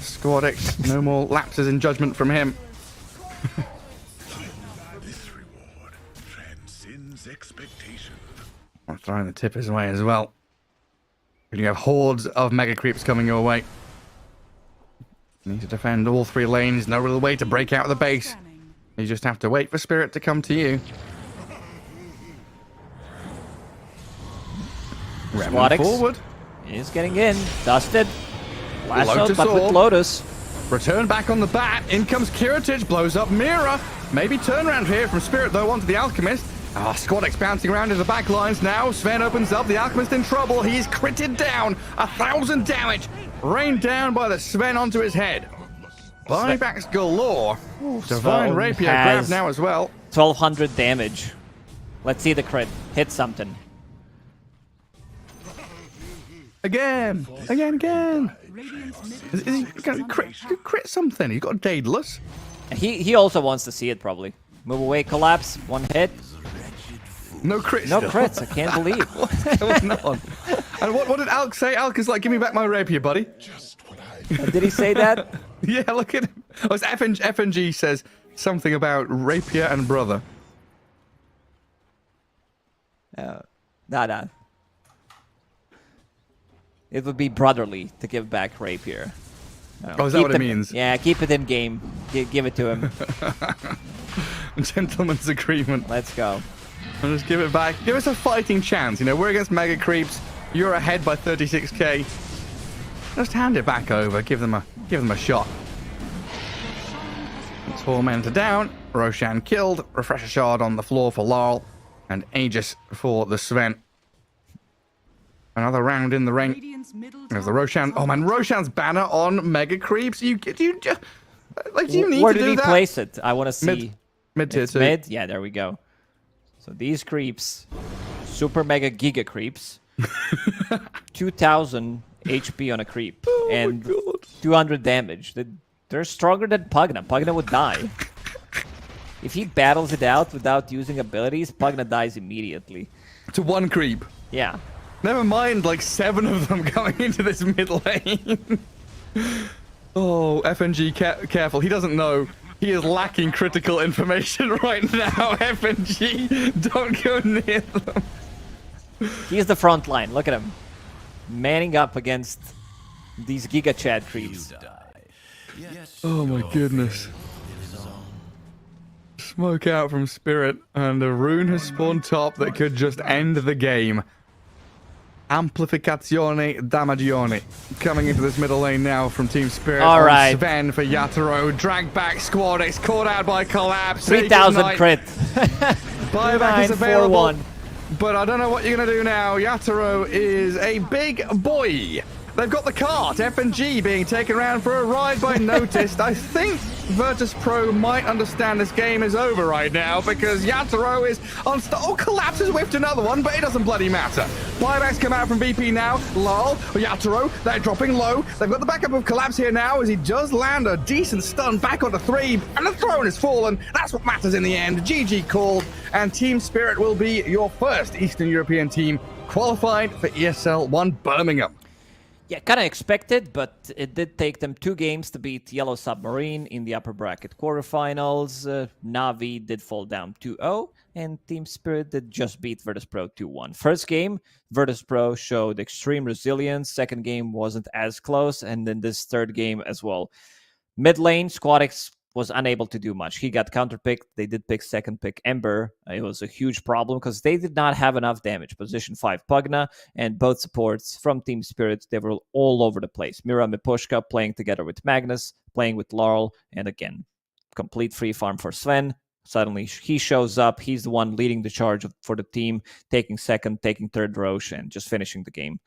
Squad X. No more lapses in judgment from him. This reward transcends expectation. I'm throwing the tip his way as well. You have hordes of mega creeps coming your way. You need to defend all 3 lanes. No real way to break out of the base. Scanning. You just have to wait for Spirit to come to you. Ramming Squad X. forward. Is getting in. Dusted. Lash out, Lotus but with Orb. Lotus. Return back on the bat. In comes Kiritich. Blows up Mira. Maybe turnaround here from Spirit, though, onto the Alchemist. Squad X bouncing around into the back lines now. Sven opens up. The Alchemist in trouble. He's critted down. 1,000 damage. Rained down by the Sven onto his head. Buybacks galore. Divine Sven Rapier has- grab now as well. 1200 damage. Let's see the crit. Hit something. Again. Radiant's middle Is he tower is going under to attack. crit something? He got Daedalus. He also wants to see it, probably. Move away, collapse, 1 hit. No crit No still. crits, I can't believe. What's going on? And what did Alk say? Alk is like, give me back my rapier, buddy. Just what Did he say that? Yeah, look at him. Oh, it's FNG says something about rapier and brother. Nah. It would be brotherly to give back rapier. Oh, is that what it means? Yeah, keep it in game. Give it to him. Gentleman's agreement. Let's go. And just give it back. Give us a fighting chance. You know, we're against Mega Creeps. You're ahead by 36k. Just hand it back over. Give them a shot. Tormentor down. Roshan killed. Refresher shard on the floor for Laurel. And Aegis for the Sven. Another round in the ring. Radiant's middle There's the tower Roshan. is Oh man, under Roshan's banner on Mega Creeps. Do you just like? Do you need Where to did do he that? place it? I want to see. Mid tier It's 2. mid? Yeah, there we go. So these creeps, super mega giga creeps, 2000 HP on a creep, and 200 damage. They're stronger than Pugna. Pugna would die. If he battles it out without using abilities, Pugna dies immediately. To one creep. Yeah. Never mind, like 7 of them going into this mid lane. Oh, FNG, careful. He doesn't know. He is lacking critical information right now. FNG, don't go near them. He's the front line. Look at him. Manning up against these Giga Chad creeps. Oh my goodness. Smoke out from Spirit, and a rune has spawned top that could just end the game. Amplificazione Damagione. Coming into this middle lane now from Team Spirit. All right. Sven for Yatoro. Drag back squad. It's caught out by Collapse. 3000 crit. Buyback is available. 9-4-1. But I don't know what you're going to do now. Yatoro is a big boy. They've got the cart. FNG being taken around for a ride by Noticed. I think Virtus Pro might understand this game is over right now because Yatoro is on... Oh, Collapse has whiffed another one, but it doesn't bloody matter. Buybacks come out from VP now. Lol. Yatoro, they're dropping low. They've got the backup of Collapse here now as he does land a decent stun back onto 3. And the throne is fallen. That's what matters in the end. GG called. And Team Spirit will be your first Eastern European team qualified for ESL 1 Birmingham. Yeah, kind of expected, but it did take them 2 games to beat Yellow Submarine in the upper bracket quarterfinals. Navi did fall down 2-0, and Team Spirit did just beat Virtus Pro 2-1. First game, Virtus Pro showed extreme resilience. Second game wasn't as close, and then this third game as well. Mid lane, Squadix was unable to do much. He got counterpicked. They did pick second pick Ember. It was a huge problem because they did not have enough damage. Position 5 Pugna and both supports from Team Spirit, they were all over the place. Mira Mipushka playing together with Magnus, playing with Laurel, and again, complete free farm for Sven. Suddenly he shows up. He's the one leading the charge for the team, taking second, taking third Roche, and just finishing the game.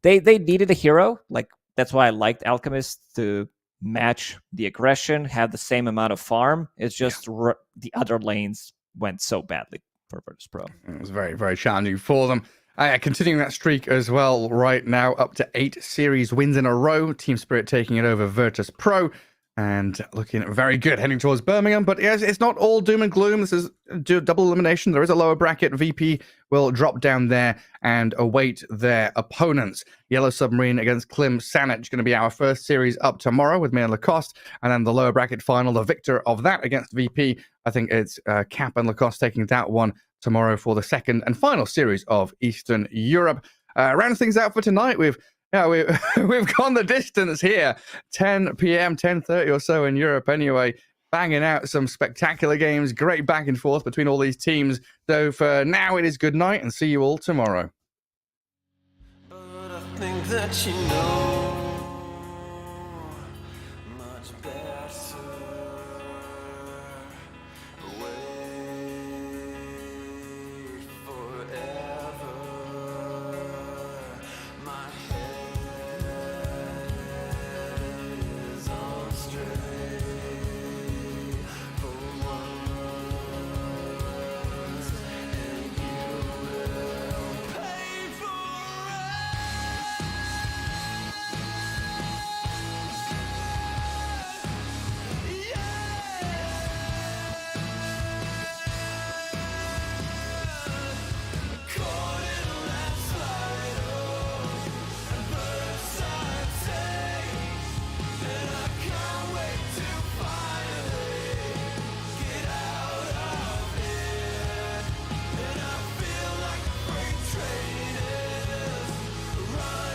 They needed a hero. Like, that's why I liked Alchemist to match the aggression, have the same amount of farm. It's just the other lanes went so badly for Virtus Pro. It was very, very challenging for them. Continuing that streak as well right now, up to 8 series wins in a row. Team Spirit taking it over Virtus Pro and looking very good heading towards Birmingham. But yes, it's not all doom and gloom. This is double elimination. There is a lower bracket. VP will drop down there and await their opponents. Yellow Submarine against Klim Sanic going to be our first series up tomorrow with me and Lacoste. And then the lower bracket final, the victor of that against VP. I think it's Cap and Lacoste taking that one tomorrow for the second and final series of Eastern Europe. Round things out for tonight, we've gone the distance here. 10 p.m., 10:30 or so in Europe anyway. Banging out some spectacular games. Great back and forth between all these teams. So for now, it is good night and see you all tomorrow. But I think that you know